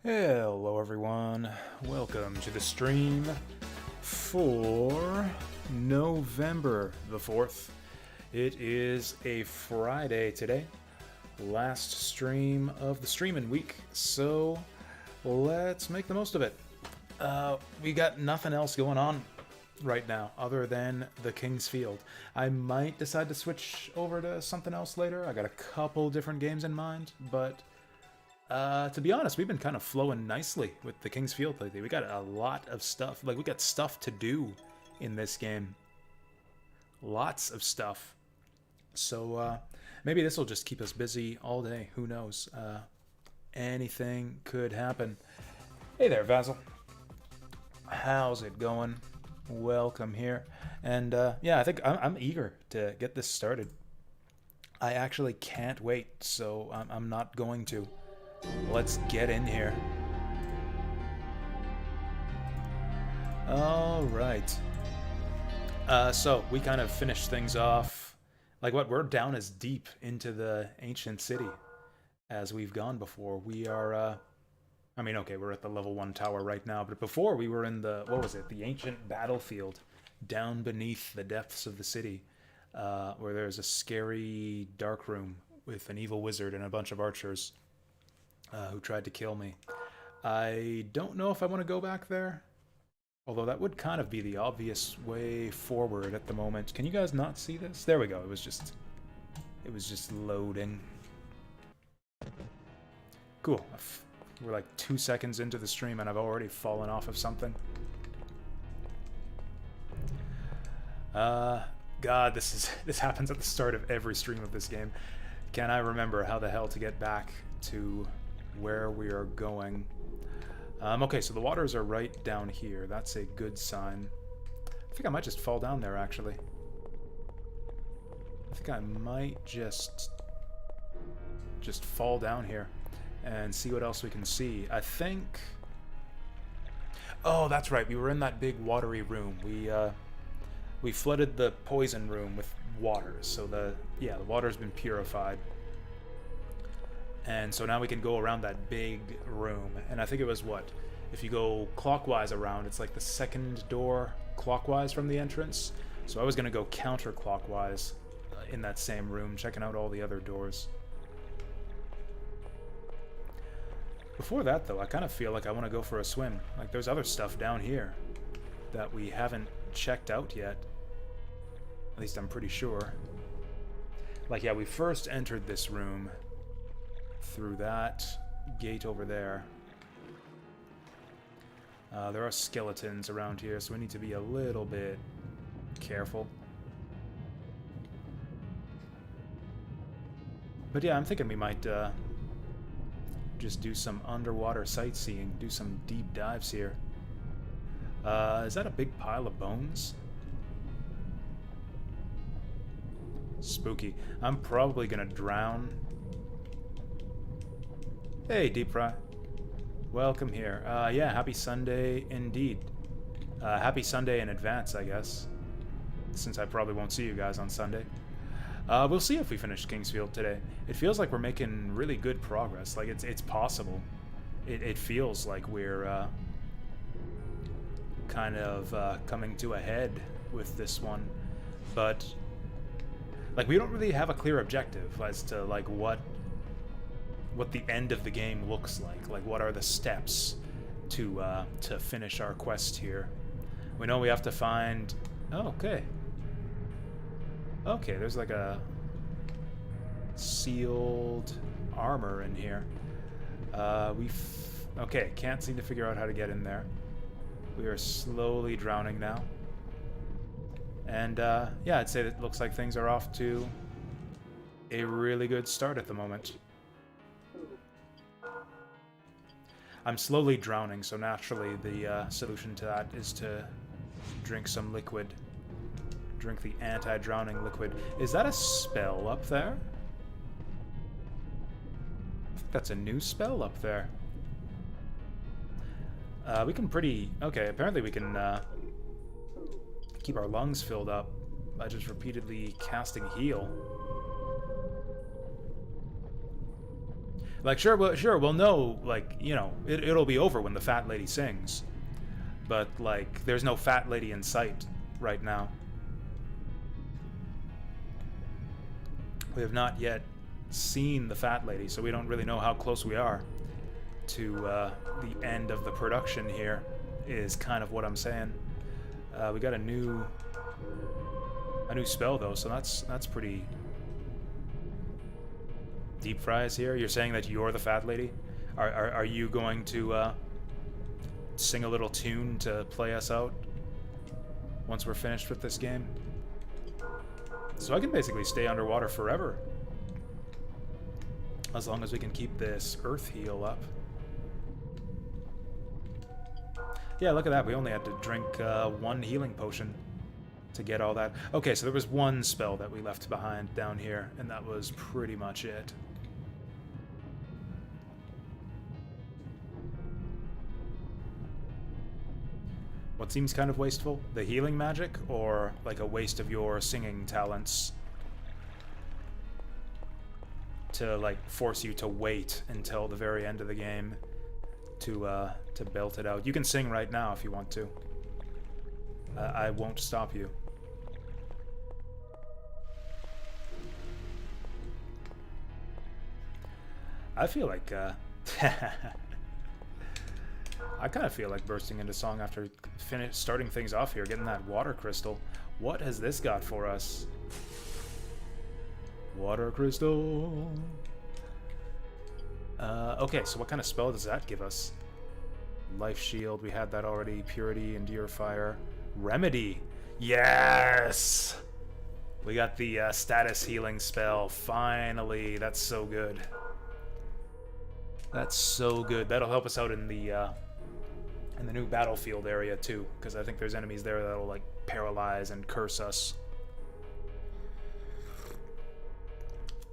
Hello everyone, welcome to the stream for November the 4th. It is a Friday today, last stream of the streaming week, so let's make the most of it. We got nothing else going on right now other than the King's Field. I might decide to switch over to something else later. I got a couple different games in mind, but to be honest, we've been kind of flowing nicely with the King's Field lately. We got a lot of stuff. Like, we got stuff to do in this game. Lots of stuff. So, maybe this will just keep us busy all day. Who knows? Anything could happen. Hey there, Vasil. How's it going? Welcome here. And, yeah, I think I'm eager to get this started. I actually can't wait, so I'm not going to. Let's get in here. Alright. So, we kind of finished things off. Like, what? We're down as deep into the ancient city as we've gone before. We are, I mean, okay, we're at the level 1 tower right now, but before we were in the, what was it? The ancient battlefield down beneath the depths of the city, where there's a scary dark room with an evil wizard and a bunch of archers. Who tried to kill me. I don't know if I want to go back there. Although that would kind of be the obvious way forward at the moment. Can you guys not see this? There we go. It was just loading. Cool. We're like 2 seconds into the stream and I've already fallen off of something. God, this happens at the start of every stream of this game. Can I remember how the hell to get back to where we are going? Okay, so the waters are right down here. That's a good sign. I think I might just fall down there, actually. I think I might just fall down here and see what else we can see. I think... Oh, that's right. We were in that big watery room. We flooded the poison room with water, so the water's been purified. And so now we can go around that big room. And I think it was what? If you go clockwise around, it's like the second door clockwise from the entrance. So I was going to go counterclockwise in that same room, checking out all the other doors. Before that, though, I kind of feel like I want to go for a swim. Like, there's other stuff down here that we haven't checked out yet. At least I'm pretty sure. Like, yeah, we first entered this room through that gate over there. There are skeletons around here, so we need to be a little bit careful. But yeah, I'm thinking we might just do some underwater sightseeing, do some deep dives here. Is that a big pile of bones? Spooky. I'm probably gonna drown. Hey, Deep Fry. Welcome here. Yeah, happy Sunday indeed. Happy Sunday in advance, I guess. Since I probably won't see you guys on Sunday. We'll see if we finish Kingsfield today. It feels like we're making really good progress. Like, it's possible. It feels like we're kind of coming to a head with this one. But, like, we don't really have a clear objective as to, like, what the end of the game looks like. Like, what are the steps to finish our quest here? We know we have to find... Oh, okay. Okay, there's like a sealed armor in here. Okay, can't seem to figure out how to get in there. We are slowly drowning now. And, yeah, I'd say that it looks like things are off to a really good start at the moment. I'm slowly drowning, so naturally the solution to that is to drink some liquid. Drink the anti-drowning liquid. Is that a spell up there? I think that's a new spell up there. We can Okay, apparently we can keep our lungs filled up by just repeatedly casting heal. Like, sure, we'll know, like, you know, it'll be over when the fat lady sings. But, like, there's no fat lady in sight right now. We have not yet seen the fat lady, so we don't really know how close we are to the end of the production here, is kind of what I'm saying. We got a new spell, though, so that's pretty... Deep fries here? You're saying that you're the fat lady? Are you going to sing a little tune to play us out once we're finished with this game? So I can basically stay underwater forever, as long as we can keep this earth heal up. Yeah, look at that. We only had to drink one healing potion to get all that. Okay, so there was one spell that we left behind down here, and that was pretty much it. What seems kind of wasteful? The healing magic, or like a waste of your singing talents to like force you to wait until the very end of the game to belt it out? You can sing right now if you want to. I won't stop you. I feel like I kind of feel like bursting into song after starting things off here, getting that water crystal. What has this got for us? Water crystal. Okay, so what kind of spell does that give us? Life shield, we had that already. Purity, endure fire. Remedy. Yes! We got the status healing spell. Finally, that's so good. That's so good. That'll help us out in the new battlefield area too, because I think there's enemies there that'll like paralyze and curse us.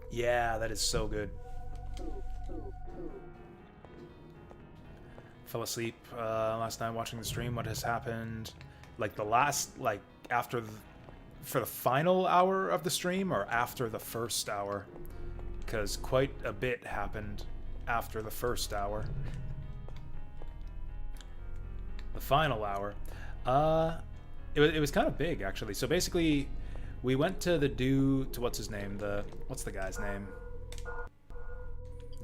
Yeah, that is so good. Fell asleep last night watching the stream. What has happened? Like the last, like after, for the final hour of the stream, or after the first hour? Because quite a bit happened after the first hour. The final hour, it was kind of big actually. So basically, we went to the to what's his name? What's the guy's name?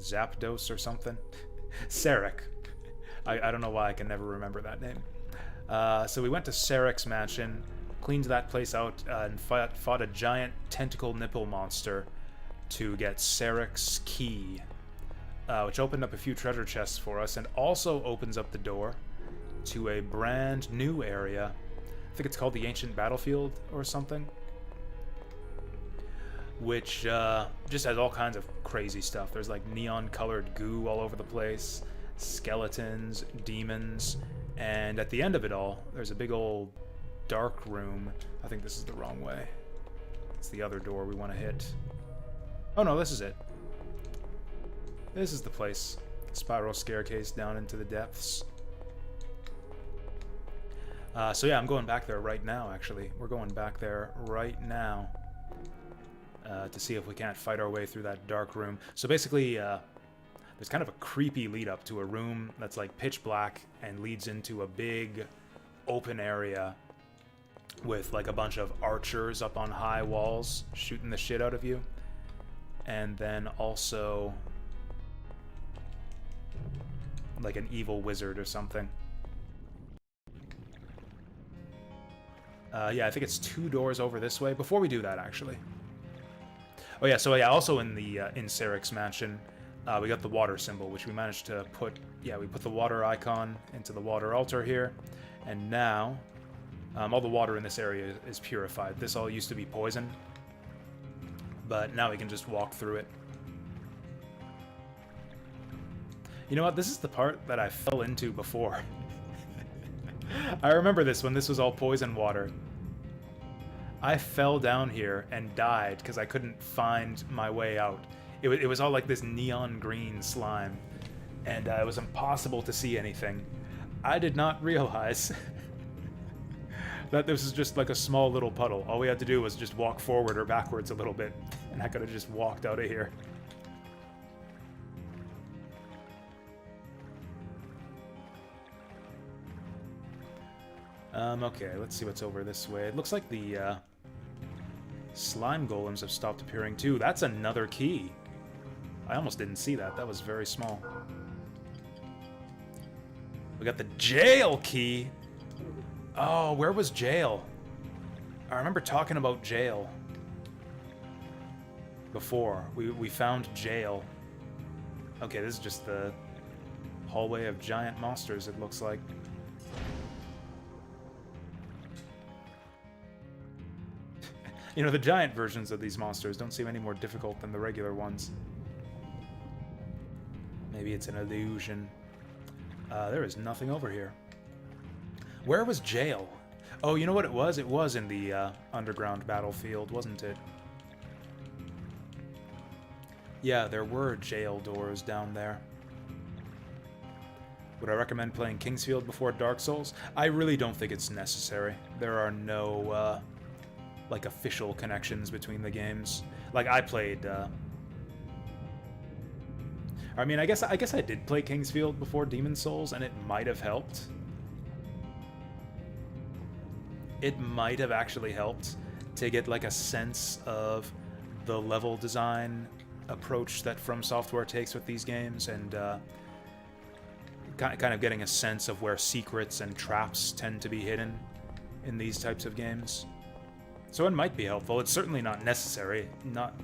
Zapdos or something? Sarek. I don't know why I can never remember that name. So we went to Sarek's mansion, cleaned that place out, and fought a giant tentacle nipple monster to get Sarek's key, which opened up a few treasure chests for us, and also opens up the door to a brand new area. I think it's called the Ancient Battlefield or something, which just has all kinds of crazy stuff. There's like neon colored goo all over the place, skeletons, demons, and at the end of it all, there's a big old dark room. I think this is the wrong way. It's the other door we want to hit. Oh no, this is it. This is the place. Spiral staircase down into the depths. So yeah, I'm going back there right now, actually. We're going back there right now to see if we can't fight our way through that dark room. So basically, there's kind of a creepy lead up to a room that's like pitch black and leads into a big open area with like a bunch of archers up on high walls shooting the shit out of you. And then also like an evil wizard or something. Yeah, I think it's 2 doors over this way. Before we do that, actually. Oh yeah, so yeah, also in the in Sarek's mansion, we got the water symbol, which we managed to put. Yeah, we put the water icon into the water altar here, and now all the water in this area is purified. This all used to be poison, but now we can just walk through it. You know what? This is the part that I fell into before. I remember this when this was all poison water. I fell down here and died because I couldn't find my way out. It was all like this neon green slime, and it was impossible to see anything. I did not realize that this was just like a small little puddle. All we had to do was just walk forward or backwards a little bit, and I could have just walked out of here. Okay, let's see what's over this way. It looks like the slime golems have stopped appearing too. That's another key. I almost didn't see that. That was very small. We got the jail key. Oh, where was jail? I remember talking about jail before. We found jail. Okay, this is just the hallway of giant monsters, it looks like. You know, the giant versions of these monsters don't seem any more difficult than the regular ones. Maybe it's an illusion. There is nothing over here. Where was jail? Oh, you know what it was? It was in the underground battlefield, wasn't it? Yeah, there were jail doors down there. Would I recommend playing Kingsfield before Dark Souls? I really don't think it's necessary. There are no, like, official connections between the games. Like, I played, I mean, I guess I did play Kingsfield before Demon Souls, and it might have helped. It might have actually helped to get, like, a sense of the level design approach that From Software takes with these games, and kind of getting a sense of where secrets and traps tend to be hidden in these types of games. So it might be helpful. It's certainly not necessary. Not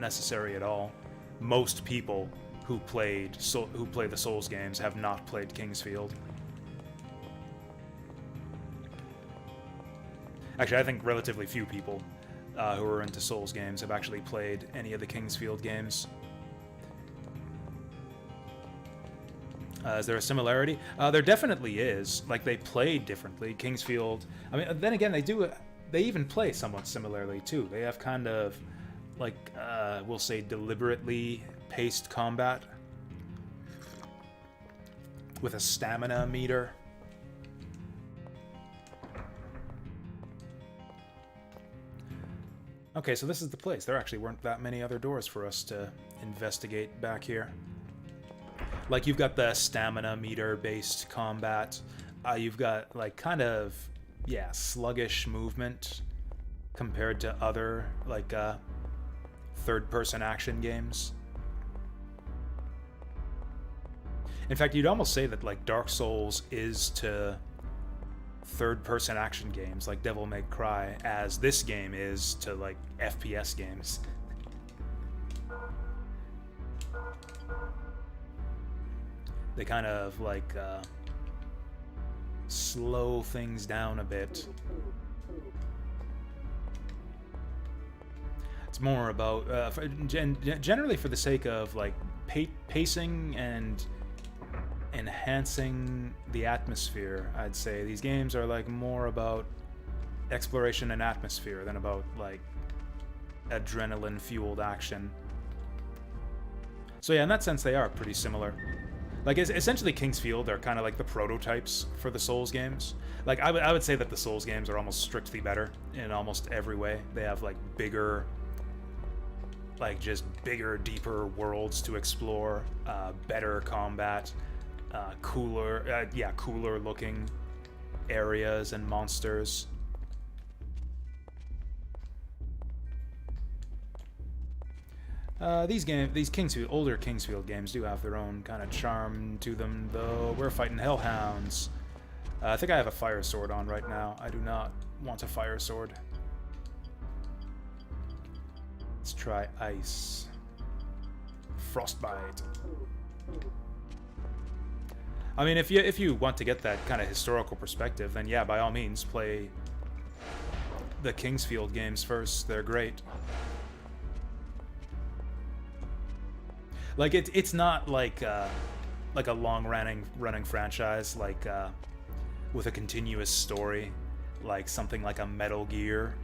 necessary at all. Most people who play the Souls games have not played Kingsfield. Actually, I think relatively few people who are into Souls games have actually played any of the Kingsfield games. Is there a similarity? There definitely is. Like, they play differently. Kingsfield... I mean, then again, they even play somewhat similarly, too. They have kind of, like, we'll say deliberately paced combat with a stamina meter. Okay, so this is the place. There actually weren't that many other doors for us to investigate back here. Like, you've got the stamina meter-based combat. You've got, like, kind of, yeah, sluggish movement compared to other, like, third-person action games. In fact, you'd almost say that, like, Dark Souls is to third-person action games like Devil May Cry as this game is to, like, FPS games. They kind of, like, slow things down a bit. It's more about, generally for the sake of, like, pacing and enhancing the atmosphere, I'd say. These games are, like, more about exploration and atmosphere than about, like, adrenaline-fueled action. So yeah, in that sense, they are pretty similar. Like, essentially, Kingsfield are kind of like the prototypes for the Souls games. Like, I would say that the Souls games are almost strictly better in almost every way. They have, like, bigger, like, just bigger, deeper worlds to explore, better combat, cooler looking areas and monsters. These older Kingsfield games do have their own kind of charm to them, though. We're fighting hellhounds. I think I have a fire sword on right now. I do not want a fire sword. Let's try ice. Frostbite. I mean, if you want to get that kind of historical perspective, then yeah, by all means, play the Kingsfield games first. They're great. Like, it's not like a long running franchise, like with a continuous story, like something like a Metal Gear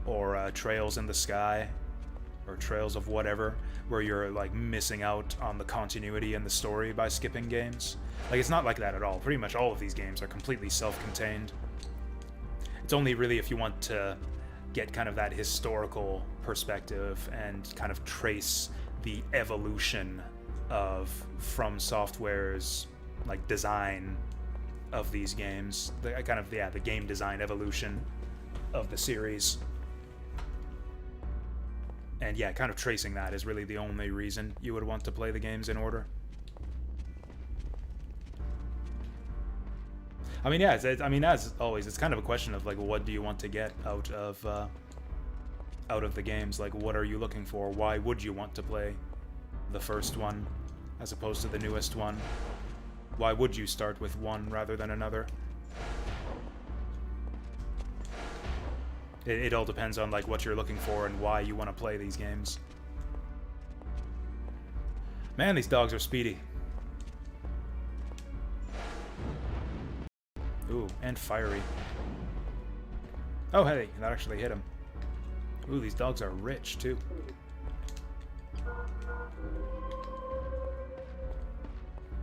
or Trails in the Sky or Trails of whatever, where you're, like, missing out on the continuity and the story by skipping games. Like, it's not like that at all. Pretty much all of these games are completely self-contained. It's only really if you want to get kind of that historical perspective and kind of trace the evolution of From Software's, like, design of these games. The game design evolution of the series. And yeah, kind of tracing that is really the only reason you would want to play the games in order. I mean, yeah, as always, it's kind of a question of like, what do you want to get out of the games? Like, what are you looking for? Why would you want to play the first one as opposed to the newest one? Why would you start with one rather than another? It all depends on like what you're looking for and why you want to play these games. Man, these dogs are speedy. Ooh, and fiery. Oh, hey, that actually hit him. Ooh, these dogs are rich, too.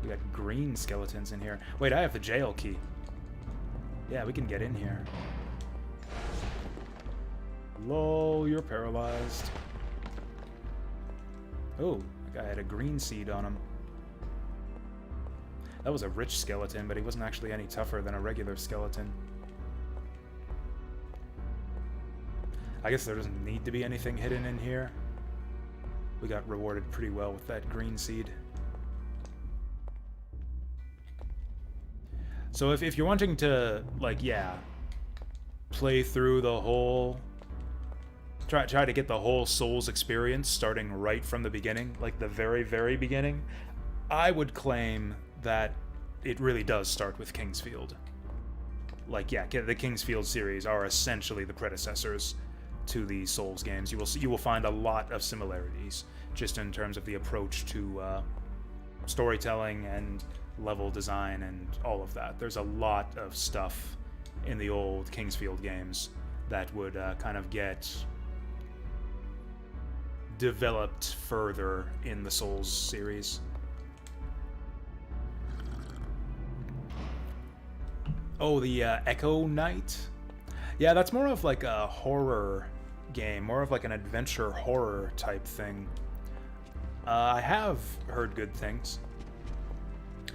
We got green skeletons in here. Wait, I have the jail key. Yeah, we can get in here. Lol, you're paralyzed. Oh, that guy had a green seed on him. That was a rich skeleton, but he wasn't actually any tougher than a regular skeleton. I guess there doesn't need to be anything hidden in here. We got rewarded pretty well with that green seed. So if you're wanting to, like, yeah, play through the whole... Try to get the whole Souls experience starting right from the beginning, like the very, very beginning, I would claim that it really does start with Kingsfield. Like, yeah, the Kingsfield series are essentially the predecessors to the Souls games. You will find a lot of similarities just in terms of the approach to storytelling and level design and all of that. There's a lot of stuff in the old Kingsfield games that would kind of get developed further in the Souls series. Oh, the Echo Knight? Yeah, that's more of like a horror game, more of like an adventure horror type thing. I have heard good things.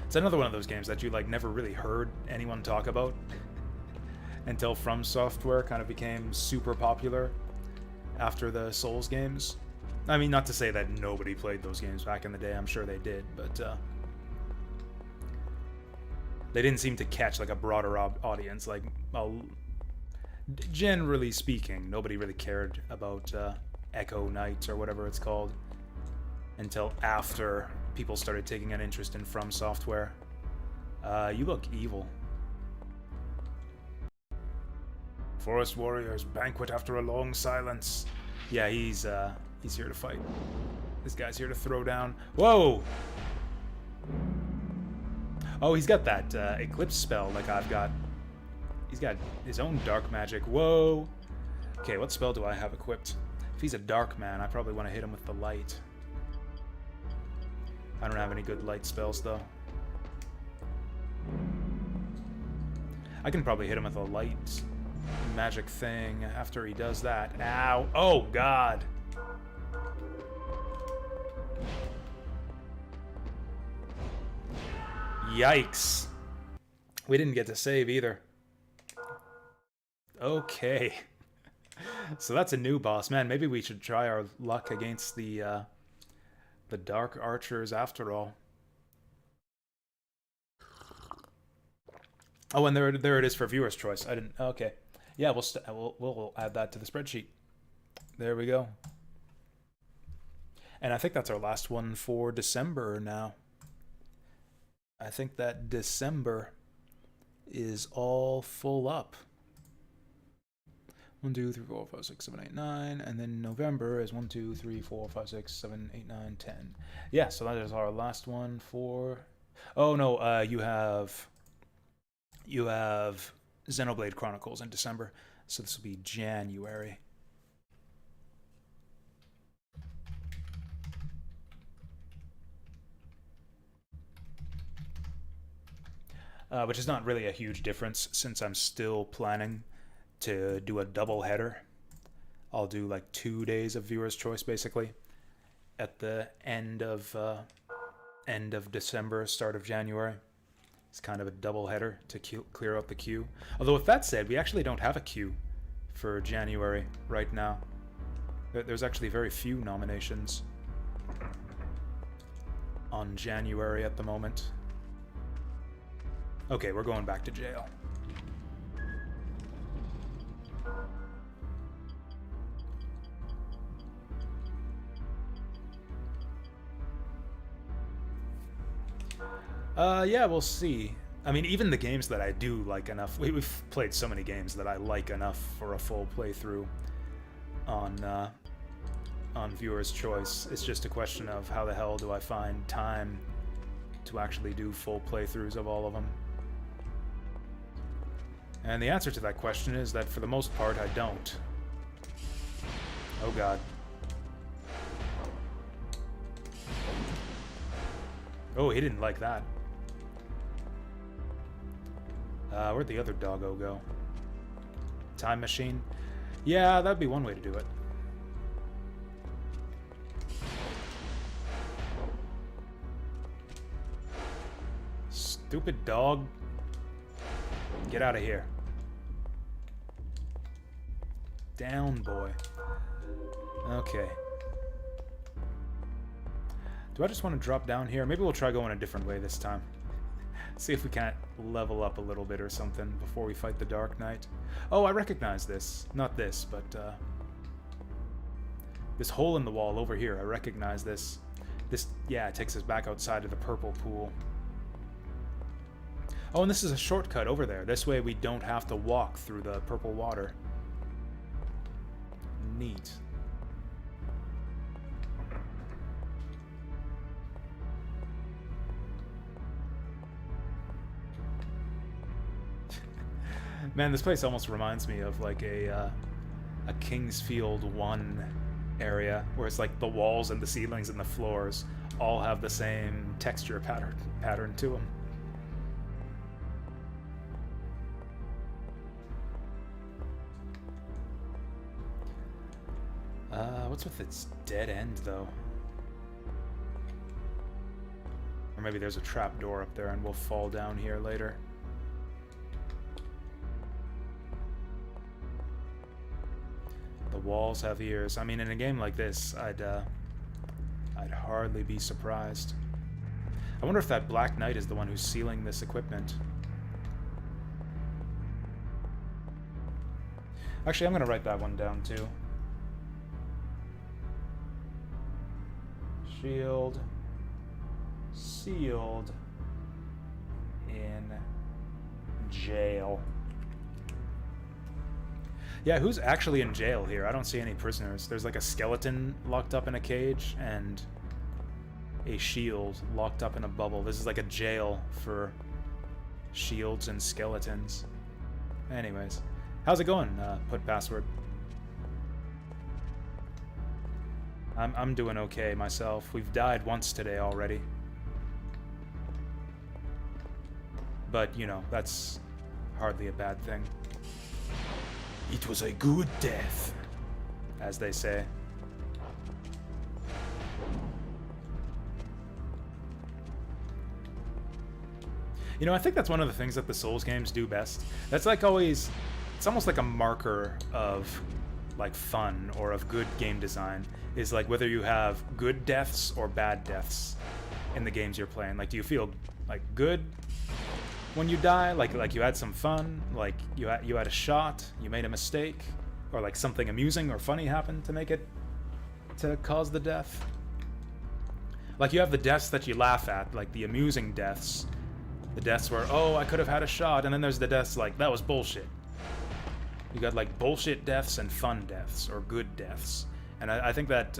It's another one of those games that you like never really heard anyone talk about until From Software kind of became super popular after the Souls games. I mean, not to say that nobody played those games back in the day, I'm sure they did, but they didn't seem to catch like a broader audience. Like, well, generally speaking, nobody really cared about Echo Knight or whatever it's called until after people started taking an interest in From Software. You look evil. Forest warriors banquet after a long silence. Yeah, he's here to fight. This guy's here to throw down. Whoa! Oh, he's got that eclipse spell like I've got. He's got his own dark magic. Whoa! Okay, what spell do I have equipped? If he's a dark man, I probably want to hit him with the light. I don't have any good light spells, though. I can probably hit him with a light magic thing after he does that. Ow! Oh, God! Yikes. We didn't get to save either. Okay. So that's a new boss. Man, maybe we should try our luck against the Dark Archers after all. Oh, and there it is for viewer's choice. I didn't... Okay. Yeah, we'll add that to the spreadsheet. There we go. And I think that's our last one for December now. I think that December is all full up. 1, 2, 3, 4, 5, 6, 7, 8, 9, and then November is 1, 2, 3, 4, 5, 6, 7, 8, 9, 10. Yeah, so that is our last one for... Oh no, you have Xenoblade Chronicles in December, so this will be January. Which is not really a huge difference since I'm still planning to do a double header. I'll do like 2 days of viewer's choice basically at the end of December, start of January. It's kind of a double header to clear out the queue. Although with that said, we actually don't have a queue for January right now. There's actually very few nominations on January at the moment. Okay, we're going back to jail. Yeah, we'll see. I mean, even the games that I do like enough... We've played so many games that I like enough for a full playthrough on Viewer's Choice. It's just a question of how the hell do I find time to actually do full playthroughs of all of them. And the answer to that question is that for the most part, I don't. Oh god. Oh, he didn't like that. Where'd the other doggo go? Time machine? Yeah, that'd be one way to do it. Stupid dog. Get out of here. Down, boy. Okay. Do I just want to drop down here? Maybe we'll try going a different way this time. See if we can't level up a little bit or something before we fight the Dark Knight. Oh, I recognize this. Not this, but this hole in the wall over here. I recognize this. This, yeah, it takes us back outside of the purple pool. Oh, and this is a shortcut over there. This way we don't have to walk through the purple water. Neat. Man, this place almost reminds me of like a Kingsfield 1 area, where it's like the walls and the ceilings and the floors all have the same texture pattern to them. What's with its dead end, though? Or maybe there's a trap door up there and we'll fall down here later. The walls have ears. I mean, in a game like this, I'd hardly be surprised. I wonder if that Black Knight is the one who's sealing this equipment. Actually, I'm gonna write that one down, too. Shield sealed in jail. Yeah, who's actually in jail here? I don't see any prisoners. There's like a skeleton locked up in a cage and a shield locked up in a bubble. This is like a jail for shields and skeletons. Anyways, how's it going? Put password. I'm doing okay myself. We've died once today already. But, you know, that's hardly a bad thing. It was a good death, as they say. You know, I think that's one of the things that the Souls games do best. That's like always... It's almost like a marker of, like, fun or of good game design. Is like whether you have good deaths or bad deaths in the games you're playing. Like, do you feel like good when you die? Like you had some fun? Like you had a shot? You made a mistake? Or like something amusing or funny happened to cause the death? Like you have the deaths that you laugh at, like the amusing deaths. The deaths where, oh, I could have had a shot, and then there's the deaths like, that was bullshit. You got like bullshit deaths and fun deaths, or good deaths. And I think that,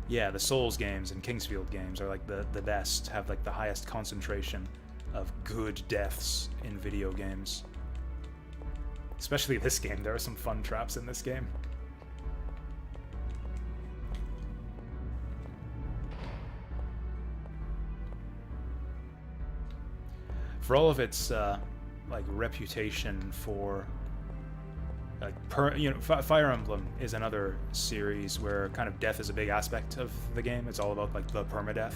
yeah, the Souls games and Kingsfield games are like the best, have like the highest concentration of good deaths in video games. Especially this game, there are some fun traps in this game. For all of its, like, reputation for... Fire Emblem is another series where kind of death is a big aspect of the game. It's all about like the permadeath.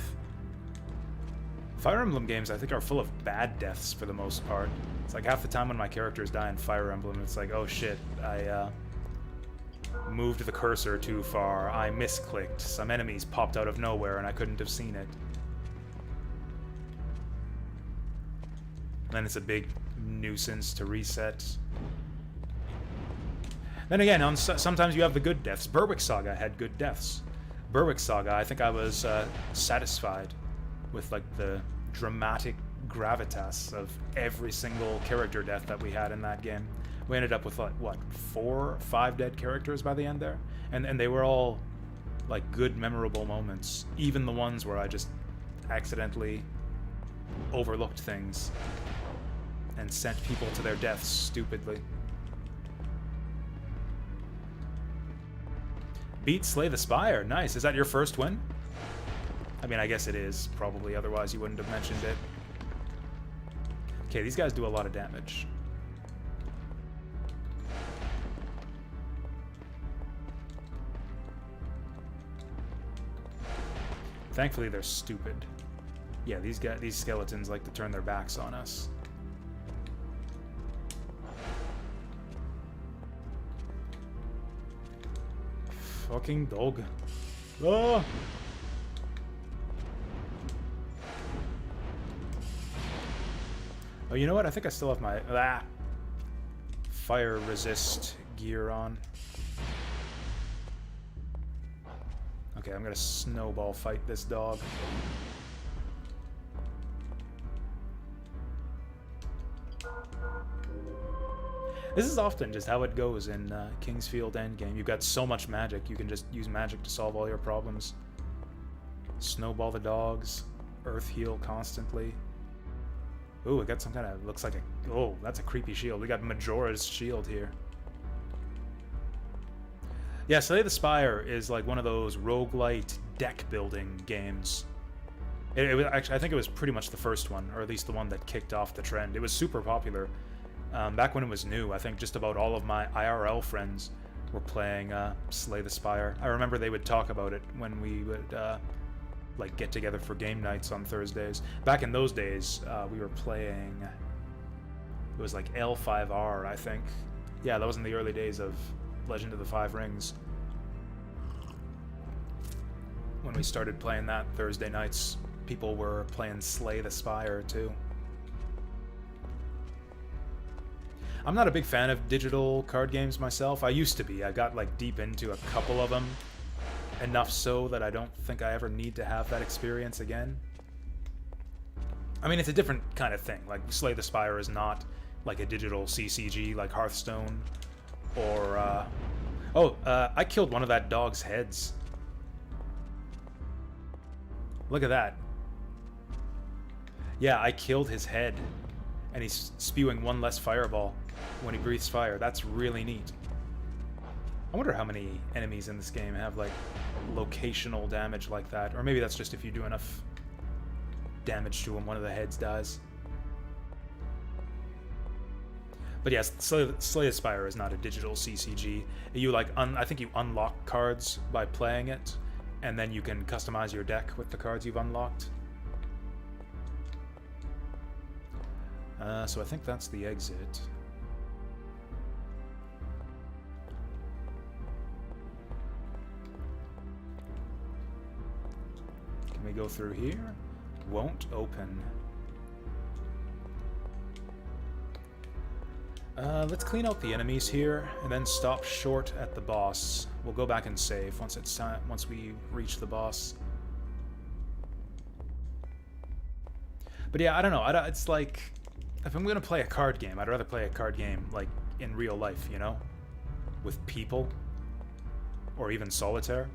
Fire Emblem games, I think, are full of bad deaths for the most part. It's like half the time when my characters die in Fire Emblem, it's like, oh shit, I moved the cursor too far, I misclicked, some enemies popped out of nowhere and I couldn't have seen it. And then it's a big nuisance to reset. Then again, sometimes you have the good deaths. Berwick Saga had good deaths. Berwick Saga, I think I was satisfied with like the dramatic gravitas of every single character death that we had in that game. We ended up with like, what, 4 or 5 dead characters by the end there? And they were all like good, memorable moments. Even the ones where I just accidentally overlooked things and sent people to their deaths stupidly. Beat Slay the Spire. Nice. Is that your first win? I mean, I guess it is, probably. Otherwise, you wouldn't have mentioned it. Okay, these guys do a lot of damage. Thankfully, they're stupid. Yeah, these skeletons like to turn their backs on us. Fucking dog. Oh! Oh, you know what? I think I still have my fire resist gear on. Okay, I'm gonna snowball fight this dog. This is often just how it goes in Kingsfield Endgame. You've got so much magic, you can just use magic to solve all your problems. Snowball the dogs, earth heal constantly. Ooh, we got some kind of, looks like a, oh, that's a creepy shield. We got Majora's shield here. Yeah, Slay the Spire is like one of those roguelite deck building games. It was actually, I think it was pretty much the first one, or at least the one that kicked off the trend. It was super popular. Back when it was new, I think just about all of my IRL friends were playing Slay the Spire. I remember they would talk about it when we would like get together for game nights on Thursdays. Back in those days, we were playing, it was like L5R, I think. Yeah, that was in the early days of Legend of the Five Rings. When we started playing that Thursday nights, people were playing Slay the Spire too. I'm not a big fan of digital card games myself. I used to be. I got like deep into a couple of them. Enough so that I don't think I ever need to have that experience again. I mean, it's a different kind of thing. Like, Slay the Spire is not like a digital CCG like Hearthstone or, I killed one of that dog's heads. Look at that. Yeah, I killed his head. And he's spewing one less fireball when he breathes fire. That's really neat. I wonder how many enemies in this game have, like, locational damage like that. Or maybe that's just if you do enough damage to him, one of the heads dies. But yes, Slay the Spire is not a digital CCG. You, like, I think you unlock cards by playing it, and then you can customize your deck with the cards you've unlocked. So I think that's the exit. Can we go through here? Won't open. Let's clean out the enemies here, and then stop short at the boss. We'll go back and save once it's time, once we reach the boss. But yeah, I don't know. It's like, if I'm gonna play a card game, I'd rather play a card game like in real life, you know, with people, or even solitaire.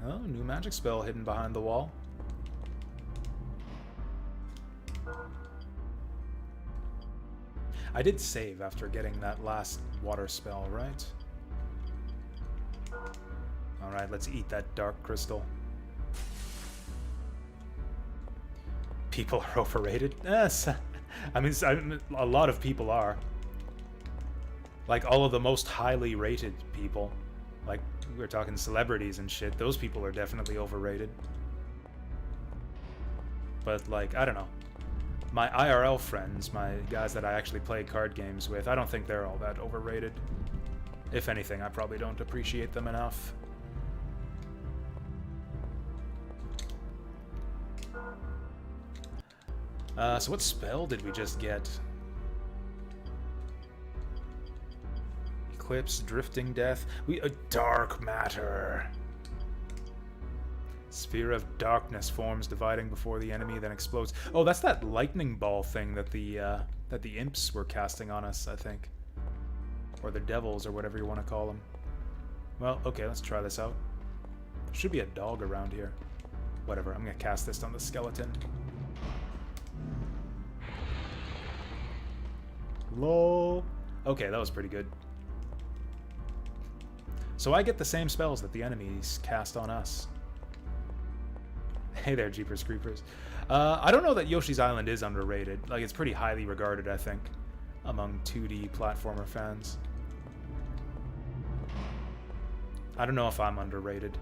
Oh, new magic spell hidden behind the wall. I did save after getting that last water spell, right? Alright, let's eat that dark crystal. People are overrated? Yes. I mean, a lot of people are. Like, all of the most highly rated people Like, we're talking celebrities and shit. Those people are definitely overrated. But, like, I don't know. My IRL friends, my guys that I actually play card games with, I don't think they're all that overrated. If anything, I probably don't appreciate them enough. So what spell did we just get? Eclipse, Drifting Death. Dark Matter. Sphere of Darkness forms, dividing before the enemy, then explodes. Oh, that's that lightning ball thing that the imps were casting on us, I think. Or the devils, or whatever you want to call them. Well, okay, let's try this out. There should be a dog around here. Whatever, I'm gonna cast this on the skeleton. Lol. Okay, that was pretty good. So I get the same spells that the enemies cast on us. Hey there, Jeepers Creepers. I don't know that Yoshi's Island is underrated. Like, it's pretty highly regarded, I think, among 2D platformer fans. I don't know if I'm underrated.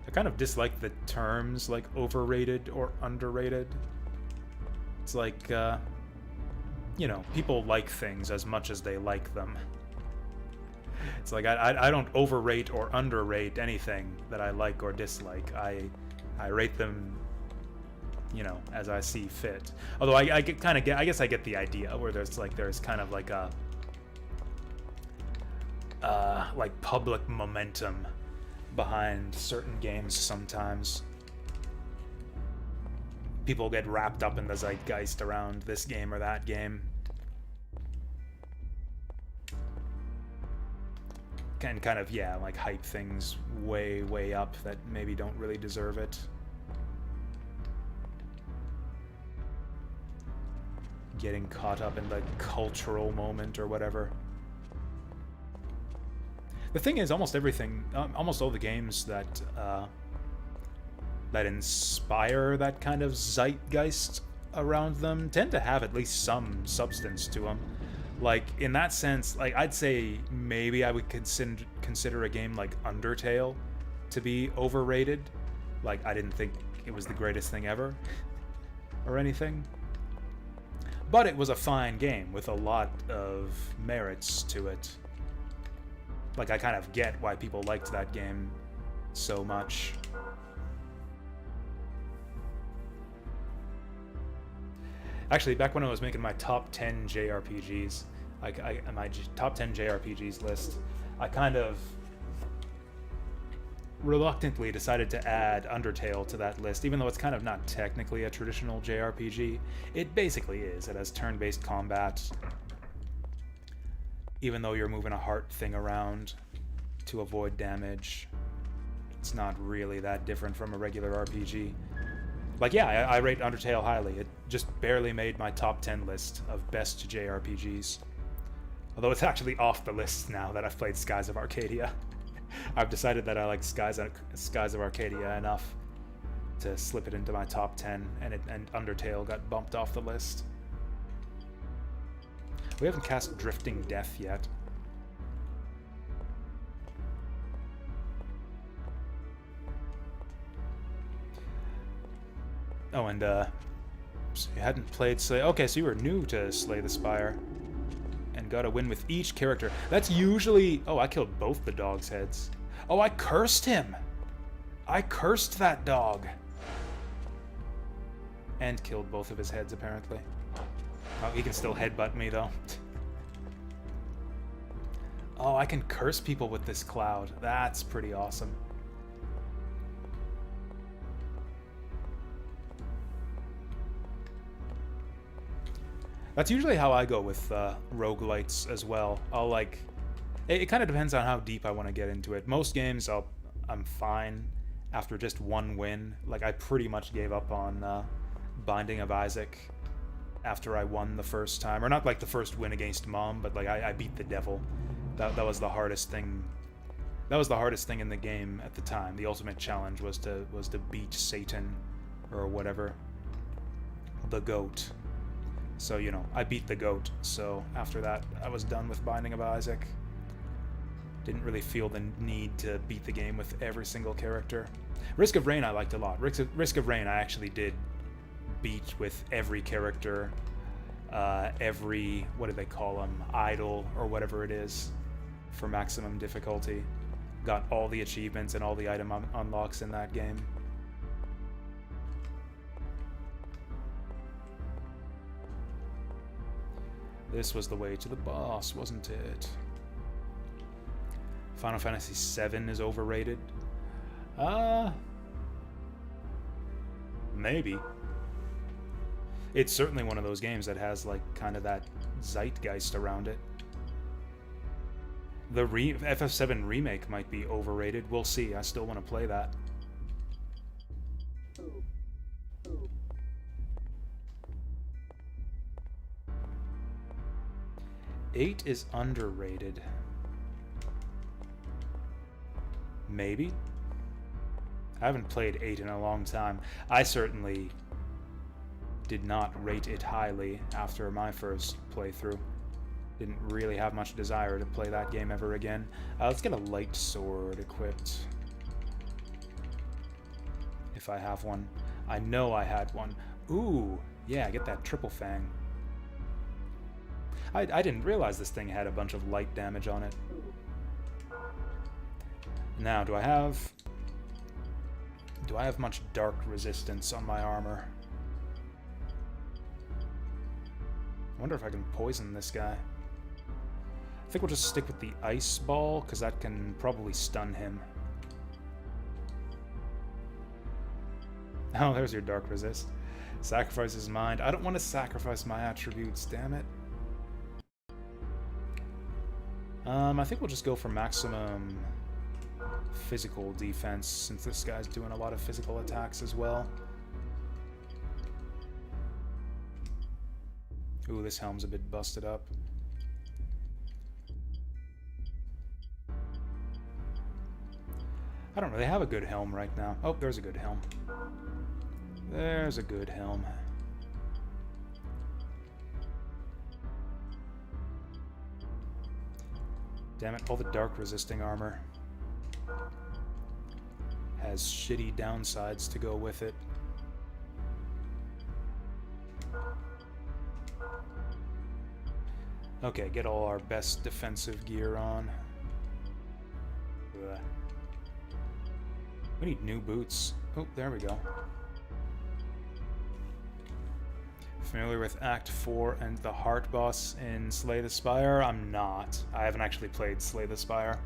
I kind of dislike the terms, like, overrated or underrated. It's like, you know, people like things as much as they like them. It's like, I don't overrate or underrate anything that I like or dislike. I rate them, you know, as I see fit. Although I guess I get the idea where there's kind of like a like public momentum behind certain games sometimes. People get wrapped up in the zeitgeist around this game or that game. And kind of, yeah, like hype things way, way up that maybe don't really deserve it. Getting caught up in the cultural moment or whatever. The thing is, almost everything, almost all the games that that inspire that kind of zeitgeist around them tend to have at least some substance to them. Like, in that sense, like, I'd say maybe I would consider a game like Undertale to be overrated. Like, I didn't think it was the greatest thing ever or anything. But it was a fine game with a lot of merits to it. Like, I kind of get why people liked that game so much. Actually, back when I was making my top 10 JRPGs, my top 10 JRPGs list, I kind of reluctantly decided to add Undertale to that list, even though it's kind of not technically a traditional JRPG. It basically is. It has turn-based combat, even though you're moving a heart thing around to avoid damage. It's not really that different from a regular RPG. Like, yeah, I rate Undertale highly. It just barely made my top 10 list of best JRPGs. Although it's actually off the list now that I've played Skies of Arcadia. I've decided that I like Skies of Arcadia enough to slip it into my top 10, and Undertale got bumped off the list. We haven't cast Drifting Death yet. Oh, and, so you hadn't played Slay... Okay, so you were new to Slay the Spire. And got a win with each character. That's usually... Oh, I killed both the dog's heads. Oh, I cursed him! I cursed that dog! And killed both of his heads, apparently. Oh, he can still headbutt me, though. Oh, I can curse people with this cloud. That's pretty awesome. That's usually how I go with roguelites as well. I'll like... It kind of depends on how deep I want to get into it. Most games, I'm fine after just one win. Like, I pretty much gave up on Binding of Isaac after I won the first time. Or not like the first win against Mom, but like I beat the devil. That was the hardest thing. That was the hardest thing in the game at the time. The ultimate challenge was to beat Satan or whatever. The goat. So, you know, I beat the goat, so after that I was done with Binding of Isaac. Didn't really feel the need to beat the game with every single character. Risk of Rain I liked a lot. Risk of Rain I actually did beat with every character, every, what do they call them, idol or whatever it is, for maximum difficulty. Got all the achievements and all the item unlocks in that game. This was the way to the boss, wasn't it? Final Fantasy VII is overrated. Maybe. It's certainly one of those games that has, like, kind of that zeitgeist around it. The FF7 remake might be overrated. We'll see. I still want to play that. Eight is underrated. Maybe? I haven't played 8 in a long time. I certainly did not rate it highly after my first playthrough. Didn't really have much desire to play that game ever again. Let's get a light sword equipped. If I have one. I know I had one. Ooh, yeah, get that triple fang. I didn't realize this thing had a bunch of light damage on it. Now, do I have much dark resistance on my armor? I wonder if I can poison this guy. I think we'll just stick with the ice ball, because that can probably stun him. Oh, there's your dark resist. Sacrifice his mind. I don't want to sacrifice my attributes, damn it. I think we'll just go for maximum physical defense, since this guy's doing a lot of physical attacks as well. Ooh, this helm's a bit busted up. I don't really have a good helm right now. Oh, there's a good helm. There's a good helm. Damn it, all the dark resisting armor has shitty downsides to go with it. Okay, get all our best defensive gear on. Ugh. We need new boots. Oh, there we go. Familiar with Act 4 and the Heart boss in Slay the Spire? I'm not. I haven't actually played Slay the Spire.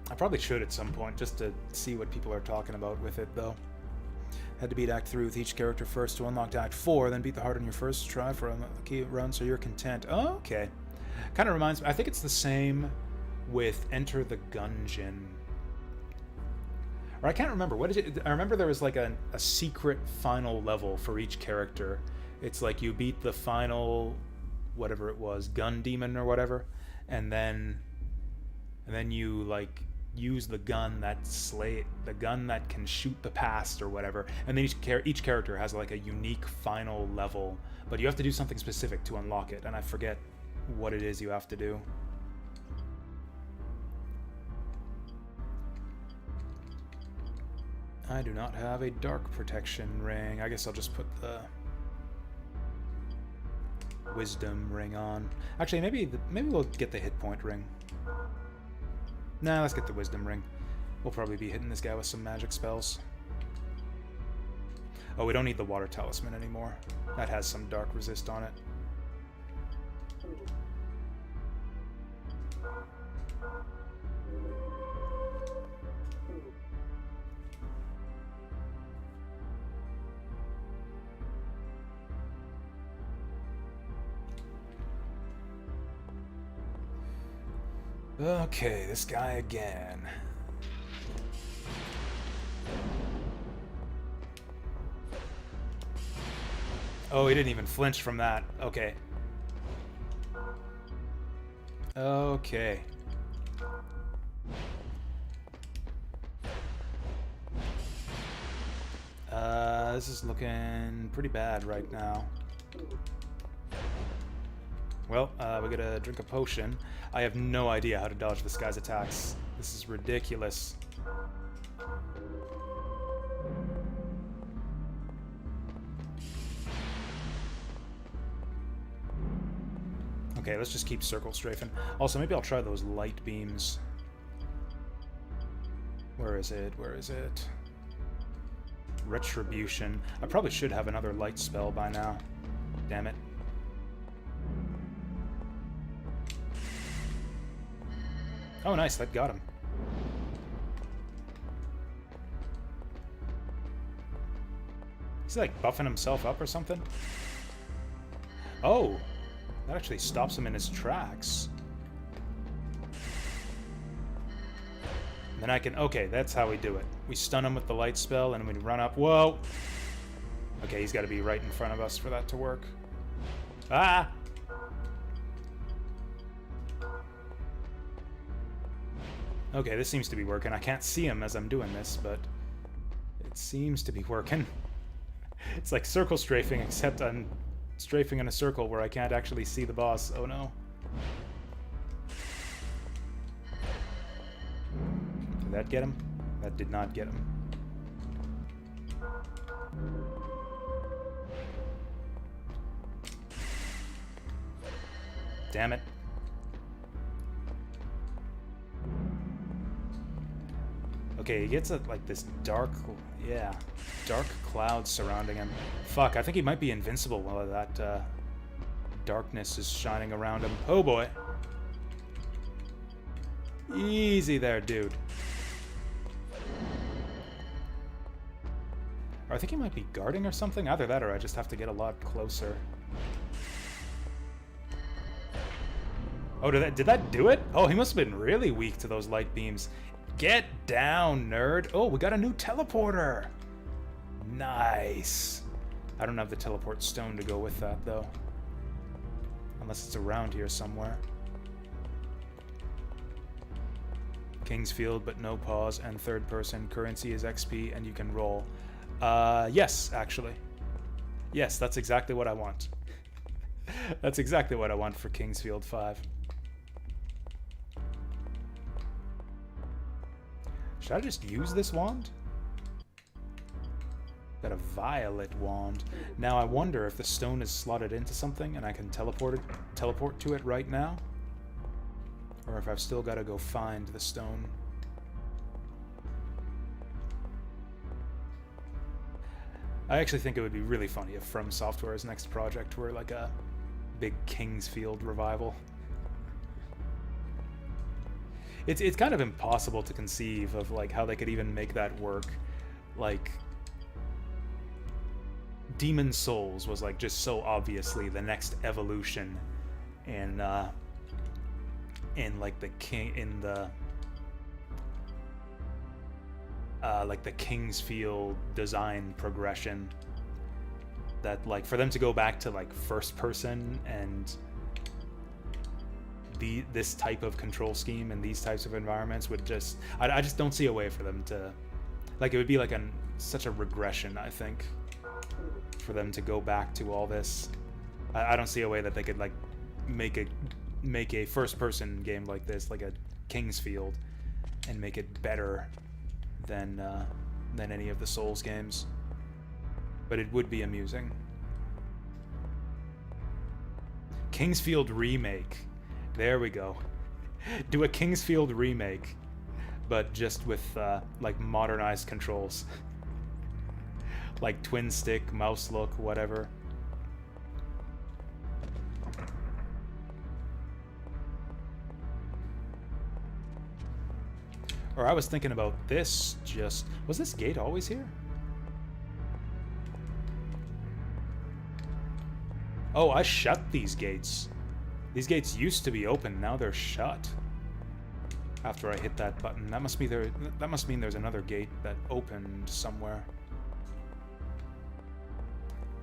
I probably should at some point, just to see what people are talking about with it, though. Had to beat Act 3 with each character first to unlock Act 4, then beat the heart on your first try for a key run so you're content. Oh, okay. Kind of reminds me, I think it's the same with Enter the Gungeon. Or I can't remember. What is it? I remember there was like a secret final level for each character. It's like you beat the final, whatever it was, gun demon or whatever, and then you like use the gun that can shoot the past or whatever. And then each character has like a unique final level, but you have to do something specific to unlock it, and I forget what it is you have to do. I do not have a dark protection ring. I guess I'll just put the wisdom ring on. Actually, maybe we'll get the hit point ring. Nah, let's get the wisdom ring. We'll probably be hitting this guy with some magic spells. Oh, we don't need the water talisman anymore. That has some dark resist on it. Okay, this guy again. Oh, he didn't even flinch from that. Okay. Okay. This is looking pretty bad right now. Well, we gotta drink a potion. I have no idea how to dodge this guy's attacks. This is ridiculous. Okay, let's just keep circle strafing. Also, maybe I'll try those light beams. Where is it? Where is it? Retribution. I probably should have another light spell by now. Damn it. Oh, nice. That got him. Is he, like, buffing himself up or something? Oh! That actually stops him in his tracks. And then I can... Okay, that's how we do it. We stun him with the light spell, and we run up... Whoa! Okay, he's got to be right in front of us for that to work. Ah! Okay, this seems to be working. I can't see him as I'm doing this, but... it seems to be working. It's like circle strafing, except I'm strafing in a circle where I can't actually see the boss. Oh no. Did that get him? That did not get him. Damn it. Okay, he gets like this dark, dark cloud surrounding him. Fuck, I think he might be invincible while that darkness is shining around him. Oh boy. Easy there, dude. Or I think he might be guarding or something. Either that or I just have to get a lot closer. Oh, did that do it? Oh, he must have been really weak to those light beams. Get down, nerd. Oh, we got a new teleporter. Nice. I don't have the teleport stone to go with that, though. Unless it's around here somewhere. King's Field, but no pause, and third person. Currency is XP, and you can roll. Yes, actually. Yes, that's exactly what I want. That's exactly what I want for King's Field 5. Should I just use this wand? Got a violet wand. Now I wonder if the stone is slotted into something and I can teleport to it right now, or if I've still got to go find the stone. I actually think it would be really funny if From Software's next project were like a big King's Field revival. It's kind of impossible to conceive of like how they could even make that work. Like Demon Souls was like just so obviously the next evolution in like the like the King's Field design progression, that like for them to go back to like first person and this type of control scheme and these types of environments would just I just don't see a way for them to, like, it would be like such a regression, I think, for them to go back to all this. I don't see a way that they could like make a first person game like this, like a King's Field, and make it better than any of the Souls games. But it would be amusing. King's Field remake. There we go. Do a King's Field remake, but just with like modernized controls. Like twin stick, mouse look, whatever. Or I was thinking about this just... Was this gate always here? Oh, I shut these gates. These gates used to be open, now they're shut. After I hit that button. That must mean there's another gate that opened somewhere.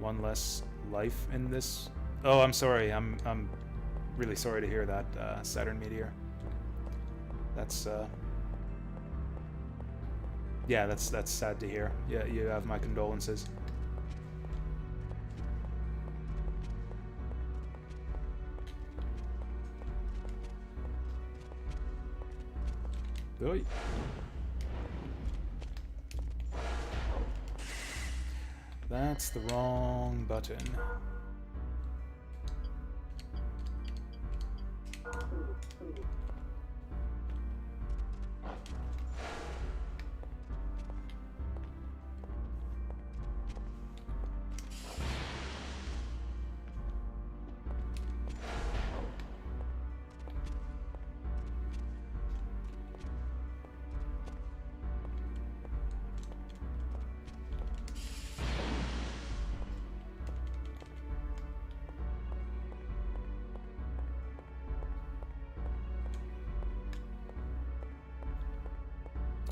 One less life in this. Oh, I'm sorry. I'm really sorry to hear that, Saturn Meteor. That's yeah, that's sad to hear. Yeah, you have my condolences. Oi. That's the wrong button.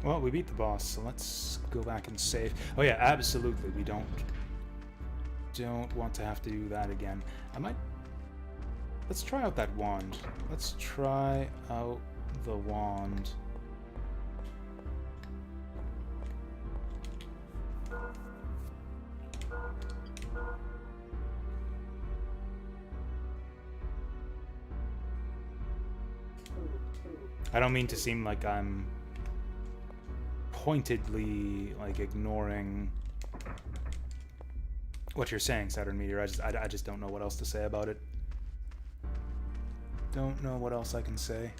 Well, we beat the boss, so let's go back and save. Oh yeah, absolutely, we don't want to have to do that again. I might... Let's try out that wand. Let's try out the wand. I don't mean to seem like I'm pointedly like ignoring what you're saying, Saturn Meteor. I just don't know what else to say about it. Don't know what else I can say.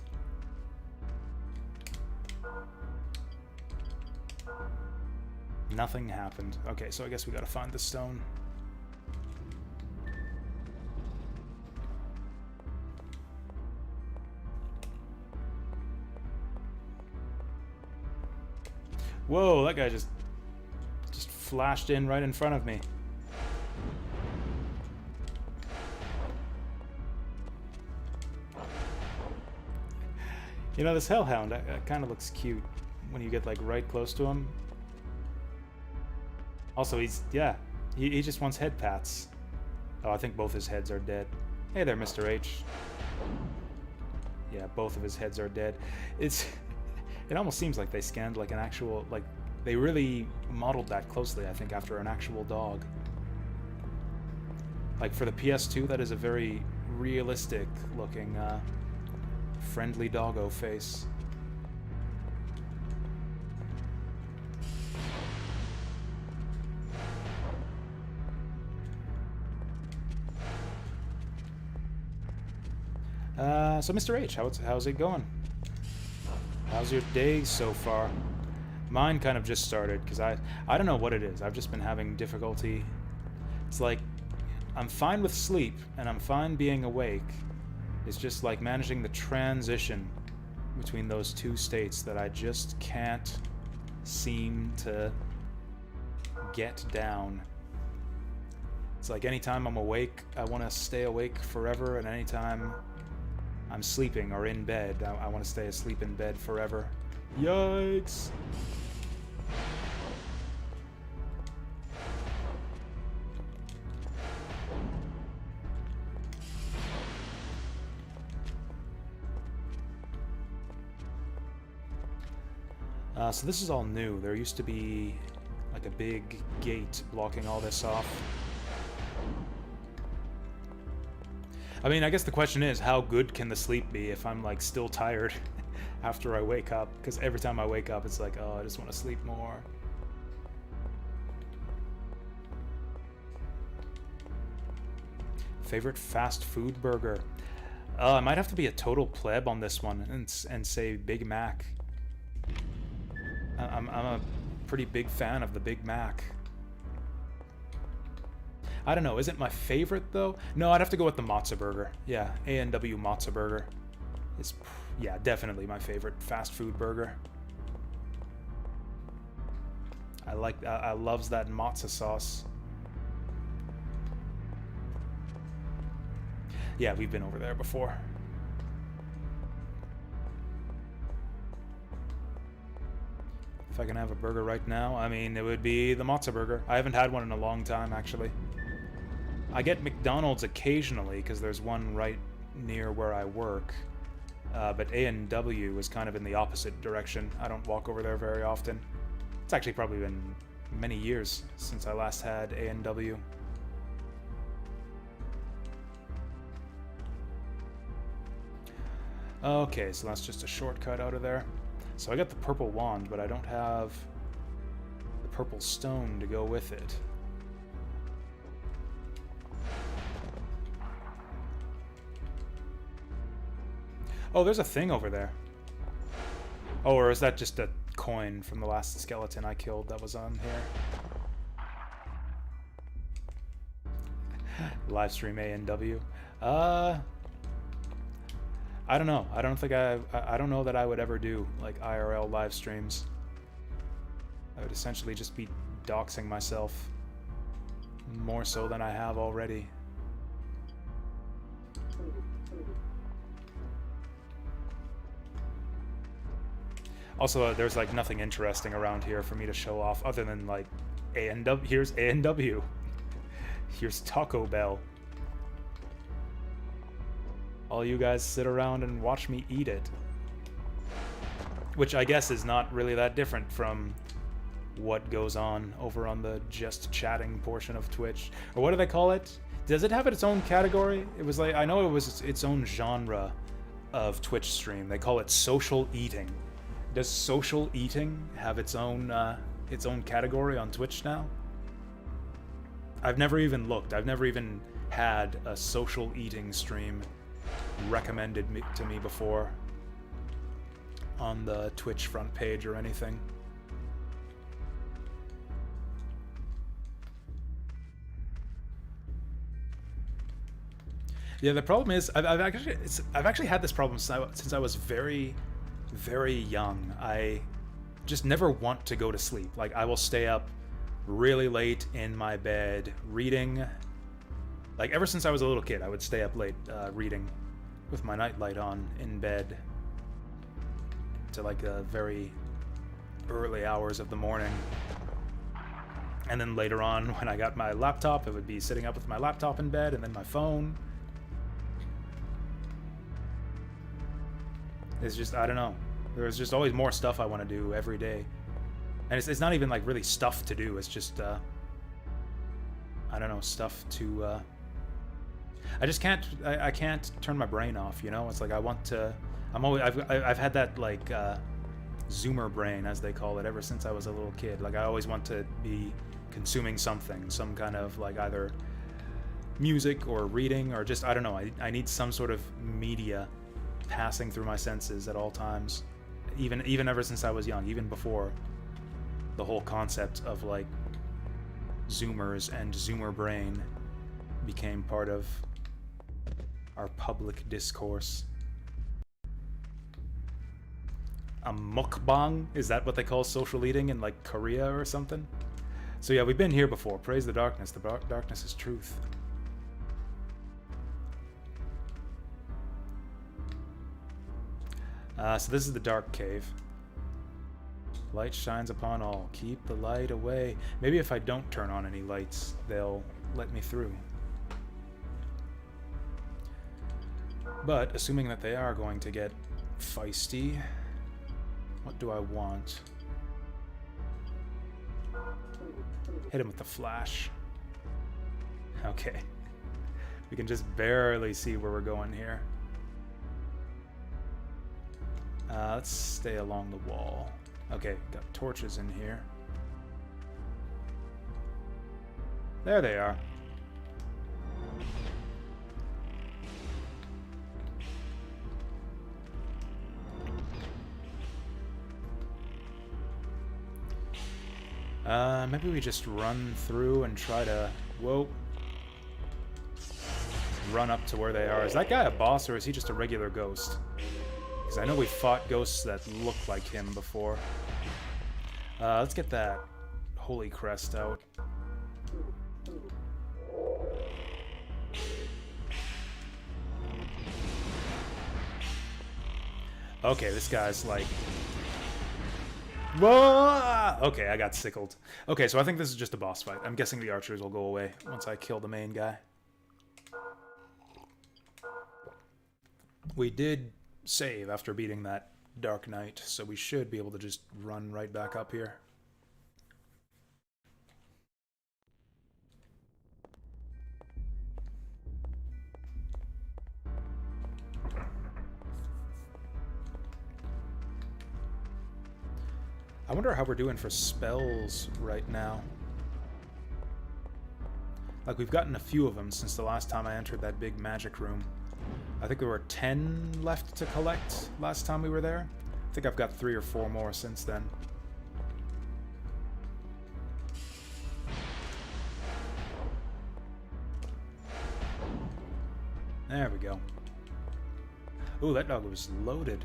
Nothing happened. Okay, so I guess we gotta find the stone. Whoa, that guy just flashed in right in front of me. You know, this hellhound kind of looks cute when you get like right close to him. Also, he just wants head pats. Oh, I think both his heads are dead. Hey there, Mr. H. Yeah, both of his heads are dead. It almost seems like they scanned like an actual, like, they really modeled that closely, I think, after an actual dog. Like, for the PS2, that is a very realistic looking, friendly doggo face. So Mr. H, how's it going? How's your day so far? Mine kind of just started, because I don't know what it is. I've just been having difficulty. It's like, I'm fine with sleep, and I'm fine being awake. It's just like managing the transition between those two states that I just can't seem to get down. It's like anytime I'm awake, I want to stay awake forever, and anytime I'm sleeping or in bed, I want to stay asleep in bed forever. Yikes! So this is all new. There used to be like a big gate blocking all this off. I mean, I guess the question is, how good can the sleep be if I'm like still tired after I wake up? Because every time I wake up, it's like, oh, I just want to sleep more. Favorite fast food burger? I might have to be a total pleb on this one and say Big Mac. I'm a pretty big fan of the Big Mac. I don't know, is it my favorite though? No, I'd have to go with the Matzo Burger. Yeah, A&W Matzo Burger is, yeah, definitely my favorite fast food burger. I loves that matzo sauce. Yeah, we've been over there before. If I can have a burger right now, I mean, it would be the Matzo Burger. I haven't had one in a long time, actually. I get McDonald's occasionally, because there's one right near where I work. But A&W is kind of in the opposite direction. I don't walk over there very often. It's actually probably been many years since I last had A&W. Okay, so that's just a shortcut out of there. So I got the purple wand, but I don't have the purple stone to go with it. Oh, there's a thing over there. Oh, or is that just a coin from the last skeleton I killed that was on here? Livestream A&W. I don't know. I don't know that I would ever do like IRL live streams. I would essentially just be doxing myself more so than I have already. Also, there's like nothing interesting around here for me to show off other than like A&W. Here's A&W. Here's Taco Bell. All you guys sit around and watch me eat it. Which I guess is not really that different from what goes on over on the just chatting portion of Twitch. Or what do they call it? Does it have its own category? It was like, I know it was its own genre of Twitch stream. They call it social eating. Does social eating have its own category on Twitch now? I've never even looked. I've never even had a social eating stream recommended to me before on the Twitch front page or anything. Yeah, the problem is I've actually had this problem since I was very, very young. I just never want to go to sleep. Like, I will stay up really late in my bed reading. Like, ever since I was a little kid, I would stay up late reading with my nightlight on in bed to like the very early hours of the morning. And then later on, when I got my laptop, I would be sitting up with my laptop in bed and then my phone. It's just, I don't know. There's just always more stuff I want to do every day. And it's not even like really stuff to do. It's just, I don't know, stuff to, I just can't, I can't turn my brain off, you know? It's like I want to, I've had that like, Zoomer brain, as they call it, ever since I was a little kid. Like, I always want to be consuming something, some kind of like either music or reading or just, I don't know, I need some sort of media passing through my senses at all times. Even ever since I was young, even before the whole concept of like Zoomers and Zoomer brain became part of our public discourse. A mukbang? Is that what they call social eating in like Korea or something? So yeah, we've been here before. Praise the darkness. The darkness is truth. So this is the dark cave. Light shines upon all. Keep the light away. Maybe if I don't turn on any lights, they'll let me through. But assuming that they are going to get feisty, what do I want? Hit him with the flash. Okay. We can just barely see where we're going here. Let's stay along the wall. Okay, got torches in here. There they are. Maybe we just run through and try to, whoa, run up to where they are. Is that guy a boss or is he just a regular ghost? Because I know we fought ghosts that looked like him before. Let's get that holy crest out. Okay, this guy's like... Whoa! Okay, I got sickled. Okay, so I think this is just a boss fight. I'm guessing the archers will go away once I kill the main guy. We did save after beating that Dark Knight, so we should be able to just run right back up here. I wonder how we're doing for spells right now. Like, we've gotten a few of them since the last time I entered that big magic room. I think there were 10 left to collect last time we were there. I think I've got 3 or 4 more since then. There we go. Ooh, that dog was loaded.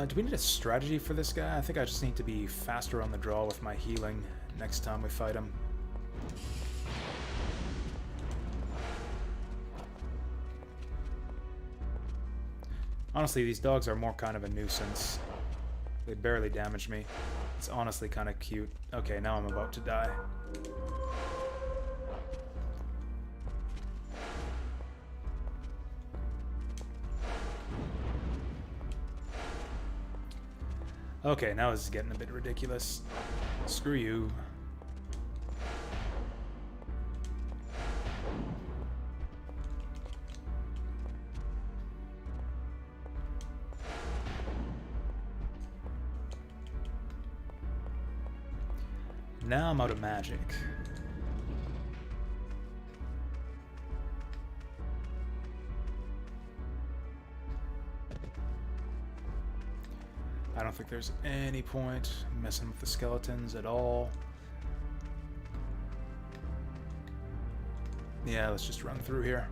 Do we need a strategy for this guy? I think I just need to be faster on the draw with my healing next time we fight him. Honestly, these dogs are more kind of a nuisance. They barely damage me. It's honestly kind of cute. Okay, now I'm about to die. Okay, now this is getting a bit ridiculous. Screw you. Now I'm out of magic. I don't think there's any point messing with the skeletons at all. Yeah, let's just run through here.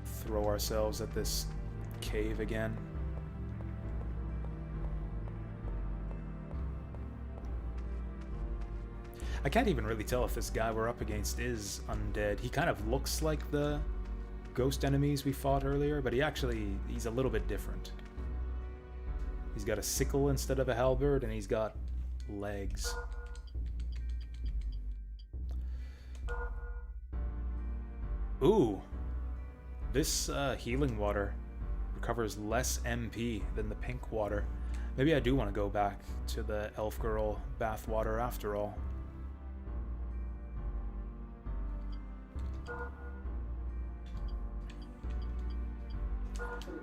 Throw ourselves at this cave again. I can't even really tell if this guy we're up against is undead. He kind of looks like the ghost enemies we fought earlier, but he's a little bit different. He's got a sickle instead of a halberd, and he's got legs. Ooh. This healing water recovers less MP than the pink water. Maybe I do want to go back to the elf girl bath water after all.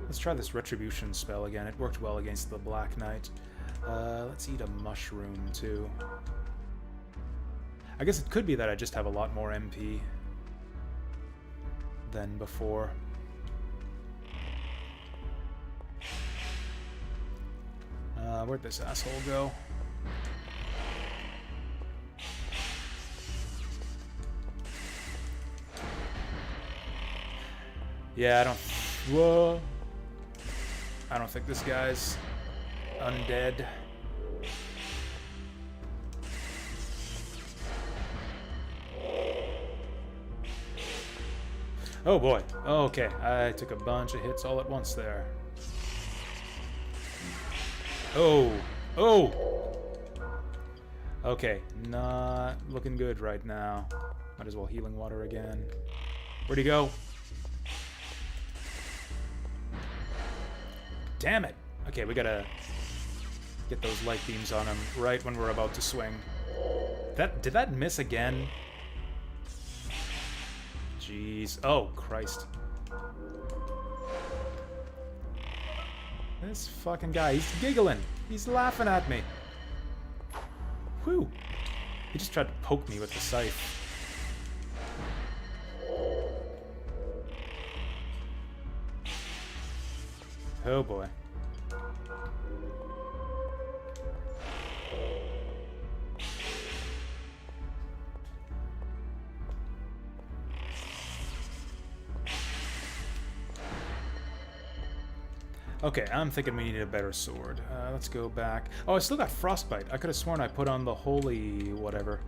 Let's try this retribution spell again. It worked well against the Black Knight. Let's eat a mushroom too. I guess it could be that I just have a lot more MP than before. Where'd this asshole go? Yeah, Whoa! I don't think this guy's undead. Oh boy. Oh, okay. I took a bunch of hits all at once there. Oh! Oh! Okay, not looking good right now. Might as well healing water again. Where'd he go? Damn it! Okay, we gotta get those light beams on him right when we're about to swing. Did that miss again? Jeez. Oh, Christ. This fucking guy, he's giggling. He's laughing at me. Whew. He just tried to poke me with the scythe. Oh boy. Okay, I'm thinking we need a better sword. Let's go back. Oh, I still got frostbite. I could have sworn I put on the holy whatever.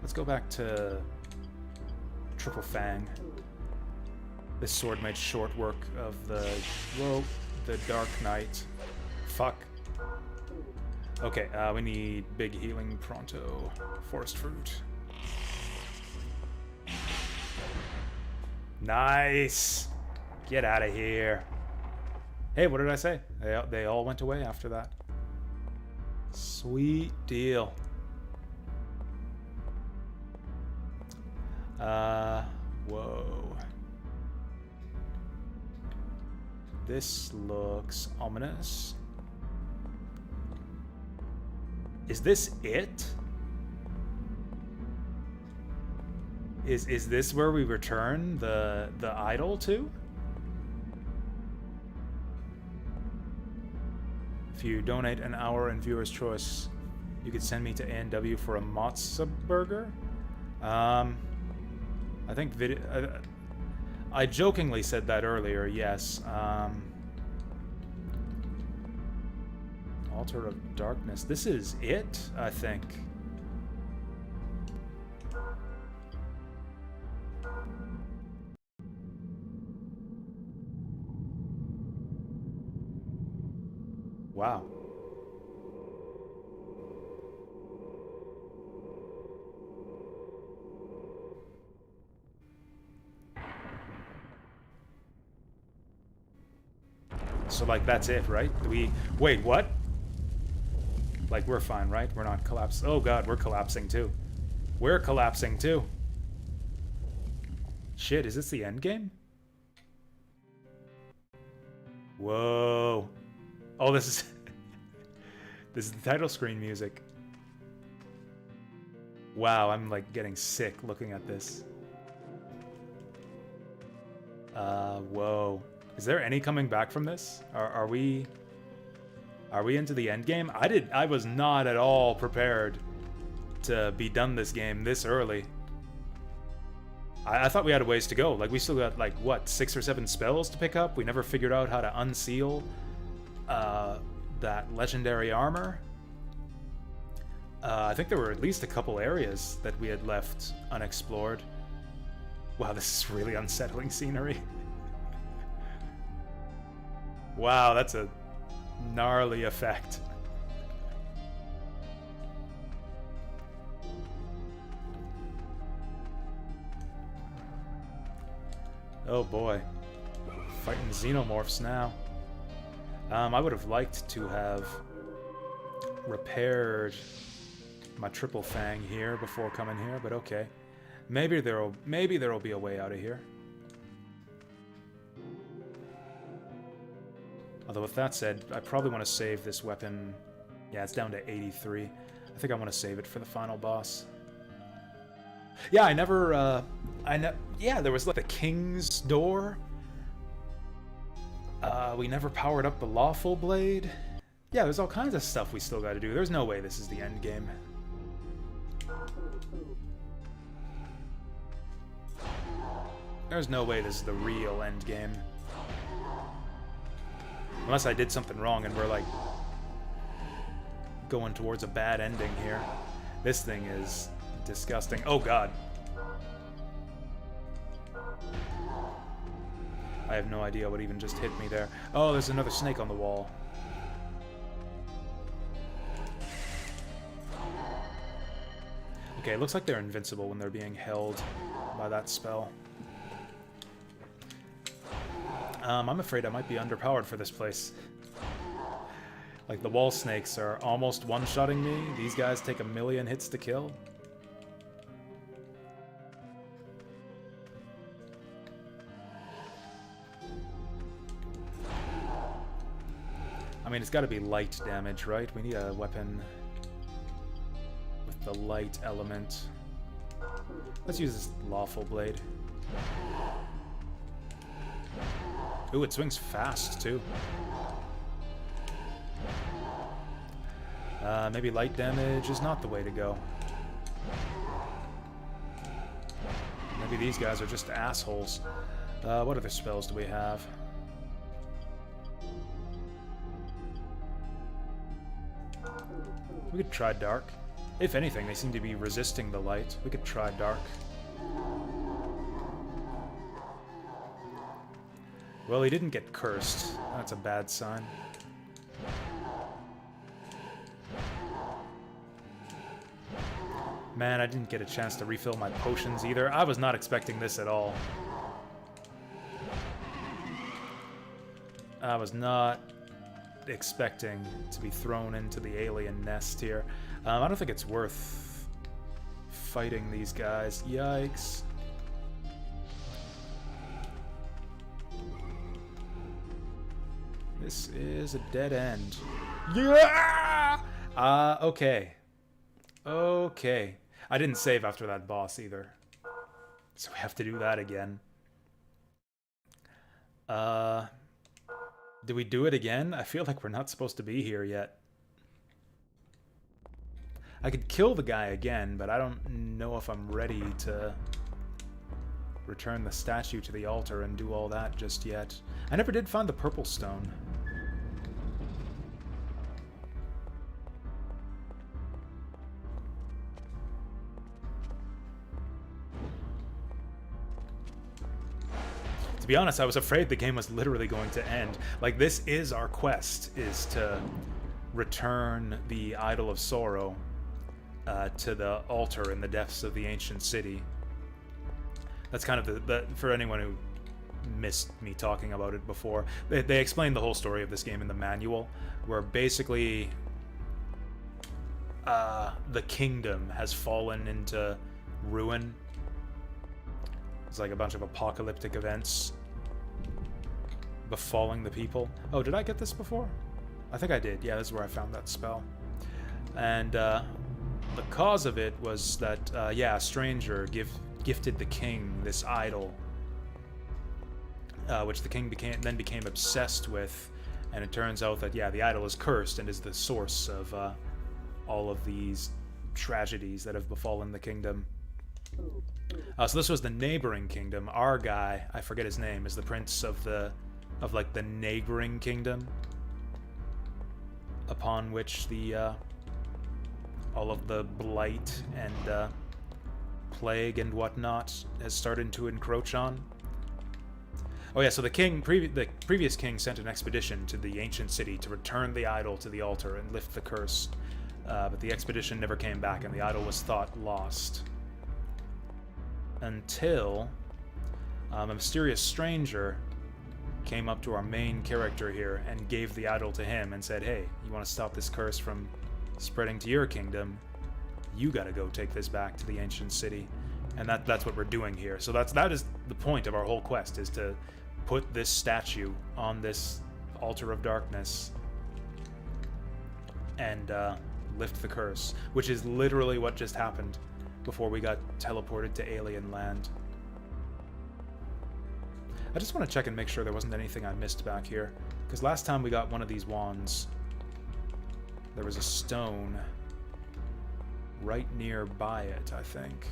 Let's go back to Triple Fang. This sword made short work of the Dark Knight. Fuck. Okay, we need big healing pronto. Forest fruit. Nice. Get out of here. Hey, what did I say? They all went away after that. Sweet deal. Whoa. This looks ominous. Is this it? Is this where we return the idol to? If you donate an hour in viewer's choice, you could send me to A&W for a matzo burger. I think I jokingly said that earlier, yes. Altar of Darkness. This is it, I think. Wow. So, like, that's it, right? Wait, what? Like, we're fine, right? We're not collapsing. Oh, God, we're collapsing, too. We're collapsing, too. Shit, is this the end game? Whoa. Oh, this is... this is the title screen music. Wow, I'm, like, getting sick looking at this. Whoa. Is there any coming back from this? Are we into the end game? I was not at all prepared to be done this game this early. I thought we had a ways to go. Like, we still got, like, what, 6 or 7 spells to pick up? We never figured out how to unseal that legendary armor. I think there were at least a couple areas that we had left unexplored. Wow, this is really unsettling scenery. Wow, that's a gnarly effect. Oh boy. Fighting xenomorphs now. I would have liked to have repaired my triple fang here before coming here, but okay. Maybe there'll be a way out of here. Although with that said, I probably want to save this weapon. Yeah, it's down to 83. I think I want to save it for the final boss. Yeah, yeah, there was like the King's Door. We never powered up the Lawful Blade. Yeah, there's all kinds of stuff we still got to do. There's no way this is the end game. There's no way this is the real end game. Unless I did something wrong and we're like going towards a bad ending here. This thing is disgusting. Oh god. I have no idea what even just hit me there. Oh, there's another snake on the wall. Okay, it looks like they're invincible when they're being held by that spell. I'm afraid I might be underpowered for this place. Like, the wall snakes are almost one-shotting me. These guys take 1,000,000 hits to kill. I mean, it's got to be light damage, right? We need a weapon with the light element. Let's use this Lawful Blade. Ooh, it swings fast, too. Maybe light damage is not the way to go. Maybe these guys are just assholes. What other spells do we have? We could try Dark. If anything, they seem to be resisting the light. We could try Dark. Well, he didn't get cursed. That's a bad sign. Man, I didn't get a chance to refill my potions either. I was not expecting this at all. I was not expecting to be thrown into the alien nest here. I don't think it's worth fighting these guys. Yikes. This is a dead end. Yeah! Okay. Okay. I didn't save after that boss either. So we have to do that again. Do we do it again? I feel like we're not supposed to be here yet. I could kill the guy again, but I don't know if I'm ready to return the statue to the altar and do all that just yet. I never did find the purple stone. To be honest, I was afraid the game was literally going to end. Like, this is our quest, is to return the Idol of Sorrow to the altar in the depths of the ancient city. That's kind of the for anyone who missed me talking about it before, they explained the whole story of this game in the manual, where basically the kingdom has fallen into ruin. It's like a bunch of apocalyptic events befalling the people. Oh, did I get this before? I think I did. Yeah, this is where I found that spell. And the cause of it was that, yeah, a stranger gifted the king this idol, which the king then became obsessed with. And it turns out that, yeah, the idol is cursed and is the source of all of these tragedies that have befallen the kingdom. So this was the neighboring kingdom. Our guy, I forget his name, is the prince of like the neighboring kingdom, upon which the all of the blight and plague and whatnot has started to encroach on. Oh yeah, so the previous king sent an expedition to the ancient city to return the idol to the altar and lift the curse, but the expedition never came back, and the idol was thought lost. Until a mysterious stranger came up to our main character here and gave the idol to him and said, hey, you want to stop this curse from spreading to your kingdom, you gotta go take this back to the ancient city. And that's what we're doing here. So that is the point of our whole quest, is to put this statue on this altar of darkness and lift the curse, which is literally what just happened before we got teleported to alien land. I just want to check and make sure there wasn't anything I missed back here, because last time we got one of these wands, there was a stone right nearby it, I think.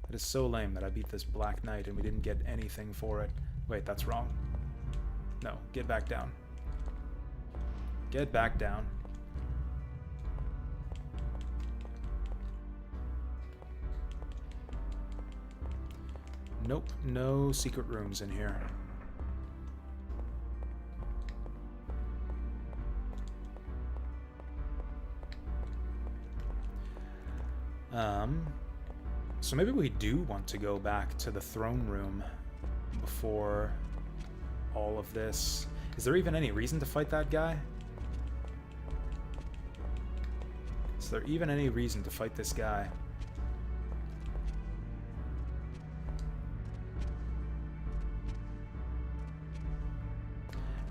It is so lame that I beat this Black Knight and we didn't get anything for it. Wait, that's wrong. No, get back down. Get back down. Nope, no secret rooms in here. So maybe we do want to go back to the throne room before all of this. Is there even any reason to fight that guy? Is there even any reason to fight this guy?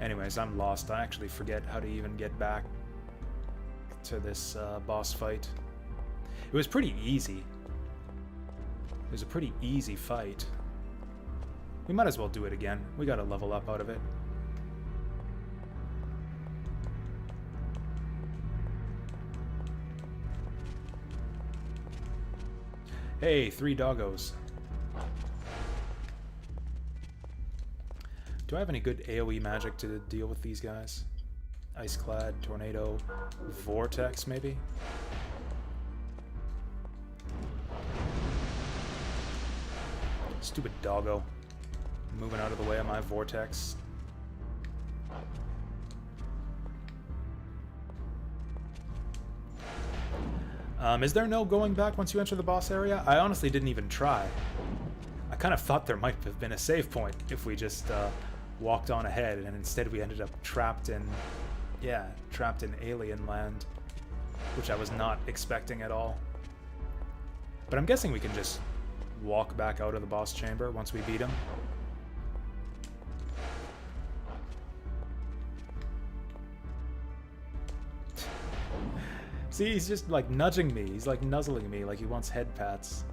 Anyways, I'm lost. I actually forget how to even get back to this boss fight. It was pretty easy. It was a pretty easy fight. We might as well do it again. We gotta level up out of it. Hey, 3 doggos. Do I have any good AoE magic to deal with these guys? Iceclad, Tornado, Vortex, maybe? Stupid doggo. Moving out of the way of my Vortex. Is there no going back once you enter the boss area? I honestly didn't even try. I kind of thought there might have been a save point if we just walked on ahead, and instead we ended up trapped in alien land, which I was not expecting at all. But I'm guessing we can just walk back out of the boss chamber once we beat him. See, he's just like nudging me. He's like nuzzling me like he wants head pats.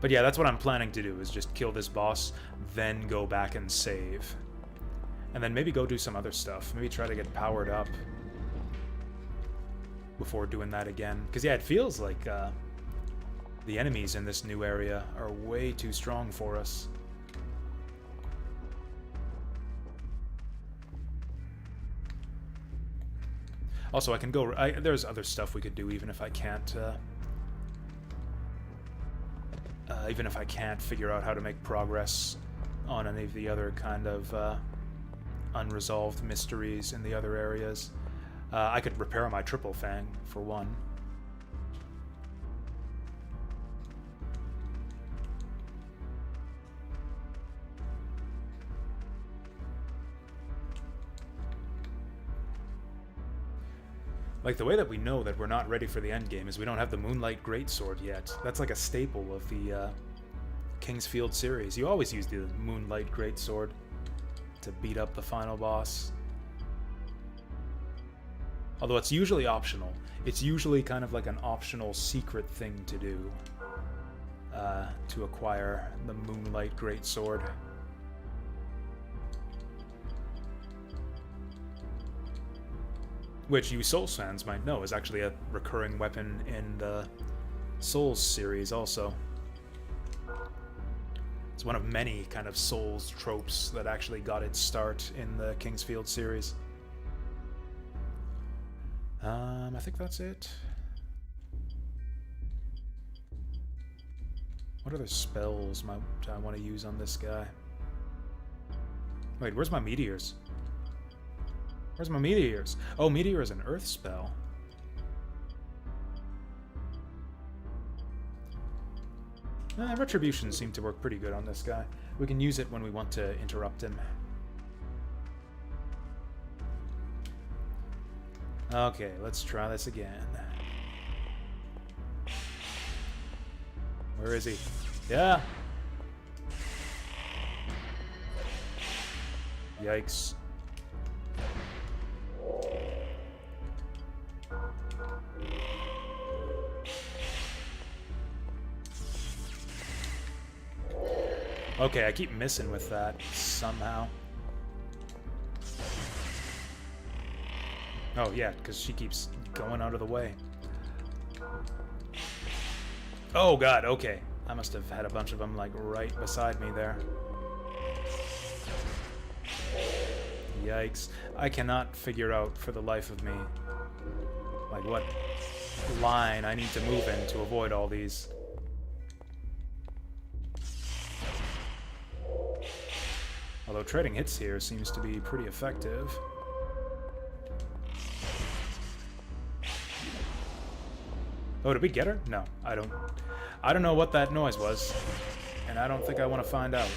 But yeah, that's what I'm planning to do, is just kill this boss, then go back and save. And then maybe go do some other stuff. Maybe try to get powered up before doing that again. Because yeah, it feels like the enemies in this new area are way too strong for us. Also, I can go... there's other stuff we could do even if I can't... even if I can't figure out how to make progress on any of the other kind of unresolved mysteries in the other areas. I could repair my triple fang, for one. Like, the way that we know that we're not ready for the endgame is we don't have the Moonlight Greatsword yet. That's like a staple of the King's Field series. You always use the Moonlight Greatsword to beat up the final boss. Although it's usually optional. It's usually kind of like an optional secret thing to do to acquire the Moonlight Greatsword. Which you Souls fans might know is actually a recurring weapon in the Souls series also. It's one of many kind of Souls tropes that actually got its start in the King's Field series. I think that's it. What other spells might I want to use on this guy? Wait, where's my meteors? Where's my meteors? Oh, meteor is an earth spell. Retribution seemed to work pretty good on this guy. We can use it when we want to interrupt him. Okay, let's try this again. Where is he? Yeah! Yikes. Okay, I keep missing with that somehow. Oh yeah, because she keeps going out of the way. Oh god, okay. I must have had a bunch of them like right beside me there. Yikes. I cannot figure out for the life of me like what line I need to move in to avoid all these. Although trading hits here seems to be pretty effective. Oh, did we get her? No, I don't know what that noise was, and I don't think I want to find out.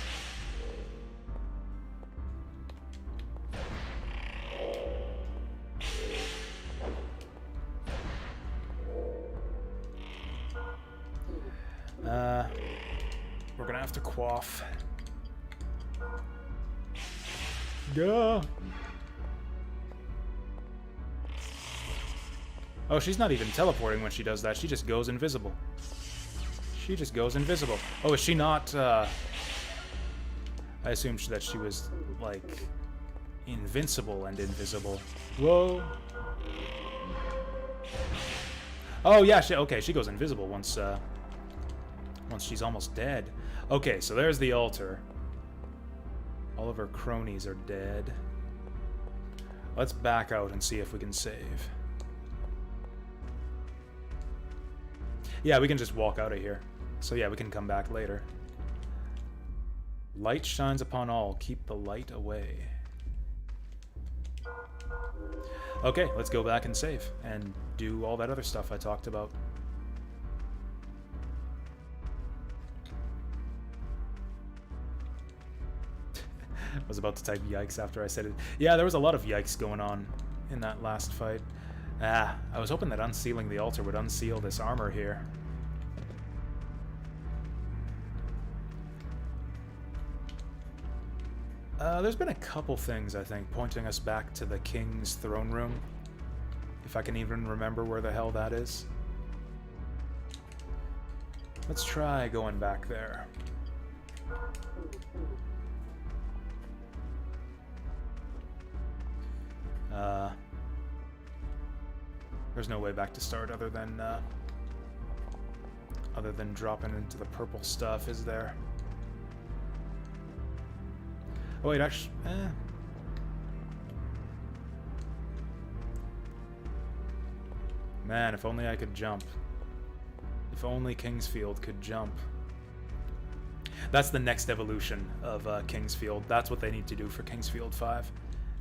We're gonna have to quaff. Go. Oh, she's not even teleporting when she does that. She just goes invisible. She just goes invisible. Oh, is she not, I assumed that she was, like, invincible and invisible. Whoa. Oh, yeah, okay, she goes invisible once she's almost dead. Okay, so there's the altar. All of her cronies are dead. Let's back out and see if we can save. Yeah, we can just walk out of here. So yeah, we can come back later. Light shines upon all. Keep the light away. Okay, let's go back and save. And do all that other stuff I talked about. was about to type yikes after I said it. Yeah, there was a lot of yikes going on in that last fight. I was hoping that unsealing the altar would unseal this armor here. There's been a couple things, I think, pointing us back to the king's throne room. If I can even remember where the hell that is. Let's try going back there. There's no way back to start other than dropping into the purple stuff, is there? Oh wait, actually, Man, if only I could jump. If only Kingsfield could jump. That's the next evolution of Kingsfield. That's what they need to do for Kingsfield 5.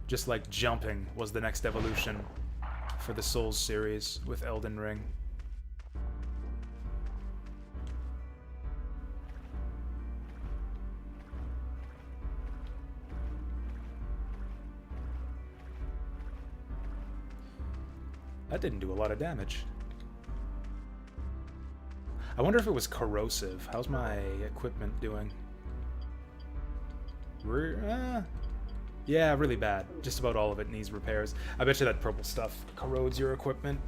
Just like jumping was the next evolution for the Souls series with Elden Ring. That didn't do a lot of damage. I wonder if it was corrosive. How's my equipment doing? Yeah, really bad. Just about all of it needs repairs. I bet you that purple stuff corrodes your equipment.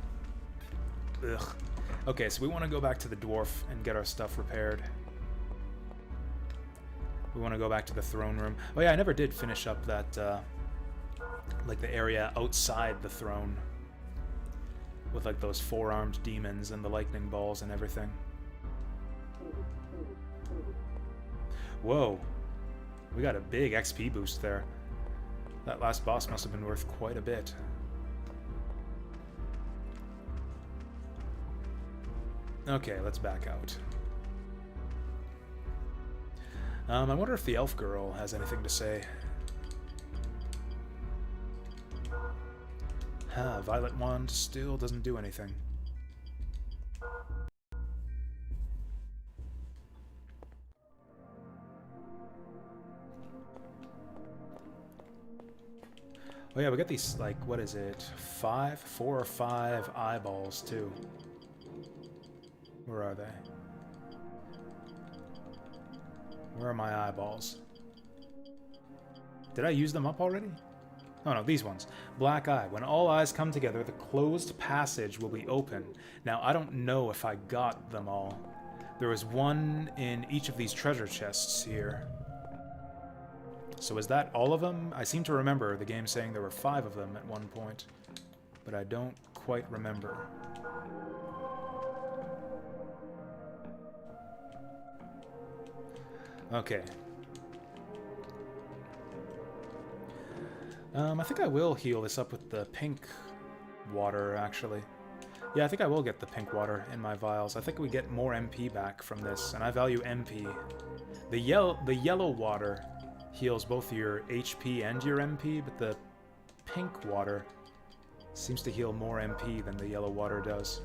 Ugh. Okay, so we want to go back to the dwarf and get our stuff repaired. We want to go back to the throne room. Oh yeah, I never did finish up that, like the area outside the throne. With like those four-armed demons and the lightning balls and everything. Whoa. We got a big XP boost there. That last boss must have been worth quite a bit. Okay, let's back out. I wonder if the elf girl has anything to say. Violet Wand still doesn't do anything. Oh yeah, we got these, like, what is it? 4 or 5 eyeballs, too. Where are they? Where are my eyeballs? Did I use them up already? Oh no, these ones. Black eye. When all eyes come together, the closed passage will be open. Now, I don't know if I got them all. There was one in each of these treasure chests here. So is that all of them? I seem to remember the game saying there were 5 of them at one point, but I don't quite remember. Okay. I think I will heal this up with the pink water, actually. Yeah, I think I will get the pink water in my vials. I think we get more MP back from this, and I value MP. The yellow water heals both your HP and your MP, but the pink water seems to heal more MP than the yellow water does.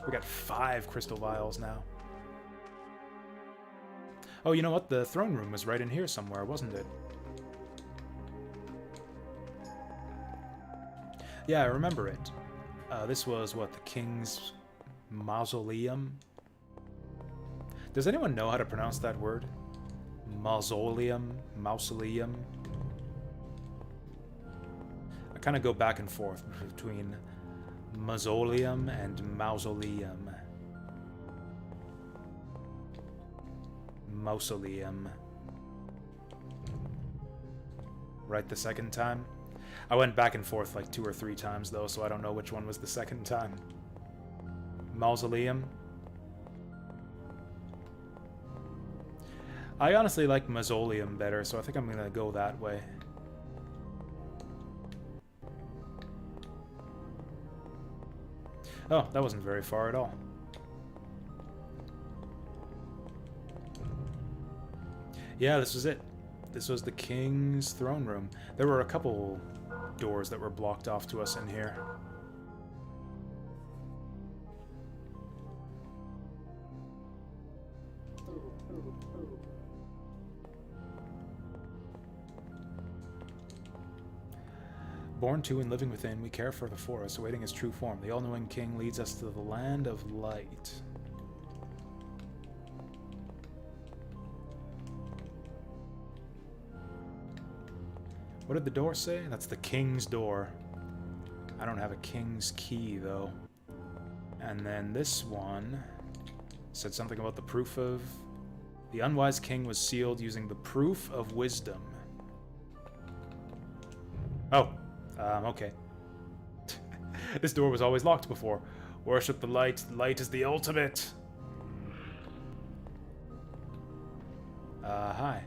We got 5 crystal vials now. Oh, you know what? The throne room was right in here somewhere, wasn't it? Yeah, I remember it. This was, what, the king's mausoleum? Does anyone know how to pronounce that word? Mausoleum? Mausoleum? I kind of go back and forth between mausoleum and mausoleum. Mausoleum. Right the second time? I went back and forth like 2 or 3 times though, so I don't know which one was the second time. Mausoleum? I honestly like mausoleum better, so I think I'm gonna go that way. Oh, that wasn't very far at all. Yeah, this was it. This was the king's throne room. There were a couple doors that were blocked off to us in here. Born to and living within, we care for the forest, awaiting his true form. The all-knowing king leads us to the land of light. What did the door say? That's the king's door. I don't have a king's key, though. And then this one said something about the proof of... The unwise king was sealed using the proof of wisdom. Oh, okay. This door was always locked before. Worship the light. Light is the ultimate. Hi.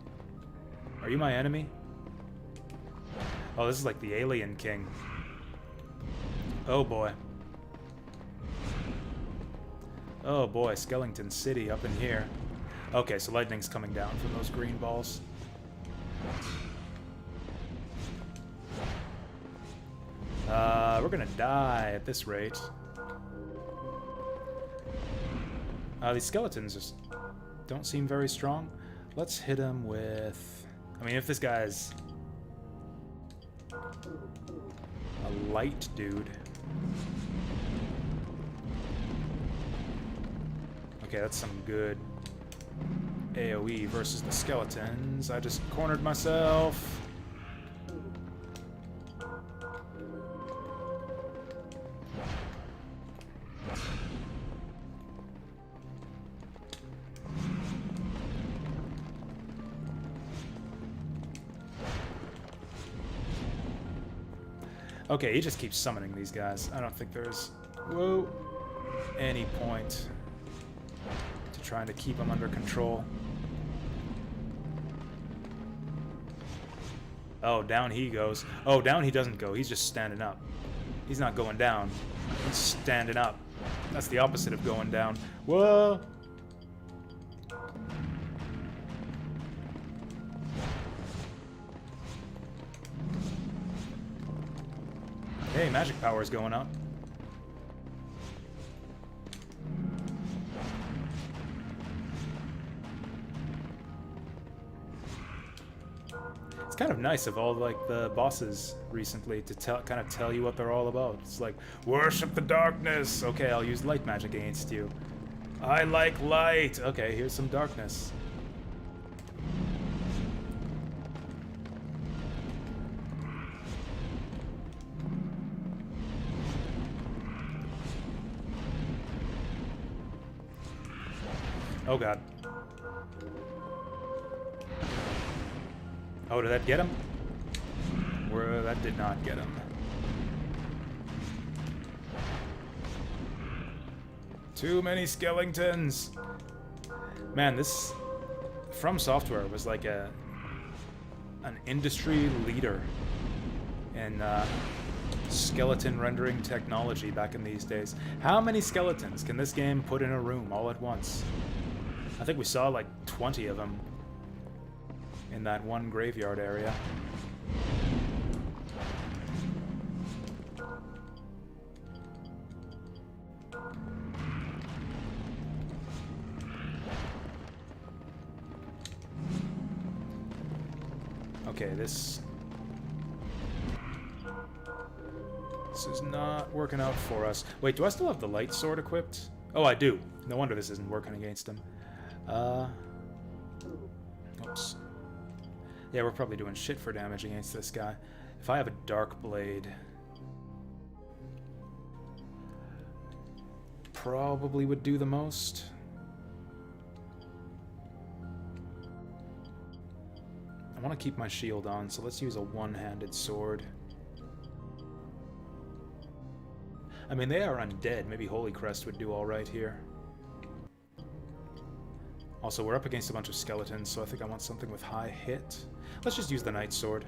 Are you my enemy? Oh, this is like the alien king. Oh boy. Oh boy, Skeleton City up in here. Okay, so lightning's coming down from those green balls. We're gonna die at this rate. These skeletons just don't seem very strong. Let's hit him with... I mean, if this guy's a light dude... Okay, that's some good AoE versus the skeletons. I just cornered myself. Okay, he just keeps summoning these guys. I don't think there's, any point to trying to keep him under control. Oh, down he goes. Oh, down he doesn't go. He's just standing up. He's not going down. He's standing up. That's the opposite of going down. Whoa! Hey, magic power is going up. It's kind of nice of all like the bosses recently to kind of tell you what they're all about. It's like, worship the darkness. Okay, I'll use light magic against you. I like light. Okay, here's some darkness. Oh god. Oh, did that get him? That did not get him. Too many skeletons! Man, this... From Software was like an industry leader in skeleton rendering technology back in these days. How many skeletons can this game put in a room all at once? I think we saw like 20 of them in that one graveyard area. Okay, this is not working out for us. Wait, do I still have the light sword equipped? Oh, I do. No wonder this isn't working against him. Oops. Yeah, we're probably doing shit for damage against this guy. If I have a dark blade... Probably would do the most. I want to keep my shield on, so let's use a one-handed sword. I mean, they are undead. Maybe Holy Crest would do alright here. Also, we're up against a bunch of skeletons, so I think I want something with high hit. Let's just use the Night Sword.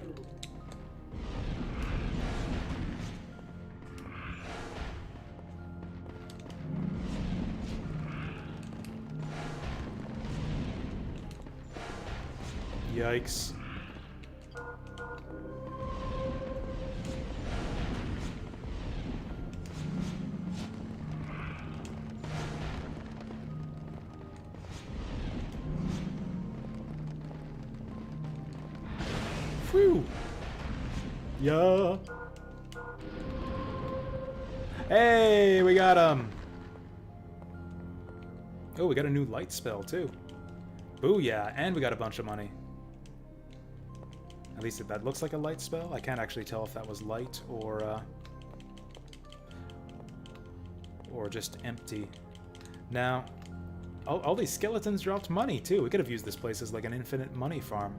Yikes. Phew. Yeah. Hey, we got him! Oh, we got a new light spell, too. Booyah, and we got a bunch of money. At least that looks like a light spell. I can't actually tell if that was light or just empty. Now, all these skeletons dropped money, too. We could have used this place as like an infinite money farm.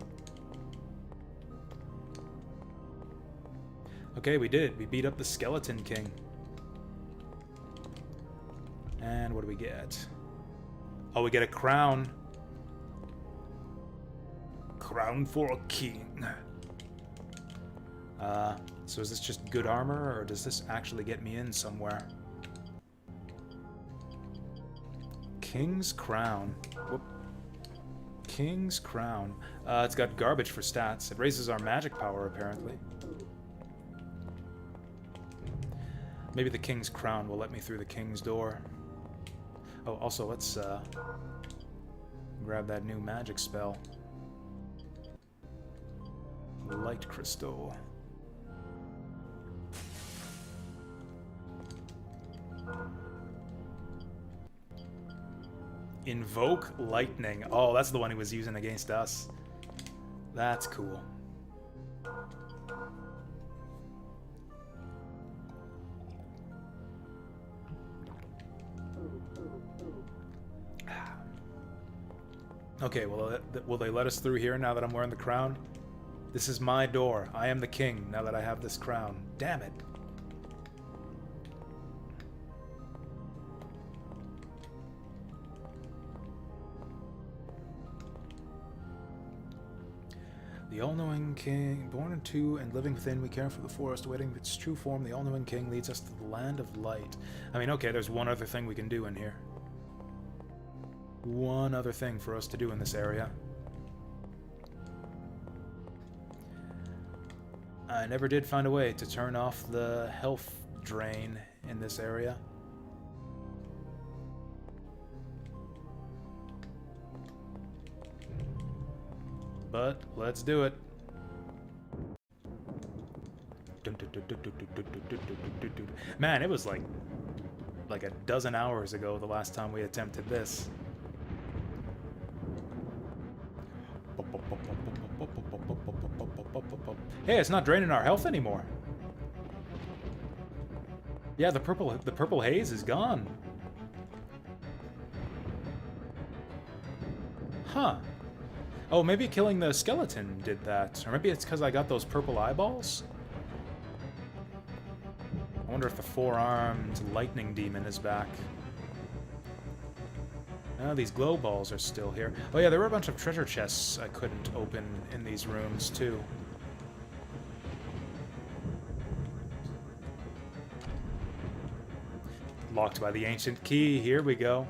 Okay, we did it. We beat up the Skeleton King. And what do we get? Oh, we get a crown. Crown for a king. So is this just good armor, or does this actually get me in somewhere? King's Crown. Whoop. King's Crown. It's got garbage for stats. It raises our magic power, apparently. Maybe the King's Crown will let me through the King's Door. Oh, also, let's grab that new magic spell. Light Crystal. Invoke Lightning. Oh, that's the one he was using against us. That's cool. Okay, well, will they let us through here now that I'm wearing the crown? This is my door. I am the king now that I have this crown. Damn it. The all-knowing king, born into and living within, we care for the forest, awaiting its true form. The all-knowing king leads us to the land of light. I mean, okay, there's one other thing we can do in here. One other thing for us to do in this area. I never did find a way to turn off the health drain in this area. But let's do it. Man, it was like a dozen hours ago the last time we attempted this. Hey, it's not draining our health anymore. Yeah, the purple haze is gone. Huh. Oh, maybe killing the skeleton did that. Or maybe it's because I got those purple eyeballs? I wonder if the four-armed lightning demon is back. Oh, these glow balls are still here. Oh yeah, there were a bunch of treasure chests I couldn't open in these rooms, too. Locked by the ancient key. Here we go.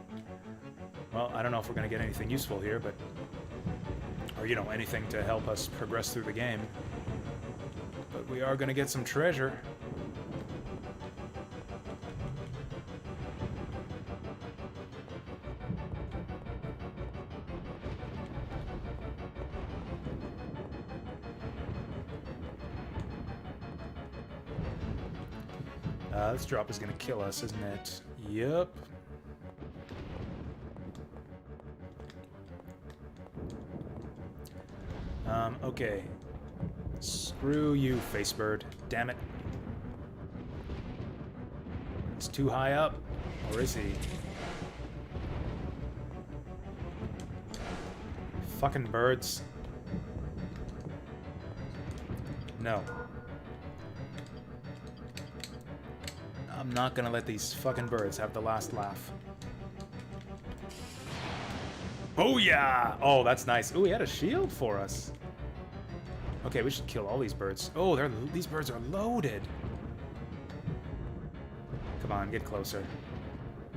Well, I don't know if we're going to get anything useful here, but... Or, you know, anything to help us progress through the game. But we are going to get some treasure. This drop is going to kill us, isn't it? Yep. Okay. Screw you, Facebird. Damn it. He's too high up. Or is he? Fucking birds. No. I'm not gonna let these fucking birds have the last laugh. Oh yeah! Oh, that's nice. Ooh, he had a shield for us. Okay, we should kill all these birds. Oh, these birds are loaded. Come on, get closer.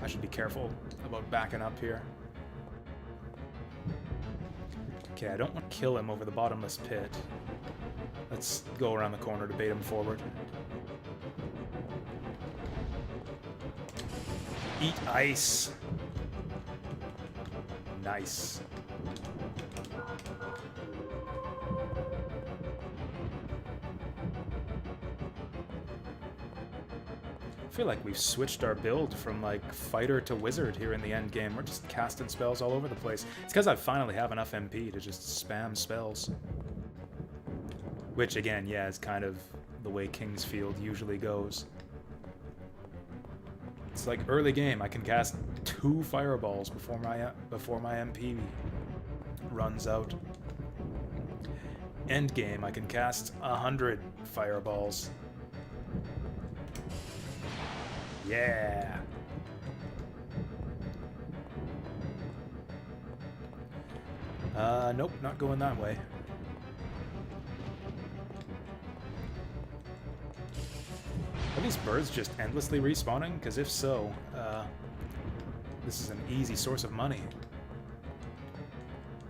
I should be careful about backing up here. Okay, I don't want to kill him over the bottomless pit. Let's go around the corner to bait him forward. Eat ice. Nice. feel like we've switched our build from like fighter to wizard here in the end game. We're just casting spells all over the place. It's because I finally have enough MP to just spam spells. Which again, yeah, is kind of the way Kingsfield usually goes. It's like early game, I can cast 2 fireballs before my MP runs out. End game, I can cast 100 fireballs. Yeah. Nope, not going that way. Are these birds just endlessly respawning? Because if so, this is an easy source of money.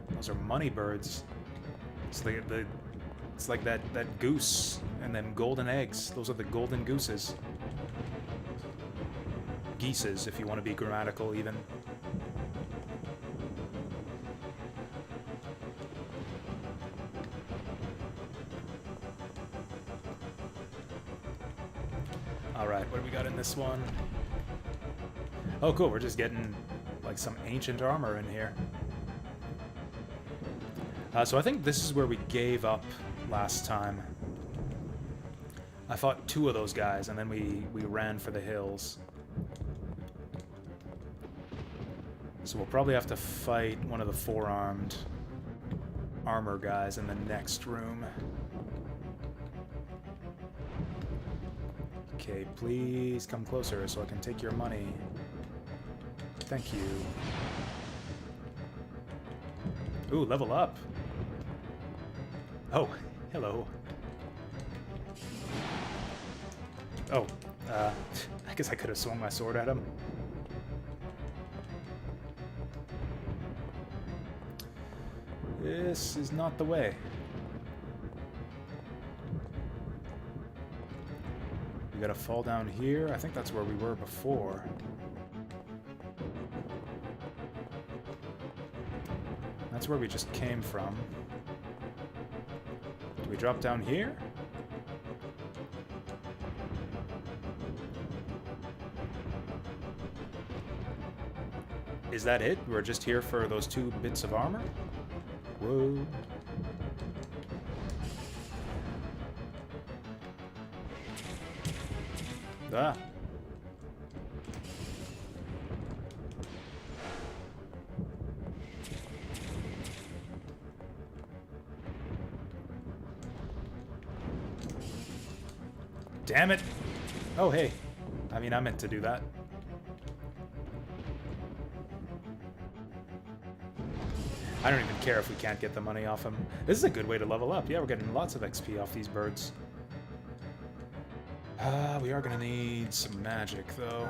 Those are money birds. It's like that goose and them golden eggs. Those are the golden gooses. Geeses, if you want to be grammatical, even. Alright, what do we got in this one? Oh, cool, we're just getting, like, some ancient armor in here. So I think this is where we gave up last time. I fought 2 of those guys, and then we ran for the hills. So we'll probably have to fight one of the 4-armed armor guys in the next room. Okay, please come closer so I can take your money. Thank you. Ooh, level up. Oh, hello. Oh, I guess I could have swung my sword at him. This is not the way. We gotta fall down here. I think that's where we were before. That's where we just came from. Do we drop down here? Is that it? We're just here for those 2 bits of armor? Whoa. Ah. Damn it! Oh, hey. I mean, I meant to do that. I don't even care if we can't get the money off him. This is a good way to level up. Yeah, we're getting lots of XP off these birds. We are gonna need some magic, though.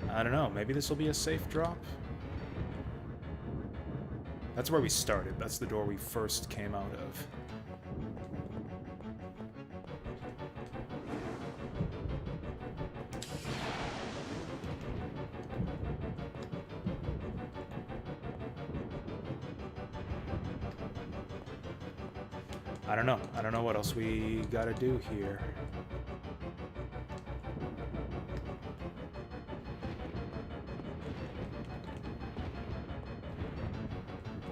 I don't know, maybe this will be a safe drop? That's where we started. That's the door we first came out of. I don't know. I don't know what else we gotta do here.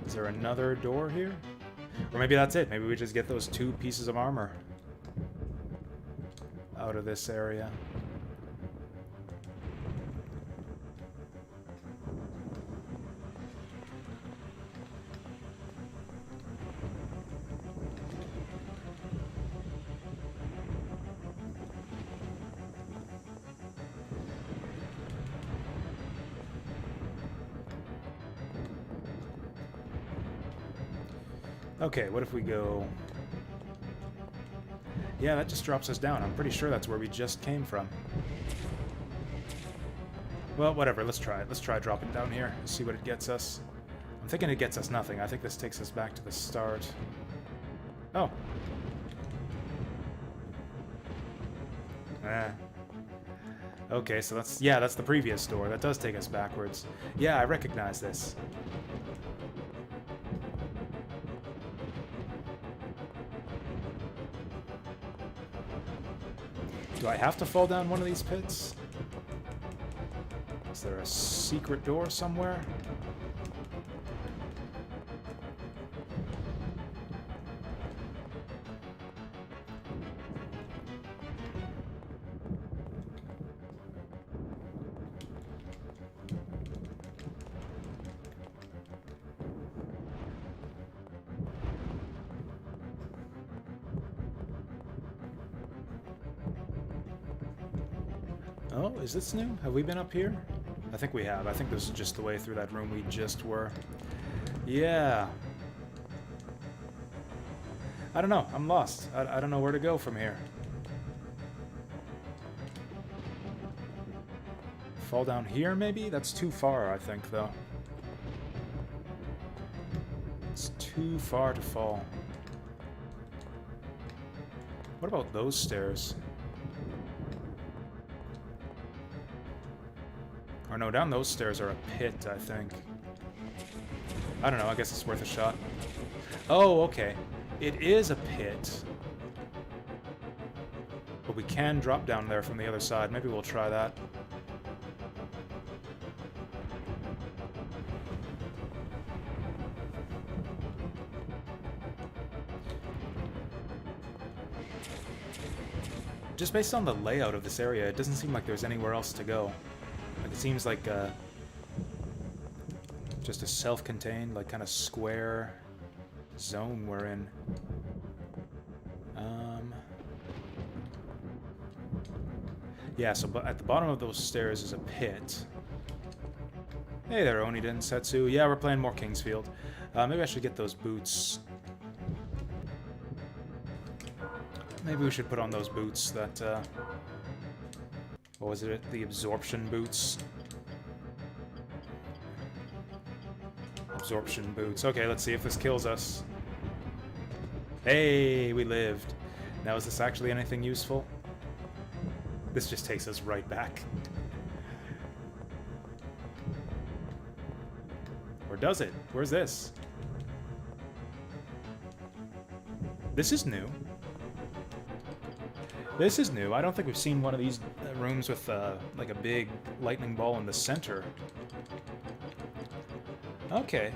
Is there another door here? Or maybe that's it. Maybe we just get those 2 pieces of armor out of this area. Okay, what if we go... Yeah, that just drops us down. I'm pretty sure that's where we just came from. Well, whatever, let's try it. Let's try dropping down here, see what it gets us. I'm thinking it gets us nothing. I think this takes us back to the start. Oh. Okay, so that's... Yeah, that's the previous door. That does take us backwards. Yeah, I recognize this. Do I have to fall down one of these pits? Is there a secret door somewhere? Oh, is this new? Have we been up here? I think we have. I think this is just the way through that room we just were. Yeah. I don't know. I'm lost. I don't know where to go from here. Fall down here, maybe? That's too far, I think, though. It's too far to fall. What about those stairs? Or no, down those stairs are a pit, I think. I don't know, I guess it's worth a shot. Oh, okay. It is a pit. But we can drop down there from the other side. Maybe we'll try that. Just based on the layout of this area, it doesn't seem like there's anywhere else to go. Like, it seems like just a self-contained, like, kind of square zone we're in. Yeah, so at the bottom of those stairs is a pit. Hey there, Oni Densetsu. Yeah, we're playing more Kingsfield. Maybe I should get those boots. Maybe we should put on those boots that, what was it? The absorption boots? Absorption boots. Okay, let's see if this kills us. Hey, we lived. Now, is this actually anything useful? This just takes us right back. Or does it? Where's this? This is new. This is new. I don't think we've seen one of these rooms with, like a big lightning ball in the center. Okay.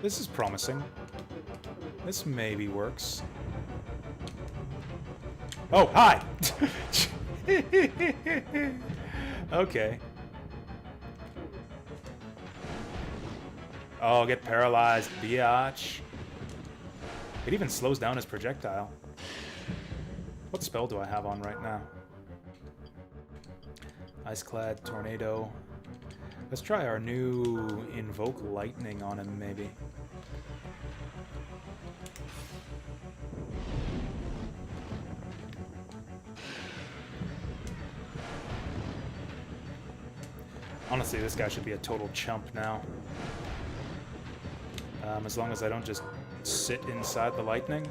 This is promising. This maybe works. Oh, hi! Okay. Oh, get paralyzed, biatch. It even slows down his projectile. What spell do I have on right now? Iceclad, Tornado. Let's try our new Invoke Lightning on him, maybe. Honestly, this guy should be a total chump now. As long as I don't just sit inside the lightning.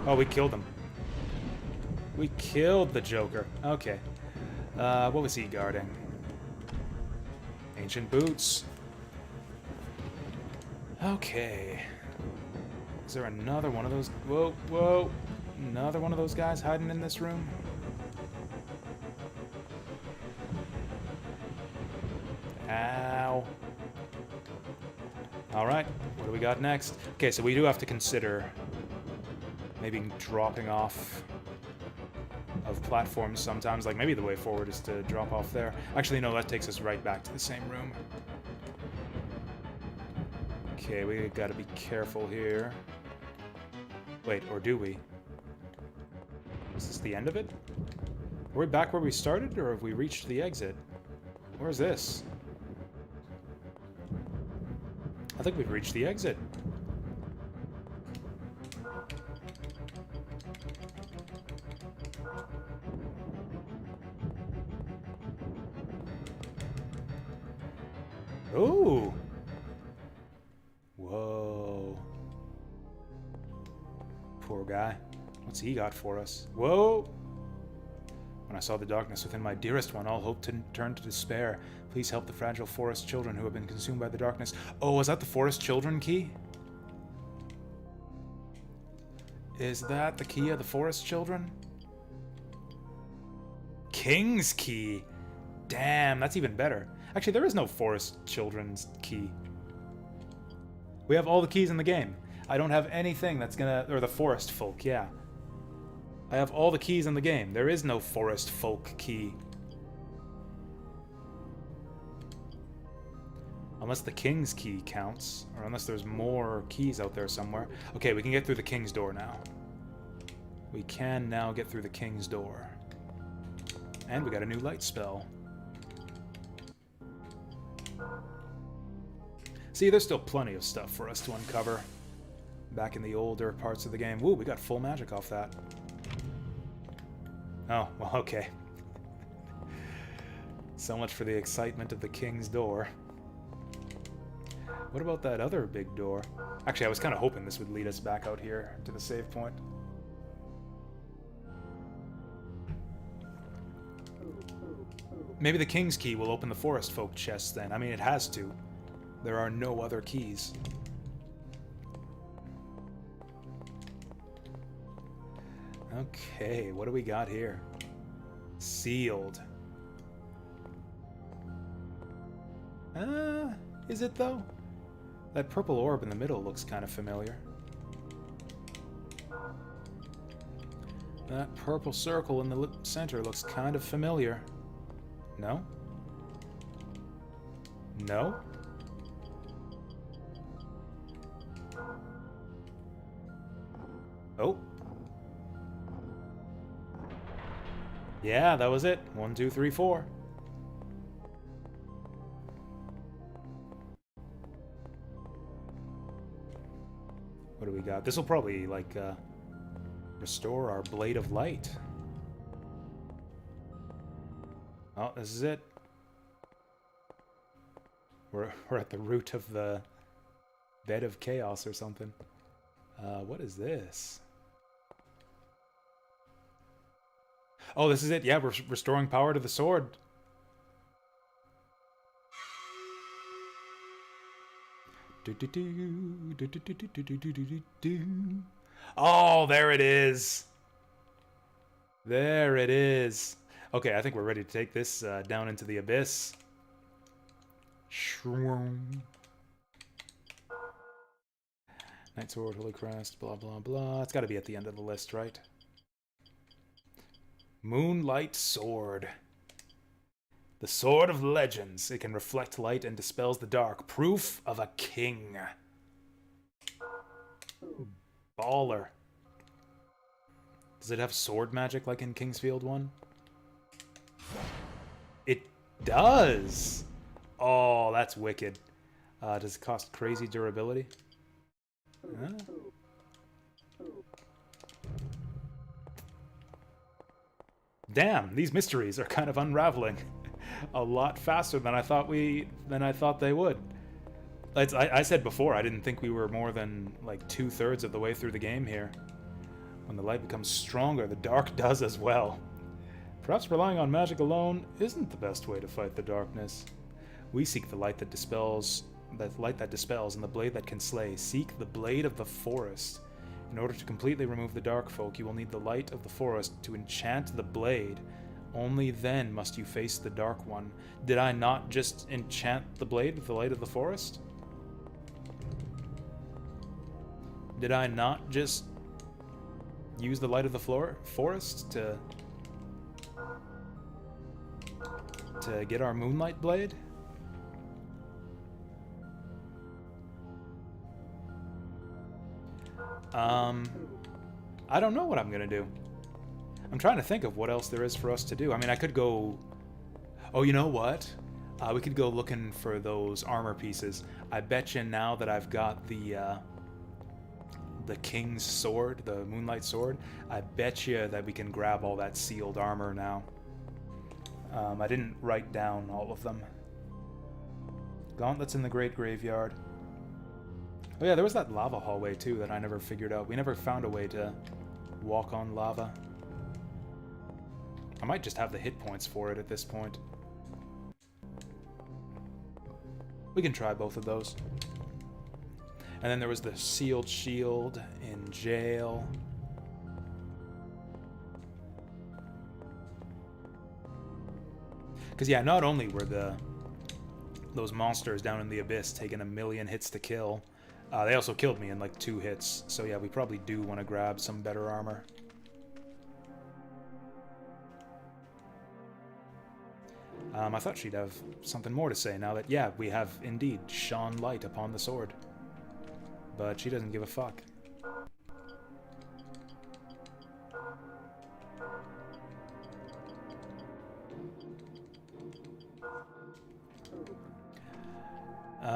Oh, we killed him. We killed the Joker. Okay. What was he guarding? Ancient boots. Okay. Is there another one of those? Whoa, whoa. Another one of those guys hiding in this room? Ow. Alright, what do we got next? Okay, so we do have to consider maybe dropping off of platforms sometimes. Like, maybe the way forward is to drop off there. Actually, no, that takes us right back to the same room. Okay, we gotta be careful here. Wait, or do we? Is this the end of it? Are we back where we started, or have we reached the exit? Where's this? I think we've reached the exit. Ooh! Whoa. Poor guy. What's he got for us? Whoa! When I saw the darkness within my dearest one, all hope turned to despair. Please help the fragile forest children who have been consumed by the darkness. Oh, is that the forest children key? Is that the key of the forest children? King's key. Damn, that's even better. Actually, there is no forest children's key. We have all the keys in the game. I don't have anything that's gonna... Or the forest folk, yeah. I have all the keys in the game. There is no forest folk key. Unless the king's key counts. Or unless there's more keys out there somewhere. Okay, we can get through the king's door now. We can now get through the king's door. And we got a new light spell. See, there's still plenty of stuff for us to uncover back in the older parts of the game. Woo, we got full magic off that. Oh, well, okay. So much for the excitement of the king's door. What about that other big door? Actually, I was kind of hoping this would lead us back out here to the save point. Maybe the king's key will open the forest folk chests then. I mean, it has to. There are no other keys. Okay, what do we got here? Sealed. Is it though? That purple orb in the middle looks kind of familiar. That purple circle in the center looks kind of familiar. No? No? Oh. Yeah, that was it. 1, 2, 3, 4. What do we got? This will probably, like, restore our Blade of Light. Oh, this is it. We're at the root of the bed of chaos or something. What is this? Oh, this is it. Yeah, we're restoring power to the sword. Oh, there it is. There it is. Okay, I think we're ready to take this down into the abyss. Night Sword, Holy Crest, blah, blah, blah. It's got to be at the end of the list, right? Moonlight Sword. The Sword of Legends. It can reflect light and dispels the dark. Proof of a king. Baller. Does it have sword magic like in Kingsfield 1? It does! Oh, that's wicked. Does it cost crazy durability? Huh? Damn, these mysteries are kind of unraveling a lot faster than I thought they would. I said before, I didn't think we were more than like 2/3 of the way through the game here. When the light becomes stronger, the dark does as well. Perhaps relying on magic alone isn't the best way to fight the darkness. We seek the light that dispels, and the blade that can slay. Seek the blade of the forest. In order to completely remove the dark folk, you will need the light of the forest to enchant the blade. Only then must you face the dark one. Did I not just enchant the blade with the light of the forest? Did I not just use the light of the forest to get our moonlight blade? I don't know what I'm gonna do. I'm trying to think of what else there is for us to do. I mean, I could go... Oh, you know what? We could go looking for those armor pieces. I bet you now that I've got the King's Sword, the Moonlight Sword, I bet you that we can grab all that sealed armor now. I didn't write down all of them. Gauntlets in the Great Graveyard. Oh yeah, there was that lava hallway too that I never figured out. We never found a way to walk on lava. I might just have the hit points for it at this point. We can try both of those. And then there was the sealed shield in jail. Because, yeah, not only were those monsters down in the abyss taking 1,000,000 hits to kill, they also killed me in like 2 hits. So, yeah, we probably do want to grab some better armor. I thought she'd have something more to say now that, yeah, we have indeed shone light upon the sword. But she doesn't give a fuck.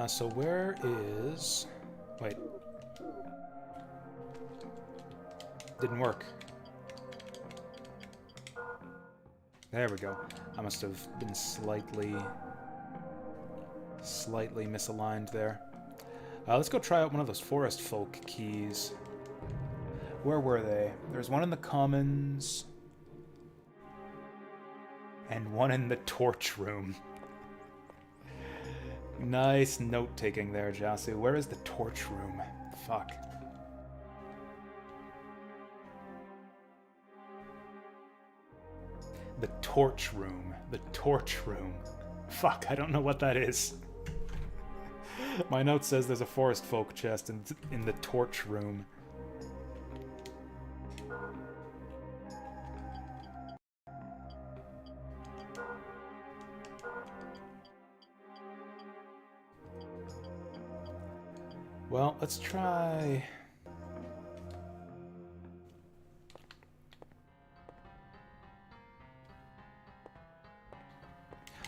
So where is... Wait. Didn't work. There we go. I must have been slightly misaligned there. Let's go try out one of those forest folk keys. Where were they? There's one in the commons. And one in the torch room. Nice note-taking there, Jasu. Where is the torch room? Fuck. The torch room. The torch room. Fuck, I don't know what that is. My note says there's a forest folk chest in the torch room. Well, let's try...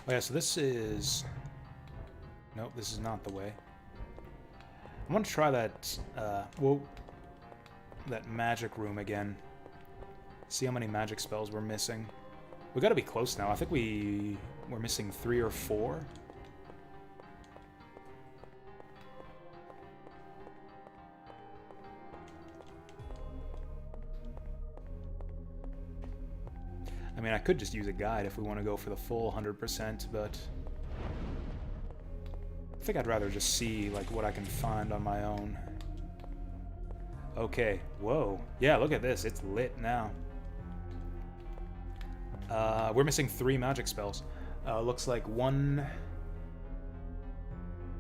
Oh yeah, so this is... Nope, this is not the way. I want to try that, that magic room again. See how many magic spells we're missing. We gotta be close now. I think we're missing 3 or 4. I mean, I could just use a guide if we want to go for the full 100%, but I think I'd rather just see like what I can find on my own. Okay, whoa. Yeah, look at this. It's lit now. We're missing 3 magic spells. Looks like one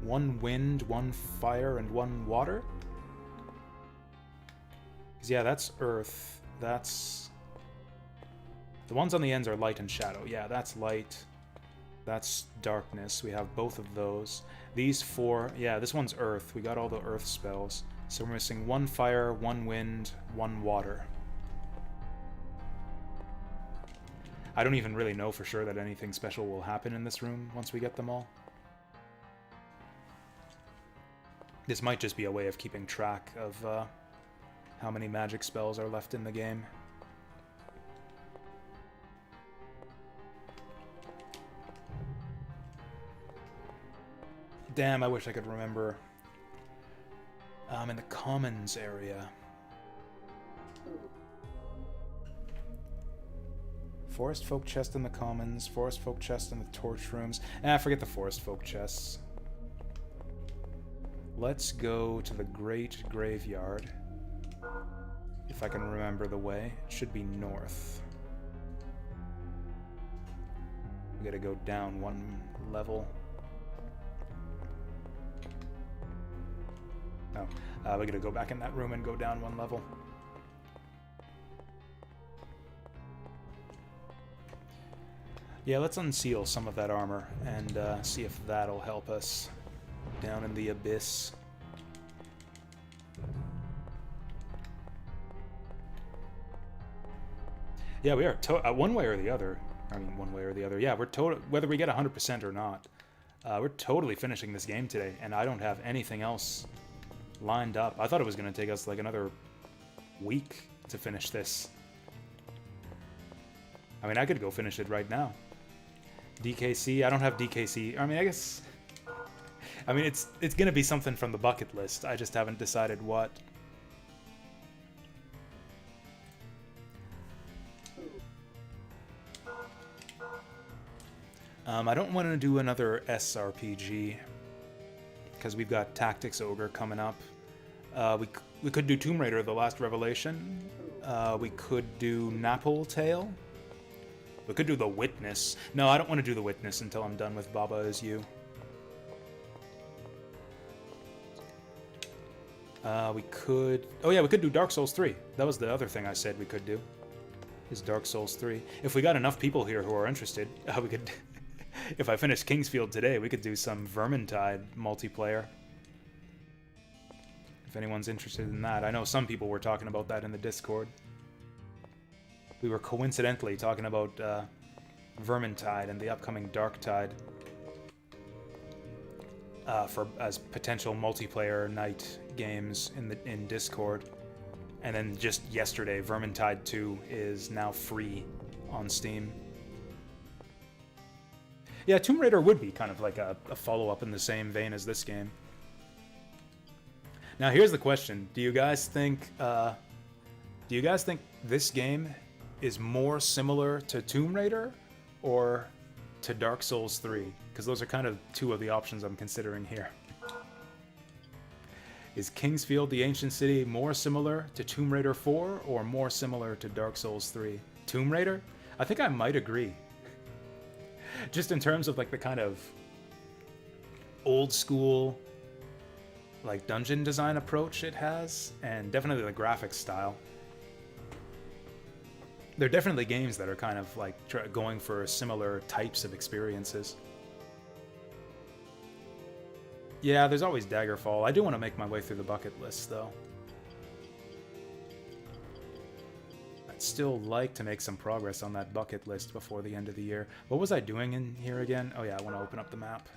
wind, 1 fire, and 1 water. 'Cause yeah, that's earth. That's... The ones on the ends are light and shadow. Yeah, that's light. That's darkness. We have both of those. These 4... Yeah, this one's earth. We got all the earth spells. So we're missing 1 fire, 1 wind, 1 water. I don't even really know for sure that anything special will happen in this room once we get them all. This might just be a way of keeping track of how many magic spells are left in the game. Damn, I wish I could remember. In the commons area. Forest folk chest in the commons, forest folk chest in the torch rooms. Forget the forest folk chests. Let's go to the great graveyard. If I can remember the way. It should be north. We gotta go down 1 level. Oh, we gotta go back in that room and go down 1 level. Yeah, let's unseal some of that armor and see if that'll help us down in the abyss. Yeah, we are one way or the other. I mean, one way or the other. Yeah, we're whether we get 100% or not, we're totally finishing this game today, and I don't have anything else lined up. I thought it was going to take us like another week to finish this. I mean, I could go finish it right now. DKC, I don't have DKC. I mean, I guess... I mean, it's going to be something from the bucket list. I just haven't decided what. I don't want to do another SRPG because we've got Tactics Ogre coming up. We could do Tomb Raider: The Last Revelation. We could do Napple Tale. We could do The Witness. No, I don't want to do The Witness until I'm done with Baba Is You. We could... Oh yeah, we could do Dark Souls 3. That was the other thing I said we could do. Is Dark Souls 3. If we got enough people here who are interested, we could... If I finish Kingsfield today, we could do some Vermintide multiplayer. If anyone's interested in that. I know some people were talking about that in the Discord. We were coincidentally talking about Vermintide and the upcoming Darktide as potential multiplayer night games in Discord. And then just yesterday, Vermintide 2 is now free on Steam. Yeah, Tomb Raider would be kind of like a follow-up in the same vein as this game. Now here's the question: do you guys think this game is more similar to Tomb Raider or to Dark Souls 3? Because those are kind of two of the options I'm considering here. Is Kingsfield, the Ancient City, more similar to Tomb Raider 4 or more similar to Dark Souls 3? Tomb Raider? I think I might agree. Just in terms of like the kind of old school like dungeon design approach it has, and definitely the graphics style. They're definitely games that are kind of like going for similar types of experiences. Yeah, there's always Daggerfall. I do want to make my way through the bucket list, though. I'd still like to make some progress on that bucket list before the end of the year. What was I doing in here again? Oh yeah, I want to open up the map.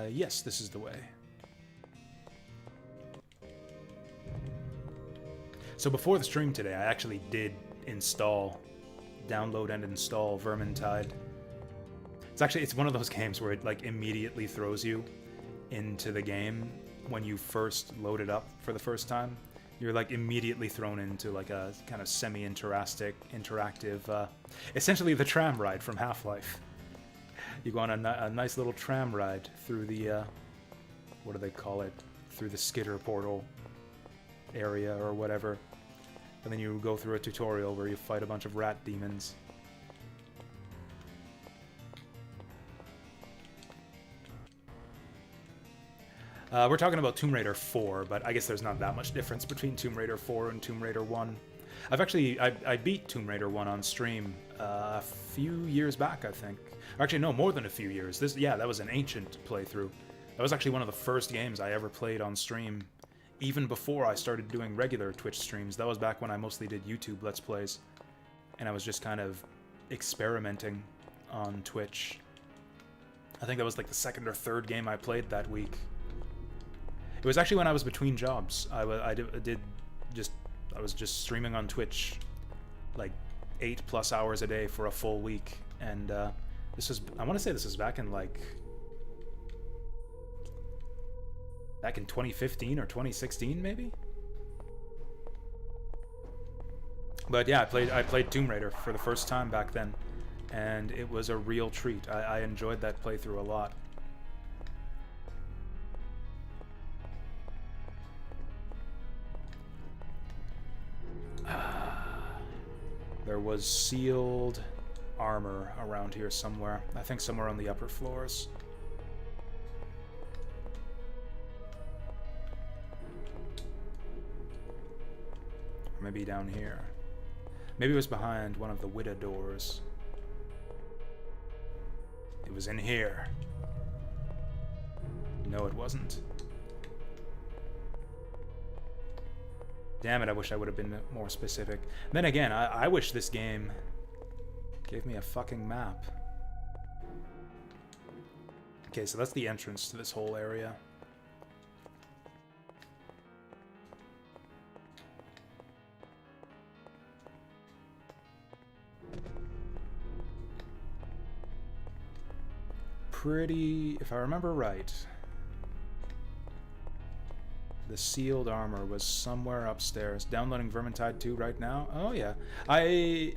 Yes, this is the way. So before the stream today, I actually did download and install Vermintide. It's one of those games where it like immediately throws you into the game when you first load it up for the first time. You're like immediately thrown into like a kind of interactive, essentially the tram ride from Half-Life. You go on a nice little tram ride through the, what do they call it? Through the skitter portal area or whatever. And then you go through a tutorial where you fight a bunch of rat demons. We're talking about Tomb Raider 4, but I guess there's not that much difference between Tomb Raider 4 and Tomb Raider 1. I beat Tomb Raider 1 on stream a few years back, I think. Actually, no, more than a few years. That was an ancient playthrough. That was actually one of the first games I ever played on stream, even before I started doing regular Twitch streams. That was back when I mostly did YouTube Let's Plays, and I was just kind of experimenting on Twitch. I think that was like the second or third game I played that week. It was actually when I was between jobs. I was just streaming on Twitch like 8+ hours a day for a full week, and I want to say this was back in 2015 or 2016 maybe. But yeah, I played Tomb Raider for the first time back then, and it was a real treat. I enjoyed that playthrough a lot. There was sealed armor around here somewhere. I think somewhere on the upper floors. Or maybe down here. Maybe it was behind one of the widow doors. It was in here. No, it wasn't. Damn it, I wish I would have been more specific. Then again, I wish this game gave me a fucking map. Okay, so that's the entrance to this whole area. Pretty, if I remember right. The sealed armor was somewhere upstairs. Downloading Vermintide 2 right now? Oh, yeah. I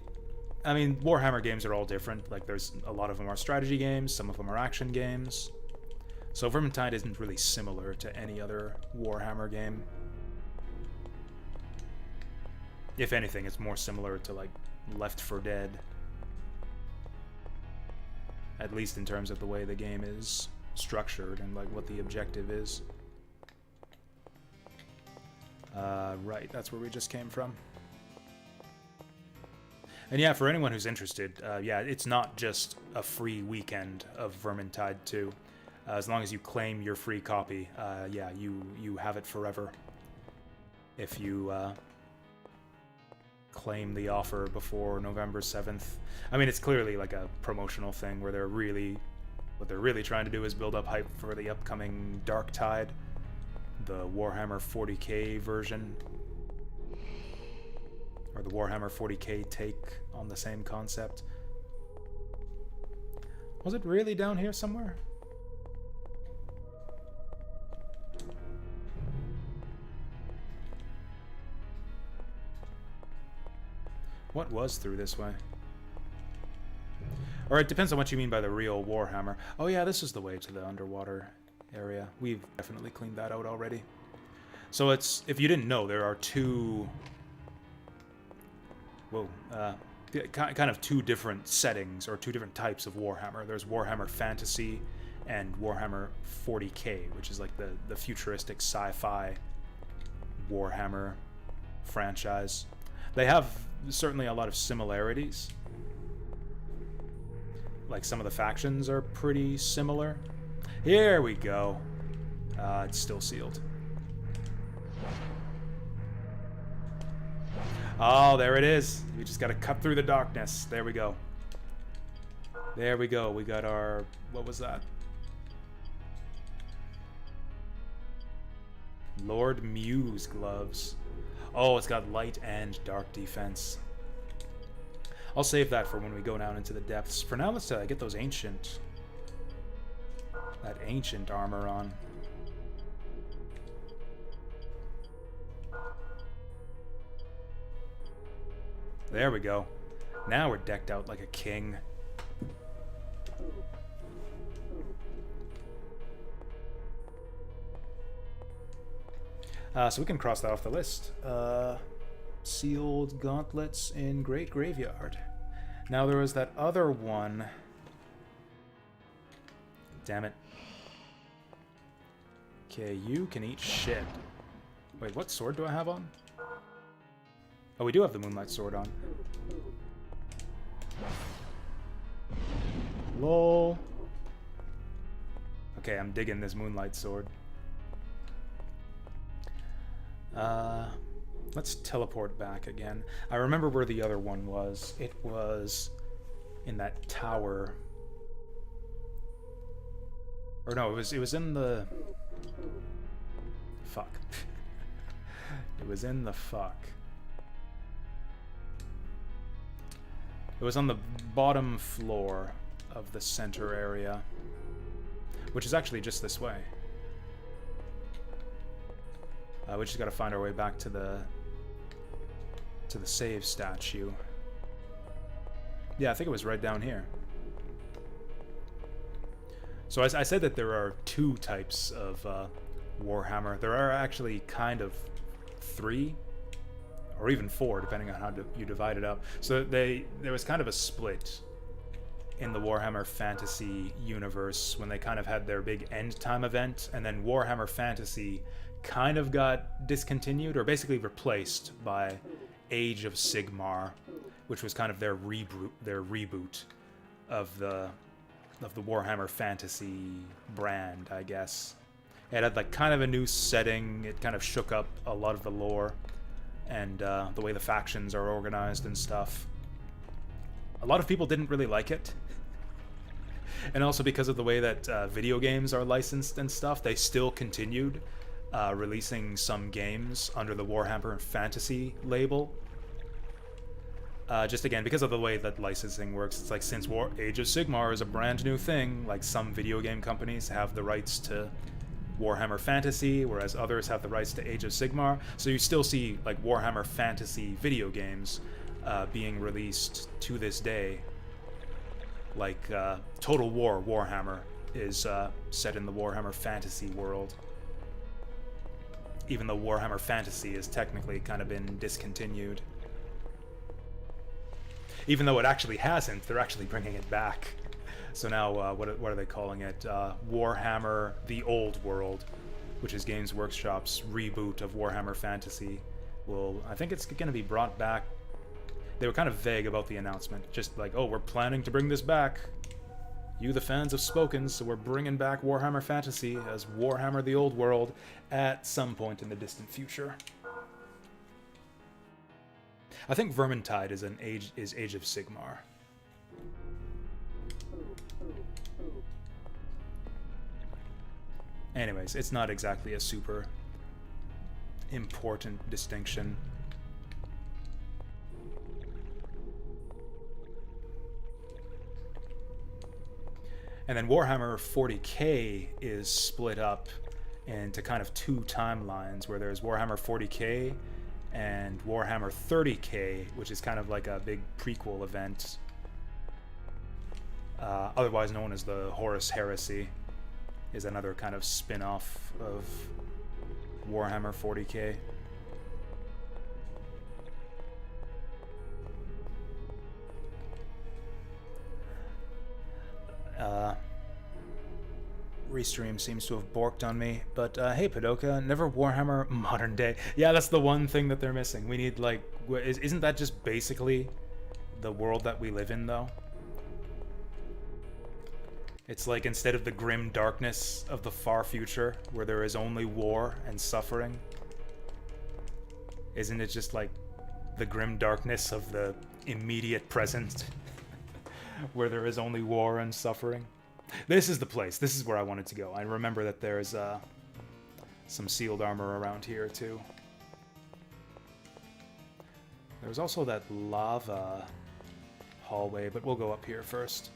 mean, Warhammer games are all different. Like, there's a lot of them are strategy games, some of them are action games. So Vermintide isn't really similar to any other Warhammer game. If anything, it's more similar to, like, Left 4 Dead. At least in terms of the way the game is structured and, like, what the objective is. Right, that's where we just came from. And yeah, for anyone who's interested, yeah, it's not just a free weekend of Vermintide 2. As long as you claim your free copy, yeah, you have it forever. If you claim the offer before November 7th. I mean, it's clearly like a promotional thing where what they're really trying to do is build up hype for the upcoming Dark Tide, the Warhammer 40k version, or the Warhammer 40k take on the same concept. Was it really down here somewhere? What was through this way? Or it depends on what you mean by the real Warhammer. Oh yeah, this is the way to the underwater area. We've definitely cleaned that out already. So it's, if you didn't know, there are two... Whoa. Kind of two different settings, or two different types of Warhammer. There's Warhammer Fantasy and Warhammer 40k, which is like the futuristic sci-fi Warhammer franchise. They have certainly a lot of similarities. Like, some of the factions are pretty similar. Here we go. It's still sealed. Oh, there it is. We just gotta cut through the darkness. There we go. There we go. We got our... What was that? Lord Muse gloves. Oh, it's got light and dark defense. I'll save that for when we go down into the depths. For now, let's get those ancient... that ancient armor on. There we go. Now we're decked out like a king. So we can cross that off the list. Sealed gauntlets in Great Graveyard. Now there was that other one. Damn it. Okay, you can eat shit. Wait, what sword do I have on? Oh, we do have the Moonlight Sword on. Lol. Okay, I'm digging this Moonlight Sword. Let's teleport back again. I remember where the other one was. It was in that tower. Or no, it was in the... Fuck. It was in the fuck. It was on the bottom floor of the center area, which is actually just this way. We just gotta find our way back to the save statue. Yeah, I think it was right down here. So I said that there are two types of Warhammer. There are actually kind of three, or even four, depending on how you divide it up. So there was kind of a split in the Warhammer Fantasy universe when they kind of had their big end time event, and then Warhammer Fantasy kind of got discontinued, or basically replaced by Age of Sigmar, which was kind of their reboot of the Warhammer Fantasy brand, I guess. It had like kind of a new setting. It kind of shook up a lot of the lore and the way the factions are organized and stuff. A lot of people didn't really like it. And also because of the way that video games are licensed and stuff, they still continued releasing some games under the Warhammer Fantasy label. Just again, because of the way that licensing works, it's like since Age of Sigmar is a brand new thing, like some video game companies have the rights to Warhammer Fantasy, whereas others have the rights to Age of Sigmar. So you still see like Warhammer Fantasy video games being released to this day. Like Total War Warhammer is set in the Warhammer Fantasy world. Even though Warhammer Fantasy has technically kind of been discontinued. Even though it actually hasn't, they're actually bringing it back. So now, what are they calling it? Warhammer The Old World, which is Games Workshop's reboot of Warhammer Fantasy. Well, I think it's going to be brought back. They were kind of vague about the announcement. Just like, oh, we're planning to bring this back. You, the fans, have spoken, so we're bringing back Warhammer Fantasy as Warhammer The Old World at some point in the distant future. I think Vermintide is Age of Sigmar. Anyways, it's not exactly a super important distinction. And then Warhammer 40k is split up into kind of two timelines, where there's Warhammer 40k and Warhammer 30k, which is kind of like a big prequel event, otherwise known as the Horus Heresy, is another kind of spin-off of Warhammer 40k. Restream seems to have borked on me, but hey Padoka, never Warhammer modern day. Yeah, that's the one thing that they're missing. We need, like, isn't that just basically the world that we live in, though? It's like, instead of the grim darkness of the far future, where there is only war and suffering, isn't it just like the grim darkness of the immediate present, where there is only war and suffering? This is the place. This is where I wanted to go. I remember that there's some sealed armor around here, too. There's also that lava hallway, but we'll go up here first.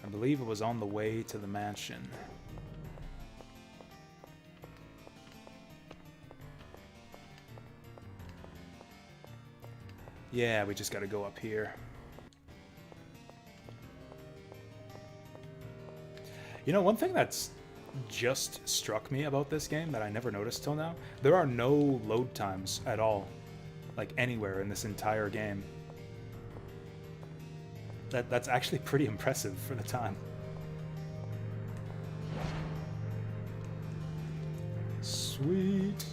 I believe it was on the way to the mansion. Yeah, we just gotta go up here. You know, one thing that's just struck me about this game that I never noticed till now, there are no load times at all, like anywhere in this entire game. That's actually pretty impressive for the time. Sweet.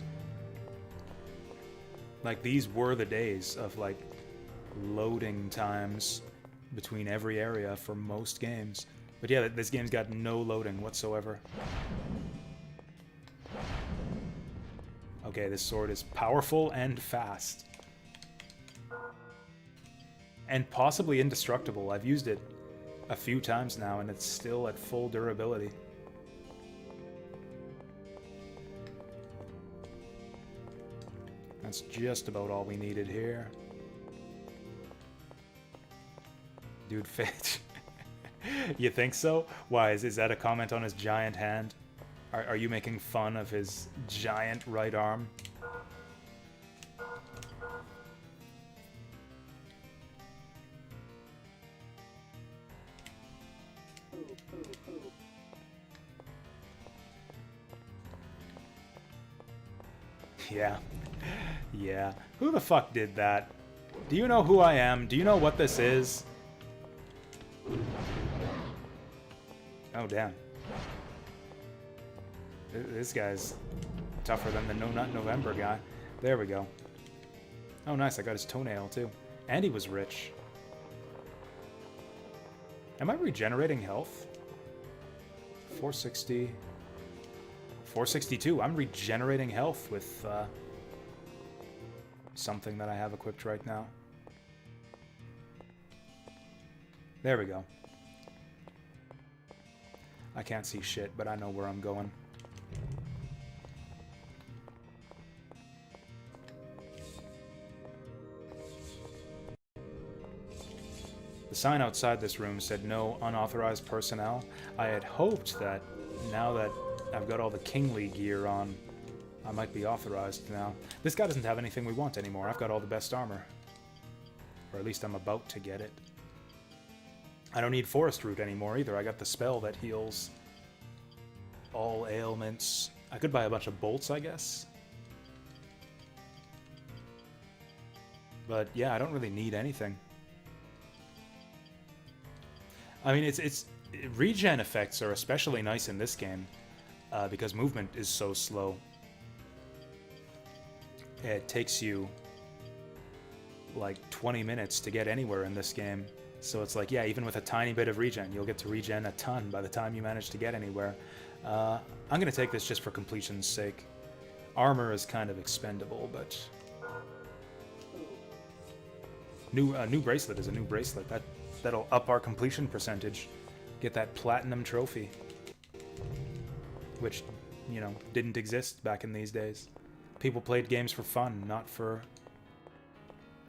Like, these were the days of, like, loading times between every area for most games. But yeah, this game's got no loading whatsoever. Okay, this sword is powerful and fast. And possibly indestructible. I've used it a few times now, and it's still at full durability. That's just about all we needed here. Dude, Fitch. You think so? Why, is that a comment on his giant hand? Are you making fun of his giant right arm? Yeah. Yeah. Who the fuck did that? Do you know who I am? Do you know what this is? Oh, damn. This guy's tougher than the No Nut November guy. There we go. Oh, nice. I got his toenail, too. And he was rich. Am I regenerating health? 460... 462. I'm regenerating health with something that I have equipped right now. There we go. I can't see shit, but I know where I'm going. The sign outside this room said no unauthorized personnel. I had hoped that now that I've got all the kingly gear on, I might be authorized now. This guy doesn't have anything we want anymore. I've got all the best armor. Or at least I'm about to get it. I don't need Forest Root anymore either. I got the spell that heals all ailments. I could buy a bunch of bolts, I guess. But yeah, I don't really need anything. I mean, it's regen effects are especially nice in this game because movement is so slow. It takes you like 20 minutes to get anywhere in this game. So it's like, yeah, even with a tiny bit of regen, you'll get to regen a ton by the time you manage to get anywhere. I'm going to take this just for completion's sake. Armor is kind of expendable, but... new bracelet is a new bracelet. That'll up our completion percentage. Get that platinum trophy. Which, you know, didn't exist back in these days. People played games for fun, not for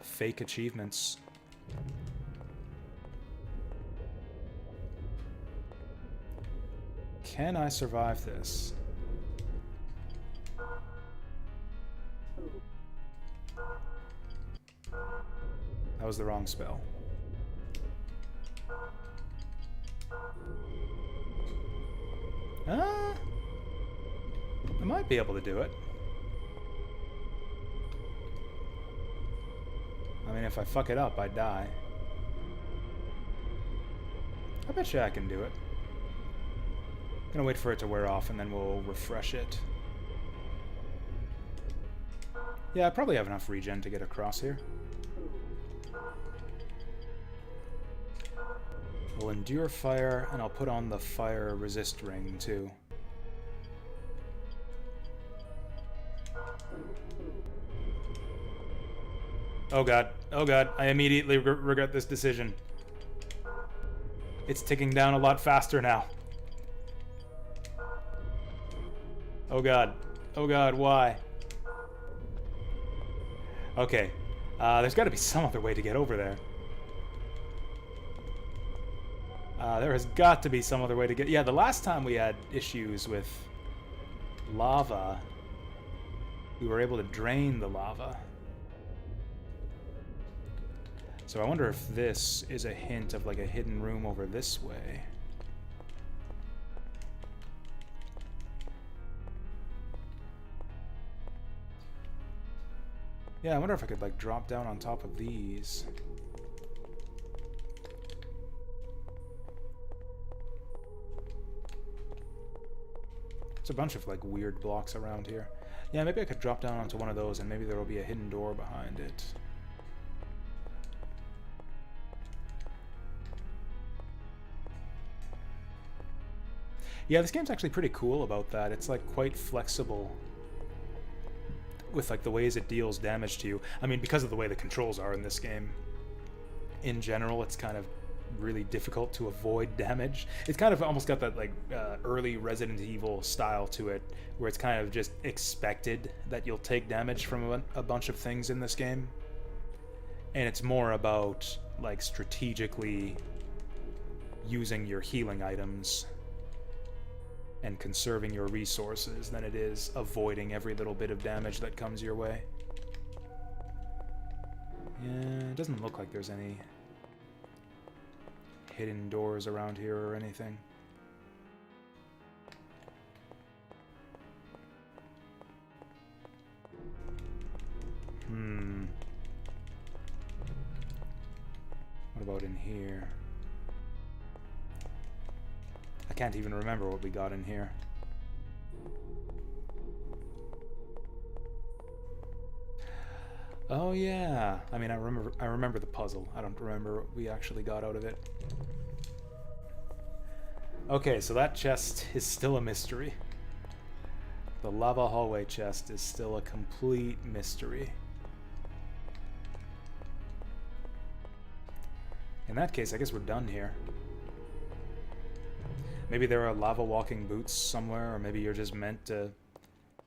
fake achievements. Can I survive this? That was the wrong spell. I might be able to do it. I mean, if I fuck it up, I die. I bet you I can do it. Gonna wait for it to wear off and then we'll refresh it. Yeah, I probably have enough regen to get across here. We'll endure fire, and I'll put on the fire resist ring too. Oh god, I immediately regret this decision. It's ticking down a lot faster now. Oh god, why? Okay, there's got to be some other way to get over there. There has got to be some other way to get... Yeah, the last time we had issues with lava, we were able to drain the lava. So I wonder if this is a hint of like a hidden room over this way. Yeah, I wonder if I could like drop down on top of these. There's a bunch of like weird blocks around here. Yeah, maybe I could drop down onto one of those and maybe there will be a hidden door behind it. Yeah, this game's actually pretty cool about that. It's like quite flexible with like the ways it deals damage to you. I mean, because of the way the controls are in this game, in general, it's kind of really difficult to avoid damage. It's kind of almost got that like early Resident Evil style to it, where it's kind of just expected that you'll take damage from a bunch of things in this game. And it's more about like strategically using your healing items and conserving your resources than it is avoiding every little bit of damage that comes your way. Yeah, it doesn't look like there's any hidden doors around here or anything. What about in here? I can't even remember what we got in here. Oh yeah. I mean, I remember the puzzle. I don't remember what we actually got out of it. Okay, so that chest is still a mystery. The lava hallway chest is still a complete mystery. In that case, I guess we're done here. Maybe there are lava walking boots somewhere, or maybe you're just meant to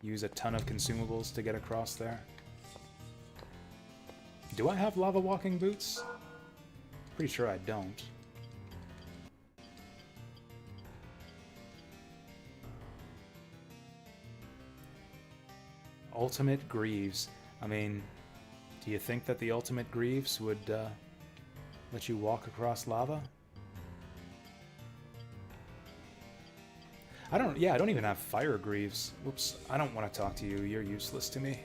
use a ton of consumables to get across there. Do I have lava walking boots? Pretty sure I don't. Ultimate Greaves. I mean, do you think that the Ultimate Greaves would let you walk across lava? I don't even have Fire Greaves. Whoops, I don't want to talk to you. You're useless to me.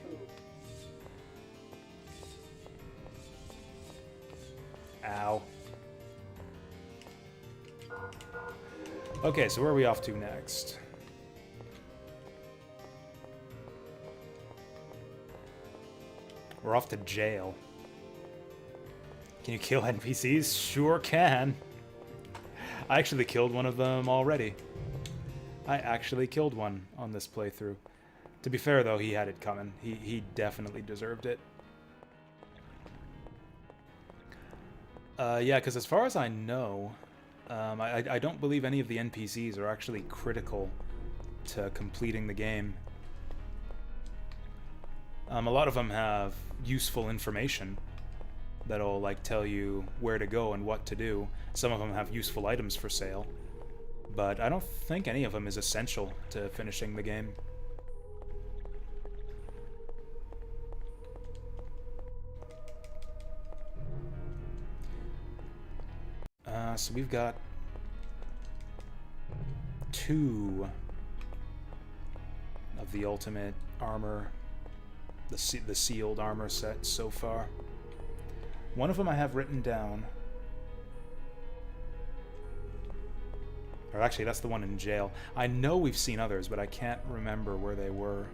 Ow. Okay, so where are we off to next? We're off to jail. Can you kill NPCs? Sure can. I actually killed one of them already. I actually killed one on this playthrough. To be fair, though, he had it coming. He definitely deserved it. Yeah, because as far as I know, I don't believe any of the NPCs are actually critical to completing the game. A lot of them have useful information that'll like tell you where to go and what to do. Some of them have useful items for sale, but I don't think any of them is essential to finishing the game. So we've got 2 of the ultimate armor, the sealed armor set so far. One of them I have written down. Or actually, that's the one in jail. I know we've seen others, but I can't remember where they were.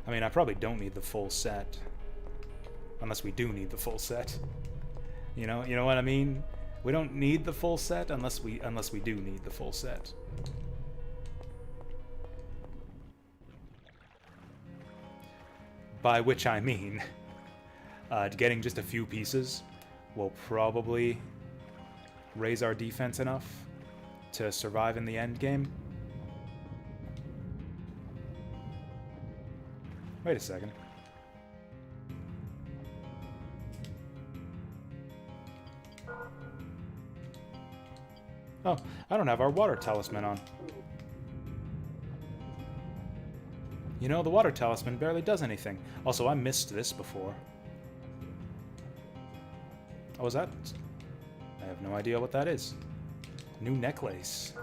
I mean, I probably don't need the full set. Unless we do need the full set. You know what I mean? We don't need the full set unless we do need the full set. By which I mean, getting just a few pieces will probably raise our defense enough to survive in the end game. Wait a second. Oh, I don't have our water talisman on. You know, the water talisman barely does anything. Also, I missed this before. Oh, is that? I have no idea what that is. New necklace.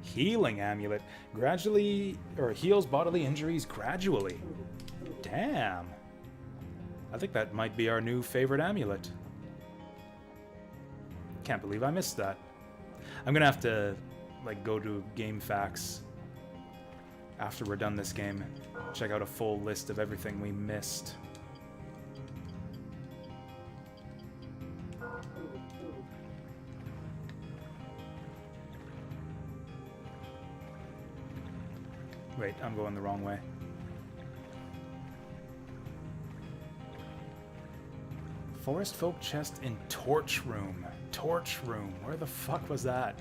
Healing amulet. Gradually, or heals bodily injuries gradually. Damn. I think that might be our new favorite amulet. Can't believe I missed that. I'm gonna have to, like, go to Game Facts after we're done this game. Check out a full list of everything we missed. Wait, I'm going the wrong way. Forest folk chest in torch room. Torch room. Where the fuck was that?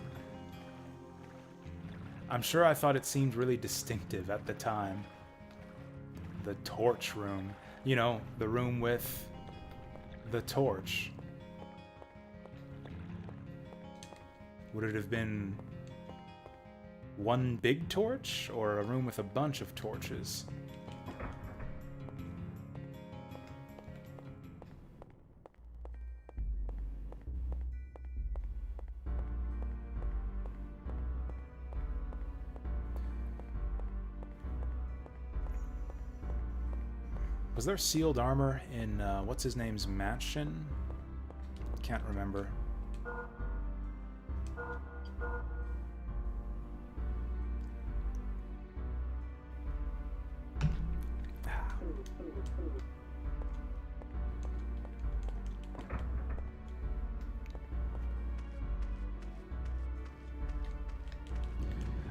I'm sure I thought it seemed really distinctive at the time. The torch room. You know, the room with the torch. Would it have been one big torch or a room with a bunch of torches? Was there sealed armor in, what's his name's mansion? Can't remember.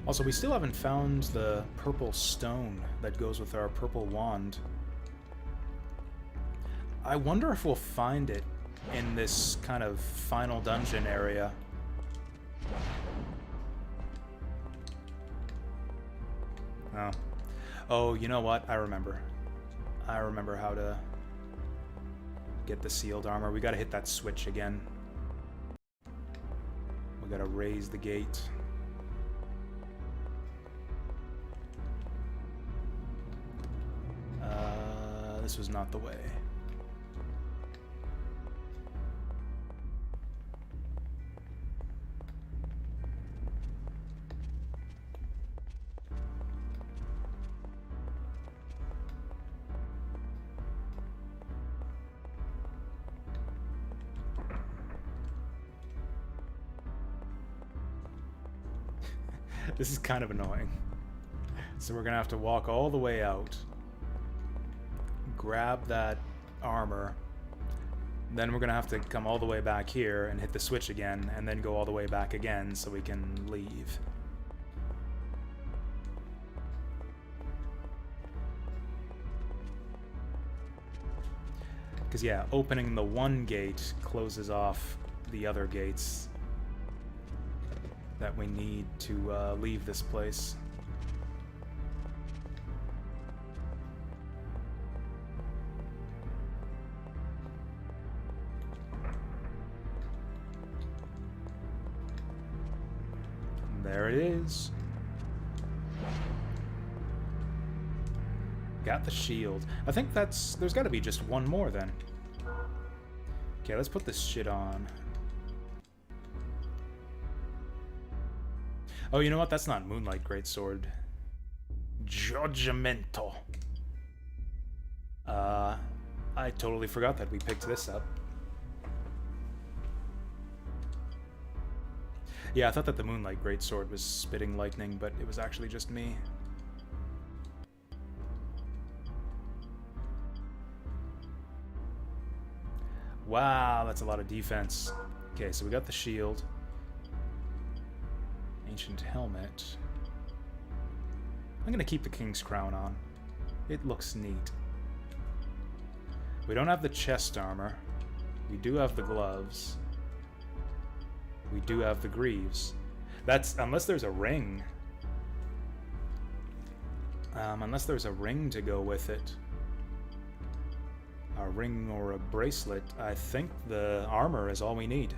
Also, we still haven't found the purple stone that goes with our purple wand. I wonder if we'll find it in this kind of final dungeon area. Oh. Oh, you know what? I remember. I remember how to get the sealed armor. We gotta hit that switch again. We gotta raise the gate. This was not the way. This is kind of annoying. So we're gonna have to walk all the way out, grab that armor, then we're gonna have to come all the way back here and hit the switch again, and then go all the way back again so we can leave. Because yeah, opening the one gate closes off the other gates that we need to leave this place. There it is. Got the shield. I think there's got to be just one more then. Okay, let's put this shit on. Oh, you know what? That's not Moonlight Greatsword. Judgmental. I totally forgot that we picked this up. Yeah, I thought that the Moonlight Greatsword was spitting lightning, but it was actually just me. Wow, that's a lot of defense. Okay, so we got the shield. Ancient helmet. I'm gonna keep the King's Crown on. It looks neat. We don't have the chest armor. We do have the gloves. We do have the greaves. That's unless there's a ring. Unless there's a ring to go with it. A ring or a bracelet. I think the armor is all we need.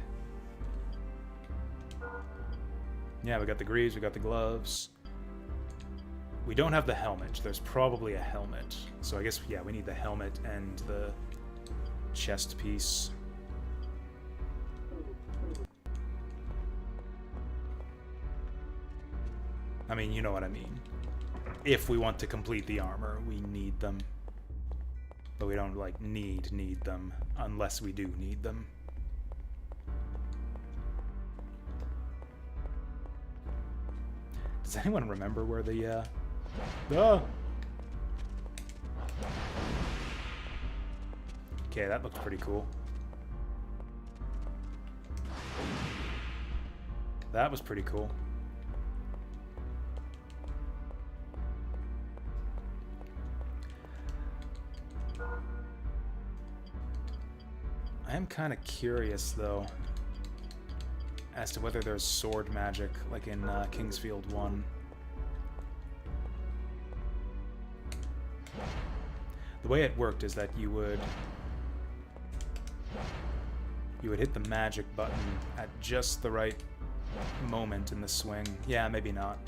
Yeah, we got the greaves, we got the gloves. We don't have the helmet. There's probably a helmet. So I guess, yeah, we need the helmet and the chest piece. I mean, you know what I mean. If we want to complete the armor, we need them. But we don't, like, need them unless we do need them. Does anyone remember where the, Oh! Okay, that looks pretty cool. That was pretty cool. I am kind of curious, though, as to whether there's sword magic, like in Kingsfield 1. The way it worked is that you would hit the magic button at just the right moment in the swing. Yeah, maybe not.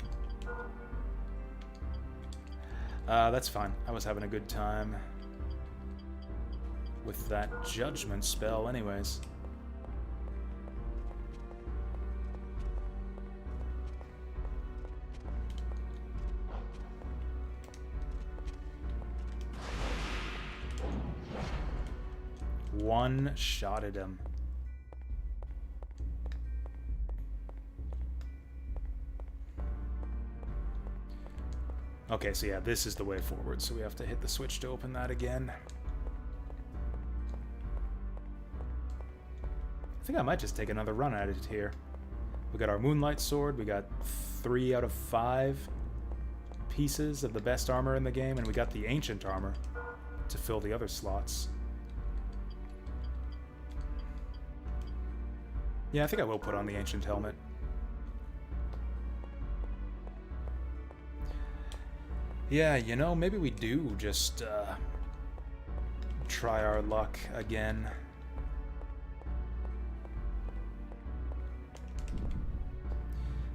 That's fine. I was having a good time with that judgment spell anyways. One shot at him. Okay, so yeah, this is the way forward, so we have to hit the switch to open that again. I think I might just take another run at it here. We got our Moonlight Sword, we got 3 out of 5 pieces of the best armor in the game, and we got the Ancient Armor to fill the other slots. Yeah, I think I will put on the Ancient Helmet. Yeah, you know, maybe we do just try our luck again.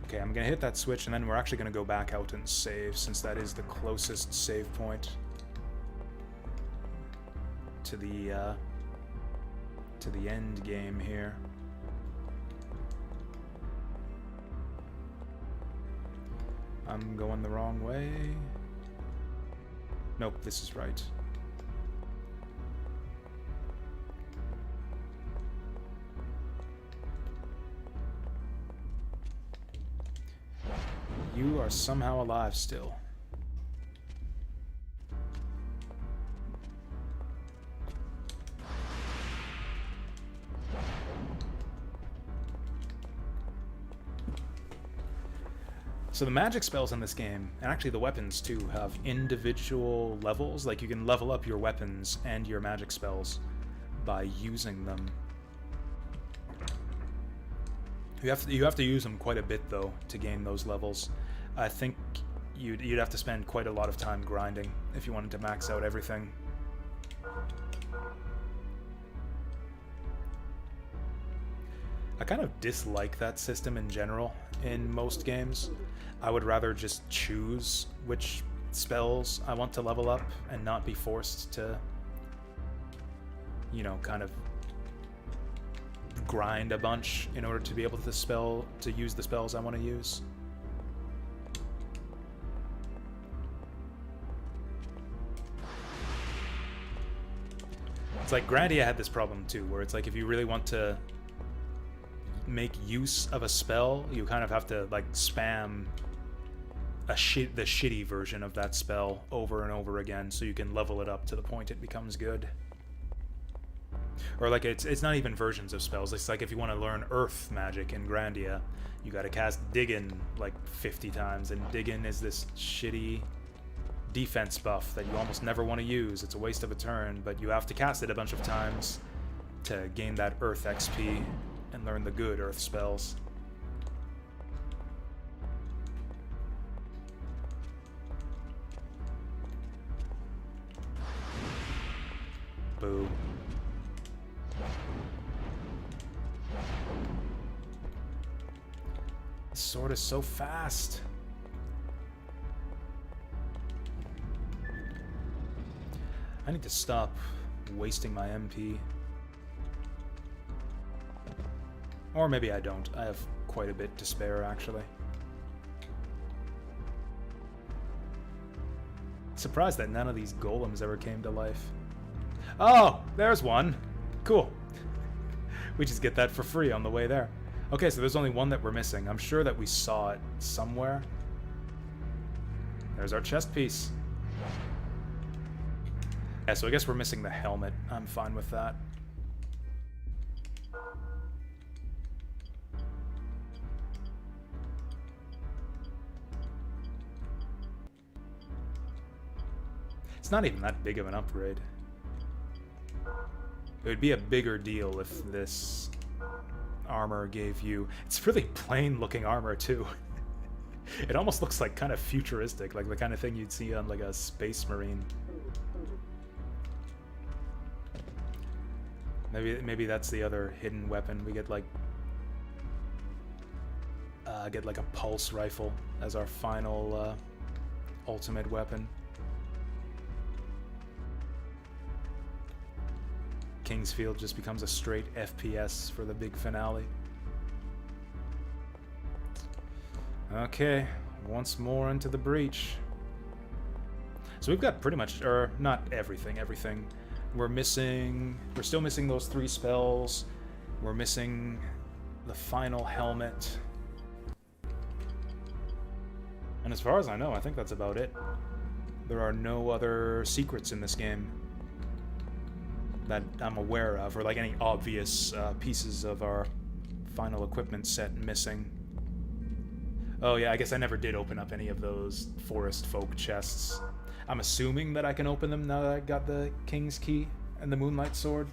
Okay, I'm gonna hit that switch, and then we're actually gonna go back out and save, since that is the closest save point to the end game here. I'm going the wrong way. Nope, this is right. You are somehow alive still. So the magic spells in this game, and actually the weapons too, have individual levels. Like you can level up your weapons and your magic spells by using them. You have to use them quite a bit though to gain those levels. I think you'd have to spend quite a lot of time grinding if you wanted to max out everything. I kind of dislike that system in general in most games. I would rather just choose which spells I want to level up and not be forced to, you know, kind of grind a bunch in order to be able to use the spells I want to use. It's like Grandia had this problem too, where it's like if you really want to make use of a spell, you kind of have to like spam the shitty version of that spell over and over again so you can level it up to the point it becomes good. Or like it's not even versions of spells. It's like if you want to learn Earth magic in Grandia, you got to cast Diggin like 50 times, and Diggin is this shitty defense buff that you almost never want to use. It's a waste of a turn, but you have to cast it a bunch of times to gain that Earth XP and learn the good Earth spells. Boo. This sword is so fast. I need to stop wasting my MP. Or maybe I don't. I have quite a bit to spare, actually. Surprised that none of these golems ever came to life. Oh, there's one. Cool. We just get that for free on the way there. Okay, so there's only one that we're missing. I'm sure that we saw it somewhere. There's our chest piece. Yeah, so I guess we're missing the helmet. I'm fine with that. It's not even that big of an upgrade. It would be a bigger deal if this armor gave you... It's really plain looking armor too. It almost looks like kind of futuristic, like the kind of thing you'd see on like a Space Marine. Maybe that's the other hidden weapon. We get like a pulse rifle as our final ultimate weapon. Kingsfield just becomes a straight FPS for the big finale. Okay, once more into the breach. So we've got pretty much, or not everything. We're still missing those 3 spells. We're missing the final helmet. And as far as I know, I think that's about it. There are no other secrets in this game that I'm aware of, or like any obvious pieces of our final equipment set missing. Oh yeah, I guess I never did open up any of those forest folk chests. I'm assuming that I can open them now that I got the King's Key and the Moonlight Sword,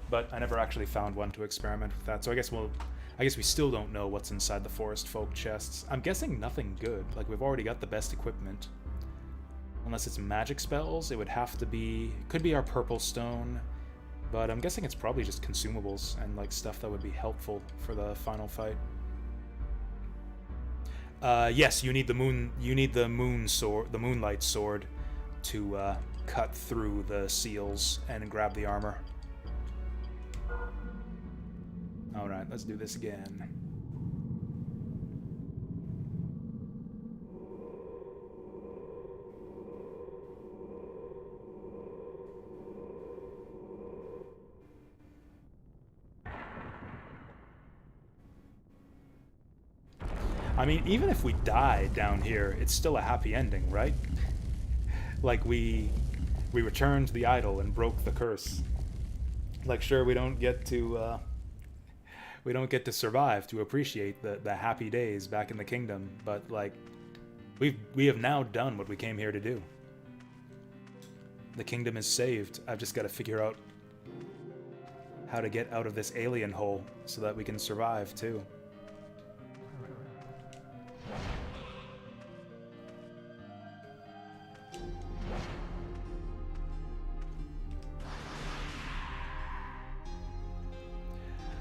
but I never actually found one to experiment with that. So I guess we still don't know what's inside the forest folk chests. I'm guessing nothing good. Like we've already got the best equipment. Unless it's magic spells, it would have to be... Could be our purple stone, but I'm guessing it's probably just consumables and like stuff that would be helpful for the final fight. Yes, you need the moon. You need the moon sword, the moonlight sword, to cut through the seals and grab the armor. All right, let's do this again. I mean, even if we die down here, it's still a happy ending, right? Like we returned the idol and broke the curse. Like, sure, we don't get to survive to appreciate the happy days back in the kingdom, but like we have now done what we came here to do. The kingdom is saved. I've just got to figure out how to get out of this alien hole so that we can survive too.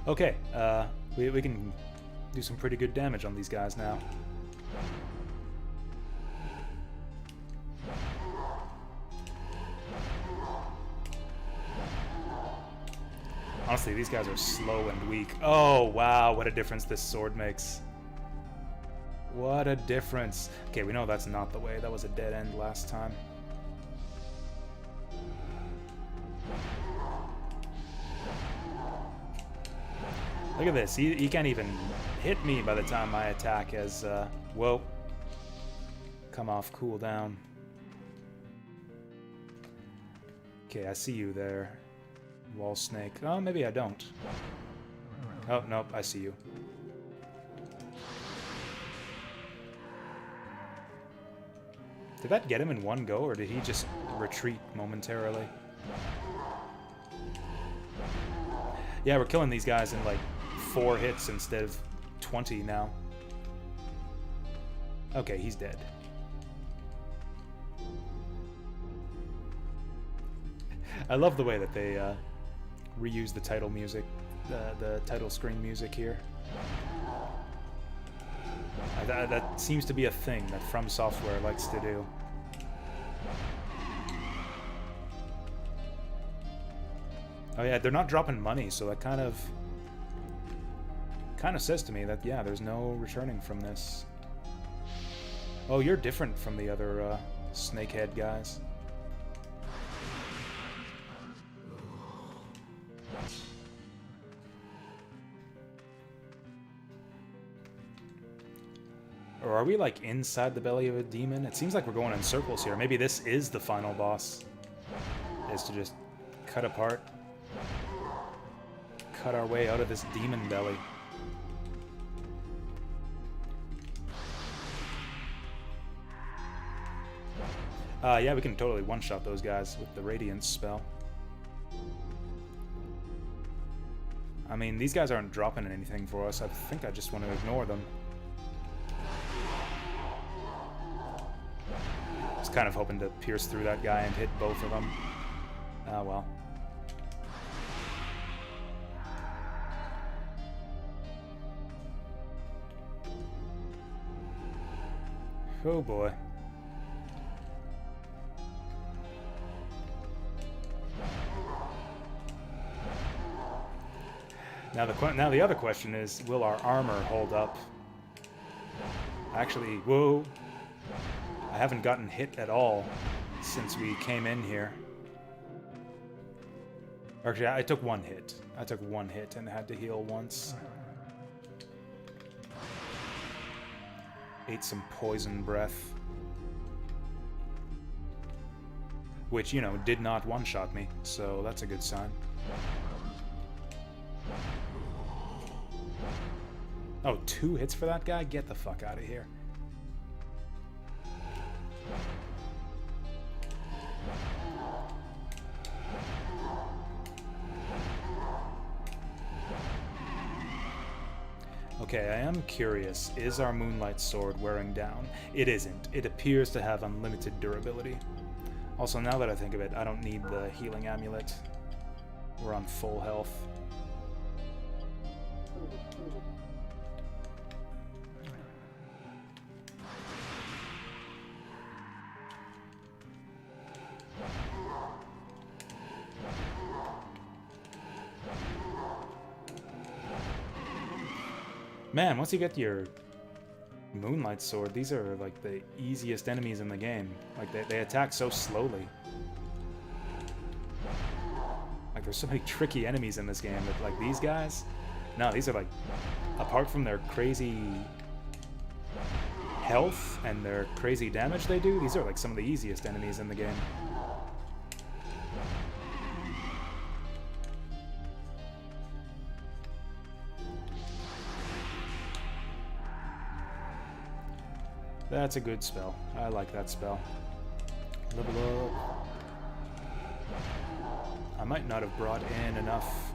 Okay, we can do some pretty good damage on these guys now. Honestly, these guys are slow and weak. Oh, wow, what a difference this sword makes. What a difference. Okay, we know that's not the way. That was a dead end last time. Look at this. He can't even hit me by the time my attack has, whoa, come off cooldown. Okay, I see you there, wall snake. Oh, maybe I don't. Oh, nope, I see you. Did that get him in one go, or did he just retreat momentarily? Yeah, we're killing these guys in like 4 hits instead of 20 now. Okay, he's dead. I love the way that they reuse the title music, the title screen music here. That seems to be a thing that From Software likes to do. Oh yeah, they're not dropping money, so that kind of says to me that, yeah, there's no returning from this. Oh, you're different from the other snakehead guys. Or are we like inside the belly of a demon? It seems like we're going in circles here. Maybe this is the final boss. Is to just cut apart. Cut our way out of this demon belly. Yeah, we can totally one-shot those guys with the Radiance spell. I mean, these guys aren't dropping anything for us. I think I just want to ignore them. I was kind of hoping to pierce through that guy and hit both of them. Ah, well. Oh boy. Now the other question is, will our armor hold up? Actually, whoa. I haven't gotten hit at all since we came in here. Actually, I took one hit. I took one hit and had to heal once. Ate some poison breath. Which, you know, did not one-shot me, so that's a good sign. Oh, 2 hits for that guy? Get the fuck out of here. Okay, I am curious. Is our Moonlight Sword wearing down? It isn't. It appears to have unlimited durability. Also, now that I think of it, I don't need the healing amulet. We're on full health. Man, once you get your Moonlight Sword, these are like the easiest enemies in the game. Like they attack so slowly. Like there's so many tricky enemies in this game that like these guys, no, these are like, apart from their crazy health and their crazy damage they do, these are like some of the easiest enemies in the game. That's a good spell. I like that spell. Level up. I might not have brought in enough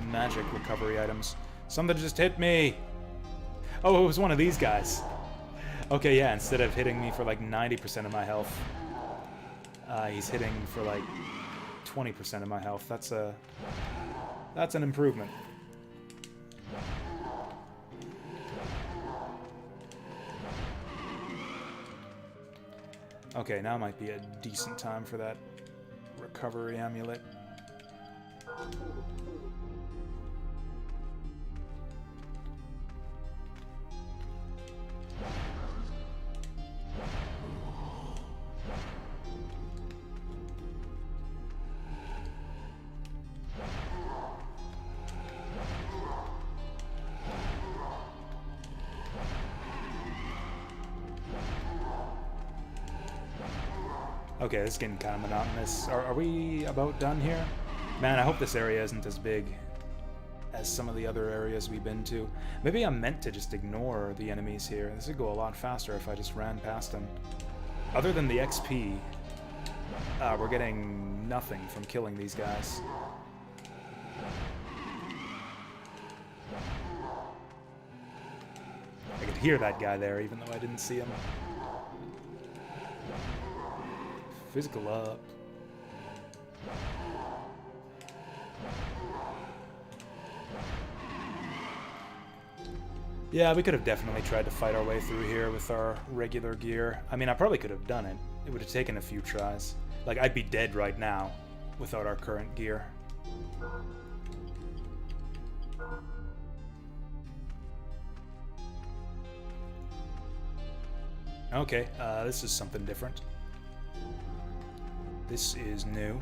magic recovery items. Something just hit me! Oh, it was one of these guys. Okay, yeah, instead of hitting me for like 90% of my health, he's hitting for like 20% of my health. That's an improvement. Okay, now might be a decent time for that recovery amulet. Okay, this is getting kind of monotonous. Are we about done here? Man, I hope this area isn't as big as some of the other areas we've been to. Maybe I'm meant to just ignore the enemies here. This would go a lot faster if I just ran past them. Other than the XP, we're getting nothing from killing these guys. I could hear that guy there, even though I didn't see him. Physical up. Yeah, we could have definitely tried to fight our way through here with our regular gear. I mean, I probably could have done it. It would have taken a few tries. Like, I'd be dead right now without our current gear. Okay, this is something different. This is new.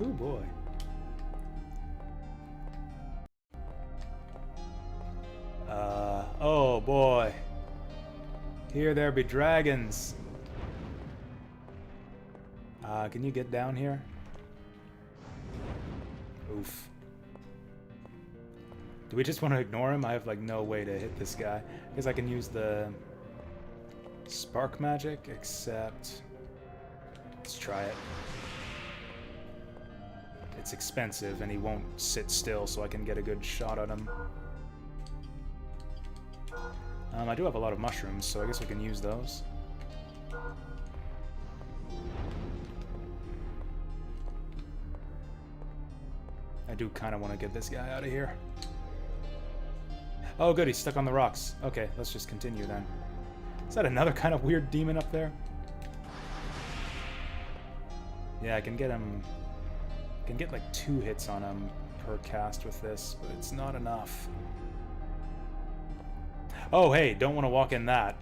Oh boy. Oh boy. Here there be dragons. Can you get down here? Oof. Do we just want to ignore him? I have like no way to hit this guy. I guess I can use the spark magic, except let's try it. It's expensive and he won't sit still, so I can get a good shot at him. I do have a lot of mushrooms, so I guess we can use those. I do kind of want to get this guy out of here. Oh good, he's stuck on the rocks. Okay, let's just continue then. Is that another kind of weird demon up there? Yeah, I can get him... I can get like 2 hits on him per cast with this, but it's not enough. Oh hey, don't want to walk in that.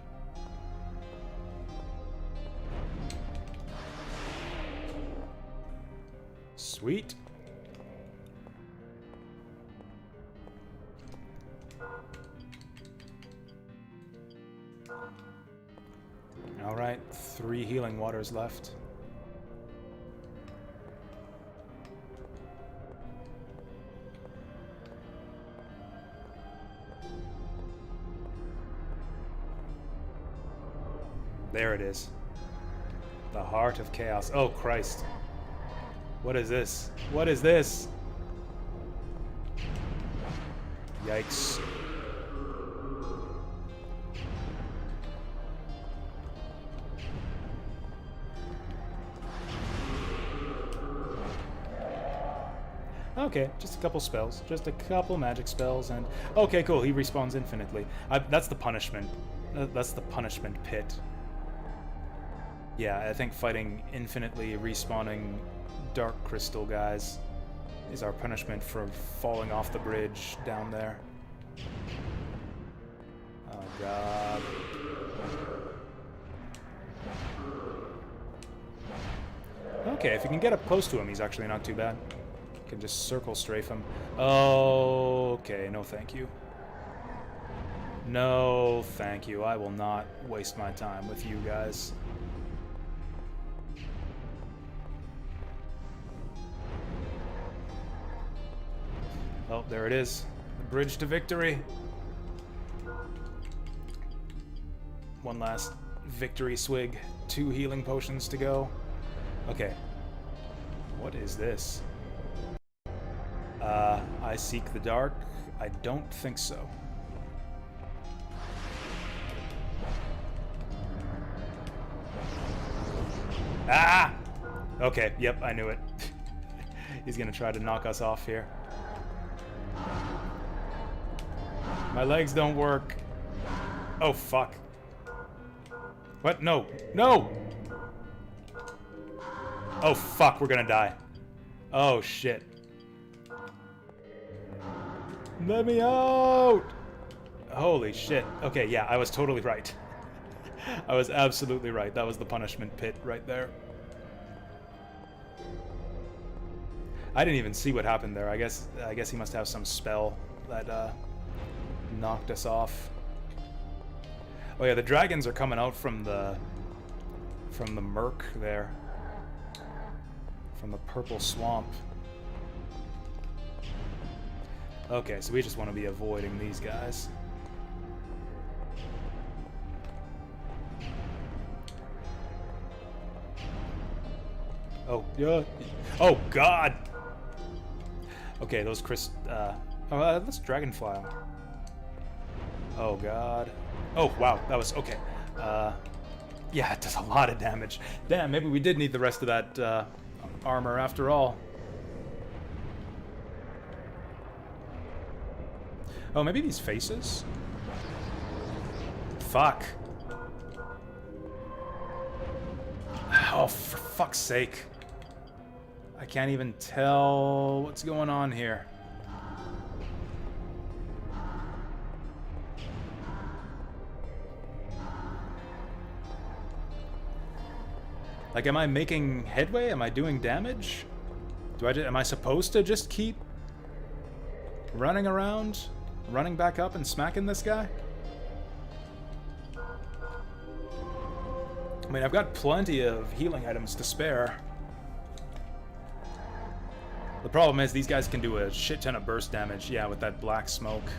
Sweet. Alright, 3 healing waters left. There it is. The heart of chaos. Oh, Christ. What is this? What is this? Yikes. Okay, just a couple spells. Just a couple magic spells and... Okay, cool. He respawns infinitely. That's the punishment. That's the punishment pit. Yeah, I think fighting infinitely respawning dark crystal guys is our punishment for falling off the bridge down there. Oh, God. Okay, if you can get up close to him, he's actually not too bad. Can just circle strafe him. Oh, okay, no thank you. No thank you. I will not waste my time with you guys. Oh, there it is. The bridge to victory. One last victory swig. 2 healing potions to go. Okay. What is this? I seek the dark. I don't think so. Ah! Okay, yep, I knew it. He's gonna try to knock us off here. My legs don't work. Oh, fuck. What? No. No! Oh, fuck, we're gonna die. Oh, shit. Let me out! Holy shit. Okay, yeah, I was totally right. I was absolutely right. That was the punishment pit right there. I didn't even see what happened there. I guess he must have some spell that knocked us off. Oh yeah, the dragons are coming out from the murk there. From the purple swamp. Okay, so we just want to be avoiding these guys. Oh, yeah. Oh, God! Okay, those let's dragonfly them. Oh, God. Oh, wow, that was... Okay. Yeah, it does a lot of damage. Damn, maybe we did need the rest of that armor after all. Oh, maybe these faces? Fuck. Oh, for fuck's sake. I can't even tell what's going on here. Like, am I making headway? Am I doing damage? Am I supposed to just keep running around? Running back up and smacking this guy? I mean, I've got plenty of healing items to spare. The problem is these guys can do a shit ton of burst damage, yeah, with that black smoke.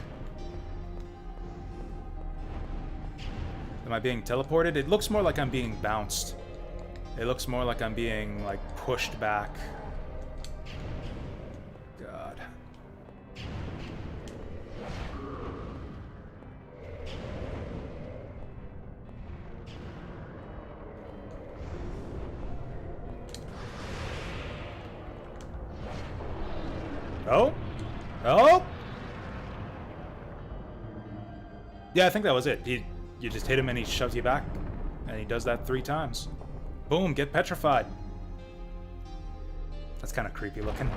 Am I being teleported? It looks more like I'm being bounced. It looks more like I'm being, like, pushed back. God. Oh? Oh? Yeah, I think that was it. You just hit him and he shoves you back. And he does that 3 times. Boom, get petrified. That's kind of creepy looking.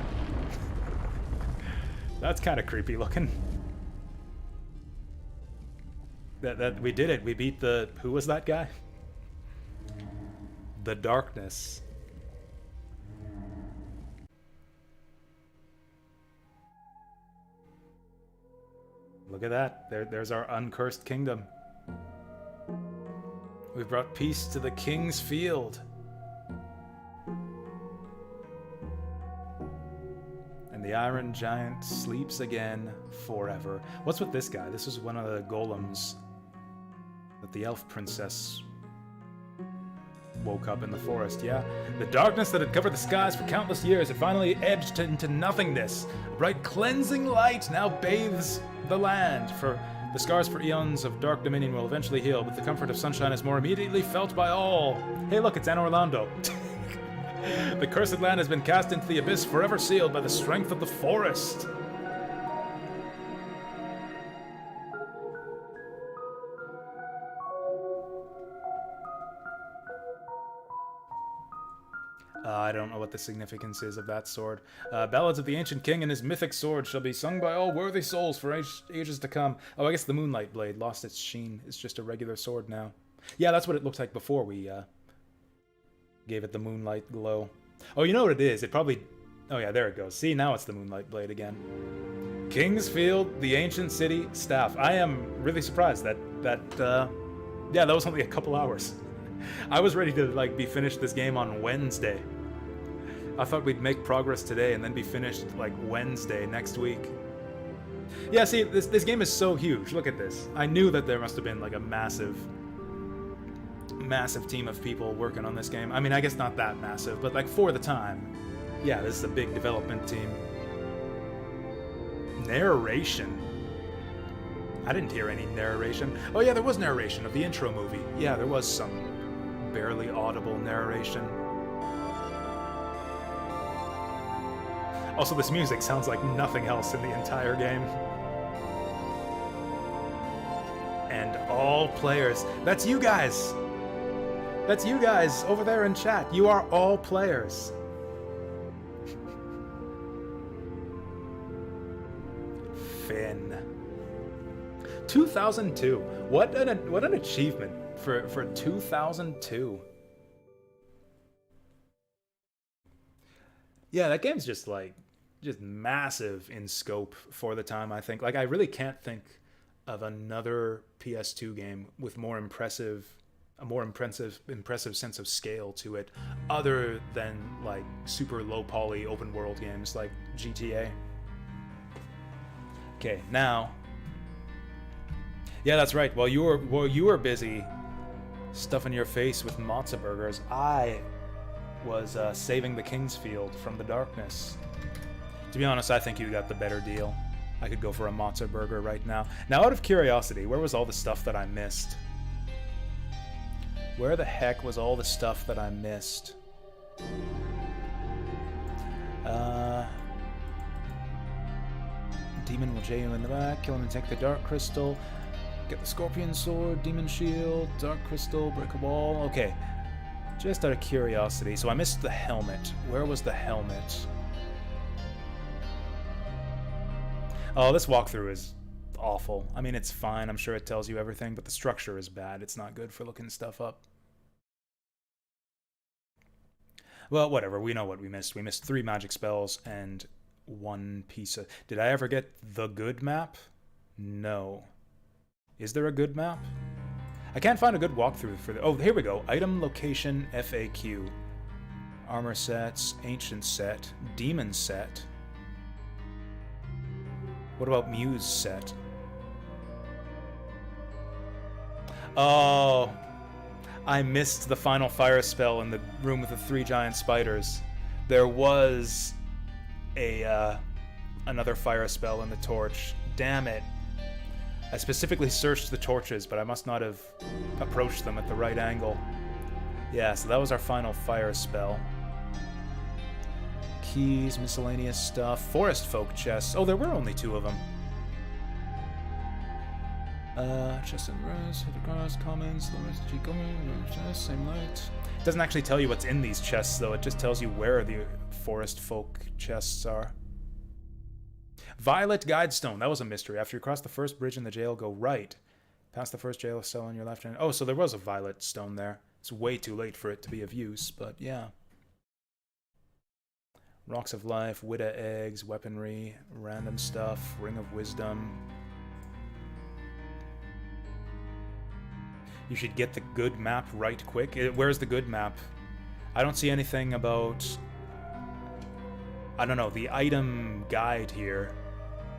That's kind of creepy looking. That we did it. We beat the... Who was that guy? The darkness. Look at that. There's our uncursed kingdom. We've brought peace to the king's field. And the Iron Giant sleeps again forever. What's with this guy? This is one of the golems that the elf princess woke up in the forest, yeah. The darkness that had covered the skies for countless years had finally edged into nothingness. A bright cleansing light now bathes the land, for the scars for eons of dark dominion will eventually heal, but the comfort of sunshine is more immediately felt by all. Hey look, it's Anne Orlando. The cursed land has been cast into the abyss, forever sealed by the strength of the forest. I don't know what the significance is of that sword. Ballads of the Ancient King and his mythic sword shall be sung by all worthy souls for ages to come. Oh, I guess the Moonlight Blade lost its sheen. It's just a regular sword now. Yeah, that's what it looked like before we gave it the Moonlight Glow. Oh, you know what it is? It probably... Oh yeah, there it goes. See, now it's the Moonlight Blade again. Kingsfield, the Ancient City, Staff. I am really surprised that yeah, that was only a couple hours. I was ready to like be finished this game on Wednesday. I thought we'd make progress today and then be finished like Wednesday next week. Yeah, see, this game is so huge. Look at this. I knew that there must have been like a massive team of people working on this game. I mean, I guess not that massive, but like for the time. Yeah, this is a big development team. Narration. I didn't hear any narration. Oh yeah, there was narration of the intro movie. Yeah, there was some barely audible narration. Also, this music sounds like nothing else in the entire game. And all players. That's you guys! That's you guys over there in chat. You are all players. Finn. 2002. What an achievement for 2002. Yeah, that game's just massive in scope for the time, I think. Like, I really can't think of another PS2 game with a more impressive sense of scale to it, other than like super low poly open world games like GTA. Okay, now. Yeah, that's right. While you were busy stuffing your face with matzo burgers, I was saving the Kingsfield from the darkness. To be honest, I think you got the better deal. I could go for a matzo burger right now. Now, out of curiosity, where was all the stuff that I missed? Where the heck was all the stuff that I missed? Demon will jail in the back, kill him and take the Dark Crystal. Get the Scorpion Sword, Demon Shield, Dark Crystal, break a wall. Okay, just out of curiosity. So I missed the helmet. Where was the helmet? Oh, this walkthrough is awful. I mean, it's fine. I'm sure it tells you everything, but the structure is bad. It's not good for looking stuff up. Well, whatever. We know what we missed. We missed 3 magic spells and 1 piece of... Did I ever get the good map? No. Is there a good map? I can't find a good walkthrough for the... Oh, here we go. Item location FAQ. Armor sets, ancient set, demon set. What about Muse set? Oh, I missed the final fire spell in the room with the 3 giant spiders. There was another fire spell in the torch. Damn it. I specifically searched the torches, but I must not have approached them at the right angle. Yeah, so that was our final fire spell. Keys, miscellaneous stuff, forest folk chests. Oh, there were only 2 of them. Chest and rest, hit across, comments, the rest of comments, same light. It doesn't actually tell you what's in these chests, though. It just tells you where the forest folk chests are. Violet Guidestone. That was a mystery. After you cross the first bridge in the jail, go right. Past the first jail cell on your left hand. Oh, so there was a violet stone there. It's way too late for it to be of use, but yeah. Rocks of Life, Witta Eggs, Weaponry, random stuff, Ring of Wisdom. You should get the good map right quick. Where's the good map? I don't see anything about... I don't know, the item guide here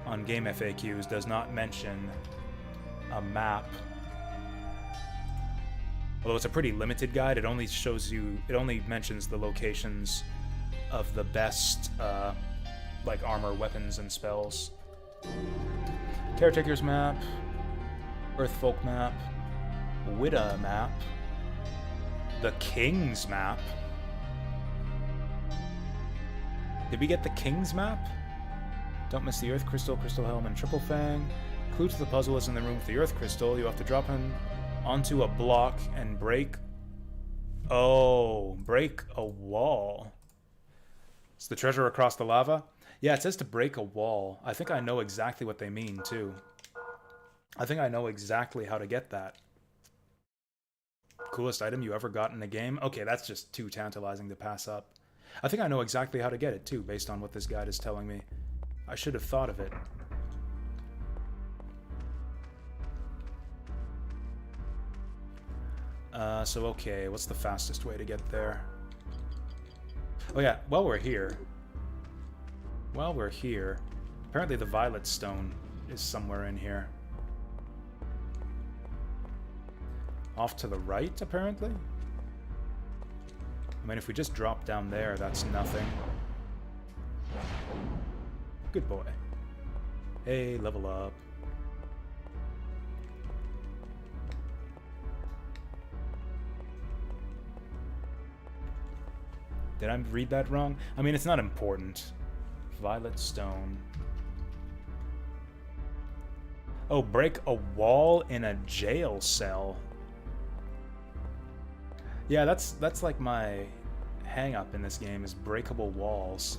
on Game FAQs does not mention a map. Although it's a pretty limited guide, it only shows you, it only mentions the locations of the best, like, armor, weapons, and spells. Caretaker's map, Earthfolk map, Widda map, the King's map. Did we get the King's map? Don't miss the Earth Crystal, Crystal Helm, and Triple Fang. Clue to the puzzle is in the room with the Earth Crystal. You have to drop him onto a block and break... Oh, break a wall. It's the treasure across the lava? Yeah, it says to break a wall. I think I know exactly what they mean, too. I think I know exactly how to get that. Coolest item you ever got in a game? Okay, that's just too tantalizing to pass up. I think I know exactly how to get it, too, based on what this guide is telling me. I should have thought of it. So okay, what's the fastest way to get there? Oh yeah, while we're here, apparently the Violet Stone is somewhere in here. Off to the right, apparently? I mean, if we just drop down there, that's nothing. Good boy. Hey, level up. Did I read that wrong? I mean, it's not important. Violet Stone. Oh, break a wall in a jail cell. Yeah, that's like my hang-up in this game, is breakable walls.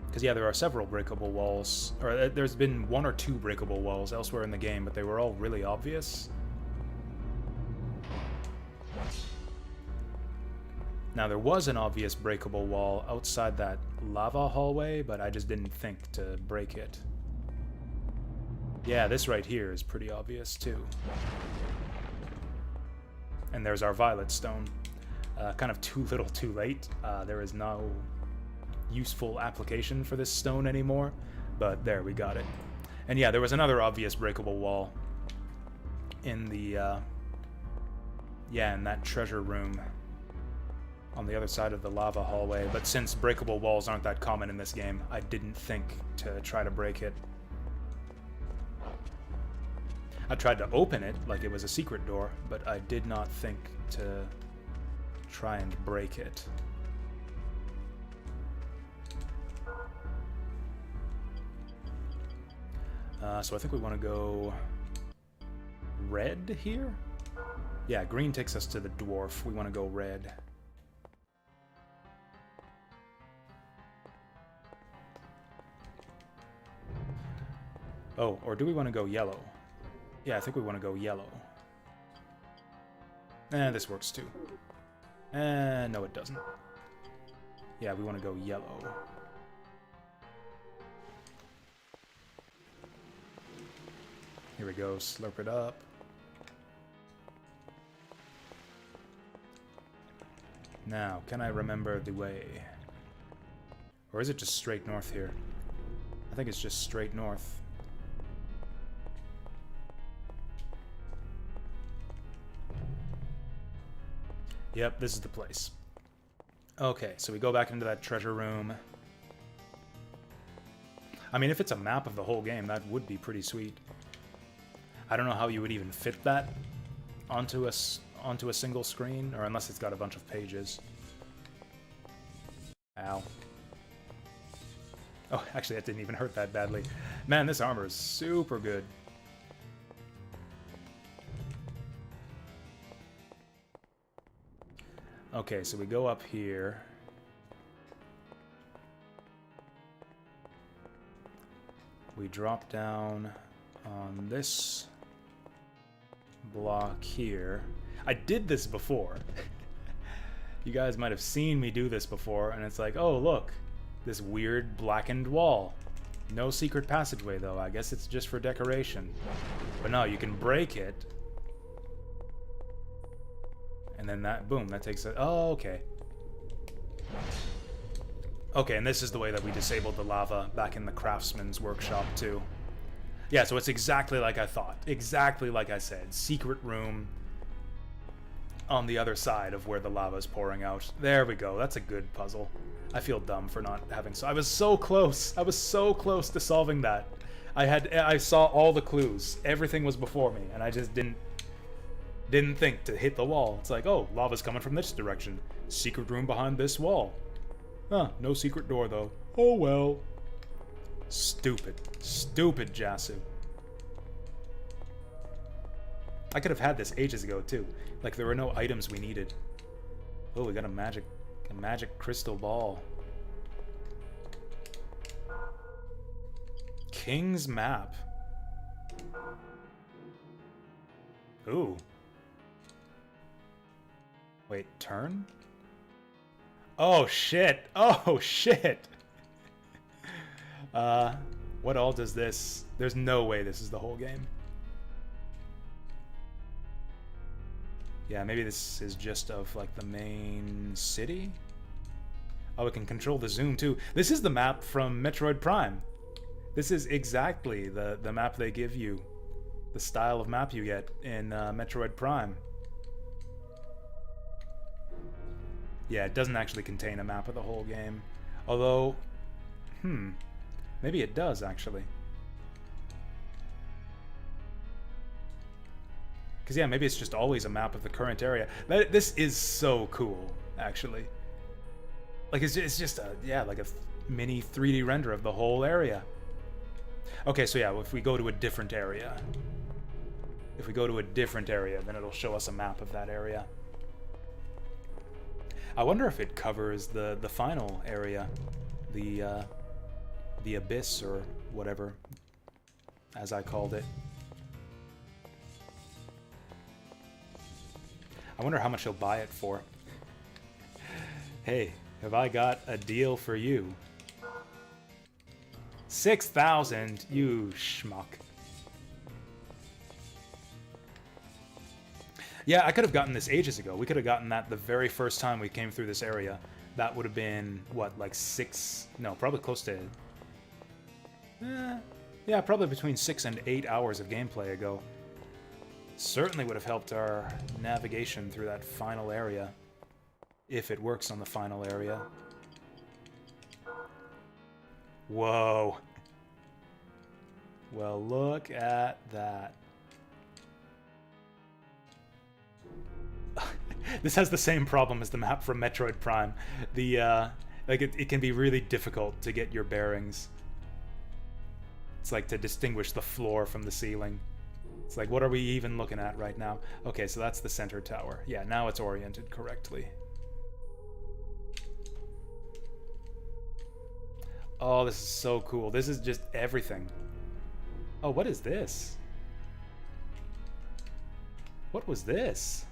Because, yeah, there are several breakable walls. Or there's been 1 or 2 breakable walls elsewhere in the game, but they were all really obvious. Now, there was an obvious breakable wall outside that lava hallway, but I just didn't think to break it. Yeah, this right here is pretty obvious, too. And there's our Violet Stone. Kind of too little too late. There is no useful application for this stone anymore, but there, we got it. And yeah, there was another obvious breakable wall in the, in that treasure room on the other side of the lava hallway, but since breakable walls aren't that common in this game, I didn't think to try to break it. I tried to open it like it was a secret door, but I did not think to try and break it. So I think we want to go red here? Yeah, green takes us to the dwarf. We want to go red. Oh, or do we want to go yellow? Yeah, I think we want to go yellow. And this works too. No, it doesn't. Yeah, we want to go yellow. Here we go, slurp it up. Now, can I remember the way? Or is it just straight north here? I think it's just straight north. Yep, this is the place. Okay, so we go back into that treasure room. I mean, if it's a map of the whole game, that would be pretty sweet. I don't know how you would even fit that onto a single screen, or unless it's got a bunch of pages. Ow. Oh, actually, that didn't even hurt that badly. Man, this armor is super good. Okay, so we go up here. We drop down on this block here. I did this before. You guys might have seen me do this before, and it's like, oh, look, this weird blackened wall. No secret passageway, though. I guess it's just for decoration. But no, you can break it. And then that, boom, that takes it. Oh, okay. Okay, and this is the way that we disabled the lava back in the craftsman's workshop, too. Yeah, so it's exactly like I thought. Exactly like I said. Secret room. on the other side of where the lava is pouring out. There we go. That's a good puzzle. I feel dumb for not having... I was so close. I was so close to solving that. I saw all the clues. Everything was before me, and I just didn't think to hit the wall. It's like, oh, lava's coming from this direction. Secret room behind this wall. Huh, no secret door, though. Oh, well. Stupid. Stupid Jasu. I could have had this ages ago, too. Like, there were no items we needed. Oh, we got a magic crystal ball. King's map. Ooh. Wait, turn? Oh, shit. Oh, shit. What all does this... There's no way this is the whole game. Yeah, maybe this is just of, like, the main city? Oh, we can control the zoom, too. This is the map from Metroid Prime. This is exactly the map they give you. The style of map you get in Metroid Prime. Yeah, it doesn't actually contain a map of the whole game. Although, maybe it does, actually. Because, yeah, maybe it's just always a map of the current area. This is so cool, actually. Like, it's just a, yeah, like a mini 3D render of the whole area. Okay, so yeah, if we go to a different area... If we go to a different area, then it'll show us a map of that area. I wonder if it covers the final area. The abyss, or whatever, as I called it. I wonder how much he'll buy it for. Hey, have I got a deal for you? 6,000, you schmuck. Yeah, I could have gotten this ages ago. We could have gotten that the very first time we came through this area. That would have been, what, like 6... No, probably close to... yeah, probably between 6 and 8 hours of gameplay ago. Certainly would have helped our navigation through that final area. If it works on the final area. Whoa. Well, look at that. This has the same problem as the map from Metroid Prime. Like it can be really difficult to get your bearings. It's like to distinguish the floor from the ceiling. It's like, what are we even looking at right now? Okay, so that's the center tower. Yeah, now it's oriented correctly. Oh, this is so cool. This is just everything. Oh, what is this? What was this?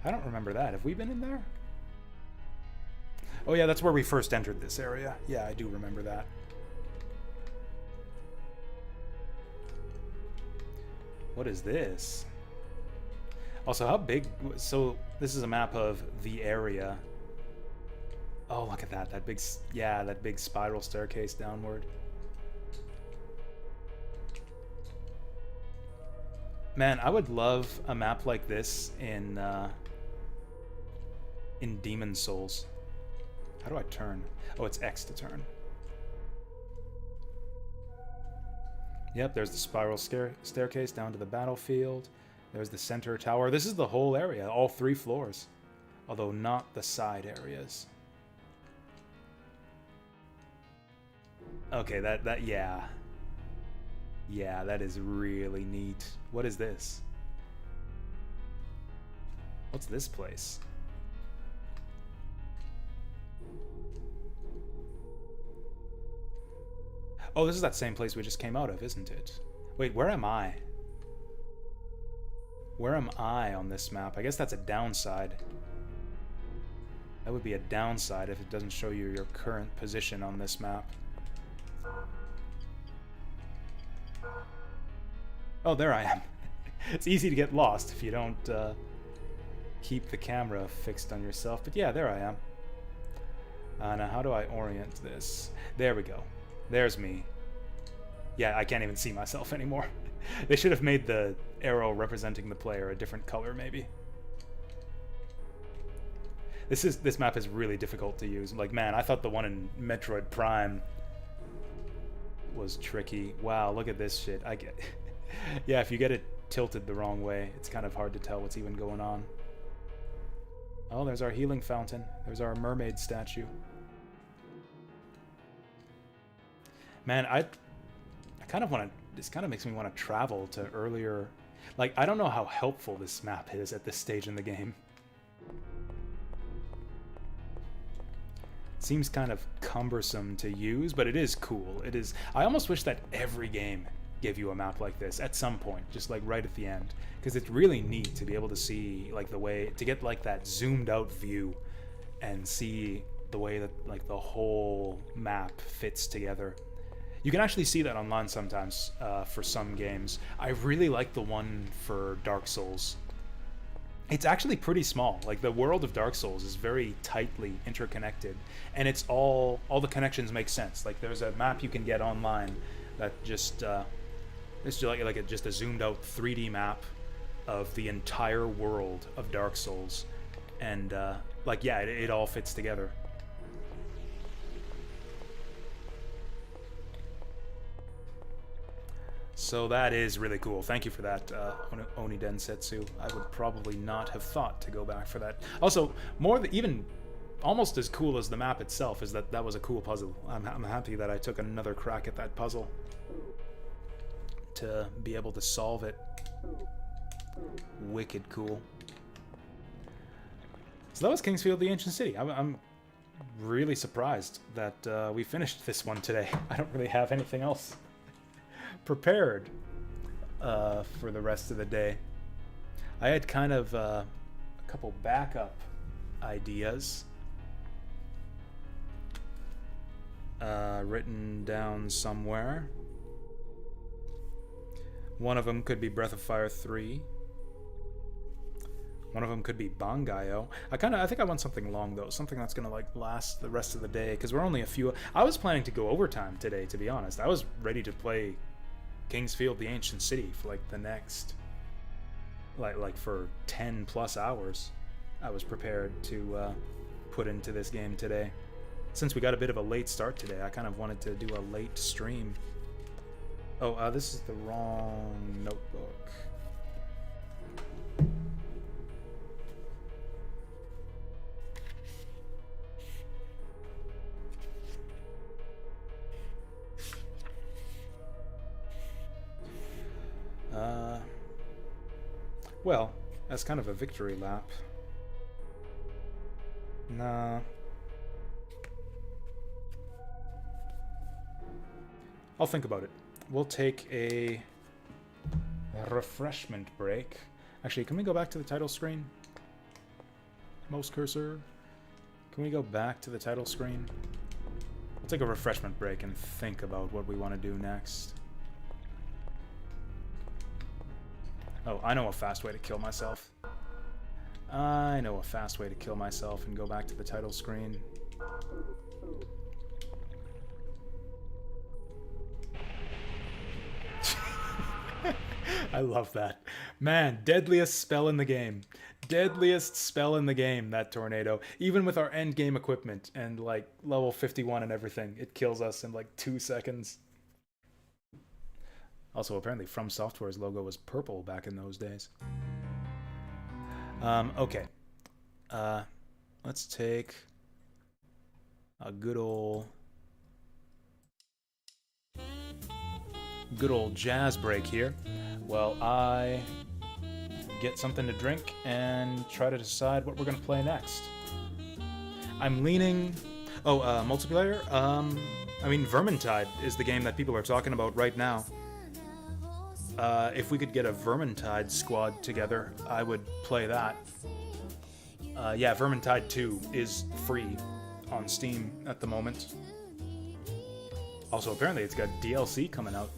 I don't remember that. Have we been in there? Oh yeah, that's where we first entered this area. Yeah, I do remember that. What is this? Also, how big... So, this is a map of the area. Oh, look at that. That big... Yeah, that big spiral staircase downward. Man, I would love a map like this in Demon Souls. How do I turn? Oh, it's X to turn. Yep, there's the spiral staircase down to the battlefield. There's the center tower. This is the whole area, all 3 floors. Although not the side areas. Okay, yeah. Yeah, that is really neat. What is this? What's this place? Oh, this is that same place we just came out of, isn't it? Wait, where am I? Where am I on this map? I guess that's a downside. That would be a downside if it doesn't show you your current position on this map. Oh, there I am. It's easy to get lost if you don't keep the camera fixed on yourself. But yeah, there I am. Now, how do I orient this? There we go. There's me. Yeah, I can't even see myself anymore. They should have made the arrow representing the player a different color, maybe. This map is really difficult to use. Like, man, I thought the one in Metroid Prime was tricky. Wow, look at this shit. I get yeah, if you get it tilted the wrong way, it's kind of hard to tell what's even going on. Oh, there's our healing fountain. There's our mermaid statue. Man, I kind of want to... This kind of makes me want to travel to earlier... Like, I don't know how helpful this map is at this stage in the game. It seems kind of cumbersome to use, but it is cool. It is... I almost wish that every game gave you a map like this at some point, just like right at the end. Because it's really neat to be able to see, like, the way... To get, like, that zoomed out view and see the way that, like, the whole map fits together. You can actually see that online sometimes for some games. I really like the one for Dark Souls. It's actually pretty small. Like, the world of Dark Souls is very tightly interconnected, and it's all the connections make sense. Like, there's a map you can get online that just it's just a zoomed out 3D map of the entire world of Dark Souls, and like, yeah, it all fits together. So that is really cool. Thank you for that, Oni Densetsu. I would probably not have thought to go back for that. Also, even almost as cool as the map itself is that was a cool puzzle. I'm happy that I took another crack at that puzzle to be able to solve it. Wicked cool. So that was Kingsfield, the Ancient City. I'm really surprised that we finished this one today. I don't really have anything else prepared for the rest of the day. I had kind of a couple backup ideas written down somewhere. One of them could be Breath of Fire 3. One of them could be Bangayo. I think I want something long though, something that's gonna like last the rest of the day, because we're only a few. I was planning to go overtime today, to be honest. I was ready to play Kingsfield, the Ancient City for like the next, like for 10 plus hours. I was prepared to put into this game today. Since we got a bit of a late start today, I kind of wanted to do a late stream. Oh, this is the wrong notebook. Well, that's kind of a victory lap. Nah. I'll think about it. We'll take a refreshment break. Actually, can we go back to the title screen? Mouse cursor. Can we go back to the title screen? We'll take a refreshment break and think about what we want to do next. Oh, I know a fast way to kill myself. I know a fast way to kill myself and go back to the title screen. I love that. Man, deadliest spell in the game. Deadliest spell in the game, that tornado. Even with our end game equipment and like level 51 and everything, it kills us in like 2 seconds. Also, apparently From Software's logo was purple back in those days. Okay. Let's take a good old jazz break here. While I get something to drink and try to decide what we're going to play next. I'm leaning... Oh, multiplayer? I mean, Vermintide is the game that people are talking about right now. If we could get a Vermintide squad together, I would play that. Yeah, Vermintide 2 is free on Steam at the moment. Also, apparently it's got DLC coming out.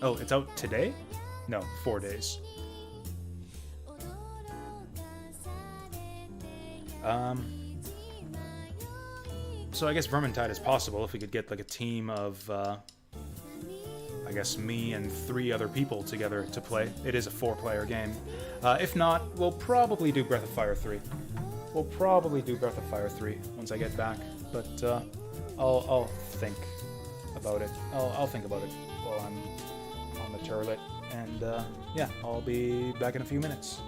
Oh, it's out today? No, 4 days. So I guess Vermintide is possible if we could get like a team of I guess me and 3 other people together to play. It is a 4-player game. If not, we'll probably do Breath of Fire 3. We'll probably do Breath of Fire 3 once I get back, but I'll think about it. I'll think about it while I'm on the turlet, and yeah, I'll be back in a few minutes.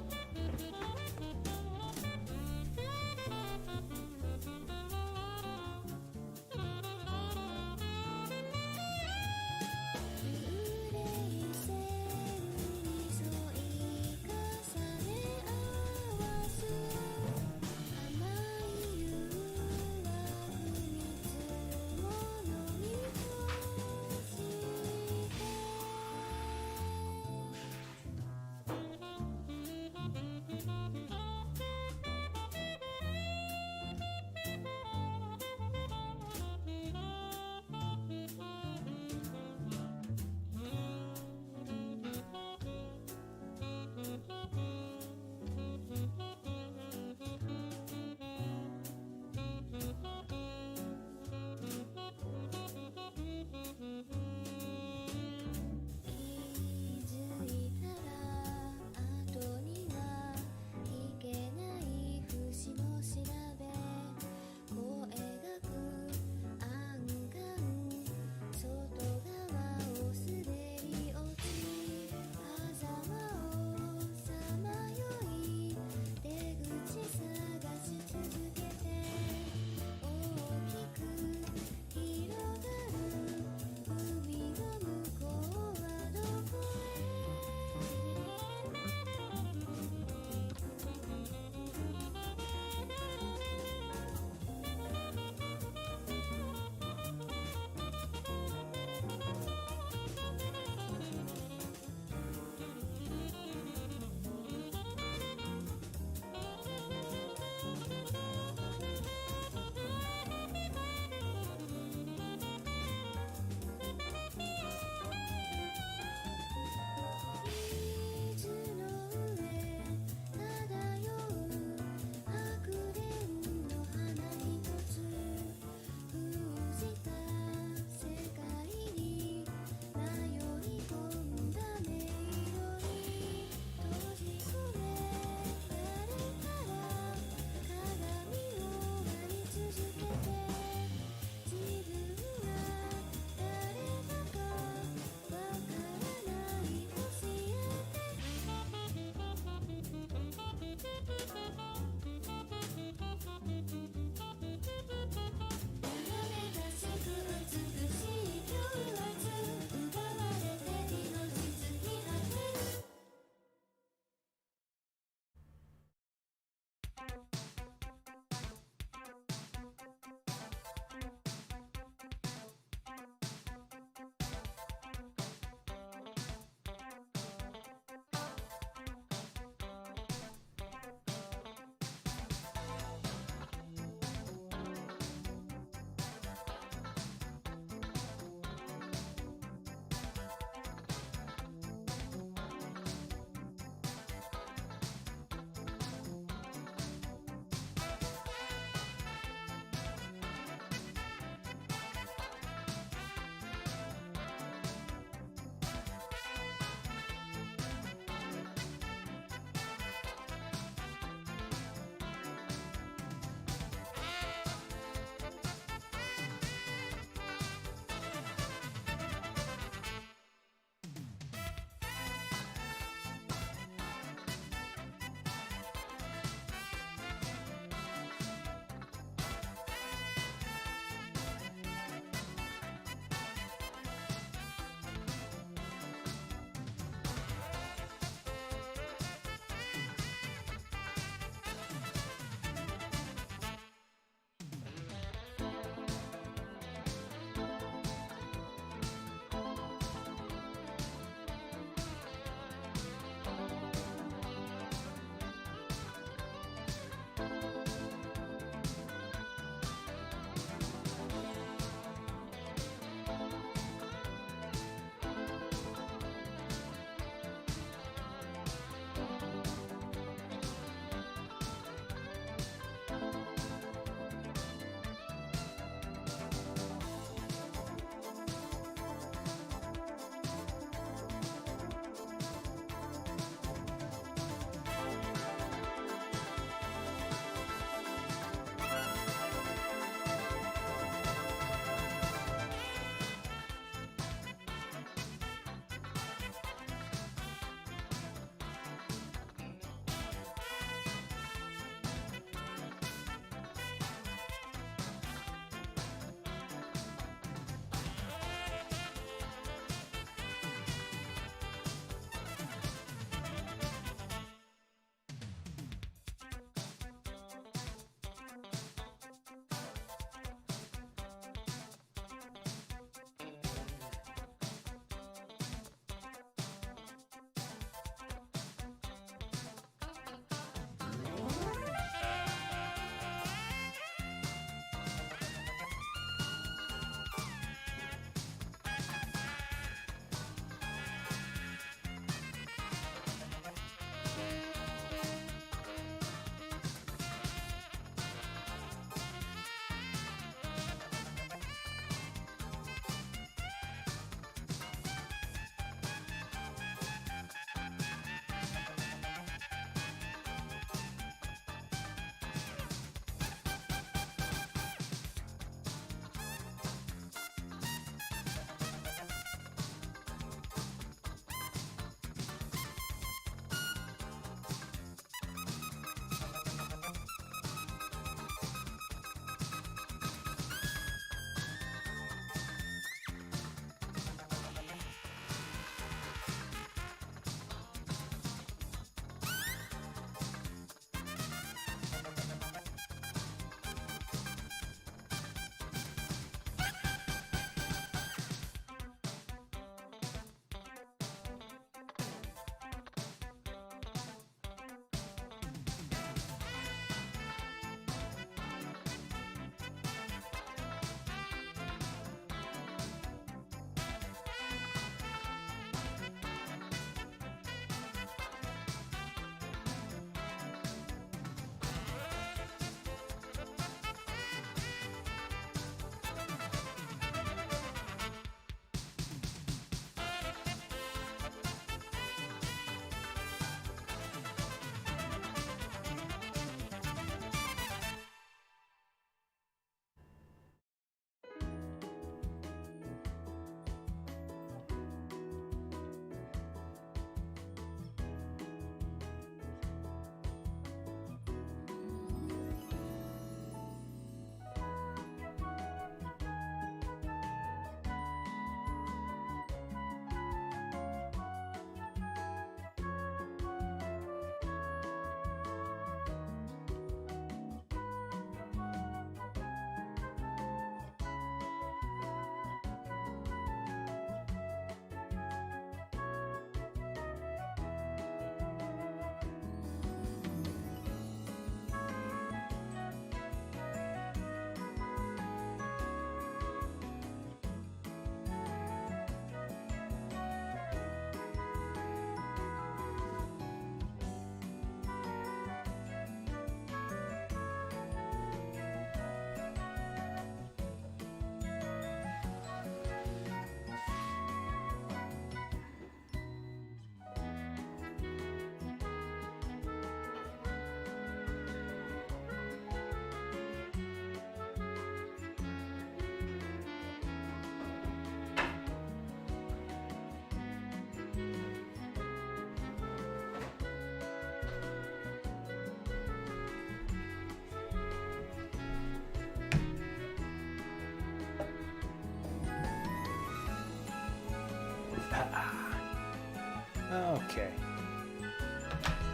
Okay.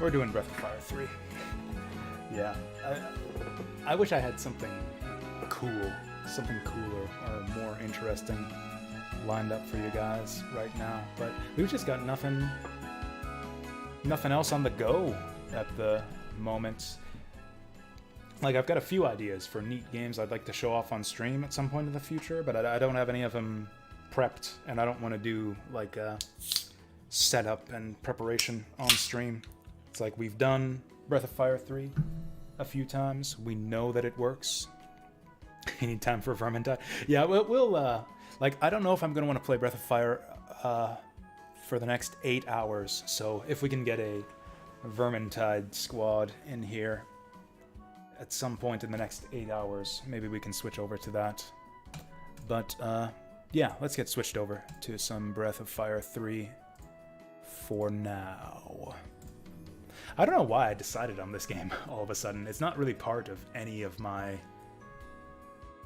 We're doing Breath of Fire 3. Yeah. I wish I had something cool, something cooler or more interesting lined up for you guys right now, but we've just got nothing else on the go at the moment. Like, I've got a few ideas for neat games I'd like to show off on stream at some point in the future, but I don't have any of them prepped, and I don't want to do like a setup and preparation on stream. It's like, we've done Breath of Fire 3 a few times. We know that it works. You need time for Vermintide. Yeah, we'll like, I don't know if I'm going to want to play Breath of Fire for the next 8 hours, so if we can get a Vermintide squad in here at some point in the next 8 hours, maybe we can switch over to that. But, yeah, let's get switched over to some Breath of Fire 3 for now. I don't know why I decided on this game all of a sudden. It's not really part of any of my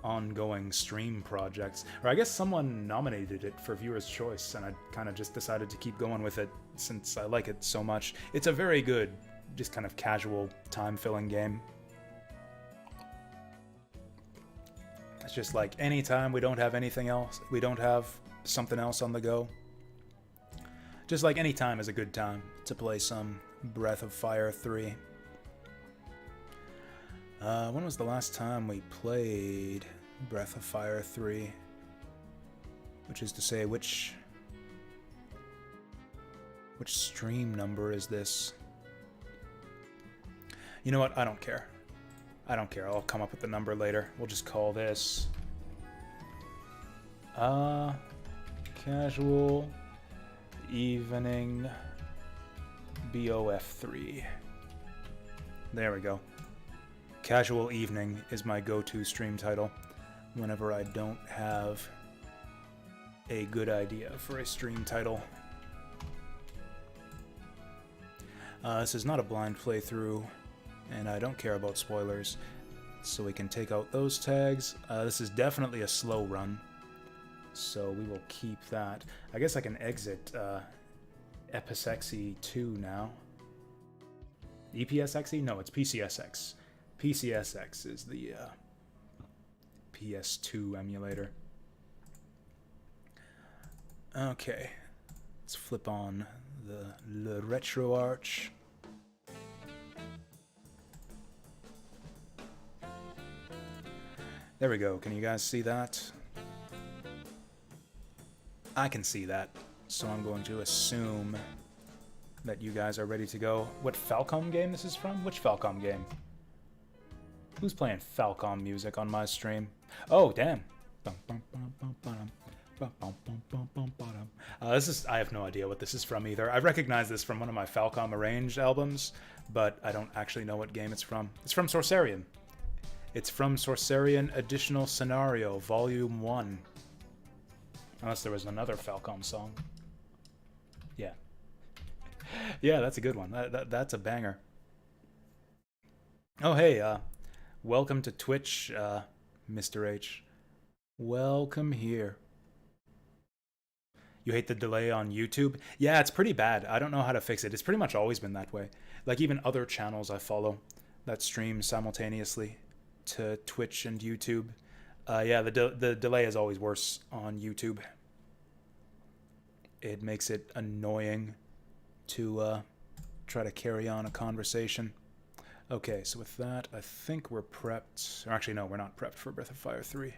ongoing stream projects. Or I guess someone nominated it for Viewer's Choice, and I kind of just decided to keep going with it since I like it so much. It's a very good, just kind of casual, time-filling game. It's just like, anytime we don't have anything else, we don't have something else on the go, just like any time is a good time to play some Breath of Fire 3. When was the last time we played Breath of Fire 3? Which is to say, which stream number is this? You know what? I don't care. I don't care. I'll come up with the number later. We'll just call this Casual Evening BOF3. There we go. Casual Evening is my go-to stream title whenever I don't have a good idea for a stream title. This is not a blind playthrough, and I don't care about spoilers, so we can take out those tags. This is definitely a slow run, so we will keep that. I guess I can exit EPSXE 2 now. EPSXE? No, it's PCSX. PCSX is the PS2 emulator. Okay, let's flip on the RetroArch. There we go. Can you guys see that? I can see that, so I'm going to assume that you guys are ready to go. What Falcom game this is from? Which Falcom game? Who's playing Falcom music on my stream? Oh, damn. This is, I have no idea what this is from either. I recognize this from one of my Falcom Arranged albums, but I don't actually know what game it's from. It's from Sorcerian. It's from Sorcerian Additional Scenario, Volume 1. Unless there was another Falcom song. Yeah. Yeah, that's a good one. That's a banger. Oh, hey, welcome to Twitch, Mr. H. Welcome here. You hate the delay on YouTube? Yeah, it's pretty bad. I don't know how to fix it. It's pretty much always been that way. Like, even other channels I follow that stream simultaneously to Twitch and YouTube. Yeah, the delay is always worse on YouTube. It makes it annoying to try to carry on a conversation. Okay, so with that, I think we're prepped. Or actually, no, we're not prepped for Breath of Fire 3.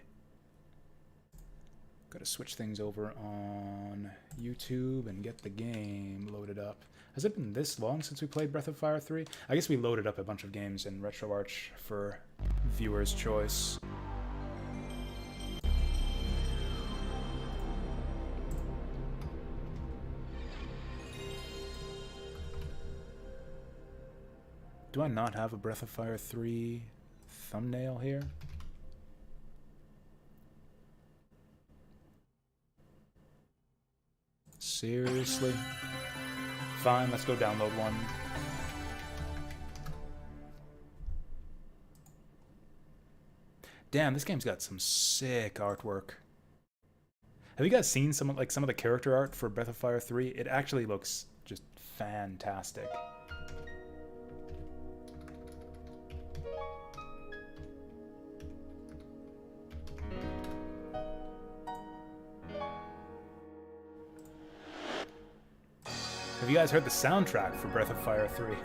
Gotta switch things over on YouTube and get the game loaded up. Has it been this long since we played Breath of Fire 3? I guess we loaded up a bunch of games in RetroArch for Viewer's Choice. Do I not have a Breath of Fire 3 thumbnail here? Seriously? Fine, let's go download one. Damn, this game's got some sick artwork. Have you guys seen some of the character art for Breath of Fire 3? It actually looks just fantastic. Have you guys heard the soundtrack for Breath of Fire 3?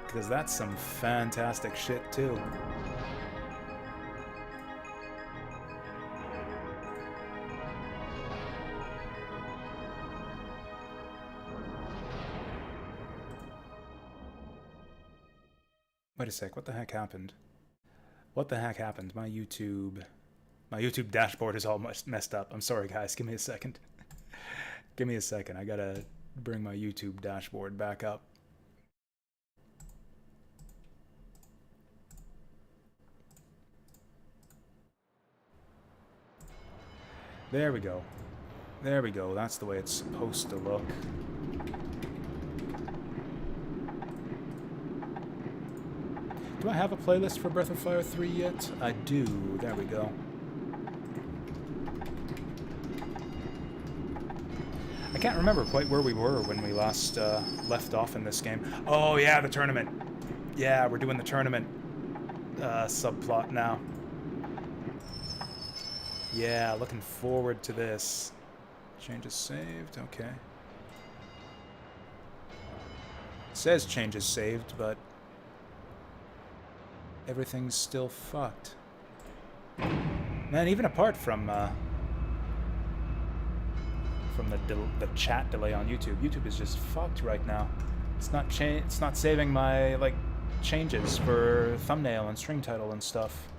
Because that's some fantastic shit too. Wait a sec, what the heck happened? What the heck happened? My YouTube dashboard is all messed up. I'm sorry guys, give me a second. Give me a second, I gotta bring my YouTube dashboard back up. There we go. There we go, that's the way it's supposed to look. Do I have a playlist for Breath of Fire 3 yet? I do. There we go. I can't remember quite where we were when we last left off in this game. Oh yeah, the tournament. Yeah, we're doing the tournament subplot now. Yeah, looking forward to this. Changes saved, okay. It says changes saved, but everything's still fucked. Man, even apart from the chat delay on YouTube, YouTube is just fucked right now. It's not saving my like changes for thumbnail and stream title and stuff.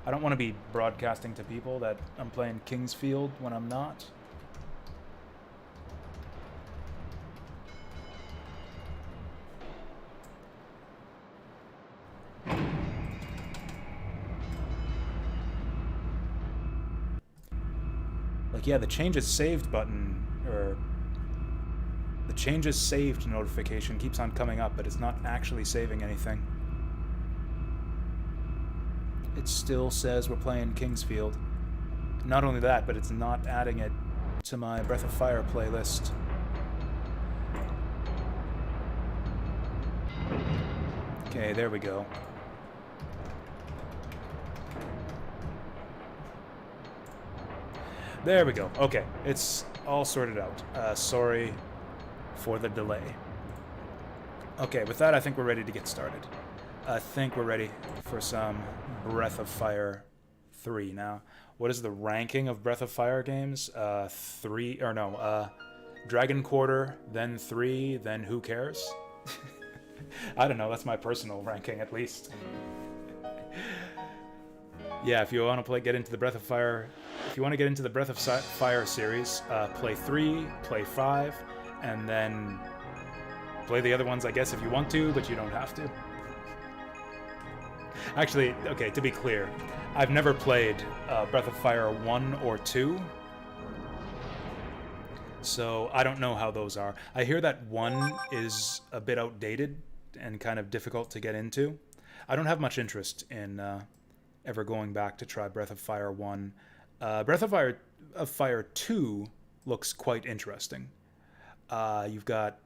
I don't want to be broadcasting to people that I'm playing Kingsfield when I'm not. Like, yeah, the changes saved button, or the changes saved notification keeps on coming up, but it's not actually saving anything. It still says we're playing Kingsfield. Not only that, but it's not adding it to my Breath of Fire playlist. Okay, there we go. There we go. Okay, it's all sorted out. Sorry for the delay. Okay, with that, I think we're ready to get started. I think we're ready for some Breath of Fire 3. Now, what is the ranking of Breath of Fire games? Dragon Quarter, then 3, then who cares? I don't know, that's my personal ranking at least. Yeah, if you want to get into the Breath of Fire, if you want to get into the Breath of Fire series, play 3, play 5, and then play the other ones, I guess, if you want to, but you don't have to. Actually, okay, to be clear, I've never played Breath of Fire 1 or 2, so I don't know how those are. I hear that 1 is a bit outdated and kind of difficult to get into. I don't have much interest in ever going back to try Breath of Fire 1. Breath of Fire 2 looks quite interesting. You've got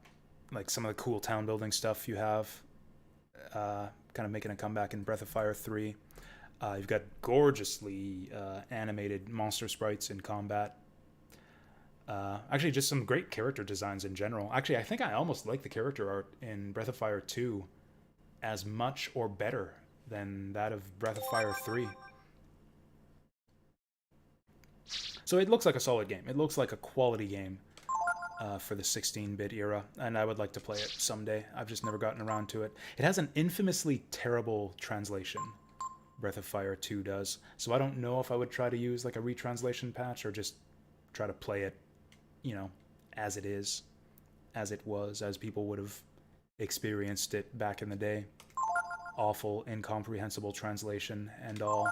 like some of the cool town building stuff you have kind of making a comeback in Breath of Fire 3. You've got gorgeously animated monster sprites in combat. Actually, just some great character designs in general. Actually, I think I almost like the character art in Breath of Fire 2 as much or better than that of Breath of Fire 3. So it looks like a solid game. It looks like a quality game for the 16-bit era, and I would like to play it someday. I've just never gotten around to it. It has an infamously terrible translation, Breath of Fire 2 does, so I don't know if I would try to use like a retranslation patch or just try to play it, you know, as it is, as it was, as people would have experienced it back in the day. Awful, incomprehensible translation and all.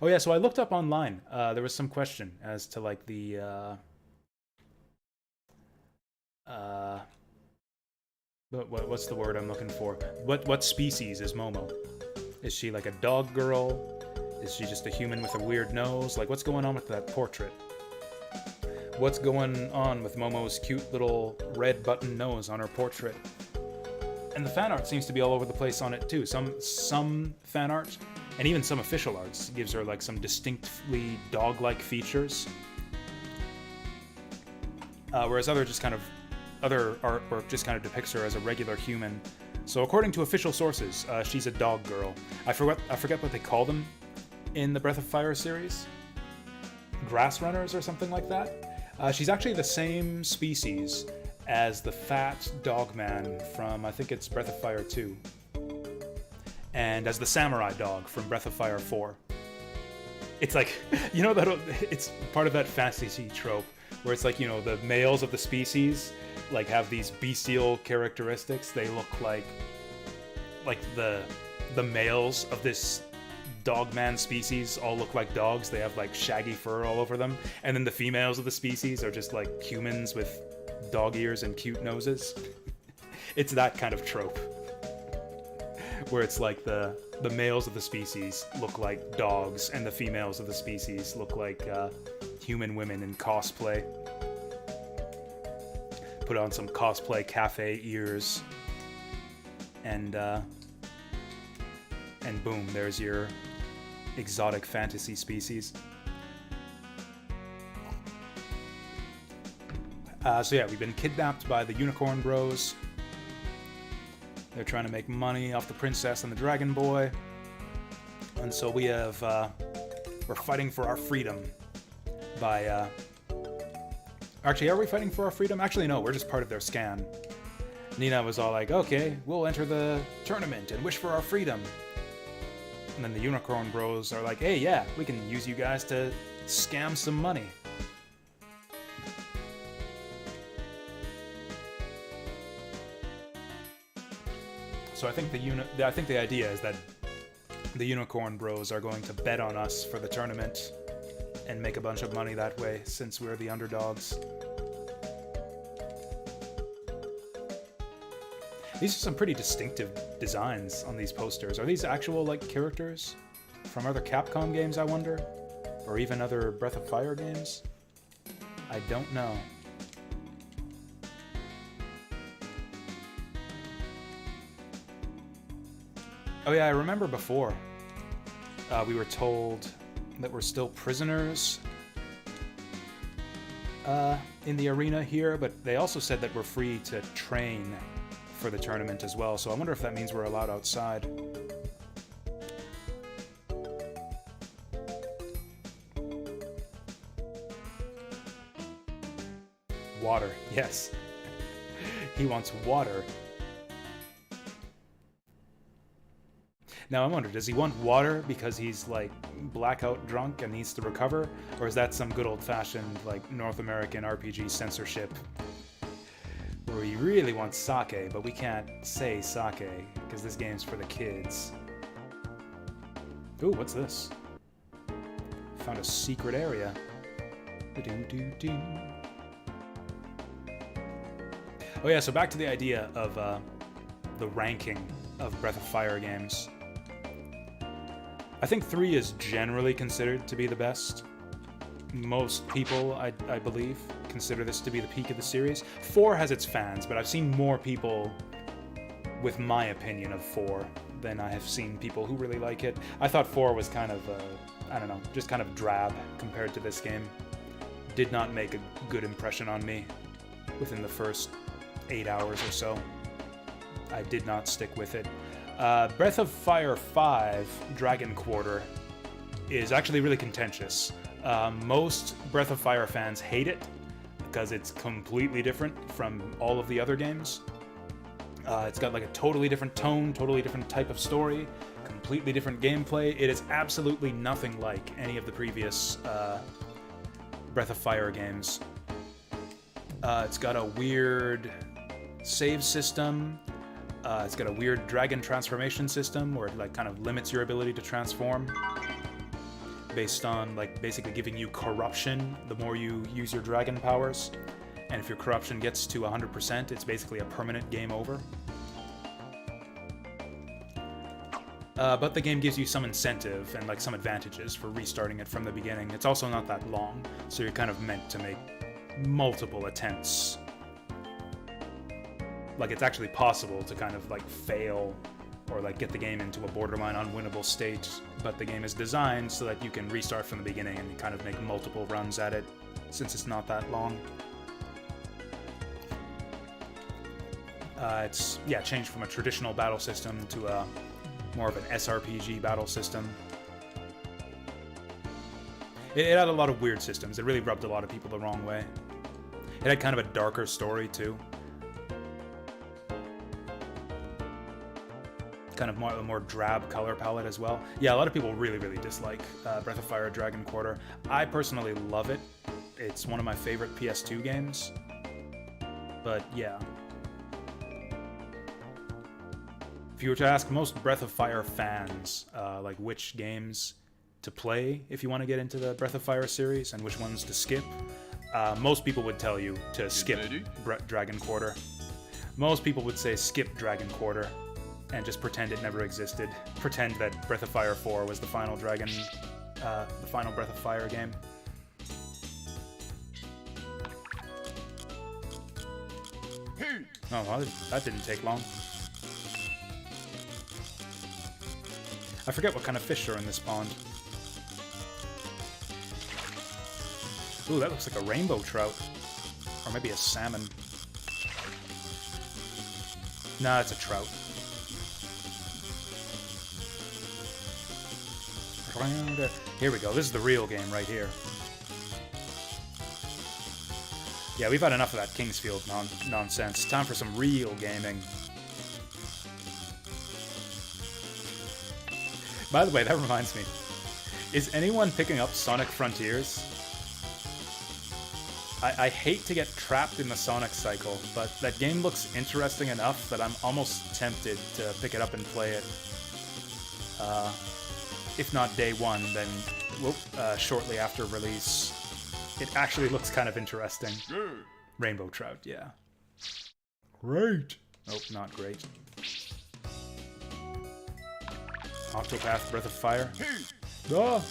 Oh yeah, so I looked up online. There was some question as to like the what's the word I'm looking for? What species is Momo? Is she like a dog girl? Is she just a human with a weird nose? Like, what's going on with that portrait? What's going on with Momo's cute little red button nose on her portrait? And the fan art seems to be all over the place on it too. Some fan art, and even some official arts, gives her like some distinctly dog-like features. Whereas other artwork just kind of depicts her as a regular human. So according to official sources, she's a dog girl. I forget what they call them in the Breath of Fire series. Grass runners or something like that. She's actually the same species as the fat dog man from, I think it's Breath of Fire 2. And as the samurai dog from Breath of Fire 4. It's like, you know, that it's part of that fantasy trope where it's like, you know, the males of the species like have these bestial characteristics. They look like the males of this dogman species all look like dogs. They have like shaggy fur all over them, and then the females of the species are just like humans with dog ears and cute noses. It's that kind of trope where it's like the males of the species look like dogs and the females of the species look like human women in cosplay. Put on some cosplay cafe ears and boom, there's your exotic fantasy species. So yeah, we've been kidnapped by the Unicorn Bros. They're trying to make money off the princess and the dragon boy. And so we have, we're fighting for our freedom by, actually, are we fighting for our freedom? Actually, no, we're just part of their scan. Nina was all like, okay, we'll enter the tournament and wish for our freedom. And then the Unicorn Bros are like, hey, yeah, we can use you guys to scam some money. So I think the idea is that the Unicorn Bros are going to bet on us for the tournament and make a bunch of money that way, since we're the underdogs. These are some pretty distinctive designs on these posters. Are these actual, like, characters from other Capcom games, I wonder? Or even other Breath of Fire games? I don't know. Oh yeah, I remember before we were told that we're still prisoners in the arena here, but they also said that we're free to train for the tournament as well, so I wonder if that means we're allowed outside. Water, yes. He wants water. Now I wonder, does he want water because he's like blackout drunk and needs to recover? Or is that some good old-fashioned like North American RPG censorship where he really wants sake, but we can't say sake because this game's for the kids? Ooh, what's this? Found a secret area. Oh yeah, so back to the idea of the ranking of Breath of Fire games. I think 3 is generally considered to be the best. Most people, I believe, consider this to be the peak of the series. 4 has its fans, but I've seen more people with my opinion of 4 than I have seen people who really like it. I thought 4 was kind of, I don't know, just kind of drab compared to this game. Did not make a good impression on me within the first 8 hours or so. I did not stick with it. Breath of Fire 5, Dragon Quarter, is actually really contentious. Most Breath of Fire fans hate it because it's completely different from all of the other games. It's got like a totally different tone, totally different type of story, completely different gameplay. It is absolutely nothing like any of the previous Breath of Fire games. It's got a weird save system. It's got a weird dragon transformation system where it like kind of limits your ability to transform based on like basically giving you corruption the more you use your dragon powers. And if your corruption gets to 100%, it's basically a permanent game over. But the game gives you some incentive and like some advantages for restarting it from the beginning. It's also not that long, so you're kind of meant to make multiple attempts. Like, it's actually possible to kind of, like, fail or, like, get the game into a borderline unwinnable state, but the game is designed so that you can restart from the beginning and kind of make multiple runs at it, since it's not that long. It's, yeah, changed from a traditional battle system to a more of an SRPG battle system. It had a lot of weird systems. It really rubbed a lot of people the wrong way. It had kind of a darker story, too. Kind of a more drab color palette as well. Yeah, a lot of people really, really dislike Breath of Fire Dragon Quarter. I personally love it. It's one of my favorite PS2 games. But yeah. If you were to ask most Breath of Fire fans, like which games to play if you want to get into the Breath of Fire series and which ones to skip, most people would tell you to skip Dragon Quarter. Most people would say skip Dragon Quarter and just pretend it never existed. Pretend that Breath of Fire 4 was the final Breath of Fire game. Oh, well, that didn't take long. I forget what kind of fish are in this pond. Ooh, that looks like a rainbow trout. Or maybe a salmon. Nah, it's a trout. Here we go. This is the real game right here. Yeah, we've had enough of that Kingsfield nonsense. Time for some real gaming. By the way, that reminds me. Is anyone picking up Sonic Frontiers? I hate to get trapped in the Sonic cycle, but that game looks interesting enough that I'm almost tempted to pick it up and play it. If not day one, then shortly after release. It actually looks kind of interesting. Rainbow trout, yeah. Great. Nope, not great. Octopath Breath of Fire. Ah!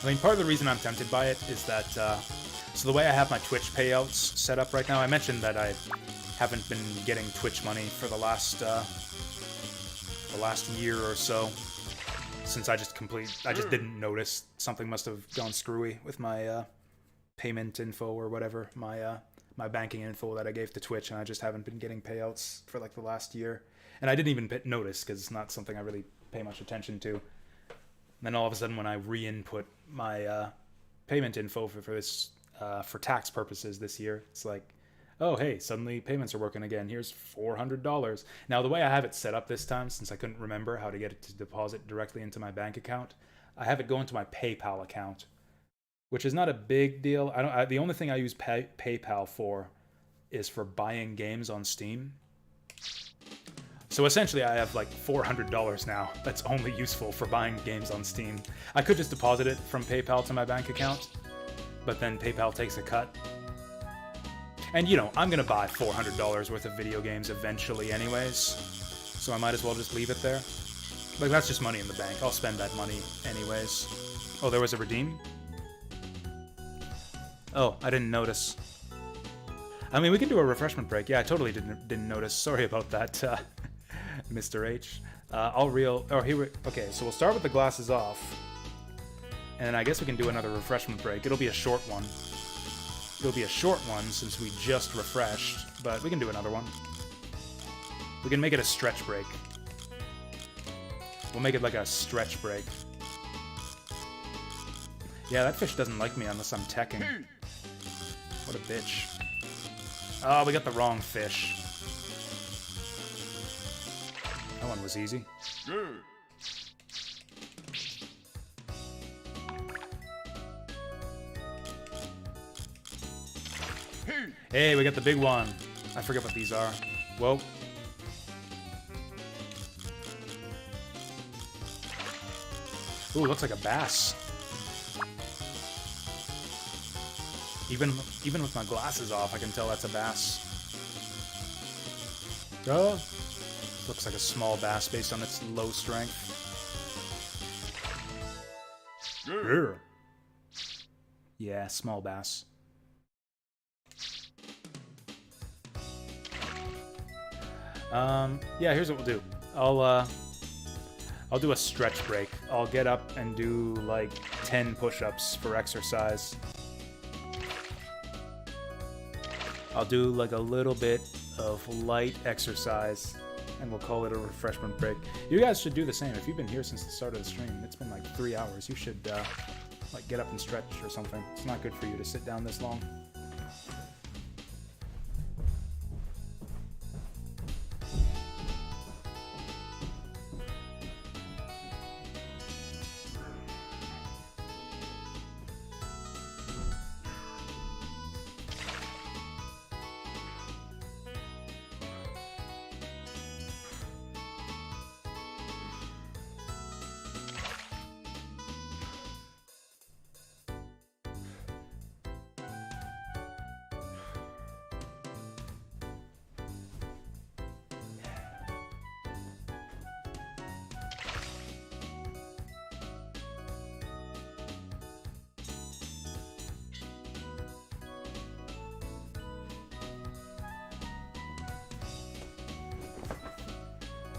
I mean, part of the reason I'm tempted by it is that, so the way I have my Twitch payouts set up right now, I mentioned that I haven't been getting Twitch money for the last year or so, since I just didn't notice. Something must have gone screwy with my payment info or whatever, my banking info that I gave to Twitch, and I just haven't been getting payouts for like the last year. And I didn't even notice because it's not something I really pay much attention to. And then all of a sudden, when I re-input my payment info for this for tax purposes this year, it's like, oh hey, suddenly payments are working again. Here's $400. Now the way I have it set up this time, since I couldn't remember how to get it to deposit directly into my bank account, I have it go into my PayPal account, which is not a big deal. The only thing I use PayPal for is for buying games on Steam. So essentially I have like $400 now that's only useful for buying games on Steam. I could just deposit it from PayPal to my bank account, but then PayPal takes a cut. And you know, I'm gonna buy $400 worth of video games eventually anyways, so I might as well just leave it there. Like, that's just money in the bank. I'll spend that money anyways. Oh, there was a redeem? Oh, I didn't notice. I mean, we can do a refreshment break. Yeah, I totally didn't notice. Sorry about that, Mr. H. Okay, so we'll start with the glasses off. And then I guess we can do another refreshment break. It'll be a short one. It'll be a short one since we just refreshed, but we can do another one. We can make it a stretch break. We'll make it like a stretch break. Yeah, that fish doesn't like me unless I'm teching. What a bitch. Oh, we got the wrong fish. That one was easy. Hey, we got the big one. I forget what these are. Whoa. Ooh, looks like a bass. Even with my glasses off, I can tell that's a bass. Oh, looks like a small bass based on its low strength. Yeah. Yeah, small bass. Yeah, here's what we'll do. I'll do a stretch break. I'll get up and do like 10 push-ups for exercise. I'll do like a little bit of light exercise, and we'll call it a refreshment break. You guys should do the same. If you've been here since the start of the stream, it's been like 3 hours. You should like get up and stretch or something. It's not good for you to sit down this long.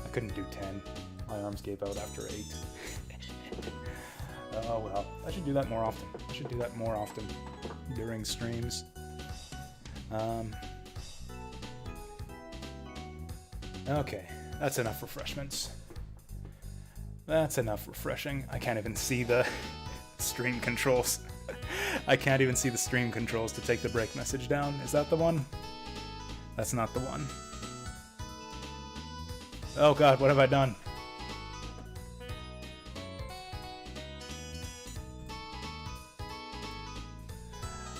I couldn't do 10. My arms gave out after 8. Oh well, I should do that more often. I should do that more often during streams. Okay, that's enough refreshments. That's enough refreshing. I can't even see the stream controls. I can't even see the stream controls to take the break message down. Is that the one? That's not the one. Oh god, what have I done?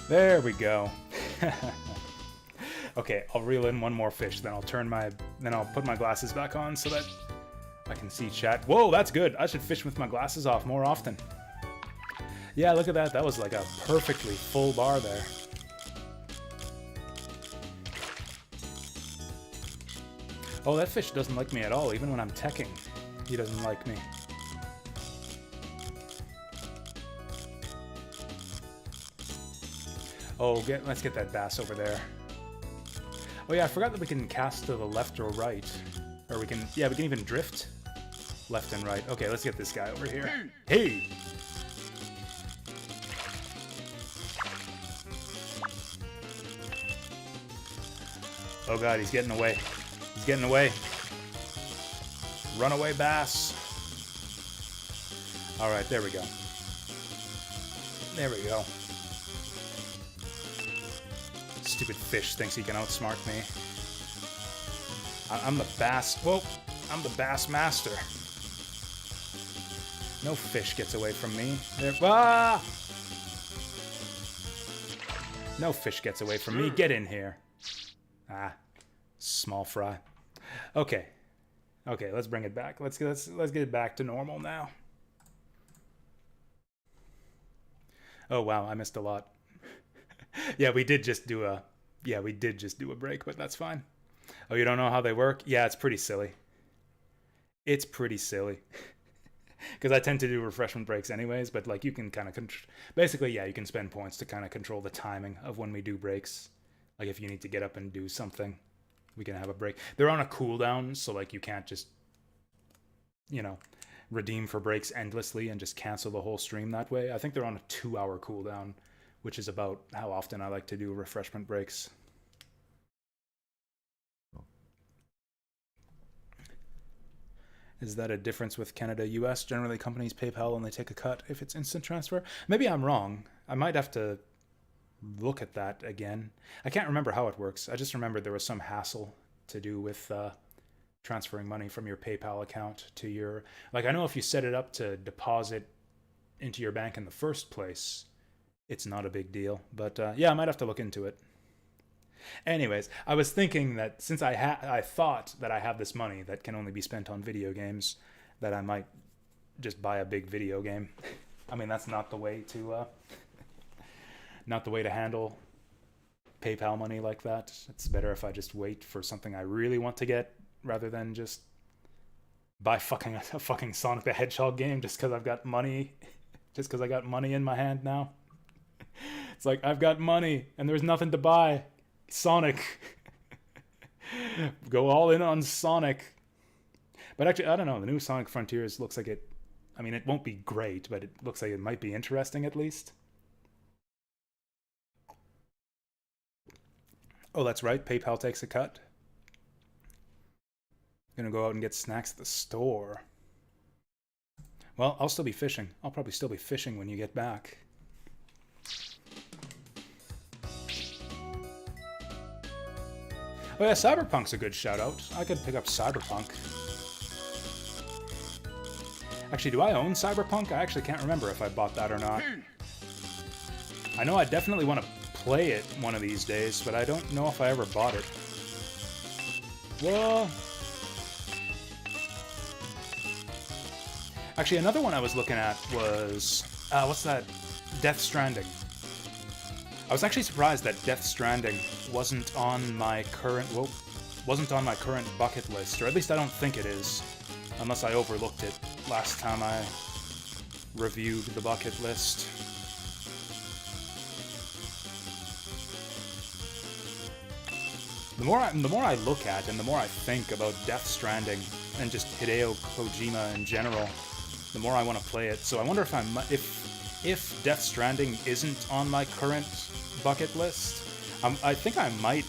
There we go. Okay, I'll reel in one more fish, then I'll put my glasses back on so that I can see chat. Whoa, that's good. I should fish with my glasses off more often. Yeah, look at that. That was like a perfectly full bar there. Oh, that fish doesn't like me at all, even when I'm teching. He doesn't like me. Oh, let's get that bass over there. Oh yeah, I forgot that we can cast to the left or right. Or we can even drift left and right. Okay, let's get this guy over here. Hey! Oh god, he's getting away. He's getting away. Runaway bass. Alright, there we go. There we go. Stupid fish thinks he can outsmart me. I'm the bass... Whoa! I'm the bass master. No fish gets away from me. There... Ah! No fish gets away from me. Get in here. Ah. Small fry. Okay. Okay, let's bring it back. Let's get it back to normal now. Oh wow, I missed a lot. Yeah, we did just do a break, but that's fine. Oh, you don't know how they work? Yeah, it's pretty silly. It's pretty silly. Because I tend to do refreshment breaks anyways, but like you can kind of basically, yeah, you can spend points to kind of control the timing of when we do breaks. Like if you need to get up and do something, we can have a break. They're on a cooldown, so like you can't just, you know, redeem for breaks endlessly and just cancel the whole stream that way. I think they're on a 2-hour cooldown, which is about how often I like to do refreshment breaks. Is that a difference with Canada, US? Generally, companies PayPal only take a cut if it's instant transfer. Maybe I'm wrong. I might have to look at that again. I can't remember how it works. I just remember there was some hassle to do with transferring money from your PayPal account to your... Like, I know if you set it up to deposit into your bank in the first place, it's not a big deal. But yeah, I might have to look into it. Anyways, I was thinking that since I thought that I have this money that can only be spent on video games, that I might just buy a big video game. I mean, that's not the way to handle PayPal money like that. It's better if I just wait for something I really want to get rather than just buy a fucking Sonic the Hedgehog game just because I've got money, just because I got money in my hand now. It's like I've got money and there's nothing to buy. Sonic. Go all in on Sonic. But actually, I don't know. The new Sonic Frontiers looks like it. I mean, it won't be great, but it looks like it might be interesting at least. Oh, that's right. PayPal takes a cut. Gonna go out and get snacks at the store. Well, I'll still be fishing. I'll probably still be fishing when you get back. Oh yeah, Cyberpunk's a good shout out. I could pick up Cyberpunk. Actually, do I own Cyberpunk? I actually can't remember if I bought that or not. I know I definitely want to play it one of these days, but I don't know if I ever bought it. Whoa! Actually, another one I was looking at was... what's that? Death Stranding. I was actually surprised that Death Stranding wasn't on my current... Well, wasn't on my current bucket list, or at least I don't think it is. Unless I overlooked it last time I reviewed the bucket list. The more I look at and the more I think about Death Stranding and just Hideo Kojima in general, the more I want to play it. So I wonder if Death Stranding isn't on my current bucket list, I think I might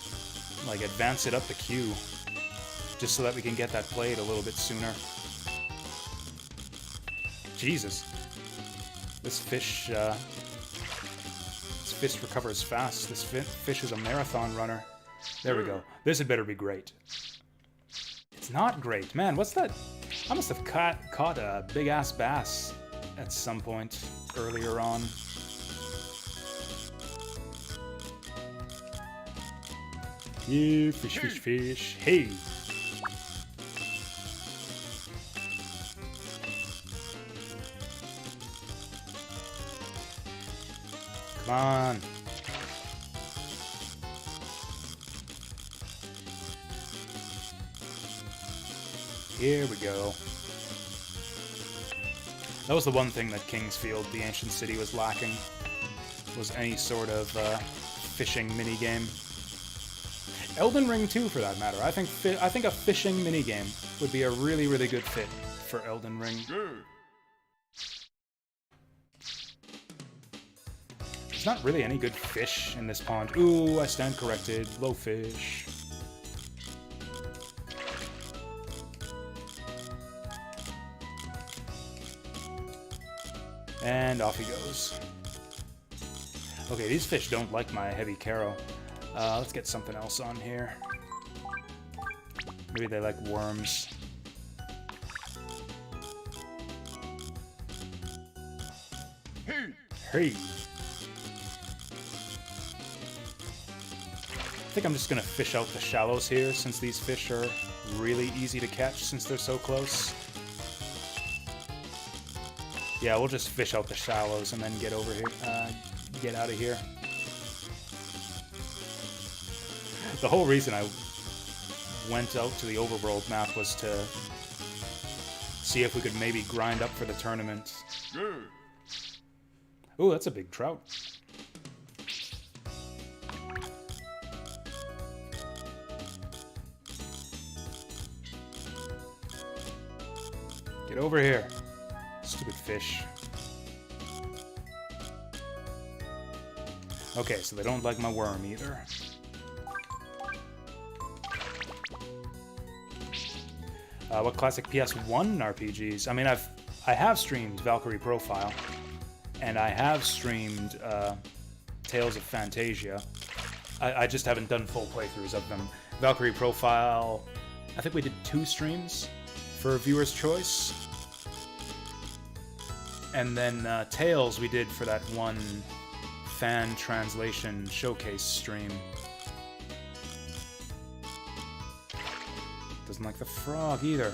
like advance it up the queue just so that we can get that played a little bit sooner. Jesus, this fish recovers fast. This fish is a marathon runner. There we go. This had better be great. It's not great, man. What's that? I must have caught a big-ass bass at some point earlier on. Yeah, fish, fish, fish. Hey! Come on. Here we go. That was the one thing that Kingsfield, the ancient city, was lacking. Was any sort of fishing minigame. Elden Ring 2, for that matter. I think a fishing minigame would be a really, really good fit for Elden Ring. There's not really any good fish in this pond. Ooh, I stand corrected. Low fish. And off he goes. Okay, these fish don't like my heavy caro. Let's get something else on here. Maybe they like worms. Hey! I think I'm just gonna fish out the shallows here, since these fish are really easy to catch since they're so close. Yeah, we'll just fish out the shallows and then get over here, get out of here. The whole reason I went out to the overworld map was to see if we could maybe grind up for the tournament. Ooh, that's a big trout. Get over here. Stupid fish. Okay, so they don't like my worm either. What classic PS1 RPGs? I mean, I have streamed Valkyrie Profile, and I have streamed Tales of Phantasia. I just haven't done full playthroughs of them. Valkyrie Profile, I think we did 2 streams for Viewer's Choice. And then Tales we did for that one fan translation showcase stream. Doesn't like the frog either.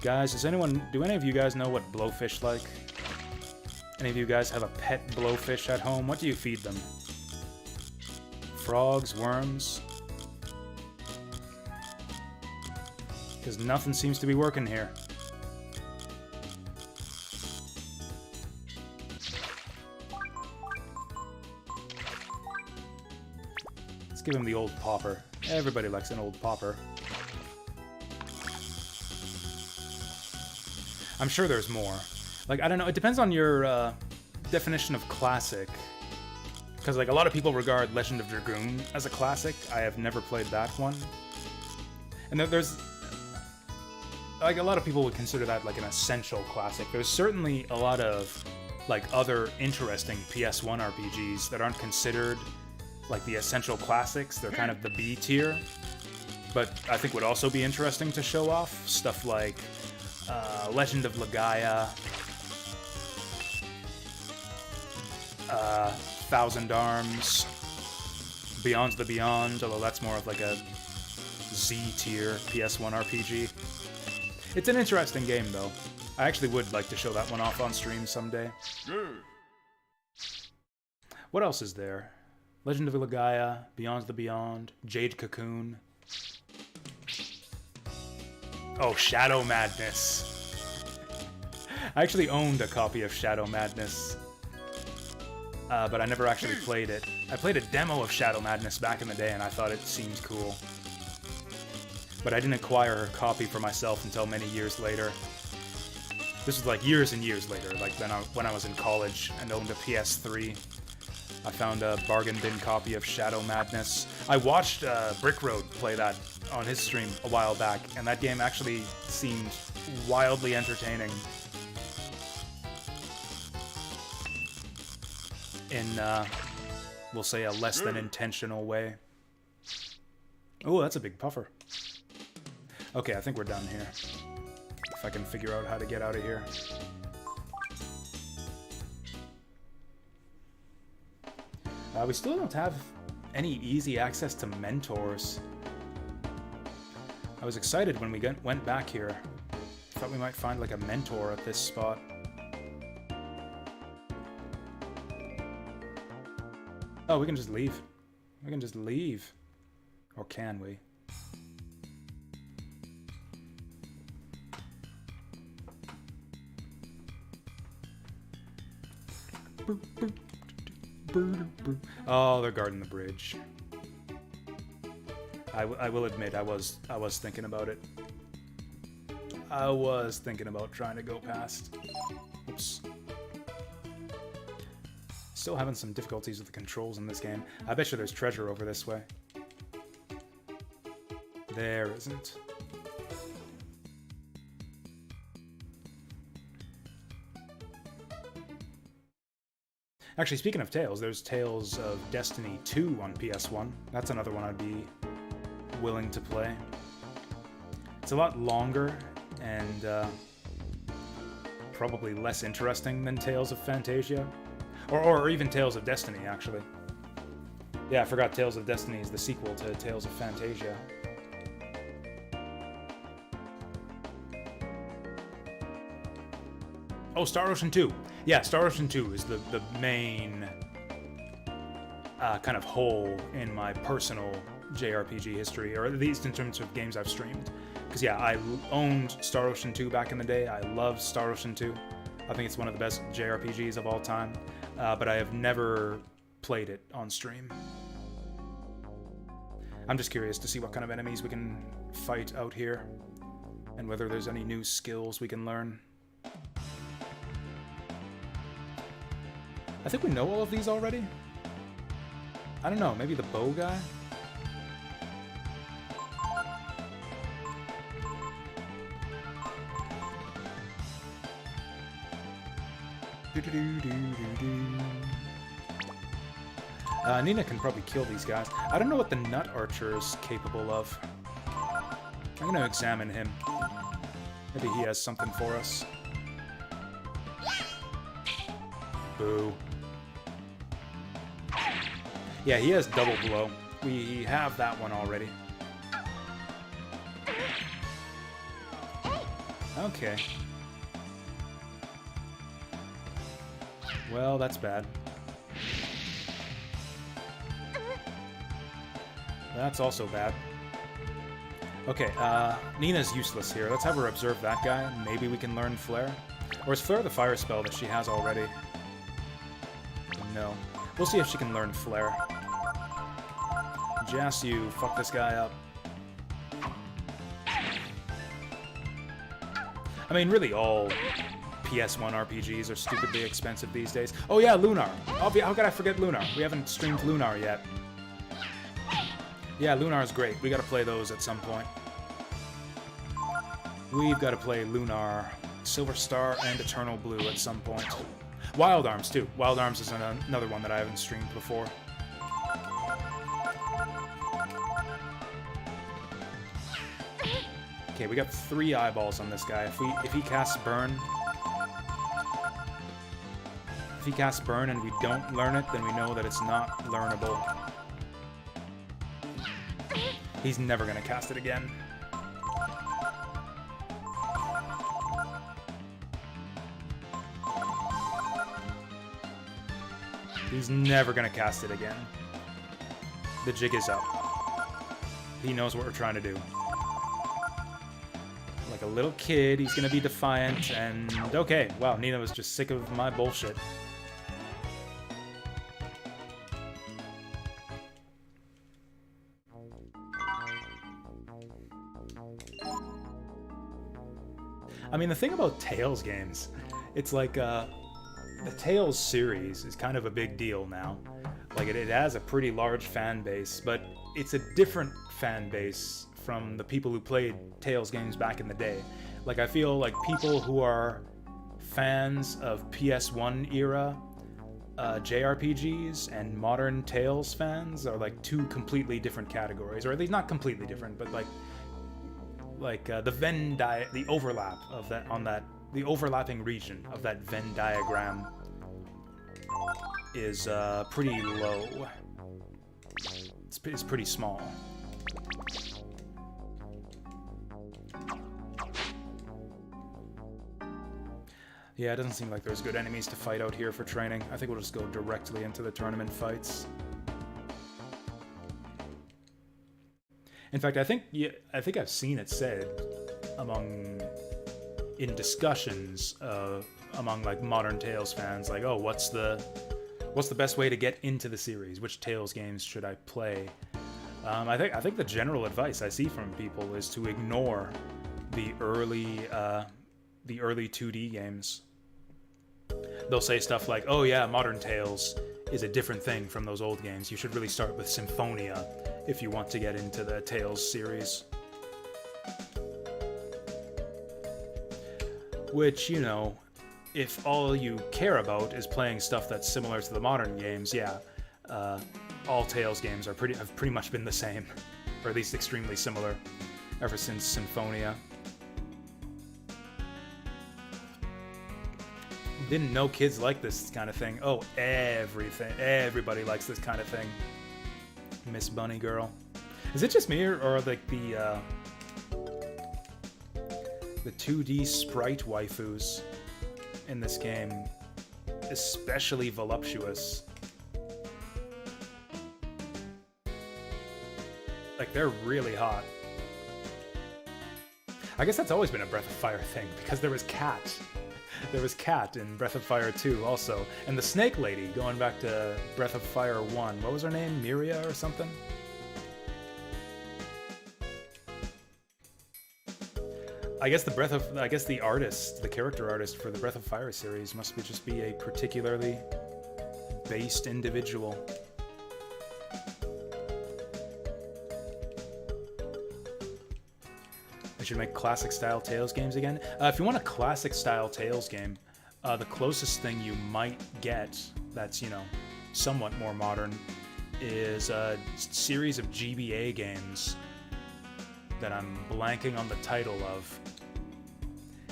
Guys, do any of you guys know what blowfish like? Any of you guys have a pet blowfish at home? What do you feed them? Frogs, worms? Because nothing seems to be working here. Let's give him the old popper. Everybody likes an old popper. I'm sure there's more. Like, I don't know, it depends on your definition of classic. Because, like, a lot of people regard Legend of Dragoon as a classic. I have never played that one. And there's... like, a lot of people would consider that, like, an essential classic. There's certainly a lot of, like, other interesting PS1 RPGs that aren't considered, like, the essential classics. They're kind of the B tier. But I think would also be interesting to show off. Stuff like Legend of Legaia, Thousand Arms, Beyond the Beyond, although that's more of like a Z tier PS1 RPG. It's an interesting game, though. I actually would like to show that one off on stream someday. What else is there? Legend of Legaia, Beyond the Beyond, Jade Cocoon. Oh, Shadow Madness. I actually owned a copy of Shadow Madness, but I never actually played it. I played a demo of Shadow Madness back in the day, and I thought it seemed cool. But I didn't acquire a copy for myself until many years later. This was like years and years later, like when I was in college and owned a PS3. I found a bargain bin copy of Shadow Madness. I watched Brick Road play that on his stream a while back, and that game actually seemed wildly entertaining. In, we'll say, a less than intentional way. Oh, that's a big puffer. Okay, I think we're done here. If I can figure out how to get out of here. We still don't have any easy access to mentors. I was excited when we went back here. Thought we might find like a mentor at this spot. Oh, we can just leave. We can just leave. Or can we? Oh, they're guarding the bridge. I will admit, I was thinking about it. I was thinking about trying to go past. Oops. Still having some difficulties with the controls in this game. I bet you there's treasure over this way. There isn't. Actually, speaking of Tales, there's Tales of Destiny 2 on PS1. That's another one I'd be willing to play. It's a lot longer and probably less interesting than Tales of Fantasia. Or even Tales of Destiny, actually. Yeah, I forgot Tales of Destiny is the sequel to Tales of Fantasia. Oh, Star Ocean 2. Yeah, Star Ocean 2 is the main kind of hole in my personal JRPG history, or at least in terms of games I've streamed. Because yeah, I owned Star Ocean 2 back in the day. I love Star Ocean 2. I think it's one of the best JRPGs of all time. But I have never played it on stream. I'm just curious to see what kind of enemies we can fight out here, and whether there's any new skills we can learn. I think we know all of these already. I don't know, maybe the bow guy? Nina can probably kill these guys. I don't know what the Nut Archer is capable of. I'm gonna examine him. Maybe he has something for us. Boo. Yeah, he has double blow. We have that one already. Okay. Well, that's bad. That's also bad. Okay, Nina's useless here. Let's have her observe that guy. Maybe we can learn Flare. Or is Flare the fire spell that she has already? No. We'll see if she can learn Flare. Jasu, fuck this guy up. I mean, really all PS1 RPGs are stupidly expensive these days. Oh yeah, Lunar! How could I forget Lunar? We haven't streamed Lunar yet. Yeah, Lunar's great. We gotta play those at some point. We've gotta play Lunar, Silver Star, and Eternal Blue at some point. Wild Arms, too. Wild Arms is another one that I haven't streamed before. Okay, we got 3 eyeballs on this guy. If he casts Burn... If he casts Burn and we don't learn it, then we know that it's not learnable. He's never gonna cast it again. He's never gonna cast it again. The jig is up. He knows what we're trying to do. Like a little kid, he's gonna be defiant, and okay. Wow, Nina was just sick of my bullshit. I mean, the thing about Tales games, it's like, the Tales series is kind of a big deal now. Like, it has a pretty large fan base, but it's a different fan base from the people who played Tales games back in the day. Like, I feel like people who are fans of PS1 era JRPGs and modern Tales fans are like 2 completely different categories, or at least not completely different, but like the overlap of that the overlapping region of that Venn diagram is pretty low. It's pretty small. Yeah, it doesn't seem like there's good enemies to fight out here for training. I think we'll just go directly into the tournament fights. In fact, I think I've seen it said in discussions among like modern Tales fans, like, oh, what's the best way to get into the series? Which Tales games should I play? I think the general advice I see from people is to ignore the early 2D games. They'll say stuff like, oh yeah, modern Tales is a different thing from those old games. You should really start with Symphonia if you want to get into the Tales series. Which, you know, if all you care about is playing stuff that's similar to the modern games, yeah, all Tales games have pretty much been the same, or at least extremely similar, ever since Symphonia. Didn't know kids like this kind of thing. Oh, everybody likes this kind of thing. Miss Bunny Girl. Is it just me, or like the 2D sprite waifus in this game especially voluptuous? Like, they're really hot. I guess that's always been a Breath of Fire thing, because there was Cat. There was Cat in Breath of Fire 2 also. And the Snake Lady, going back to Breath of Fire 1. What was her name? Miria or something? I guess the artist, the character artist for the Breath of Fire series must just be a particularly based individual. Should make classic style Tales games again. If you want a classic style Tales game, the closest thing you might get that's, you know, somewhat more modern is a series of GBA games that I'm blanking on the title of.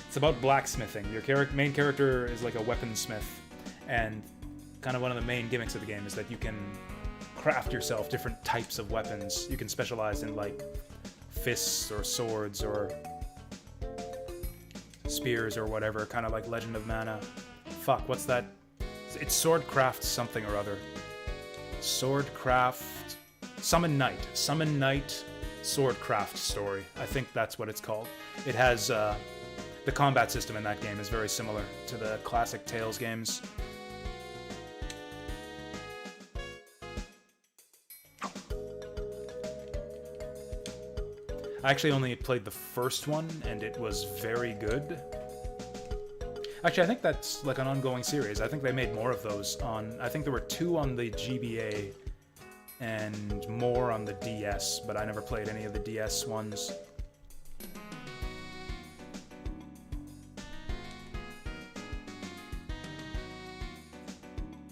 It's about blacksmithing. Your main character is like a weaponsmith, and kind of one of the main gimmicks of the game is that you can craft yourself different types of weapons. You can specialize in like fists or swords or spears or whatever, kind of like Legend of Mana. Fuck, what's that It's Swordcraft something or other. Swordcraft... Summon Knight. Summon Knight Swordcraft story. I think that's what it's called. It has... the combat system in that game is very similar to the classic Tales games. I actually only played the first one, and it was very good. Actually, I think that's like an ongoing series. I think they made more of those on... I think there were 2 on the GBA and more on the DS, but I never played any of the DS ones.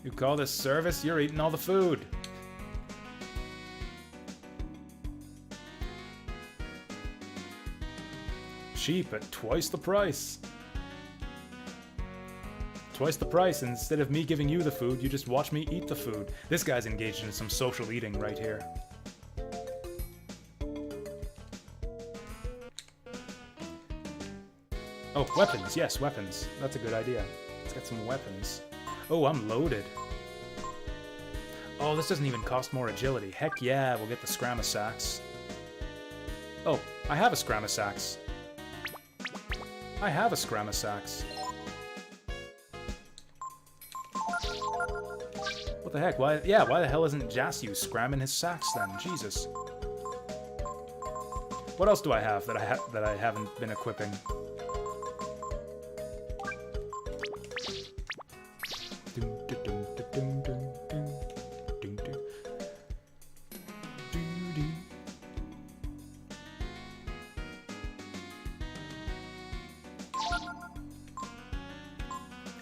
You call this service? You're eating all the food. Cheap at twice the price. Twice the price, and instead of me giving you the food, you just watch me eat the food. This guy's engaged in some social eating right here. Oh, weapons. Yes, weapons. That's a good idea. Let's get some weapons. Oh, I'm loaded. Oh, this doesn't even cost more agility. Heck yeah, we'll get the Scramasax. Oh, I have a Scramasax. I have a Scramasax. What the heck? Why the hell isn't Jasu scramming his sax then? Jesus. What else do I have that I haven't been equipping?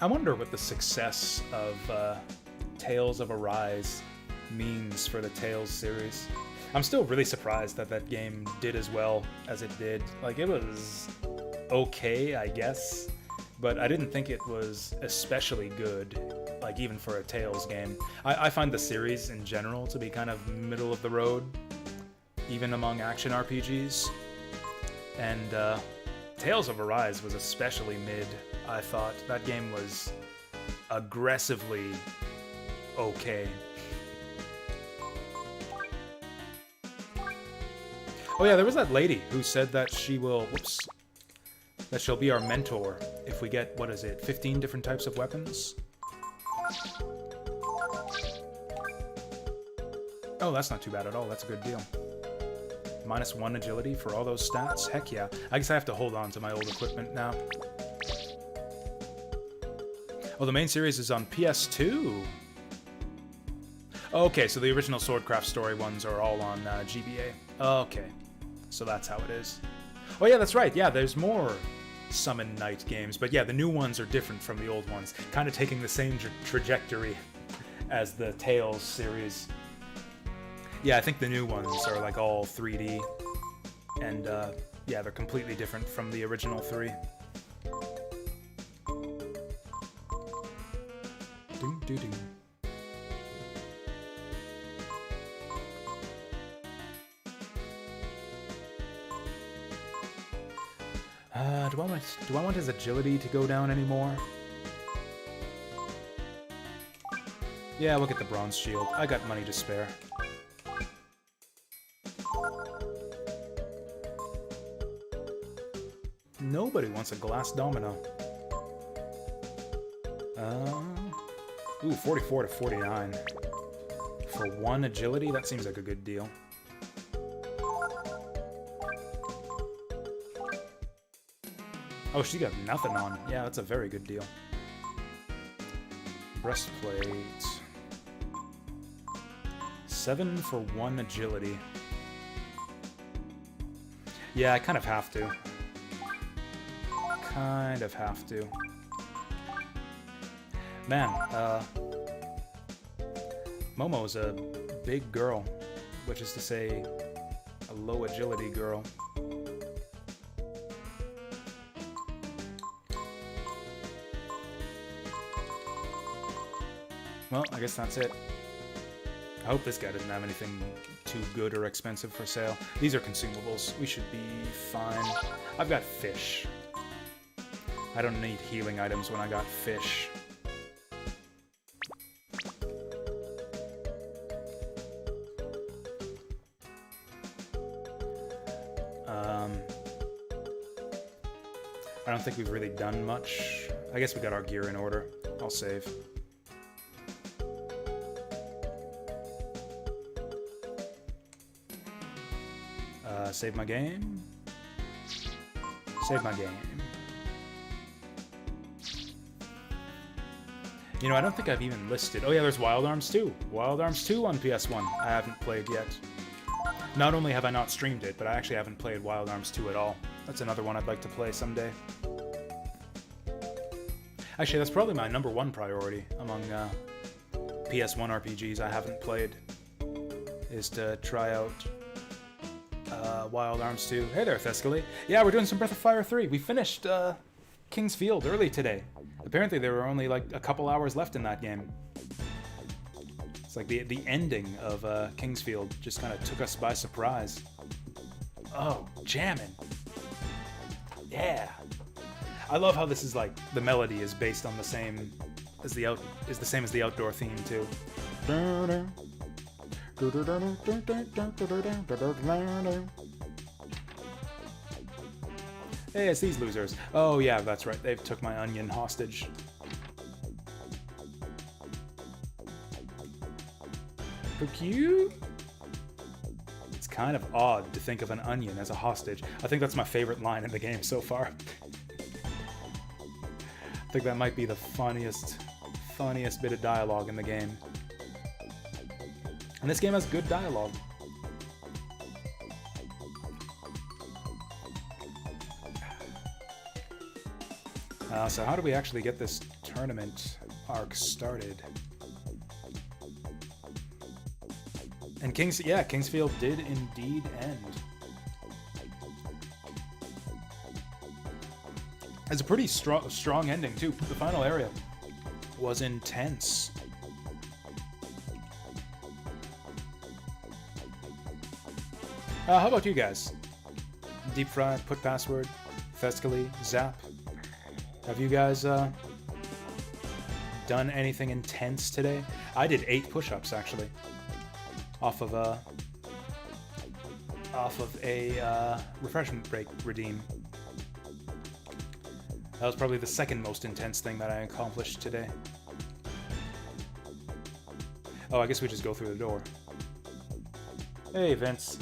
I wonder what the success of Tales of Arise means for the Tales series. I'm still really surprised that that game did as well as it did. Like, it was okay, I guess, but I didn't think it was especially good, like, even for a Tales game. I find the series in general to be kind of middle of the road, even among action RPGs. And Tales of Arise was especially mid, I thought. That game was aggressively okay. Oh yeah, there was that lady who said that she will, that she'll be our mentor if we get, what is it, 15 different types of weapons? Oh, that's not too bad at all. That's a good deal. -1 agility for all those stats? Heck yeah. I guess I have to hold on to my old equipment now. Oh, the main series is on PS2? Okay, so the original Swordcraft story ones are all on GBA. Okay, so that's how it is. Oh yeah, that's right. Yeah, there's more Summon Knight games, but yeah, the new ones are different from the old ones, kind of taking the same trajectory as the Tales series. Yeah, I think the new ones are like all 3D, and yeah, they're completely different from the original 3. Doom, doo, doo. Do I want his agility to go down anymore? Yeah, we'll get the bronze shield. I got money to spare. Nobody wants a glass domino. Ooh, 44 to 49. For 1 agility? That seems like a good deal. Oh, she got nothing on. Yeah, that's a very good deal. Breastplate. 7 for 1 agility. Yeah, I kind of have to. Kind of have to. Man, Momo's a big girl, which is to say, a low agility girl. Well, I guess that's it. I hope this guy doesn't have anything too good or expensive for sale. These are consumables. We should be fine. I've got fish. I don't need healing items when I got fish. I don't think we've really done much. I guess we got our gear in order. I'll save. Save my game. Save my game. You know, I don't think I've even listed... Oh yeah, there's Wild Arms 2. Wild Arms 2 on PS1. I haven't played yet. Not only have I not streamed it, but I actually haven't played Wild Arms 2 at all. That's another one I'd like to play someday. Actually, that's probably my #1 priority among PS1 RPGs I haven't played, is to try out Wild Arms 2. Hey there, Thescally. Yeah, we're doing some Breath of Fire 3. We finished King's Field early today. Apparently there were only like a couple hours left in that game. It's like the ending of King's Field just kind of took us by surprise. Oh, jamming. Yeah. I love how this is like the melody is based on the same as the outdoor theme too. Hey, it's these losers. Oh yeah, that's right. They've took my onion hostage. So cute. It's kind of odd to think of an onion as a hostage. I think that's my favorite line in the game so far. I think that might be the funniest bit of dialogue in the game. And this game has good dialogue. So how do we actually get this tournament arc started? And Kingsfield did indeed end. It's a pretty strong ending too. The final area was intense. How about you guys? Deep Fry, Put Password, Thescally, Zap. Have you guys done anything intense today? I did 8 push-ups actually, off of a refreshment break redeem. That was probably the second most intense thing that I accomplished today. Oh, I guess we just go through the door. Hey, Vince.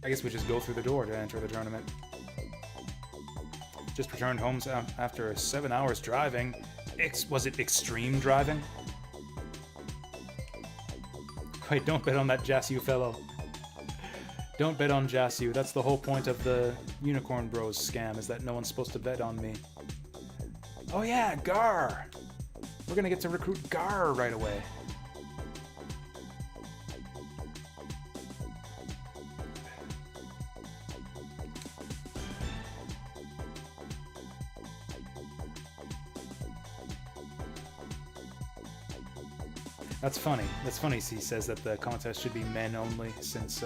I guess we just go through the door to enter the tournament. Just returned home after 7 hours driving. Was it extreme driving? Wait, don't bet on that Jasu fellow. Don't bet on Jasu. That's the whole point of the Unicorn Bros scam, is that no one's supposed to bet on me. Oh yeah, Gar! We're gonna get to recruit Gar right away. That's funny. That's funny, he says that the contest should be men only, since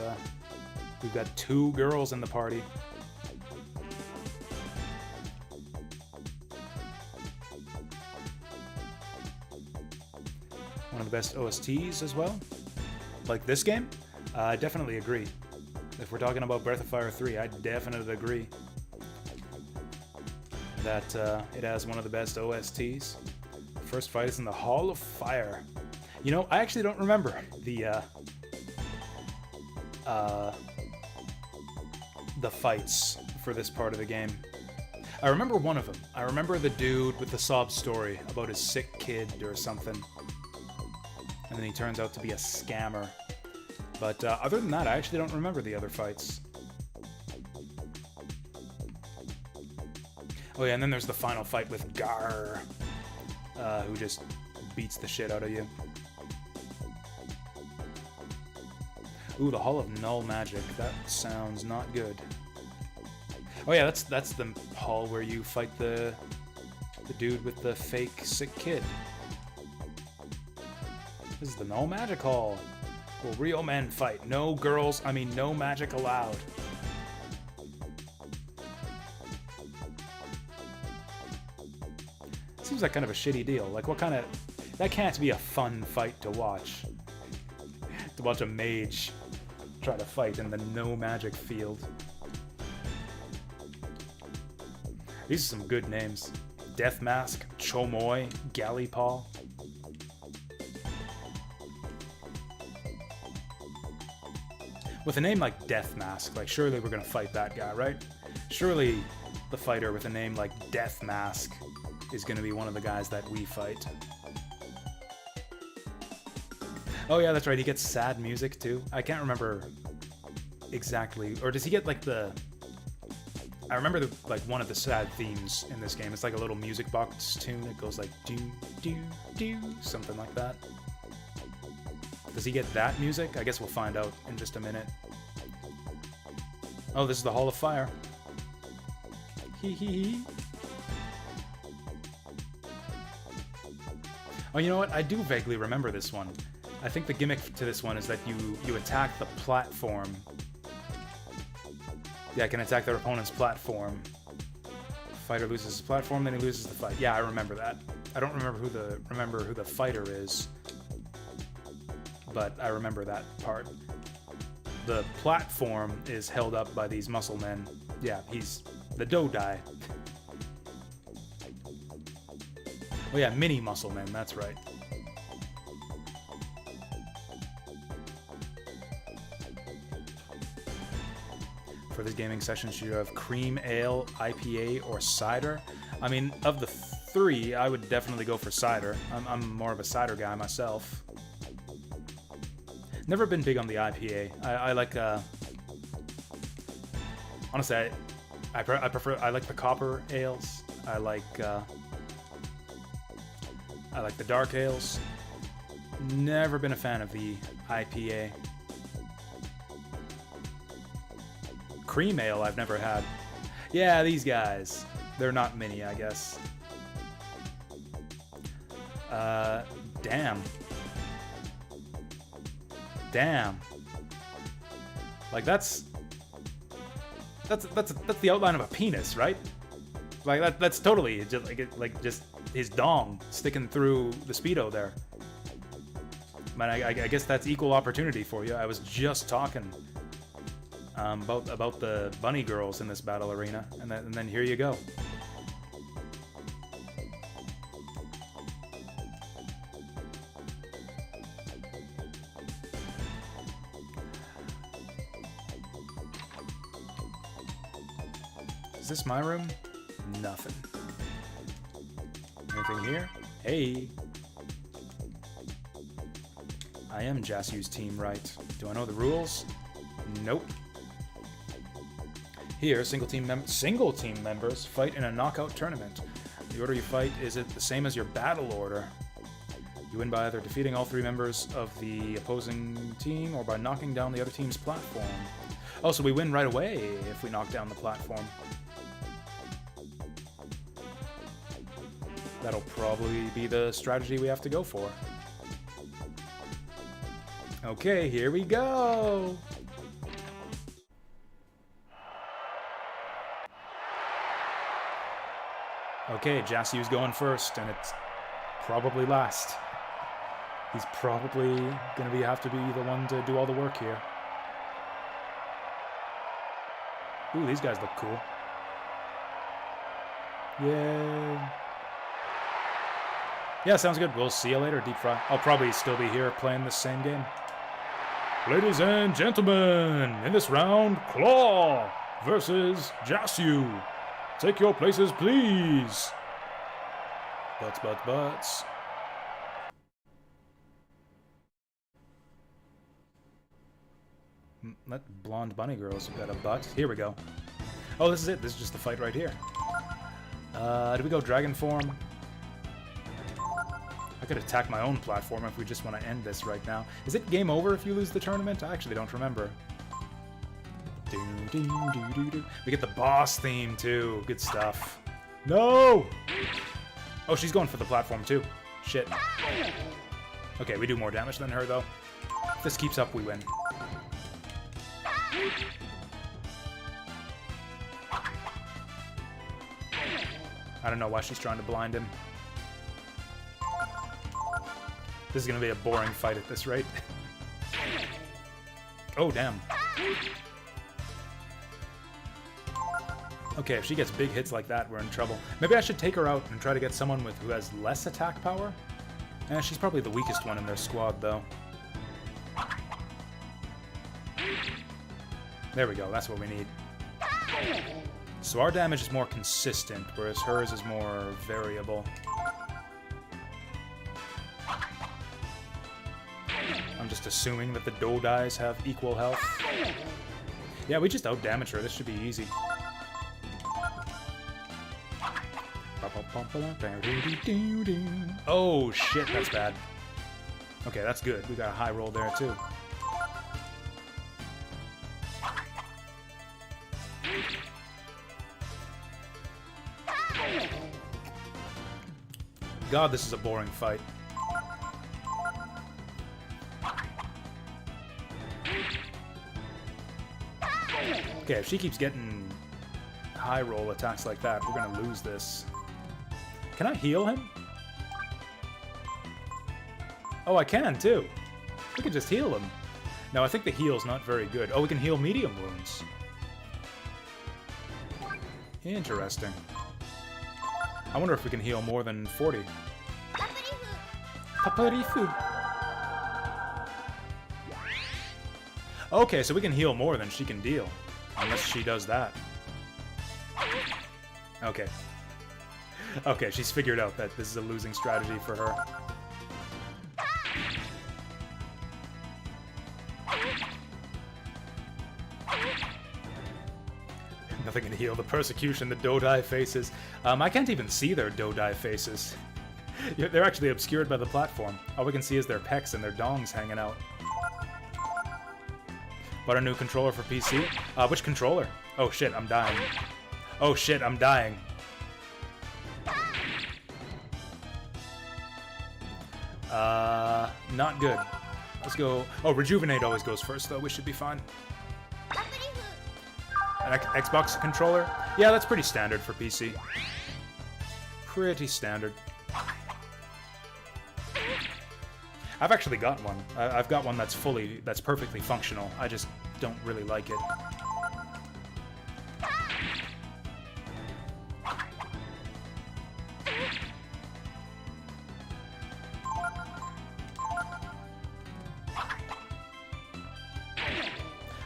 we've got 2 girls in the party. One of the best OSTs as well. Like this game? I definitely agree. If we're talking about Breath of Fire 3, I definitely agree that it has one of the best OSTs. The first fight is in the Hall of Fire. You know, I actually don't remember the fights for this part of the game. I remember one of them. I remember the dude with the sob story about his sick kid or something. And then he turns out to be a scammer. But other than that, I actually don't remember the other fights. Oh yeah, and then there's the final fight with Gar, who just beats the shit out of you. Ooh, the Hall of Null Magic. That sounds not good. Oh yeah, that's the hall where you fight the dude with the fake sick kid. This is the Null Magic Hall. Well, real men fight. No girls, no magic allowed. Seems like kind of a shitty deal. Like, what kind of... That can't be a fun fight to watch. To watch a mage try to fight in the no magic field. These are some good names. Death Mask, Chomoy, Galleypaw. With a name like Death Mask, like surely we're gonna fight that guy, right? Surely the fighter with a name like Death Mask is gonna be one of the guys that we fight. Oh yeah, that's right, he gets sad music too. I can't remember exactly, or does he get like the... I remember like one of the sad themes in this game. It's like a little music box tune. It goes like do do do, something like that. Does he get that music? I guess we'll find out in just a minute. Oh, this is the Hall of Fire. Hee hee hee. Oh, you know what? I do vaguely remember this one. I think the gimmick to this one is that you attack the platform. Yeah, I can attack their opponent's platform. Fighter loses his platform, then he loses the fight. Yeah, I remember that. I don't remember who the fighter is, but I remember that part. The platform is held up by these muscle men. Yeah, he's the Dodai. Oh yeah, mini muscle men, that's right. For this gaming session, should you have cream ale, IPA, or cider? I mean, of the three, I would definitely go for cider. I'm more of a cider guy myself. Never been big on the IPA. I like, honestly, I like the copper ales. I like the dark ales. Never been a fan of the IPA. Cream ale I've never had. Yeah, these guys. They're not mini, I guess. Damn. Damn. Like that's the outline of a penis, right? Like that's totally just just his dong sticking through the Speedo there. Man, I guess that's equal opportunity for you. I was just talking about the bunny girls in this battle arena, and then here you go. Is this my room? Nothing. Anything here? Hey! I am Jasu's team, right? Do I know the rules? Nope. Here, single team members fight in a knockout tournament. The order you fight is the same as your battle order. You win by either defeating all three members of the opposing team or by knocking down the other team's platform. Oh, so we win right away if we knock down the platform. That'll probably be the strategy we have to go for. Okay, here we go! Okay, Jasu's going first, and it's probably last. He's probably gonna have to be the one to do all the work here. Ooh, these guys look cool. Yay. Yeah, sounds good. We'll see you later, Deep Fry. I'll probably still be here playing this same game. Ladies and gentlemen, in this round, Claw versus Jasu. Take your places, please. Butts. That blonde bunny girl's got a butt. Here we go. Oh, this is it. This is just the fight right here. Do we go dragon form? I could attack my own platform if we just want to end this right now. Is it game over if you lose the tournament? I actually don't remember. We get the boss theme too. Good stuff. No! Oh, she's going for the platform too. Shit. Okay, we do more damage than her though. If this keeps up, we win. I don't know why she's trying to blind him. This is gonna be a boring fight at this rate. Oh, damn. Okay, if she gets big hits like that, we're in trouble. Maybe I should take her out and try to get someone who has less attack power? She's probably the weakest one in their squad, though. There we go, that's what we need. So our damage is more consistent, whereas hers is more variable. I'm just assuming that the Dodais have equal health. Yeah, we just outdamage her. This should be easy. Oh, shit, that's bad. Okay, that's good. We got a high roll there, too. God, this is a boring fight. Okay, if she keeps getting high roll attacks like that, we're gonna lose this. Can I heal him? Oh, I can, too. We can just heal him. No, I think the heal's not very good. Oh, we can heal medium wounds. Interesting. I wonder if we can heal more than 40. Paparifu. Okay, so we can heal more than she can deal. Unless she does that. Okay. Okay, she's figured out that this is a losing strategy for her. Nothing can heal the persecution the Dodai faces. I can't even see their Dodai faces. They're actually obscured by the platform. All we can see is their pecs and their dongs hanging out. Bought a new controller for PC. Which controller? Oh shit, I'm dying. Oh shit, I'm dying. Not good. Let's go. Oh, Rejuvenate always goes first, though. We should be fine. An Xbox controller? Yeah, that's pretty standard for PC. Pretty standard. I've actually got one. I've got one that's perfectly functional. I just don't really like it.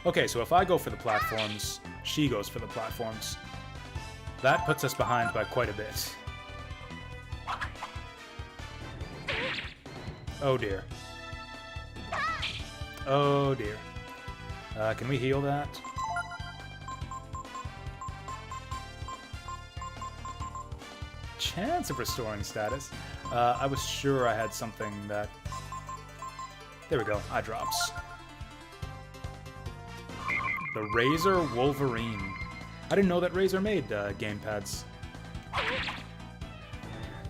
Okay, so if I go for the platforms, she goes for the platforms. That puts us behind by quite a bit. Oh dear. Oh dear. Can we heal that? Chance of restoring status. I was sure I had something that... There we go, eye drops. The Razer Wolverine. I didn't know that Razer made gamepads.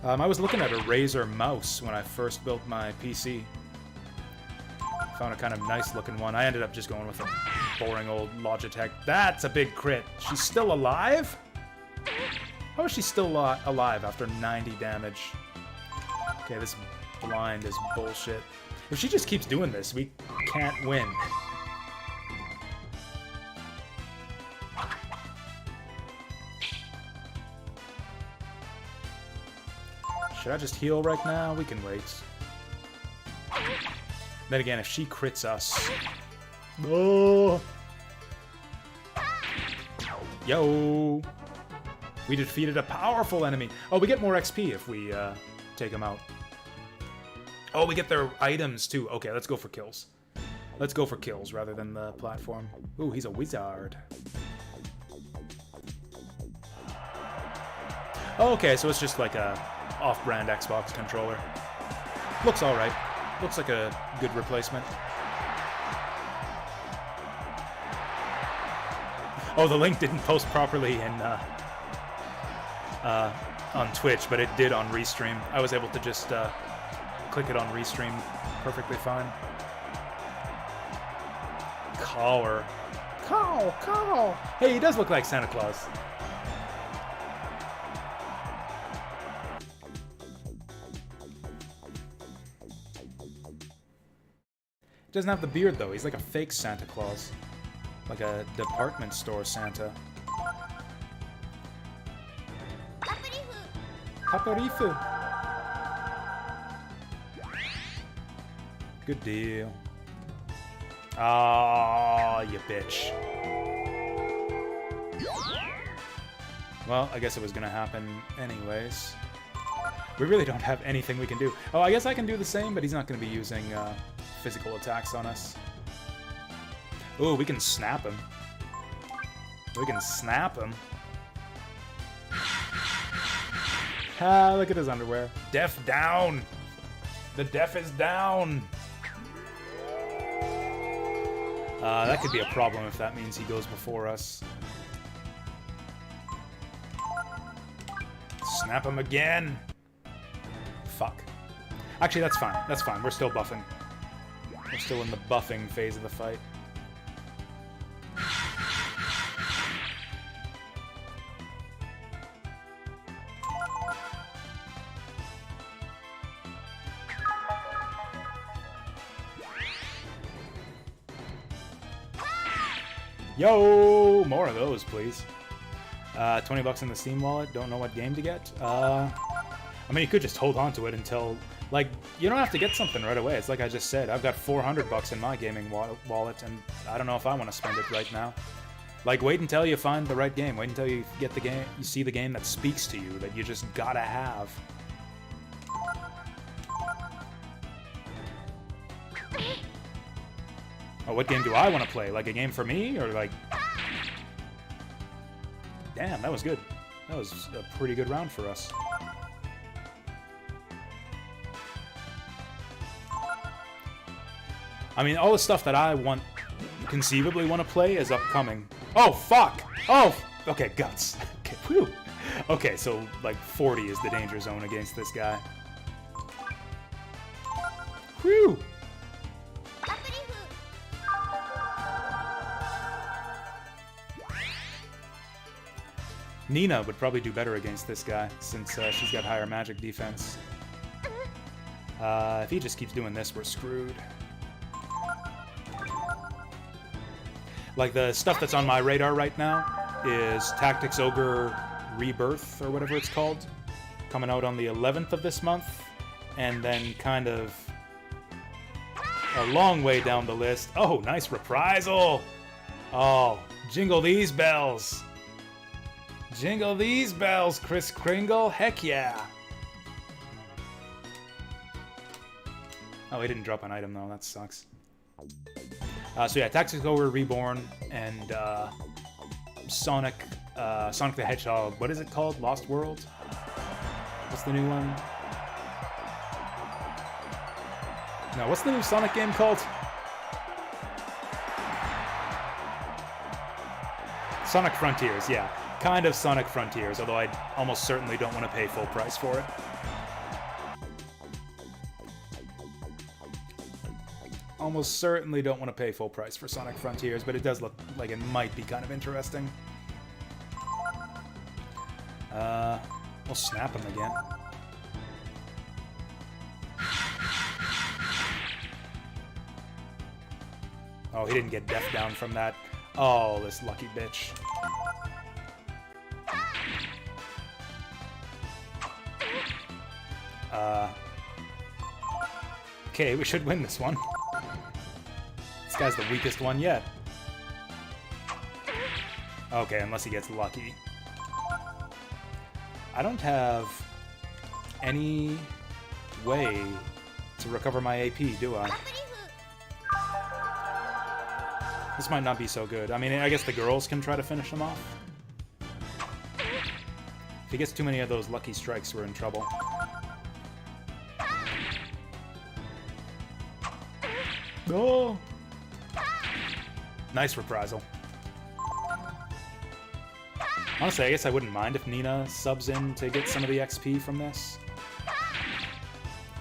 I was looking at a Razer mouse when I first built my PC. Found a kind of nice looking one. I ended up just going with a boring old Logitech. That's a big crit. She's still alive? How is she still alive after 90 damage? Okay, this blind is bullshit. If she just keeps doing this, we can't win. Should I just heal right now? We can wait. Then again, if she crits us... Oh! Yo! We defeated a powerful enemy. Oh, we get more XP if we take them out. Oh, we get their items too. Okay, let's go for kills. Let's go for kills rather than the platform. Ooh, he's a wizard. Oh, okay, so it's just like a off-brand Xbox controller. Looks alright. Looks like a good replacement. Oh, the link didn't post properly in on Twitch, but it did on Restream. I was able to just click it on Restream perfectly fine. Caller. Call. Hey, he does look like Santa Claus. Doesn't have the beard, though. He's like a fake Santa Claus. Like a department store Santa. Paparifu. Good deal. Ah, you bitch. Well, I guess it was gonna happen anyways. We really don't have anything we can do. Oh, I guess I can do the same, but he's not gonna be using physical attacks on us. Ooh, we can snap him. We can snap him. Ah, look at his underwear. Def down! The def is down! That could be a problem if that means he goes before us. Snap him again! Fuck. Actually, that's fine. That's fine. We're still buffing. We're still in the buffing phase of the fight. Yo! More of those, please. 20 bucks in the Steam wallet. Don't know what game to get. I mean, you could just hold on to it until... Like, you don't have to get something right away. It's like I just said. I've got 400 bucks in my gaming wallet, and I don't know if I want to spend it right now. Like, wait until you find the right game. Wait until you get the game. You see the game that speaks to you, that you just gotta have. Oh, what game do I want to play? Like a game for me, or like... Damn, that was good. That was a pretty good round for us. I mean, all the stuff that I conceivably want to play is upcoming. Oh, fuck! Oh! Okay, guts. Okay, whew. Okay, so, like, 40 is the danger zone against this guy. Whew! Nina would probably do better against this guy, since she's got higher magic defense. If he just keeps doing this, we're screwed. Like, the stuff that's on my radar right now is Tactics Ogre Rebirth, or whatever it's called, coming out on the 11th of this month, and then kind of a long way down the list. Oh, nice reprisal! Oh, jingle these bells! Jingle these bells, Kris Kringle! Heck yeah! Oh, he didn't drop an item though, that sucks. So yeah, Tactics Ogre Reborn and Sonic the Hedgehog. What is it called? Lost World? What's the new one? No, what's the new Sonic game called? Sonic Frontiers, yeah. Kind of Sonic Frontiers, although I almost certainly don't want to pay full price for it. Almost certainly don't want to pay full price for Sonic Frontiers, but it does look like it might be kind of interesting. We'll snap him again. Oh, he didn't get death down from that. Oh, this lucky bitch. Okay, we should win this one. This guy's the weakest one yet. Okay, unless he gets lucky. I don't have any way to recover my AP, do I? This might not be so good. I mean, I guess the girls can try to finish him off. If he gets too many of those lucky strikes, we're in trouble. Oh! Nice reprisal. Honestly, I guess I wouldn't mind if Nina subs in to get some of the XP from this.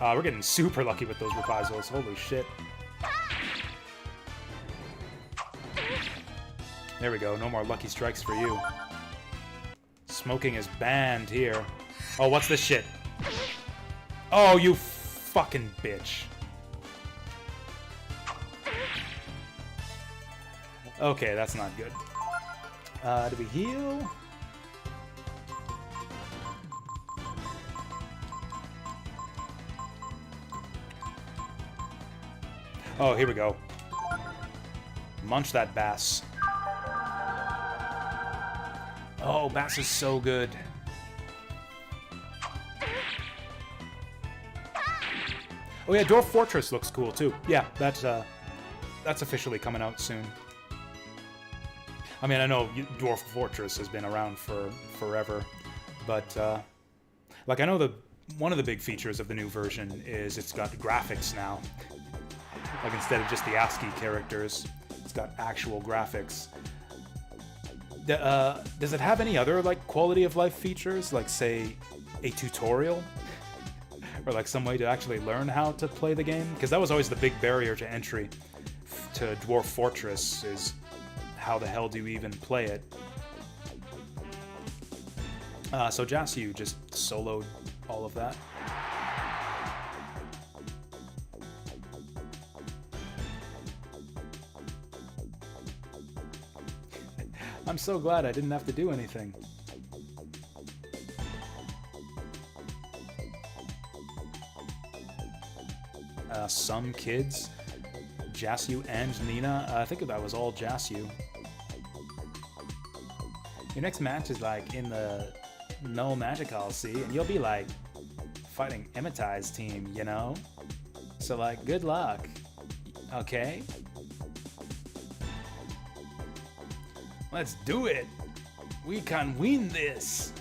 We're getting super lucky with those reprisals. Holy shit. There we go. No more lucky strikes for you. Smoking is banned here. Oh, what's this shit? Oh, you fucking bitch. Okay, that's not good. Do we heal? Oh, here we go. Munch that bass. Oh, bass is so good. Oh yeah, Dwarf Fortress looks cool too. Yeah, that's officially coming out soon. I mean, I know Dwarf Fortress has been around for forever, but like I know one of the big features of the new version is it's got graphics now. Like instead of just the ASCII characters, it's got actual graphics. Does it have any other like quality of life features, like say a tutorial, or like some way to actually learn how to play the game? Because that was always the big barrier to entry to Dwarf Fortress, is how the hell do you even play it? So Jasu just soloed all of that. I'm so glad I didn't have to do anything. Some kids, Jasu and Nina. I think that was all Jasu. Your next match is like in the No Magic Hall, see? And you'll be like fighting Emitai's team, you know? So like, good luck. Okay? Let's do it! We can win this!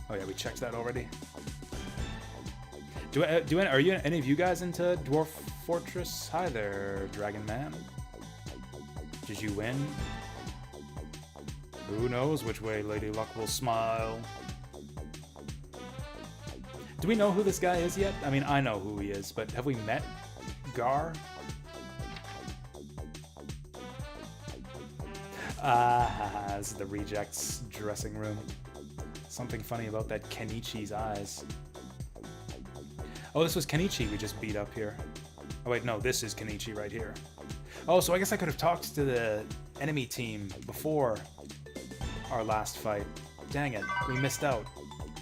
Oh yeah, we checked that already. Are you any of you guys into Dwarf Fortress? Hi there, Dragon Man. Did you win? Who knows which way Lady Luck will smile? Do we know who this guy is yet? I mean, I know who he is, but have we met Gar? This is the Rejects dressing room. Something funny about that Kenichi's eyes. Oh, this was Kenichi we just beat up here. Oh wait, no, this is Kenichi right here. Oh, so I guess I could have talked to the enemy team before our last fight. Dang it, we missed out.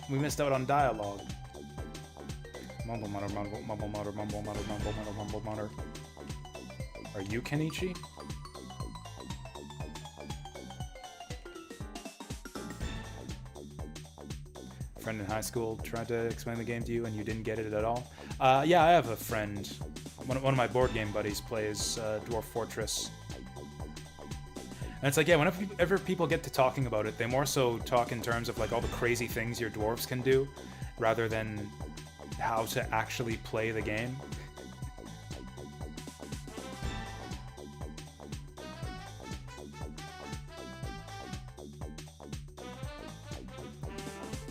We missed out on dialogue. Mumble mutter, mumble, mumble mutter, mumble mutter, mumble mutter, mumble mutter. Are you Kenichi? Friend in high school tried to explain the game to you and you didn't get it at all? Yeah, I have a friend. One of my board game buddies plays Dwarf Fortress. And it's like, yeah, whenever people get to talking about it, they more so talk in terms of like all the crazy things your dwarves can do, rather than how to actually play the game.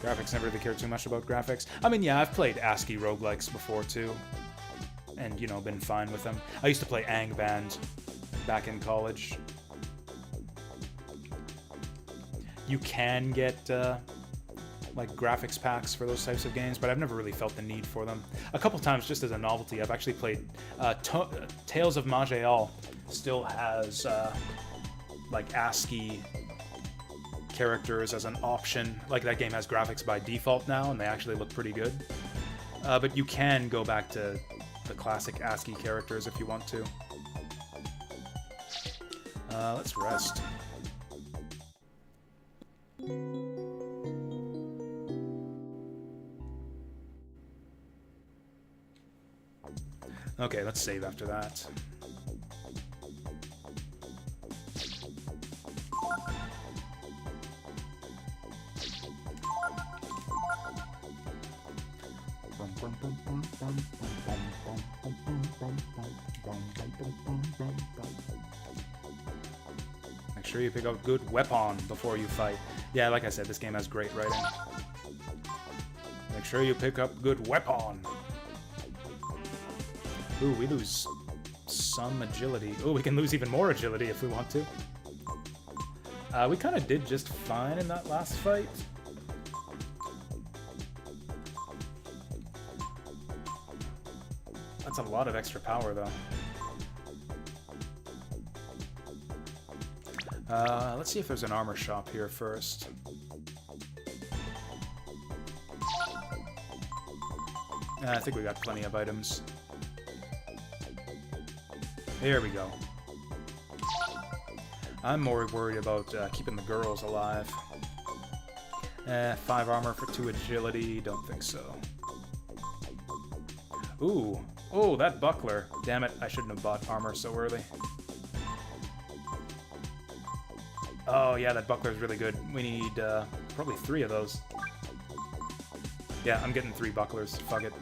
Graphics, never really cared too much about graphics. I mean, yeah, I've played ASCII roguelikes before too, and, you know, been fine with them. I used to play Angband back in college. You can get, like, graphics packs for those types of games, but I've never really felt the need for them. A couple times, just as a novelty, I've actually played Tales of Maj'Al. Still has, like, ASCII characters as an option. Like, that game has graphics by default now, and they actually look pretty good. But you can go back to the classic ASCII characters if you want to. Let's rest. Okay, let's save after that. Make sure you pick up a good weapon before you fight. Yeah, like I said, this game has great writing. Make sure you pick up good weapon. Ooh, we lose some agility. Ooh, we can lose even more agility if we want to. We kind of did just fine in that last fight. That's a lot of extra power, though. Let's see if there's an armor shop here first. I think we got plenty of items. Here we go. I'm more worried about keeping the girls alive. 5 armor for 2 agility, don't think so. Ooh. Oh, that buckler. Damn it, I shouldn't have bought armor so early. Oh, yeah, that buckler is really good. We need probably 3 of those. Yeah, I'm getting 3 bucklers. Fuck it.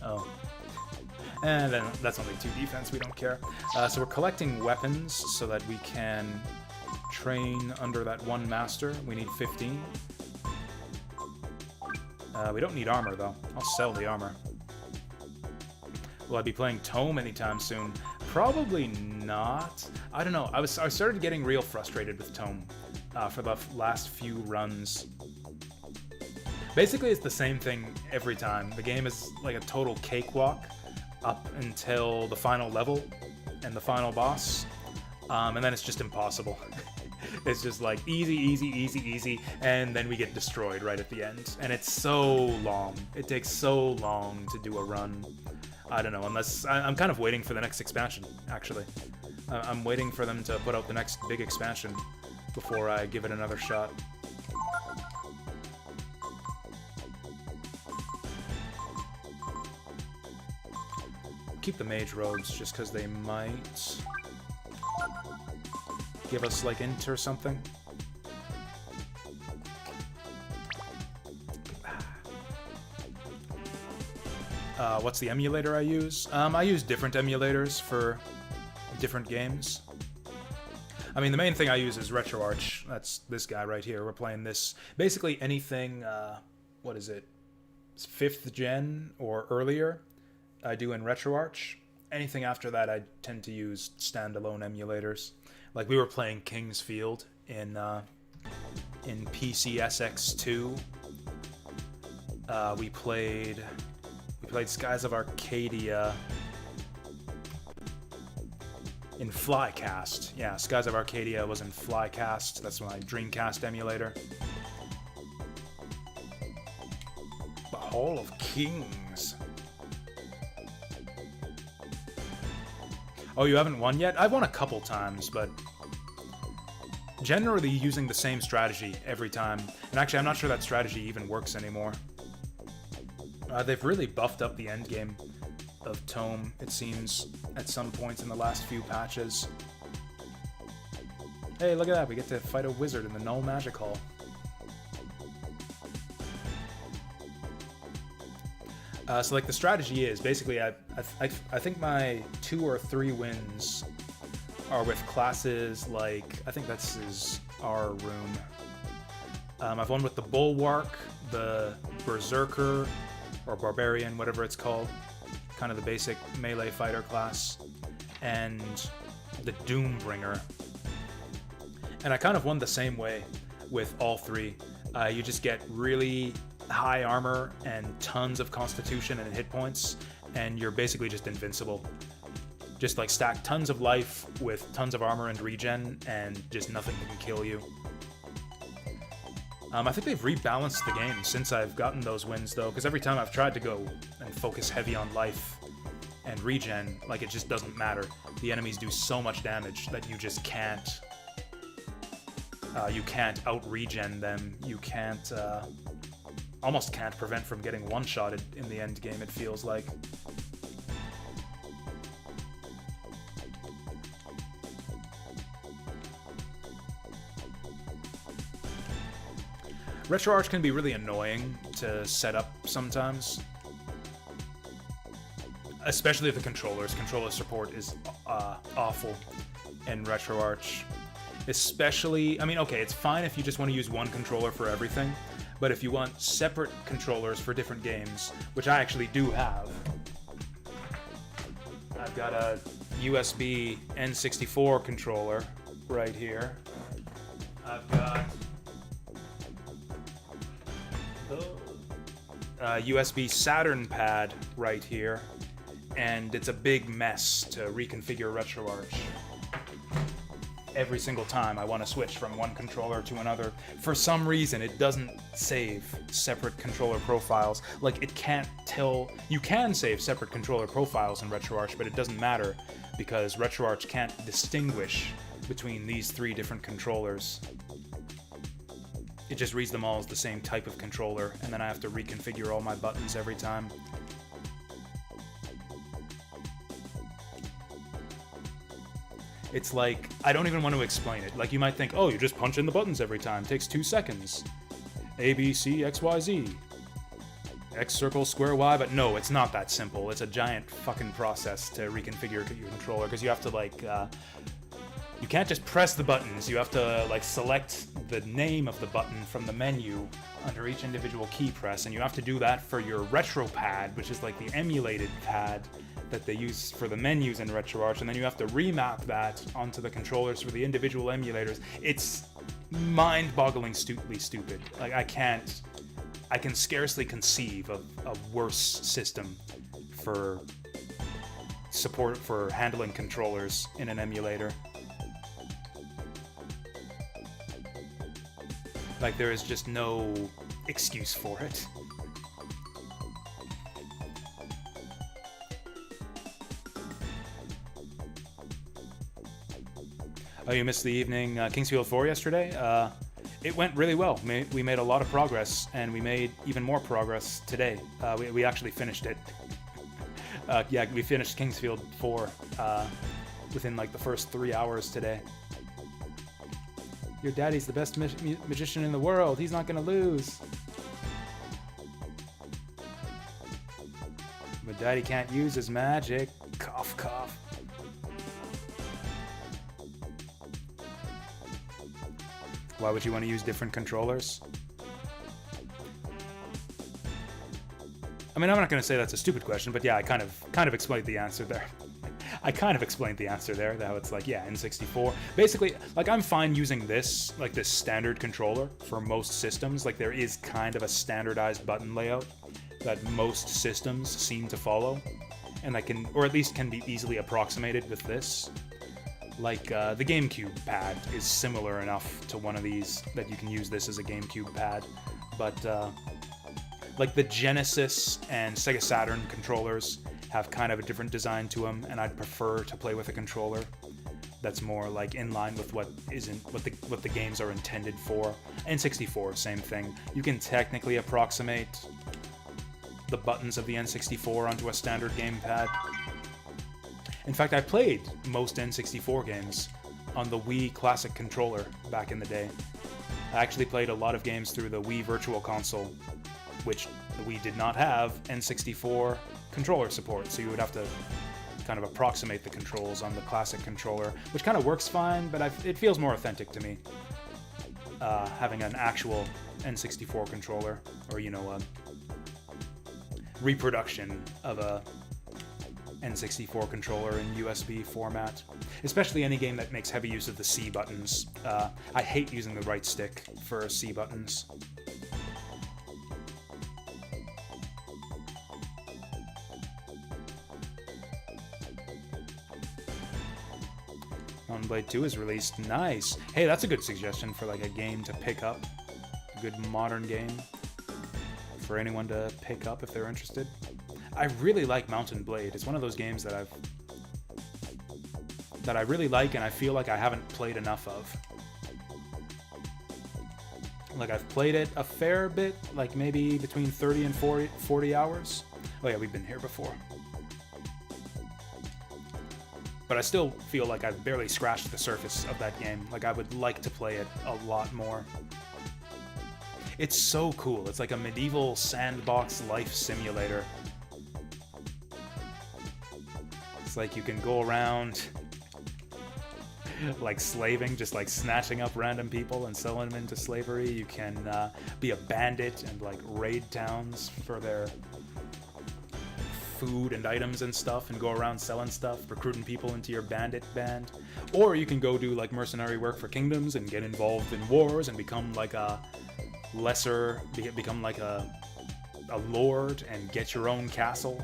Oh. And then that's only 2 defense, we don't care. So we're collecting weapons so that we can train under that one master. We need 15. We don't need armor, though. I'll sell the armor. Will I be playing Tome anytime soon? Probably not. I don't know. I started getting real frustrated with Tome for the last few runs. Basically, it's the same thing every time. The game is like a total cakewalk up until the final level and the final boss, and then it's just impossible. It's just like easy, easy, easy, easy, and then we get destroyed right at the end. And it's so long. It takes so long to do a run. I don't know, unless... I'm kind of waiting for the next expansion, actually. I'm waiting for them to put out the next big expansion before I give it another shot. Keep the mage robes just because they might give us like int or something. What's the emulator I use? I use different emulators for different games. I mean, the main thing I use is RetroArch. That's this guy right here. We're playing this. Basically anything, what is it? It's 5th gen or earlier, I do in RetroArch. Anything after that, I tend to use standalone emulators. Like we were playing King's Field in PCSX2. We played Skies of Arcadia in Flycast. Yeah, Skies of Arcadia was in Flycast. That's my Dreamcast emulator. The Hall of Kings. Oh, you haven't won yet? I've won a couple times, but generally using the same strategy every time. And actually, I'm not sure that strategy even works anymore. They've really buffed up the endgame of Tome, it seems, at some points in the last few patches. Hey, look at that. We get to fight a wizard in the Null Magic Hall. So, like, the strategy is, basically, I think my 2 or 3 wins are with classes like, I think this is our room. I've won with the Bulwark, the Berserker, or Barbarian, whatever it's called. Kind of the basic melee fighter class. And the Doombringer. And I kind of won the same way with all 3. You just get really high armor and tons of constitution and hit points, and you're basically just invincible. Just like stack tons of life with tons of armor and regen, and just nothing can kill you. I think they've rebalanced the game since I've gotten those wins, though, because every time I've tried to go and focus heavy on life and regen, like, it just doesn't matter. The enemies do so much damage that you just can't... you can't out-regen them. You can't... almost can't prevent from getting one-shotted in the end game, it feels like. RetroArch can be really annoying to set up sometimes. Especially the controllers. Controller support is awful in RetroArch. Especially, I mean, okay, it's fine if you just want to use one controller for everything, but if you want separate controllers for different games, which I actually do have. I've got a USB N64 controller right here. I've got USB Saturn pad right here, and it's a big mess to reconfigure RetroArch. Every single time I want to switch from one controller to another, for some reason it doesn't save separate controller profiles. Like, it can't tell. You can save separate controller profiles in RetroArch, but it doesn't matter because RetroArch can't distinguish between these three different controllers. It just reads them all as the same type of controller, and then I have to reconfigure all my buttons every time. It's like, I don't even want to explain it. Like, you might think, oh, you just punch in the buttons every time. It takes 2 seconds. A, B, C, X, Y, Z. X circle, square, Y. But no, it's not that simple. It's a giant fucking process to reconfigure your controller, because you have to, like, you can't just press the buttons. You have to, like, select the name of the button from the menu under each individual key press, and you have to do that for your retro pad, which is like the emulated pad that they use for the menus in RetroArch, and then you have to remap that onto the controllers for the individual emulators. It's mind-bogglingly stupid. Like, I can scarcely conceive of a worse system for support for handling controllers in an emulator. Like, there is just no excuse for it. Oh, you missed the evening Kingsfield 4 yesterday? It went really well. We made a lot of progress, and we made even more progress today. We actually finished it. Yeah, we finished Kingsfield 4 within like the first 3 hours today. Your daddy's the best magician in the world. He's not gonna lose. But daddy can't use his magic. Cough, cough. Why would you want to use different controllers? I mean, I'm not going to say that's a stupid question, but yeah, I kind of explained the answer there. I kind of explained the answer there, how it's like, yeah, N64. Basically, like, I'm fine using this, like, this standard controller for most systems. Like, there is kind of a standardized button layout that most systems seem to follow, and that can, or at least can be easily approximated with this. Like, the GameCube pad is similar enough to one of these that you can use this as a GameCube pad, but, like, the Genesis and Sega Saturn controllers have kind of a different design to them, and I'd prefer to play with a controller that's more, like, in line with what the games are intended for. N64, same thing. You can technically approximate the buttons of the N64 onto a standard gamepad. In fact, I played most N64 games on the Wii Classic controller back in the day. I actually played a lot of games through the Wii Virtual Console, which the Wii did not have N64 controller support, so you would have to kind of approximate the controls on the Classic controller, which kind of works fine, but it feels more authentic to me having an actual N64 controller, or, you know, a reproduction of a N64 controller in USB format, especially any game that makes heavy use of the C buttons. I hate using the right stick for C buttons. Mountain Blade 2 is released. Nice. Hey, that's a good suggestion for, like, a game to pick up. A good modern game for anyone to pick up if they're interested. I really like Mountain Blade. It's one of those games that I really like, and I feel like I haven't played enough of. Like, I've played it a fair bit, like maybe between 30 and 40 hours. Oh yeah, we've been here before. But I still feel like I've barely scratched the surface of that game. Like, I would like to play it a lot more. It's so cool. It's like a medieval sandbox life simulator. It's like you can go around like slaving, just like snatching up random people and selling them into slavery. You can be a bandit and like raid towns for their food and items and stuff, and go around selling stuff, recruiting people into your bandit band. Or you can go do like mercenary work for kingdoms and get involved in wars and become like become like a lord and get your own castle.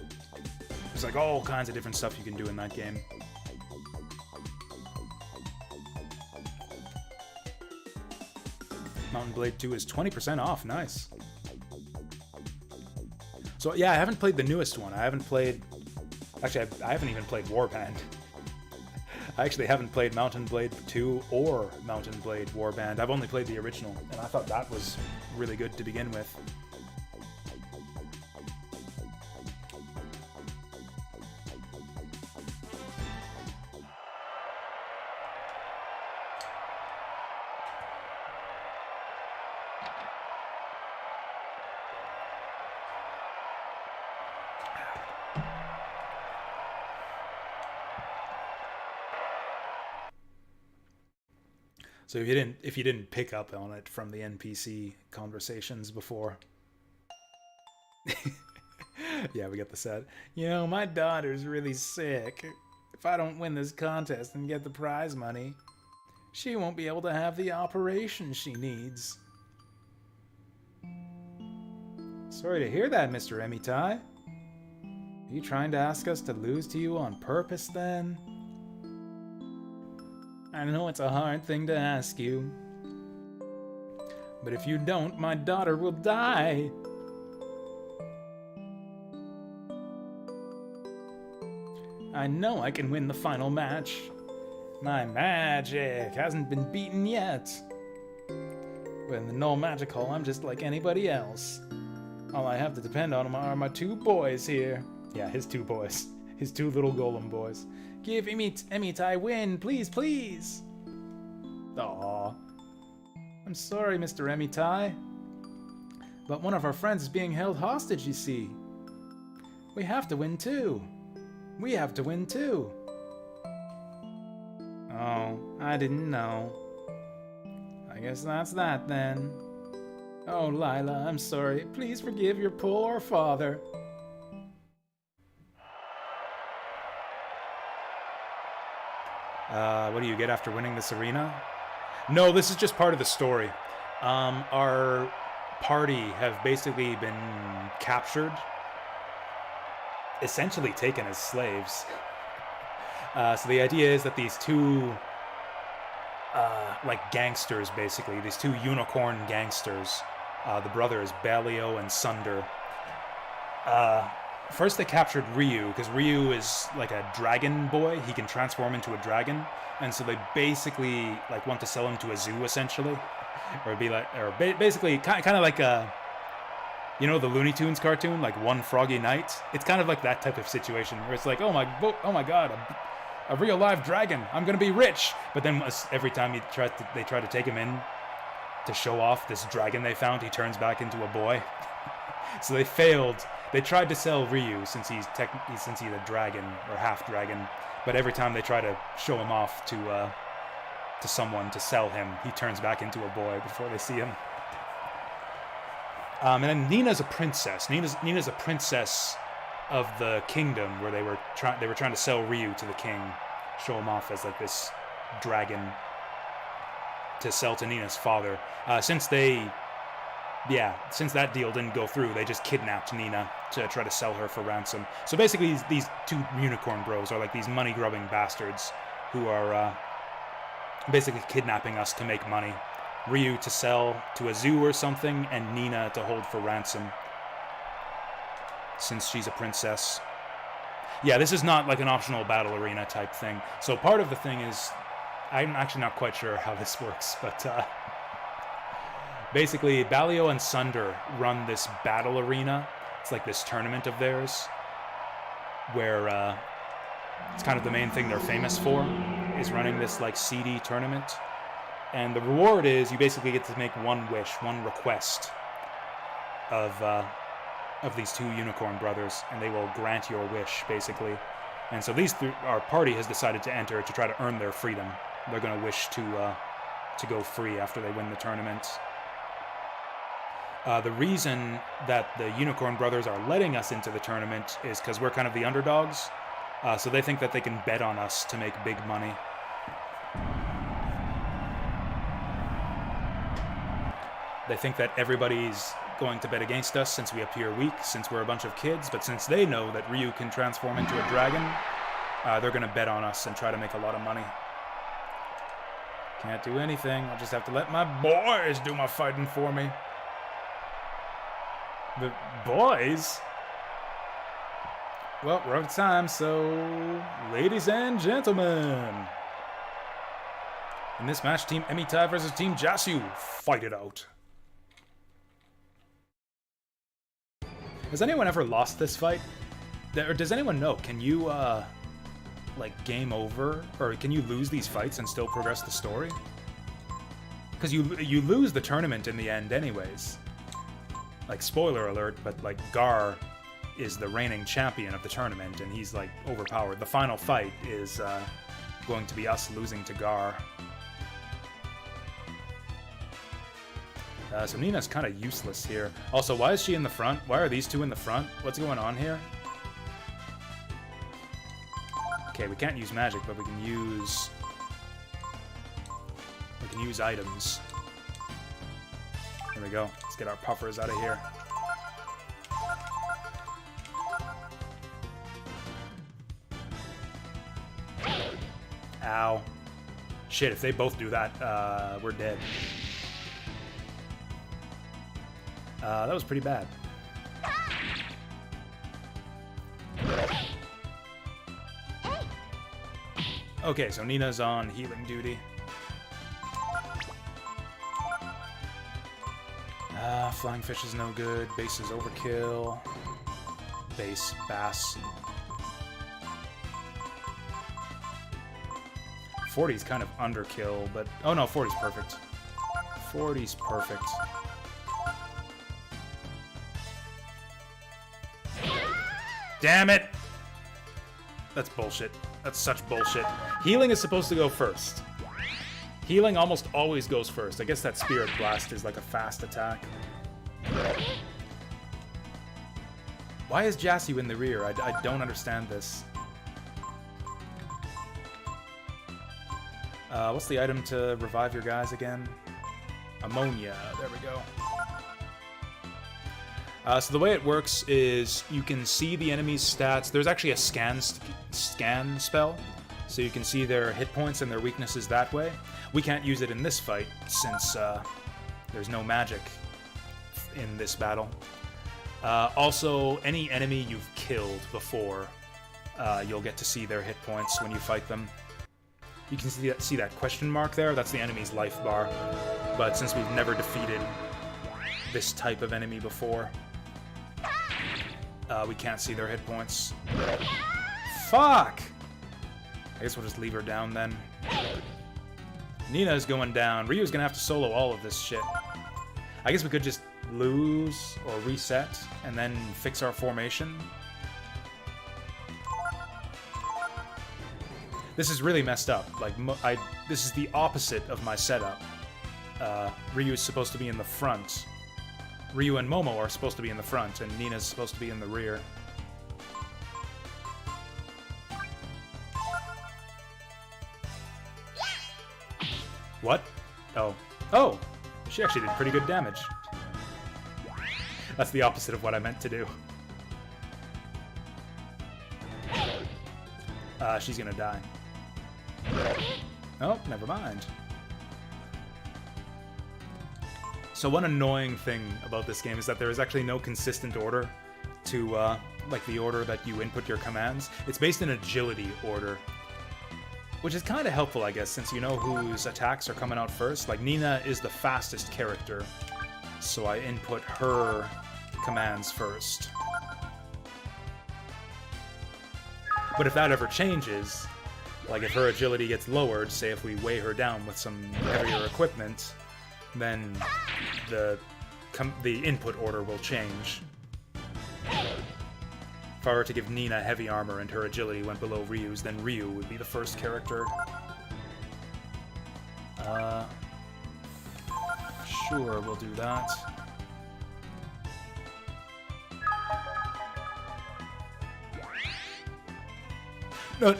There's like all kinds of different stuff you can do in that game. Mountain Blade 2 is 20% off. Nice. So yeah, I haven't played the newest one. I haven't played... Actually, I haven't even played Warband. I actually haven't played Mountain Blade 2 or Mountain Blade Warband. I've only played the original, and I thought that was really good to begin with. So if you didn't pick up on it from the NPC conversations before. Yeah, we get the set. You know, my daughter's really sick. If I don't win this contest and get the prize money, she won't be able to have the operation she needs. Sorry to hear that, Mr. Emitai. Are you trying to ask us to lose to you on purpose, then? I know it's a hard thing to ask you. But if you don't, my daughter will die. I know I can win the final match. My magic hasn't been beaten yet. But in the No Magic Hall, I'm just like anybody else. All I have to depend on are my two boys here. Yeah, his two boys. His two little golem boys. Give Emitai win, please, please! Aww. I'm sorry, Mr. Emitai. But one of our friends is being held hostage, you see. We have to win too. We have to win too. Oh, I didn't know. I guess that's that then. Oh, Lila, I'm sorry. Please forgive your poor father. What do you get after winning this arena? No, this is just part of the story. Our party have basically been captured, essentially taken as slaves. So the idea is that these two, like gangsters, basically, these two unicorn gangsters, the brothers Balio and Sunder. First they captured Ryu, because Ryu is like a dragon boy. He can transform into a dragon, and so they basically like want to sell him to a zoo, essentially, or be like, or basically kind of like a, you know, the Looney Tunes cartoon, like One Froggy Night. It's kind of like that type of situation where it's like, oh my god, a real live dragon. I'm gonna be rich. But then every time they try to take him in to show off this dragon they found, he turns back into a boy. So they failed. They tried to sell Ryu since he's a dragon or half dragon, but every time they try to show him off to someone to sell him, he turns back into a boy before they see him. And then Nina's a princess. Nina's a princess of the kingdom where they were trying to sell Ryu to the king, show him off as like this dragon to sell to Nina's father. Since that deal didn't go through, they just kidnapped Nina to try to sell her for ransom. So basically, these two unicorn bros are like these money-grubbing bastards who are basically kidnapping us to make money. Ryu to sell to a zoo or something, and Nina to hold for ransom, since she's a princess. Yeah, this is not like an optional battle arena type thing. So part of the thing is, I'm actually not quite sure how this works, but basically, Balio and Sunder run this battle arena. It's like this tournament of theirs, where it's kind of the main thing they're famous for, is running this like seedy tournament. And the reward is you basically get to make one wish, one request of these two unicorn brothers, and they will grant your wish, basically. And so our party has decided to enter to try to earn their freedom. They're going to wish to go free after they win the tournament. The reason that the Unicorn Brothers are letting us into the tournament is because we're kind of the underdogs. So they think that they can bet on us to make big money. They think that everybody's going to bet against us since we appear weak, since we're a bunch of kids, but since they know that Ryu can transform into a dragon, they're going to bet on us and try to make a lot of money. Can't do anything. I'll just have to let my boys do my fighting for me. The boys? Well, we're out of time, so ladies and gentlemen, in this match, Team Emitai versus Team Jasu, fight it out. Has anyone ever lost this fight? Or does anyone know? Can you, like, game over? Or can you lose these fights and still progress the story? Because you lose the tournament in the end anyways. Like, spoiler alert, but, like, Gar is the reigning champion of the tournament, and he's, like, overpowered. The final fight is going to be us losing to Gar. So Nina's kind of useless here. Also, why is she in the front? Why are these two in the front? What's going on here? Okay, we can't use magic, but we can use items. Here we go. Let's get our puffers out of here. Ow. Shit, if they both do that, we're dead. That was pretty bad. Okay, so Nina's on healing duty. Flying fish is no good. Base is overkill. Base, bass. 40's kind of underkill, but... Oh no, 40's perfect. 40's perfect. Damn it! That's bullshit. That's such bullshit. Healing is supposed to go first. Healing almost always goes first. I guess that Spirit Blast is like a fast attack. Why is Jasu in the rear? I don't understand this. What's the item to revive your guys again? Ammonia. There we go. So the way it works is you can see the enemy's stats. There's actually a scan spell, so you can see their hit points and their weaknesses that way. We can't use it in this fight since there's no magic in this battle. Also, any enemy you've killed before, you'll get to see their hit points when you fight them. You can see that question mark there. That's the enemy's life bar. But since we've never defeated this type of enemy before, we can't see their hit points. Fuck! I guess we'll just leave her down then. Nina's going down. Ryu's gonna have to solo all of this shit. I guess we could just lose or reset and then fix our formation. This is really messed up. Like, this is the opposite of my setup. Ryu is supposed to be in the front. Ryu and Momo are supposed to be in the front, and Nina's supposed to be in the rear. What? Oh. Oh! She actually did pretty good damage. That's the opposite of what I meant to do. She's gonna die. Oh, never mind. So one annoying thing about this game is that there is actually no consistent order to, like, the order that you input your commands. It's based in agility order, which is kind of helpful, I guess, since you know whose attacks are coming out first. Like, Nina is the fastest character, so I input her commands first. But if that ever changes, like if her agility gets lowered, say if we weigh her down with some heavier equipment, then the input order will change. If I were to give Nina heavy armor and her agility went below Ryu's, then Ryu would be the first character. Sure, we'll do that.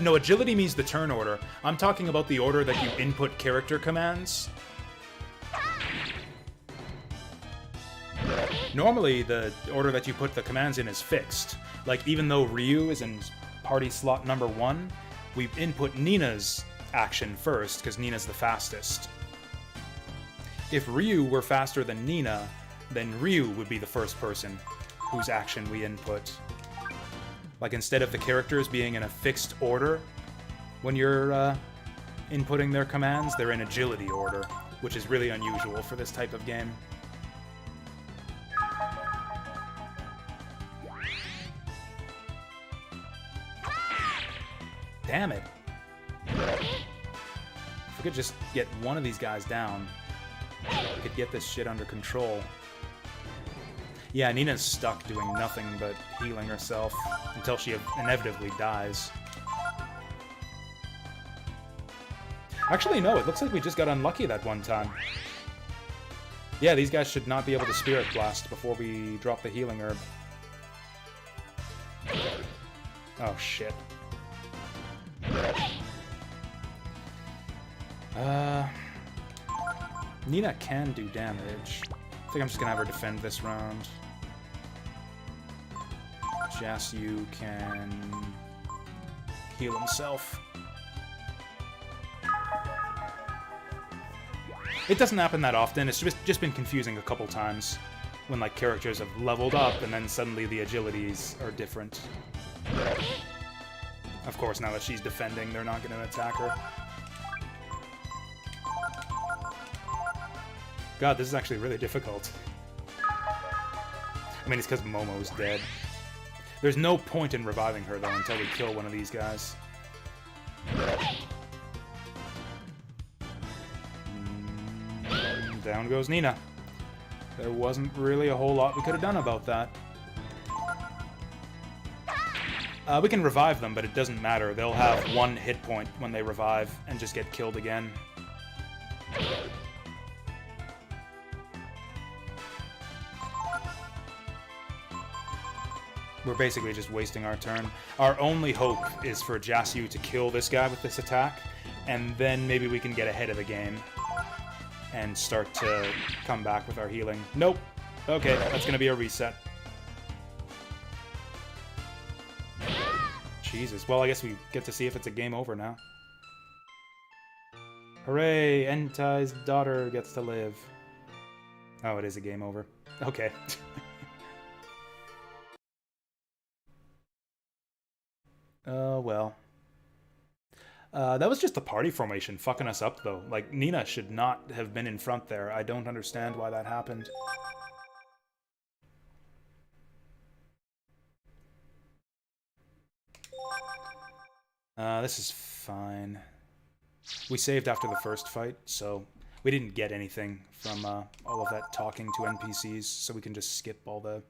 No, agility means the turn order. I'm talking about the order that you input character commands. Normally, the order that you put the commands in is fixed. Like, even though Ryu is in party slot number 1, we input Nina's action first, because Nina's the fastest. If Ryu were faster than Nina, then Ryu would be the first person whose action we input. Like, instead of the characters being in a fixed order when you're inputting their commands, they're in agility order, which is really unusual for this type of game. Damn it. If we could just get one of these guys down, we could get this shit under control. Yeah, Nina's stuck doing nothing but healing herself until she inevitably dies. Actually, no, it looks like we just got unlucky that one time. Yeah, these guys should not be able to Spirit Blast before we drop the healing herb. Oh, shit. Nina can do damage. I think I'm just gonna have her defend this round. Jasu can heal himself. It doesn't happen that often. It's just been confusing a couple times when like characters have leveled up and then suddenly the agilities are different. Of course, now that she's defending, they're not going to attack her. God, this is actually really difficult. I mean, it's because Momo's dead. There's no point in reviving her, though, until we kill one of these guys. Down goes Nina. There wasn't really a whole lot we could have done about that. We can revive them, but it doesn't matter. They'll have 1 hit point when they revive and just get killed again. We're basically just wasting our turn. Our only hope is for Jasu to kill this guy with this attack, and then maybe we can get ahead of the game and start to come back with our healing. Nope. Okay, that's gonna be a reset. Jesus. Well, I guess we get to see if it's a game over now. Hooray! Entai's daughter gets to live. Oh, it is a game over. Okay. Well. That was just the party formation fucking us up, though. Like, Nina should not have been in front there. I don't understand why that happened. This is fine. We saved after the first fight, so we didn't get anything from all of that talking to NPCs, so we can just skip all the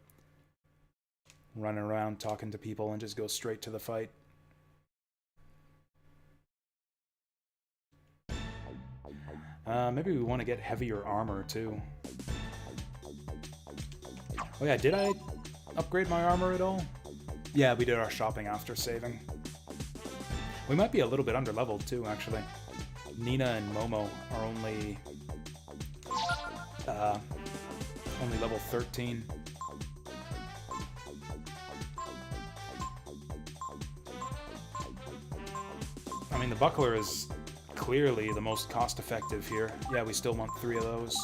running around talking to people and just go straight to the fight. Maybe we want to get heavier armor, too. Oh yeah, did I upgrade my armor at all? Yeah, we did our shopping after saving. We might be a little bit under-leveled, too, actually. Nina and Momo are only level 13. I mean, the buckler is clearly the most cost-effective here. Yeah, we still want 3 of those.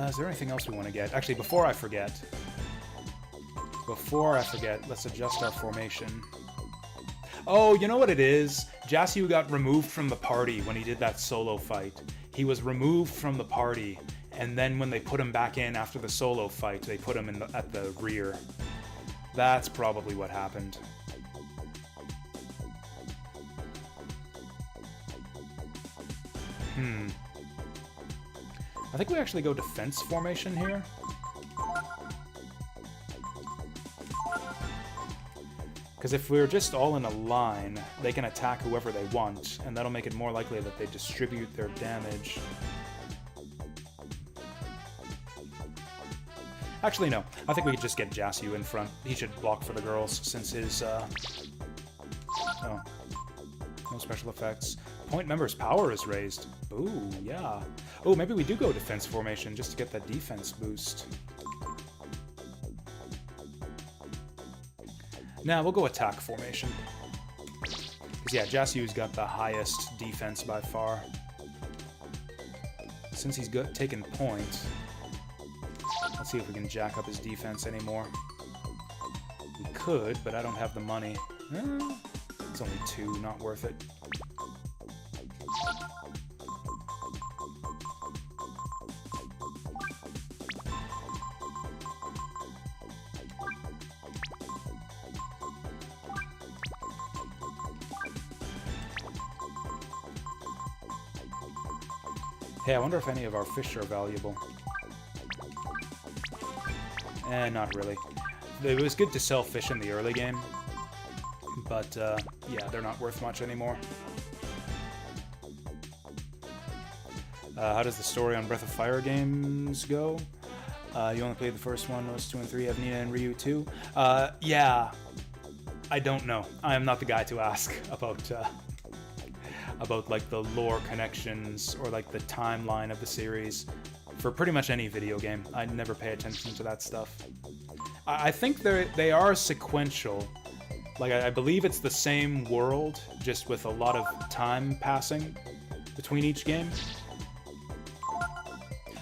Is there anything else we want to get? Actually, before I forget, let's adjust our formation. Oh, you know what it is? Jasu got removed from the party when he did that solo fight. He was removed from the party, and then when they put him back in after the solo fight, they put him at the rear. That's probably what happened. I think we actually go defense formation here. Because if we're just all in a line, they can attack whoever they want, and that'll make it more likely that they distribute their damage. Actually, no. I think we could just get Jasu in front. He should block for the girls, since his, Oh. No special effects. Point member's power is raised. Ooh, yeah. Oh, maybe we do go defense formation, just to get that defense boost. Nah, we'll go attack formation. Because, yeah, Jasu's got the highest defense by far. Since he's taken point, let's see if we can jack up his defense anymore. We could, but I don't have the money. It's only 2, not worth it. Hey, I wonder if any of our fish are valuable. Not really. It was good to sell fish in the early game, but yeah, they're not worth much anymore. How does the story on Breath of Fire games go? You only played the first one, those 2 and 3 have Nina and Ryu too? Yeah, I don't know. I am not the guy to ask about like the lore connections or like the timeline of the series for pretty much any video game. I never pay attention to that stuff. I think they are sequential. Like, I believe it's the same world, just with a lot of time passing between each game.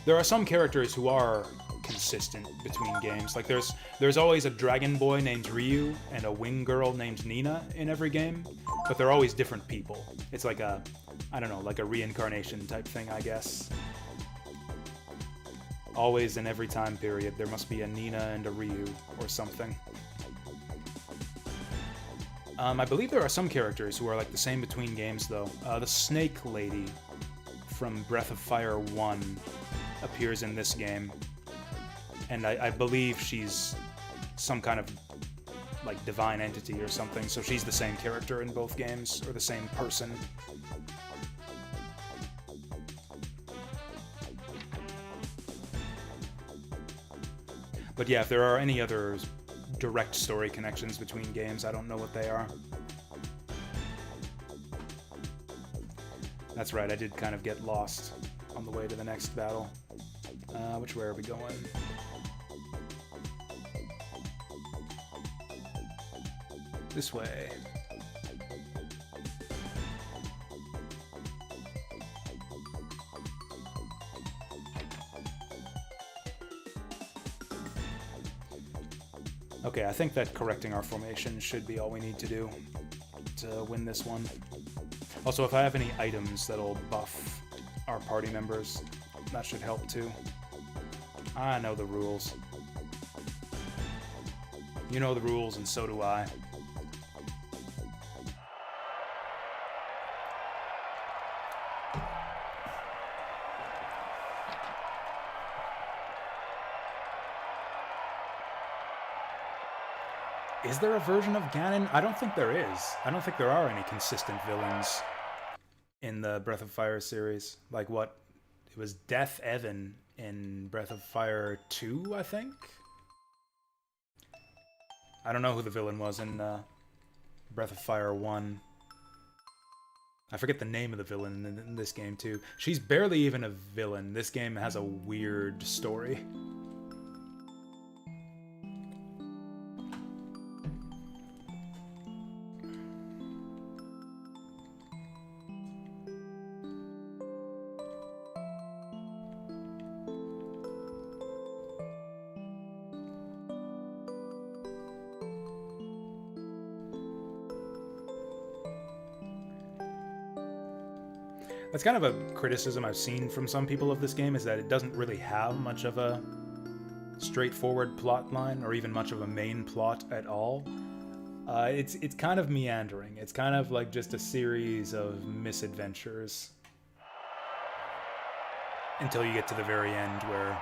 There are some characters who are consistent between games. Like, there's always a dragon boy named Ryu and a wing girl named Nina in every game, but they're always different people. It's like a, I don't know, like a reincarnation type thing, I guess. Always in every time period, there must be a Nina and a Ryu or something. I believe there are some characters who are like the same between games, though. The Snake Lady from Breath of Fire 1 appears in this game, and I believe she's some kind of like divine entity or something, so she's the same character in both games, or the same person. But yeah, if there are any other direct story connections between games, I don't know what they are. That's right, I did kind of get lost on the way to the next battle. Which way are we going? This way. Okay, I think that correcting our formation should be all we need to do to win this one. Also, if I have any items that'll buff our party members, that should help too. I know the rules. You know the rules, and so do I. Is there a version of Ganon? I don't think there is. I don't think there are any consistent villains in the Breath of Fire series. Like what? It was Death Evan in Breath of Fire 2, I think? I don't know who the villain was in Breath of Fire 1. I forget the name of the villain in this game, too. She's barely even a villain. This game has a weird story. That's kind of a criticism I've seen from some people of this game, is that it doesn't really have much of a straightforward plot line, or even much of a main plot at all. It's kind of meandering. It's kind of like just a series of misadventures. Until you get to the very end where,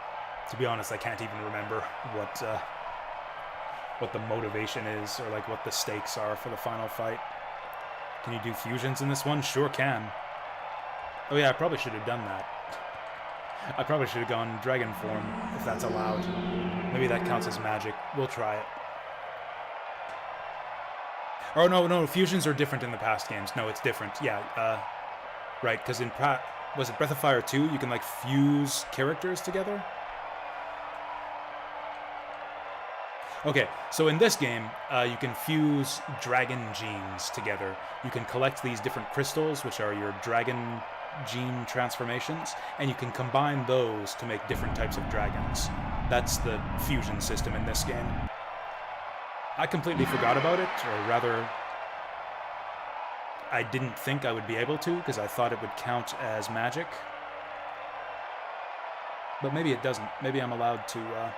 to be honest, I can't even remember what the motivation is, or like what the stakes are for the final fight. Can you do fusions in this one? Sure can. Oh yeah, I probably should have done that. I probably should have gone dragon form, if that's allowed. Maybe that counts as magic. We'll try it. Oh, no, fusions are different in the past games. No, it's different. Yeah, right, because in was it Breath of Fire 2, you can, like, fuse characters together? Okay, so in this game, you can fuse dragon genes together. You can collect these different crystals, which are your dragon gene transformations, and you can combine those to make different types of dragons. That's the fusion system in this game. I completely forgot about it, or rather, I didn't think I would be able to, because I thought it would count as magic. But maybe it doesn't. Maybe I'm allowed to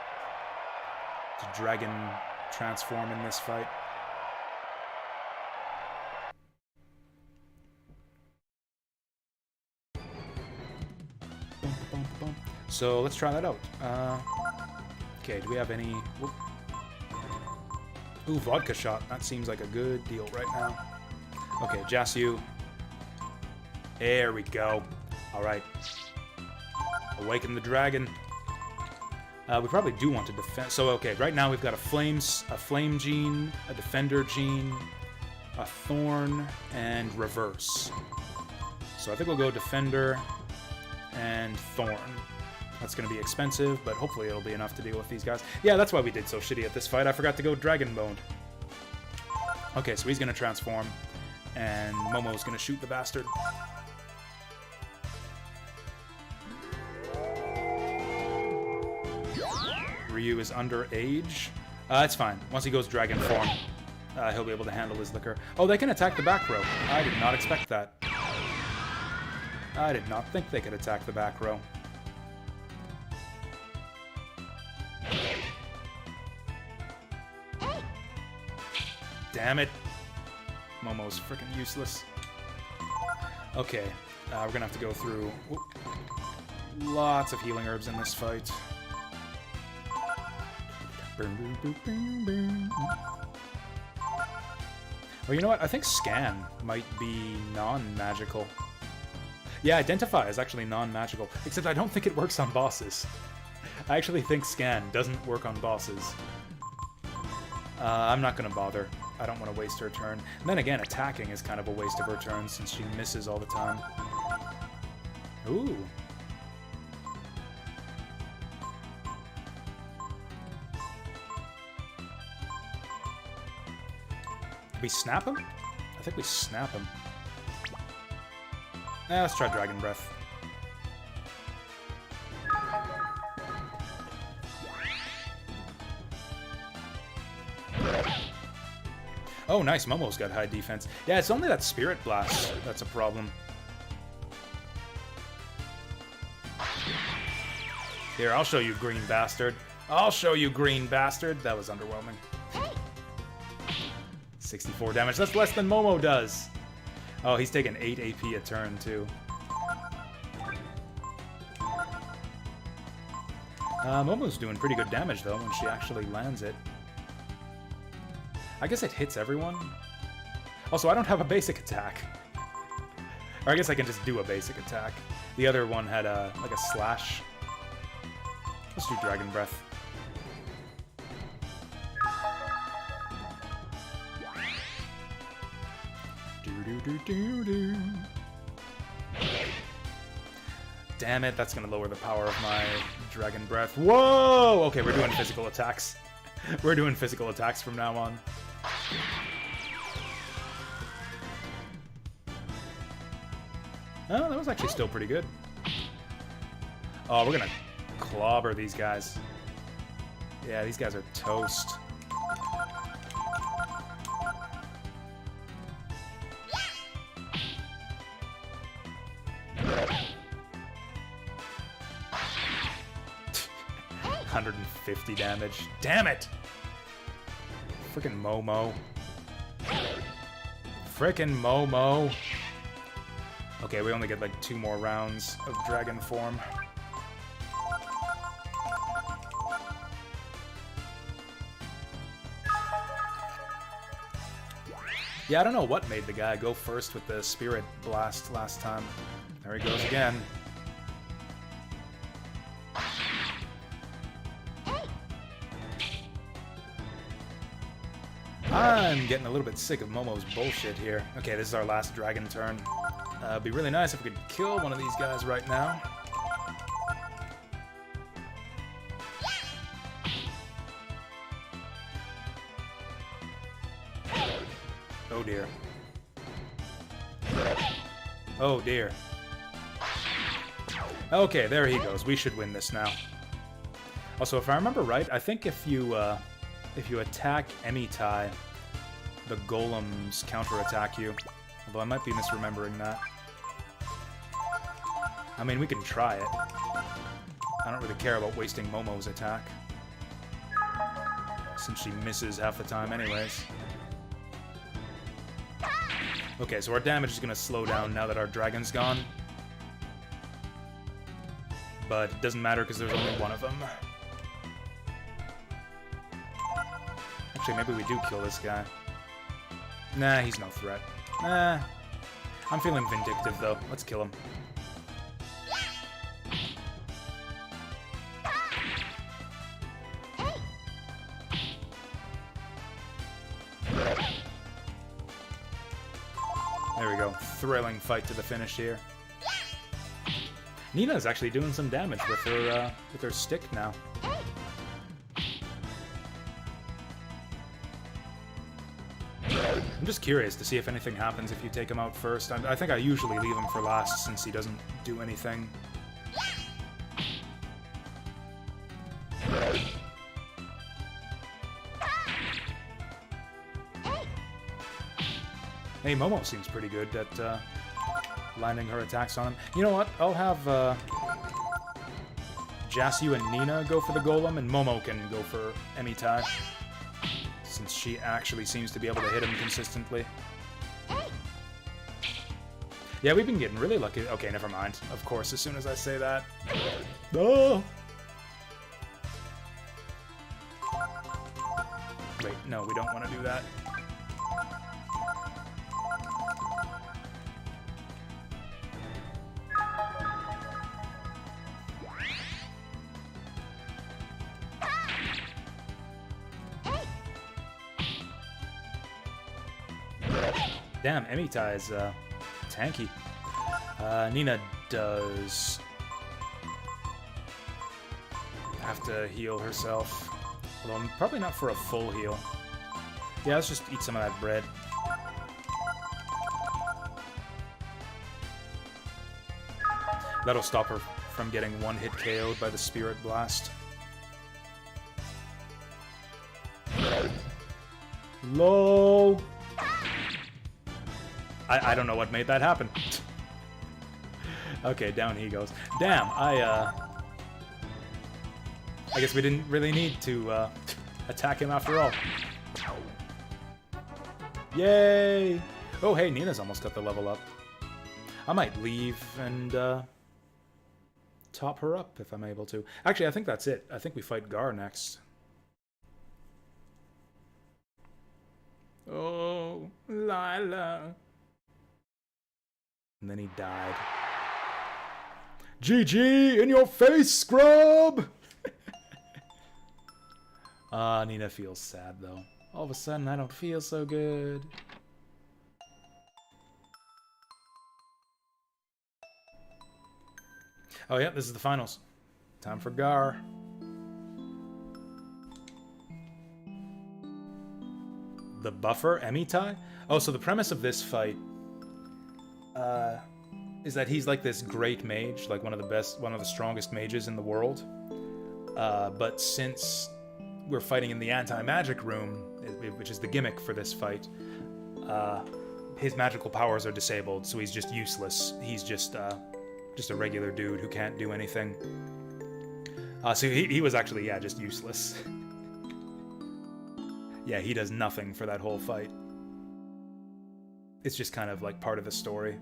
dragon transform in this fight. So let's try that out. Okay, do we have any... Whoop. Ooh, vodka shot. That seems like a good deal right now. Okay, Jasu. There we go. Alright. Awaken the dragon. We probably do want to defend... So, okay, right now we've got a flame gene, a defender gene, a thorn, and reverse. So I think we'll go defender and thorn. That's going to be expensive, but hopefully it'll be enough to deal with these guys. Yeah, that's why we did so shitty at this fight. I forgot to go dragon mode. Okay, so he's going to transform, and Momo's going to shoot the bastard. Ryu is underage. It's fine. Once he goes dragon form, he'll be able to handle his liquor. Oh, they can attack the back row. I did not expect that. I did not think they could attack the back row. Damn it. Momo's freaking useless. Okay, we're gonna have to go through lots of healing herbs in this fight. Oh, you know what? I think Scan might be non-magical. Yeah, Identify is actually non-magical, except I don't think it works on bosses. I actually think Scan doesn't work on bosses. I'm not gonna bother. I don't want to waste her turn. And then again, attacking is kind of a waste of her turn since she misses all the time. Ooh. Did we snap him? I think we snap him. Let's try Dragon Breath. Oh, nice. Momo's got high defense. Yeah, it's only that Spirit Blast that's a problem. Here, I'll show you, green bastard. I'll show you, green bastard. That was underwhelming. 64 damage. That's less than Momo does. Oh, he's taking 8 AP a turn, too. Momo's doing pretty good damage, though, when she actually lands it. I guess it hits everyone. Also, I don't have a basic attack. Or I guess I can just do a basic attack. The other one had a like a slash. Let's do Dragon Breath. Damn it, that's gonna lower the power of my Dragon Breath. Whoa! Okay, we're doing physical attacks. We're doing physical attacks from now on. Oh, that was actually still pretty good. Oh, we're gonna clobber these guys. Yeah, these guys are toast. $150 damage. Damn it! Frickin' Momo. Frickin' Momo. Okay, we only get like 2 more rounds of dragon form. Yeah, I don't know what made the guy go first with the Spirit Blast last time. There he goes again. I'm getting a little bit sick of Momo's bullshit here. Okay, this is our last dragon turn. It'd be really nice if we could kill one of these guys right now. Oh dear. Oh dear. Okay, there he goes. We should win this now. Also, if I remember right, I think if you attack Emitai, the golems counterattack you. Although I might be misremembering that. I mean, we can try it. I don't really care about wasting Momo's attack, since she misses half the time anyways. Okay, so our damage is gonna slow down now that our dragon's gone. But it doesn't matter because there's only one of them. Actually, maybe we do kill this guy. Nah, he's no threat. Nah. I'm feeling vindictive, though. Let's kill him. There we go. Thrilling fight to the finish here. Nina's actually doing some damage with her stick now. I'm just curious to see if anything happens if you take him out first. I think I usually leave him for last since he doesn't do anything. Hey, Momo seems pretty good at landing her attacks on him. You know what? I'll have Jasu and Nina go for the golem, and Momo can go for Emitai, since she actually seems to be able to hit him consistently. Yeah, we've been getting really lucky. Okay, never mind. Of course, as soon as I say that. Oh! Wait, no, we don't want to do that. Damn, Emitai is tanky. Nina does have to heal herself. Although probably not for a full heal. Yeah, let's just eat some of that bread. That'll stop her from getting one hit KO'd by the Spirit Blast. LOL! I don't know what made that happen. Okay, down he goes. Damn, I guess we didn't really need to attack him after all. Yay! Oh, hey, Nina's almost got the level up. I might leave and top her up if I'm able to. Actually, I think that's it. I think we fight Gar next. Oh, Lila. And then he died. GG in your face, scrub! Nina feels sad, though. All of a sudden, I don't feel so good. Oh, yeah, this is the finals. Time for Gar. The buffer, Emitai? Oh, so the premise of this fight is that he's like this great mage, like one of the strongest mages in the world. But since we're fighting in the anti-magic room, which is the gimmick for this fight, his magical powers are disabled, so he's just useless. He's just a regular dude who can't do anything. So he was actually, yeah, just useless. Yeah, he does nothing for that whole fight. It's just kind of like part of the story.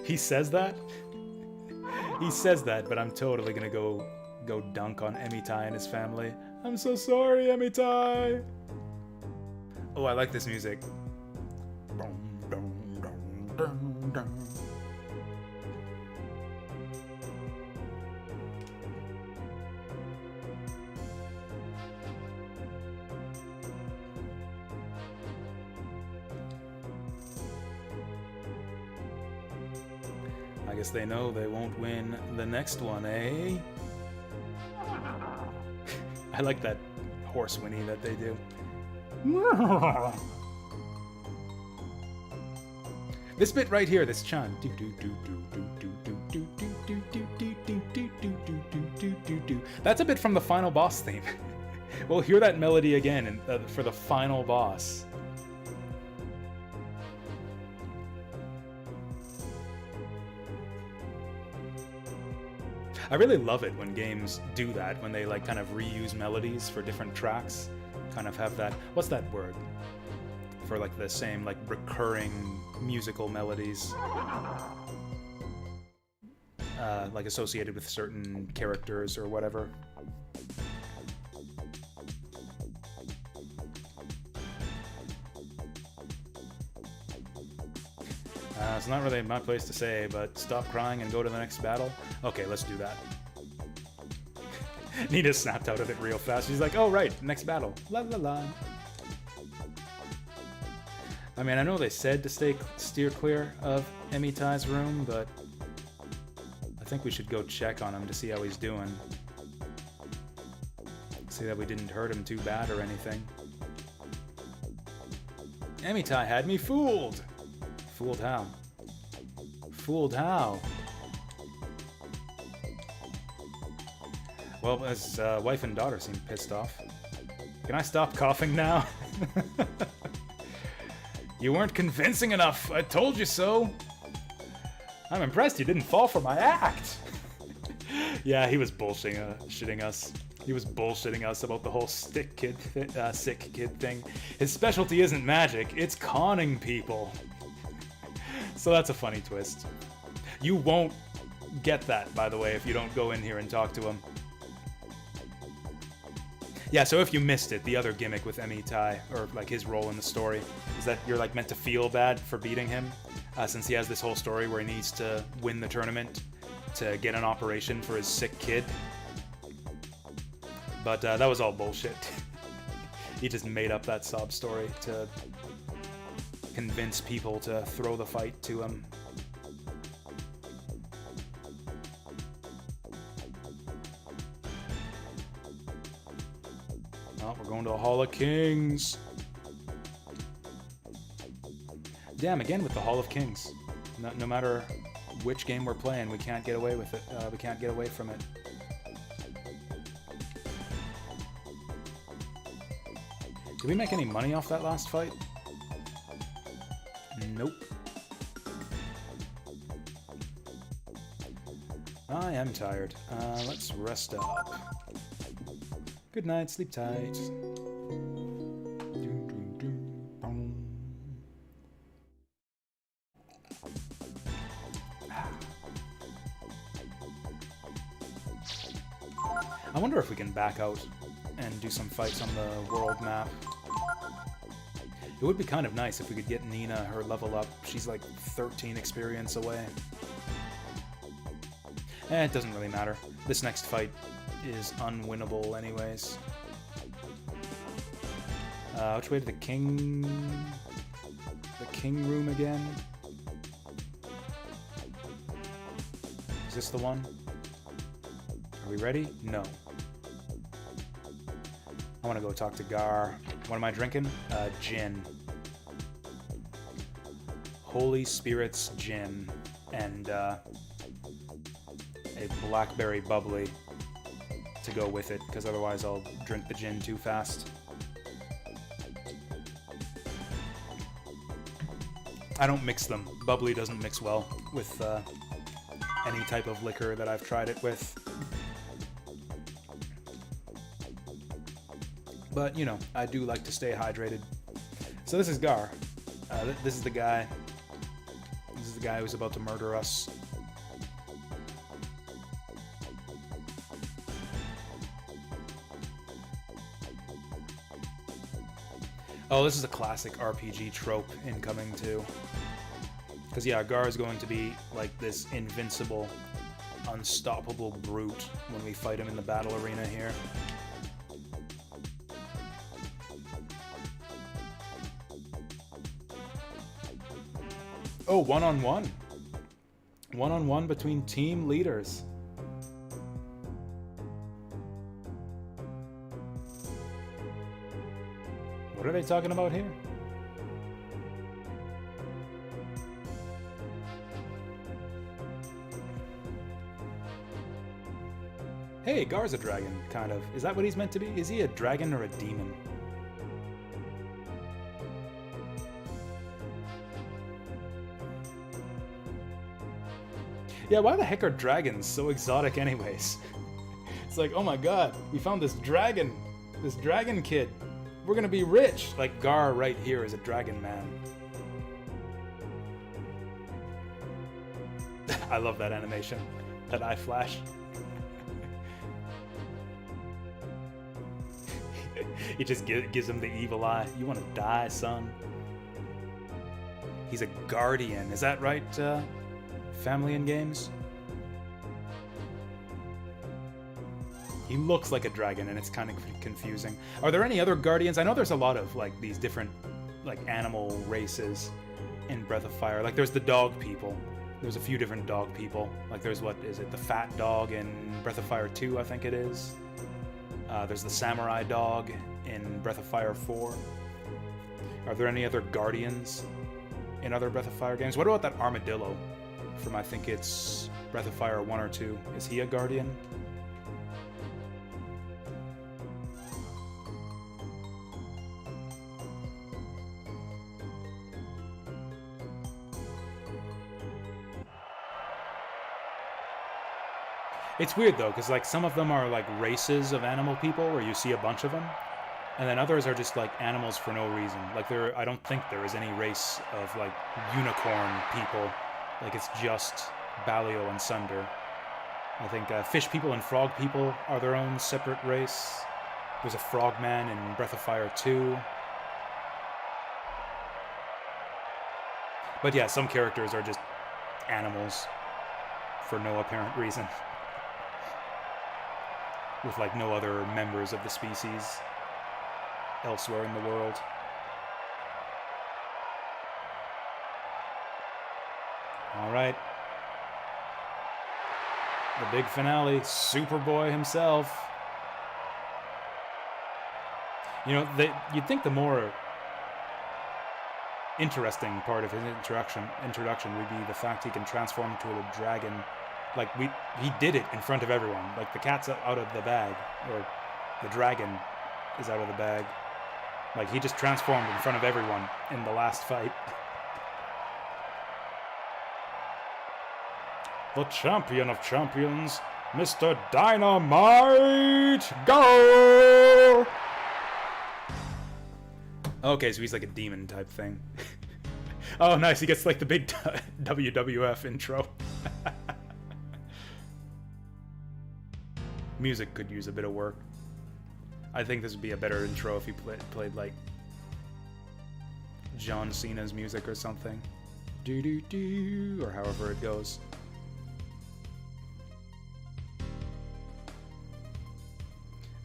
He says that? He says that, but I'm totally gonna go dunk on Emitai and his family. I'm so sorry, Emitai. Oh, I like this music. I guess they know they won't win the next one, eh? I like that horse whinny that they do. This bit right here, this chant. That's a bit from the final boss theme. We'll hear that melody again for the final boss. I really love it when games do that, when they like kind of reuse melodies for different tracks. Kind of have that, what's that word? For like the same like recurring musical melodies. Like associated with certain characters or whatever. It's not really my place to say, but stop crying and go to the next battle. Okay, let's do that. Nina snapped out of it real fast. She's like, oh right, next battle. La la la. I mean, I know they said to steer clear of Emitai's room, but I think we should go check on him to see how he's doing. See that we didn't hurt him too bad or anything. Emitai had me fooled! Fooled how? Fooled how? Well, his wife and daughter seem pissed off. Can I stop coughing now? You weren't convincing enough. I told you so. I'm impressed you didn't fall for my act. Yeah, he was bullshitting us. He was bullshitting us about the whole sick kid thing. His specialty isn't magic, it's conning people. So that's a funny twist. You won't get that, by the way, if you don't go in here and talk to him. Yeah, so if you missed it, the other gimmick with Emitai, or like his role in the story, is that you're like meant to feel bad for beating him, since he has this whole story where he needs to win the tournament to get an operation for his sick kid. But that was all bullshit. He just made up that sob story to convince people to throw the fight to him. Oh, we're going to a Hall of Kings. Damn, again with the Hall of Kings. No matter which game we're playing, we can't get away with it. We can't get away from it. Did we make any money off that last fight? Nope. I am tired. Let's rest up. Good night, sleep tight. I wonder if we can back out and do some fights on the world map. It would be kind of nice if we could get Nina her level up. She's like 13 experience away. It doesn't really matter. This next fight is unwinnable anyways. Which way to the king room again? Is this the one? Are we ready? No. I want to go talk to Gar. What am I drinking? Gin. Holy Spirit's gin. And a blackberry bubbly to go with it, because otherwise I'll drink the gin too fast. I don't mix them. Bubbly doesn't mix well with any type of liquor that I've tried it with. But, you know, I do like to stay hydrated. So this is Gar. This is the guy. This is the guy who's about to murder us. Oh, this is a classic RPG trope incoming too. Because yeah, Gar is going to be like this invincible, unstoppable brute when we fight him in the battle arena here. Oh, one-on-one. One-on-one between team leaders. What are they talking about here? Hey, Gar's a dragon, kind of. Is that what he's meant to be? Is he a dragon or a demon? Yeah, why the heck are dragons so exotic anyways? It's like, oh my god, we found this dragon kid. We're gonna be rich! Like, Gar right here is a dragon man. I love that animation. That eye flash. He just gives him the evil eye. You wanna die, son? He's a guardian. Is that right, Family in Games? He looks like a dragon, and it's kind of confusing. Are there any other guardians? I know there's a lot of, like, these different, like, animal races in Breath of Fire. Like, there's the dog people. There's a few different dog people. Like, there's, what is it, the fat dog in Breath of Fire 2, I think it is. There's the samurai dog in Breath of Fire 4. Are there any other guardians in other Breath of Fire games? What about that armadillo from, I think it's Breath of Fire 1 or 2? Is he a guardian? It's weird though, because like some of them are like races of animal people, where you see a bunch of them, and then others are just like animals for no reason. Like I don't think there is any race of like unicorn people. Like it's just Balio and Sunder. I think fish people and frog people are their own separate race. There's a frogman in Breath of Fire 2. But yeah, some characters are just animals for no apparent reason. With like no other members of the species elsewhere in the world. Alright. The big finale, Superboy himself. You know, you'd think the more interesting part of his introduction would be the fact he can transform into a dragon. Like, he did it in front of everyone. Like, the cat's out of the bag, or the dragon is out of the bag. Like, he just transformed in front of everyone in the last fight. The champion of champions, Mr. Dynamite, go! Okay, so he's like a demon type thing. Oh, nice, he gets like the big WWF intro. Music could use a bit of work. I think this would be a better intro if he played like John Cena's music or something. Do do do, or however it goes.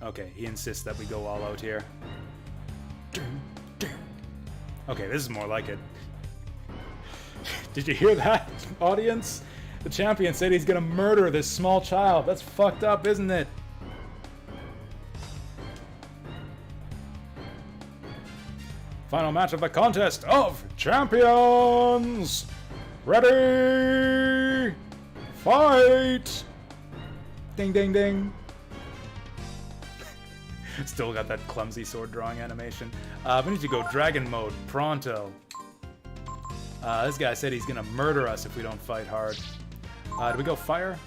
Okay, he insists that we go all out here. Okay, this is more like it. Did you hear that, audience? The champion said he's gonna murder this small child. That's fucked up, isn't it? Final match of the contest of champions! Ready! Fight! Ding, ding, ding. Still got that clumsy sword drawing animation. We need to go dragon mode, pronto. This guy said he's gonna murder us if we don't fight hard. Do we go fire?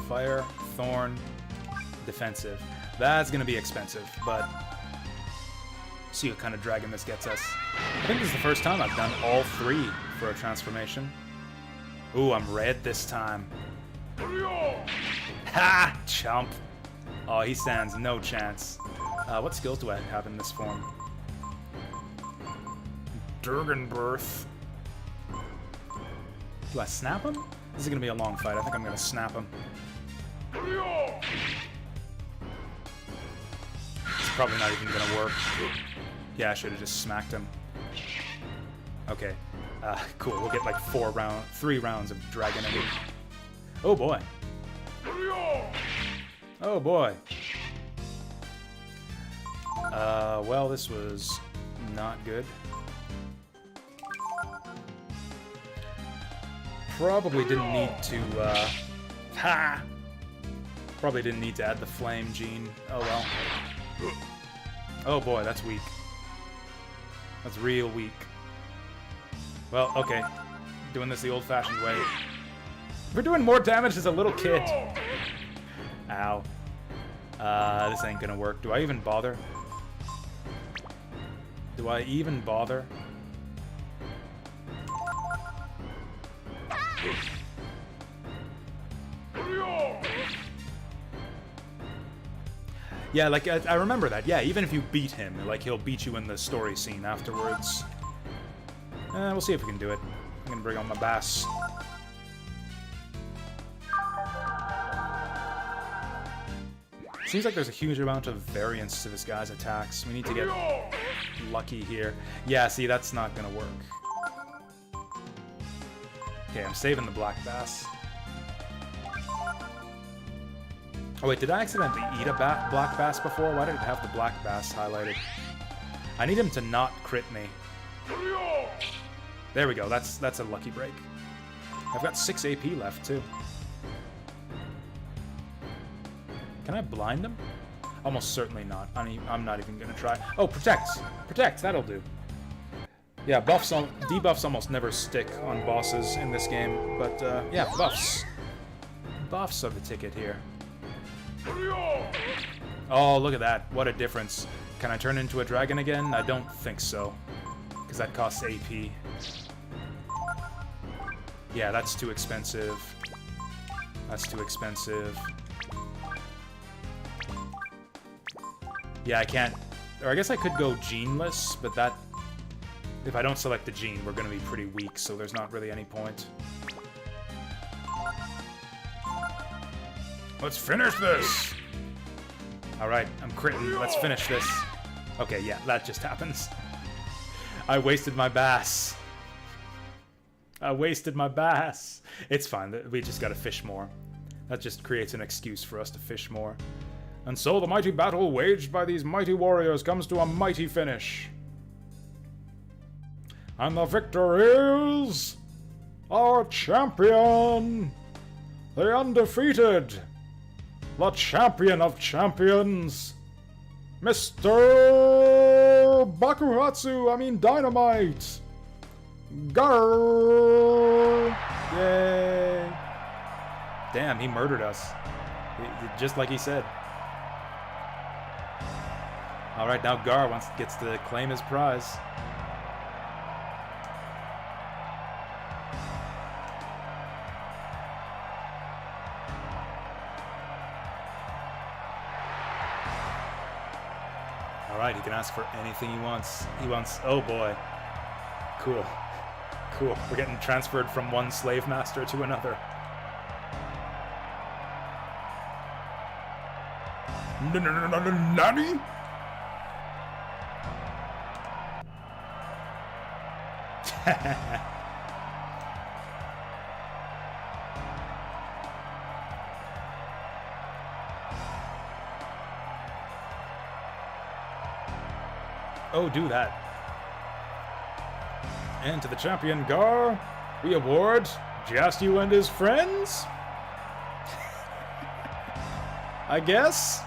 Fire, thorn, defensive. That's gonna be expensive, but see what kind of dragon this gets us. I think this is the first time I've done all three for a transformation. Ooh, I'm red this time. Ha! Chump. Oh, he stands no chance. What skills do I have in this form? Durgenbirth. Do I snap him? This is gonna be a long fight. I think I'm gonna snap him. It's probably not even gonna work. Yeah, I should have just smacked him. Okay. Cool. We'll get like 3 rounds of dragon energy. Oh boy. Oh boy. Well, this was not good. Probably didn't need to, Probably didn't need to add the flame gene. Oh well. Oh boy, that's weak. That's real weak. Well, okay. Doing this the old-fashioned way. We're doing more damage as a little kid. Ow. This ain't gonna work. Do I even bother? Do I even bother? Yeah, like, I remember that. Yeah, even if you beat him, like, he'll beat you in the story scene afterwards. We'll see if we can do it. I'm gonna bring on my bass. Seems like there's a huge amount of variance to this guy's attacks. We need to get lucky here. Yeah, see, that's not gonna work. Okay, I'm saving the black bass. Oh wait, did I accidentally eat a black bass before? Why did it have the black bass highlighted? I need him to not crit me. There we go, that's a lucky break. I've got 6 AP left, too. Can I blind him? Almost certainly not. I'm not even gonna try. Oh, protect! Protect, that'll do. Yeah, debuffs almost never stick on bosses in this game, but yeah, buffs. Buffs are the ticket here. Oh, look at that. What a difference. Can I turn into a dragon again? I don't think so, because that costs AP. Yeah, that's too expensive. That's too expensive. Yeah, I can't... Or I guess I could go geneless, but that... If I don't select the gene, we're going to be pretty weak, so there's not really any point. Let's finish this! Alright, I'm critting. Let's finish this. Okay, yeah, that just happens. I wasted my bass. I wasted my bass. It's fine. We just gotta fish more. That just creates an excuse for us to fish more. And so the mighty battle waged by these mighty warriors comes to a mighty finish. And the victor is... our champion! The undefeated! The champion of champions! Mr. Bakuhatsu, I mean Dynamite! Grrr! Yay! Damn, he murdered us. Just like he said. Alright, now Gar gets to claim his prize. Alright, he can ask for anything he wants. Oh boy. Cool. Cool. We're getting transferred from one slave master to another. Nani? Oh, do that. And to the champion Gar, we award Jasu and his friends? I guess?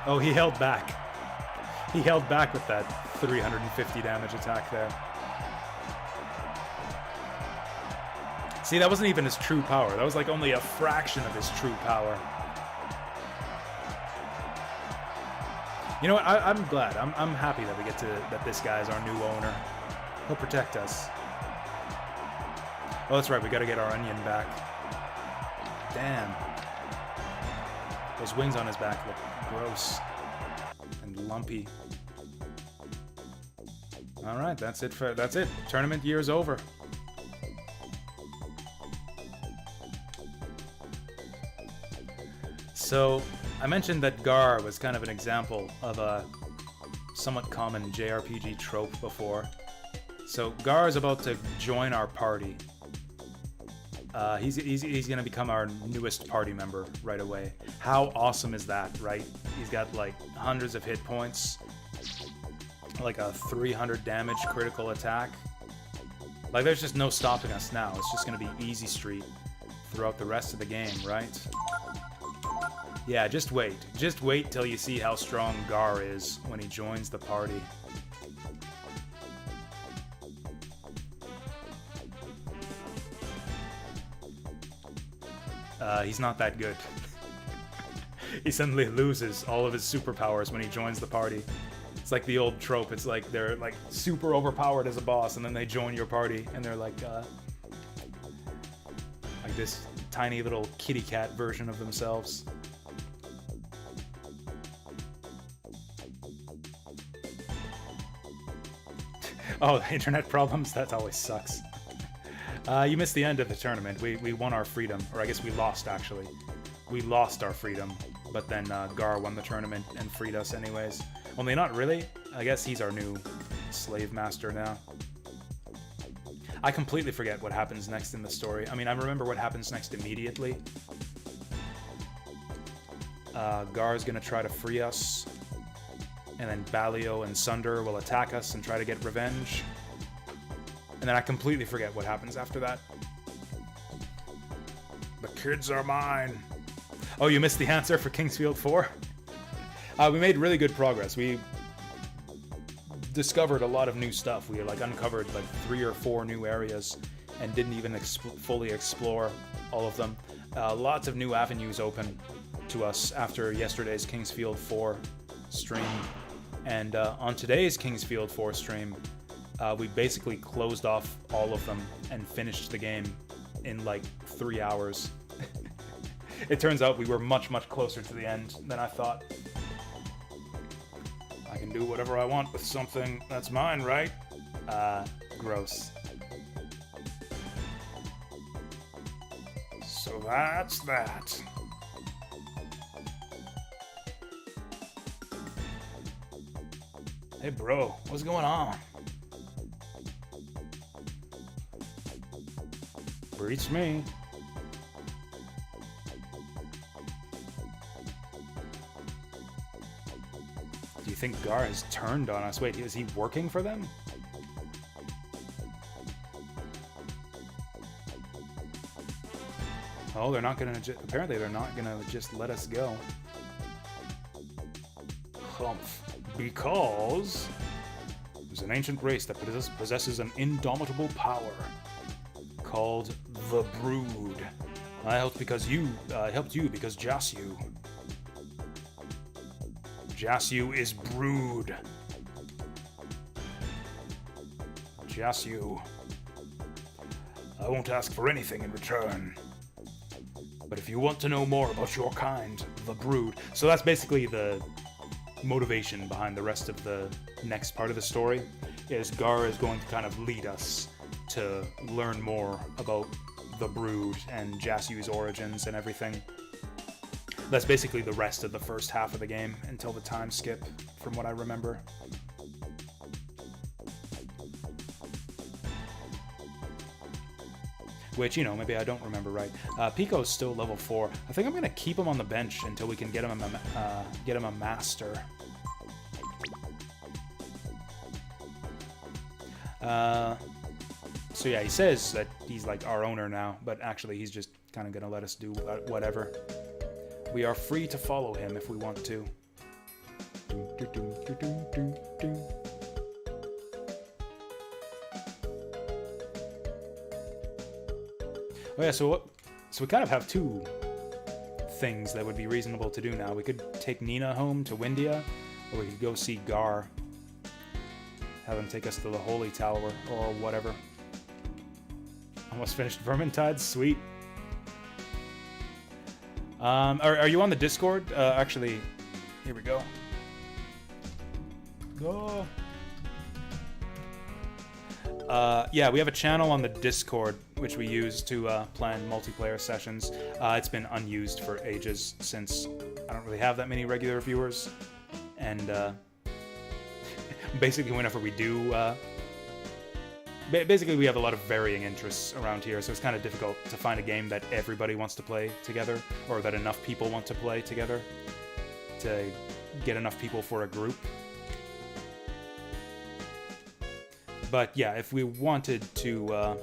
Oh, he held back. He held back with that 350 damage attack there. See, that wasn't even his true power. That was like only a fraction of his true power. You know what? I'm glad. I'm happy that we get to that this guy is our new owner. He'll protect us. Oh, that's right. We got to get our onion back. Damn. Those wings on his back look gross and lumpy. All right, that's it. Tournament year's over. So, I mentioned that Gar was kind of an example of a somewhat common JRPG trope before. So, Gar is about to join our party. He's going to become our newest party member right away. How awesome is that, right? He's got like hundreds of hit points, like a 300 damage critical attack. Like, there's just no stopping us now. It's just going to be easy street throughout the rest of the game, right? Yeah, just wait. Just wait till you see how strong Gar is when he joins the party. He's not that good. He suddenly loses all of his superpowers when he joins the party. It's like the old trope. It's like they're like super overpowered as a boss, and then they join your party, and they're like this tiny little kitty cat version of themselves. Oh, internet problems? That always sucks. You missed the end of the tournament. We won our freedom. Or I guess we lost, actually. We lost our freedom. But then Gar won the tournament and freed us anyways. Only not really. I guess he's our new slave master now. I completely forget what happens next in the story. I mean, I remember what happens next immediately. Gar's gonna try to free us. And then Balio and Sunder will attack us and try to get revenge. And then I completely forget what happens after that. The kids are mine. Oh, you missed the answer for Kingsfield 4? We made really good progress. We discovered a lot of new stuff. We like uncovered like 3 or 4 new areas and didn't even fully explore all of them. Lots of new avenues open to us after yesterday's Kingsfield 4 stream. And on today's Kingsfield 4 stream, we basically closed off all of them and finished the game in like 3 hours. It turns out we were much, much closer to the end than I thought. I can do whatever I want with something that's mine, right? Gross. So that's that. Hey bro, what's going on? Beats me. Do you think Gar has turned on us? Wait, is he working for them? Oh, they're not gonna. Apparently, they're not gonna just let us go. Humph. Because there's an ancient race that possesses an indomitable power called the Brood. I helped because Jasu. Jasu is Brood. Jasu. I won't ask for anything in return. But if you want to know more about your kind, the Brood. So that's basically the motivation behind the rest of the next part of the story, is Gar is going to kind of lead us to learn more about the Brood and Jasu's origins and everything. That's basically the rest of the first half of the game until the time skip, from what I remember. Which, you know, maybe I don't remember right. Pico's still level 4. I think I'm gonna keep him on the bench until we can get him a master. So yeah, he says that he's like our owner now, but actually he's just kind of gonna let us do whatever. We are free to follow him if we want to. Oh yeah, so we kind of have two things that would be reasonable to do now. We could take Nina home to Windia, or we could go see Gar. Have him take us to the Holy Tower, or whatever. Almost finished Vermintide? Sweet. Are you on the Discord? Actually, here we go. Go. Yeah, we have a channel on the Discord, which we use to plan multiplayer sessions. It's been unused for ages, since I don't really have that many regular viewers. And basically, whenever we do... basically, we have a lot of varying interests around here, so it's kind of difficult to find a game that everybody wants to play together, or that enough people want to play together to get enough people for a group. But yeah, if we wanted to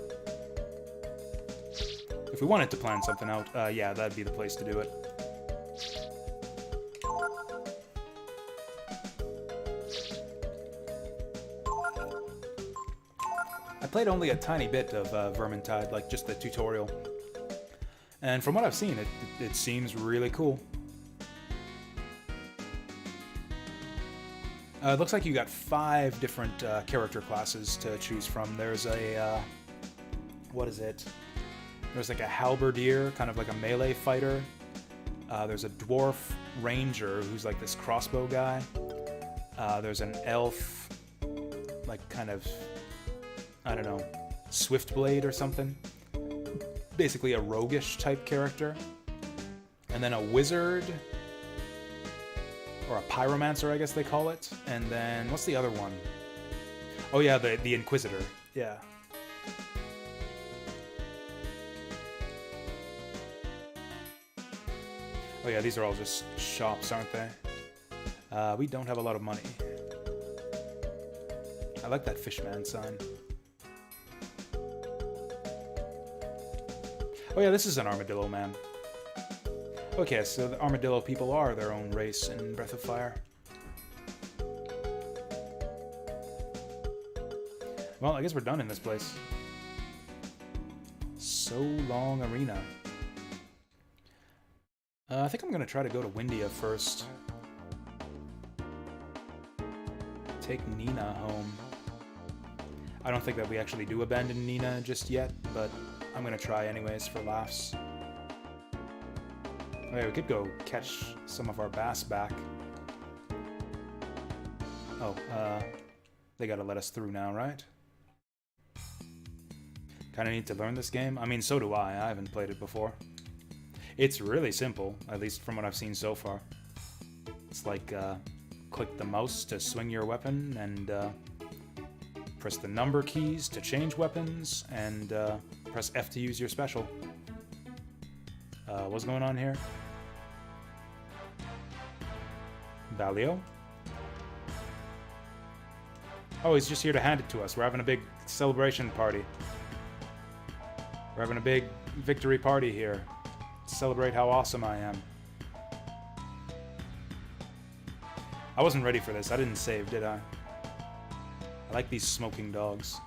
plan something out, yeah, that'd be the place to do it. I played only a tiny bit of Vermintide, like just the tutorial. And from what I've seen, it seems really cool. It looks like you got 5 different character classes to choose from. There's a, what is it? There's like a halberdier, kind of like a melee fighter. There's a dwarf ranger, who's like this crossbow guy. There's an elf, like kind of, I don't know, Swiftblade or something. Basically a roguish type character. And then a wizard, or a pyromancer, I guess they call it. And then, what's the other one? Oh yeah, the Inquisitor. Yeah. Oh yeah, these are all just shops, aren't they? We don't have a lot of money. I like that Fishman sign. Oh yeah, this is an armadillo man. Okay, so the armadillo people are their own race in Breath of Fire. Well, I guess we're done in this place. So Long Arena. I think I'm gonna try to go to Windia first. Take Nina home. I don't think that we actually do abandon Nina just yet, but I'm gonna try anyways for laughs. Oh yeah, we could go catch some of our bass back. Oh, they gotta let us through now, right? Kinda need to learn this game. I mean, so do I. I haven't played it before. It's really simple, at least from what I've seen so far. It's like, click the mouse to swing your weapon, and press the number keys to change weapons, and press F to use your special. What's going on here? Valio? Oh, he's just here to hand it to us. We're having a big celebration party. We're having a big victory party here. To celebrate how awesome I am. I wasn't ready for this. I didn't save, did I? I like these smoking dogs.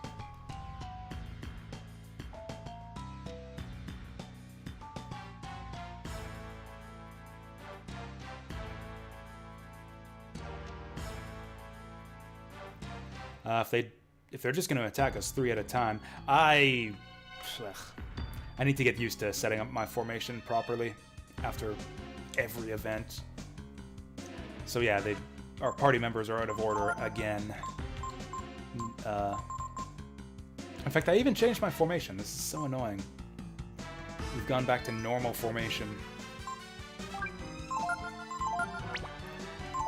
If they're just going to attack us 3 at a time, I need to get used to setting up my formation properly after every event. So yeah, our party members are out of order again. In fact, I even changed my formation. This is so annoying. We've gone back to normal formation.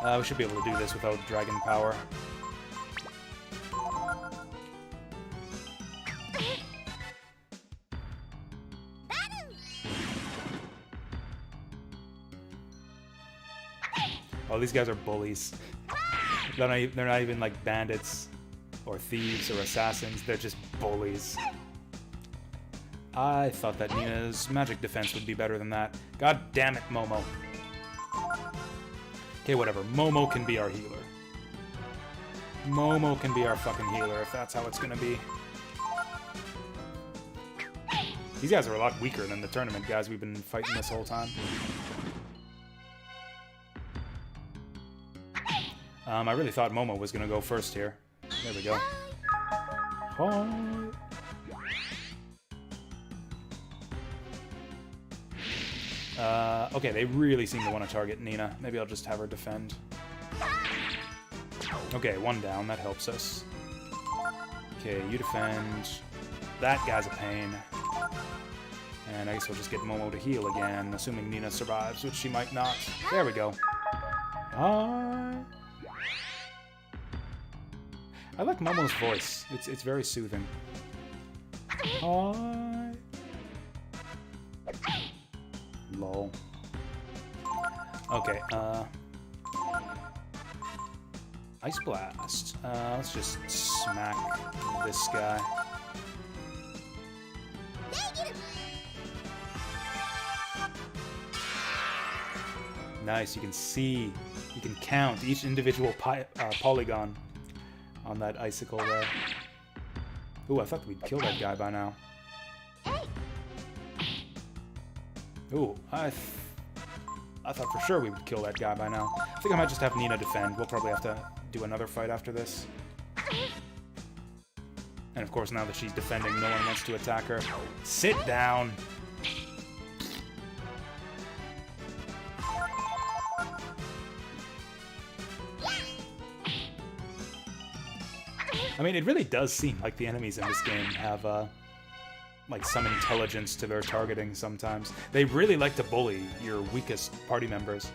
We should be able to do this without dragon power. Oh, these guys are bullies. They're not even like bandits or thieves or assassins. They're just bullies. I thought that Nina's magic defense would be better than that. God damn it, Momo. Okay, whatever. Momo can be our healer. Momo can be our fucking healer if that's how it's gonna be. These guys are a lot weaker than the tournament guys we've been fighting this whole time. I really thought Momo was going to go first here. There we go. Okay, they really seem to want to target Nina. Maybe I'll just have her defend. Okay, one down. That helps us. Okay, you defend. That guy's a pain. And I guess we'll just get Momo to heal again, assuming Nina survives, which she might not. There we go. I like Momo's voice. It's very soothing. Lol. Okay, Ice Blast. Let's just smack this guy. Nice, you can see, you can count each individual polygon on that icicle there. Ooh, I thought we'd kill that guy by now. Ooh, I thought for sure we would kill that guy by now. I think I might just have Nina defend. We'll probably have to do another fight after this. And of course, now that she's defending, no one wants to attack her. Sit down! I mean, it really does seem like the enemies in this game have, like, some intelligence to their targeting sometimes. They really like to bully your weakest party members.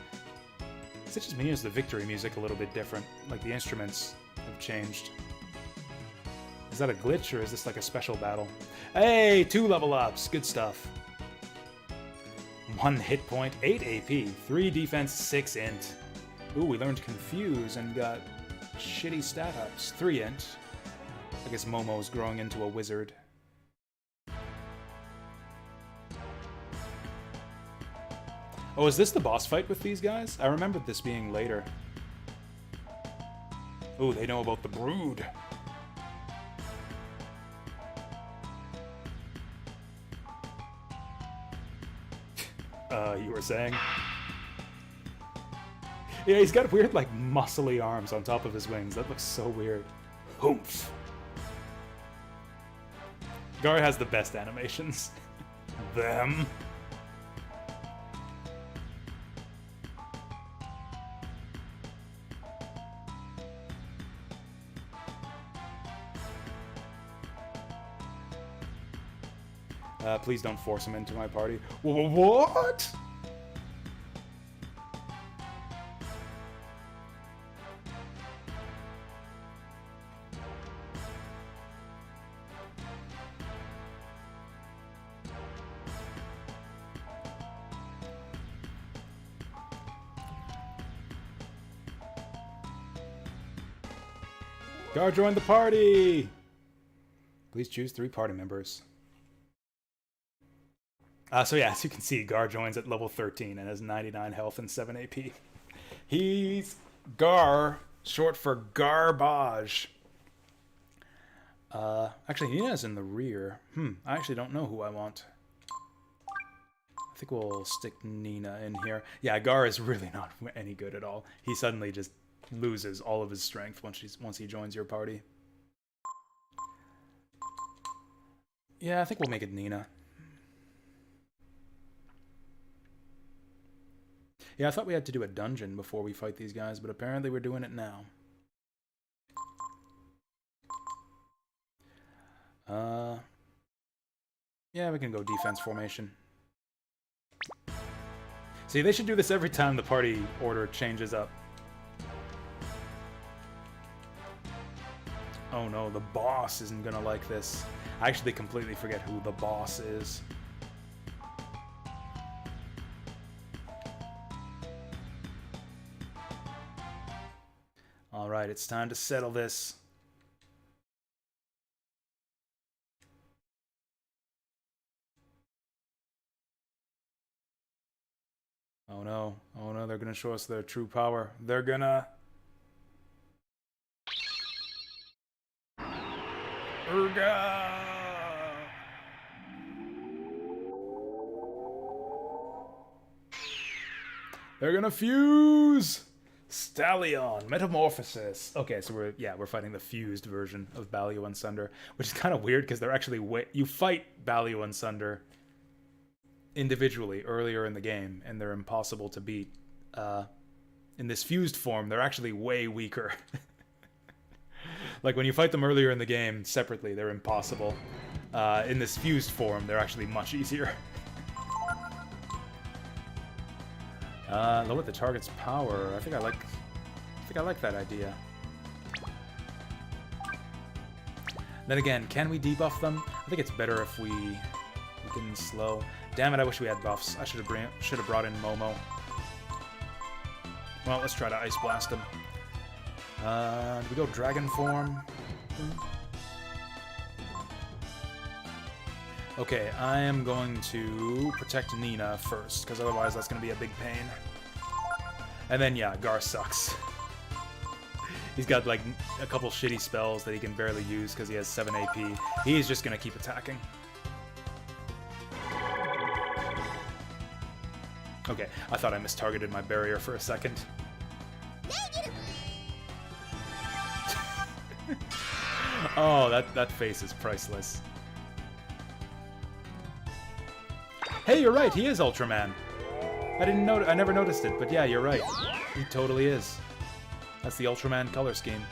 It just means the victory music a little bit different. Like, the instruments have changed. Is that a glitch, or is this like a special battle? Hey, 2 level ups! Good stuff. 1 hit point, 8 AP, 3 defense, 6 int. Ooh, we learned Confuse and got shitty stat ups. 3 int. I guess Momo's growing into a wizard. Oh, is this the boss fight with these guys? I remembered this being later. Ooh, they know about the brood. You were saying? Yeah, he's got weird, like, muscly arms on top of his wings. That looks so weird. Humph. Gar has the best animations. Them. Please don't force him into my party. What? Gar joined the party! Please choose 3 party members. So yeah, as you can see, Gar joins at level 13 and has 99 health and 7 AP. He's Gar, short for garbage. Actually, Nina's in the rear. I actually don't know who I want. I think we'll stick Nina in here. Yeah, Gar is really not any good at all. He suddenly just loses all of his strength once he joins your party. Yeah, I think we'll make it Nina. Yeah, I thought we had to do a dungeon before we fight these guys, but apparently we're doing it now. Yeah, we can go defense formation. See, they should do this every time the party order changes up. Oh no, the boss isn't gonna like this. I actually completely forget who the boss is. Alright, it's time to settle this. Oh no, they're gonna show us their true power. They're gonna... Urga! They're gonna fuse! Stallion, Metamorphosis. Okay, so we're fighting the fused version of Balio and Sunder, which is kind of weird because they're actually you fight Balio and Sunder individually earlier in the game, and they're impossible to beat. In this fused form, they're actually way weaker. Like when you fight them earlier in the game separately, they're impossible. In this fused form, they're actually much easier. Lower the target's power. I think I like that idea. Then again, can we debuff them? I think it's better if we can slow. Damn it! I wish we had buffs. I should have brought in Momo. Well, let's try to Ice Blast him. Do we go Dragon form? Okay, I am going to protect Nina first, because otherwise that's going to be a big pain. And then, yeah, Gar sucks. He's got, like, a couple shitty spells that he can barely use because he has 7 AP. He's just going to keep attacking. Okay, I thought I mistargeted my barrier for a second. Oh, that face is priceless. Hey, you're right. He is Ultraman. I never noticed it, but yeah, you're right. He totally is. That's the Ultraman color scheme.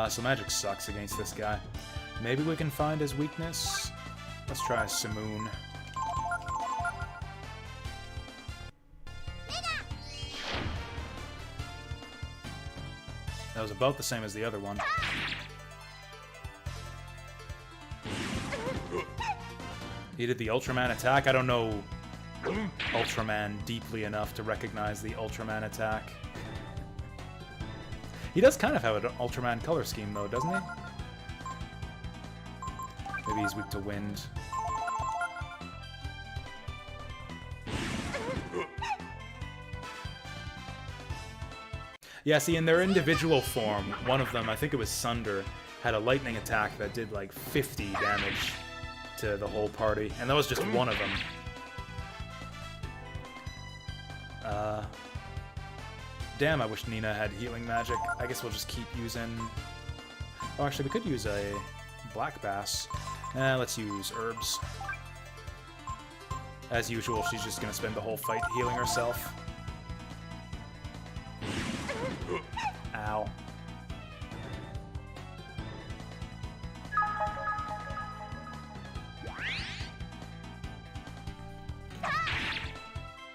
So magic sucks against this guy. Maybe we can find his weakness. Let's try Simoon. That was about the same as the other one. He did the Ultraman attack. I don't know Ultraman deeply enough to recognize the Ultraman attack. He does kind of have an Ultraman color scheme, though, doesn't he? Maybe he's weak to wind. Yeah, see, in their individual form, one of them, I think it was Sunder, had a lightning attack that did like 50 damage to the whole party, and that was just one of them. Damn, I wish Nina had healing magic. I guess we'll just keep using... Oh, actually, we could use a Black Bass. Let's use herbs. As usual, she's just gonna spend the whole fight healing herself. Ow.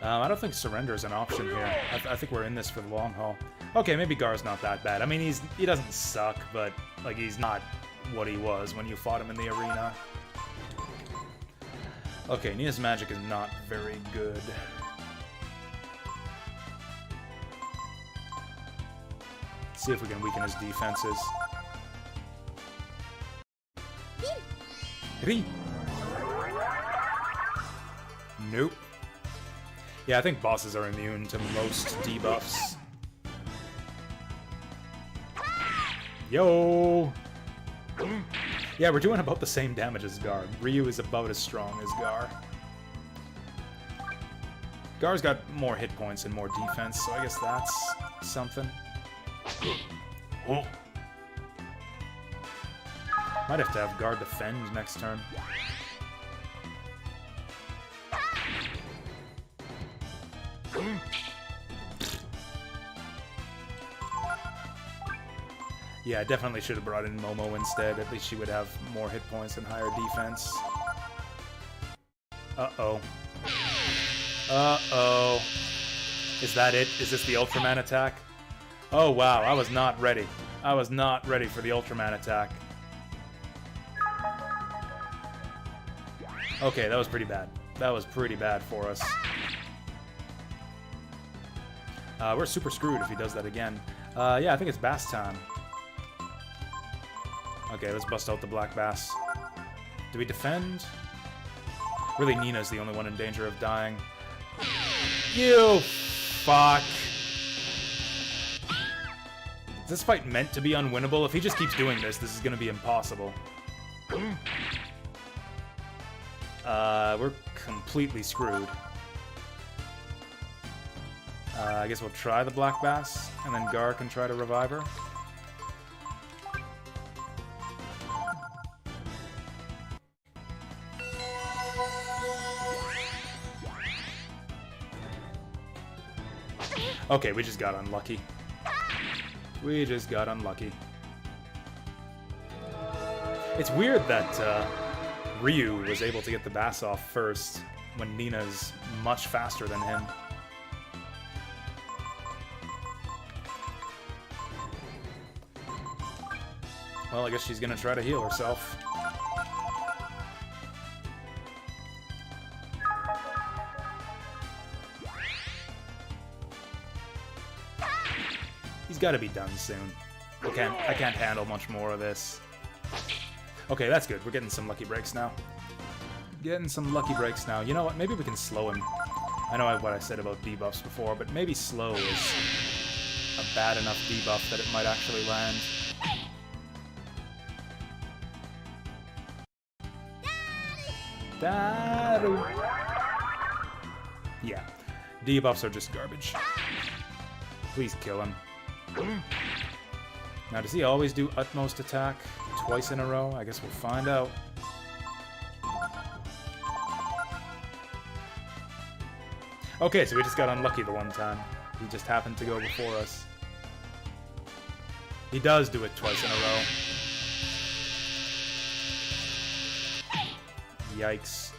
I don't think surrender is an option here. I think we're in this for the long haul. Okay, maybe Gar's not that bad. I mean, he doesn't suck, but like he's not what he was when you fought him in the arena. Okay, Nina's magic is not very good. Let's see if we can weaken his defenses. Nope. Yeah, I think bosses are immune to most debuffs. Yo! Yeah, we're doing about the same damage as Gar. Ryu is about as strong as Gar. Gar's got more hit points and more defense, so I guess that's something. Oh. Might have to have Gar defend next turn. Yeah, I definitely should have brought in Momo instead. At least she would have more hit points and higher defense. Uh-oh. Uh-oh. Is that it? Is this the Ultraman attack? Oh, wow. I was not ready. I was not ready for the Ultraman attack. Okay, that was pretty bad. That was pretty bad for us. We're super screwed if he does that again. Yeah, I think it's Bass time. Okay, let's bust out the Black Bass. Do we defend? Really, Nina's the only one in danger of dying. You fuck. Is this fight meant to be unwinnable? If he just keeps doing this, this is gonna be impossible. We're completely screwed. I guess we'll try the Black Bass, and then Gar can try to revive her. Okay, we just got unlucky. We just got unlucky. It's weird that Ryu was able to get the bass off first when Nina's much faster than him. Well, I guess she's gonna try to heal herself. He's gotta be done soon. I can't handle much more of this. Okay, that's good. We're getting some lucky breaks now. Getting some lucky breaks now. You know what? Maybe we can slow him. I know what I said about debuffs before, but maybe slow is a bad enough debuff that it might actually land. Yeah, debuffs are just garbage. Please kill him. Now, does he always do utmost attack twice in a row? I guess we'll find out. Okay, so we just got unlucky the one time. He just happened to go before us. He does do it twice in a row. Yikes.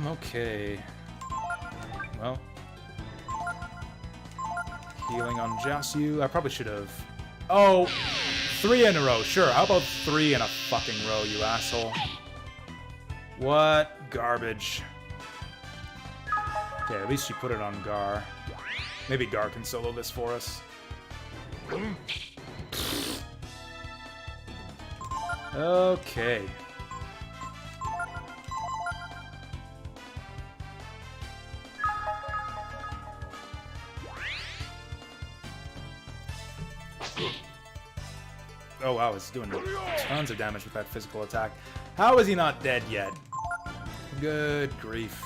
Okay. Well. Healing on Jasu. I probably should have... Oh! 3 in a row. Sure, how about 3 in a fucking row, you asshole? What garbage. Okay, at least she put it on Gar. Maybe Gar can solo this for us. Okay. Oh wow, he's doing tons of damage with that physical attack. How is he not dead yet? Good grief.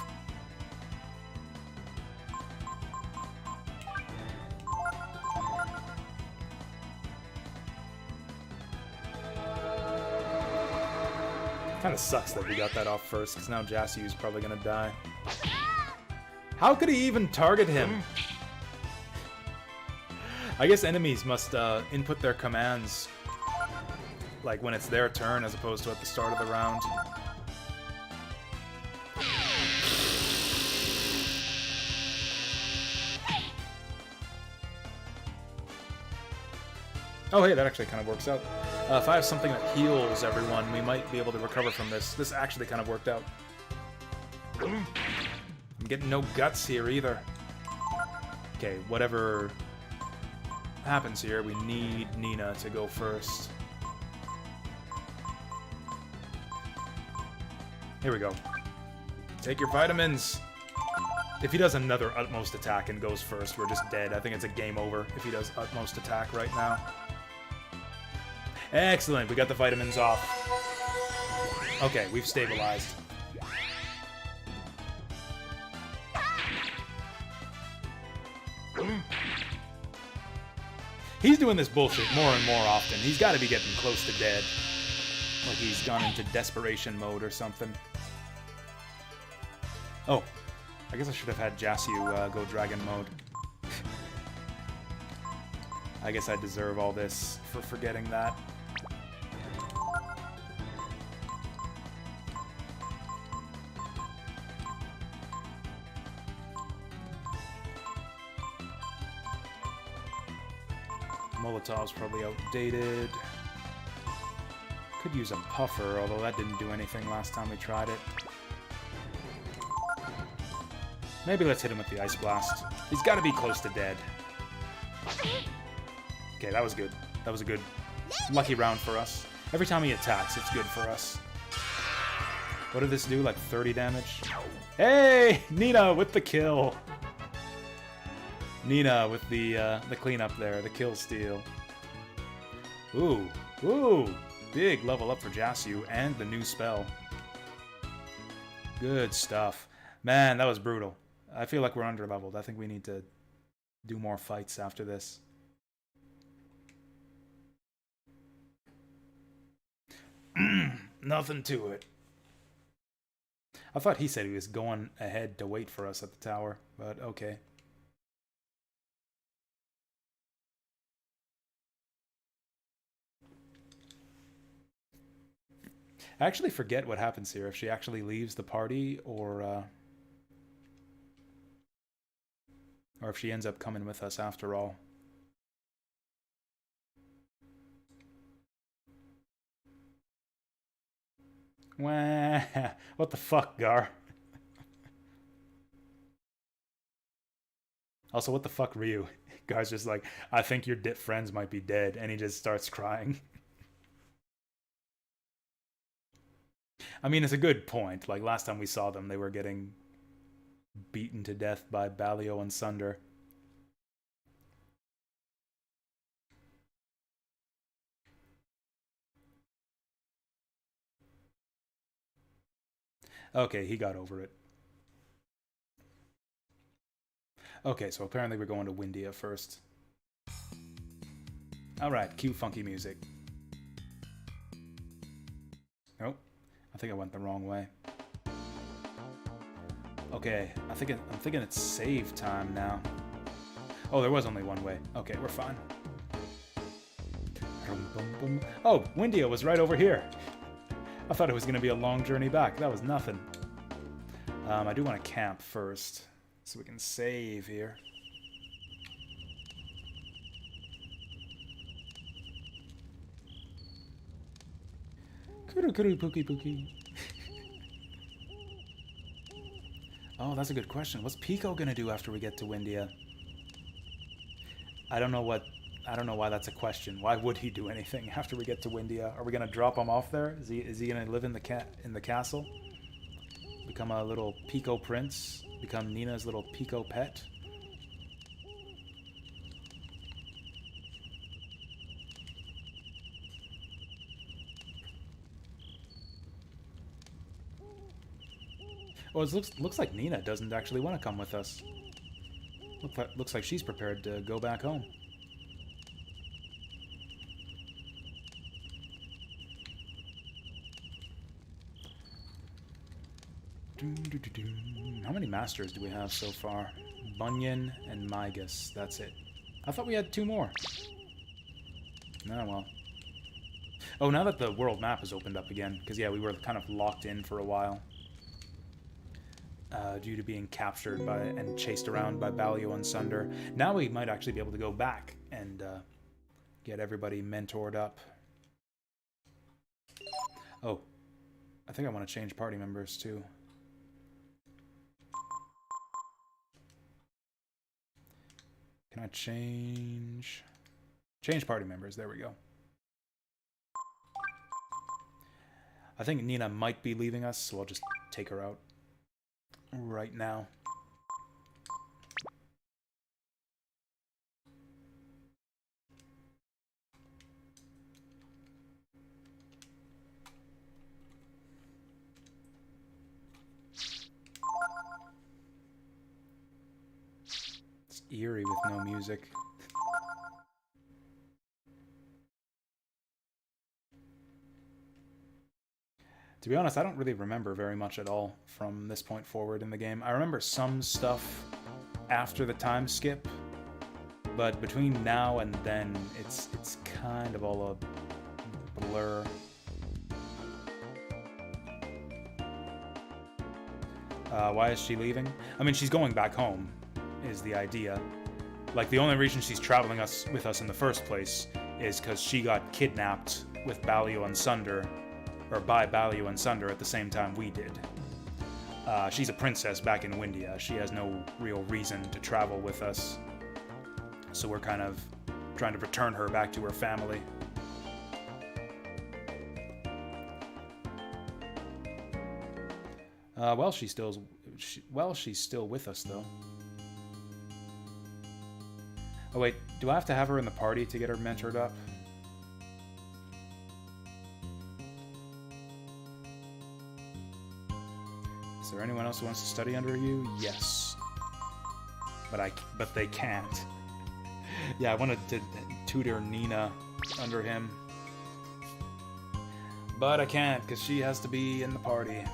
Kinda sucks that we got that off first, because now Jasu's probably gonna die. How could he even target him? I guess enemies must input their commands like when it's their turn as opposed to at the start of the round. Oh hey, that actually kind of works out. If I have something that heals everyone, we might be able to recover from this. This actually kind of worked out. I'm getting no guts here either. Okay, whatever happens here, we need Nina to go first. Here we go. Take your vitamins! If he does another utmost attack and goes first, we're just dead. I think it's a game over if he does utmost attack right now. Excellent, we got the vitamins off. Okay, we've stabilized. He's doing this bullshit more and more often. He's got to be getting close to dead. Like he's gone into desperation mode or something. Oh, I guess I should have had Jasu go dragon mode. I guess I deserve all this for forgetting that. Molotov's probably outdated. Could use a puffer, although that didn't do anything last time we tried it. Maybe let's hit him with the Ice Blast. He's got to be close to dead. Okay, that was good. That was a good, lucky round for us. Every time he attacks, it's good for us. What did this do? Like 30 damage? Hey! Nina with the kill! Nina with the cleanup there, the kill steal. Ooh, ooh, big level up for Jasu and the new spell. Good stuff. Man, that was brutal. I feel like we're under-leveled. I think we need to do more fights after this. Nothing to it. I thought he said he was going ahead to wait for us at the tower, but okay. I actually forget what happens here, if she actually leaves the party or if she ends up coming with us after all. Wah, what the fuck, Gar? Also, what the fuck, Ryu? Gar's just like, I think your friends might be dead, and he just starts crying. I mean, it's a good point. Like, last time we saw them, they were getting beaten to death by Balio and Sunder. Okay, he got over it. Okay, so apparently we're going to Windia first. Alright, cue funky music. Nope. I think I went the wrong way. Okay, I'm thinking it's save time now. Oh, there was only one way. Okay, we're fine. Oh, Windia was right over here. I thought it was going to be a long journey back. That was nothing. I do want to camp first, so we can save here. Kuru kuru pookie pookie. Oh, that's a good question. What's Pico gonna do after we get to Windia? I don't know why that's a question. Why would he do anything after we get to Windia? Are we gonna drop him off there? Is he gonna live in the castle? Become a little Pico prince? Become Nina's little Pico pet? Oh, it looks like Nina doesn't actually want to come with us. Looks like she's prepared to go back home. How many masters do we have so far? Bunyan and Migas. That's it. I thought we had 2 more. Oh, well. Oh, now that the world map has opened up again, because, yeah, we were kind of locked in for a while. Due to being captured by and chased around by Balio and Sunder. Now we might actually be able to go back and get everybody mentored up. Oh, I think I want to change party members too. Can I change party members? There we go. I think Nina might be leaving us, so I'll just take her out right now. It's eerie with no music. To be honest, I don't really remember very much at all from this point forward in the game. I remember some stuff after the time skip, but between now and then, it's kind of all a blur. Why is she leaving? I mean, she's going back home, is the idea. Like, the only reason she's traveling with us in the first place is because she got kidnapped with Balio and Sunder, or by Balio and Sunder at the same time we did. She's a princess back in Windia. She has no real reason to travel with us. So we're kind of trying to return her back to her family. Well, she's still with us, though. Oh, wait. Do I have to have her in the party to get her mentored up? there anyone else who wants to study under you? Yes. But they can't. Yeah, I wanted to tutor Nina under him. But I can't, because she has to be in the party.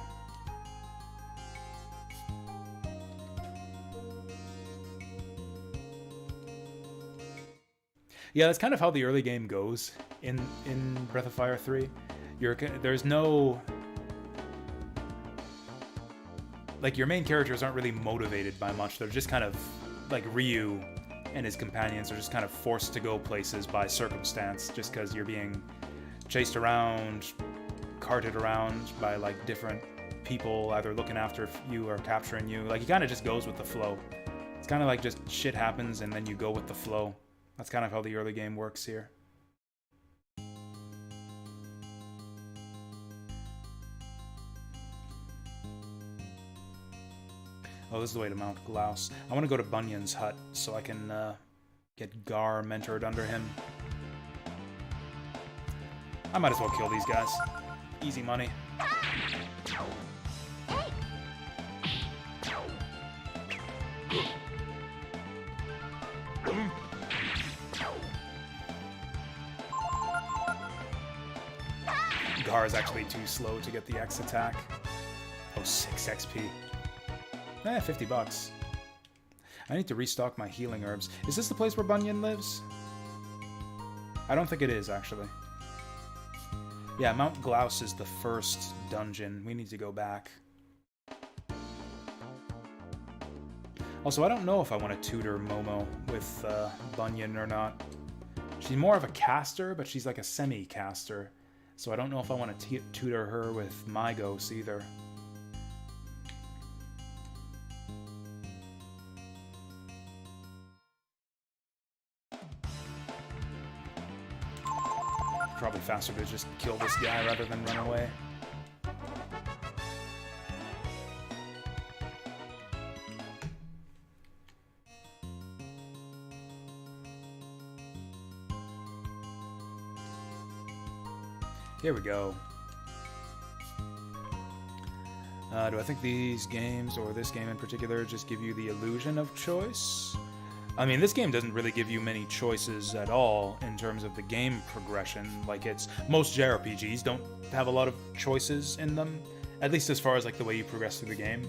Yeah, that's kind of how the early game goes in Breath of Fire 3. There's no... Like, your main characters aren't really motivated by much. They're just kind of... Like, Ryu and his companions are just kind of forced to go places by circumstance, just because you're being chased around, carted around by, like, different people, either looking after you or capturing you. Like, he kind of just goes with the flow. It's kind of like just shit happens and then you go with the flow. That's kind of how the early game works here. Oh, this is the way to Mount Glaus. I want to go to Bunyan's hut so I can get Gar mentored under him. I might as well kill these guys. Easy money. Gar is actually too slow to get the X attack. Oh, 6 XP. 50 bucks. I need to restock my healing herbs. Is this the place where Bunyan lives? I don't think it is, actually. Yeah, Mount Glaus is the first dungeon. We need to go back. Also, I don't know if I want to tutor Momo with Bunyan or not. She's more of a caster, but she's like a semi-caster. So I don't know if I want to tutor her with Mygos either. Probably faster to just kill this guy rather than run away. Here we go. Do I think these games, or this game in particular, just give you the illusion of choice? I mean, this game doesn't really give you many choices at all in terms of the game progression. Like, most JRPGs don't have a lot of choices in them, at least as far as like the way you progress through the game.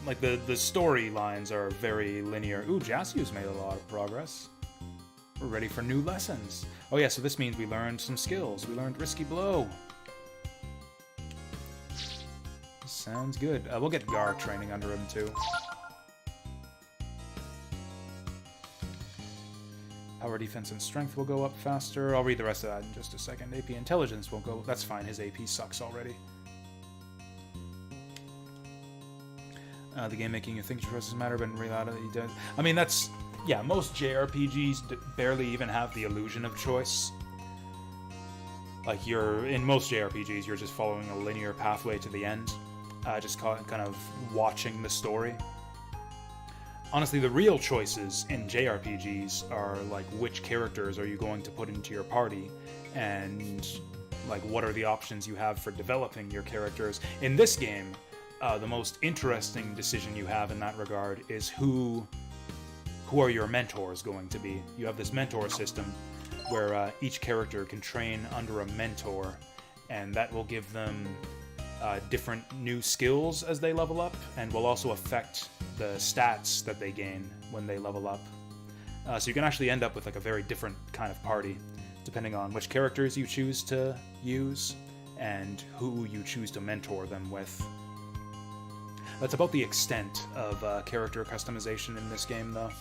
Like, the storylines are very linear. Ooh, Jasu's made a lot of progress. We're ready for new lessons. Oh yeah, so this means we learned some skills. We learned Risky Blow. Sounds good. We'll get Gar training under him too. Power, defense, and strength will go up faster. I'll read the rest of that in just a second. AP intelligence won't go... That's fine, his AP sucks already. The game making you think choices matter, but in reality it does. I mean, that's... Yeah, most JRPGs barely even have the illusion of choice. Like, in most JRPGs, you're just following a linear pathway to the end. Just kind of watching the story. Honestly, the real choices in JRPGs are, like, which characters are you going to put into your party, and, like, what are the options you have for developing your characters. In this game, the most interesting decision you have in that regard is who are your mentors going to be. You have this mentor system where each character can train under a mentor, and that will give them different new skills as they level up, and will also affect the stats that they gain when they level up. So you can actually end up with like a very different kind of party, depending on which characters you choose to use and who you choose to mentor them with. That's about the extent of character customization in this game, though.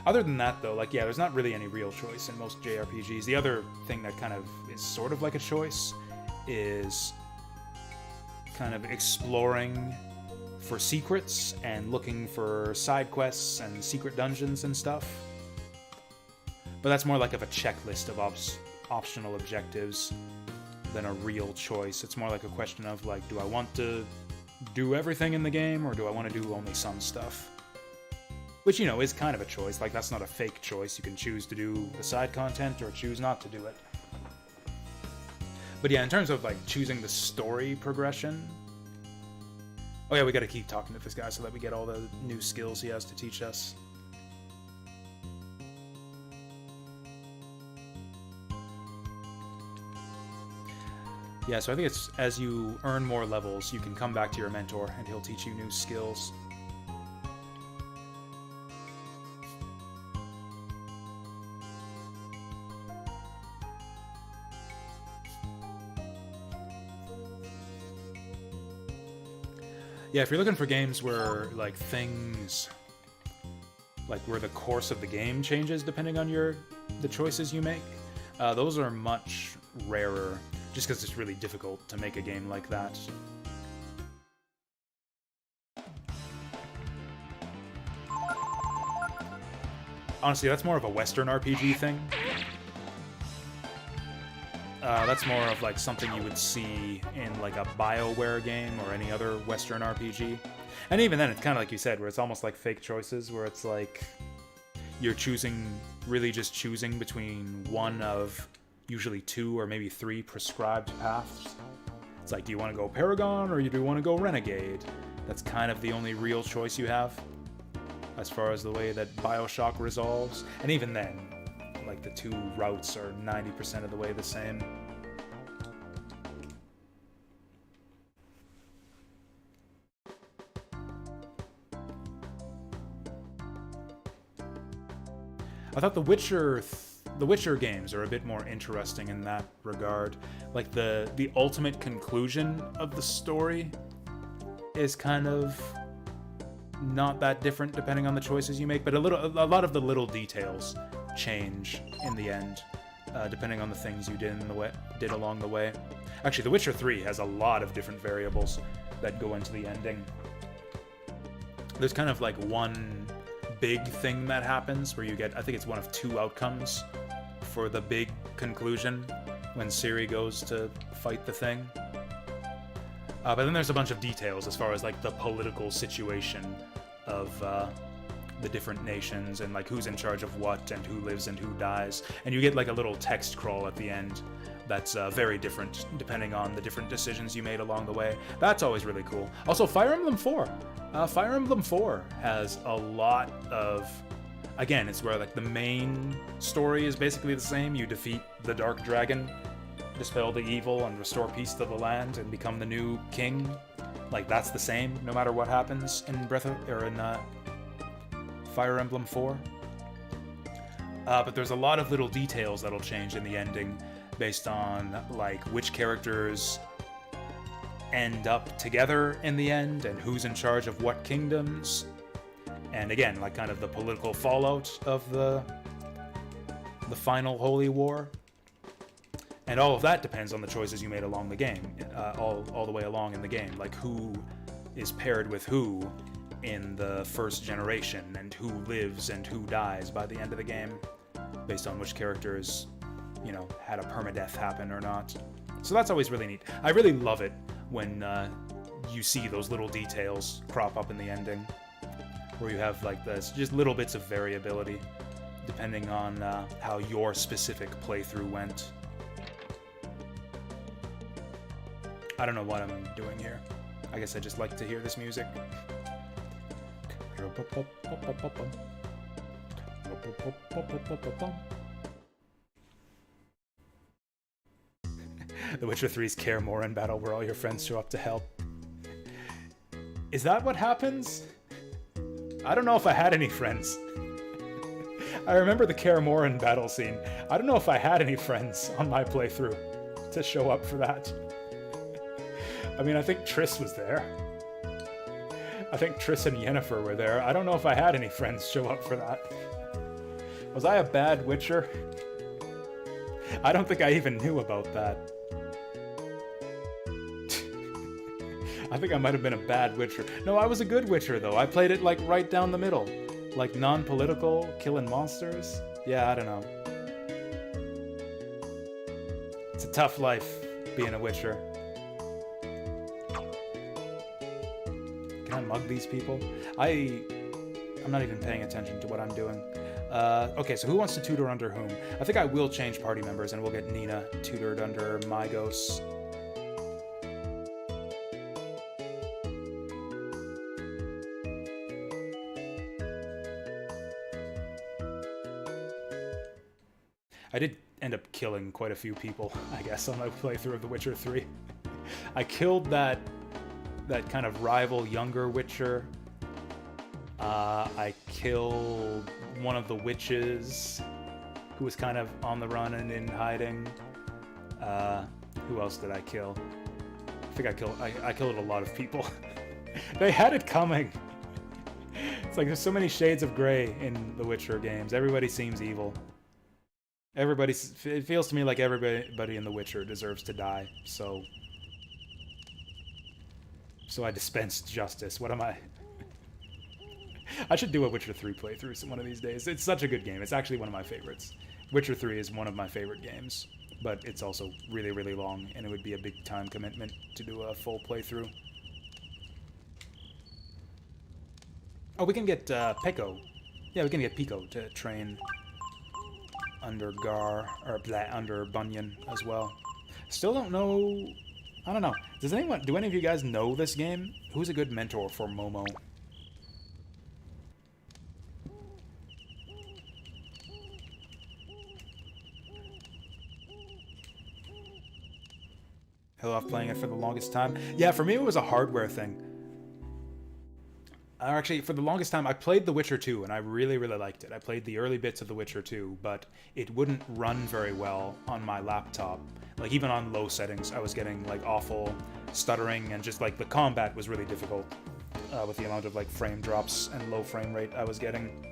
Other than that, though, like, yeah, there's not really any real choice in most JRPGs. The other thing that kind of is sort of like a choice is kind of exploring for secrets and looking for side quests and secret dungeons and stuff. But that's more like of a checklist of optional objectives than a real choice. It's more like a question of, like, do I want to do everything in the game, or do I want to do only some stuff? Which, you know, is kind of a choice. Like, that's not a fake choice. You can choose to do the side content or choose not to do it. But yeah, in terms of like choosing the story progression. Oh yeah, we gotta keep talking to this guy so that we get all the new skills he has to teach us. Yeah, so I think it's as you earn more levels, you can come back to your mentor and he'll teach you new skills. Yeah, if you're looking for games where, like, things... like, where the course of the game changes depending on the choices you make, those are much rarer, just because it's really difficult to make a game like that. Honestly, that's more of a Western RPG thing. That's more of like something you would see in like a BioWare game or any other Western RPG. And even then, it's kind of like you said, where it's almost like fake choices, where it's like you're really just choosing between one of usually 2 or maybe 3 prescribed paths. It's like, do you want to go Paragon or do you want to go Renegade? That's kind of the only real choice you have as far as the way that BioShock resolves. And even then, like, the 2 routes are 90% of the way the same. I thought the Witcher games are a bit more interesting in that regard. Like, the ultimate conclusion of the story is kind of not that different depending on the choices you make, but a lot of the little details change in the end, depending on the things you did along the way. Actually, The Witcher 3 has a lot of different variables that go into the ending. There's kind of like one big thing that happens where you get, I think it's one of 2 outcomes for the big conclusion when Ciri goes to fight the thing. But then there's a bunch of details as far as like the political situation of the different nations and like who's in charge of what and who lives and who dies. And you get like a little text crawl at the end that's very different depending on the different decisions you made along the way. That's always really cool. Also, Fire Emblem 4. Fire Emblem 4 has a lot of... Again, it's where like the main story is basically the same. You defeat the Dark Dragon, dispel the evil, and restore peace to the land, and become the new king. Like, that's the same no matter what happens in Fire Emblem 4. But there's a lot of little details that'll change in the ending based on like which characters end up together in the end and who's in charge of what kingdoms. And again, like kind of the political fallout of the final Holy War. And all of that depends on the choices you made along the game, all the way along in the game. Like who is paired with who in the first generation, and who lives and who dies by the end of the game, based on which characters, you know, had a permadeath happen or not. So that's always really neat. I really love it when you see those little details crop up in the ending, where you have like this, just little bits of variability, depending on how your specific playthrough went. I don't know what I'm doing here. I guess I just like to hear this music. The Witcher 3's Kaer Morhen battle where all your friends show up to help. Is that what happens? I don't know if I had any friends. I remember the Kaer Morhen battle scene. I don't know if I had any friends on my playthrough to show up for that. I mean, I think Triss was there. I think Triss and Yennefer were there. I don't know if I had any friends show up for that. Was I a bad Witcher? I don't think I even knew about that. I think I might have been a bad Witcher. No, I was a good Witcher, though. I played it, like, right down the middle. Like, non-political, killing monsters. Yeah, I don't know. It's a tough life, being a Witcher. Can I mug these people? I'm not even paying attention to what I'm doing. Okay, so who wants to tutor under whom? I think I will change party members, and we'll get Nina tutored under Mygos. I did end up killing quite a few people, I guess, on my playthrough of The Witcher 3. I killed that kind of rival younger Witcher. I killed one of the witches who was kind of on the run and in hiding. Who else did I kill? I think I killed a lot of people. They had it coming. It's like there's so many shades of gray in the Witcher games. Everybody seems evil. It feels to me like everybody in The Witcher deserves to die, so I dispensed justice. What am I? I should do a Witcher 3 playthrough one of these days. It's such a good game. It's actually one of my favorites. Witcher 3 is one of my favorite games, but it's also really, really long, and it would be a big time commitment to do a full playthrough. Oh, we can get Pico. Yeah, we can get Pico to train under under Bunyan as well. Still don't know. I don't know. Do any of you guys know this game? Who's a good mentor for Momo? Hello, I'm playing it for the longest time. Yeah, for me it was a hardware thing. Actually, for the longest time, I played The Witcher 2, and I really, really liked it. I played the early bits of The Witcher 2, but it wouldn't run very well on my laptop. Like, even on low settings, I was getting, like, awful stuttering, and just, like, the combat was really difficult with the amount of, like, frame drops and low frame rate I was getting.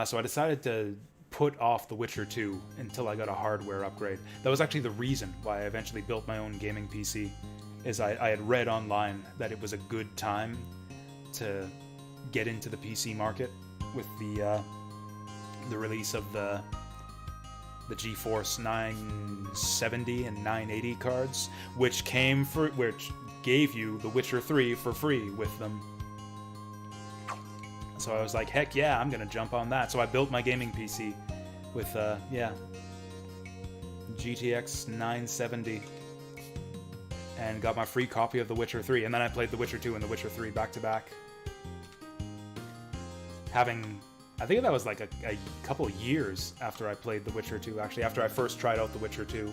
So I decided to put off The Witcher 2 until I got a hardware upgrade. That was actually the reason why I eventually built my own gaming PC, is I had read online that it was a good time to get into the PC market with the release of the GeForce 970 and 980 cards, which gave you The Witcher 3 for free with them. So I was like, heck yeah, I'm gonna jump on that. So I built my gaming PC with GTX 970 and got my free copy of The Witcher 3, and then I played The Witcher 2 and The Witcher 3 back to back. I think that was like a couple of years after I played The Witcher 2, actually, after I first tried out The Witcher 2,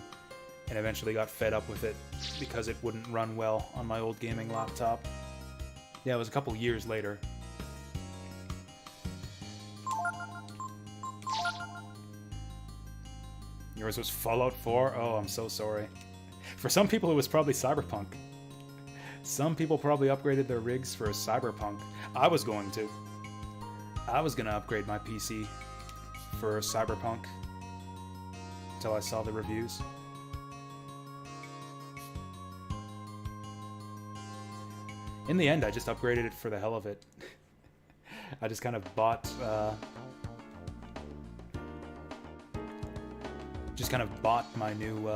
and eventually got fed up with it because it wouldn't run well on my old gaming laptop. Yeah, it was a couple years later. Yours was Fallout 4? Oh, I'm so sorry. For some people, it was probably Cyberpunk. Some people probably upgraded their rigs for Cyberpunk. I was going to. I was going to upgrade my PC for Cyberpunk until I saw the reviews. In the end, I just upgraded it for the hell of it. I just kind of bought my new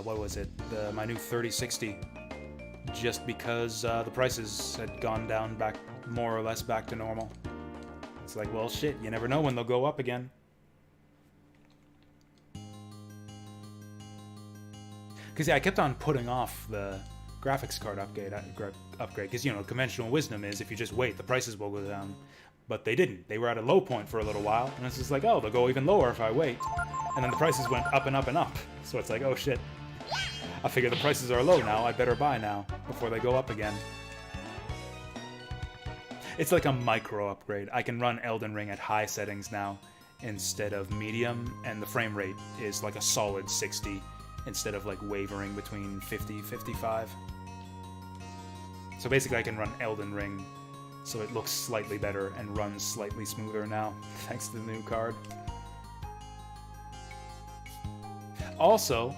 what was it? My new 3060, just because the prices had gone down back more or less back to normal. It's like, well, shit, you never know when they'll go up again. Because yeah, I kept on putting off the graphics card upgrade, because, you know, conventional wisdom is if you just wait, the prices will go down. But they didn't. They were at a low point for a little while, and it's just like, oh, they'll go even lower if I wait. And then the prices went up and up and up. So it's like, oh shit. I figure the prices are low now, I better buy now, before they go up again. It's like a micro upgrade. I can run Elden Ring at high settings now, instead of medium, and the frame rate is like a solid 60, instead of like wavering between 50, 55. So basically I can run Elden Ring so it looks slightly better and runs slightly smoother now, thanks to the new card. Also,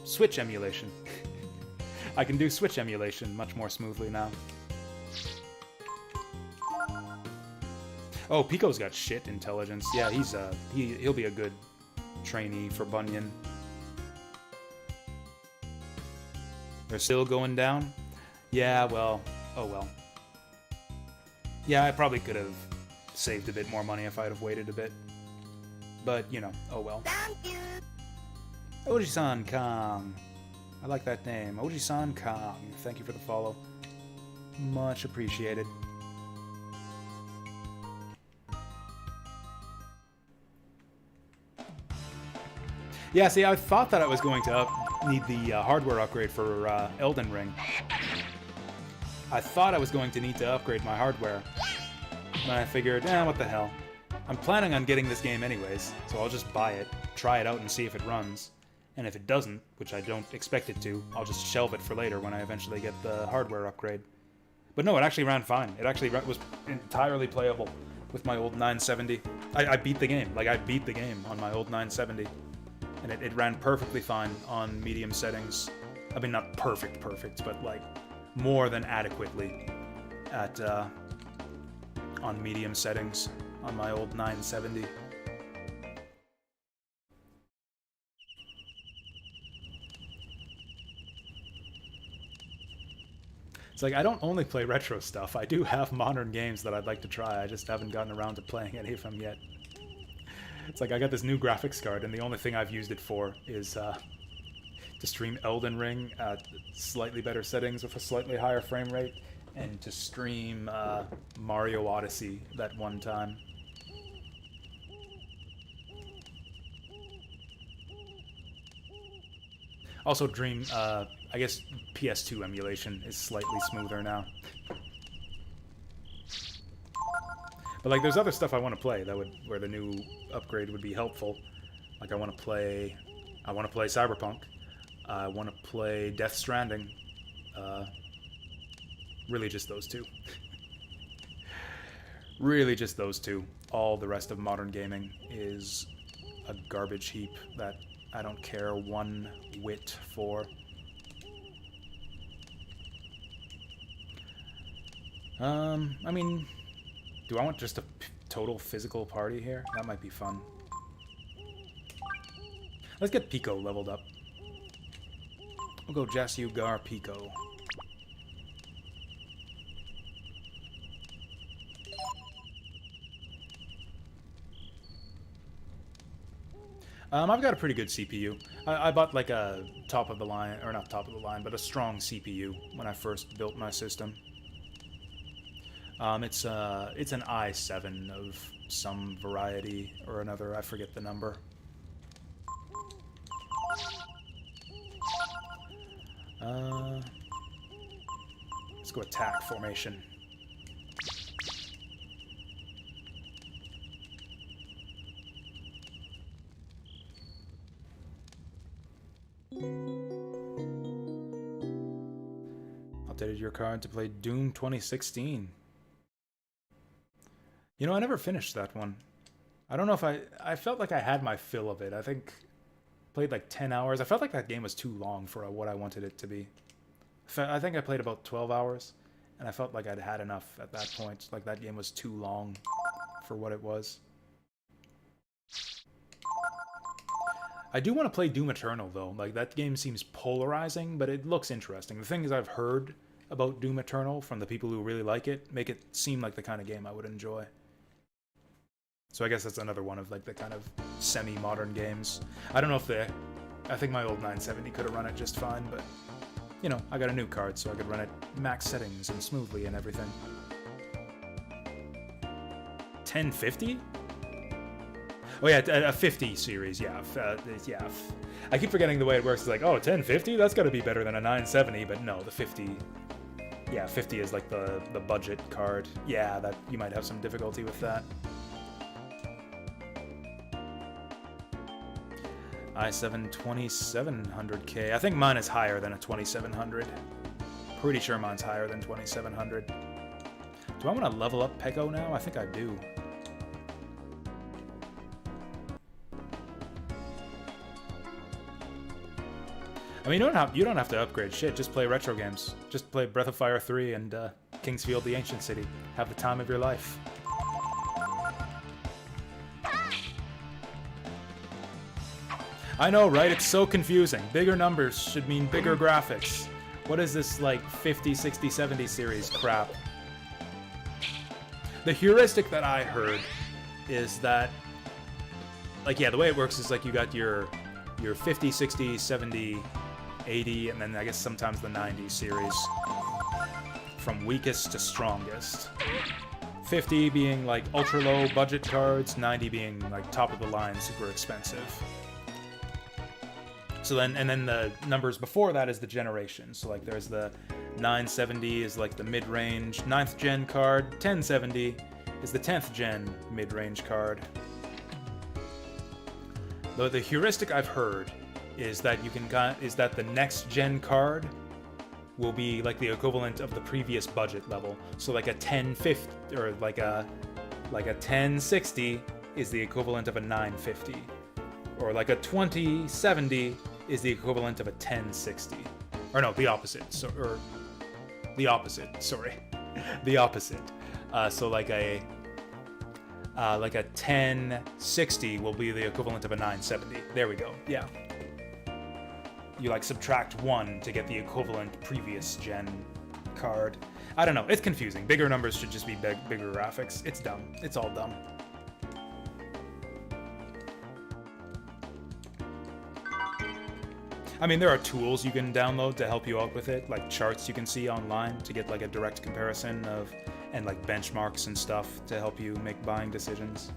Switch emulation. I can do Switch emulation much more smoothly now. Oh, Pico's got shit intelligence. Yeah, he'll be a good trainee for Bunyan. They're still going down? Yeah, well, Oh well. Yeah, I probably could have saved a bit more money if I'd have waited a bit. But, you know, oh well. Oji-san Kong. I like that name. Oji-san Kong. Thank you for the follow. Much appreciated. Yeah, see, I thought that I was going to need the hardware upgrade for Elden Ring. I thought I was going to need to upgrade my hardware. And I figured, what the hell. I'm planning on getting this game anyways, so I'll just buy it, try it out and see if it runs. And if it doesn't, which I don't expect it to, I'll just shelve it for later when I eventually get the hardware upgrade. But no, it actually ran fine. It actually was entirely playable with my old 970. I beat the game. Like, I beat the game on my old 970. And it ran perfectly fine on medium settings. I mean, not perfect, but like more than adequately at on medium settings on my old 970. It's like, I don't only play retro stuff. I do have modern games that I'd like to try. I just haven't gotten around to playing any of them yet. It's like, I got this new graphics card, and the only thing I've used it for is to stream Elden Ring at slightly better settings with a slightly higher frame rate, and to stream Mario Odyssey that one time. Also, I guess PS2 emulation is slightly smoother now. But like, there's other stuff I want to play that where the new upgrade would be helpful. Like, I want to play Cyberpunk. I want to play Death Stranding. Really just those two. Really just those two. All the rest of modern gaming is a garbage heap that I don't care one whit for. I mean, do I want just a total physical party here? That might be fun. Let's get Pico leveled up. We'll go Jasu Gar Pico. I've got a pretty good CPU. I bought like a top of the line, or not top of the line, but a strong CPU when I first built my system. It's an i7 of some variety or another. I forget the number. Let's go attack formation. Updated your card to play Doom 2016. You know, I never finished that one. I don't know if I felt like I had my fill of it. I think played like 10 hours. I felt like that game was too long for what I wanted it to be. I think I played about 12 hours, and I felt like I'd had enough at that point. Like, that game was too long for what it was. I do want to play Doom Eternal, though. Like, that game seems polarizing, but it looks interesting. The things I've heard about Doom Eternal from the people who really like it make it seem like the kind of game I would enjoy. So I guess that's another one of, like, the kind of semi-modern games. I don't know if I think my old 970 could have run it just fine, but, you know, I got a new card, so I could run it max settings and smoothly and everything. 1050? Oh yeah, a 50 series, yeah. Yeah. I keep forgetting the way it works. It's like, oh, 1050? That's got to be better than a 970, but no, the 50... Yeah, 50 is like the budget card. Yeah, that you might have some difficulty with that. i7 2700K. I think mine is higher than a 2700. Pretty sure mine's higher than 2700. Do I want to level up Peko now? I think I do. I mean, you don't have to upgrade shit. Just play retro games. Just play Breath of Fire 3 and Kingsfield: The Ancient City. Have the time of your life. I know, right? It's so confusing. Bigger numbers should mean bigger graphics. What is this, like, 50, 60, 70 series crap? The heuristic that I heard is that, like, yeah, the way it works is, like, you got your 50, 60, 70, 80, and then I guess sometimes the 90 series. From weakest to strongest. 50 being, like, ultra-low budget cards, 90 being, like, top-of-the-line, super expensive. So then, and then the numbers before that is the generation. So, like, there's the 970 is, like, the mid-range 9th gen card. 1070 is the 10th gen mid-range card. Though the heuristic I've heard is that the next gen card will be like the equivalent of the previous budget level. So like a 1050 or like a 1060 is the equivalent of a 950, or like a 2070 is the equivalent of a 1060. Or no, the opposite. So the opposite. Sorry, the opposite. So like a 1060 will be the equivalent of a 970. There we go. Yeah. You like subtract 1 to get the equivalent previous gen card. I don't know. It's confusing. Bigger numbers should just be bigger graphics. It's dumb. It's all dumb. I mean, there are tools you can download to help you out with it, like charts you can see online to get like a direct comparison of, and like benchmarks and stuff to help you make buying decisions.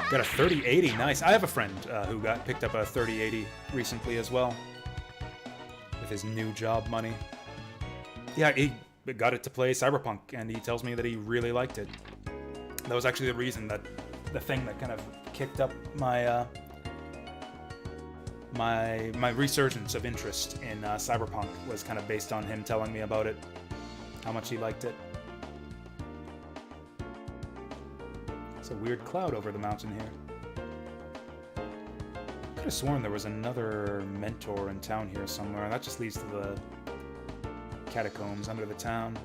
Got a 3080, nice. I have a friend who picked up a 3080 recently as well, with his new job money. Yeah, he got it to play Cyberpunk, and he tells me that he really liked it. That was actually the thing that kind of kicked up my my resurgence of interest in Cyberpunk was kind of based on him telling me about it, how much he liked it. It's a weird cloud over the mountain here. Could have sworn there was another mentor in town here somewhere. That just leads to the catacombs under the town.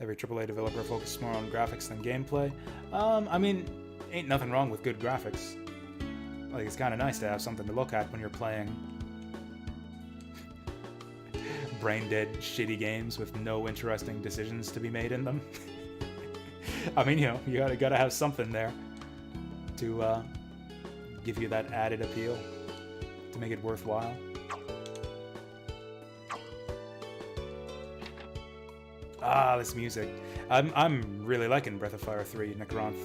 Every AAA developer focuses more on graphics than gameplay. I mean, ain't nothing wrong with good graphics. Like, it's kind of nice to have something to look at when you're playing brain-dead, shitty games with no interesting decisions to be made in them. I mean, you know, you gotta have something there to give you that added appeal, to make it worthwhile. Ah, this music. I'm really liking Breath of Fire 3, Necronth.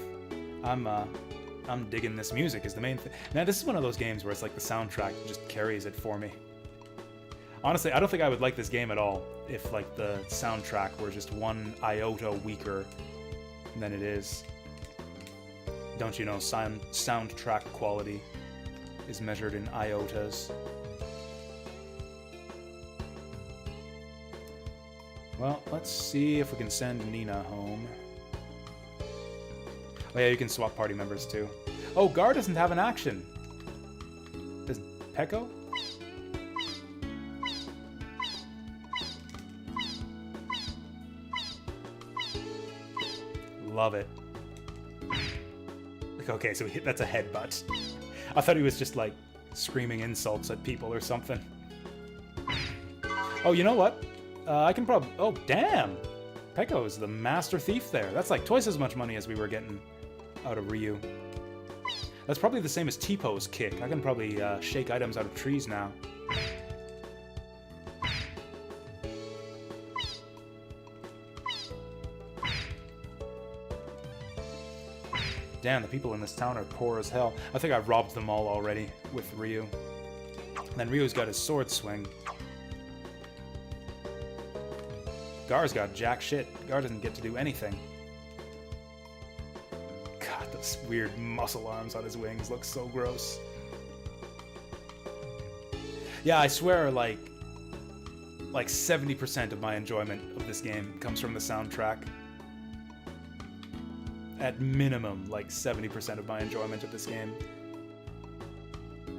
I'm digging this music is the main thing. Now, this is one of those games where it's like the soundtrack just carries it for me. Honestly, I don't think I would like this game at all if like the soundtrack were just one iota weaker than it is. Don't you know, soundtrack quality is measured in iotas. Well, let's see if we can send Nina home. Oh yeah, you can swap party members too. Oh, Gar doesn't have an action. Does Peko? Love it. Okay, so that's a headbutt. I thought he was just like screaming insults at people or something. Oh, you know what? I can probably... Oh, damn! Peko is the master thief there. That's like twice as much money as we were getting out of Ryu. That's probably the same as T-Po's kick. I can probably shake items out of trees now. Damn, the people in this town are poor as hell. I think I've robbed them all already with Ryu. And then Ryu's got his sword swing. Gar's got jack shit. Gar doesn't get to do anything. God, those weird muscle arms on his wings look so gross. Yeah, I swear, like 70% of my enjoyment of this game comes from the soundtrack. At minimum, like 70% of my enjoyment of this game.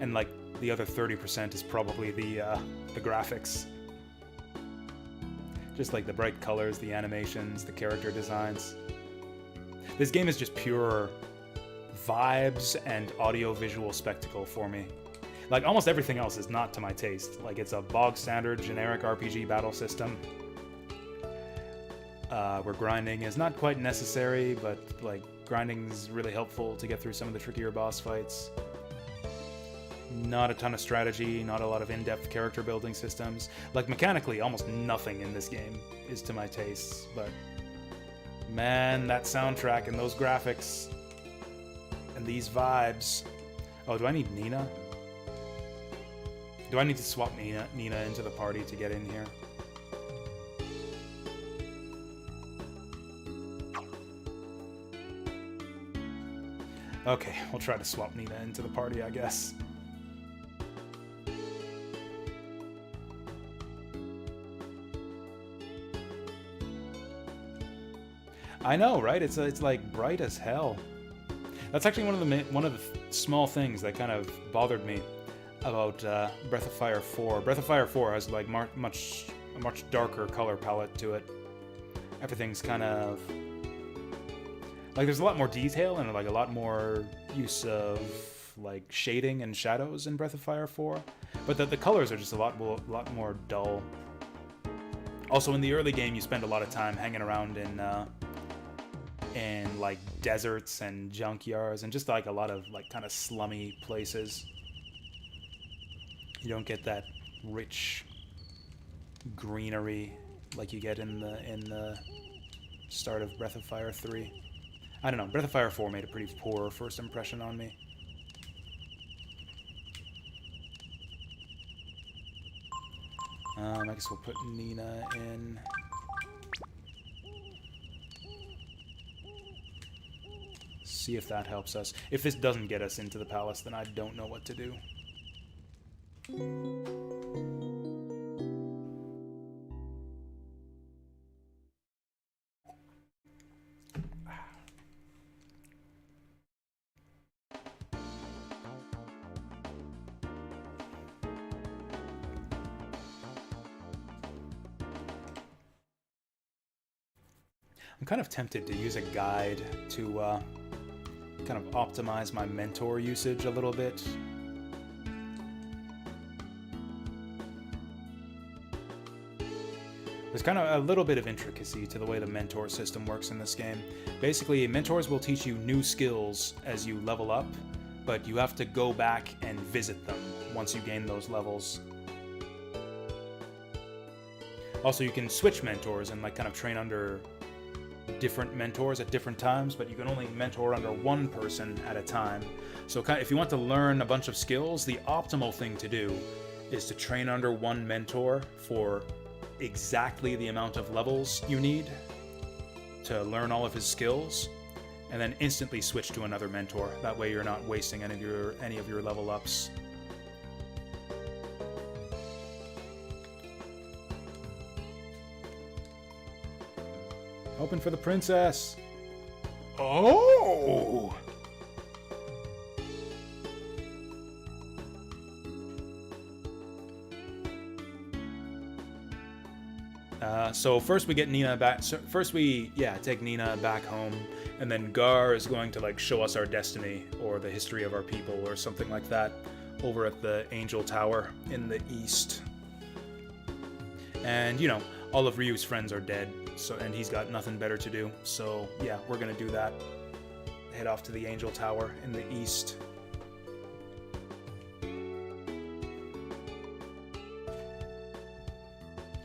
And like the other 30% is probably the graphics. Just like the bright colors, the animations, the character designs. This game is just pure vibes and audio-visual spectacle for me. Like, almost everything else is not to my taste. Like, it's a bog-standard, generic RPG battle system. Where grinding is not quite necessary, but, like, grinding is really helpful to get through some of the trickier boss fights. Not a ton of strategy, not a lot of in-depth character building systems. Like, mechanically, almost nothing in this game is to my tastes, but man, that soundtrack and those graphics and these vibes. Oh, do I need Nina? Do I need to swap Nina into the party to get in here? Okay, we'll try to swap Nina into the party, I guess. I know, right? It's like bright as hell. That's actually one of the small things that kind of bothered me about Breath of Fire 4. Breath of Fire 4 has like a much darker color palette to it. Everything's kind of like there's a lot more detail and like a lot more use of like shading and shadows in Breath of Fire 4, but the colors are just a lot more dull. Also, in the early game, you spend a lot of time hanging around in like deserts and junkyards and just like a lot of like kind of slummy places. You don't get that rich greenery like you get in the start of Breath of Fire 3. I don't know, Breath of Fire 4 made a pretty poor first impression on me. I guess we'll put Nina in. See if that helps us. If this doesn't get us into the palace, then I don't know what to do. I'm kind of tempted to use a guide to kind of optimize my mentor usage a little bit. There's kind of a little bit of intricacy to the way the mentor system works in this game. Basically, mentors will teach you new skills as you level up, but you have to go back and visit them once you gain those levels. Also, you can switch mentors and like kind of train under different mentors at different times, but you can only mentor under one person at a time. So if you want to learn a bunch of skills, the optimal thing to do is to train under one mentor for exactly the amount of levels you need to learn all of his skills, and then instantly switch to another mentor. That way you're not wasting any of your level ups. Hoping for the princess. Oh! So first we get Nina back. So first we take Nina back home, and then Gar is going to like show us our destiny or the history of our people or something like that over at the Angel Tower in the east. And you know, all of Ryu's friends are dead, and he's got nothing better to do. So yeah, we're gonna do that. Head off to the Angel Tower in the east.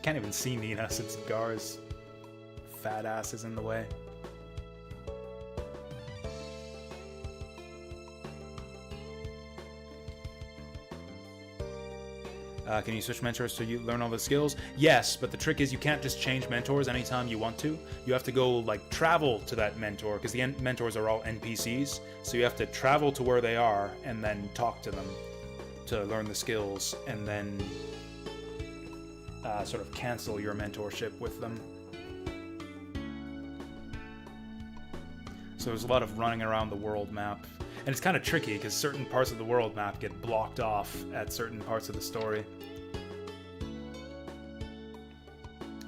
Can't even see Nina since Gar's fat ass is in the way. Can you switch mentors so you learn all the skills? Yes, but the trick is you can't just change mentors anytime you want to. You have to go, like, travel to that mentor, because the mentors are all NPCs, so you have to travel to where they are and then talk to them to learn the skills, and then sort of cancel your mentorship with them. So there's a lot of running around the world map. And it's kind of tricky, because certain parts of the world map get blocked off at certain parts of the story.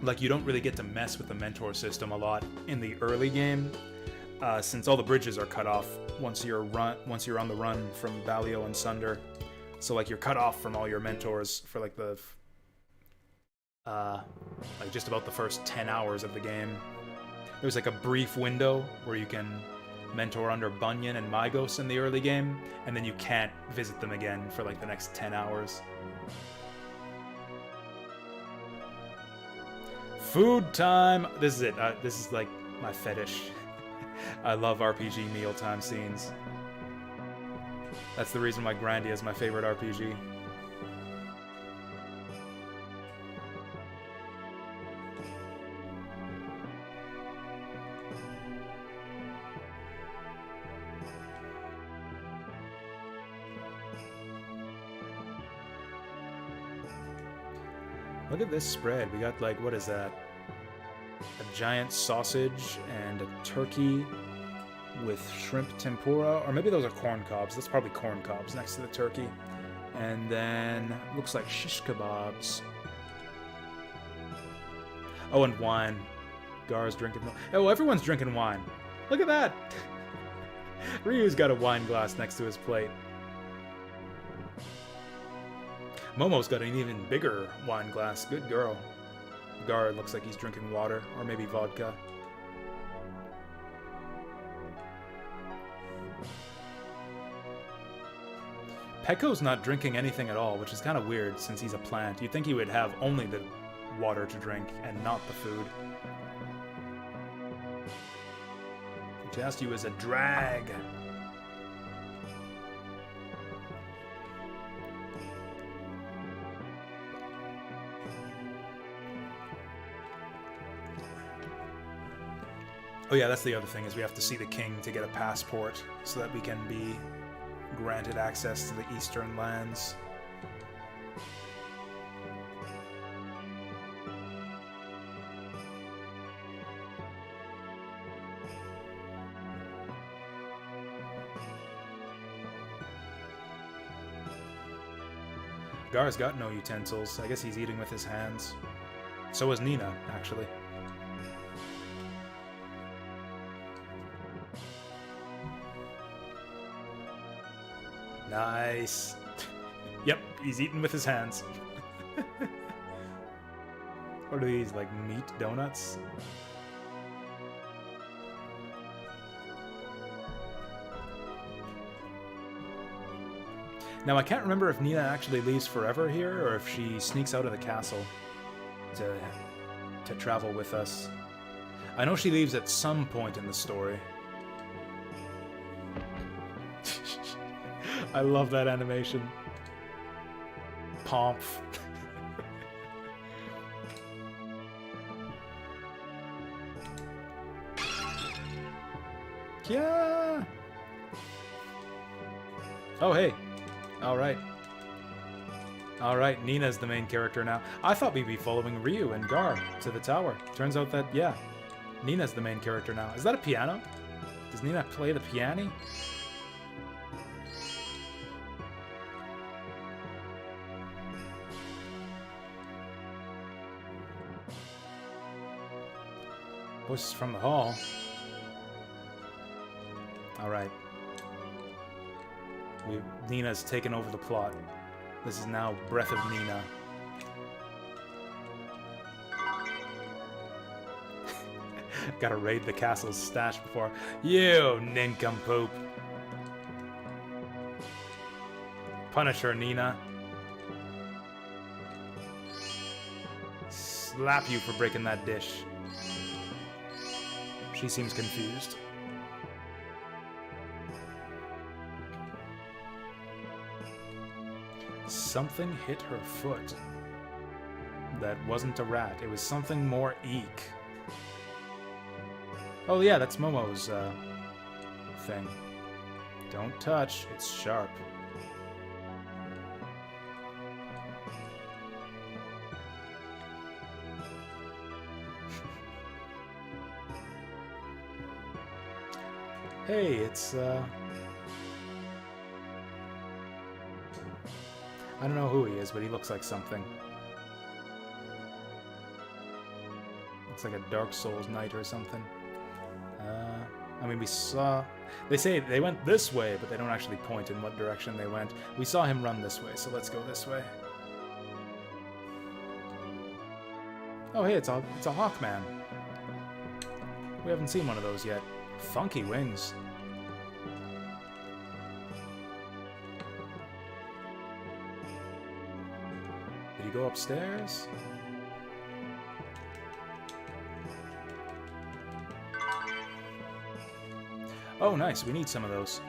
like, you don't really get to mess with the mentor system a lot in the early game, since all the bridges are cut off once you're on the run from Balio and Sunder. So like you're cut off from all your mentors for like the like just about the first 10 hours of the game. There's like a brief window where you can mentor under Bunyan and Mygos in the early game, and then you can't visit them again for like the next 10 hours. Food time! This is it. This is like my fetish. I love RPG mealtime scenes. That's the reason why Grandia is my favorite RPG. Look at this spread. We got like, what is that? A giant sausage and a turkey with shrimp tempura, or maybe those are corn cobs. That's probably corn cobs next to the turkey. And then looks like shish kebabs. Oh, and wine. Gar's drinking. Oh, everyone's drinking wine. Look at that. Ryu's got a wine glass next to his plate. Momo's got an even bigger wine glass. Good girl. Gar looks like he's drinking water, or maybe vodka. Pecco's not drinking anything at all, which is kind of weird since he's a plant. You'd think he would have only the water to drink and not the food. Jasu is a drag. Oh yeah, that's the other thing, is we have to see the king to get a passport so that we can be granted access to the Eastern lands. Gar's got no utensils. I guess he's eating with his hands. So is Nina, actually. Nice. Yep, he's eating with his hands. What are these, like meat donuts? Now, I can't remember if Nina actually leaves forever here, or if she sneaks out of the castle to travel with us. I know she leaves at some point in the story. I love that animation. Pomp. Yeah. Oh, hey. All right. All right, Nina's the main character now. I thought we'd be following Ryu and Gar to the tower. Turns out that, yeah, Nina's the main character now. Is that a piano? Does Nina play the piano? Voices from the hall. Alright. Nina's taken over the plot. This is now Breath of Nina. Gotta raid the castle's stash before. You nincompoop. Punish her, Nina. Slap you for breaking that dish. She seems confused. Something hit her foot. That wasn't a rat. It was something more eek. Oh yeah, that's Momo's thing. Don't touch. It's sharp. Hey, it's, I don't know who he is, but he looks like something. Looks like a Dark Souls knight or something. I mean, we saw... They say they went this way, but they don't actually point in what direction they went. We saw him run this way, so let's go this way. Oh, hey, it's a Hawkman. We haven't seen one of those yet. Funky wings. Did he go upstairs? Oh, nice. We need some of those.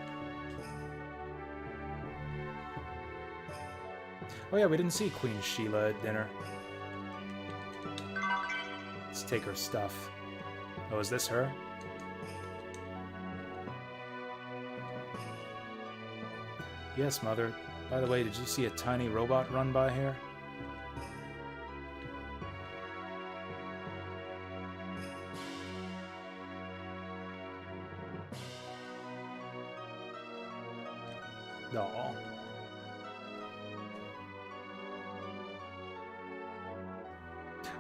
Oh yeah, we didn't see Queen Sheila at dinner. Let's take her stuff. Oh, is this her? Yes, Mother. By the way, did you see a tiny robot run by here? No.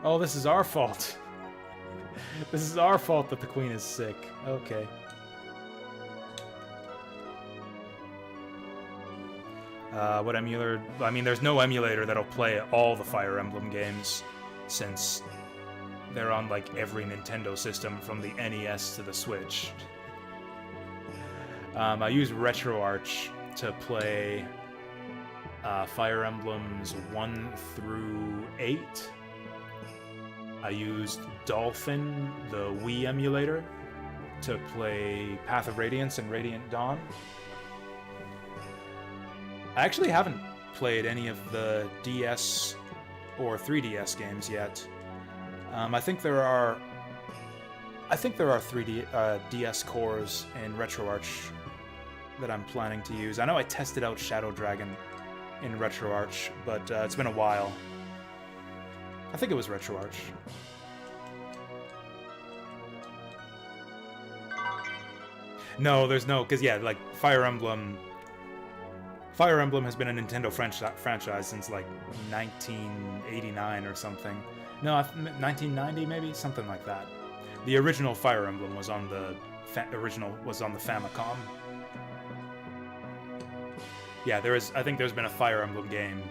Oh, this is our fault. This is our fault that the queen is sick. Okay. What emulator? I mean, there's no emulator that'll play all the Fire Emblem games, since they're on, like, every Nintendo system from the NES to the Switch. I use RetroArch to play Fire Emblems 1 through 8. I used Dolphin, the Wii emulator, to play Path of Radiance and Radiant Dawn. I actually haven't played any of the DS or 3DS games yet. I think there are 3D DS cores in RetroArch that I'm planning to use. I know I tested out Shadow Dragon in RetroArch, but it's been a while. I think it was RetroArch. No, there's no, because yeah, like Fire Emblem has been a Nintendo franchise since like 1989 or something. No, 1990 maybe, something like that. The original Fire Emblem was on the Famicom. Yeah, I think there's been a Fire Emblem game,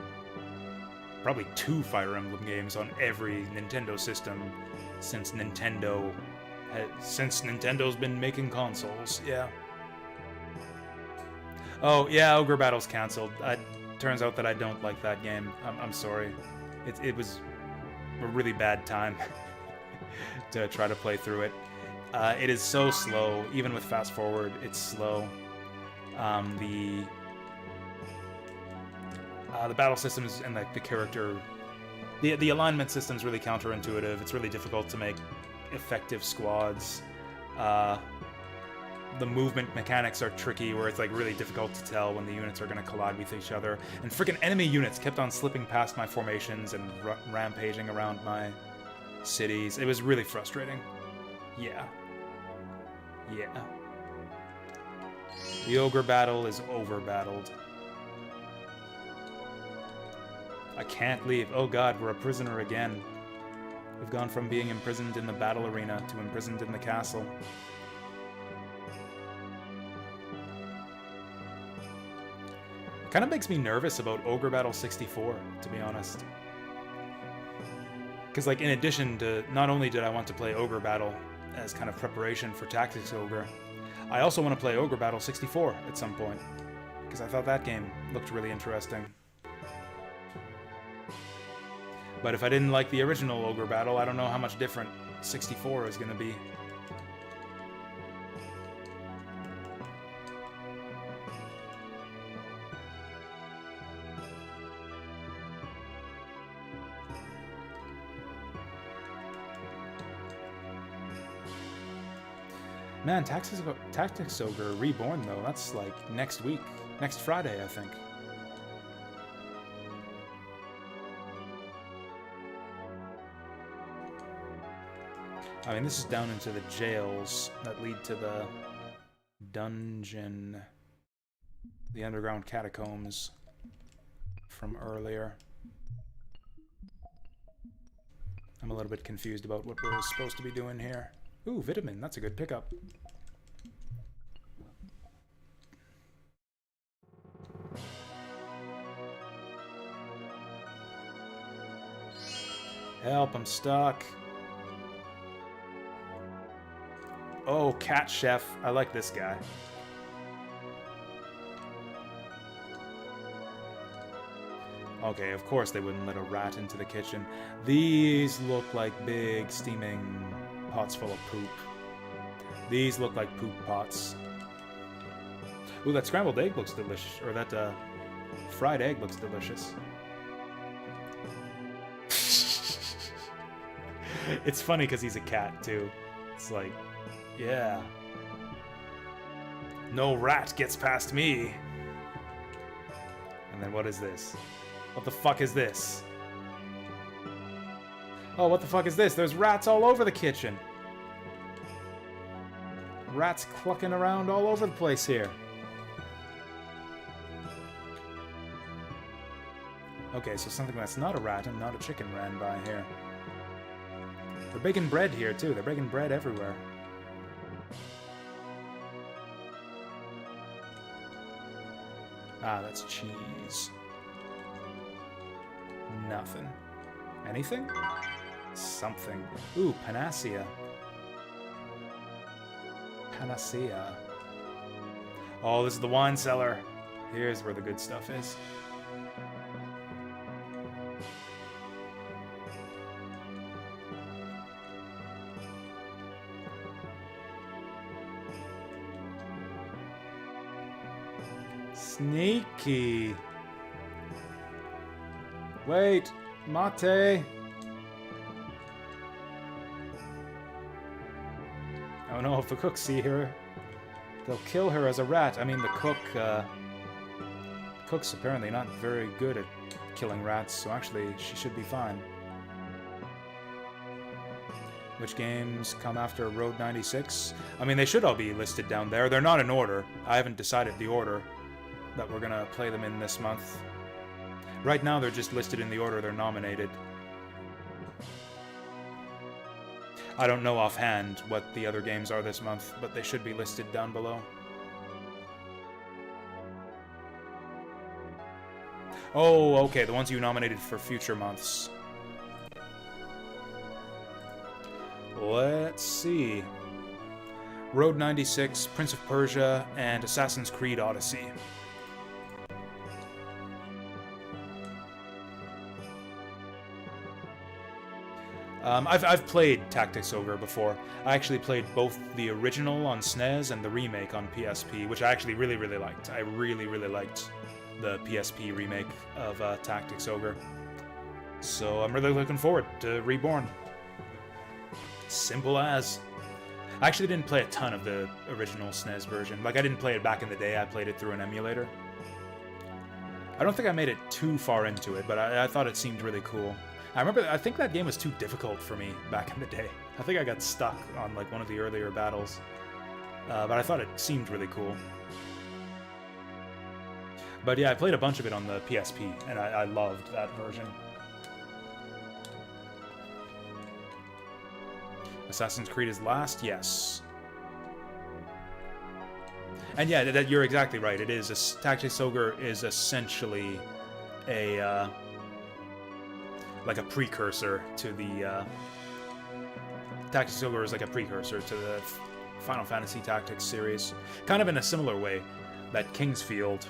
probably 2 Fire Emblem games on every Nintendo system since Nintendo's been making consoles. Yeah. Oh yeah, Ogre Battle's canceled. Turns out that I don't like that game. I'm sorry. It was a really bad time to try to play through it. It is so slow. Even with fast forward, it's slow. The battle systems and the character, the alignment system's really counterintuitive. It's really difficult to make effective squads. The movement mechanics are tricky, where it's like really difficult to tell when the units are going to collide with each other. And freaking enemy units kept on slipping past my formations and rampaging around my cities. It was really frustrating. Yeah. Yeah. The Ogre Battle is over-battled. I can't leave. Oh god, we're a prisoner again. We've gone from being imprisoned in the battle arena to imprisoned in the castle. Kind of makes me nervous about Ogre Battle 64, to be honest. Because, like, in addition to, not only did I want to play Ogre Battle as kind of preparation for Tactics Ogre, I also want to play Ogre Battle 64 at some point. Because I thought that game looked really interesting. But if I didn't like the original Ogre Battle, I don't know how much different 64 is going to be. Man, Tactics Ogre Reborn, though, that's like next week. Next Friday, I think. I mean, this is down into the jails that lead to the dungeon, the underground catacombs from earlier. I'm a little bit confused about what we're supposed to be doing here. Ooh, vitamin. That's a good pickup. Help, I'm stuck. Oh, cat chef. I like this guy. Okay, of course they wouldn't let a rat into the kitchen. These look like big steaming pots full of poop. These look like poop pots. Ooh, that scrambled egg looks delicious. Or that fried egg looks delicious. It's funny because he's a cat, too. It's like, yeah. No rat gets past me. And then what is this? What the fuck is this? Oh, what the fuck is this? There's rats all over the kitchen. Rats clucking around all over the place here. Okay, so something that's not a rat and not a chicken ran by here. They're baking bread here, too. They're baking bread everywhere. Ah, that's cheese. Nothing. Anything? Something. Ooh, panacea. Panacea. Oh, this is the wine cellar. Here's where the good stuff is. Sneaky. Wait, Mate. Oh no, if the cooks see her, they'll kill her as a rat. I mean, the cook's apparently not very good at killing rats, so actually she should be fine. Which games come after Road 96? I mean, they should all be listed down there. They're not in order. I haven't decided the order that we're gonna play them in this month. Right now, they're just listed in the order they're nominated. I don't know offhand what the other games are this month, but they should be listed down below. Oh, okay, the ones you nominated for future months. Let's see. Road 96, Prince of Persia, and Assassin's Creed Odyssey. I've played Tactics Ogre before. I actually played both the original on SNES and the remake on PSP, which I actually really, really liked. I really, really liked the PSP remake of Tactics Ogre. So I'm really looking forward to Reborn. Simple as. I actually didn't play a ton of the original SNES version. Like, I didn't play it back in the day. I played it through an emulator. I don't think I made it too far into it, but I thought it seemed really cool. I think that game was too difficult for me back in the day. I think I got stuck on, like, one of the earlier battles. But I thought it seemed really cool. But yeah, I played a bunch of it on the PSP, and I loved that version. Assassin's Creed is last? Yes. And yeah, you're exactly right. It is. Tactics Ogre is essentially a... like a precursor to the... Tactics Ogre is like a precursor to the Final Fantasy Tactics series. Kind of in a similar way that Kingsfield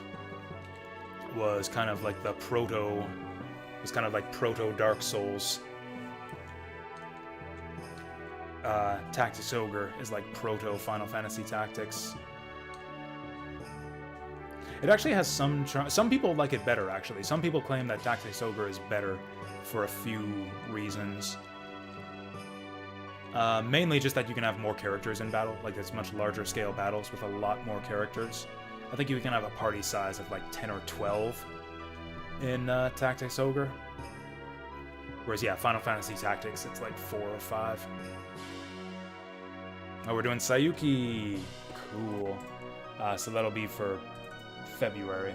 was kind of like the proto... was kind of like proto-Dark Souls. Tactics Ogre is like proto-Final Fantasy Tactics. It actually has some people like it better, actually. Some people claim that Tactics Ogre is better for a few reasons. Mainly just that you can have more characters in battle. Like, there's much larger scale battles with a lot more characters. I think you can have a party size of like 10 or 12 in Tactics Ogre. Whereas, yeah, Final Fantasy Tactics, it's like 4 or 5. Oh, we're doing Sayuki. Cool. So that'll be for February.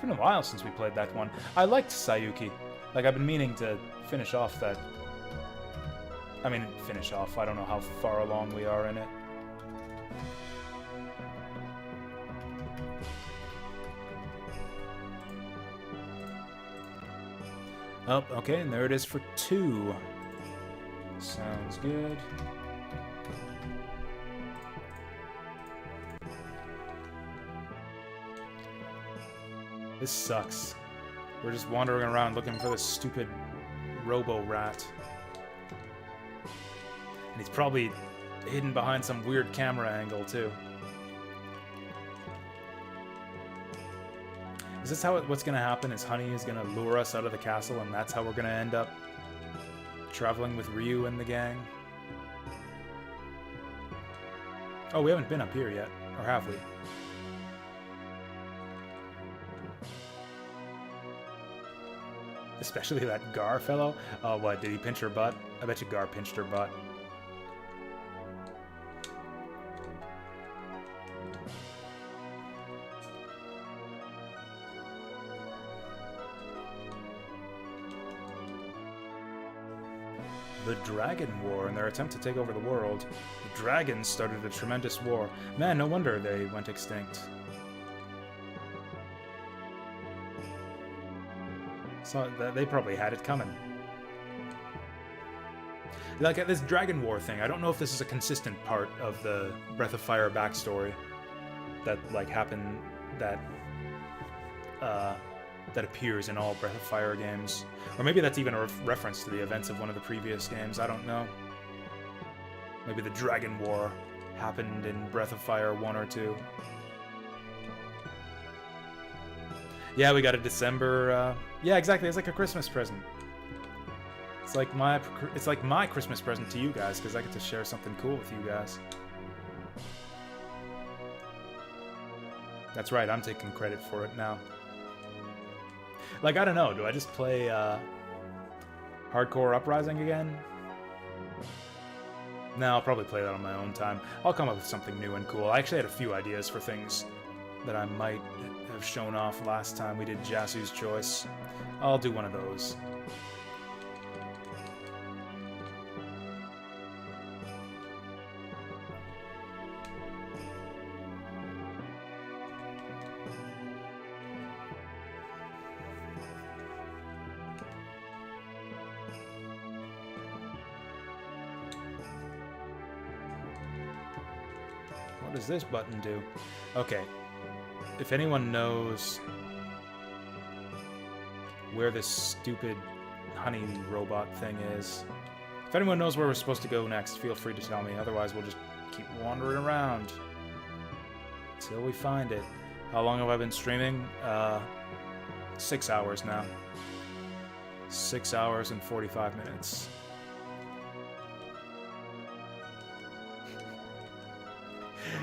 been a while since we played that one. I liked Sayuki. Like, I've been meaning to finish off that... I mean, finish off. I don't know how far along we are in it. Oh, okay, and there it is for 2. Sounds good. This sucks. We're just wandering around looking for this stupid robo-rat. And he's probably hidden behind some weird camera angle, too. Is this how what's going to happen? Is Honey is going to lure us out of the castle, and that's how we're going to end up traveling with Ryu and the gang? Oh, we haven't been up here yet. Or have we? Especially that Gar fellow. Oh, what? Did he pinch her butt? I bet you Gar pinched her butt. The Dragon War in their attempt to take over the world. The dragons started a tremendous war. Man, no wonder they went extinct. So they probably had it coming. Like, this Dragon War thing, I don't know if this is a consistent part of the Breath of Fire backstory that, like, happened, that appears in all Breath of Fire games. Or maybe that's even a reference to the events of one of the previous games, I don't know. Maybe the Dragon War happened in Breath of Fire 1 or 2. Yeah, we got a December, yeah, exactly, it's like a Christmas present. It's like my Christmas present to you guys, because I get to share something cool with you guys. That's right, I'm taking credit for it now. Like, I don't know, do I just play, Hardcore Uprising again? No, I'll probably play that on my own time. I'll come up with something new and cool. I actually had a few ideas for things that I might have shown off last time we did Jasu's Choice. I'll do one of those. What does this button do? Okay. If anyone knows where this stupid honey robot thing is, if anyone knows where we're supposed to go next, feel free to tell me. Otherwise, we'll just keep wandering around until we find it. How long have I been streaming? 6 hours now. 6 hours and 45 minutes.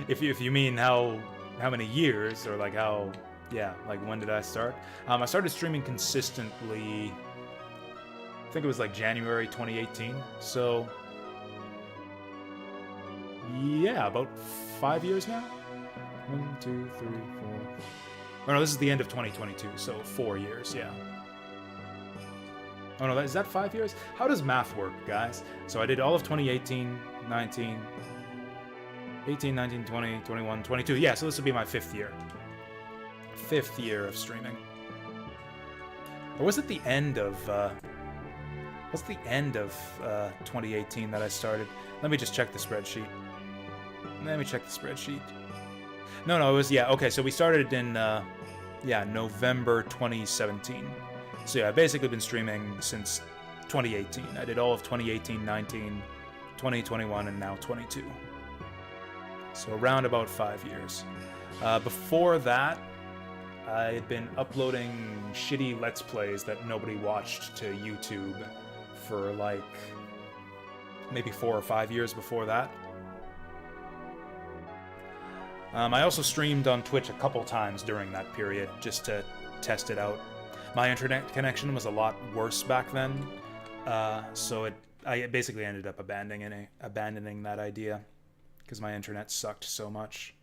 If you mean how many years, or like how, yeah, like when did I start? I started streaming consistently, I think it was like January 2018, so yeah, about 5 years now? 1, 2, 3, 4... Oh no, this is the end of 2022, so 4 years, yeah. Oh no, is that 5 years? How does math work, guys? So I did all of 2018, 19... 18, 19, 20, 21, 22. Yeah, so this will be my 5th year. 5th year of streaming. Or was it the end of, what's the end of 2018 that I started? Let me just check the spreadsheet. Let me check the spreadsheet. No, it was, yeah, okay, so we started in, yeah, November 2017. So yeah, I've basically been streaming since 2018. I did all of 2018, 19, 20, 21, and now 22. So around about 5 years. Before that, I had been uploading shitty Let's Plays that nobody watched to YouTube for like maybe 4 or 5 years before that. I also streamed on Twitch a couple times during that period just to test it out. My internet connection was a lot worse back then, so I basically ended up abandoning that idea. Because my internet sucked so much.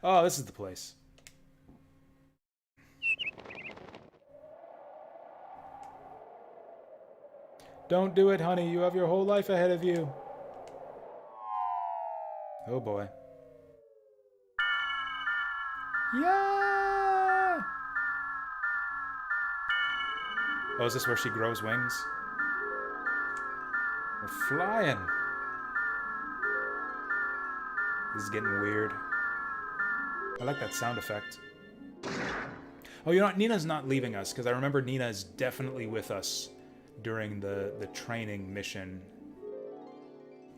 Oh, this is the place. Don't do it, honey. You have your whole life ahead of you. Oh boy. Yeah! Oh, is this where she grows wings? We're flying. This is getting weird. I like that sound effect. Oh, you know what? Nina's not leaving us, because I remember Nina is definitely with us during the training mission.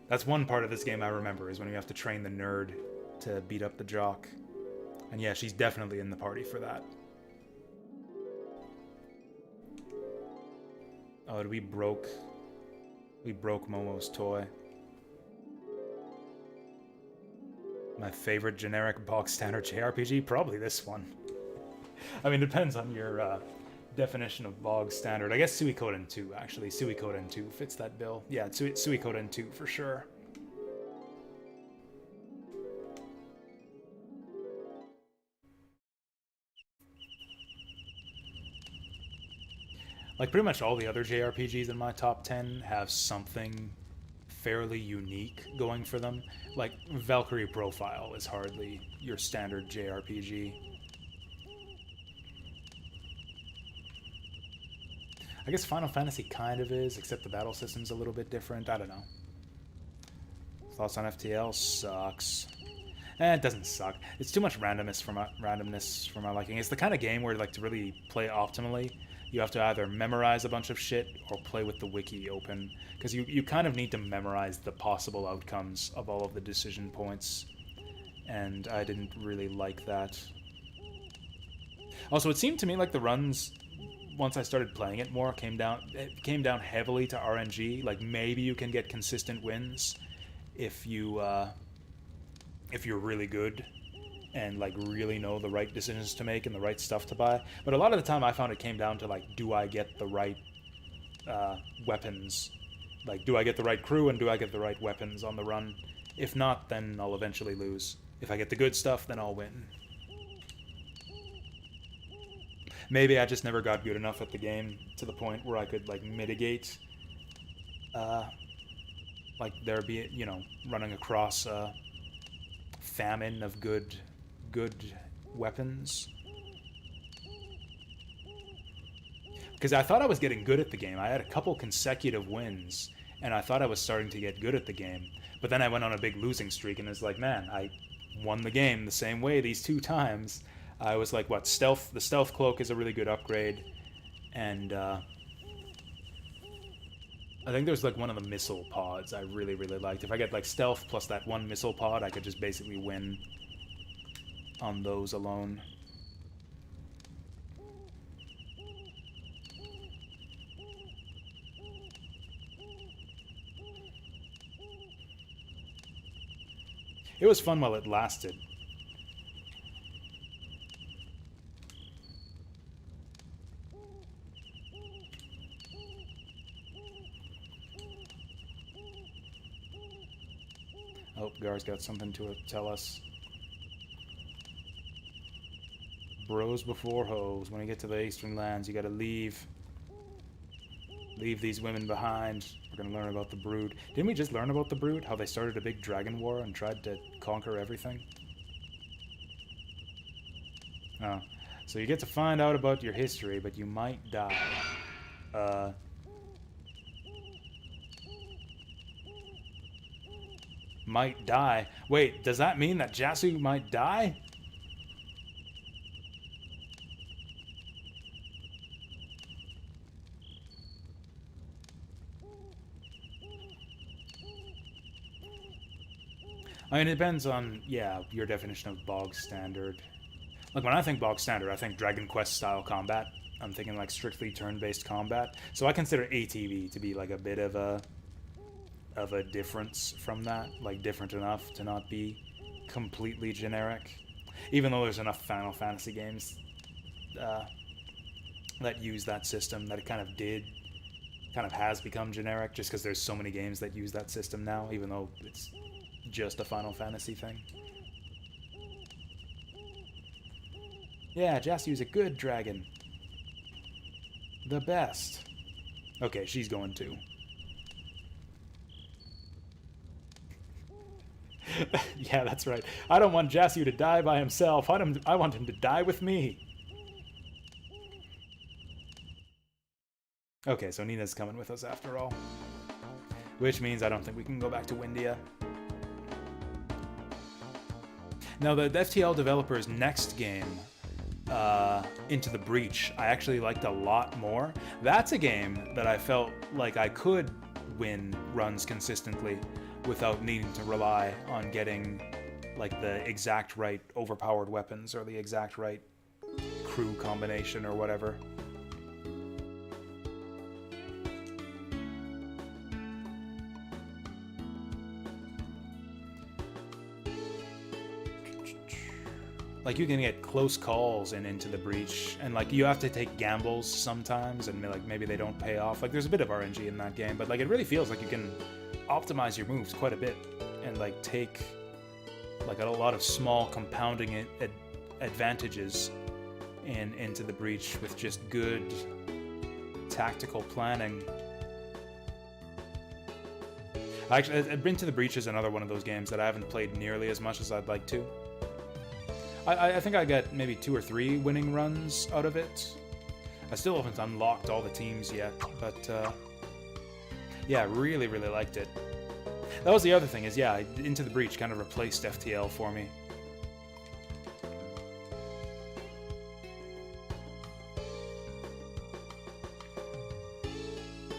That's one part of this game I remember, is when you have to train the nerd to beat up the jock. And yeah, she's definitely in the party for that. Oh, we broke Momo's toy. My favorite generic box standard JRPG? Probably this one. I mean, it depends on your definition of bog standard. I guess Suikoden 2, actually. Suikoden 2 fits that bill. Yeah, Suikoden 2 for sure. Like, pretty much all the other JRPGs in my top 10 have something fairly unique going for them. Like, Valkyrie Profile is hardly your standard JRPG. I guess Final Fantasy kind of is, except the battle system's a little bit different. I don't know. Thoughts on FTL? Sucks. It doesn't suck. It's too much randomness for my liking. It's the kind of game where, like, to really play optimally, you have to either memorize a bunch of shit or play with the wiki open. Because you kind of need to memorize the possible outcomes of all of the decision points. And I didn't really like that. Also, it seemed to me like the runs, once I started playing it more, it came down heavily to RNG. Like, maybe you can get consistent wins if you're really good and, like, really know the right decisions to make and the right stuff to buy. But a lot of the time I found it came down to, like, do I get the right weapons? Like, do I get the right crew and do I get the right weapons on the run? If not, then I'll eventually lose. If I get the good stuff, then I'll win. Maybe I just never got good enough at the game to the point where I could, like, mitigate, like, there be, you know, running across a famine of good weapons. Because I thought I was getting good at the game. I had a couple consecutive wins, and I thought I was starting to get good at the game. But then I went on a big losing streak, and it's like, man, I won the game the same way these 2 times. I was like, what, stealth? The stealth cloak is a really good upgrade, and I think there's like one of the missile pods I really liked. If I get like stealth plus that one missile pod, I could just basically win on those alone. It was fun while it lasted. Oh, Gar's got something to tell us. Bros before hoes. When you get to the Eastern Lands, you gotta leave. Leave these women behind. We're gonna learn about the Brood. Didn't we just learn about the Brood? How they started a big dragon war and tried to conquer everything? Oh. So you get to find out about your history, but you might die. Might die? Wait, does that mean that Jasu might die? I mean, it depends on, yeah, your definition of bog standard. Like, when I think bog standard, I think Dragon Quest style combat. I'm thinking, like, strictly turn-based combat. So I consider ATV to be, like, a bit of a difference from that. Like, different enough to not be completely generic. Even though there's enough Final Fantasy games that use that system that it kind of has become generic, just because there's so many games that use that system now, even though it's just a Final Fantasy thing. Yeah, Jasu's a good dragon. The best. Okay, she's going too. Yeah, that's right. I don't want Jasu to die by himself. I want him to die with me. Okay, so Nina's coming with us after all. Which means I don't think we can go back to Windia. Now, the FTL developers' next game, Into the Breach, I actually liked a lot more. That's a game that I felt like I could win runs consistently without needing to rely on getting like the exact right overpowered weapons or the exact right crew combination or whatever. Like, you can get close calls in Into the Breach, and like you have to take gambles sometimes, and like maybe they don't pay off. Like, there's a bit of RNG in that game, but like it really feels like you can optimize your moves quite a bit and like take like a lot of small compounding advantages in Into the Breach with just good tactical planning. Actually, Into the Breach is another one of those games that I haven't played nearly as much as I'd like to. I think I got maybe 2 or 3 winning runs out of it. I still haven't unlocked all the teams yet, but yeah, really, really liked it. That was the other thing, is yeah, Into the Breach kind of replaced FTL for me.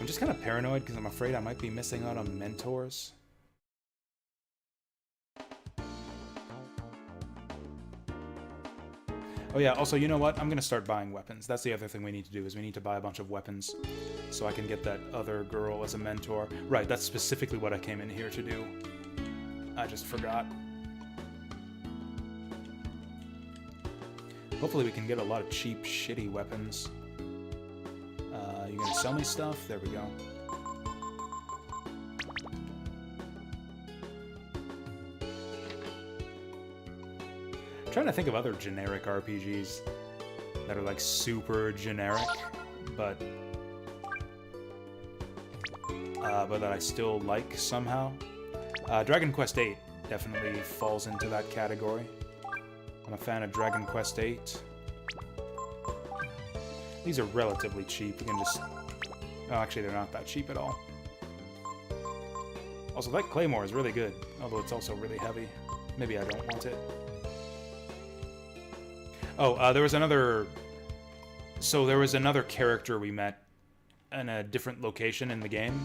I'm just kind of paranoid because I'm afraid I might be missing out on mentors. Oh yeah, also, you know what? I'm gonna start buying weapons. That's the other thing we need to do, is we need to buy a bunch of weapons so I can get that other girl as a mentor. Right, that's specifically what I came in here to do. I just forgot. Hopefully we can get a lot of cheap, shitty weapons. You gonna sell me stuff? There we go. I'm trying to think of other generic RPGs that are like super generic, but that I still like somehow. Dragon Quest VIII definitely falls into that category. I'm a fan of Dragon Quest VIII. These are relatively cheap. You can just... Oh, actually, they're not that cheap at all. Also, that Claymore is really good, although it's also really heavy. Maybe I don't want it. Oh, there was another... So there was another character we met in a different location in the game.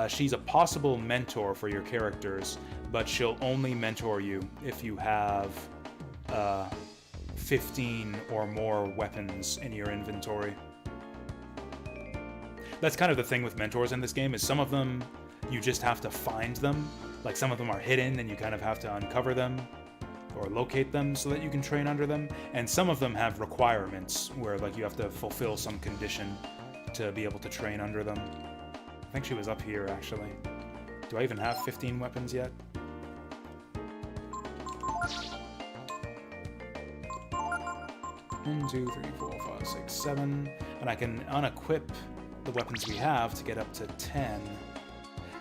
She's a possible mentor for your characters, but she'll only mentor you if you have 15 or more weapons in your inventory. That's kind of the thing with mentors in this game, is some of them you just have to find them. Like, some of them are hidden and you kind of have to uncover them or locate them so that you can train under them. And some of them have requirements where like you have to fulfill some condition to be able to train under them. I think she was up here, actually. Do I even have 15 weapons yet? One, 2, 3, 4, 5, 6, 7. And I can unequip the weapons we have to get up to 10.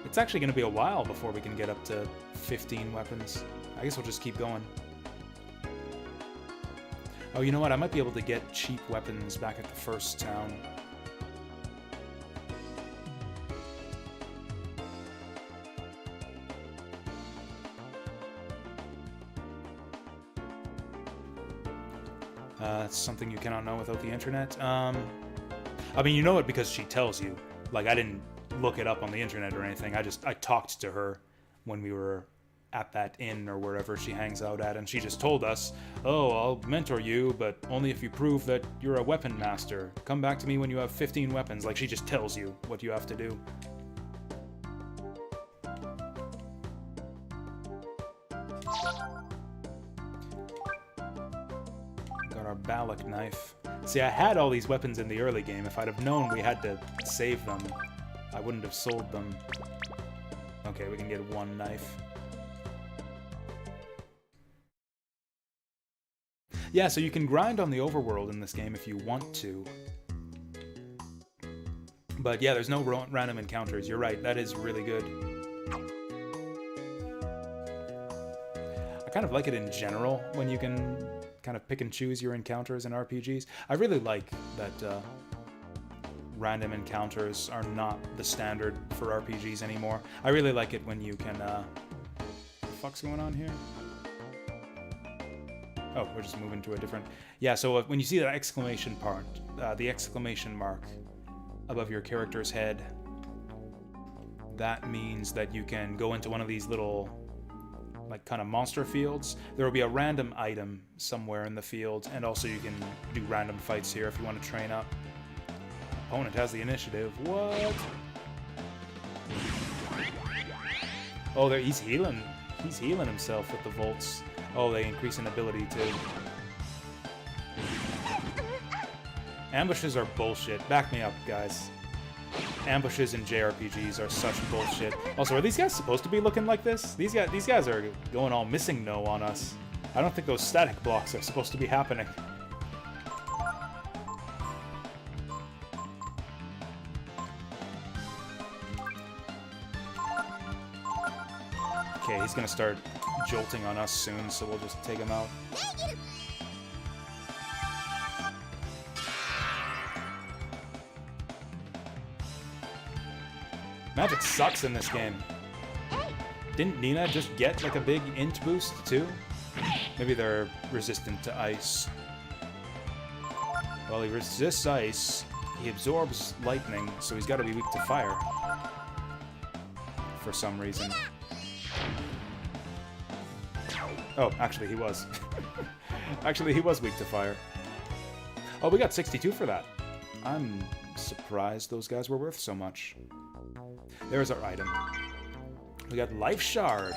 It's actually going to be a while before we can get up to 15 weapons. I guess we'll just keep going. Oh, you know what? I might be able to get cheap weapons back at the first town. That's something you cannot know without the internet. I mean, you know it because she tells you. Like, I didn't look it up on the internet or anything. I talked to her when we were at that inn or wherever she hangs out at, and she just told us, oh, I'll mentor you, but only if you prove that you're a weapon master. Come back to me when you have 15 weapons. Like, she just tells you what you have to do. Got our Balak knife. See, I had all these weapons in the early game. If I'd have known we had to save them, I wouldn't have sold them. Okay, we can get one knife. Yeah, so you can grind on the overworld in this game if you want to. But yeah, there's no random encounters. You're right, that is really good. kind of like it in general when you can kind of pick and choose your encounters in RPGs. I really like that random encounters are not the standard for RPGs anymore. I really like it when you can... what the fuck's going on here? Oh, we're just moving to a different... Yeah, so when you see that exclamation part, the exclamation mark above your character's head, that means that you can go into one of these little, like, kind of monster fields. There will be a random item somewhere in the field, and also you can do random fights here if you want to train up. Opponent has the initiative. What? Oh, there, he's healing. He's healing himself with the volts. Oh, they increase in ability too. Ambushes are bullshit. Back me up, guys. Ambushes in JRPGs are such bullshit. Also, are these guys supposed to be looking like this? These guys are going all missing no on us. I don't think those static blocks are supposed to be happening. Okay, he's gonna start jolting on us soon, so we'll just take him out. Magic sucks in this game. Didn't Nina just get like a big int boost too? Maybe they're resistant to ice. Well, he resists ice, he absorbs lightning, so he's got to be weak to fire. For some reason. Oh, actually he was. Actually he was weak to fire. Oh, we got 62 for that. I'm surprised those guys were worth so much. There's our item. We got Life Shard.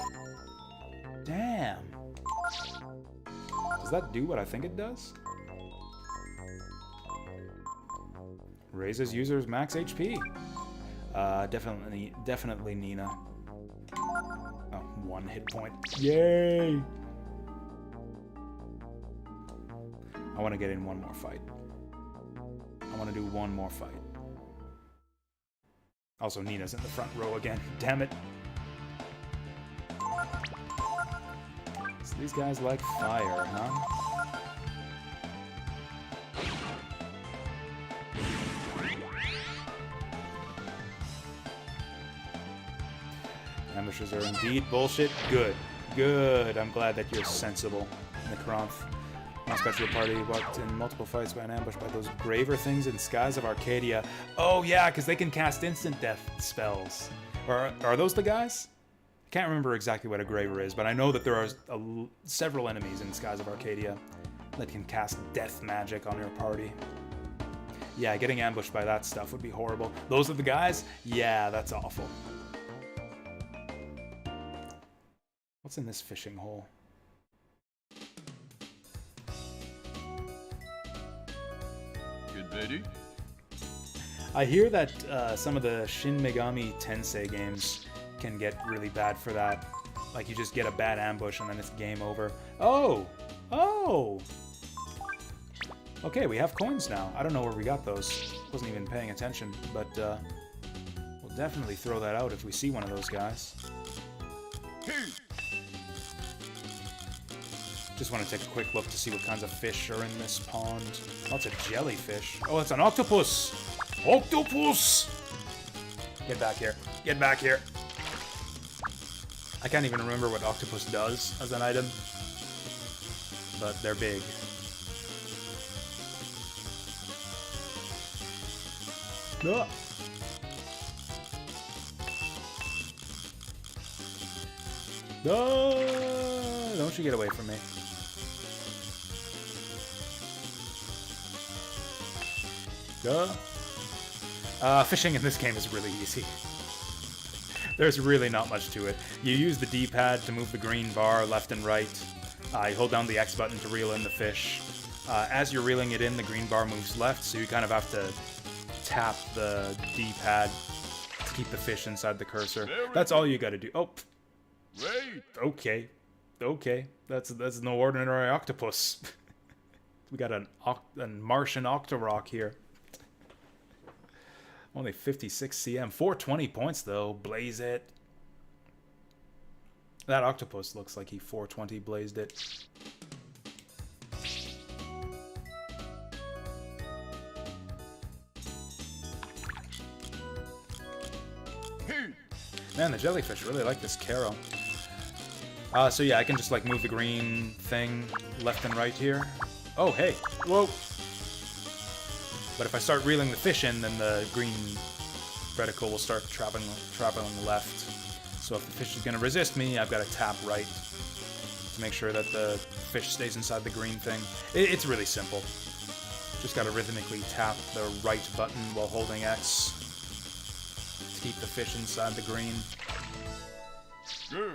Damn. Does that do what I think it does? Raises users' max HP. Definitely Nina. Oh, 1 hit point. Yay! I want to get in one more fight. I want to do one more fight. Also, Nina's in the front row again. Damn it. So these guys like fire, huh? Ambushes are indeed bullshit. Good. Good. I'm glad that you're sensible, Necronth. My special party walked in multiple fights by an ambush by those graver things in Skies of Arcadia. Oh yeah, because they can cast instant death spells. Or are those the guys? I can't remember exactly what a graver is, but I know that there are several enemies in Skies of Arcadia that can cast death magic on your party. Yeah, getting ambushed by that stuff would be horrible. Those are the guys? Yeah, that's awful. What's in this fishing hole? Ready? I hear that some of the Shin Megami Tensei games can get really bad for that. Like, you just get a bad ambush and then it's game over. Oh! Oh! Okay, we have coins now. I don't know where we got those. Wasn't even paying attention, but we'll definitely throw that out if we see one of those guys. Just want to take a quick look to see what kinds of fish are in this pond. Oh, it's a jellyfish. Oh, it's an octopus! Octopus! Get back here. Get back here. I can't even remember what octopus does as an item. But they're big. Ah. No! Don't you get away from me. Fishing in this game is really easy. There's really not much to it. You use the D-pad to move the green bar left and right. You hold down the X button to reel in the fish. As you're reeling it in, the green bar moves left, so you kind of have to tap the D-pad to keep the fish inside the cursor. That's all you gotta do. Oh, Wait. okay. Okay. That's no ordinary octopus. We got a Martian Octorok here. Only 56 CM. 420 points, though. Blaze it. That octopus looks like he 420 blazed it. Man, the jellyfish really like this Caro. So yeah, I can just like move the green thing left and right here. Oh, hey. Whoa. But if I start reeling the fish in, then the green reticle will start traveling left. So if the fish is going to resist me, I've got to tap right to make sure that the fish stays inside the green thing. It's really simple. Just got to rhythmically tap the right button while holding X to keep the fish inside the green.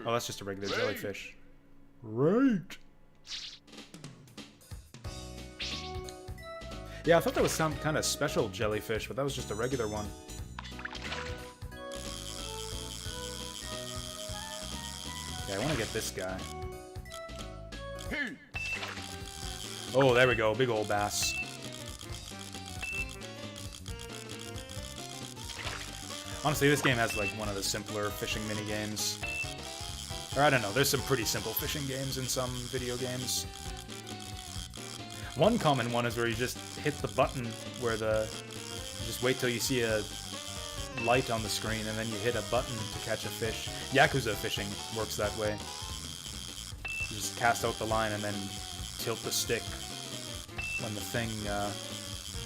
Oh, that's just a regular jellyfish. Right. Yeah, I thought that was some kind of special jellyfish, but that was just a regular one. Okay, I want to get this guy. Oh, there we go. Big old bass. Honestly, this game has like one of the simpler fishing mini-games. Or I don't know, there's some pretty simple fishing games in some video games. One common one is where you just hit the button where you just wait till you see a light on the screen and then you hit a button to catch a fish. Yakuza fishing works that way. You just cast out the line and then tilt the stick when the thing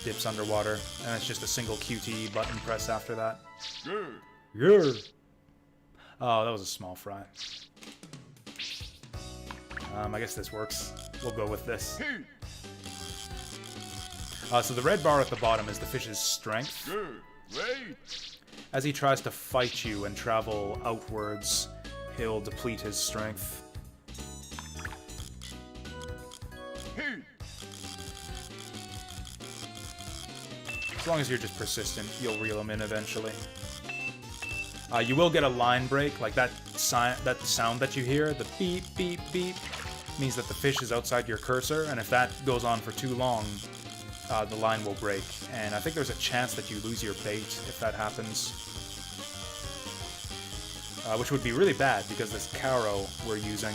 dips underwater, and it's just a single QTE button press after that. Yeah. Oh, that was a small fry. I guess this works. We'll go with this. So the red bar at the bottom is the fish's strength. As he tries to fight you and travel outwards, he'll deplete his strength. As long as you're just persistent, you'll reel him in eventually. You will get a line break, like that sound that you hear, the beep, beep, beep, means that the fish is outside your cursor, and if that goes on for too long, the line will break. And I think there's a chance that you lose your bait if that happens. Which would be really bad, because this Caro we're using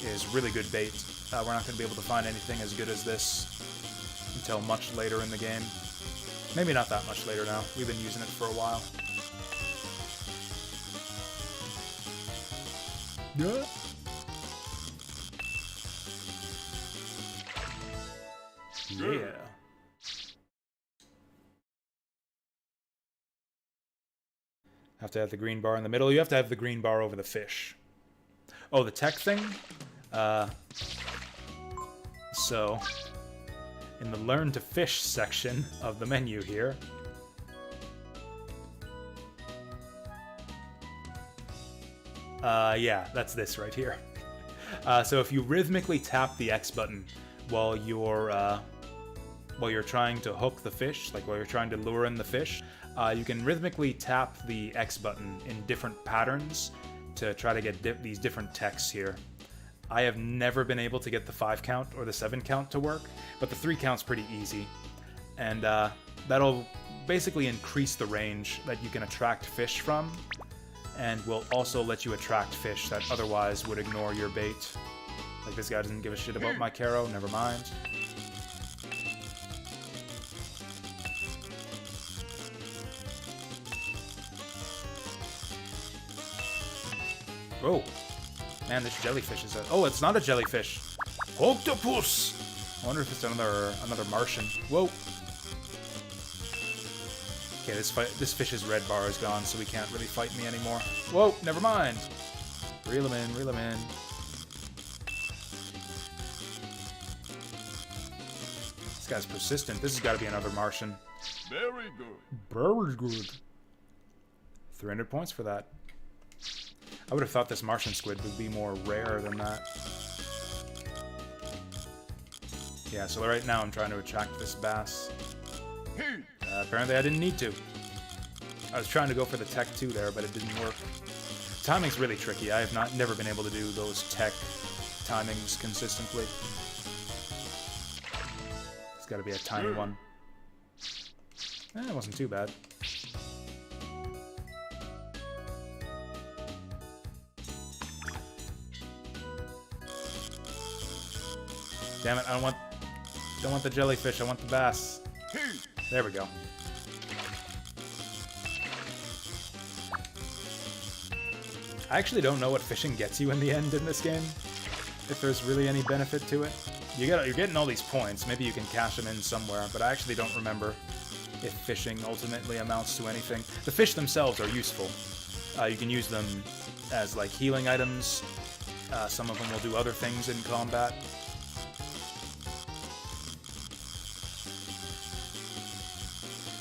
is really good bait. We're not going to be able to find anything as good as this until much later in the game. Maybe not that much later now. We've been using it for a while. Yeah. Yeah. Have to have the green bar in the middle. You have to have the green bar over the fish. Oh, the tech thing? So, in the Learn to Fish section of the menu here, yeah, that's this right here. So if you rhythmically tap the X button while you're trying to hook the fish, like while you're trying to lure in the fish, you can rhythmically tap the X button in different patterns to try to get these different techs here. I have never been able to get the 5 count or the 7 count to work, but the 3 count's pretty easy. And that'll basically increase the range that you can attract fish from, and will also let you attract fish that otherwise would ignore your bait. Like this guy doesn't give a shit about my Caro, never mind. Oh, man, this jellyfish is a... Oh, it's not a jellyfish. Octopus! I wonder if it's another Martian. Whoa. Okay, this fish's red bar is gone, so he can't really fight me anymore. Whoa, never mind. Reel him in, reel him in. This guy's persistent. This has got to be another Martian. Very good. Very good. 300 points for that. I would have thought this Martian squid would be more rare than that. Yeah, so right now I'm trying to attract this bass. Apparently I didn't need to. I was trying to go for the tech 2 there, but it didn't work. Timing's really tricky. I have never been able to do those tech timings consistently. It's got to be a tiny one. It wasn't too bad. Damn it, I don't want the jellyfish, I want the bass. There we go. I actually don't know what fishing gets you in the end in this game. If there's really any benefit to it. You're getting all these points, maybe you can cash them in somewhere, but I actually don't remember if fishing ultimately amounts to anything. The fish themselves are useful. You can use them as like healing items. Some of them will do other things in combat.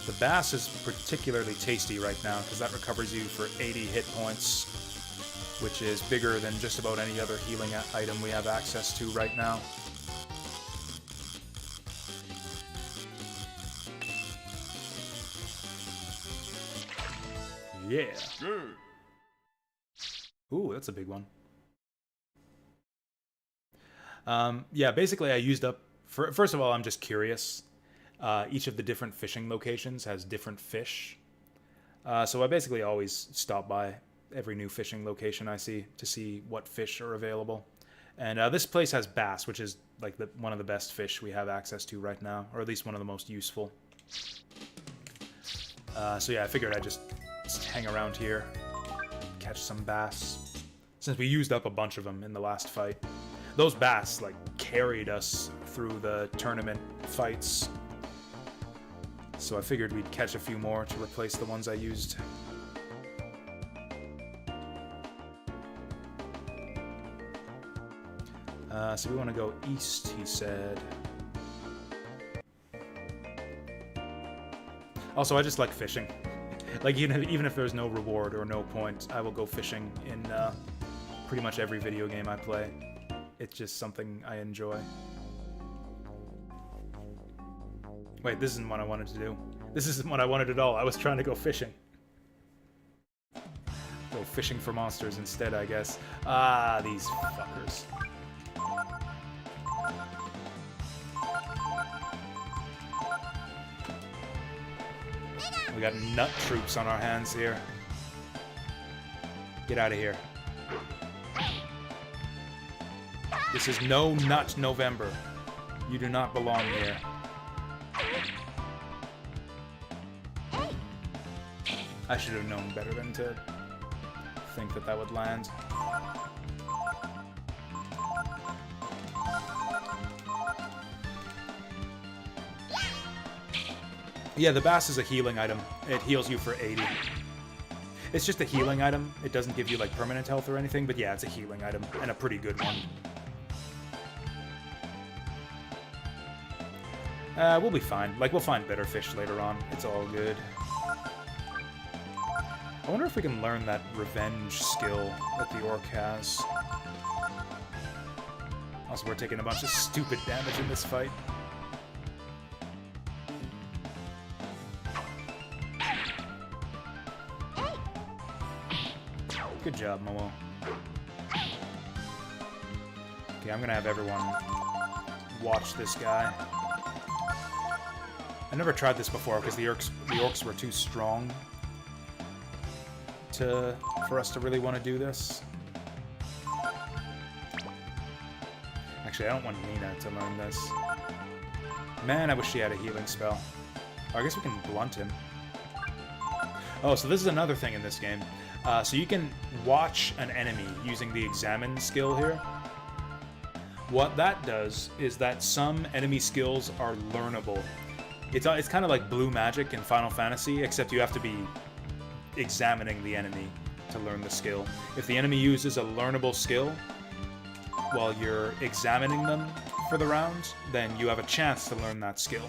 The bass is particularly tasty right now because that recovers you for 80 hit points, which is bigger than just about any other healing item we have access to right now. Yeah. Ooh, that's a big one. Yeah, basically I used up... First of all, I'm just curious. Each of the different fishing locations has different fish. So I basically always stop by every new fishing location I see to see what fish are available. And this place has bass, which is like one of the best fish we have access to right now, or at least one of the most useful. So yeah, I figured I'd just hang around here, catch some bass, since we used up a bunch of them in the last fight. Those bass, like, carried us through the tournament fights. So I figured we'd catch a few more to replace the ones I used. So we want to go east, he said. Also, I just like fishing. Like, even if there's no reward or no point, I will go fishing in pretty much every video game I play. It's just something I enjoy. Wait, this isn't what I wanted to do. This isn't what I wanted at all. I was trying to go fishing. Go fishing for monsters instead, I guess. Ah, these fuckers. We got nut troops on our hands here. Get out of here. This is no nut November. You do not belong here. I should have known better than to think that that would land. Yeah, the bass is a healing item. It heals you for 80. It's just a healing item. It doesn't give you, like, permanent health or anything, but yeah, it's a healing item, and a pretty good one. We'll be fine. Like, we'll find better fish later on. It's all good. I wonder if we can learn that revenge skill that the orc has. Also, we're taking a bunch of stupid damage in this fight. Good job, Momo. Okay, I'm gonna have everyone watch this guy. I never tried this before because the orcs were too strong for us to really want to do this. Actually, I don't want Nina to learn this. Man, I wish she had a healing spell. Oh, I guess we can blunt him. Oh, so this is another thing in this game. So you can watch an enemy using the examine skill here. What that does is that some enemy skills are learnable. It's kind of like blue magic in Final Fantasy, except you have to be examining the enemy to learn the skill. If the enemy uses a learnable skill while you're examining them for the round, then you have a chance to learn that skill.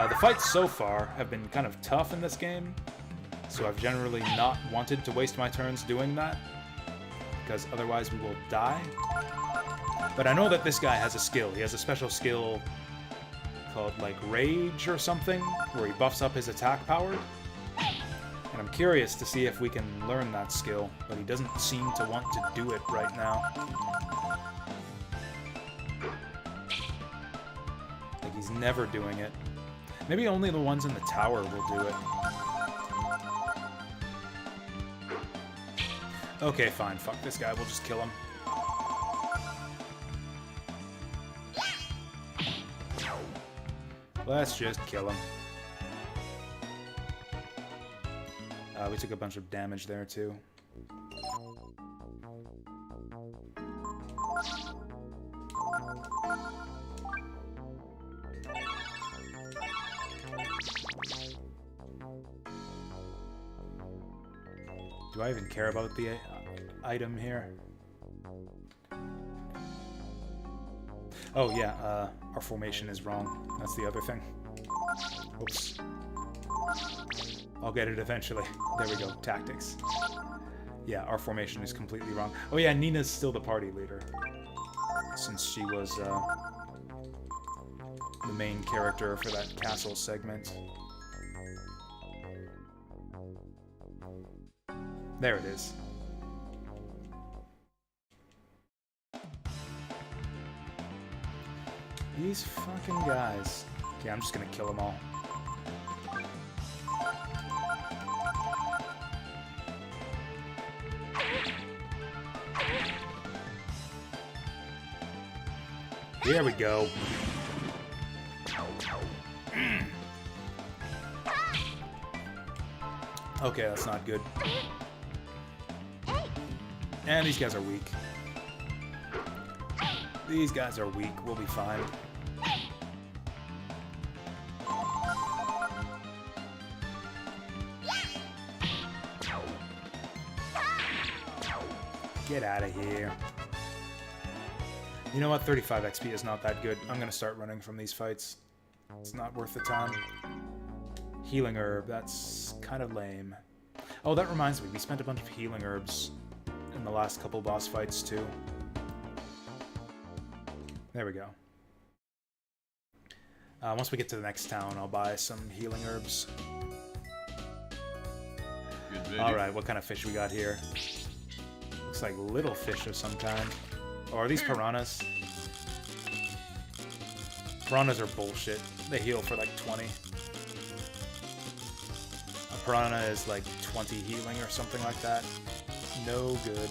The fights so far have been kind of tough in this game, so I've generally not wanted to waste my turns doing that, because otherwise we will die. But I know that this guy has a skill. He has a special skill called, like, Rage or something, where he buffs up his attack power. And I'm curious to see if we can learn that skill, but he doesn't seem to want to do it right now. Like, he's never doing it. Maybe only the ones in the tower will do it. Okay, fine. Fuck this guy. We'll just kill him. Let's just kill him. We took a bunch of damage there, too. Do I even care about the item here? Oh, yeah, our formation is wrong. That's the other thing. Oops. I'll get it eventually. There we go. Tactics. Yeah, our formation is completely wrong. Oh yeah, Nina's still the party leader. Since she was the main character for that castle segment. There it is. These fucking guys. Okay, I'm just gonna kill them all. There we go. Okay, that's not good. And these guys are weak. These guys are weak. We'll be fine. Get out of here. You know what? 35 XP is not that good. I'm gonna start running from these fights. It's not worth the time. Healing herb, that's kind of lame. Oh, that reminds me, we spent a bunch of healing herbs in the last couple boss fights, too. There we go. Once we get to the next town, I'll buy some healing herbs. Alright, what kind of fish we got here? Looks like little fish of some kind. Oh, are these piranhas? Piranhas are bullshit. They heal for like 20. A piranha is like 20 healing or something like that. No good.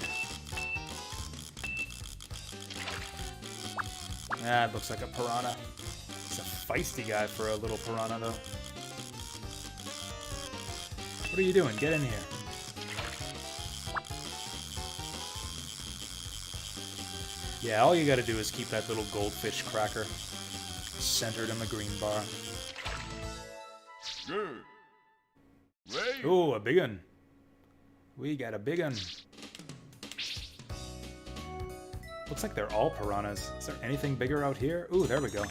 Ah, it looks like a piranha. It's a feisty guy for a little piranha, though. What are you doing? Get in here. Yeah, all you gotta do is keep that little goldfish cracker centered in the green bar. Ooh, a big one. We got a big one. Looks like they're all piranhas. Is there anything bigger out here? Ooh, there we go.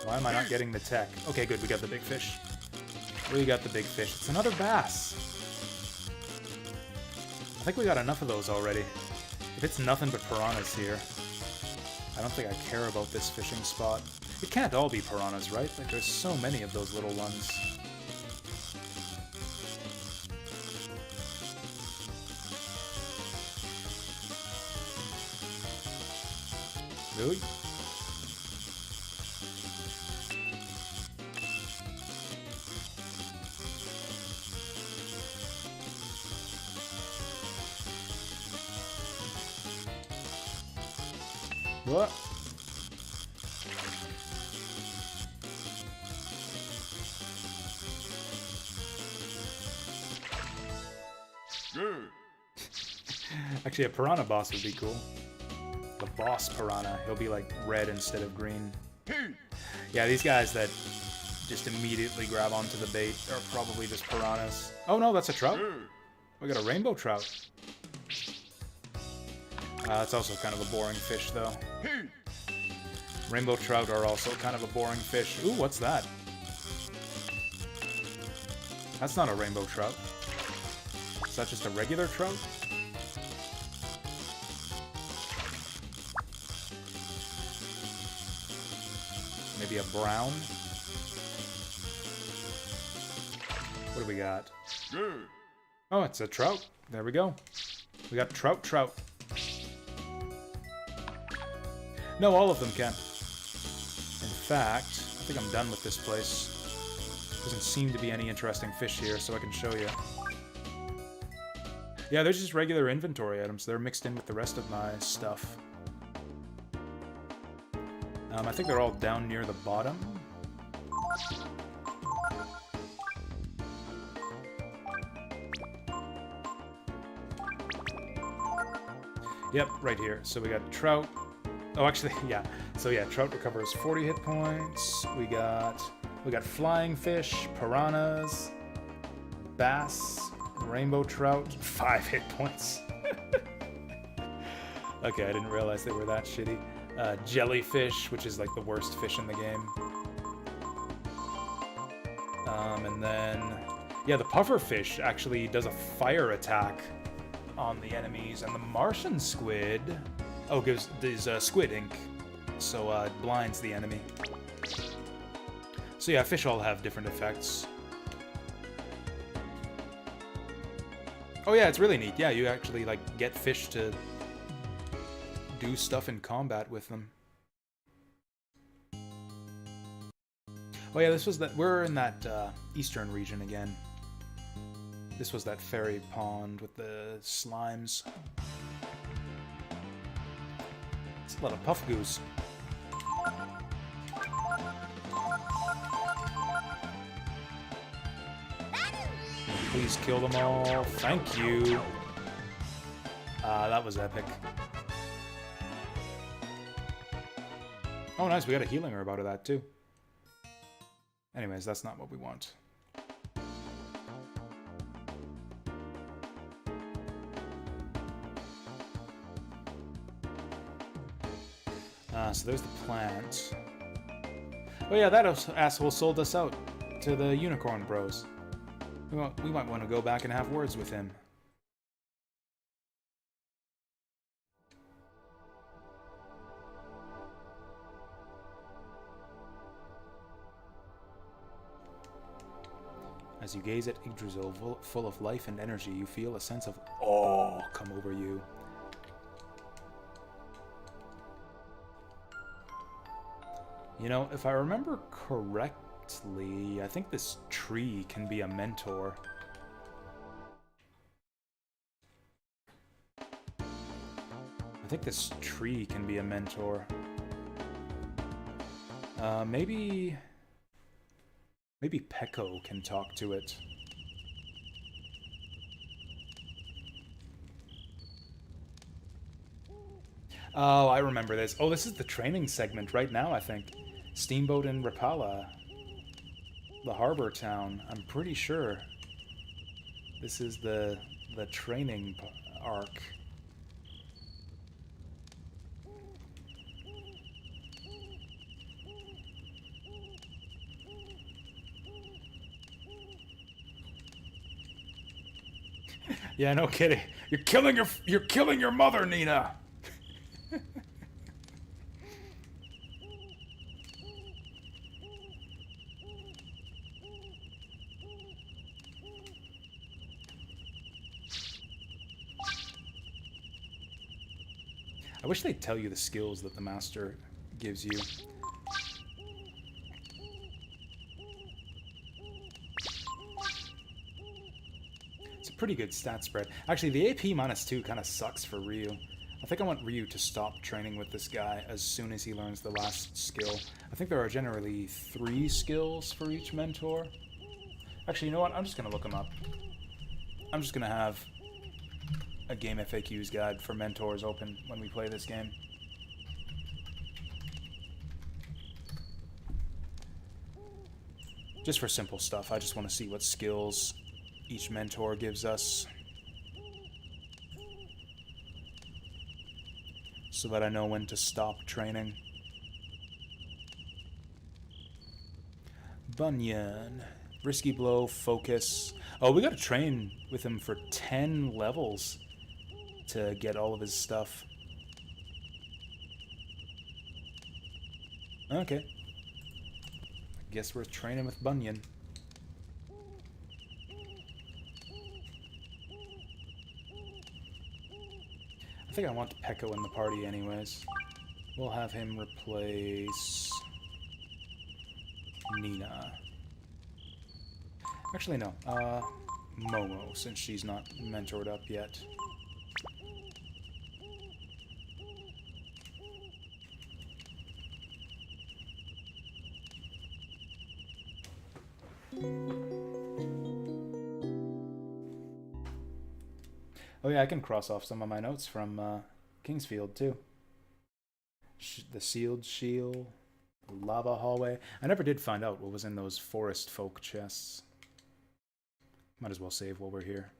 Why am I not getting the tech? Okay, good, we got the big fish. We got the big fish. It's another bass. I think we got enough of those already. If it's nothing but piranhas here, I don't think I care about this fishing spot. It can't all be piranhas, right? Like, there's so many of those little ones. Really? What? Actually, a piranha boss would be cool. The boss piranha. He'll be like red instead of green. Yeah, these guys that just immediately grab onto the bait are probably just piranhas. Oh no, that's a trout. We got a rainbow trout. That's also kind of a boring fish, though. Rainbow trout are also kind of a boring fish. Ooh, what's that? That's not a rainbow trout. Is that just a regular trout? Maybe a brown? What do we got? Oh, it's a trout. There we go. We got trout. No, all of them can. In fact, I think I'm done with this place. Doesn't seem to be any interesting fish here, so I can show you. Yeah, they're just regular inventory items. They're mixed in with the rest of my stuff. I think they're all down near the bottom. Yep, right here. So we got trout. Oh, actually, yeah. So yeah, trout recovers 40 hit points. We got flying fish, piranhas, bass, rainbow trout, 5 hit points. Okay, I didn't realize they were that shitty. Jellyfish, which is like the worst fish in the game. And then, yeah, the pufferfish actually does a fire attack on the enemies, and the Martian squid, does squid ink, so it blinds the enemy. So yeah, fish all have different effects. Oh yeah, it's really neat. Yeah, you actually like get fish to do stuff in combat with them. Oh yeah, this was that. We're in that eastern region again. This was that fairy pond with the slimes. It's a lot of puff goose. Please kill them all. Thank you. That was epic. Oh, nice. We got a healing herb out of that, too. Anyways, that's not what we want. So there's the plant. Oh yeah, that asshole sold us out to the Unicorn Bros. We might want to go back and have words with him. As you gaze at Yggdrasil full of life and energy, you feel a sense of awe come over you. You know, if I remember correctly, I think this tree can be a mentor. I think this tree can be a mentor. Maybe Peko can talk to it. Oh, I remember this. Oh, this is the training segment right now, I think. Steamboat in Rapala. The harbor town. I'm pretty sure this is the training arc. Yeah, no kidding. You're killing your mother, Nina. I wish they'd tell you the skills that the master gives you. It's a pretty good stat spread. Actually, the AP -2 kind of sucks for Ryu. I think I want Ryu to stop training with this guy as soon as he learns the last skill. I think there are generally 3 skills for each mentor. Actually, you know what? I'm just going to look them up. I'm just going to have a game FAQs guide for mentors open when we play this game. Just for simple stuff. I just want to see what skills each mentor gives us, so that I know when to stop training. Bunyan. Risky blow, focus. Oh, we gotta train with him for 10 levels to get all of his stuff. Okay. I guess we're training with Bunyan. I think I want Peko in the party anyways. We'll have him replace Nina. Actually, no. Momo, since she's not mentored up yet. Oh yeah, I can cross off some of my notes from Kingsfield, too. The sealed shield, lava hallway. I never did find out what was in those forest folk chests. Might as well save while we're here.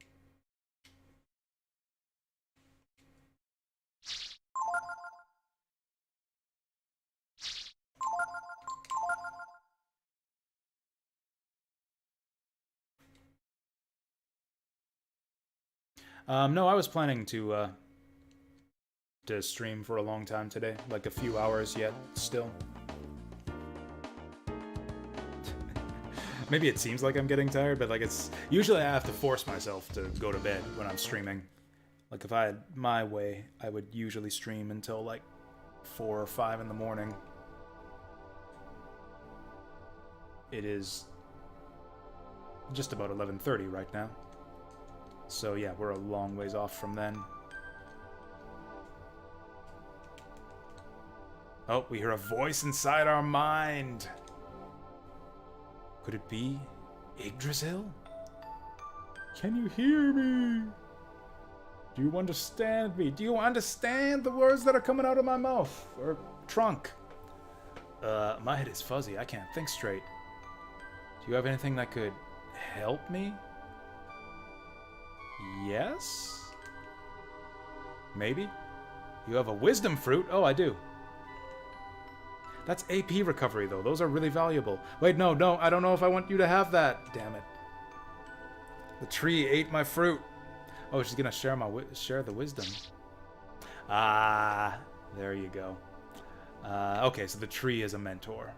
No, I was planning to stream for a long time today, like a few hours yet, still. Maybe it seems like I'm getting tired, but like it's usually I have to force myself to go to bed when I'm streaming. Like if I had my way, I would usually stream until like 4 or 5 in the morning. It is just about 11:30 right now. So yeah, we're a long ways off from then. Oh, we hear a voice inside our mind. Could it be Yggdrasil? Can you hear me? Do you understand me? Do you understand the words that are coming out of my mouth? Or trunk? My head is fuzzy. I can't think straight. Do you have anything that could help me? Yes? Maybe? You have a wisdom fruit? Oh, I do. That's AP recovery, though. Those are really valuable. Wait, no, I don't know if I want you to have that. Damn it. The tree ate my fruit. Oh, she's gonna share the wisdom. Ah, there you go. Okay, so the tree is a mentor.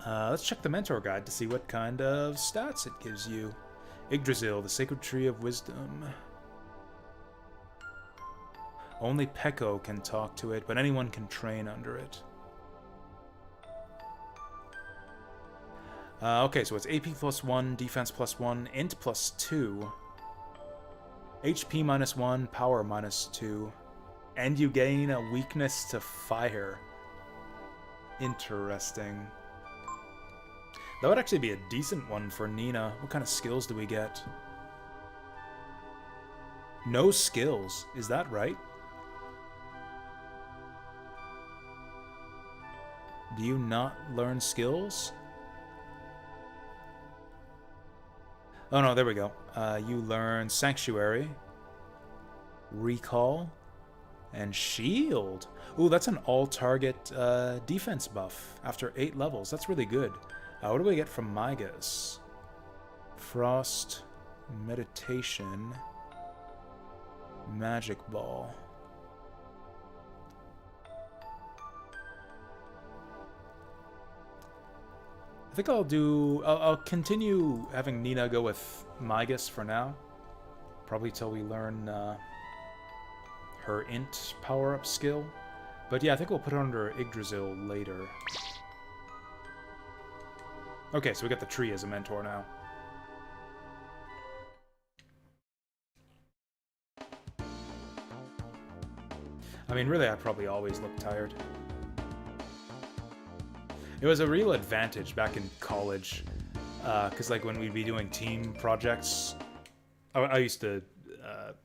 Let's check the mentor guide to see what kind of stats it gives you. Yggdrasil, the sacred tree of wisdom. Only Peko can talk to it, but anyone can train under it. Okay, so it's AP plus 1, defense plus 1, int plus 2, HP minus 1, power minus 2, and you gain a weakness to fire. Interesting. That would actually be a decent one for Nina. What kind of skills do we get? No skills, is that right? Do you not learn skills? Oh no, there we go. You learn Sanctuary, Recall, and Shield. Ooh, that's an all-target defense buff after 8 levels. That's really good. What do we get from Migas? Frost, Meditation, Magic Ball. I think I'll continue having Nina go with Migas for now. Probably till we learn her int power-up skill. But yeah, I think we'll put her under Yggdrasil later. Okay, so we got the tree as a mentor now. I mean, really, I probably always look tired. It was a real advantage back in college, because like when we'd be doing team projects, I used to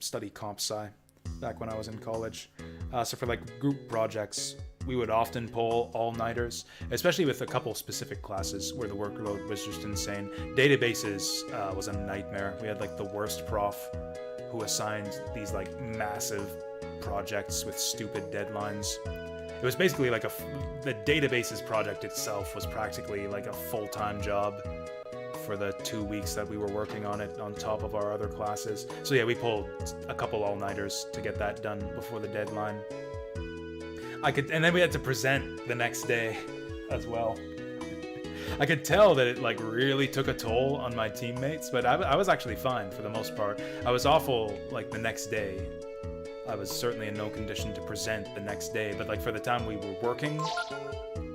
study comp sci back when I was in college. So for like group projects, we would often pull all-nighters, especially with a couple specific classes where the workload was just insane. Databases was a nightmare. We had like the worst prof who assigned these like massive projects with stupid deadlines. It was basically like the databases project itself was practically like a full-time job for the 2 weeks that we were working on it on top of our other classes. So yeah, we pulled a couple all-nighters to get that done before the deadline. And then we had to present the next day as well. I could tell that it like really took a toll on my teammates, but I was actually fine for the most part. I was awful like the next day. I was certainly in no condition to present the next day, but like for the time we were working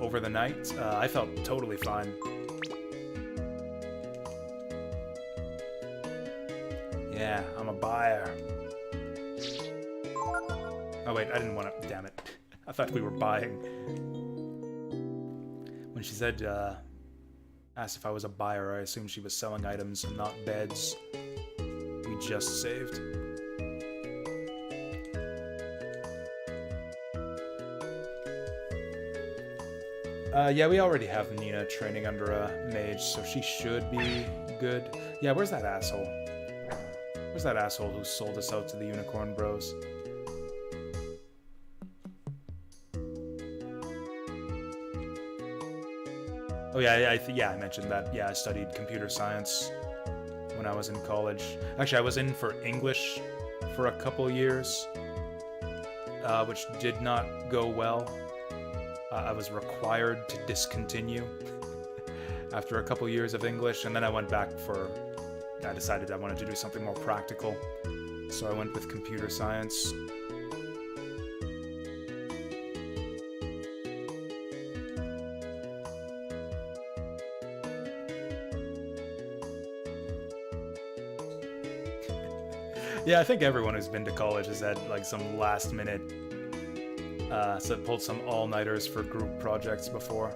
over the night, I felt totally fine. Yeah, I'm a buyer. Oh wait, I didn't want to, damn it. I thought we were buying. When she said, asked if I was a buyer, I assumed she was selling items and not beds we just saved. Yeah, we already have Nina training under a mage, so she should be good. Yeah, where's that asshole? Where's that asshole who sold us out to the Unicorn Bros? Oh yeah, I mentioned that. Yeah, I studied computer science when I was in college. Actually, I was in for English for a couple years, which did not go well. I was required to discontinue after a couple years of English, and then I went back for... I decided I wanted to do something more practical, so I went with computer science. Yeah, I think everyone who's been to college has had like some last minute, so pulled some all-nighters for group projects before.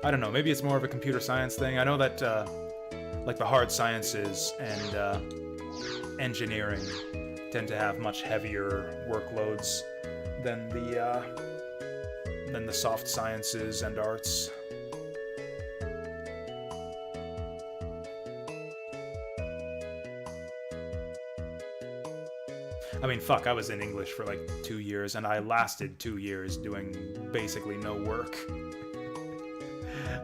I don't know, maybe it's more of a computer science thing. I know that like the hard sciences and engineering tend to have much heavier workloads than the soft sciences and arts. I mean, fuck, I was in English for like 2 years, and I lasted 2 years doing basically no work.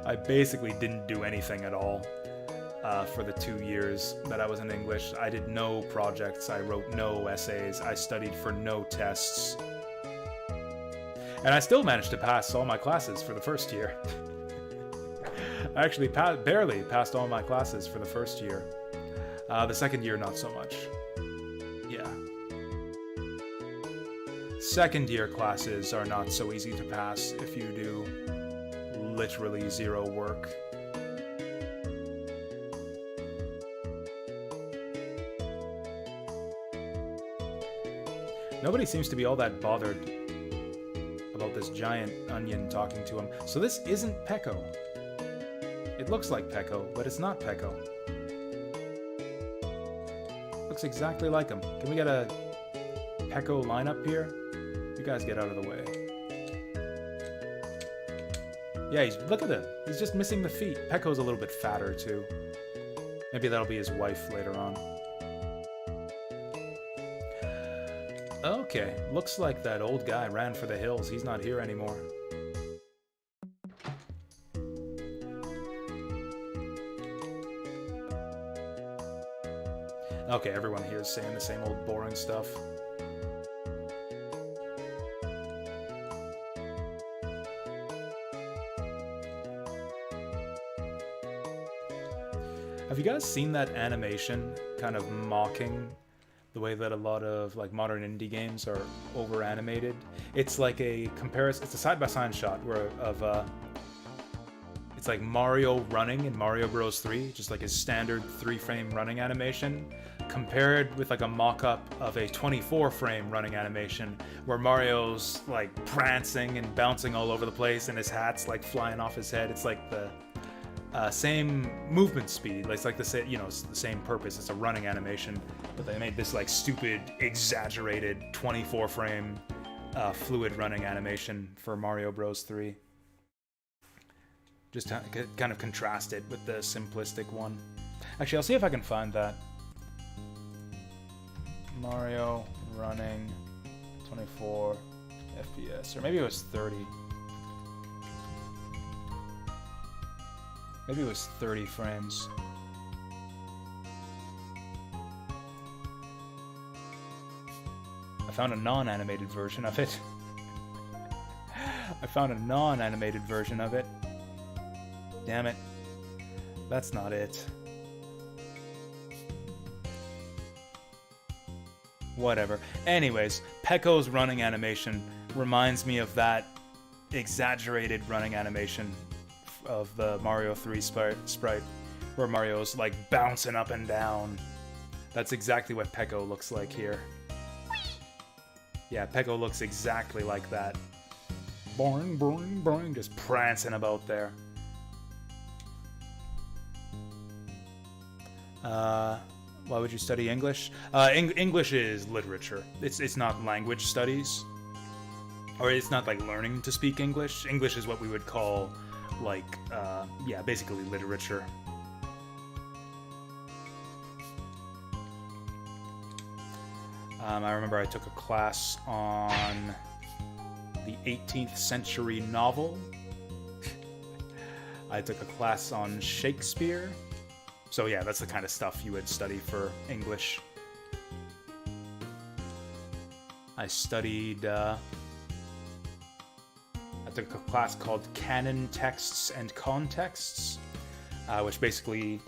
I basically didn't do anything at all for the 2 years that I was in English. I did no projects, I wrote no essays, I studied for no tests. And I still managed to pass all my classes for the first year. I actually barely passed all my classes for the first year. The second year, not so much. Yeah. Second year classes are not so easy to pass if you do literally zero work. Nobody seems to be all that bothered about this giant onion talking to him. So this isn't Pecco. It looks like Pecco, but it's not Pecco. Looks exactly like him. Can we get a Pecco lineup here? You guys get out of the way. Yeah, look at him. He's just missing the feet. Pecco's a little bit fatter, too. Maybe that'll be his wife later on. Okay, looks like that old guy ran for the hills. He's not here anymore. Okay, everyone here is saying the same old boring stuff. Have you guys seen that animation kind of mocking the way that a lot of like modern indie games are over animated? It's like a comparison, it's a side-by-side shot where it's like Mario running in Mario Bros 3, just like his standard 3-frame running animation, compared with like a mock-up of a 24-frame running animation where Mario's like prancing and bouncing all over the place and his hat's like flying off his head. It's like the same movement speed, it's like the same, you know, it's the same purpose. It's a running animation, but they made this like stupid, exaggerated 24-frame fluid running animation for Mario Bros 3. Just kind of contrasted with the simplistic one. Actually, I'll see if I can find that. Mario running 24 FPS, or maybe it was 30. Maybe it was 30 frames. I found a non-animated version of it. I found a non-animated version of it. Damn it. That's not it. Whatever. Anyways, Pecco's running animation reminds me of that exaggerated running animation of the Mario 3 sprite, where Mario's like bouncing up and down. That's exactly what Peko looks like here. Yeah, Peko looks exactly like that. Boing, boing, boing, just prancing about there. Why would you study English? English is literature. It's not language studies. Or it's not like learning to speak English. English is what we would call, like, yeah, basically literature. I remember I took a class on the 18th century novel. I took a class on Shakespeare. So yeah, that's the kind of stuff you would study for English. I studied, I took a class called Canon Texts and Contexts, which basically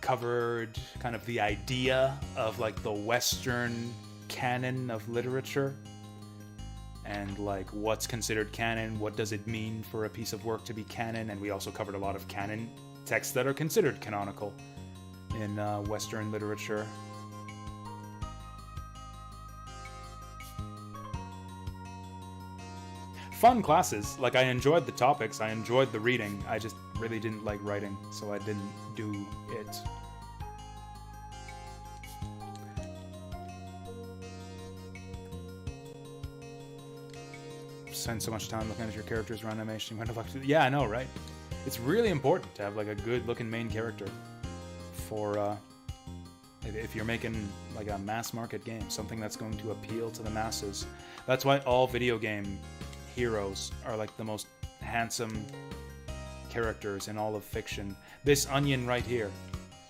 covered kind of the idea of like the Western canon of literature and like what's considered canon, what does it mean for a piece of work to be canon, and we also covered a lot of canon texts that are considered canonical in Western literature. Fun classes. Like, I enjoyed the topics, I enjoyed the reading, I just really didn't like writing, so I didn't do it. Spend so much time looking at your character's run animation. Yeah, I know, right? It's really important to have like a good looking main character for if you're making like a mass market game, something that's going to appeal to the masses. That's why all video game heroes are like the most handsome characters in all of fiction. This onion right here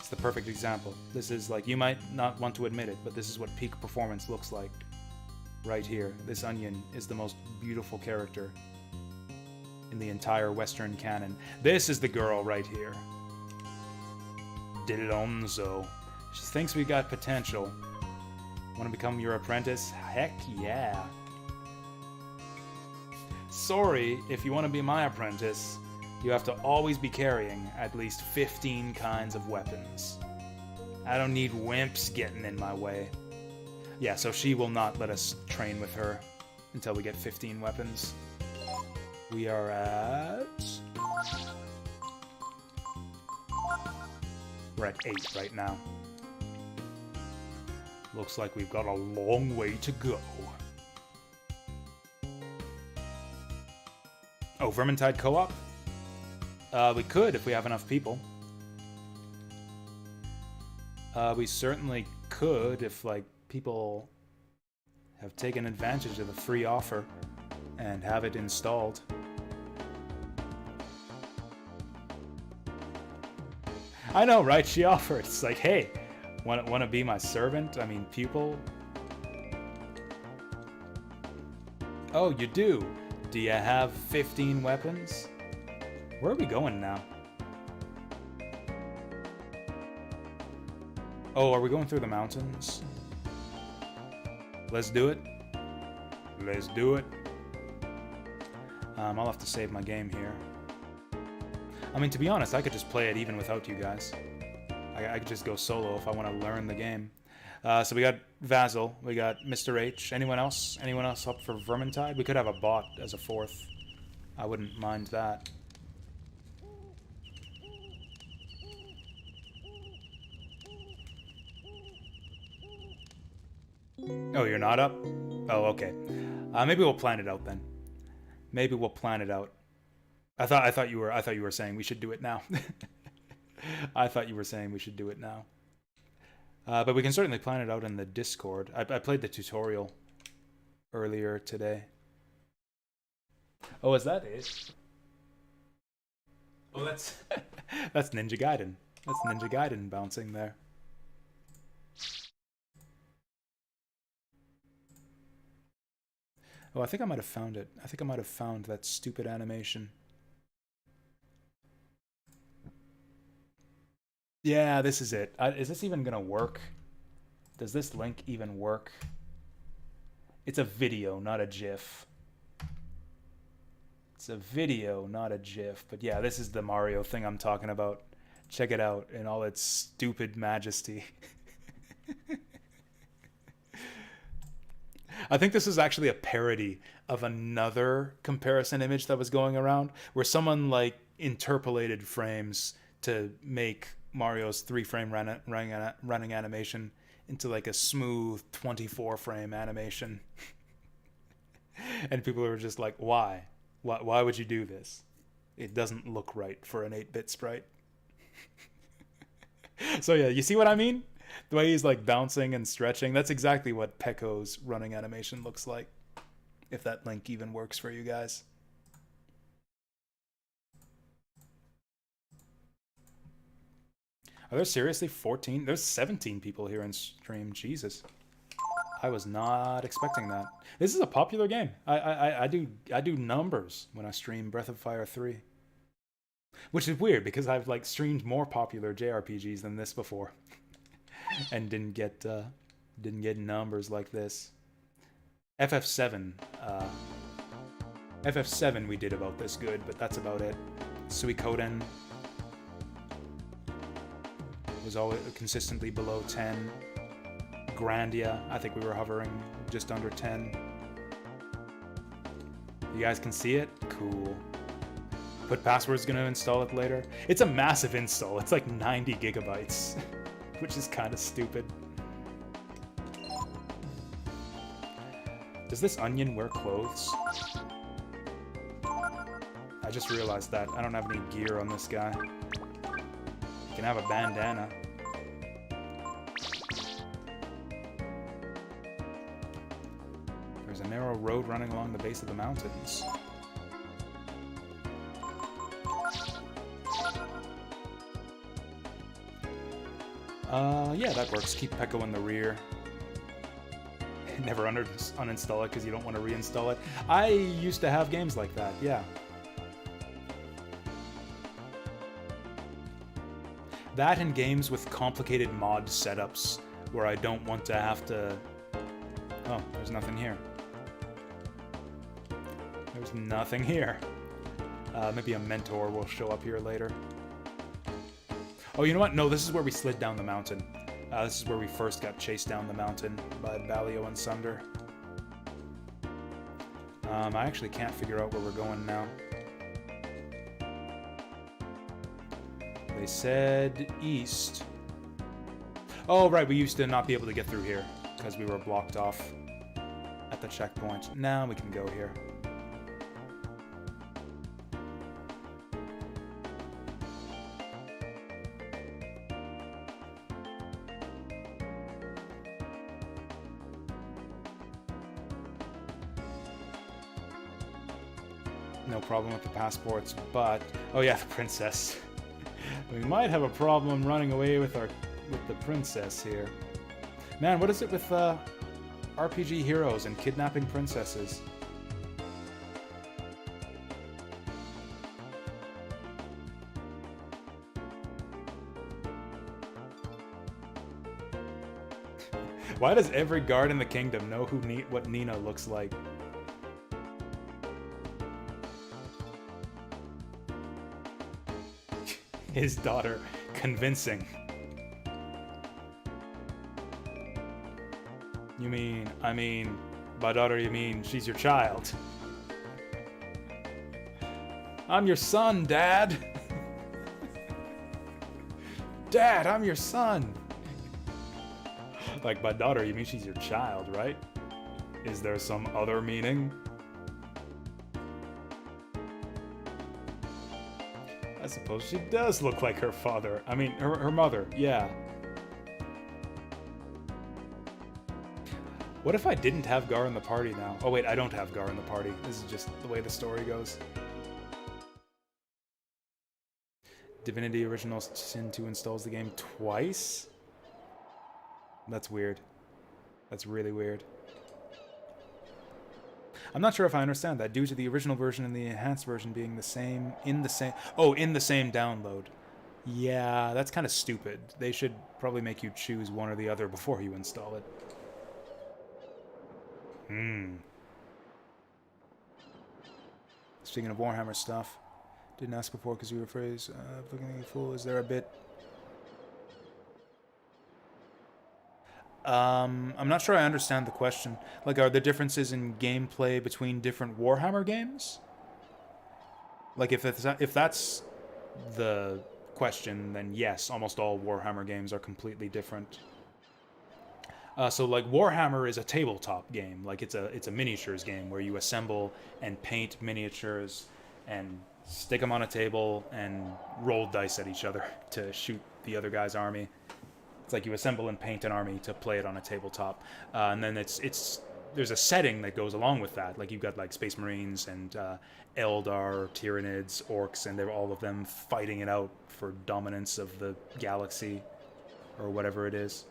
is the perfect example. This is like, you might not want to admit it, but this is what peak performance looks like. Right here, this onion is the most beautiful character in the entire Western canon. This is the girl right here. Dilonzo. She thinks we got potential. Want to become your apprentice? Heck yeah. Sorry, if you want to be my apprentice, you have to always be carrying at least 15 kinds of weapons. I don't need wimps getting in my way. Yeah, so she will not let us train with her until we get 15 weapons. We are at... We're at 8 right now. Looks like we've got a long way to go. Oh, Vermintide co-op? We could if we have enough people. We certainly could if, like, people have taken advantage of the free offer and have it installed. I know, right? She offered. It's like, hey, want to be my servant? I mean, pupil? Oh, you do? Do you have 15 weapons? Where are we going now? Oh, are we going through the mountains? Let's do it. Let's do it. I'll have to save my game here. I mean, to be honest, I could just play it even without you guys. I could just go solo if I want to learn the game. So we got Vasil, we got Mr. H. Anyone else? Anyone else up for Vermintide? We could have a bot as a fourth. I wouldn't mind that. Oh, you're not up? Oh, okay. Maybe we'll plan it out then. Maybe we'll plan it out. I thought you were saying we should do it now. I thought you were saying we should do it now. But we can certainly plan it out in the Discord. I played the tutorial earlier today. Oh, is that it? Oh, that's that's Ninja Gaiden. That's Ninja Gaiden bouncing there. Oh, I think I might have found it. I think I might have found that stupid animation. Yeah, this is it. Is this even gonna work? Does this link even work? It's a video, not a GIF. It's a video, not a GIF. But yeah, this is the Mario thing I'm talking about. Check it out in all its stupid majesty. I think this is actually a parody of another comparison image that was going around where someone like interpolated frames to make Mario's 3-frame running animation into like a smooth 24-frame animation. And people were just like, why? Why would you do this? It doesn't look right for an 8-bit sprite. So yeah, you see what I mean? The way he's like bouncing and stretching, that's exactly what Pecco's running animation looks like. If that link even works for you guys. Are there seriously 14? There's 17 people here in stream. Jesus. I was not expecting that. This is a popular game. I do numbers when I stream Breath of Fire 3. Which is weird because I've like streamed more popular JRPGs than this before. And didn't get numbers like this. FF7 FF7 we did about this good, but that's about it. Suikoden was always consistently below 10. Grandia, I think we were hovering just under 10. You guys can see it? Cool. Put password's gonna install it later. It's a massive install. It's like 90 gigabytes, which is kind of stupid. Does this onion wear clothes? I just realized that. I don't have any gear on this guy. You can have a bandana. There's a narrow road running along the base of the mountains. Yeah, that works. Keep Pecco in the rear. Never uninstall it because you don't want to reinstall it. I used to have games like that, yeah. That and games with complicated mod setups where I don't want to have to... Oh, there's nothing here. There's nothing here. Maybe a mentor will show up here later. Oh, you know what? No, this is where we slid down the mountain. This is where we first got chased down the mountain by Balio and Sunder. I actually can't figure out where we're going now. They said east. Oh, right, we used to not be able to get through here because we were blocked off at the checkpoint. Now we can go here. No problem with the passports, but... Oh yeah, the princess. We might have a problem running away with the princess here. Man, what is it with RPG heroes and kidnapping princesses? Why does every guard in the kingdom know what Nina looks like? His daughter, convincing. I mean, by daughter you mean she's your child. I'm your son, Dad. Dad, I'm your son. Like, by daughter you mean she's your child, right? Is there some other meaning? I suppose she does look like her father. I mean, her mother, yeah. What if I didn't have Gar in the party now? Oh wait, I don't have Gar in the party. This is just the way the story goes. Divinity Original Sin 2 installs the game twice? That's weird. That's really weird. I'm not sure if I understand that, due to the original version and the enhanced version being the same, in the same download. Yeah, that's kind of stupid. They should probably make you choose one or the other before you install it. Speaking of Warhammer stuff, didn't ask before because you were afraid. Looking at you fool. Is there a bit? I'm not sure I understand the question. Like, are there differences in gameplay between different Warhammer games? Like, if that's the question, then yes, almost all Warhammer games are completely different. So like Warhammer is a tabletop game, like it's a miniatures game where you assemble and paint miniatures and stick them on a table and roll dice at each other to shoot the other guy's army. It's like you assemble and paint an army to play it on a tabletop, and then it's there's a setting that goes along with that. Like you've got like Space Marines and Eldar, Tyranids, Orcs, and they're all of them fighting it out for dominance of the galaxy or whatever it is.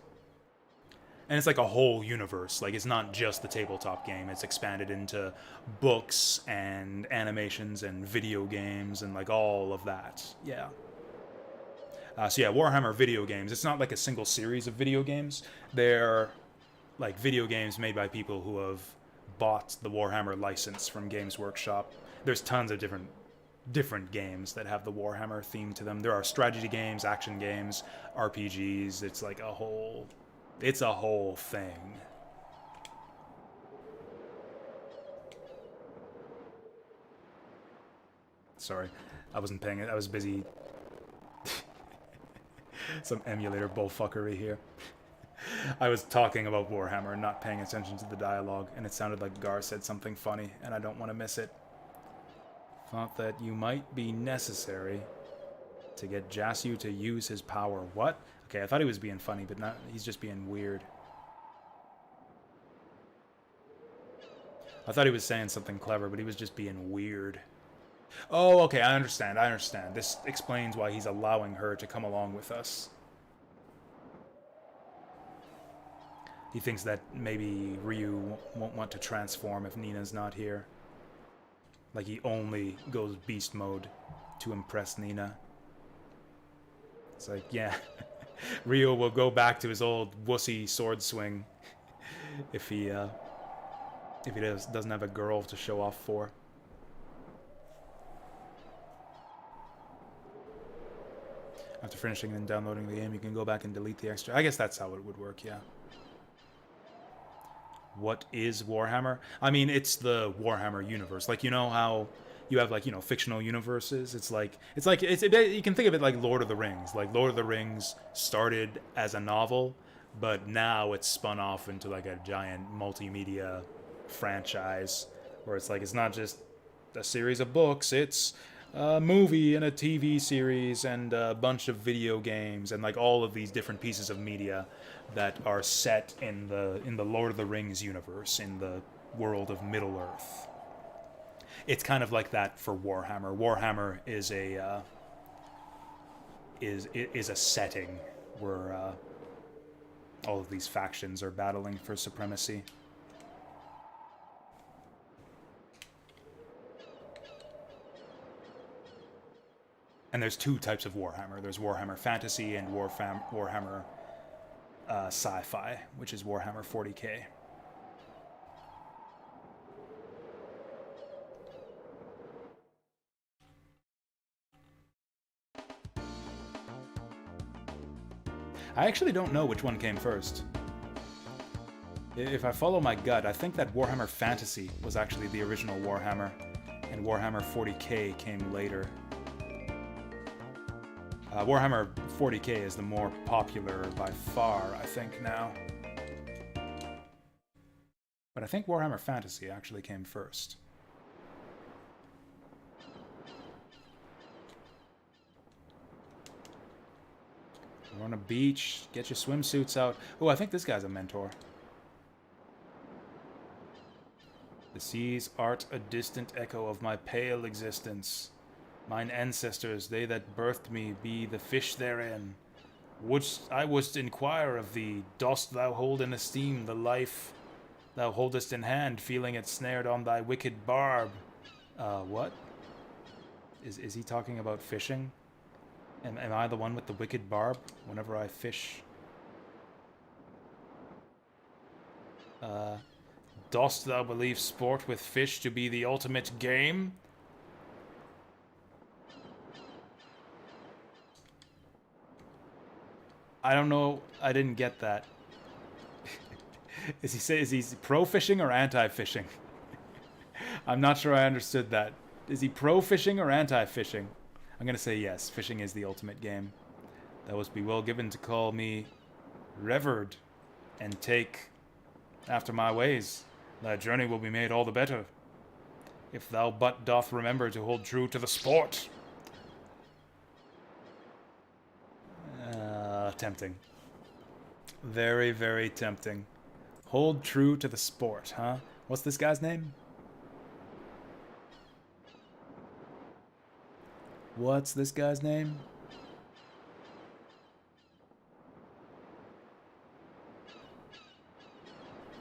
And it's like a whole universe. Like it's not just the tabletop game. It's expanded into books and animations and video games and like all of that. Yeah. So yeah, Warhammer video games. It's not like a single series of video games. They're like video games made by people who have bought the Warhammer license from Games Workshop. There's tons of different games that have the Warhammer theme to them. There are strategy games, action games, RPGs. It's like it's a whole thing. Sorry, I wasn't paying it. I was busy. Some emulator bullfuckery here. I was talking about Warhammer and not paying attention to the dialogue, and it sounded like Gar said something funny, and I don't want to miss it. Thought that you might be necessary to get Jasu to use his power. What? Okay, I thought he was being funny, but not. He's just being weird. I thought he was saying something clever, but he was just being weird. Oh, okay, I understand. This explains why he's allowing her to come along with us. He thinks that maybe Ryu won't want to transform if Nina's not here. Like he only goes beast mode to impress Nina. It's like, yeah, Ryu will go back to his old wussy sword swing if he doesn't have a girl to show off for. After finishing and downloading the game, you can go back and delete the extra. I guess that's how it would work, yeah. What is Warhammer? I mean, it's the Warhammer universe. Like, you know how you have, like, you know, fictional universes? You can think of it like Lord of the Rings. Like, Lord of the Rings started as a novel, but now it's spun off into, like, a giant multimedia franchise where it's like, it's not just a series of books, it's a movie and a TV series and a bunch of video games and like all of these different pieces of media that are set in the Lord of the Rings universe, in the world of Middle Earth. It's kind of like that for Warhammer. Warhammer is a setting where all of these factions are battling for supremacy. And there's two types of Warhammer. There's Warhammer Fantasy and Warhammer Sci-Fi, which is Warhammer 40k. I actually don't know which one came first. If I follow my gut, I think that Warhammer Fantasy was actually the original Warhammer, and Warhammer 40k came later. Warhammer 40k is the more popular by far, I think, now. But I think Warhammer Fantasy actually came first. We're on a beach. Get your swimsuits out. Oh, I think this guy's a mentor. The seas art a distant echo of my pale existence. Mine ancestors, they that birthed me, be the fish therein. I wouldst inquire of thee, dost thou hold in esteem the life thou holdest in hand, feeling it snared on thy wicked barb? What? Is he talking about fishing? Am I the one with the wicked barb whenever I fish? Dost thou believe sport with fish to be the ultimate game? I don't know. I didn't get that. Is he pro fishing or anti fishing? I'm not sure I understood that. Is he pro fishing or anti fishing? I'm gonna say yes. Fishing is the ultimate game. Thou wouldst be well given to call me revered, and take after my ways. Thy journey will be made all the better, if thou but doth remember to hold true to the sport. Tempting. Very, very tempting. Hold true to the sport, huh? What's this guy's name? What's this guy's name?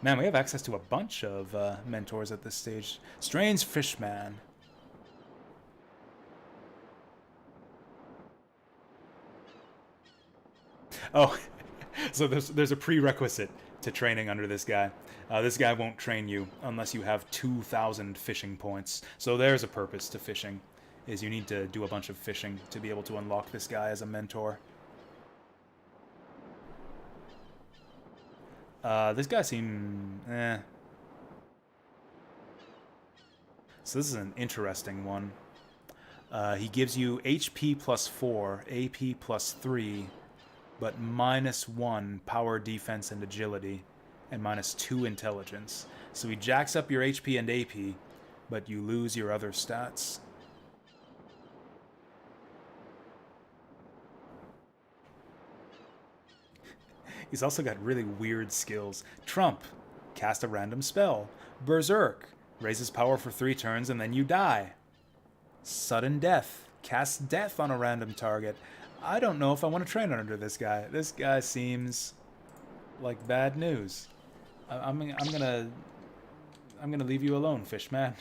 Man, we have access to a bunch of mentors at this stage. Strange Fishman. Oh, so there's a prerequisite to training under this guy. This guy won't train you unless you have 2,000 fishing points. So there's a purpose to fishing, is you need to do a bunch of fishing to be able to unlock this guy as a mentor. This guy seemed... So this is an interesting one. He gives you HP plus 4, AP plus 3, but -1 power, defense, and agility, and -2 intelligence. So he jacks up your HP and AP, but you lose your other stats. He's also got really weird skills. Trump, cast a random spell. Berserk, raises power for 3 turns and then you die. Sudden Death, casts death on a random target. I don't know if I want to train under this guy. This guy seems like bad news. I'm gonna leave you alone, Fishman.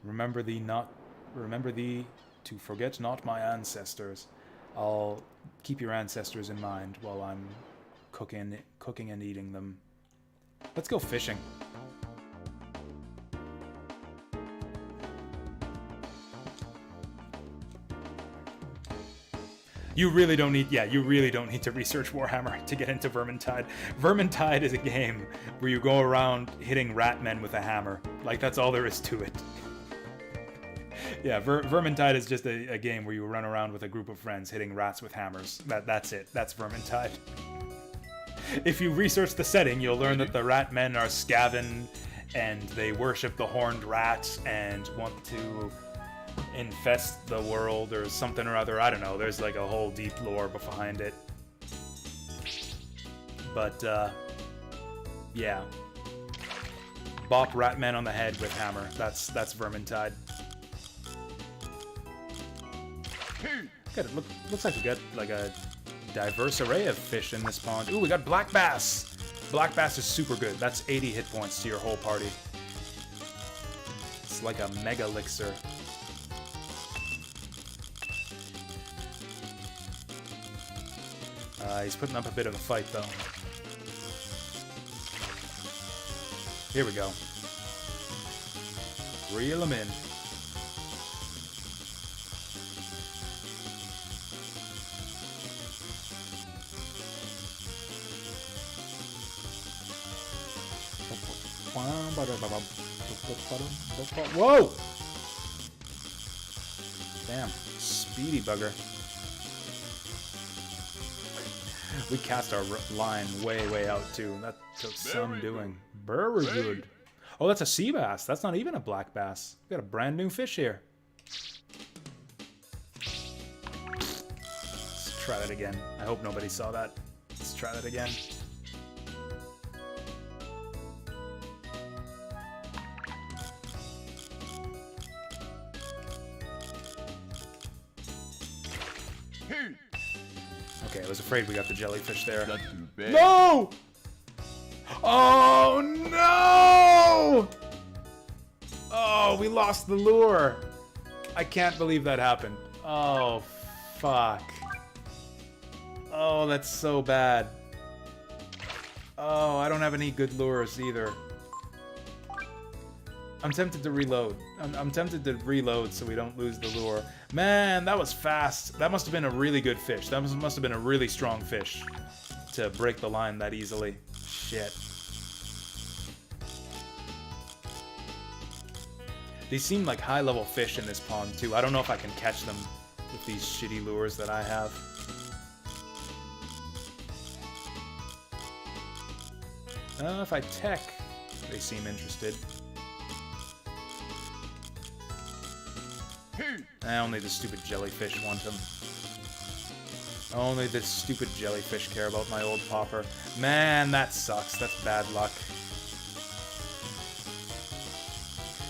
Remember thee to forget not my ancestors. I'll keep your ancestors in mind while I'm cooking and eating them. Let's go fishing. You really don't need to research Warhammer to get into Vermintide. Vermintide is a game where you go around hitting rat men with a hammer. Like, that's all there is to it. Yeah, Vermintide is just a game where you run around with a group of friends hitting rats with hammers. That's it. That's Vermintide. If you research the setting, you'll learn that the rat men are Skaven, and they worship the horned rat and want to infest the world or something or other. I don't know. There's like a whole deep lore behind it. But, yeah. Bop rat men on the head with hammer. That's Vermintide. Good. Looks like we got like a diverse array of fish in this pond. Ooh, we got black bass. Black bass is super good. That's 80 hit points to your whole party. It's like a mega elixir. He's putting up a bit of a fight, though. Here we go. Reel him in. Whoa! Damn, speedy bugger. We cast our line way out, too. That took some doing. Very good. Oh, that's a sea bass. That's not even a black bass. We got a brand new fish here. Let's try that again. I hope nobody saw that. Let's try that again. Okay, I was afraid we got the jellyfish there. No! Oh, no! Oh, we lost the lure. I can't believe that happened. Oh, fuck. Oh, that's so bad. Oh, I don't have any good lures either. I'm tempted to reload. I'm tempted to reload so we don't lose the lure. Man, that was fast. That must have been a really good fish. That must have been a really strong fish to break the line that easily. Shit. These seem like high-level fish in this pond, too. I don't know if I can catch them with these shitty lures that I have. If I tech, they seem interested. Only the stupid jellyfish want them. Only the stupid jellyfish care about my old popper. Man, that sucks. That's bad luck.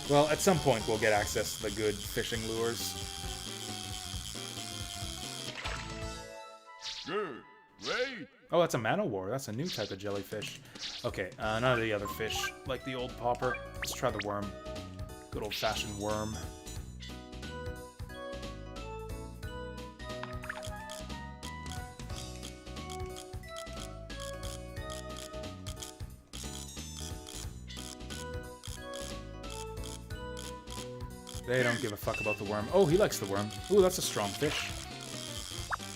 Well, at some point we'll get access to the good fishing lures. Good. Great. Oh, that's a man-o-war. That's a new type of jellyfish. Okay, none of the other fish, like the old popper. Let's try the worm. Good old-fashioned worm. They don't give a fuck about the worm. Oh, he likes the worm. Ooh, that's a strong fish.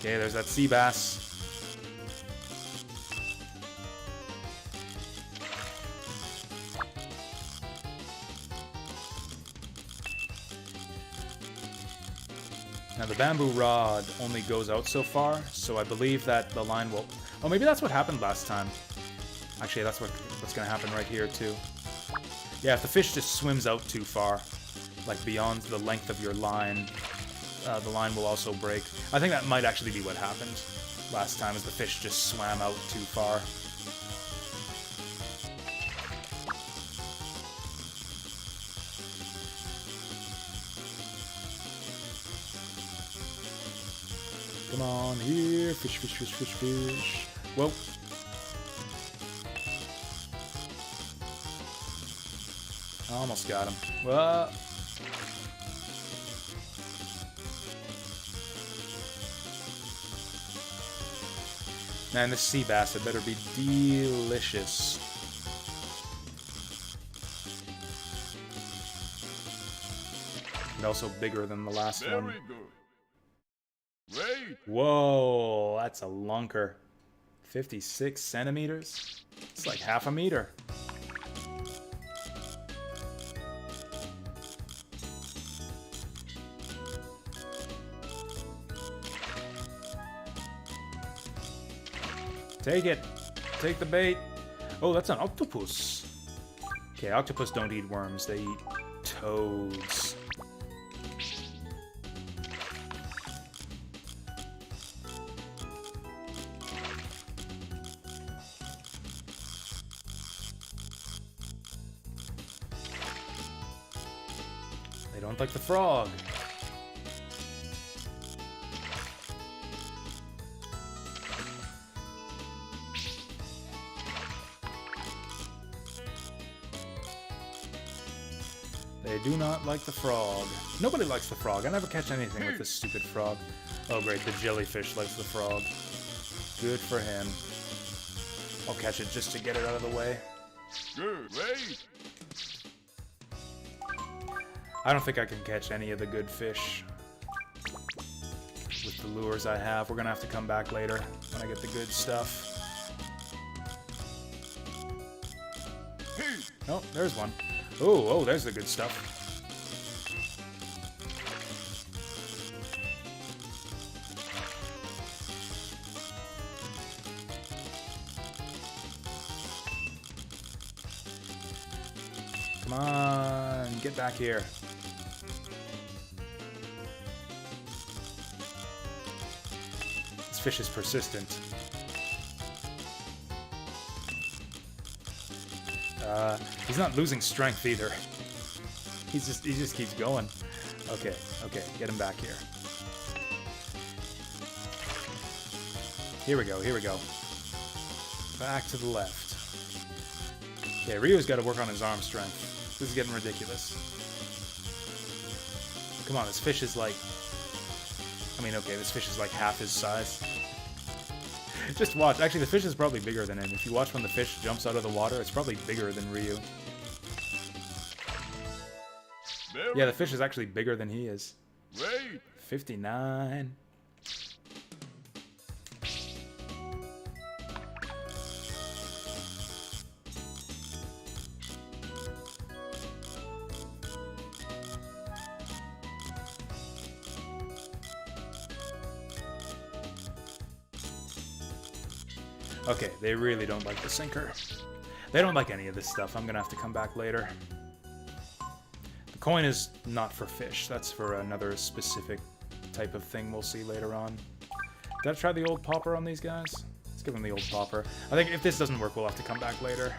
Okay, there's that sea bass. Now the bamboo rod only goes out so far, so I believe that the line will... Oh, maybe that's what happened last time. Actually, that's what's going to happen right here, too. Yeah, if the fish just swims out too far, like beyond the length of your line, the line will also break. I think that might actually be what happened last time, is the fish just swam out too far. Come on here, fish, fish, fish, fish, fish. Whoa. Almost got him. Whoa. Man, this sea bass had better be delicious. And also bigger than the last one. Very good. Great. Whoa, that's a lunker. 56 centimeters? It's like half a meter. Take it. Take the bait. Oh, that's an octopus. Okay, octopus don't eat worms. They eat toads. They don't like the frog. They do not like the frog. Nobody likes the frog. I never catch anything with this stupid frog. Oh great, the jellyfish likes the frog. Good for him. I'll catch it just to get it out of the way. Good. Great. I don't think I can catch any of the good fish with the lures I have. We're gonna have to come back later when I get the good stuff. Oh, there's one. Oh, there's the good stuff. Come on, get back here. This fish is persistent. He's not losing strength either. He just keeps going. Okay, get him back here. Here we go. Back to the left. Okay, Ryu's got to work on his arm strength. This is getting ridiculous. Come on, this fish is like... I mean, okay, this fish is like half his size. Just watch. Actually, the fish is probably bigger than him. If you watch when the fish jumps out of the water, it's probably bigger than Ryu. Yeah, the fish is actually bigger than he is. Wait. 59. Okay, they really don't like the sinker. They don't like any of this stuff. I'm gonna have to come back later. The coin is not for fish. That's for another specific type of thing we'll see later on. Did I try the old popper on these guys? Let's give them the old popper. I think if this doesn't work, we'll have to come back later.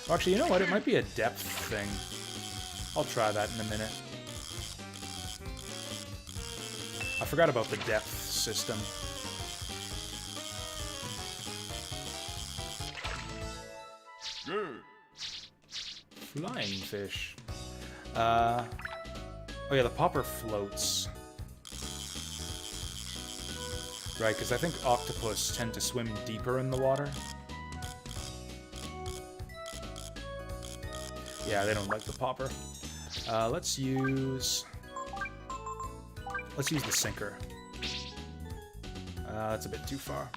Oh, actually, you know what? It might be a depth thing. I'll try that in a minute. I forgot about the depth system. Good. Flying fish. Oh yeah, the popper floats. Right, because I think octopus tend to swim deeper in the water. Yeah, they don't like the popper. Let's use the sinker. That's a bit too far.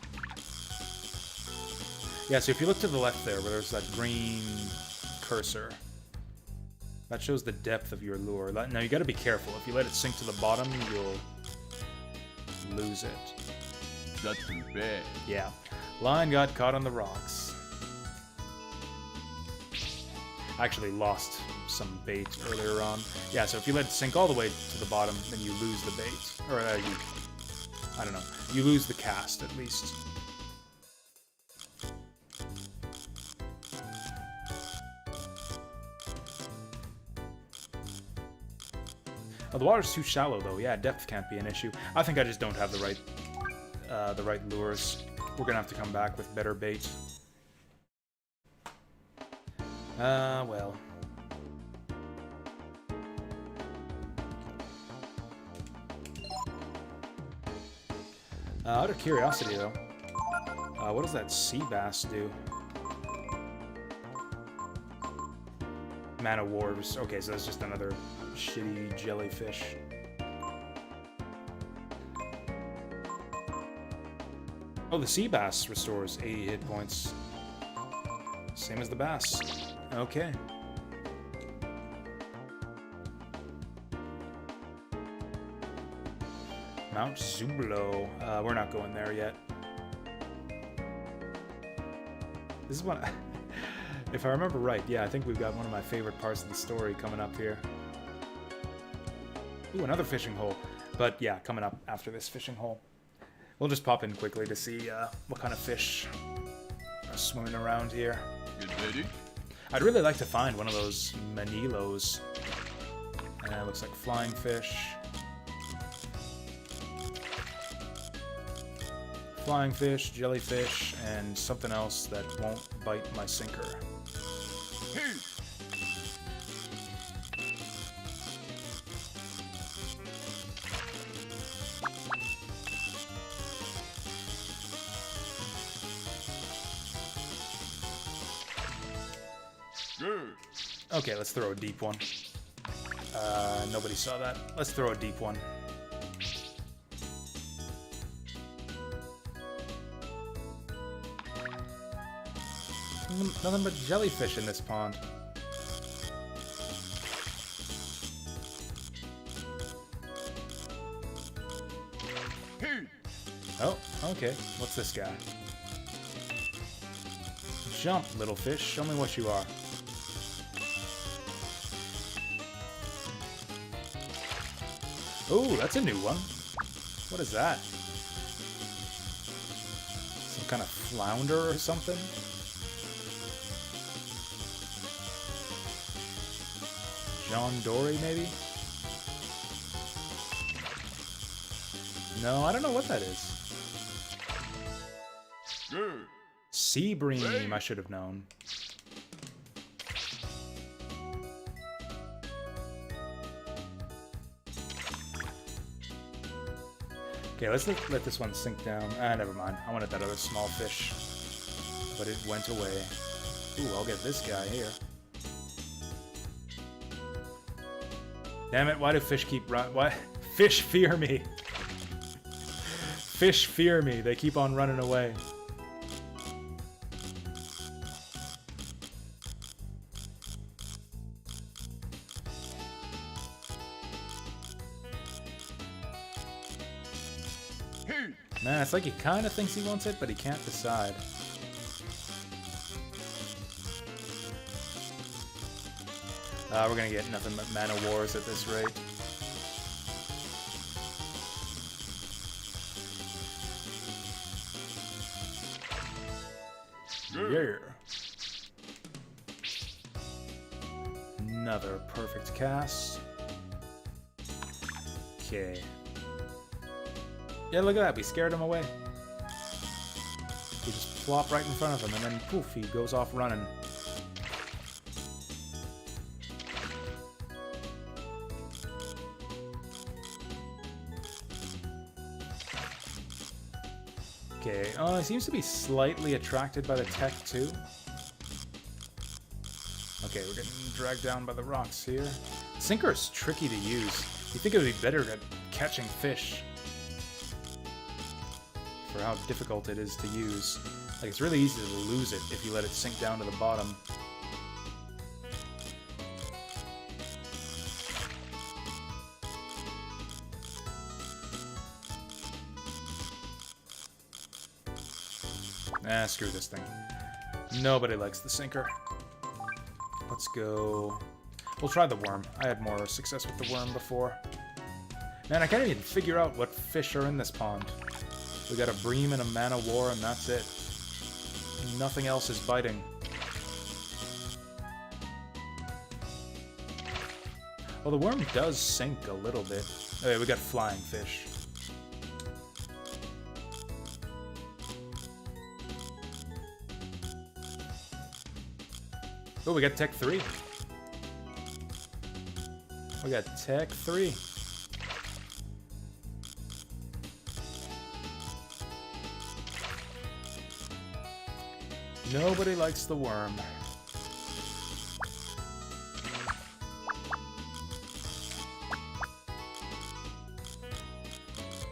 Yeah, so if you look to the left there, where there's that green cursor, that shows the depth of your lure. Now, you gotta be careful. If you let it sink to the bottom, you'll lose it. That's too bad. Yeah. Line got caught on the rocks. I actually lost some bait earlier on. Yeah, so if you let it sink all the way to the bottom, then you lose the bait. Or, I don't know. You lose the cast, at least. Oh, the water's too shallow, though. Yeah, depth can't be an issue. I think I just don't have the right lures. We're gonna have to come back with better bait. Well. Out of curiosity, though, what does that sea bass do? Man of Wars. Okay, so that's just another shitty jellyfish. Oh, the sea bass restores 80 hit points. Same as the bass. Okay. Mount Zublo. We're not going there yet. This is one... If I remember right, yeah, I think we've got one of my favorite parts of the story coming up here. Ooh, another fishing hole. But yeah, coming up after this fishing hole. We'll just pop in quickly to see what kind of fish are swimming around here. Get ready? I'd really like to find one of those Manilos. Looks like flying fish. Flying fish, jellyfish, and something else that won't bite my sinker. Hey. Good. Okay, let's throw a deep one. Nobody saw that. Let's throw a deep one. Nothing but jellyfish in this pond. Hey. Oh, okay. What's this guy? Jump, little fish. Show me what you are. Ooh, that's a new one. What is that? Some kind of flounder or something? John Dory, maybe? No, I don't know what that is. Good. Sea bream, I should have known. Okay, let's let this one sink down. Ah, never mind. I wanted that other small fish. But it went away. Ooh, I'll get this guy here. Damn it, why do fish keep run? Why? Fish fear me. Fish fear me. They keep on running away. Hey. Man, it's like he kind of thinks he wants it, but he can't decide. We're gonna get nothing but mana wars at this rate. Yeah. Another perfect cast. Okay. Yeah, look at that. We scared him away. We just flop right in front of him, and then poof, he goes off running. Okay, he seems to be slightly attracted by the tech, too. Okay, we're getting dragged down by the rocks here. Sinker is tricky to use. You'd think it would be better at catching fish. For how difficult it is to use. Like, it's really easy to lose it if you let it sink down to the bottom. Nah, screw this thing. Nobody likes the sinker. Let's go... We'll try the worm. I had more success with the worm before. Man, I can't even figure out what fish are in this pond. We got a bream and a mana war, and that's it. Nothing else is biting. Well, the worm does sink a little bit. Okay, we got flying fish. Oh, we got Tech 3. We got Tech 3. Nobody likes the worm.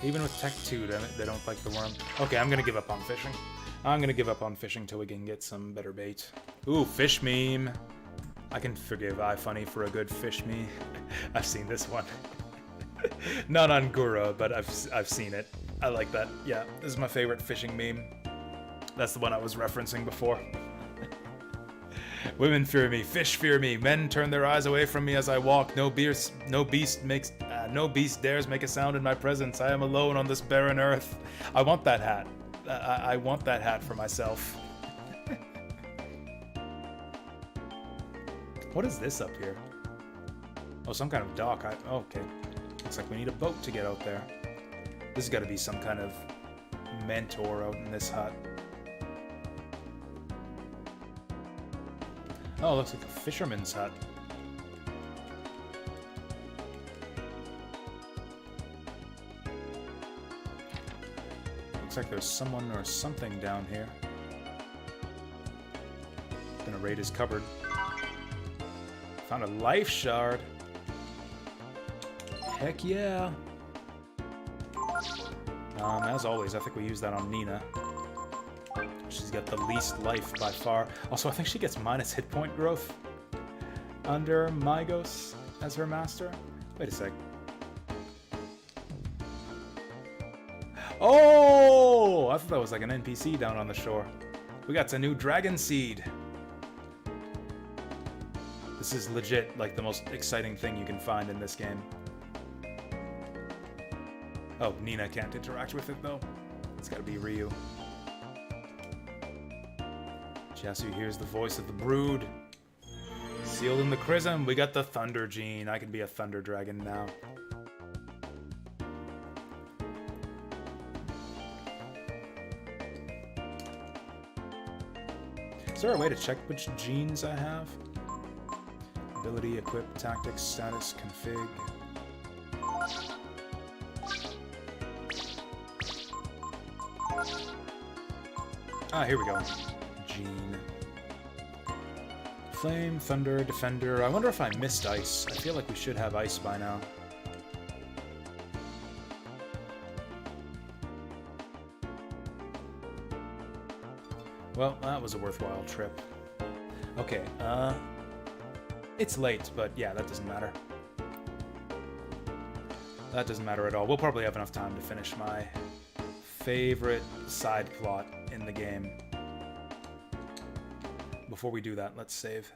Even with Tech 2, they don't like the worm. Okay, I'm gonna give up on fishing. I'm gonna give up on fishing till we can get some better bait. Ooh, fish meme. I can forgive iFunny for a good fish meme. I've seen this one. Not on Gura, but I've seen it. I like that. Yeah, this is my favorite fishing meme. That's the one I was referencing before. Women fear me, fish fear me, men turn their eyes away from me as I walk. No beast dares make a sound in my presence. I am alone on this barren earth. I want that hat. I want that hat for myself. What is this up here? Oh, some kind of dock. Okay. Looks like we need a boat to get out there. This has got to be some kind of mentor out in this hut. Oh, it looks like a fisherman's hut. Looks like there's someone or something down here. Gonna raid his cupboard. Found a life shard. Heck yeah. As always, I think we use that on Nina. She's got the least life by far. Also, I think she gets minus hit point growth under Mygos as her master. Wait a sec. Oh! I thought that was like an NPC down on the shore. We got a new dragon seed. This is legit like the most exciting thing you can find in this game. Oh, Nina can't interact with it though. It's gotta be Ryu. Jasu hears the voice of the brood. Sealed in the chrism, we got the Thunder Gene. I can be a Thunder Dragon now. Is there a way to check which genes I have? Ability, equip, tactics, status, config. Ah, here we go. Gene. Flame, Thunder, Defender. I wonder if I missed Ice. I feel like we should have Ice by now. Well, that was a worthwhile trip. Okay, it's late, but yeah, that doesn't matter. That doesn't matter at all. We'll probably have enough time to finish my favorite side plot in the game. Before we do that, let's save.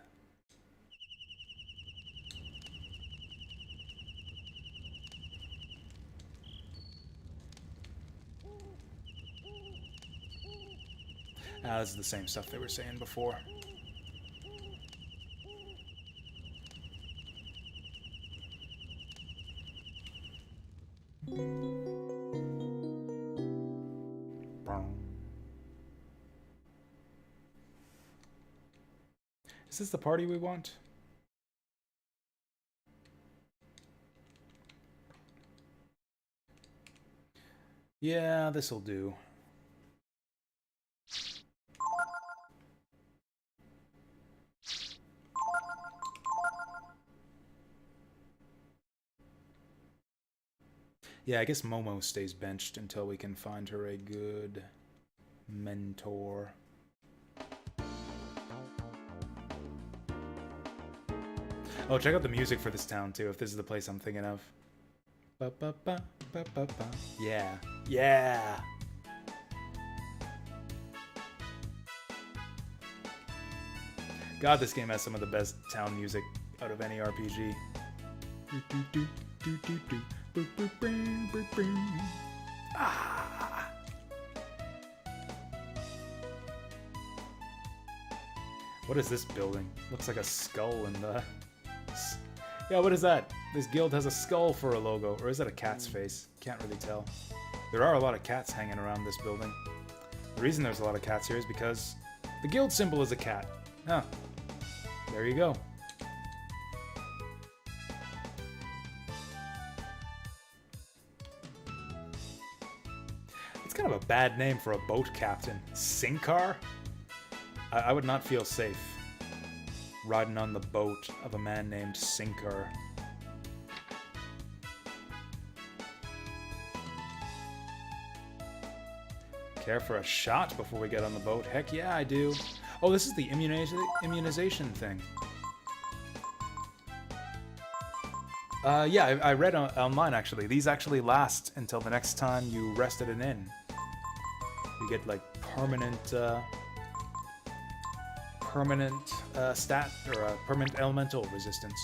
Ah, this is the same stuff they were saying before. Is this the party we want? Yeah, this'll do. Yeah, I guess Momo stays benched until we can find her a good mentor. Oh, check out the music for this town, too, if this is the place I'm thinking of. Ba, ba, ba, ba, ba, ba. Yeah. Yeah! God, this game has some of the best town music out of any RPG. Ah! What is this building? Looks like a skull in the... Yeah, what is that? This guild has a skull for a logo. Or is that a cat's face? Can't really tell. There are a lot of cats hanging around this building. The reason there's a lot of cats here is because the guild symbol is a cat. Huh. There you go. It's kind of a bad name for a boat captain. Sinkar? I would not feel safe riding on the boat of a man named Sinkar. Care for a shot before we get on the boat? Heck yeah, I do. Oh, this is the immunization thing. Yeah, I read online, actually. These actually last until the next time you rest at an inn. You get, like, permanent stat, or permanent elemental resistance.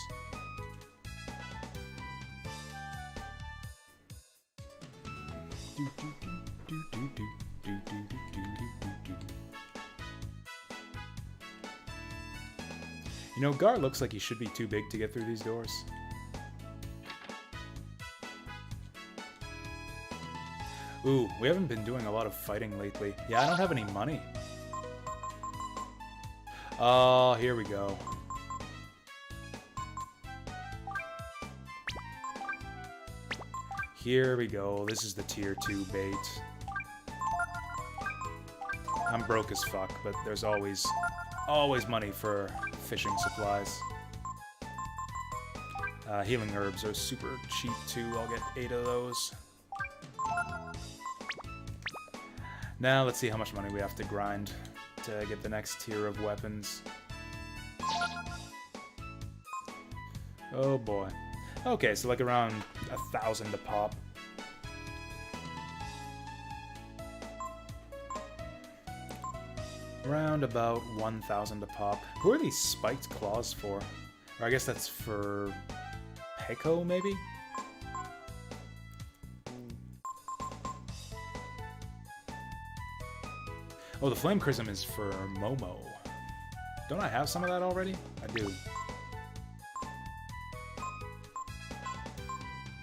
You know, Gar looks like he should be too big to get through these doors. Ooh, we haven't been doing a lot of fighting lately. Yeah, I don't have any money. Oh, here we go. Here we go. This is the tier 2 bait. I'm broke as fuck, but there's always money for fishing supplies. Healing herbs are super cheap too. I'll get 8 of those. Now let's see how much money we have to grind to get the next tier of weapons. Oh boy. Okay, so like around 1,000 a pop. Around about 1,000 a pop. Who are these spiked claws for? Or I guess that's for Peko, maybe? Oh, the Flame Chrism is for Momo. Don't I have some of that already? I do.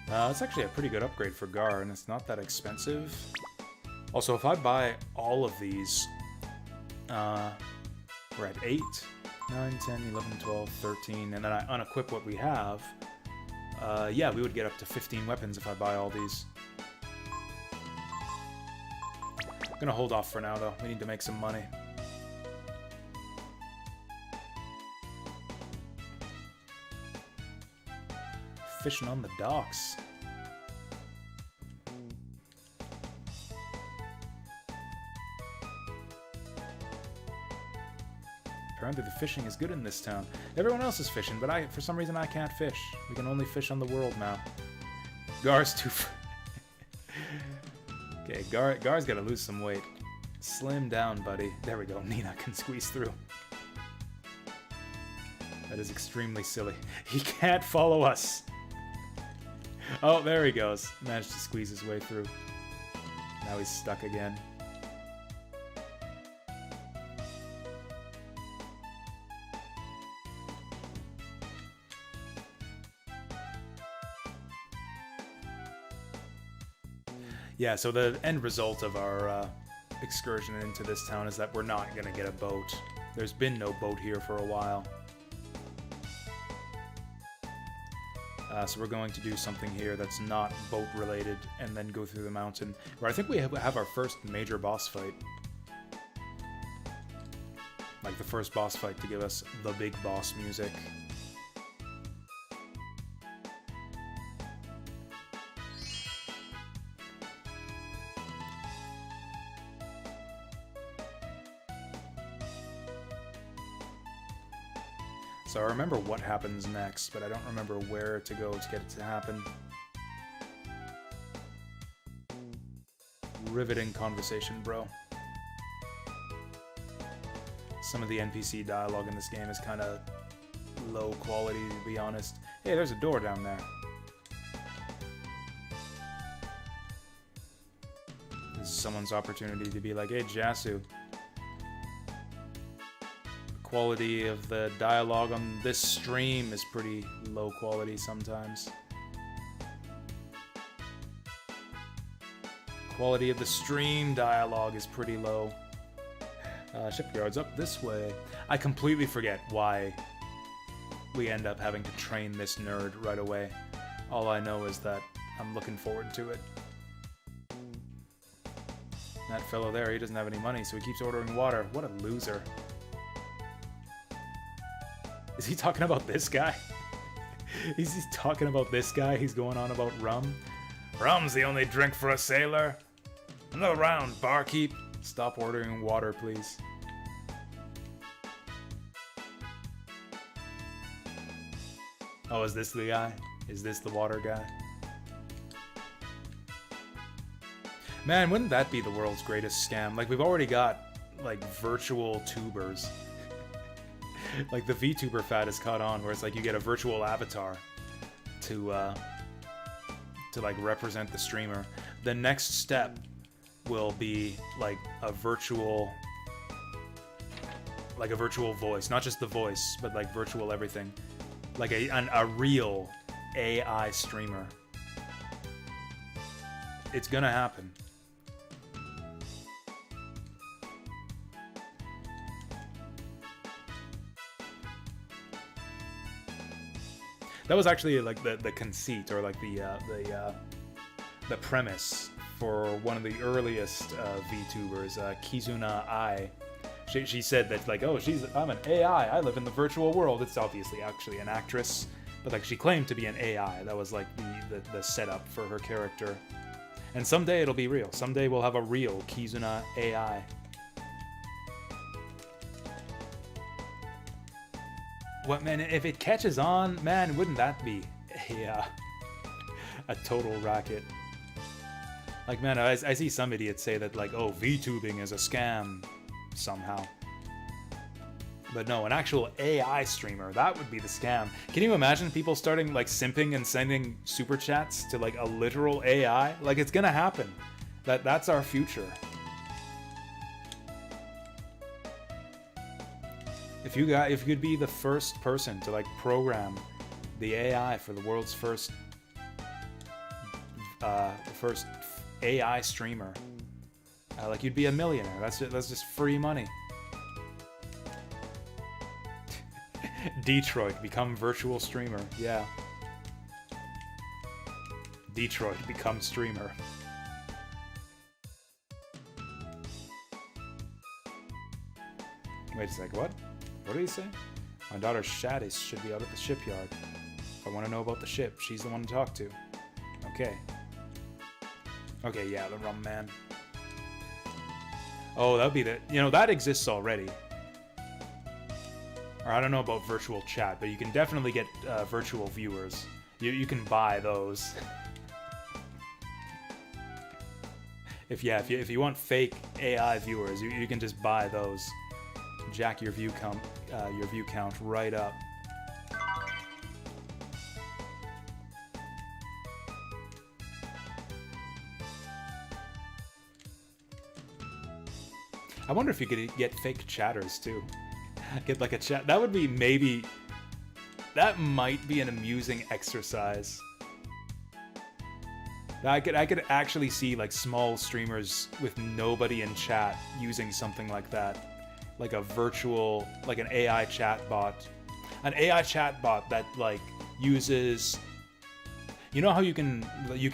It's actually a pretty good upgrade for Gar, and it's not that expensive. Also, if I buy all of these, we're at 8, 9, 10, 11, 12, 13, and then I unequip what we have. Yeah, we would get up to 15 weapons if I buy all these. I'm gonna hold off for now, though. We need to make some money. fishing on the docks. Apparently the fishing is good in this town. Everyone else is fishing, but for some reason I can't fish. We can only fish on the world now. Gar's too... Okay, Gar's gotta lose some weight. Slim down, buddy. There we go. Nina can squeeze through. That is extremely silly. He can't follow us. Oh, there he goes. Managed to squeeze his way through. Now he's stuck again. Yeah, so the end result of our excursion into this town is that we're not gonna get a boat. There's been no boat here for a while. So we're going to do something here that's not boat related and then go through the mountain, where I think we have our first major boss fight. Like the first boss fight to give us the big boss music. So I remember what happens next, but I don't remember where to go to get it to happen. Riveting conversation, bro. Some of the NPC dialogue in this game is kind of low quality, to be honest. Hey, there's a door down there. This is someone's opportunity to be like, hey, Jasu. Quality of the dialogue on this stream is pretty low quality sometimes. Quality of the stream dialogue is pretty low. Shipyard's up this way. I completely forget why we end up having to train this nerd right away. All I know is that I'm looking forward to it. That fellow there, he doesn't have any money, so he keeps ordering water. What a loser. Is he talking about this guy? Is he talking about this guy? He's going on about rum? Rum's the only drink for a sailor. Another round, barkeep. Stop ordering water, please. Oh, is this the guy? Is this the water guy? Man, wouldn't that be the world's greatest scam? Like, we've already got, like, virtual tubers. Like, the VTuber fad has caught on, where it's like you get a virtual avatar to like, represent the streamer. The next step will be, like, a virtual voice. Not just the voice, but, like, virtual everything. Like, a real AI streamer. It's gonna happen. That was actually like the conceit, or like the premise for one of the earliest VTubers, Kizuna Ai. She said that, like, oh, I'm an AI. I live in the virtual world. It's obviously actually an actress, but like she claimed to be an AI. That was like the setup for her character. And someday it'll be real. Someday we'll have a real Kizuna AI. What, man, if it catches on, man, wouldn't that be a total racket? Like, man, I see some idiots say that, like, oh, VTubing is a scam somehow. But no, an actual AI streamer, that would be the scam. Can you imagine people starting, like, simping and sending super chats to, like, a literal AI? Like, it's gonna happen. That's our future. If you could be the first person to, like, program the AI for the world's first AI streamer, like, you'd be a millionaire. That's just free money. Detroit, become virtual streamer. Yeah. Detroit, become streamer. Wait a sec, what? What did he say? My daughter's shaddies should be out at the shipyard. If I want to know about the ship, she's the one to talk to. Okay. Okay, yeah, the rum man. Oh, that would be the... You know, that exists already. Or I don't know about virtual chat, but you can definitely get virtual viewers. You can buy those. if you want fake AI viewers, you can just buy those. Jack your view count right up. I wonder if you could get fake chatters too. Get like a chat. That would be maybe... That might be an amusing exercise. I could actually see like small streamers with nobody in chat using something like that. Like a virtual, like an AI chatbot. An AI chatbot that like uses... You know how you can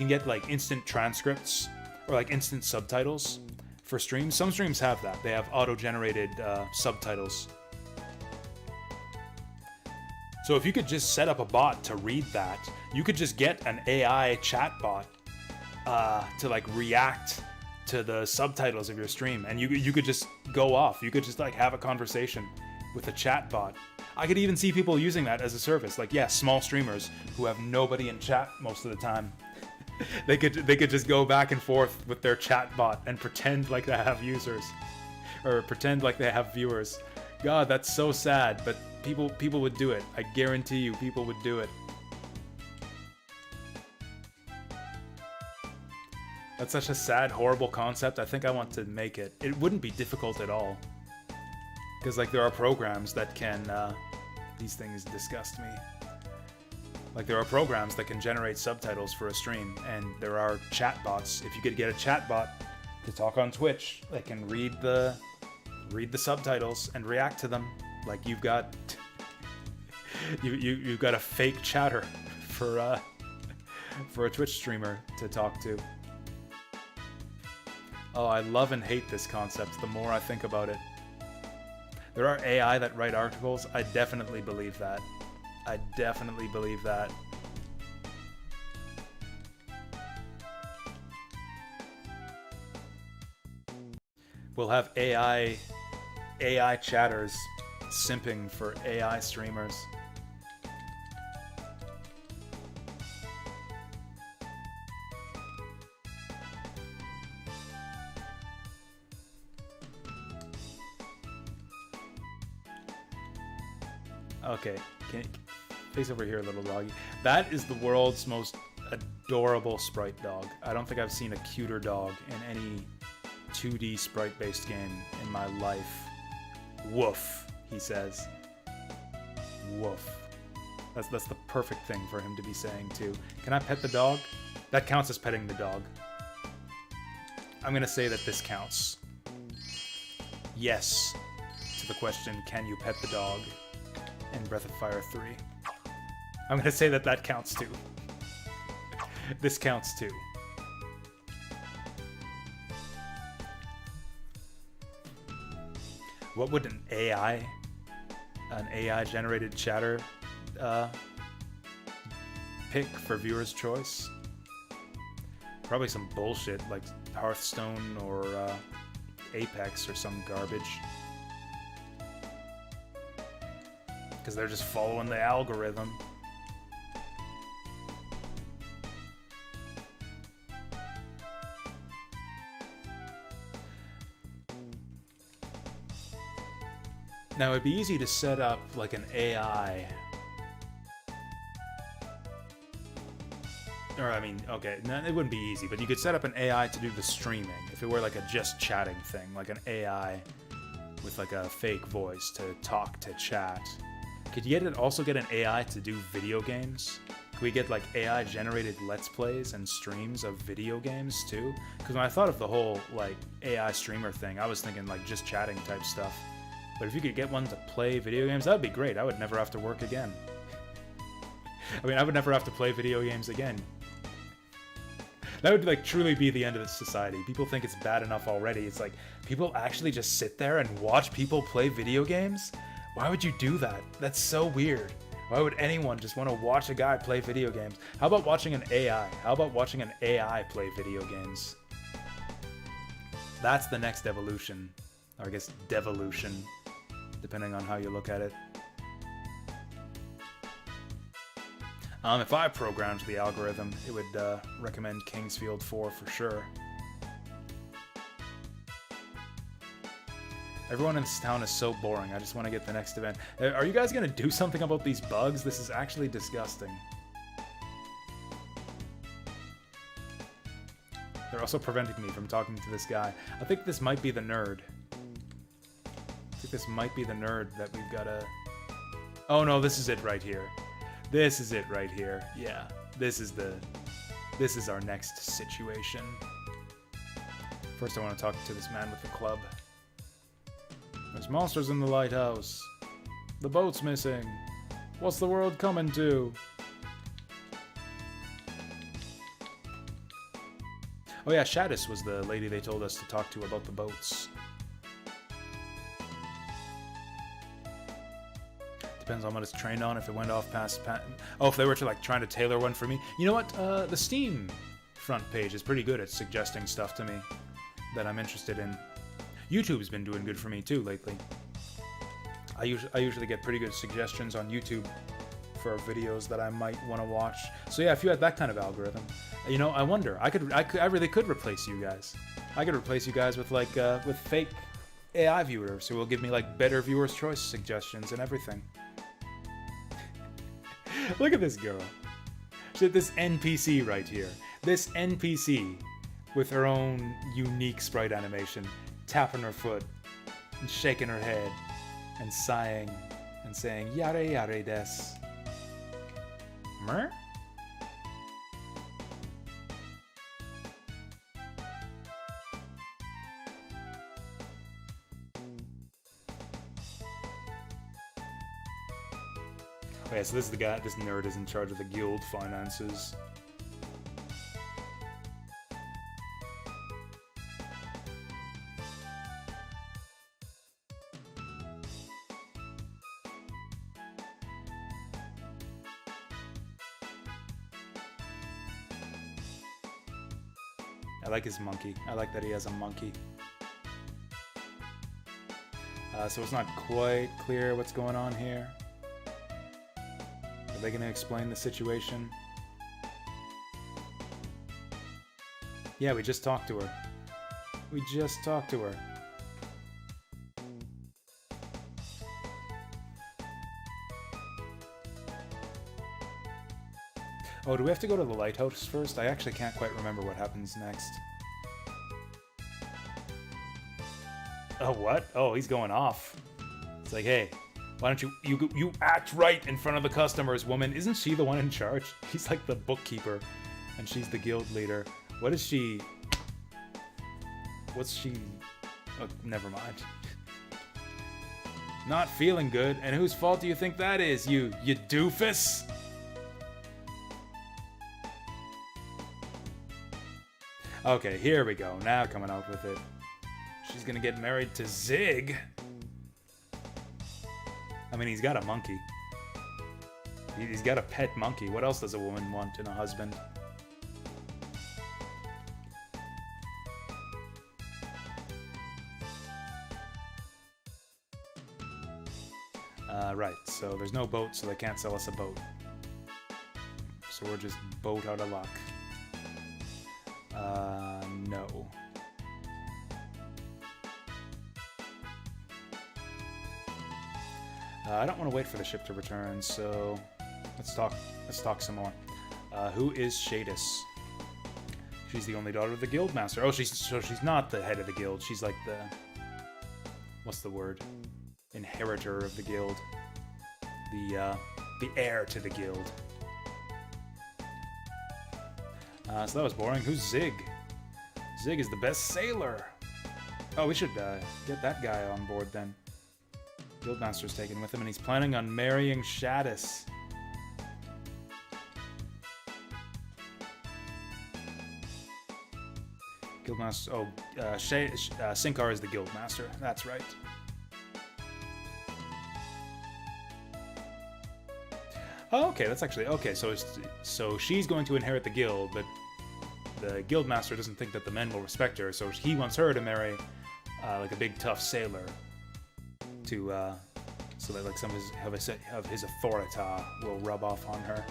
get like instant transcripts or like instant subtitles for streams? Some streams have that. They have auto-generated subtitles. So if you could just set up a bot to read that, you could just get an AI chatbot to like react to the subtitles of your stream, and you could just go off. You could just like have a conversation with a chatbot. I could even see people using that as a service. Like, yeah, small streamers who have nobody in chat most of the time. they could just go back and forth with their chatbot and pretend like they have users, or pretend like they have viewers. God, that's so sad, but people would do it. I guarantee you, people would do it. That's such a sad, horrible concept. I think I want to make it. It wouldn't be difficult at all. Because, like, there are programs that can... these things disgust me. Like, there are programs that can generate subtitles for a stream, and there are chatbots. If you could get a chatbot to talk on Twitch, they can read the subtitles and react to them. Like, you've got... you've got a fake chatter for a Twitch streamer to talk to. Oh, I love and hate this concept the more I think about it. There are AI that write articles. I definitely believe that. I definitely believe that. We'll have AI chatters simping for AI streamers. Okay, face over here, little doggy. That is the world's most adorable sprite dog. I don't think I've seen a cuter dog in any 2D sprite-based game in my life. Woof, he says. Woof. That's the perfect thing for him to be saying, too. Can I pet the dog? That counts as petting the dog. I'm gonna say that this counts. Yes to the question, can you pet the dog? In Breath of Fire 3. I'm gonna say that counts too. This counts too. What would an AI generated chatter pick for viewer's choice? Probably some bullshit like Hearthstone or Apex or some garbage. Because they're just following the algorithm. Now it'd be easy to set up like an AI. Or I mean, okay, no, it wouldn't be easy, but you could set up an AI to do the streaming. If it were like a just chatting thing, like an AI with like a fake voice to talk to chat. Could you also get an AI to do video games? Could we get like AI generated Let's Plays and streams of video games too? Because when I thought of the whole like AI streamer thing, I was thinking like just chatting type stuff. But if you could get one to play video games, that would be great. I would never have to work again. I mean, I would never have to play video games again. That would like truly be the end of the society. People think it's bad enough already. It's like people actually just sit there and watch people play video games? Why would you do that? That's so weird. Why would anyone just want to watch a guy play video games? How about watching an AI? How about watching an AI play video games? That's the next evolution. Or I guess devolution, depending on how you look at it. If I programmed the algorithm, it would recommend Kingsfield 4 for sure. Everyone in this town is so boring. I just want to get the next event. Are you guys going to do something about these bugs? This is actually disgusting. They're also preventing me from talking to this guy. I think this might be the nerd. I think this might be the nerd that we've got to... Oh no, this is it right here. This is it right here. Yeah, this is our next situation. First I want to talk to this man with the club. There's monsters in the lighthouse. The boat's missing. What's the world coming to? Oh yeah, Shadis was the lady they told us to talk to about the boats. Depends on what it's trained on. If it went off past... Oh, if they were to like trying to tailor one for me. You know what? The Steam front page is pretty good at suggesting stuff to me that I'm interested in. YouTube's been doing good for me too lately. I usually get pretty good suggestions on YouTube for videos that I might want to watch. So yeah, if you had that kind of algorithm, you know, I wonder. I really could replace you guys. I could replace you guys with like with fake AI viewers who will give me like better viewers' choice suggestions and everything. Look at this girl. This NPC right here. This NPC with her own unique sprite animation, tapping her foot and shaking her head and sighing and saying yare yare des. Mer? Okay, so this is the guy, this nerd is in charge of the guild finances. I like his monkey. I like that he has a monkey. So it's not quite clear what's going on here. Are they going to explain the situation? Yeah, we just talked to her. We just talked to her. Oh, do we have to go to the lighthouse first? I actually can't quite remember what happens next. Oh, what? Oh, he's going off. It's like, hey, why don't you act right in front of the customers, woman? Isn't she the one in charge? He's like the bookkeeper, and she's the guild leader. What is she? What's she? Oh, never mind. Not feeling good, and whose fault do you think that is, you doofus? Okay, here we go. Now coming out with it. She's gonna get married to Zig. I mean, he's got a monkey. He's got a pet monkey. What else does a woman want in a husband? Right, so there's no boat, so they can't sell us a boat. So we're just boat out of luck. No. I don't want to wait for the ship to return, so let's talk some more. Who is Shadis? She's the only daughter of the guild master. Oh, she's not the head of the guild. She's like the, what's the word? Inheritor of the guild. The heir to the guild. So that was boring. Who's Zig? Zig is the best sailor. Oh, we should get that guy on board then. Guildmaster's taken with him, and he's planning on marrying Shadis. Guildmaster. Oh, Sinkar is the Guildmaster. That's right. Oh, okay, that's actually okay. So she's going to inherit the guild, but the guild master doesn't think that the men will respect her, so he wants her to marry like a big tough sailor to so that like some of his authority will rub off on her.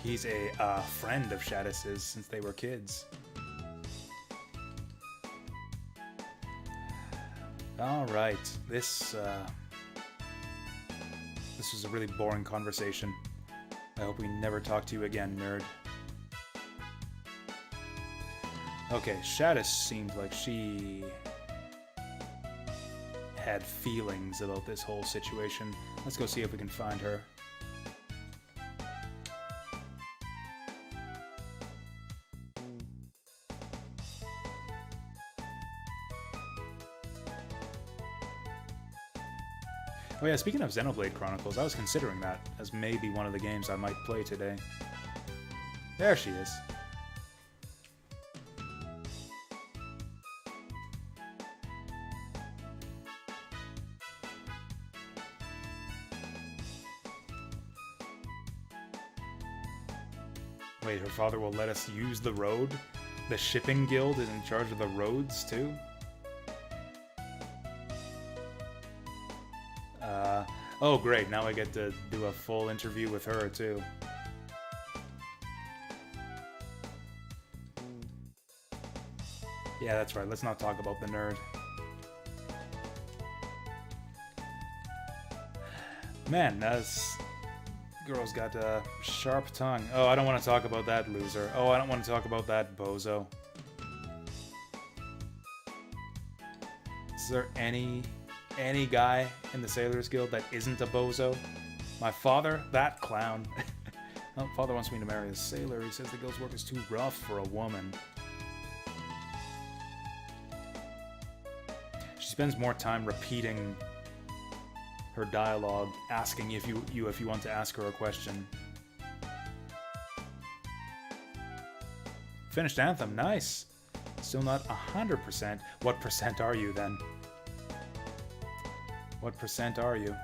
He's a friend of Shadis's since they were kids. All right, this was a really boring conversation. I hope we never talk to you again, nerd. Okay, Shadis seemed like she had feelings about this whole situation. Let's go see if we can find her. Oh yeah, speaking of Xenoblade Chronicles, I was considering that as maybe one of the games I might play today. There she is. Wait, her father will let us use the road? The shipping guild is in charge of the roads too? Oh great, now I get to do a full interview with her too. Yeah, that's right, let's not talk about the nerd. Man, this girl's got a sharp tongue. Oh, I don't want to talk about that loser. Oh, I don't want to talk about that bozo. Is there any guy in the Sailors Guild that isn't a bozo? My father? That clown. Oh, father wants me to marry a sailor. He says the guild's work is too rough for a woman. She spends more time repeating her dialogue, asking if you want to ask her a question. Finished Anthem, nice. Still not 100%. What percent are you then? What percent are you?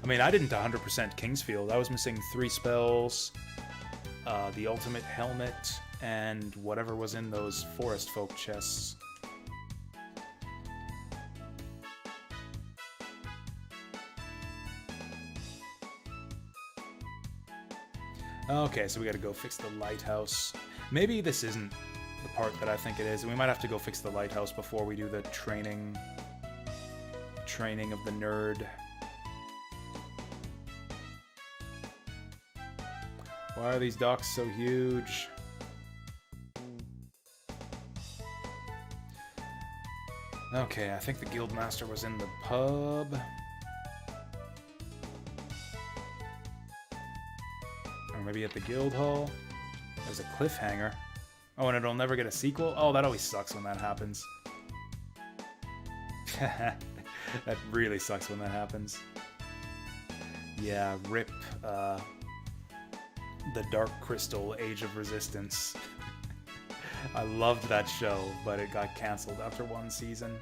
I mean, I didn't 100% Kingsfield. I was missing 3 spells, the ultimate helmet, and whatever was in those forest folk chests. Okay, so we gotta go fix the lighthouse. Maybe this isn't the part that I think it is. We might have to go fix the lighthouse before we do the training of the nerd. Why are these docks so huge? Okay, I think the guildmaster was in the pub. Or maybe at the guild hall. There's a cliffhanger. Oh, and it'll never get a sequel? Oh, that always sucks when that happens. That really sucks when that happens. Yeah, rip the Dark Crystal Age of Resistance. I loved that show, but it got cancelled after 1 season.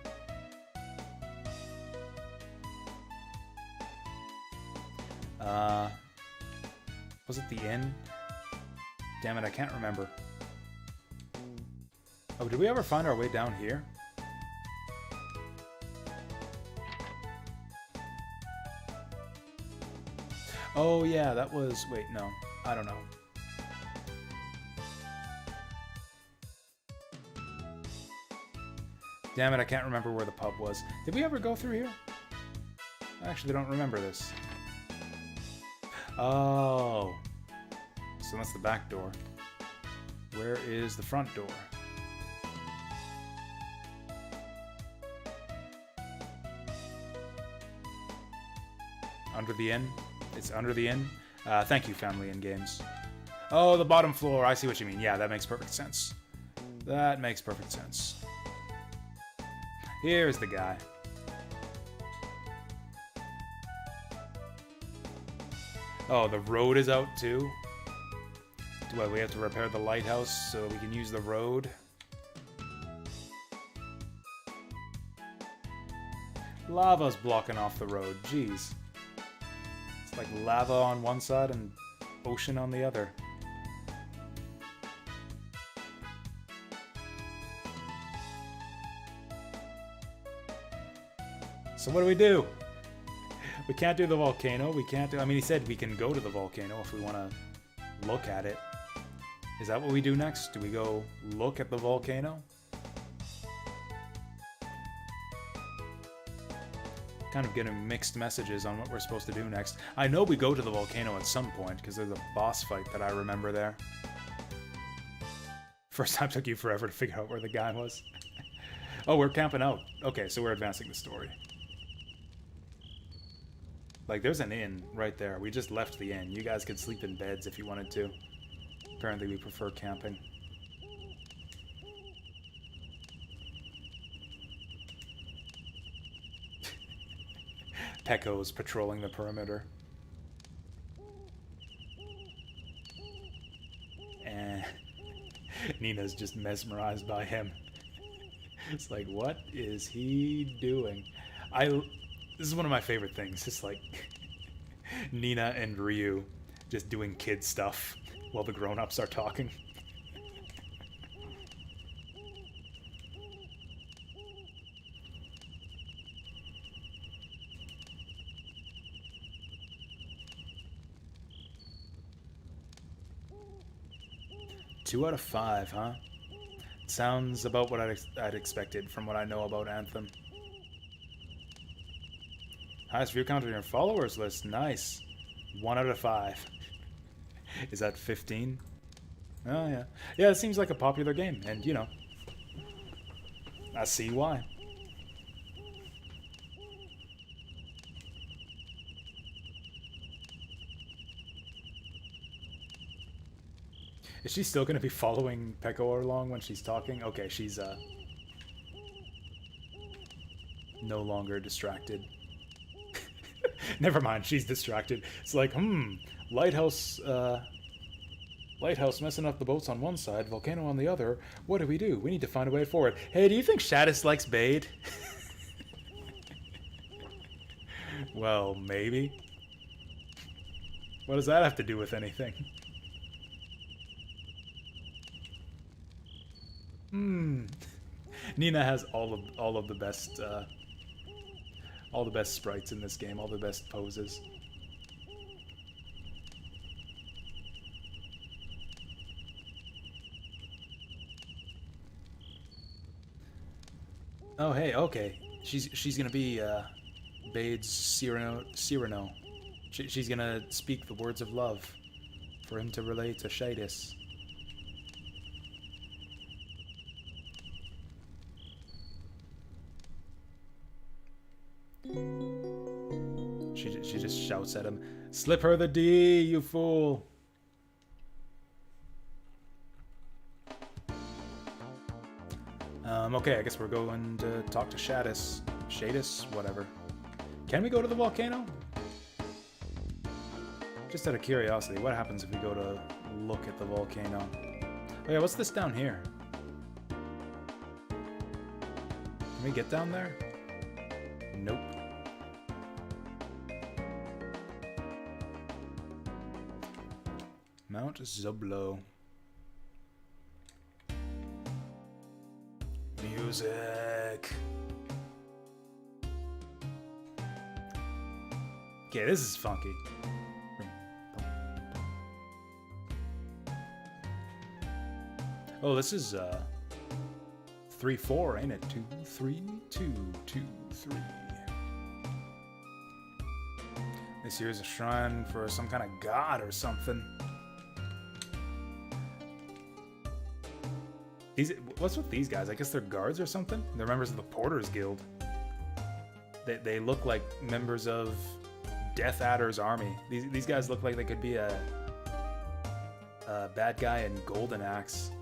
Was it the inn? Damn it, I can't remember. Oh, did we ever find our way down here? Oh yeah, that was... Wait, no. I don't know. Damn it, I can't remember where the pub was. Did we ever go through here? I actually don't remember this. Oh. So that's the back door. Where is the front door? Under the inn? It's under the inn? Thank you, Family Inn Games. Oh, the bottom floor. I see what you mean. Yeah, that makes perfect sense. That makes perfect sense. Here's the guy. Oh, the road is out too? Do we have to repair the lighthouse so we can use the road? Lava's blocking off the road. Jeez. It's like lava on one side and ocean on the other. So what do? We can't do the volcano. We can't do... I mean, he said we can go to the volcano if we want to look at it. Is that what we do next? Do we go look at the volcano? Kind of getting mixed messages on what we're supposed to do next. I know we go to the volcano at some point, because there's a boss fight that I remember there. First time took you forever to figure out where the guy was. Oh, we're camping out. Okay, so we're advancing the story. Like, there's an inn right there. We just left the inn. You guys could sleep in beds if you wanted to. Apparently we prefer camping. Pecco's patrolling the perimeter. And Nina's just mesmerized by him. It's like, what is he doing? This is one of my favorite things. It's like Nina and Ryu just doing kid stuff while the grown-ups are talking. Two out of 5, huh? Sounds about what I'd expected from what I know about Anthem. Highest view count on your followers list. Nice. 1 out of 5. Is that 15? Oh, yeah. Yeah, it seems like a popular game, and, you know, I see why. Is she still going to be following Pecco along when she's talking? Okay, she's, no longer distracted. Never mind, she's distracted. It's like, lighthouse messing up the boats on one side, volcano on the other. What do? We need to find a way forward. Hey, do you think Shadis likes Bade? Well, maybe. What does that have to do with anything? Nina has all of the best sprites in this game, all the best poses. Oh hey, okay. She's gonna be Bade's Cyrano. She's gonna speak the words of love for him to relay to Shadis. She just shouts at him, "Slip her the D, you fool!" Okay, I guess we're going to talk to Shadis. Shadis? Whatever. Can we go to the volcano? Just out of curiosity, what happens if we go to look at the volcano? Oh yeah, what's this down here? Can we get down there? Nope. Mount Zublo. Music. Okay, this is funky. Oh, this is 3-4, ain't it? 2-3, 2-2-3. This here's a shrine for some kind of god or something. What's with these guys? I guess they're guards or something? They're members of the Porters Guild. They look like members of Death Adder's army. These guys look like they could be a bad guy in Golden Axe.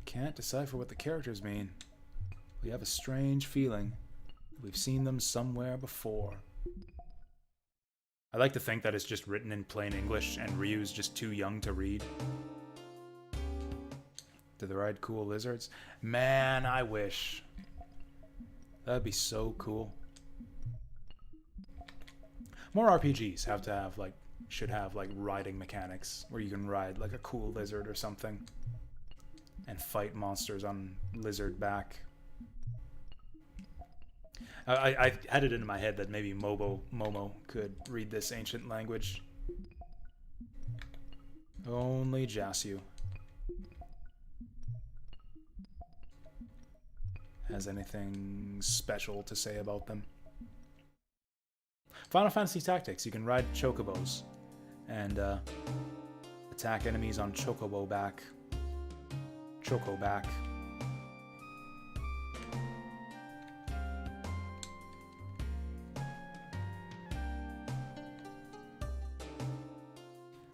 Can't decipher what the characters mean. We have a strange feeling that we've seen them somewhere before. I like to think that it's just written in plain English and Ryu's just too young to read. Do they ride cool lizards? Man, I wish. That'd be so cool. More RPGs should have like riding mechanics where you can ride like a cool lizard or something and fight monsters on lizard back. I had it in my head that maybe Momo could read this ancient language. Only Jasu has anything special to say about them. Final Fantasy Tactics, you can ride chocobos and attack enemies on chocobo back. Choco back.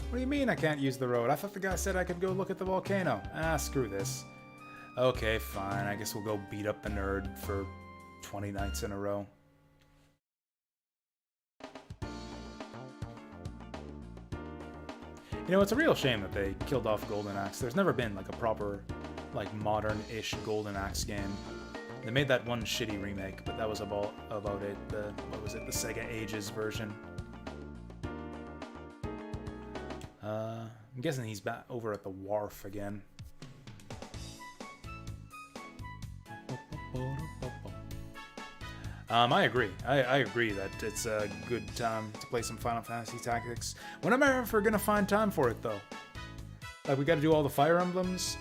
What do you mean I can't use the road? I thought the guy said I could go look at the volcano. Ah, screw this. Okay, fine. I guess we'll go beat up the nerd for 20 nights in a row. You know, it's a real shame that they killed off Golden Axe. There's never been like a proper, like modern-ish Golden Axe game. They made that one shitty remake, but that was about it. What was it? The Sega Ages version. I'm guessing he's back over at the wharf again. I agree. I agree that it's a good time to play some Final Fantasy Tactics. When am I ever gonna find time for it, though? Like, we gotta do all the Fire Emblems.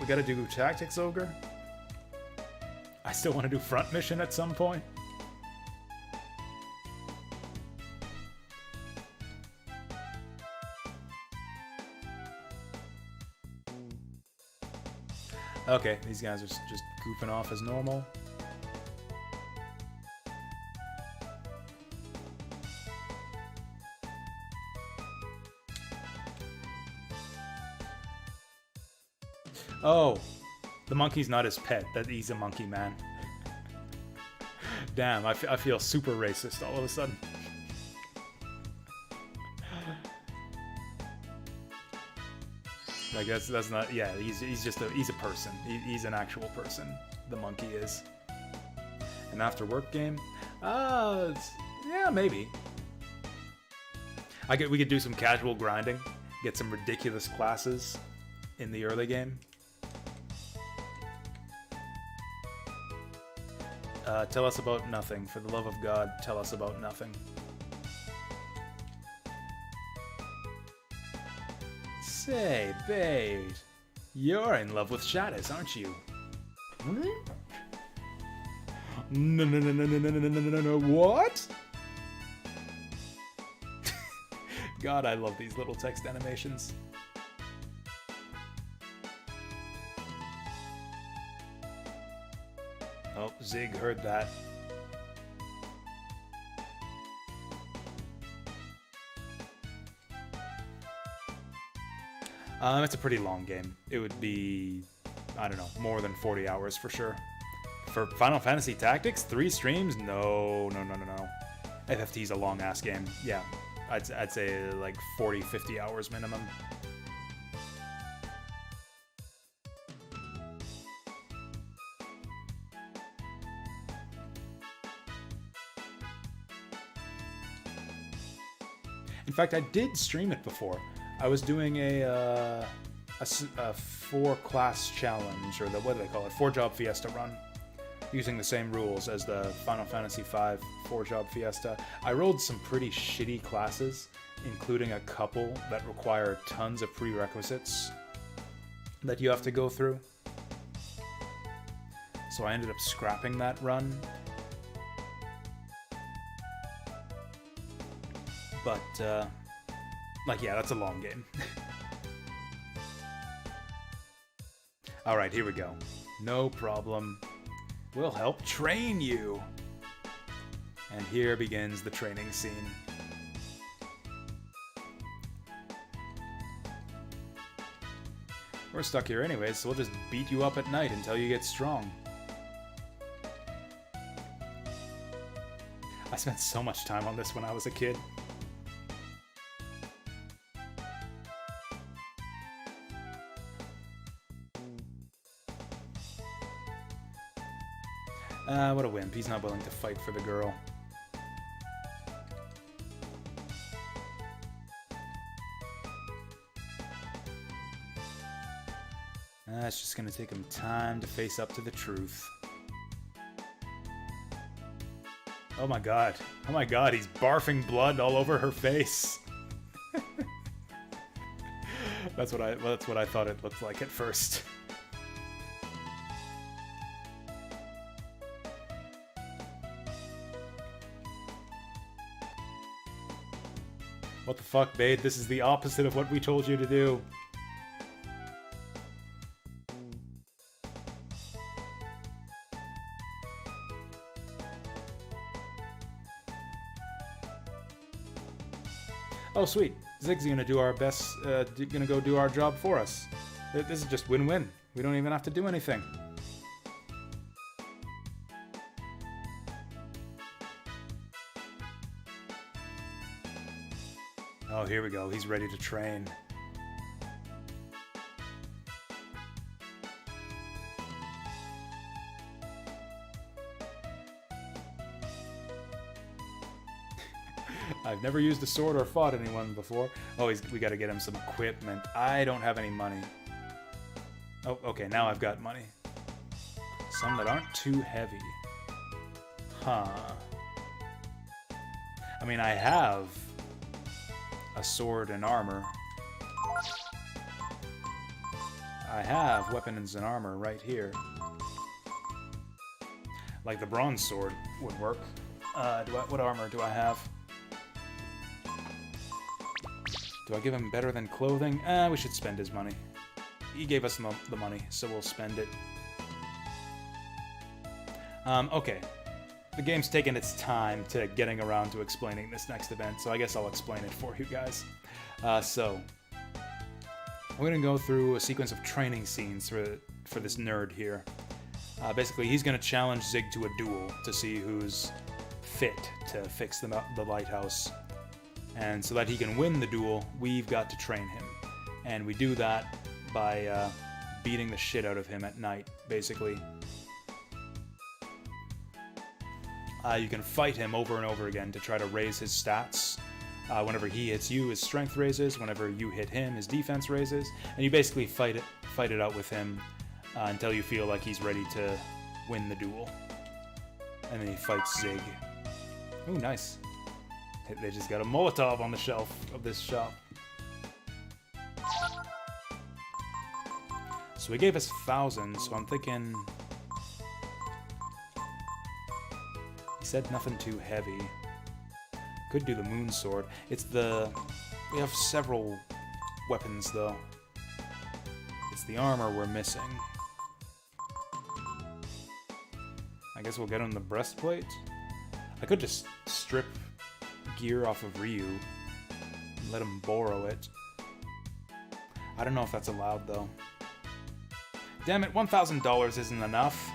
We gotta do Tactics Ogre. I still want to do Front Mission at some point. Okay, these guys are just goofing off as normal. Oh, the monkey's not his pet. That he's a monkey man. Damn, I feel super racist all of a sudden. Like that's not. Yeah, he's just a person. He's an actual person. The monkey is. An after work game. Yeah, maybe. We could do some casual grinding. Get some ridiculous classes in the early game. Tell us about nothing. For the love of God, tell us about nothing. Say, babe, you're in love with Shadows, aren't you? No, what? God, I love these little text animations. Oh, Zig heard that. It's a pretty long game. It would be, I don't know, more than 40 hours for sure. For Final Fantasy Tactics, 3 streams? No. FFT's a long-ass game. Yeah, I'd say like 40, 50 hours minimum. In fact, I did stream it before. I was doing a 4-class challenge, or what do they call it? 4-job Fiesta run, using the same rules as the Final Fantasy V 4-job Fiesta. I rolled some pretty shitty classes, including a couple that require tons of prerequisites that you have to go through. So I ended up scrapping that run. But, like, yeah, that's a long game. Alright, here we go. No problem. We'll help train you. And here begins the training scene. We're stuck here anyways, so we'll just beat you up at night until you get strong. I spent so much time on this when I was a kid. What a wimp. He's not willing to fight for the girl. It's just gonna take him time to face up to the truth. Oh my god. Oh my god, he's barfing blood all over her face. That's what I thought it looked like at first. What the fuck, babe? This is the opposite of what we told you to do. Oh, sweet. Zig's gonna do our best, gonna go do our job for us. This is just win-win. We don't even have to do anything. Oh, here we go. He's ready to train. I've never used a sword or fought anyone before. Oh, we gotta get him some equipment. I don't have any money. Oh, okay, now I've got money. Some that aren't too heavy. Huh. I mean, I have a sword and armor. I have weapons and armor right here. Like the bronze sword would work. What armor do I have? Do I give him better than clothing? We should spend his money. He gave us the money, so we'll spend it. Okay. The game's taken its time to getting around to explaining this next event, so I guess I'll explain it for you guys. So, we're gonna go through a sequence of training scenes for this nerd here. Basically, he's gonna challenge Zig to a duel to see who's fit to fix the lighthouse. And so that he can win the duel, we've got to train him. And we do that by beating the shit out of him at night, basically. You can fight him over and over again to try to raise his stats. Whenever he hits you, his strength raises. Whenever you hit him, his defense raises. And you basically fight it out with him until you feel like he's ready to win the duel. And then he fights Zig. Ooh, nice. They just got a Molotov on the shelf of this shop. So he gave us 1,000, so I'm thinking... He said nothing too heavy. Could do the moon sword. It's the... We have several weapons, though. It's the armor we're missing. I guess we'll get him the breastplate. I could just strip gear off of Ryu and let him borrow it. I don't know if that's allowed, though. Damn it, $1,000 isn't enough.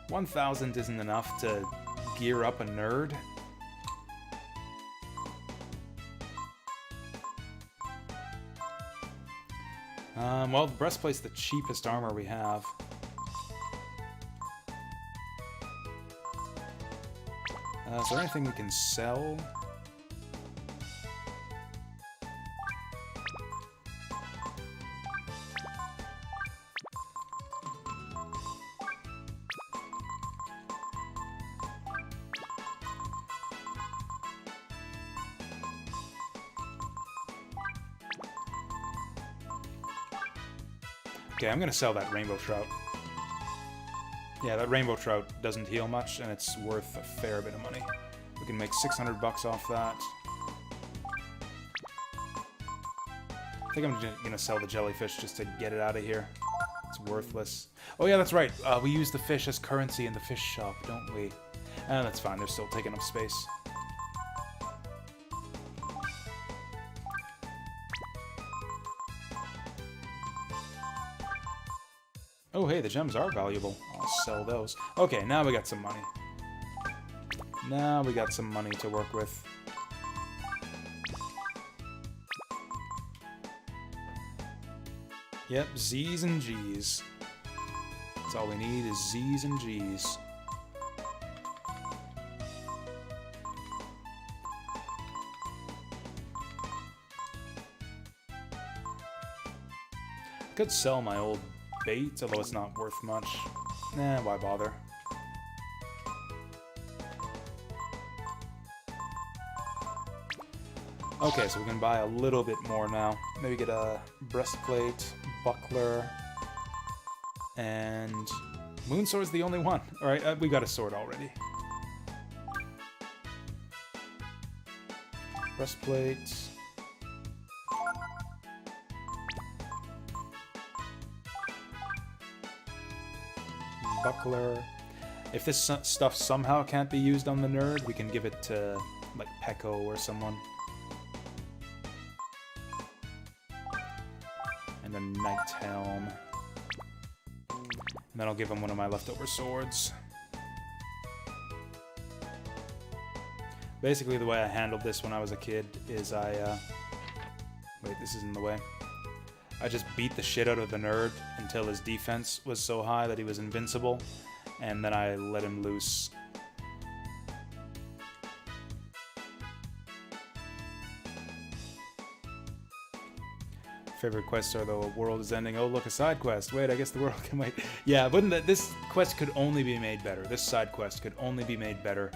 1,000 isn't enough to gear up a nerd. Well, the breastplate's the cheapest armor we have. Is there anything we can sell? Okay, I'm gonna sell that rainbow trout. Yeah, that rainbow trout doesn't heal much, and it's worth a fair bit of money. We can make 600 bucks off that. I think I'm gonna sell the jellyfish just to get it out of here. It's worthless. Oh yeah, that's right. We use the fish as currency in the fish shop, don't we? That's fine. They're still taking up space. Oh, hey, the gems are valuable. I'll sell those. Okay, now we got some money. Now we got some money to work with. Yep, Z's and G's. That's all we need is Z's and G's. Could sell my old bait, although it's not worth much. Nah, why bother? Okay, so we can buy a little bit more now. Maybe get a breastplate, buckler, and Moonsword's the only one. Alright, we got a sword already. Breastplate. Buckler. If this stuff somehow can't be used on the nerd, we can give it to, like, Peko or someone. And a Knight Helm. And then I'll give him one of my leftover swords. Basically, the way I handled this when I was a kid is wait, this is in the way. I just beat the shit out of the nerd until his defense was so high that he was invincible, and then I let him loose. Favorite quests are the world is ending. Oh, look, a side quest. Wait, I guess the world can wait. Yeah, wouldn't that this quest could only be made better. This side quest could only be made better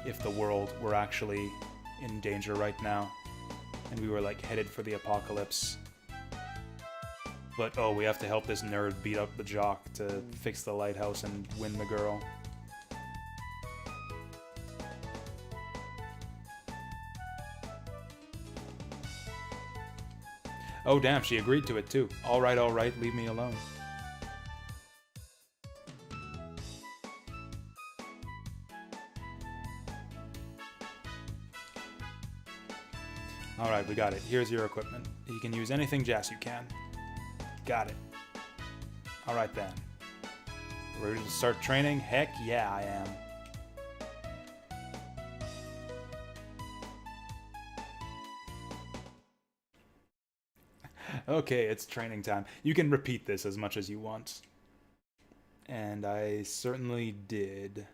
if the world were actually in danger right now, and we were like headed for the apocalypse. But oh, we have to help this nerd beat up the jock to fix the lighthouse and win the girl. Oh damn, she agreed to it too. Alright, leave me alone. Alright, we got it. Here's your equipment. You can use anything Jasu can. Got it. Alright then. Ready to start training? Heck yeah, I am. Okay, it's training time. You can repeat this as much as you want. And I certainly did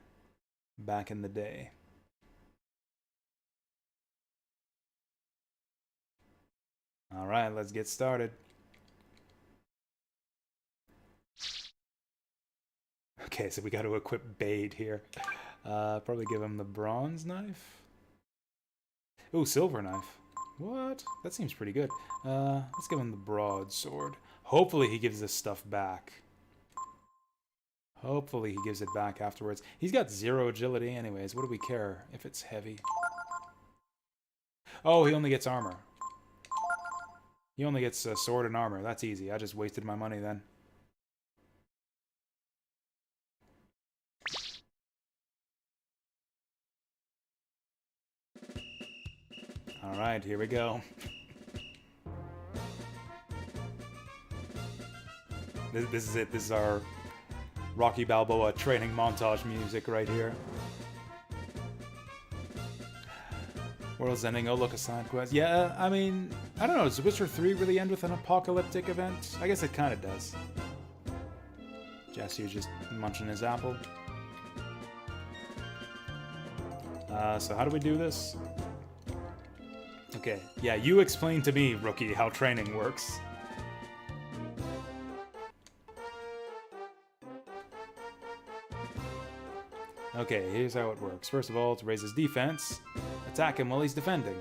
back in the day. Alright, let's get started. Okay, so we got to equip Bade here. Probably give him the bronze knife. Ooh, silver knife. What? That seems pretty good. Let's give him the broadsword. Hopefully he gives this stuff back. Hopefully he gives it back afterwards. He's got 0 agility anyways. What do we care if it's heavy? Oh, he only gets armor. He only gets sword and armor. That's easy. I just wasted my money then. Alright, here we go. This is it. This is our Rocky Balboa training montage music right here. World's ending. Oh, look, a side quest. Yeah, I mean, I don't know. Does Witcher 3 really end with an apocalyptic event? I guess it kind of does. Jasu just munching his apple. So how do we do this? Okay, yeah, you explain to me, rookie, how training works. Okay, here's how it works. First of all, to raise his defense, attack him while he's defending.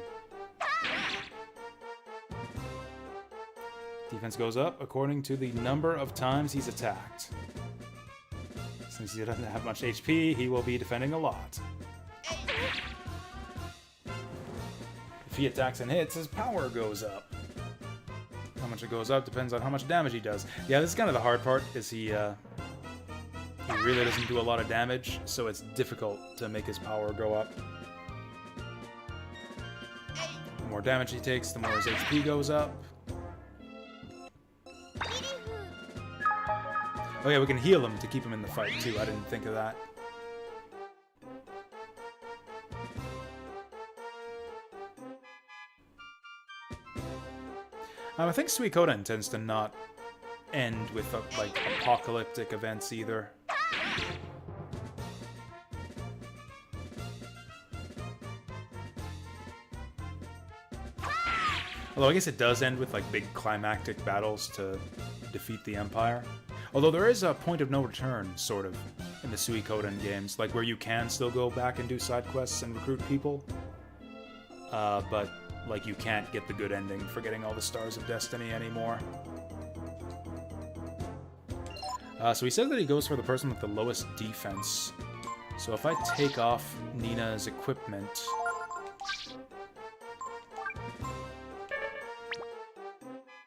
Defense goes up according to the number of times he's attacked. Since he doesn't have much HP, he will be defending a lot. If he attacks and hits, his power goes up. How much it goes up depends on how much damage he does. Yeah, this is kind of the hard part, is he really doesn't do a lot of damage, so it's difficult to make his power go up. The more damage he takes, the more his HP goes up. Oh yeah, we can heal him to keep him in the fight too. I didn't think of that. I think Suikoden tends to not end with like apocalyptic events either. Although I guess it does end with like big climactic battles to defeat the Empire. Although there is a point of no return, sort of, in the Suikoden games, like where you can still go back and do side quests and recruit people. But like you can't get the good ending for getting all the Stars of Destiny anymore. So he says that he goes for the person with the lowest defense. So if I take off Nina's equipment...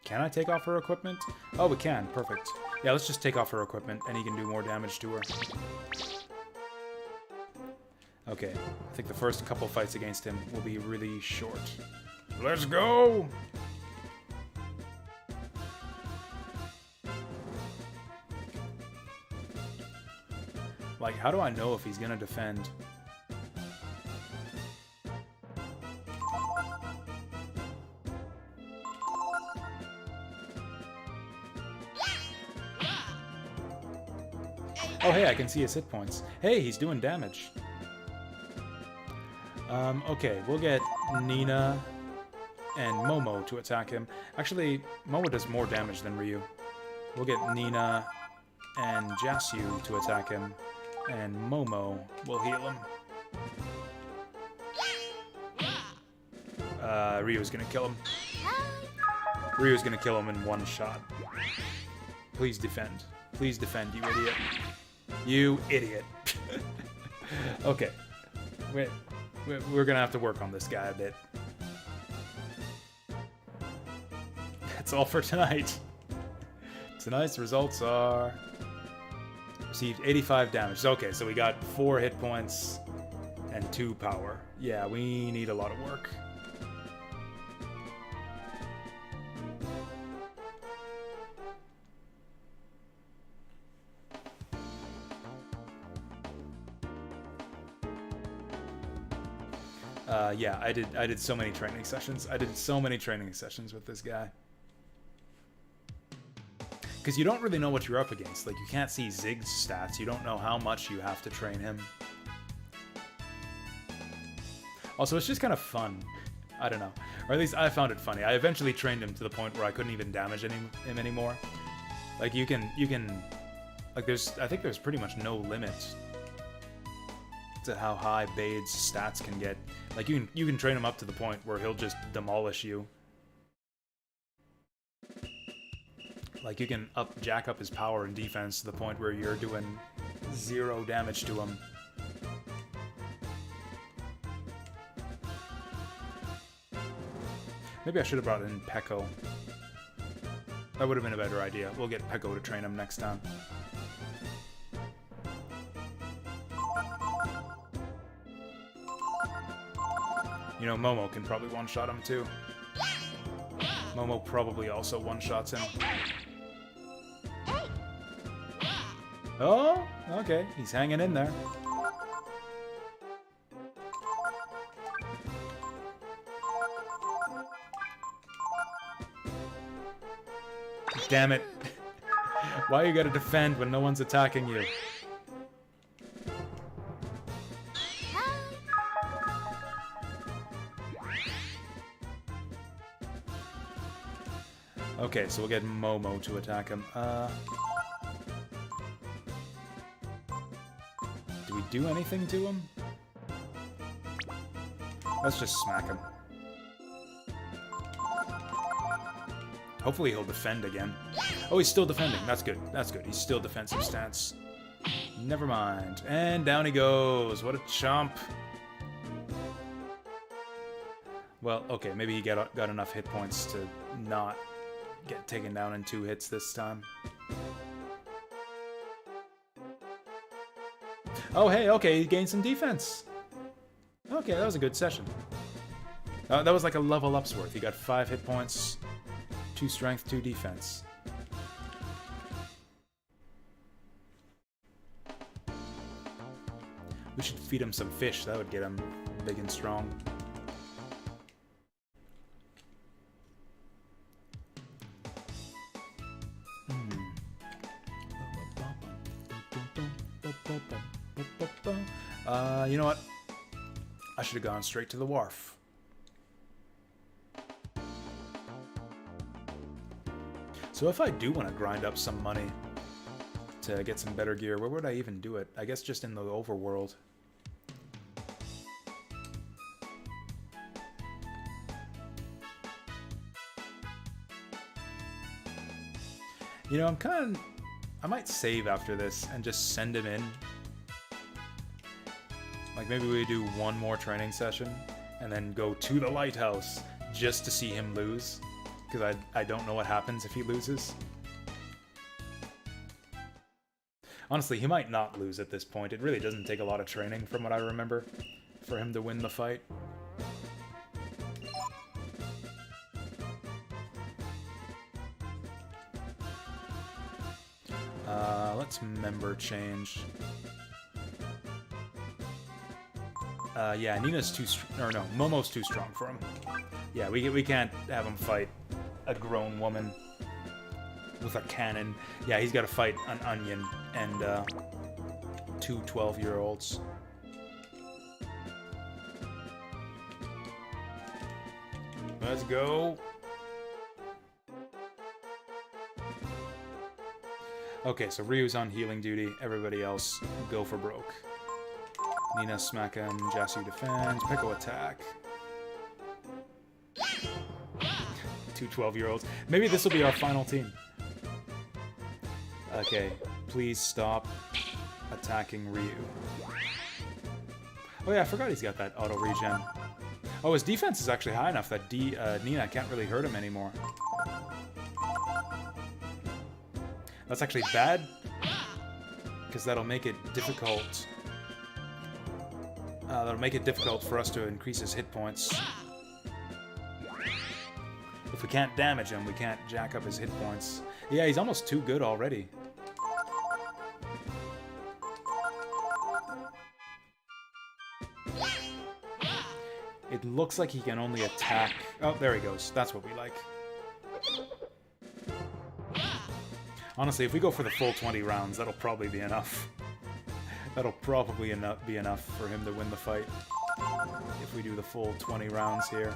Can I take off her equipment? Oh, we can. Perfect. Yeah, let's just take off her equipment, and he can do more damage to her. Okay, I think the first couple fights against him will be really short. Let's go! Like, how do I know if he's gonna defend? Oh, hey, I can see his hit points. Hey, he's doing damage. Okay, we'll get Nina and Momo to attack him. Actually, Momo does more damage than Ryu. We'll get Nina and Jasu to attack him, and Momo will heal him. Ryu's gonna kill him. Ryu's gonna kill him in one shot. Please defend. Please defend, you idiot. You idiot. Okay. We're gonna have to work on this guy a bit. That's all for tonight. Tonight's results are... Received 85 damage. Okay, so we got 4 hit points and 2 power. Yeah, we need a lot of work. Yeah, I did so many training sessions. I did so many training sessions with this guy. Because you don't really know what you're up against. Like, you can't see Zig's stats. You don't know how much you have to train him. Also, it's just kind of fun. I don't know. Or at least I found it funny. I eventually trained him to the point where I couldn't even damage him anymore. Like, you can... Like, I think there's pretty much no limit to how high Bade's stats can get. Like, you can train him up to the point where he'll just demolish you. Like, you can jack up his power and defense to the point where you're doing 0 damage to him. Maybe I should have brought in Pekko. That would have been a better idea. We'll get Pekko to train him next time. You know, Momo can probably one-shot him too. Momo probably also one-shots him. Oh, okay. He's hanging in there. Damn it. Why you gotta defend when no one's attacking you? Okay, so we'll get Momo to attack him. Do we do anything to him? Let's just smack him. Hopefully he'll defend again. Oh, he's still defending. That's good. That's good. He's still defensive stance. Never mind. And down he goes. What a chump. Well, okay, maybe he got enough hit points to not get taken down in 2 hits this time. Oh, hey, okay, he gained some defense. Okay, that was a good session. That was like a level up's worth. He got 5 hit points, 2 strength, 2 defense. We should feed him some fish. That would get him big and strong. You know what? I should have gone straight to the wharf. So if I do want to grind up some money to get some better gear, where would I even do it? I guess just in the overworld. You know, I might save after this and just send him in. Like maybe we do one more training session and then go to the lighthouse just to see him lose. Because I don't know what happens if he loses. Honestly, he might not lose at this point. It really doesn't take a lot of training, from what I remember, for him to win the fight. Let's member change. Yeah, Nina's too or no, Momo's too strong for him. Yeah, we can't have him fight a grown woman with a cannon. Yeah, he's got to fight an onion and two 12-year-olds. Let's go. Okay, so Ryu's on healing duty. Everybody else go for broke. Nina smack him. Jasu defends. Pickle attack. Two 12-year-olds. Maybe this will be our final team. Okay, please stop attacking Ryu. Oh yeah, I forgot he's got that auto regen. Oh, his defense is actually high enough that Nina can't really hurt him anymore. That's actually bad, because that'll make it difficult. That'll make it difficult for us to increase his hit points. If we can't damage him, we can't jack up his hit points. Yeah, he's almost too good already. It looks like he can only attack... Oh, there he goes. That's what we like. Honestly, if we go for the full 20 rounds, that'll probably be enough. That'll probably be enough for him to win the fight. If we do the full 20 rounds here.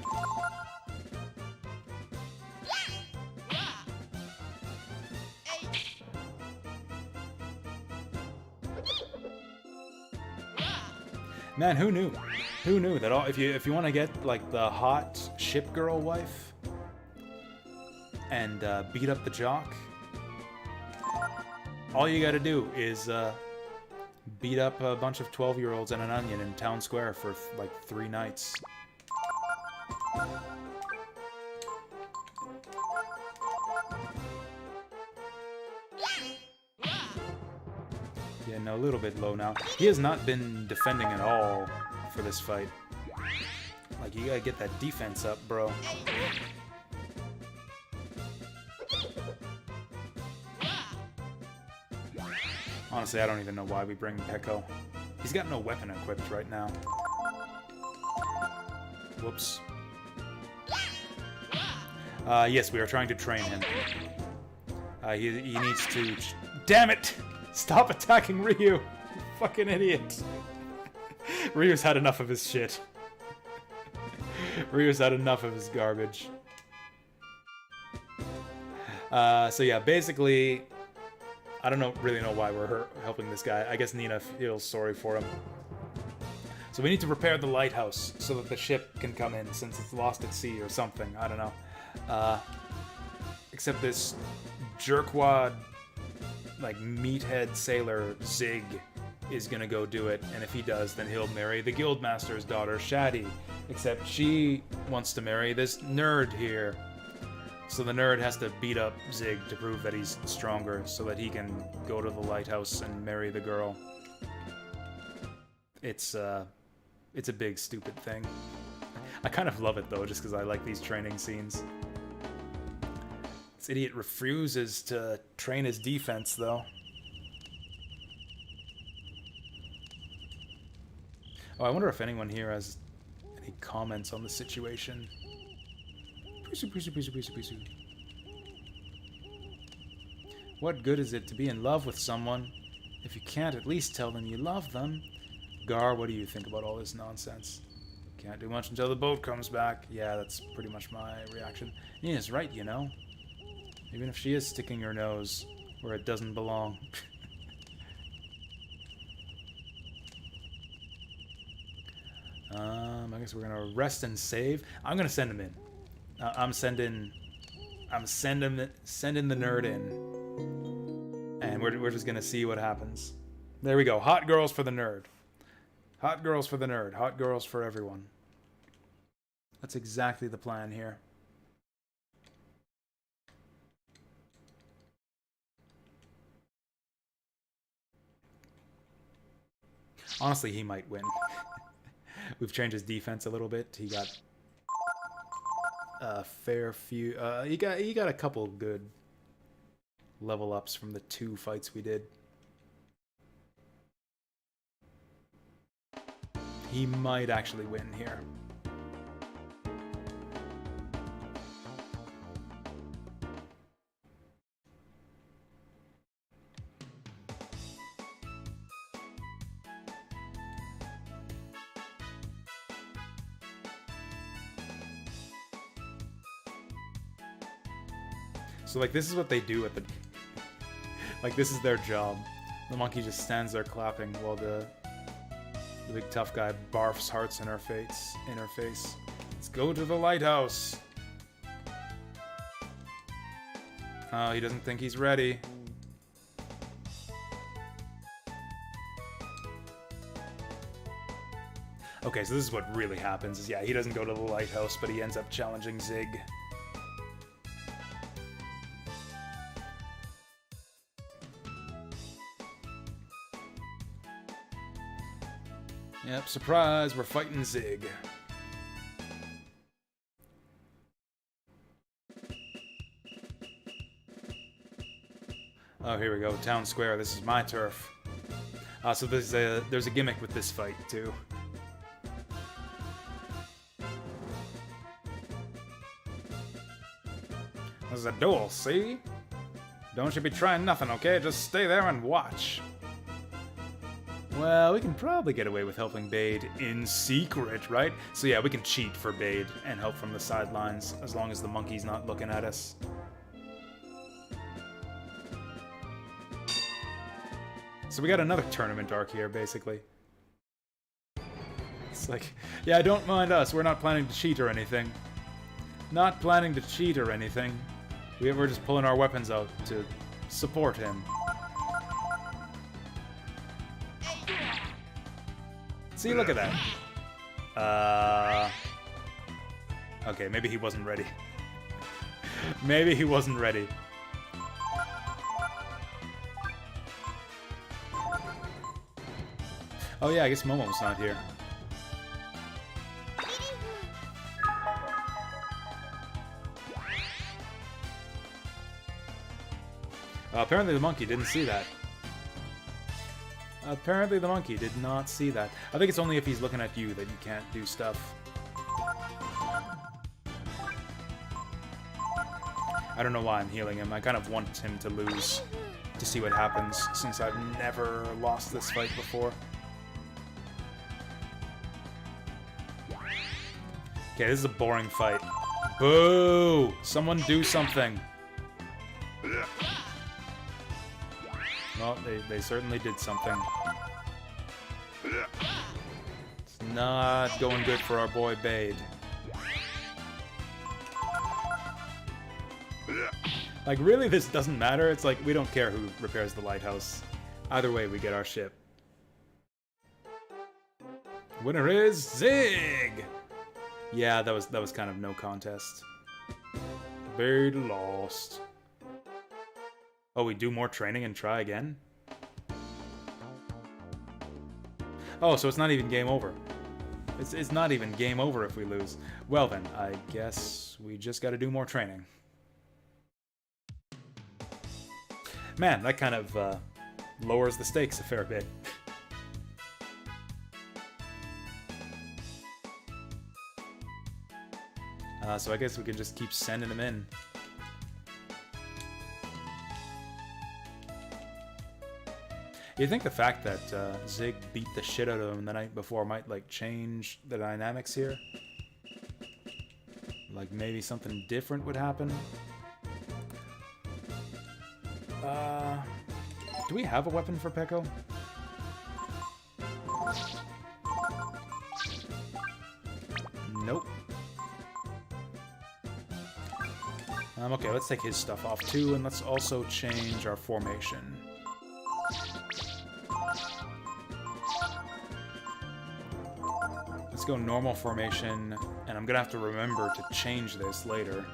Man, who knew? Who knew that all if you want to get like the hot ship girl wife and beat up the jock, all you gotta do is beat up a bunch of 12-year-olds and an onion in town square for like 3 nights. Yeah, no, a little bit low now. He has not been defending at all for this fight. Like, you gotta get that defense up, bro. Honestly, I don't even know why we bring Peko. He's got no weapon equipped right now. Whoops. Yes, we are trying to train him. He needs to... Damn it! Stop attacking Ryu! You fucking idiot. Ryu's had enough of his shit. Ryu's had enough of his garbage. So yeah, basically... I don't really know why we're helping this guy. I guess Nina feels sorry for him. So we need to repair the lighthouse so that the ship can come in since it's lost at sea or something. I don't know. Except this jerkwad, like meathead sailor Zig is gonna go do it. And if he does, then he'll marry the guildmaster's daughter, Shaddy. Except she wants to marry this nerd here. So the nerd has to beat up Zig to prove that he's stronger so that he can go to the lighthouse and marry the girl. It's a big stupid thing. I kind of love it though, just because I like these training scenes. This idiot refuses to train his defense though. Oh, I wonder if anyone here has any comments on the situation. What good is it to be in love with someone if you can't at least tell them you love them? Gar, what do you think about all this nonsense? Can't do much until the boat comes back. Yeah, that's pretty much my reaction. Nina's right, you know. Even if she is sticking her nose where it doesn't belong. I guess we're gonna rest and save. I'm gonna send him in. I'm sending the nerd in, and we're just gonna see what happens. There we go. Hot girls for the nerd. Hot girls for the nerd. Hot girls for everyone. That's exactly the plan here. Honestly, he might win. We've changed his defense a little bit. He got a fair few. He got a couple good level ups from the 2 fights we did. He might actually win here. So, like, this is what they do at the... Like, this is their job. The monkey just stands there clapping while the big tough guy barfs hearts in her face. Let's go to the lighthouse. Oh, he doesn't think he's ready. Okay, so this is what really happens. Is, yeah, he doesn't go to the lighthouse, but he ends up challenging Zig. Yep, surprise, we're fighting Zig. Oh, here we go, town square, this is my turf. So there's a gimmick with this fight, too. There's a duel, see? Don't you be trying nothing, okay? Just stay there and watch. Well, we can probably get away with helping Bade in secret, right? So yeah, we can cheat for Bade and help from the sidelines, as long as the monkey's not looking at us. So we got another tournament arc here, basically. It's like, yeah, don't mind us, we're not planning to cheat or anything. Not planning to cheat or anything. We're just pulling our weapons out to support him. See, look at that. Okay, maybe he wasn't ready. Maybe he wasn't ready. Oh yeah, I guess Momo's not here. Apparently the monkey didn't see that. Apparently the monkey did not see that. I think it's only if he's looking at you that you can't do stuff. I don't know why I'm healing him. I kind of want him to lose to see what happens, since I've never lost this fight before. Okay, this is a boring fight. Boo! Someone do something. Well, they certainly did something. It's not going good for our boy Bade. Like, really, this doesn't matter. It's like, we don't care who repairs the lighthouse. Either way, we get our ship. Winner is Zig! Yeah, that was kind of no contest. Bade lost. Oh, we do more training and try again? Oh, so it's not even game over. It's not even game over if we lose. Well then, I guess we just gotta do more training. Man, that kind of lowers the stakes a fair bit. So I guess we can just keep sending them in. You think the fact that Zig beat the shit out of him the night before might, like, change the dynamics here? Like, maybe something different would happen? Do we have a weapon for Peko? Nope. Okay, let's take his stuff off too, and let's also change our formation. Let's go normal formation, and I'm gonna have to remember to change this later.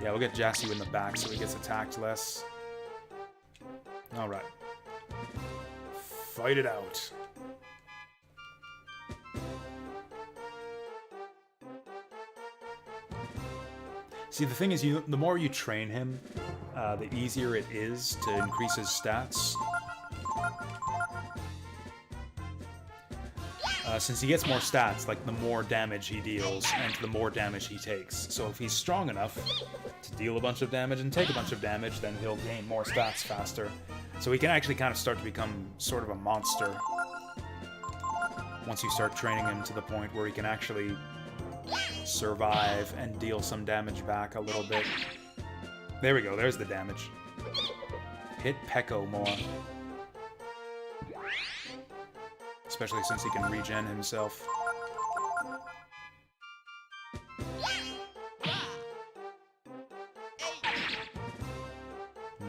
Yeah, we'll get Jasu in the back so he gets attacked less. Alright. Fight it out. See, the thing is, the more you train him, the easier it is to increase his stats. Since he gets more stats, like, the more damage he deals, and the more damage he takes. So if he's strong enough to deal a bunch of damage and take a bunch of damage, then he'll gain more stats faster. So he can actually kind of start to become sort of a monster. Once you start training him to the point where he can actually survive and deal some damage back a little bit. There we go, there's the damage. Hit Peko more. Especially since he can regen himself.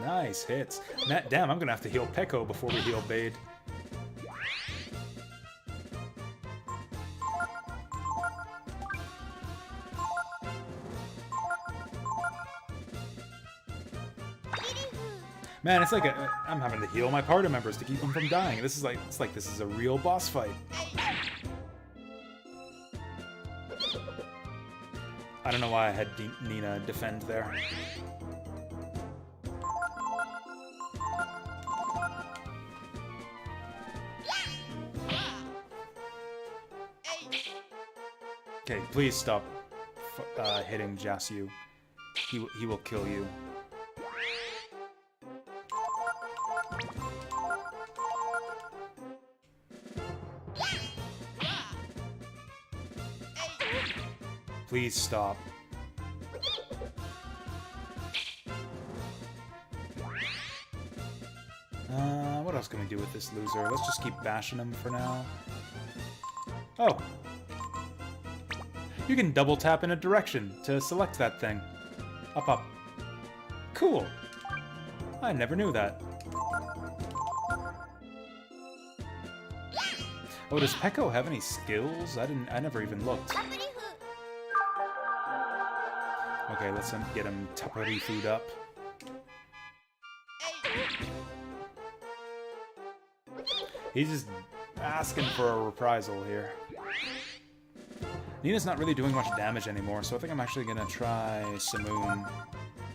Nice hits. Damn, I'm gonna have to heal Peko before we heal Bade. Man, it's like I'm having to heal my party members to keep them from dying. This is like, it's like this is a real boss fight. I don't know why I had Nina defend there. Okay, please stop hitting Jasu. He will kill you. Please stop. What else can we do with this loser? Let's just keep bashing him for now. Oh. You can double tap in a direction to select that thing. Up, up. Cool. I never knew that. Oh, does Peko have any skills? I never even looked. Okay, let's get him Tapari food up. He's just asking for a reprisal here. Nina's not really doing much damage anymore, so I think I'm actually gonna try Simoon.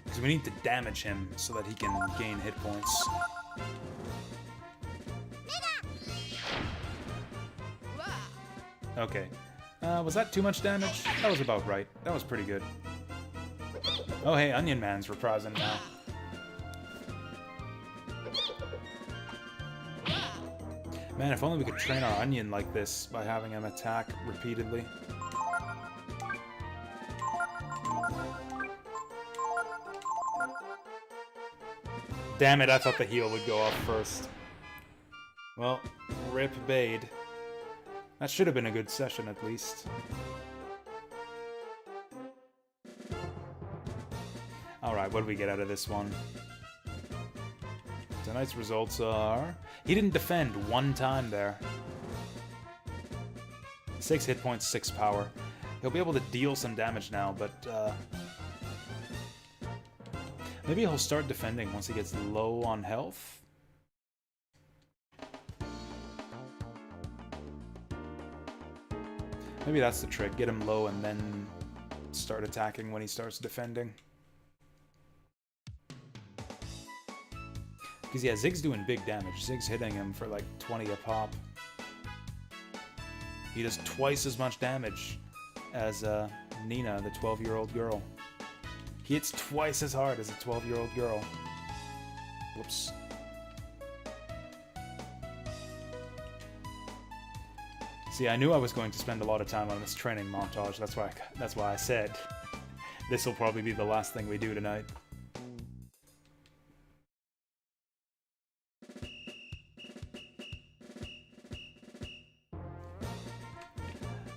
Because we need to damage him so that he can gain hit points. Okay. Was that too much damage? That was about right. That was pretty good. Oh hey, Onion Man's reprising now. Man, if only we could train our Onion like this by having him attack repeatedly. Damn it, I thought the heal would go off first. Well, rip Bade. That should have been a good session at least. Alright, what do we get out of this one? Tonight's results are... He didn't defend one time there. 6 hit points, 6 power. He'll be able to deal some damage now, but maybe he'll start defending once he gets low on health? Maybe that's the trick, get him low and then start attacking when he starts defending. Because yeah, Zig's doing big damage. Zig's hitting him for like 20 a pop. He does twice as much damage as Nina, the 12-year-old girl. He hits twice as hard as a 12-year-old girl. Whoops. See, I knew I was going to spend a lot of time on this training montage. That's why I said this will probably be the last thing we do tonight.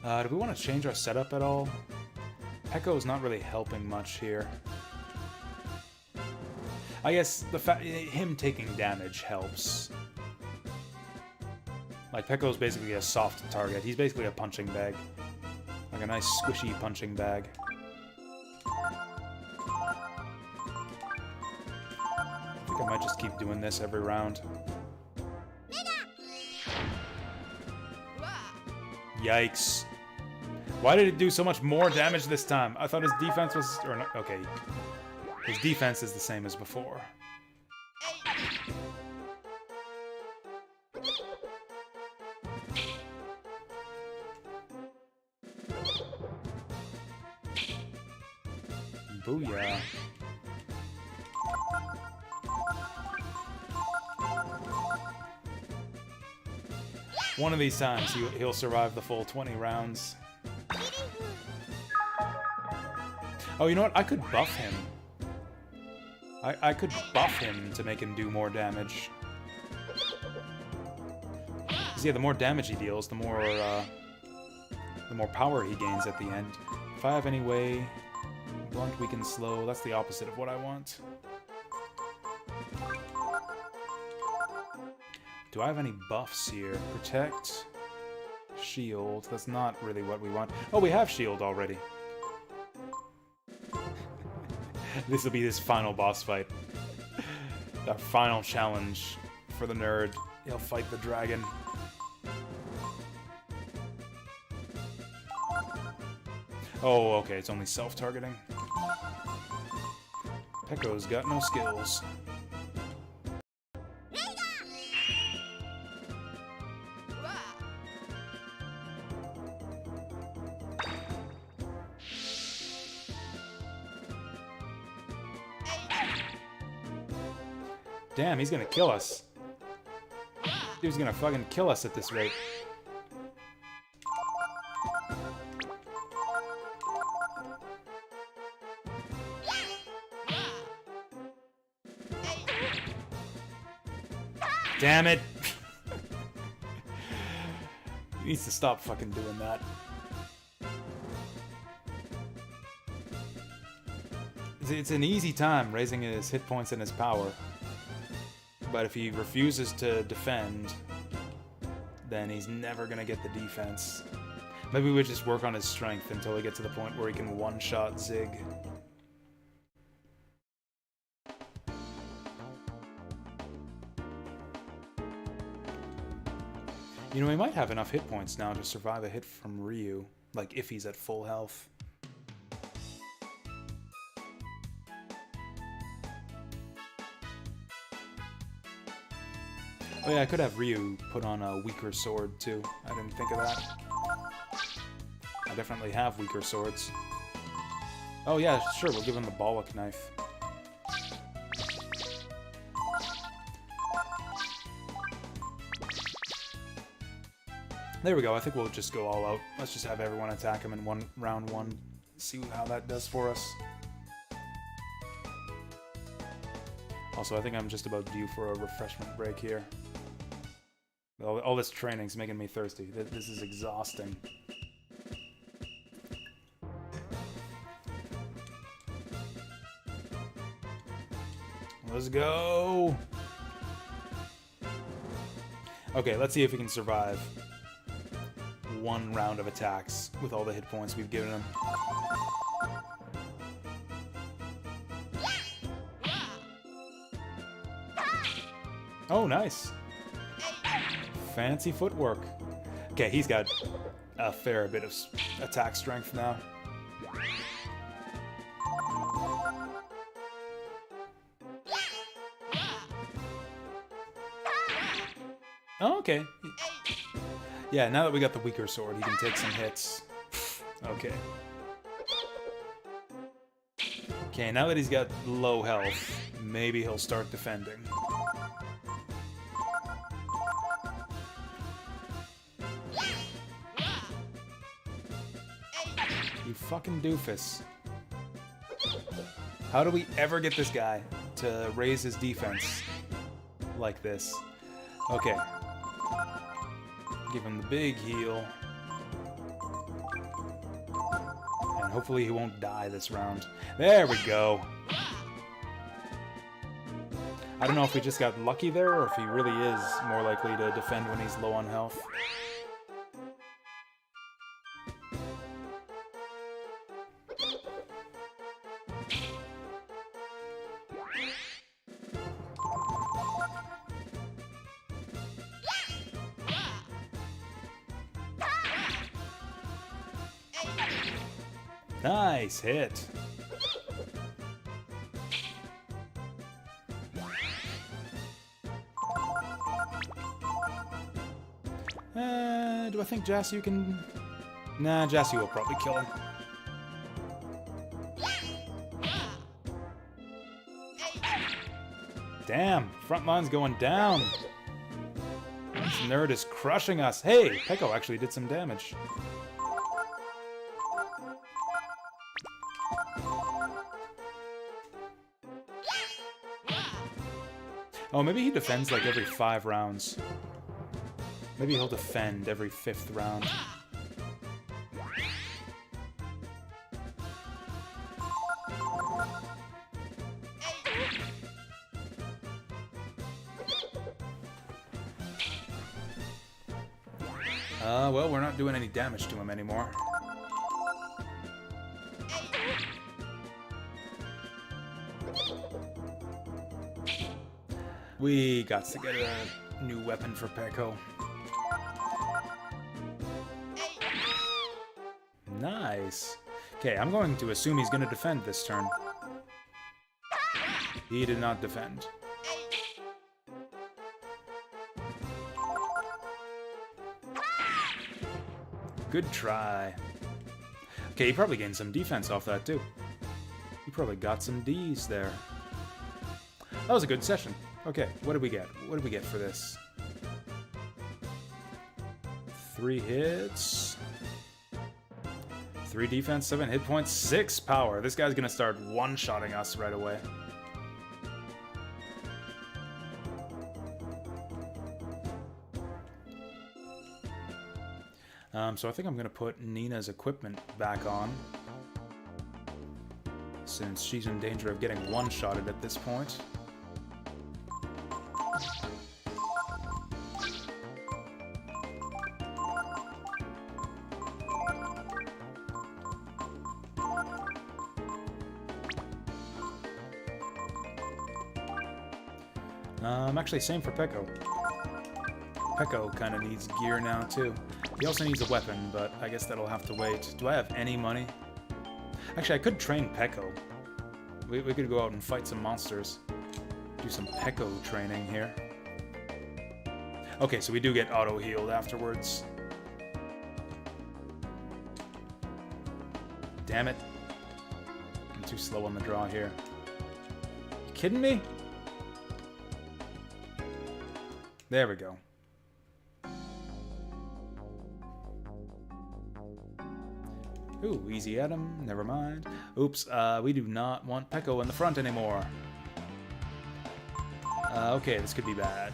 Do we want to change our setup at all? Pekko's not really helping much here. I guess him taking damage helps. Like, Pekko's basically a soft target. He's basically a punching bag. Like a nice squishy punching bag. I think I might just keep doing this every round. Yikes. Why did it do so much more damage this time? I thought his defense was... or not, okay. His defense is the same as before. Booyah. One of these times he'll survive the full 20 rounds. Oh, you know what? I could buff him. I could buff him to make him do more damage. 'Cause yeah, the more damage he deals, the more power he gains at the end. If I have any way... Blunt, weaken, slow. That's the opposite of what I want. Do I have any buffs here? Protect. Shield. That's not really what we want. Oh, we have shield already. This will be this final boss fight. Our final challenge for the nerd. He'll fight the dragon. Oh, okay, it's only self-targeting. Pekko's got no skills. Damn, he's gonna kill us. Dude's gonna fucking kill us at this rate. Damn it! He needs to stop fucking doing that. It's an easy time raising his hit points and his power. But if he refuses to defend, then he's never gonna get the defense. Maybe we just work on his strength until we get to the point where he can one-shot Zig. You know, he might have enough hit points now to survive a hit from Ryu, like if he's at full health. Oh yeah, I could have Ryu put on a weaker sword too. I didn't think of that. I definitely have weaker swords. Oh yeah, sure, we'll give him the Bollock knife. There we go, I think we'll just go all out. Let's just have everyone attack him in round one. See how that does for us. Also, I think I'm just about due for a refreshment break here. All this training's making me thirsty. This is exhausting. Let's go! Okay, let's see if we can survive one round of attacks with all the hit points we've given him. Oh, nice. Fancy footwork. Okay, he's got a fair bit of attack strength now. Oh, okay. Yeah, now that we got the weaker sword, he can take some hits. Okay. Okay, now that he's got low health, maybe he'll start defending. fucking doofus. How do we ever get this guy to raise his defense like this? Okay. Give him the big heal. And hopefully he won't die this round. There we go. I don't know if we just got lucky there or if he really is more likely to defend when he's low on health. Nice hit. Do I think Jasu can... Nah, Jasu will probably kill him. Damn, front line's going down. This nerd is crushing us. Hey, Peko actually did some damage. Oh, maybe he defends like every 5 rounds. Maybe he'll defend every 5th round. Well, we're not doing any damage to him anymore. We got to get a new weapon for Peko. Nice. Okay, I'm going to assume he's going to defend this turn. He did not defend. Good try. Okay, he probably gained some defense off that too. He probably got some Ds there. That was a good session. Okay, what did we get? What did we get for this? 3 hits. 3 defense, 7 hit points, 6 power. This guy's gonna start one-shotting us right away. So I think I'm gonna put Nina's equipment back on, since she's in danger of getting one-shotted at this point. Actually, same for Peko. Peko kind of needs gear now, too. He also needs a weapon, but I guess that'll have to wait. Do I have any money? Actually, I could train Peko. We could go out and fight some monsters. Do some Peko training here. Okay, so we do get auto-healed afterwards. Damn it. I'm too slow on the draw here. You kidding me? There we go. Ooh, easy at him. Never mind. Oops, we do not want Peko in the front anymore. Okay, this could be bad.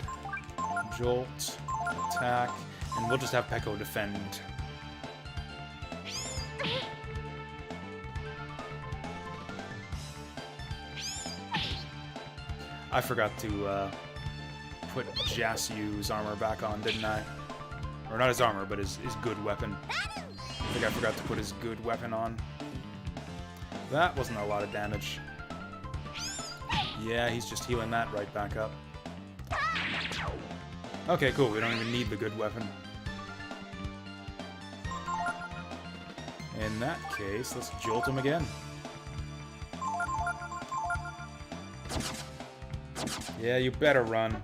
Jolt, attack, and we'll just have Peko defend. I forgot to put Jasu's armor back on, didn't I? Or not his armor, but his good weapon. I think I forgot to put his good weapon on. That wasn't a lot of damage. Yeah, he's just healing that right back up. Okay, cool. We don't even need the good weapon. In that case, let's jolt him again. Yeah, you better run.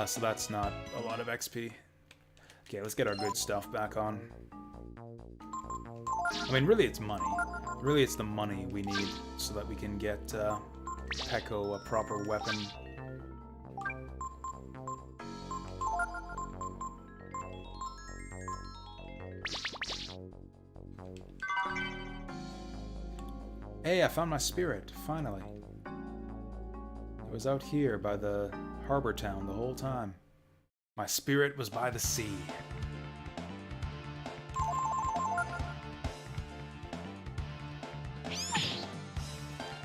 So that's not a lot of XP. Okay, let's get our good stuff back on. I mean, really it's money. Really it's the money we need so that we can get Peko a proper weapon. Hey, I found my spirit, finally. It was out here by the harbor town the whole time. My spirit was by the sea.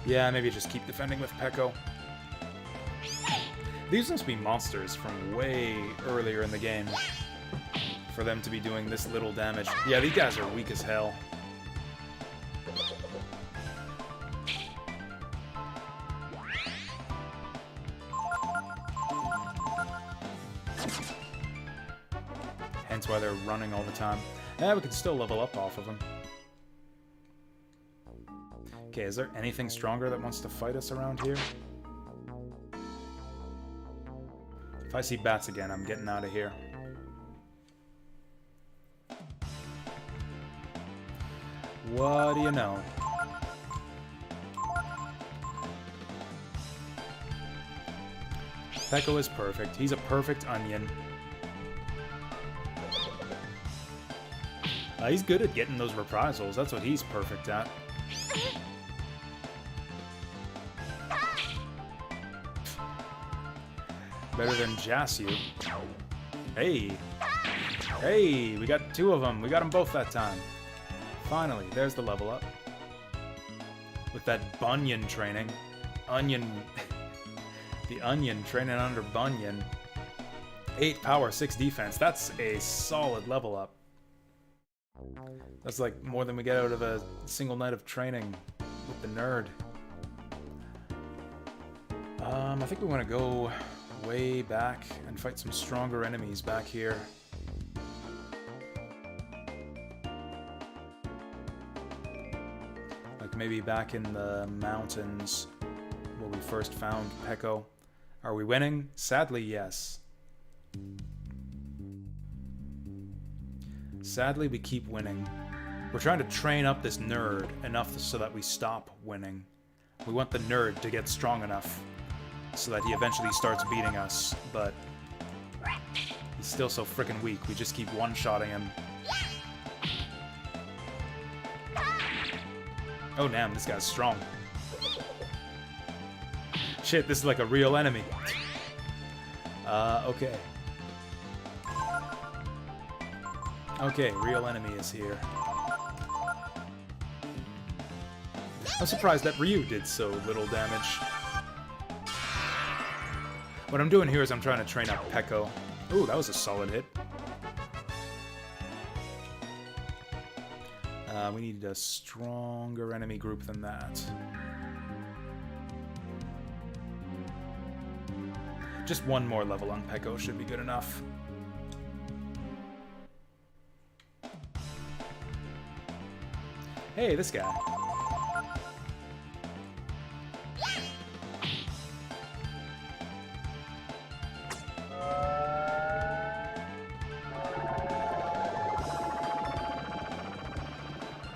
Yeah, maybe just keep defending with Peko. These must be monsters from way earlier in the game for them to be doing this little damage. Yeah, these guys are weak as hell. Hence why they're running all the time. Yeah, we can still level up off of them. Okay, is there anything stronger that wants to fight us around here? If I see bats again, I'm getting out of here. What do you know? Peko is perfect. He's a perfect onion. He's good at getting those reprisals. That's what he's perfect at. Better than Jasu. Hey! Hey! We got two of them. We got them both that time. Finally, there's the level up. With that Bunyan training. Onion... the Onion training under Bunyan. 8 power, 6 defense. That's a solid level up. That's like more than we get out of a single night of training with the nerd. I think we want to go way back and fight some stronger enemies back here. Like maybe back in the mountains where we first found Peko. Are we winning? Sadly, yes. Sadly, we keep winning. We're trying to train up this nerd enough so that we stop winning. We want the nerd to get strong enough so that he eventually starts beating us, but he's still so freaking weak. We just keep one-shotting him. Oh, damn, this guy's strong. Shit, this is like a real enemy. Okay. Okay, real enemy is here. I'm surprised that Ryu did so little damage. What I'm doing here is I'm trying to train up Peko. Ooh, that was a solid hit. We need a stronger enemy group than that. Just one more level on Peko should be good enough. Hey, this guy.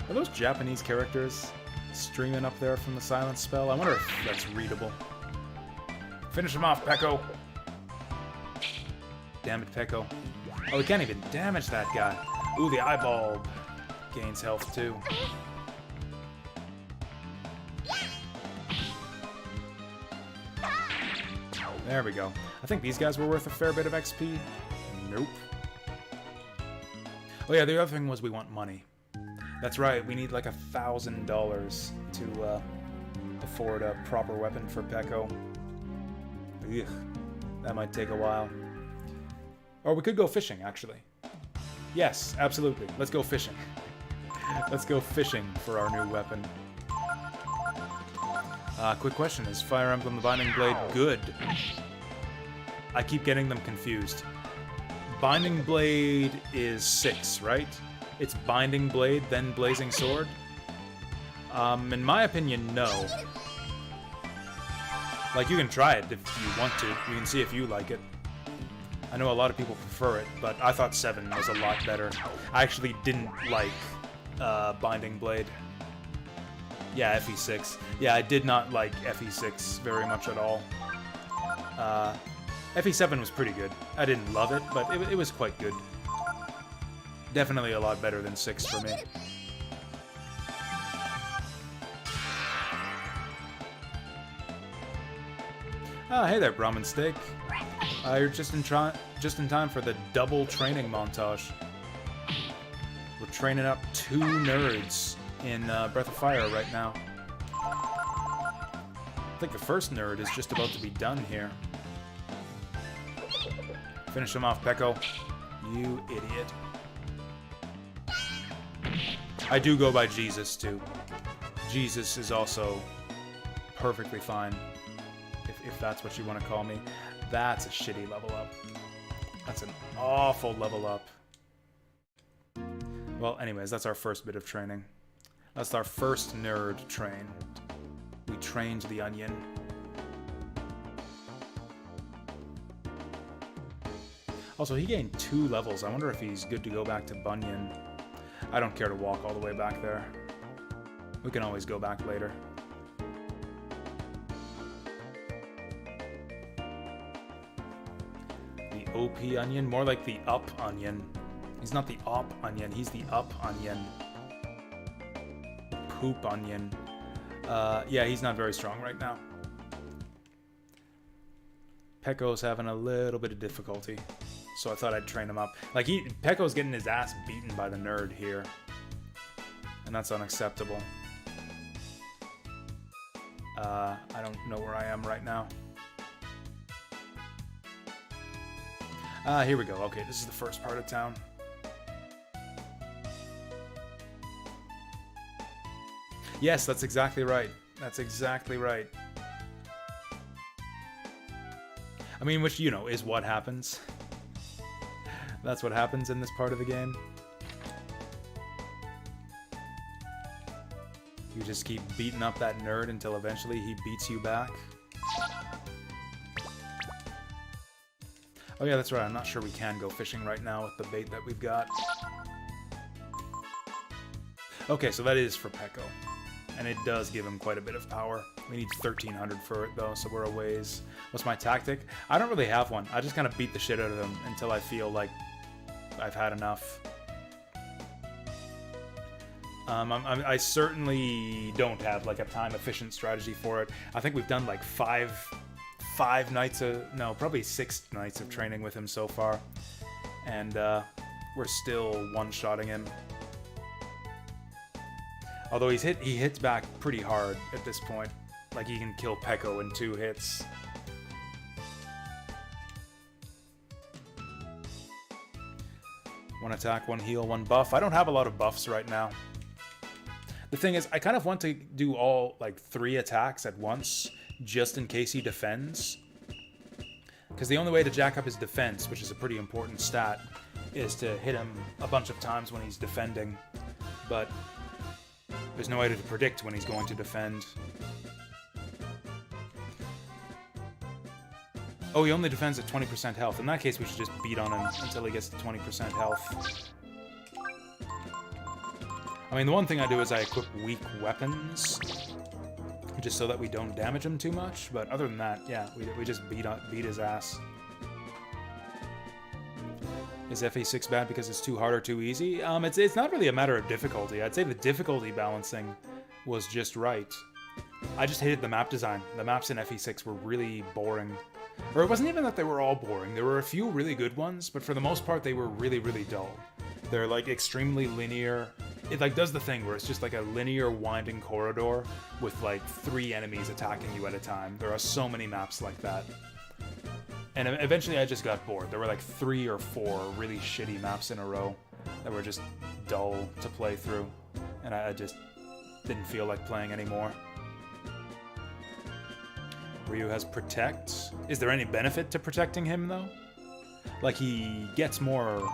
Are those Japanese characters streaming up there from the silence spell? I wonder if that's readable. Finish him off, Peko! Damn it, Peko. Oh, we can't even damage that guy. Ooh, the eyeball gains health too. There we go. I think these guys were worth a fair bit of XP. Nope. Oh yeah, the other thing was we want money. That's right, we need like $1,000 to afford a proper weapon for Peko. Ugh, that might take a while. Or we could go fishing, actually. Yes, absolutely. Let's go fishing. Let's go fishing for our new weapon. Quick question, is Fire Emblem the Binding Blade good? I keep getting them confused. Binding Blade is 6, right? It's Binding Blade, then Blazing Sword? In my opinion, no. Like, you can try it if you want to. You can see if you like it. I know a lot of people prefer it, but I thought 7 was a lot better. I actually didn't like Binding Blade. Yeah, FE6. Yeah, I did not like FE6 very much at all. FE7 was pretty good. I didn't love it, but it was quite good. Definitely a lot better than 6 for me. Oh, hey there, Brahmin Steak. You're just in time for the double training montage. We're training up 2 nerds in Breath of Fire right now. I think the first nerd is just about to be done here. Finish him off, Peko. You idiot. I do go by Jesus, too. Jesus is also perfectly fine, if that's what you want to call me. That's a shitty level up. That's an awful level up. Well, anyways, that's our first bit of training. That's our first nerd train. We trained the onion. Also, he gained 2 levels. I wonder if he's good to go back to Bunyan. I don't care to walk all the way back there. We can always go back later. The OP onion? More like the up onion. He's not the op onion, he's the up onion. Poop onion. Yeah, he's not very strong right now. Peko's having a little bit of difficulty, so I thought I'd train him up. Like, Peko's getting his ass beaten by the nerd here, and that's unacceptable. I don't know where I am right now. Here we go. Okay, this is the first part of town. Yes, that's exactly right. That's exactly right. I mean, which, you know, is what happens. That's what happens in this part of the game. You just keep beating up that nerd until eventually he beats you back. Oh yeah, that's right. I'm not sure we can go fishing right now with the bait that we've got. Okay, so that is for Peko. And it does give him quite a bit of power. We need 1,300 for it, though, so we're a ways. What's my tactic? I don't really have one. I just kind of beat the shit out of him until I feel like I've had enough. I certainly don't have, like, a time-efficient strategy for it. I think we've done, like, five nights of... No, probably 6 nights of training with him so far. And, we're still one-shotting him. Although he hits back pretty hard at this point. Like, he can kill Peko in 2 hits. One attack, 1 heal, 1 buff. I don't have a lot of buffs right now. The thing is, I kind of want to do all, like, 3 attacks at once, just in case he defends. Because the only way to jack up his defense, which is a pretty important stat, is to hit him a bunch of times when he's defending. But there's no way to predict when he's going to defend. Oh, he only defends at 20% health. In that case, we should just beat on him until he gets to 20% health. I mean, the one thing I do is I equip weak weapons, just so that we don't damage him too much. But other than that, yeah, we just beat his ass. Is FA6 bad because it's too hard or too easy? It's not really a matter of difficulty. I'd say the difficulty balancing was just right. I just hated the map design. The maps in FE6 were really boring. Or it wasn't even that they were all boring. There were a few really good ones, but for the most part, they were really, really dull. They're, like, extremely linear. It, like, does the thing where it's just, like, a linear winding corridor with, like, 3 enemies attacking you at a time. There are so many maps like that. And eventually I just got bored. There were, like, 3 or 4 really shitty maps in a row that were just dull to play through. And I just didn't feel like playing anymore. Ryu has Protect. Is there any benefit to protecting him, though? Like, he gets more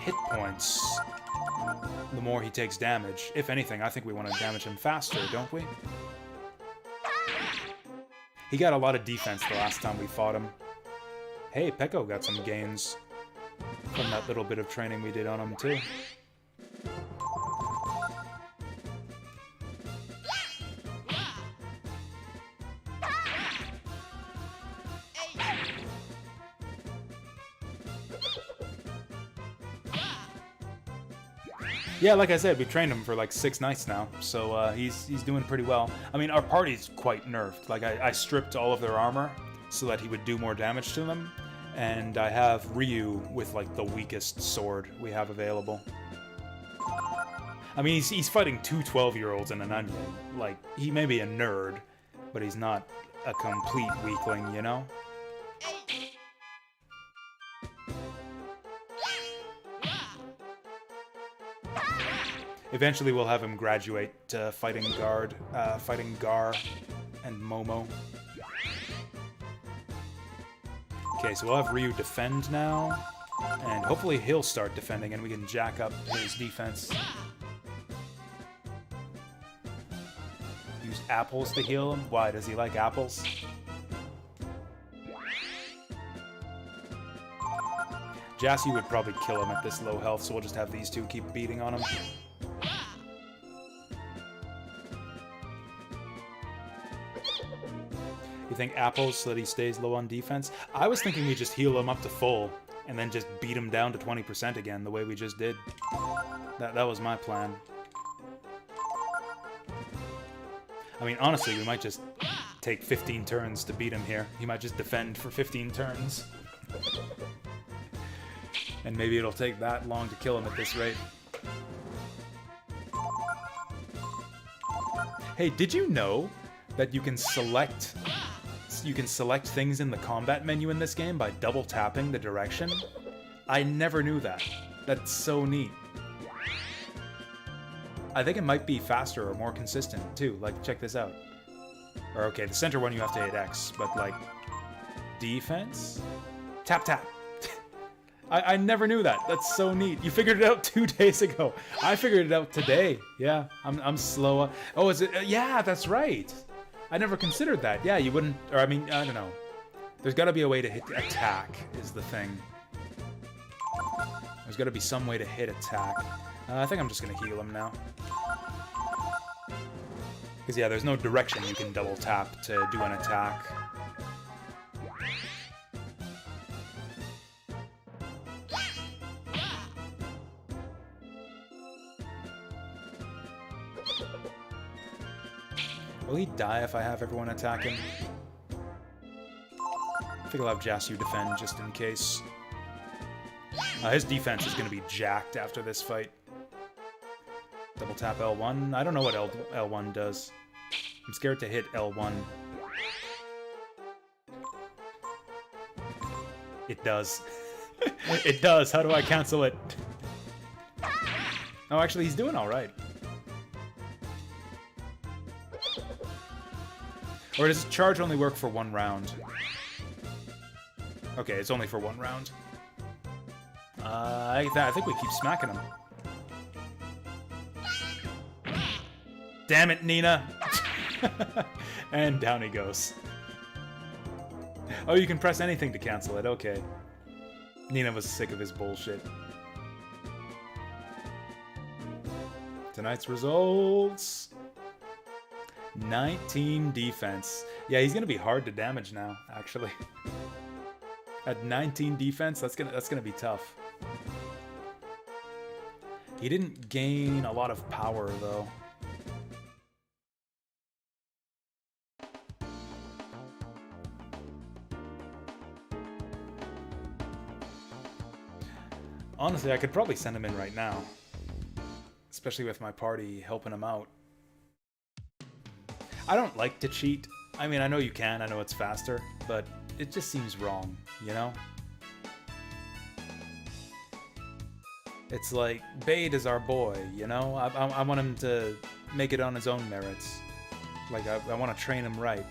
hit points the more he takes damage. If anything, I think we want to damage him faster, don't we? He got a lot of defense the last time we fought him. Hey, Peko got some gains from that little bit of training we did on him, too. Yeah, like I said, we trained him for like 6 nights now, so he's doing pretty well. I mean, our party's quite nerfed. Like, I stripped all of their armor, so that he would do more damage to them. And I have Ryu with, like, the weakest sword we have available. I mean, he's fighting two 12-year-olds and an onion. Like, he may be a nerd, but he's not a complete weakling, you know? Eventually we'll have him graduate to fighting Gar and Momo. Okay, so we'll have Ryu defend now, and hopefully he'll start defending and we can jack up his defense. Use apples to heal him? Why, does he like apples? Jasu would probably kill him at this low health, so we'll just have these two keep beating on him. You think apples so that he stays low on defense? I was thinking we just heal him up to full, and then just beat him down to 20% again, the way we just did. That was my plan. I mean, honestly, we might just take 15 turns to beat him here. He might just defend for 15 turns. And maybe it'll take that long to kill him at this rate. Hey, did you know that you can select things in the combat menu in this game by double tapping the direction? I never knew that. That's so neat. I think it might be faster or more consistent too. Like, check this out. Or okay, the center one you have to hit X, but like defense? Tap tap. I never knew that. That's so neat. You figured it out 2 days ago. I figured it out today. Yeah, I'm slow. Oh, is it? Yeah, that's right. I never considered that. Yeah, you wouldn't, or I mean, I don't know. There's got to be a way to hit attack is the thing. There's got to be some way to hit attack. I think I'm just going to heal him now. Because yeah, there's no direction you can double tap to do an attack. Will he die if I have everyone attack him? I think I'll have Jasu defend just in case. His defense is going to be jacked after this fight. Double tap L1. I don't know what L1 does. I'm scared to hit L1. It does. It does. How do I cancel it? Oh, actually, he's doing all right. Or does charge only work for 1 round? Okay, it's only for 1 round. I think we keep smacking him. Damn it, Nina! And down he goes. Oh, you can press anything to cancel it, okay. Nina was sick of his bullshit. Tonight's results... 19 defense. Yeah, he's gonna be hard to damage now, actually. At 19 defense, that's gonna be tough. He didn't gain a lot of power, though. Honestly, I could probably send him in right now. Especially with my party helping him out. I don't like to cheat. I mean, I know you can, I know it's faster, but it just seems wrong, you know? It's like, Bade is our boy, you know? I want him to make it on his own merits. Like, I want to train him right.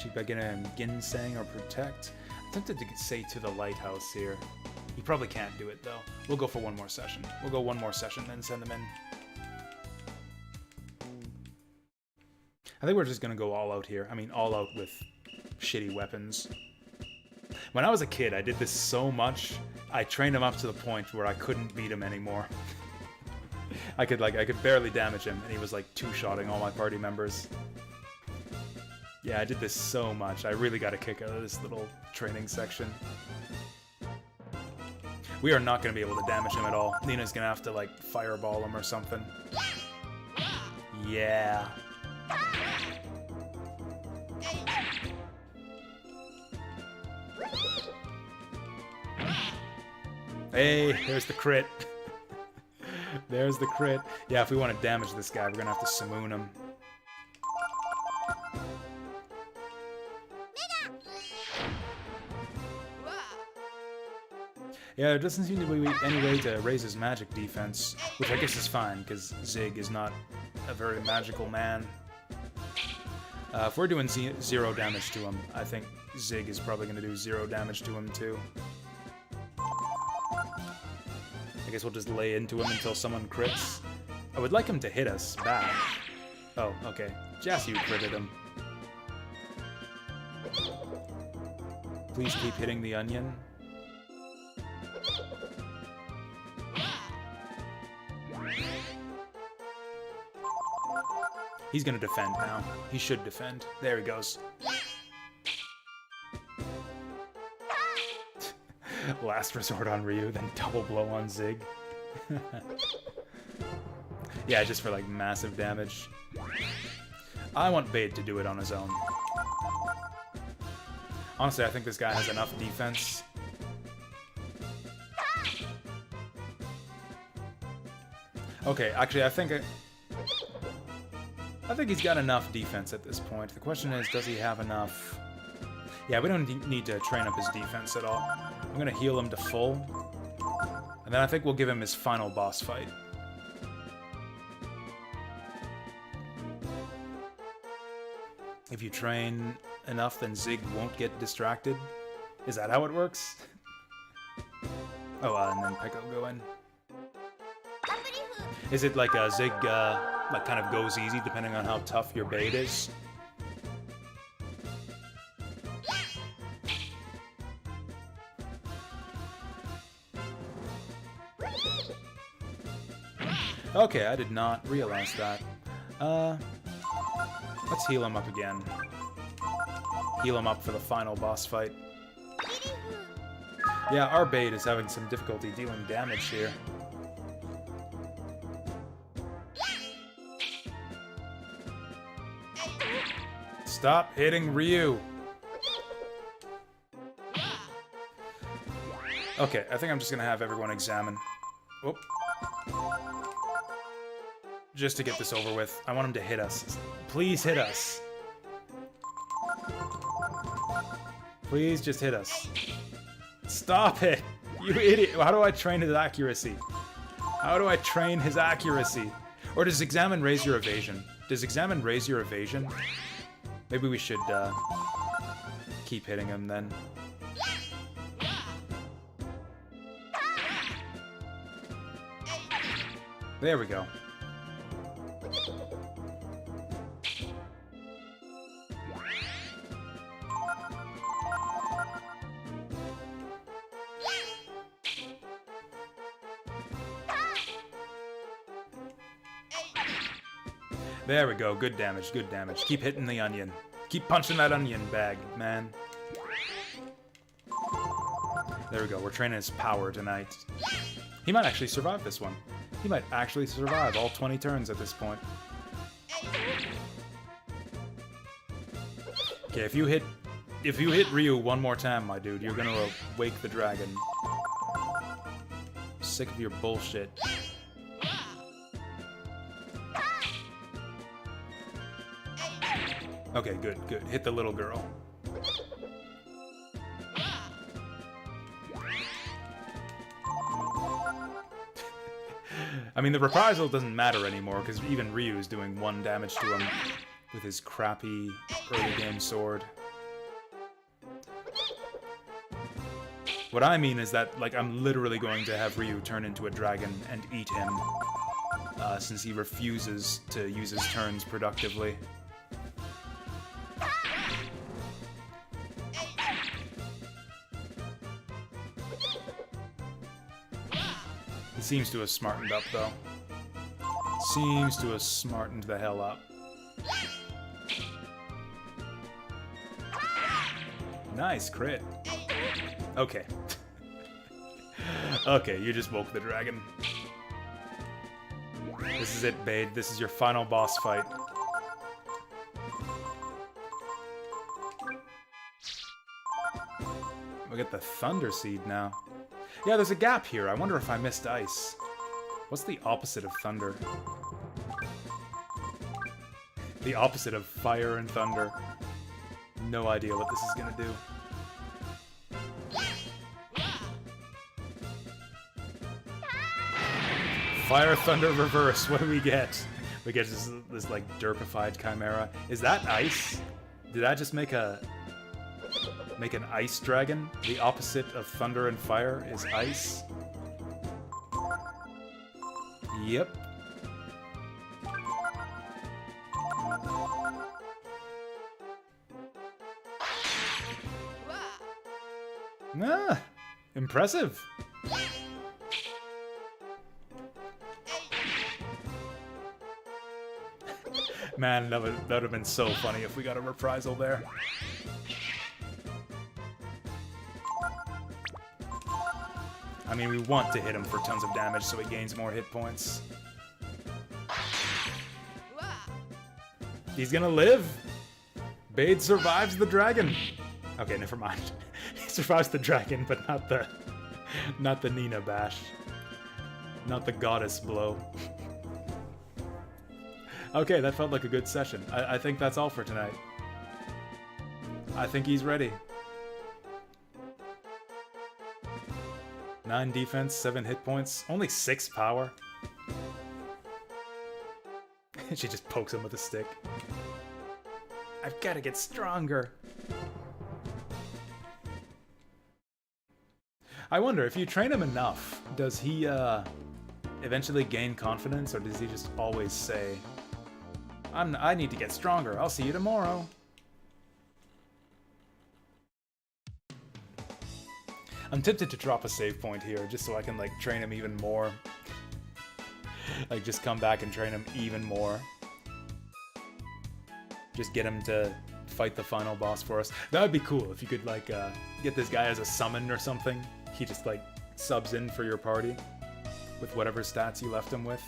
Cheat by getting him ginseng or protect. I'm tempted to say to the lighthouse here. He probably can't do it, though. We'll go for 1 more session. We'll go 1 more session, then send him in. I think we're just gonna go all out here. I mean, all out with shitty weapons. When I was a kid, I did this so much, I trained him up to the point where I couldn't beat him anymore. I could barely damage him, and he was like 2-shotting all my party members. Yeah, I did this so much. I really got a kick out of this little training section. We are not gonna be able to damage him at all. Nina's gonna have to like fireball him or something. Yeah. Hey, there's the crit. There's the crit. Yeah, if we want to damage this guy, we're gonna have to simoon him. Yeah, there doesn't seem to be any way to raise his magic defense, which I guess is fine, because Zig is not a very magical man. If we're doing 0 damage to him, I think Zig is probably going to do 0 damage to him, too. I guess we'll just lay into him until someone crits. I would like him to hit us back. Oh, okay. Jasu critted him. Please keep hitting the onion. He's gonna defend now. He should defend. There he goes. Last resort on Ryu, then double blow on Zig. Yeah, just for like massive damage. I want Bade to do it on his own. Honestly, I think this guy has enough defense. Okay, actually, I think he's got enough defense at this point. The question is, does he have enough? Yeah, we don't need to train up his defense at all. I'm gonna heal him to full. And then I think we'll give him his final boss fight. If you train enough, then Zig won't get distracted. Is that how it works? Oh, and then Pekka will go in. Is it like a Zig, like kind of goes easy depending on how tough your bait is? Okay, I did not realize that. Let's heal him up again. Heal him up for the final boss fight. Yeah, our bait is having some difficulty dealing damage here. Stop hitting Ryu! Okay, I think I'm just gonna have everyone examine. Whoop. Just to get this over with. I want him to hit us. Please hit us. Please just hit us. Stop it! You idiot! How do I train his accuracy? How do I train his accuracy? Or does examine raise your evasion? Does examine raise your evasion? Maybe we should keep hitting him then. There we go. There we go. Good damage, good damage. Keep hitting the onion. Keep punching that onion bag, man. There we go. We're training his power tonight. He might actually survive this one. He might actually survive all 20 turns at this point. Okay, if you hit Ryu one more time, my dude, you're gonna wake the dragon. Sick of your bullshit. Okay, good, good. Hit the little girl. I mean, the reprisal doesn't matter anymore, because even Ryu is doing 1 damage to him with his crappy early game sword. What I mean is that, like, I'm literally going to have Ryu turn into a dragon and eat him, since he refuses to use his turns productively. He seems to have smartened up, though. Seems to have smartened the hell up. Nice crit. Okay. Okay, you just woke the dragon. This is it, Bade. This is your final boss fight. We get the Thunder Seed now. Yeah, there's a gap here. I wonder if I missed ice. What's the opposite of thunder? The opposite of fire and thunder. No idea what this is gonna do. Fire, thunder, reverse. What do we get? We get this like derpified chimera. Is that ice? Did I just make an ice dragon? The opposite of thunder and fire is ice. Yep. Ah, impressive. Man, that would have been so funny if we got a reprisal there. I mean, we want to hit him for tons of damage so he gains more hit points. He's gonna live! Bade survives the dragon! Okay, never mind. He survives the dragon, but not the Nina bash. Not the goddess blow. Okay, that felt like a good session. I think that's all for tonight. I think he's ready. 9 defense, 7 hit points, only 6 power. She just pokes him with a stick. I've got to get stronger. I wonder, if you train him enough, does he eventually gain confidence, or does he just always say, I need to get stronger, I'll see you tomorrow? I'm tempted to drop a save point here, just so I can, like, train him even more. Like, just come back and train him even more. Just get him to fight the final boss for us. That would be cool if you could, like, get this guy as a summon or something. He just, like, subs in for your party with whatever stats you left him with.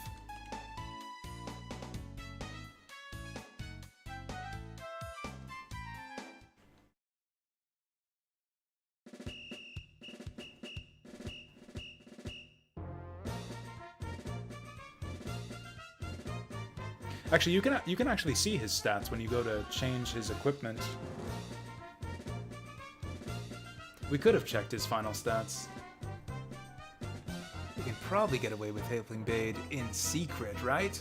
Actually, you can actually see his stats when you go to change his equipment. We could have checked his final stats. We can probably get away with helping Bade in secret, right?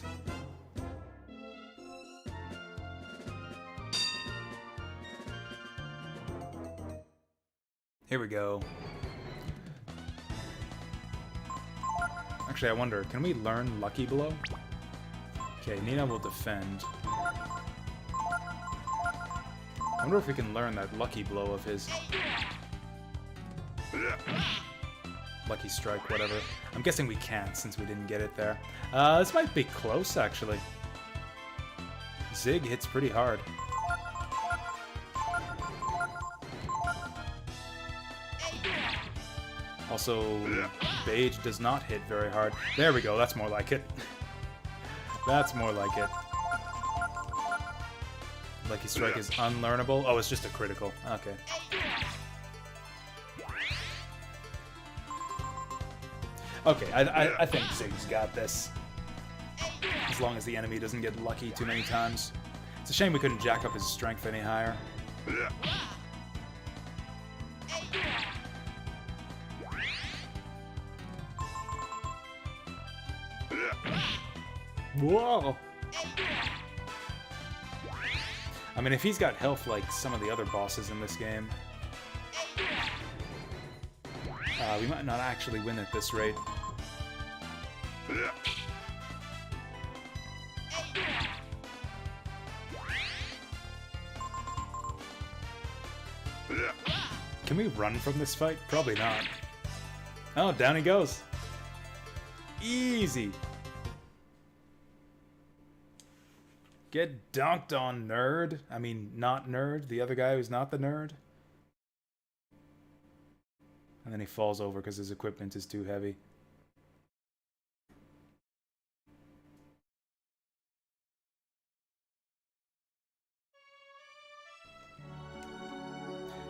Here we go. Actually, I wonder, can we learn Lucky Blow? Okay, Nina will defend. I wonder if we can learn that Lucky Blow of his. Lucky Strike, whatever. I'm guessing we can't, since we didn't get it there. This might be close, actually. Zig hits pretty hard. Also, Bade does not hit very hard. There we go, that's more like it. That's more like it. Lucky Strike is unlearnable. Oh, it's just a critical. Okay. Okay, I think Zig's got this. As long as the enemy doesn't get lucky too many times. It's a shame we couldn't jack up his strength any higher. Whoa! I mean, if he's got health like some of the other bosses in this game, we might not actually win at this rate. Can we run from this fight? Probably not. Oh, down he goes. Easy. Get dunked on, nerd. I mean, not nerd. The other guy who's not the nerd. And then he falls over because his equipment is too heavy.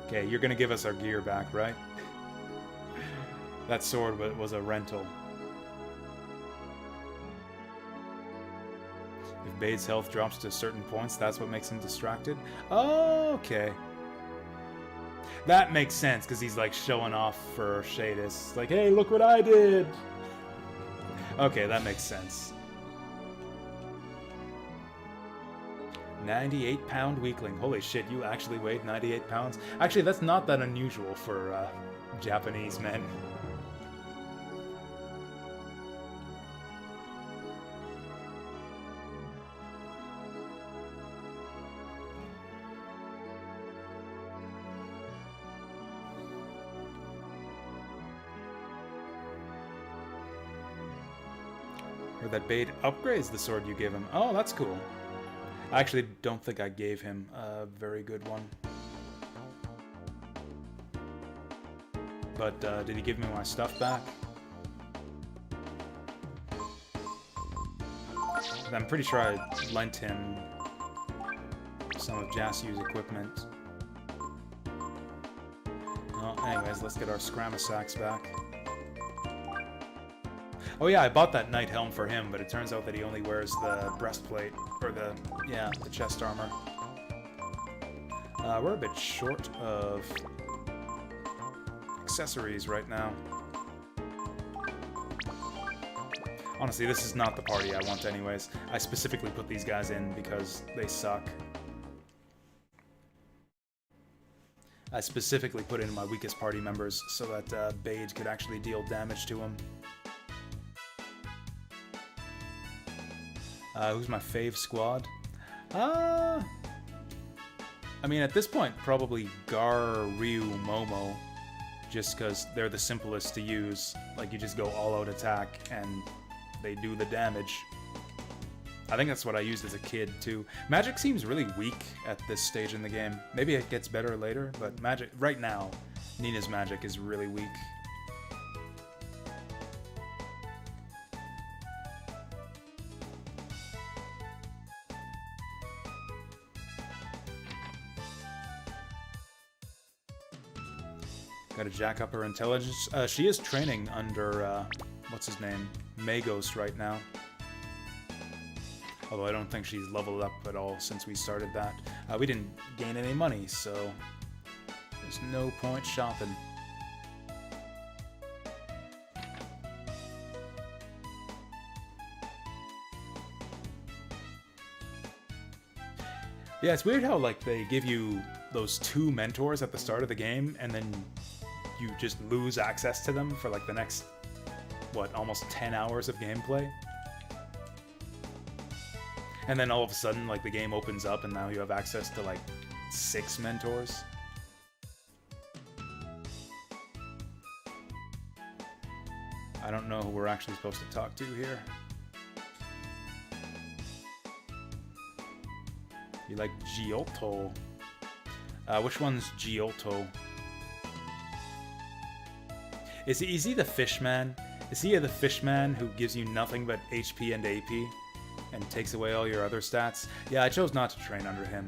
Okay, you're gonna give us our gear back, right? That sword was a rental. If Bade's health drops to certain points, that's what makes him distracted. Oh, okay. That makes sense, because he's like showing off for Shadis. Like, hey, look what I did! Okay, that makes sense. 98-pound weakling. Holy shit, you actually weighed 98 pounds? Actually, that's not that unusual for Japanese men. Or that Bade upgrades the sword you gave him. Oh, that's cool. I actually don't think I gave him a very good one. But did he give me my stuff back? I'm pretty sure I lent him some of Jasu's equipment. Well, anyways, let's get our Scramasax back. Oh yeah, I bought that knight helm for him, but it turns out that he only wears the breastplate, or the chest armor. We're a bit short of accessories right now. Honestly, this is not the party I want anyways. I specifically put these guys in because they suck. I specifically put in my weakest party members so that Bade could actually deal damage to him. Who's my fave squad? I mean, at this point, probably Gar, Ryu, Momo, just because they're the simplest to use. Like, you just go all-out attack, and they do the damage. I think that's what I used as a kid, too. Magic seems really weak at this stage in the game. Maybe it gets better later, but Magic, right now, Nina's Magic is really weak. Gotta jack up her intelligence. She is training under, what's his name? Magos right now. Although I don't think she's leveled up at all since we started that. We didn't gain any money, so there's no point shopping. Yeah, it's weird how, like, they give you those 2 mentors at the start of the game, and then you just lose access to them for, like, the next, what, almost 10 hours of gameplay? And then all of a sudden, like, the game opens up and now you have access to, like, 6 mentors. I don't know who we're actually supposed to talk to here. You like Giotto. Which one's Giotto? Is he the fishman? Is he the fishman who gives you nothing but HP and AP? And takes away all your other stats? Yeah, I chose not to train under him.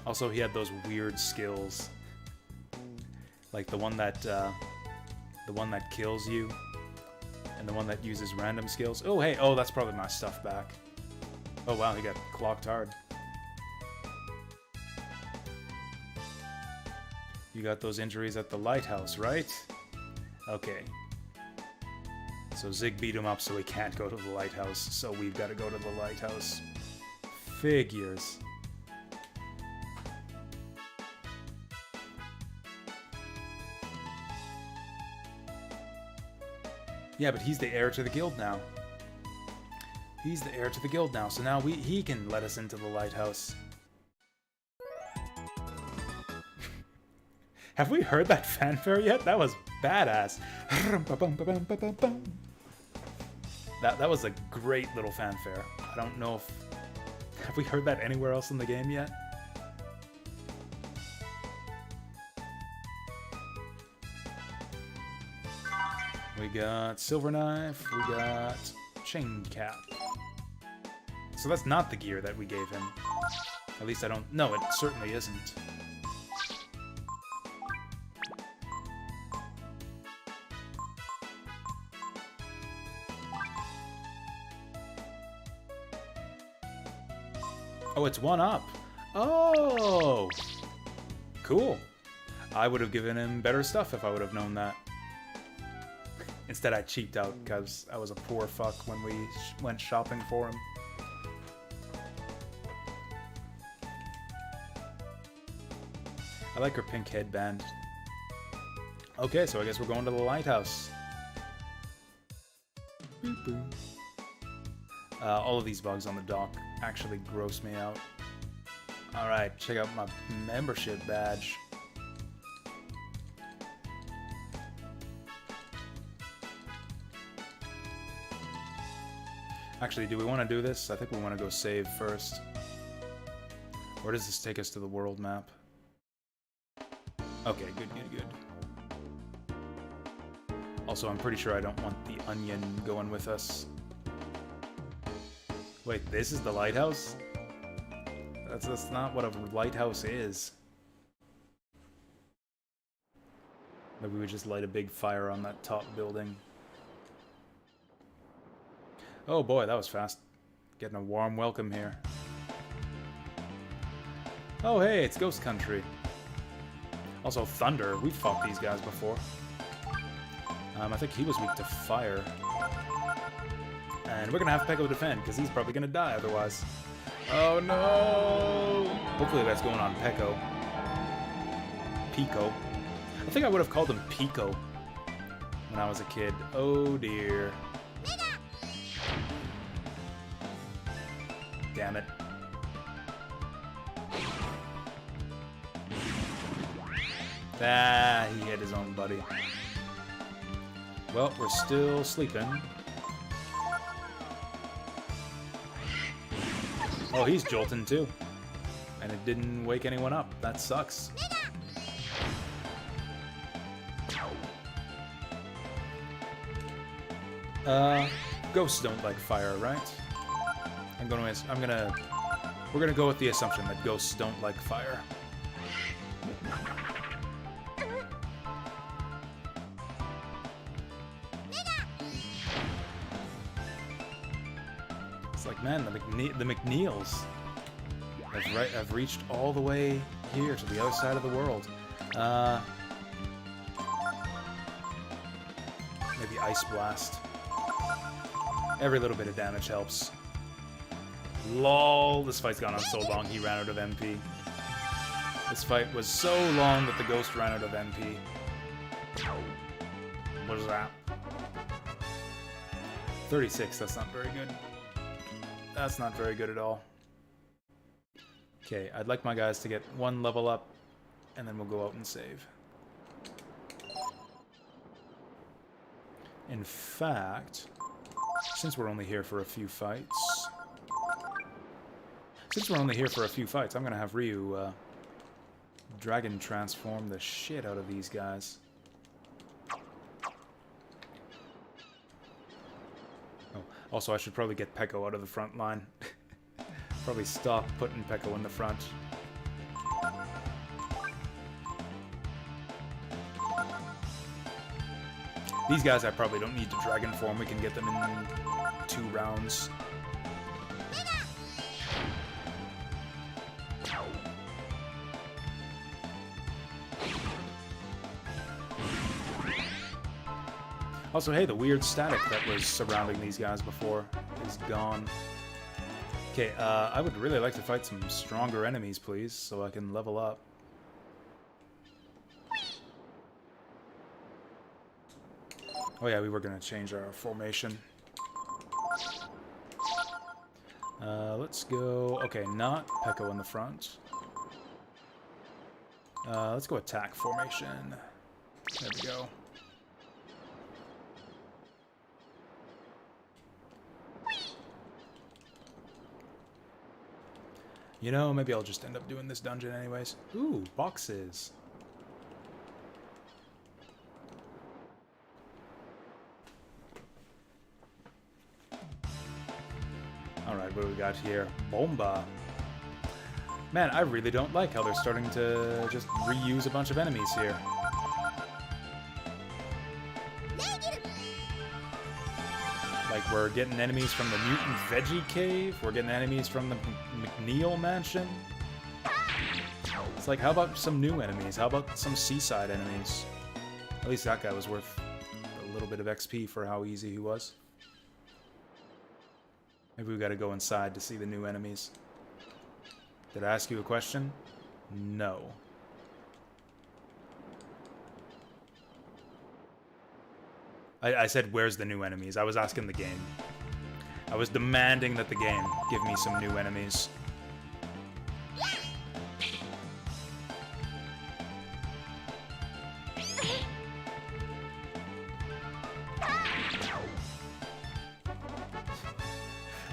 Also, he had those weird skills. Like the one that kills you. And the one that uses random skills. Oh, hey, oh, that's probably my stuff back. Oh, wow, he got clocked hard. You got those injuries at the lighthouse, right? Okay. So Zig beat him up so he can't go to the lighthouse, so we've got to go to the lighthouse. Figures. Yeah, but he's the heir to the guild now. He's the heir to the guild now, so now he can let us into the lighthouse. Have we heard that fanfare yet? That was badass. That was a great little fanfare. I don't know if... Have we heard that anywhere else in the game yet? We got Silver Knife, we got Chain Cap. So that's not the gear that we gave him. At least I don't... No, it certainly isn't. Oh, it's one up. Oh! Cool. I would have given him better stuff if I would have known that. Instead, I cheaped out because I was a poor fuck when we went shopping for him. I like her pink headband. Okay, so I guess we're going to the lighthouse. Boop, boop. All of these bugs on the dock actually gross me out. Alright, check out my membership badge. Actually, do we want to do this? I think we want to go save first. Where does this take us to the world map? Okay, good, good, good. Also, I'm pretty sure I don't want the onion going with us. Wait, this is the lighthouse? That's not what a lighthouse is. Maybe we just light a big fire on that top building. Oh boy, that was fast. Getting a warm welcome here. Oh hey, it's Ghost Country. Also Thunder, we've fought these guys before. I think he was weak to fire. And we're gonna have Peko defend, because he's probably gonna die otherwise. Oh no! Hopefully that's going on Peko. Pico. I think I would have called him Pico when I was a kid. Oh dear. Damn it. Ah, he hit his own buddy. Well, we're still sleeping. Oh, he's jolting too. And it didn't wake anyone up. That sucks. Ghosts don't like fire, right? We're gonna go with the assumption that ghosts don't like fire. It's like, man, the McNeils have reached all the way here to the other side of the world. Maybe Ice Blast. Every little bit of damage helps. LOL, this fight's gone on so long he ran out of MP. This fight was so long that the ghost ran out of MP. What is that? 36, that's not very good. That's not very good at all. Okay, I'd like my guys to get one level up, and then we'll go out and save. In fact, since we're only here for a few fights... I'm gonna have Ryu, Dragon transform the shit out of these guys. Oh, also I should probably get Peko out of the front line. Probably stop putting Peko in the front. These guys I probably don't need to Dragon form, we can get them in 2 rounds. Also, hey, the weird static that was surrounding these guys before is gone. Okay, I would really like to fight some stronger enemies, please, so I can level up. Oh yeah, we were gonna change our formation. Let's go... Okay, not Peko in the front. Let's go attack formation. There we go. You know, maybe I'll just end up doing this dungeon anyways. Ooh, boxes. Alright, what do we got here? Bomba. Man, I really don't like how they're starting to just reuse a bunch of enemies here. Like, We're getting enemies from the Mutant Veggie Cave. We're getting enemies from the McNeil Mansion. It's like, how about some new enemies? How about some seaside enemies? At least that guy was worth a little bit of XP for how easy he was. Maybe we gotta go inside to see the new enemies. Did I ask you a question? No. I said, where's the new enemies? I was asking the game. I was demanding that the game give me some new enemies.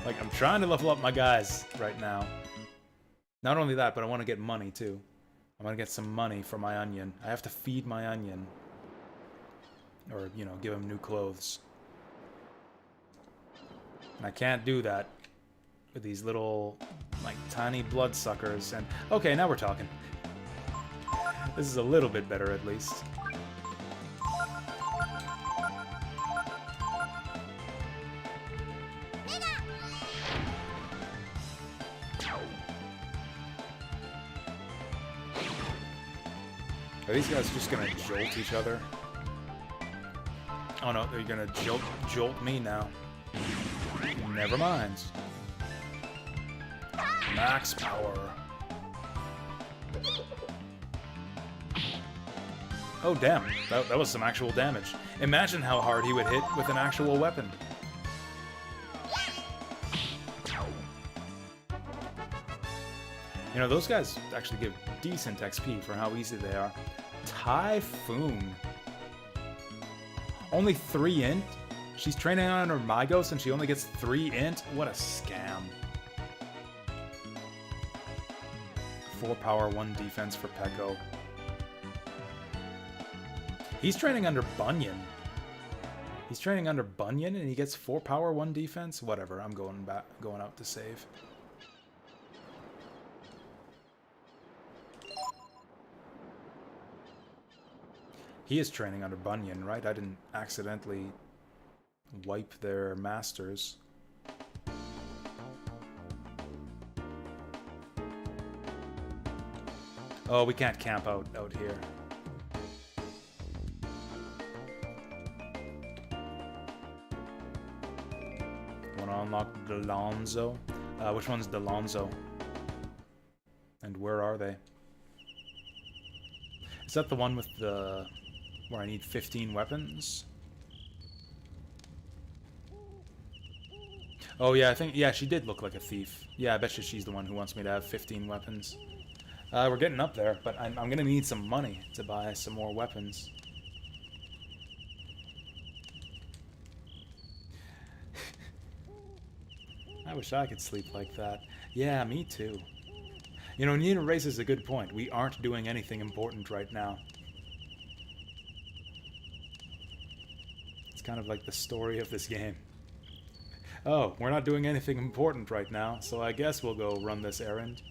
Like, I'm trying to level up my guys right now. Not only that, but I want to get money, too. I want to get some money for my onion. I have to feed my onion. Or, you know, give him new clothes. And I can't do that with these little, like, tiny bloodsuckers. And, okay, now we're talking. This is a little bit better, at least. Are these guys just gonna jolt each other? Oh no, they're gonna jolt me now. Never mind. Max power. Oh damn, that was some actual damage. Imagine how hard he would hit with an actual weapon. You know, those guys actually give decent XP for how easy they are. Typhoon. Only 3 int? She's training on her Mygos and she only gets 3 int? What a scam. 4 power, 1 defense for Peko. He's training under Bunyan. He's training under Bunyan and he gets 4 power, 1 defense? Whatever, I'm going out to save. He is training under Bunyan, right? I didn't accidentally wipe their masters. Oh, we can't camp out here. Want to unlock Delonzo? Which one's Delonzo? And where are they? Is that the one with the... where I need 15 weapons? Oh yeah, I think... yeah, she did look like a thief. Yeah, I bet you she's the one who wants me to have 15 weapons. We're getting up there, but I'm gonna need some money to buy some more weapons. I wish I could sleep like that. Yeah, me too. You know, Nina raises a good point. We aren't doing anything important right now. It's kind of like the story of this game. Oh, we're not doing anything important right now, so I guess we'll go run this errand.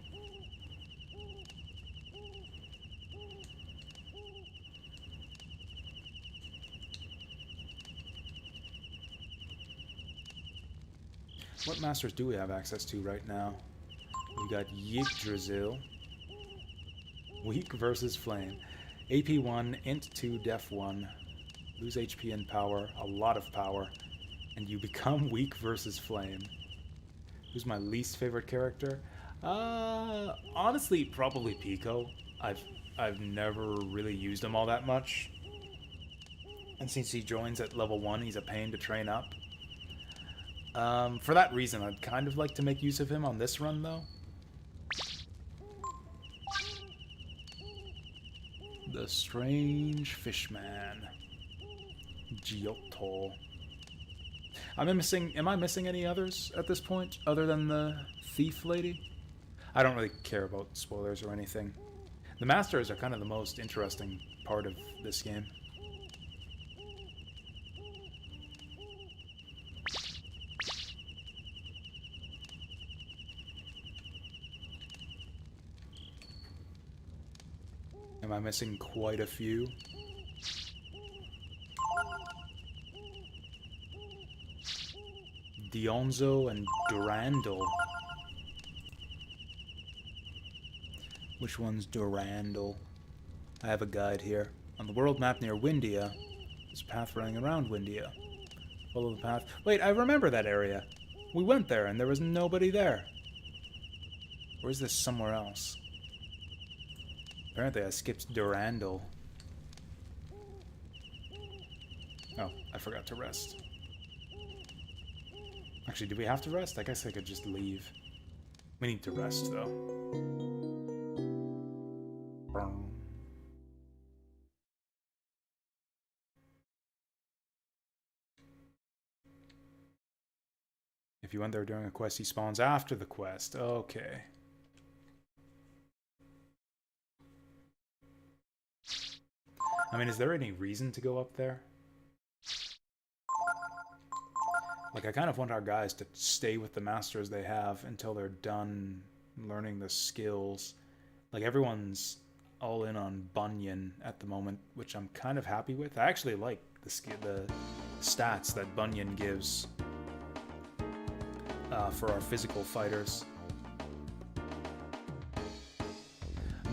What masters do we have access to right now? We got Yggdrasil. Weak versus Flame. AP 1, Int 2, Def 1. Lose HP and power, a lot of power. And you become weak versus Flame. Who's my least favorite character? Honestly, probably Pico. I've never really used him all that much. And since he joins at level 1, he's a pain to train up. For that reason, I'd kind of like to make use of him on this run, though. The Strange Fishman. Giotto. Am I missing any others at this point, other than the thief lady? I don't really care about spoilers or anything. The masters are kind of the most interesting part of this game. Am I missing quite a few? Dionzo and Durandal. Which one's Durandal? I have a guide here. On the world map near Windia, there's a path running around Windia. Follow the path. Wait, I remember that area. We went there and there was nobody there. Or is this somewhere else? Apparently I skipped Durandal. Oh, I forgot to rest. Actually, do we have to rest? I guess I could just leave. We need to rest, though. If you went there during a quest, he spawns after the quest. Okay. I mean, is there any reason to go up there? Like, I kind of want our guys to stay with the masters they have until they're done learning the skills. Like, everyone's all in on Bunyan at the moment, which I'm kind of happy with. I actually like the stats that Bunyan gives for our physical fighters.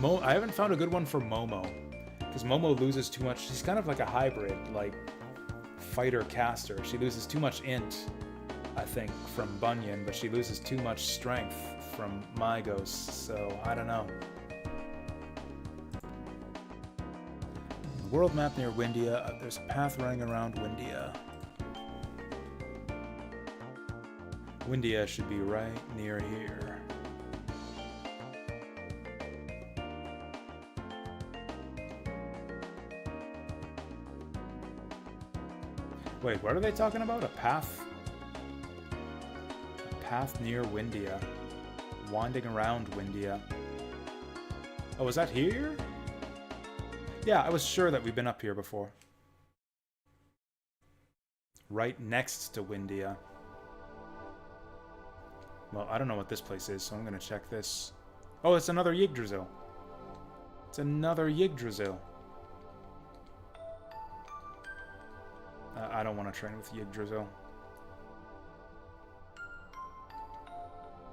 I haven't found a good one for Momo, because Momo loses too much. She's kind of like a hybrid, like, fighter caster. She loses too much int, I think, from Bunyan, but she loses too much strength from Mygos, so I don't know. The world map near Windia, there's a path running around Windia. Windia should be right near here. Wait, what are they talking about? A path? A path near Windia. Winding around Windia. Oh, is that here? Yeah, I was sure that we've been up here before. Right next to Windia. Well, I don't know what this place is, so I'm gonna check this. Oh, it's another Yggdrasil. It's another Yggdrasil. I don't want to train with Yggdrasil.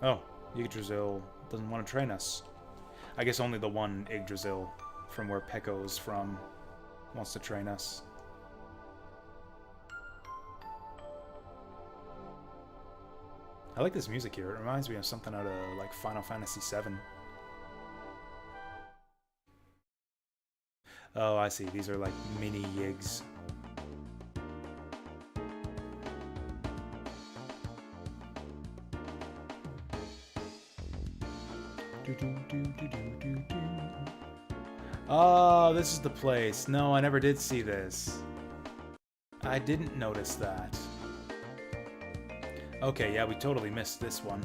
Oh, Yggdrasil doesn't want to train us. I guess only the one Yggdrasil from where Pekko's from wants to train us. I like this music here. It reminds me of something out of like Final Fantasy VII. Oh, I see. These are like mini Yiggs. Oh, this is the place. No, I never did see this. I didn't notice that. Okay, yeah, we totally missed this one.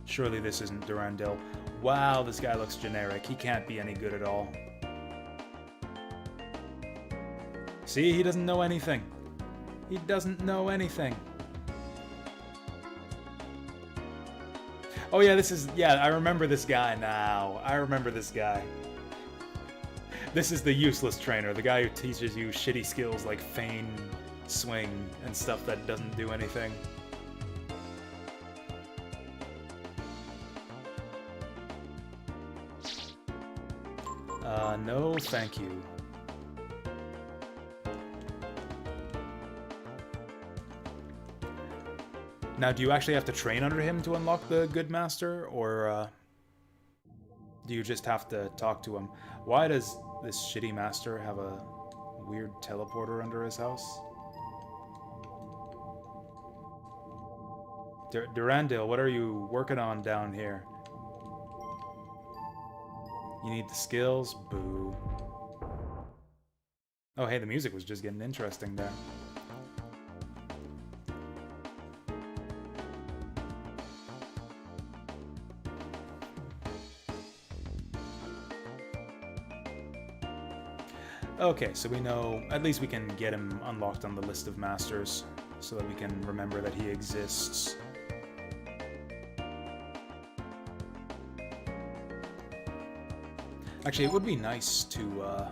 Surely this isn't Durandal. Wow, this guy looks generic. He can't be any good at all. See, he doesn't know anything. He doesn't know anything. Oh yeah, this is... Yeah, I remember this guy now. I remember this guy. This is the useless trainer. The guy who teaches you shitty skills like feign, swing, and stuff that doesn't do anything. No thank you. Now, do you actually have to train under him to unlock the good master, or do you just have to talk to him? Why does this shitty master have a weird teleporter under his house? Durandal, what are you working on down here? You need the skills? Boo. Oh, hey, the music was just getting interesting there. Okay, so we know, at least we can get him unlocked on the list of masters, so that we can remember that he exists. Actually, it would be nice to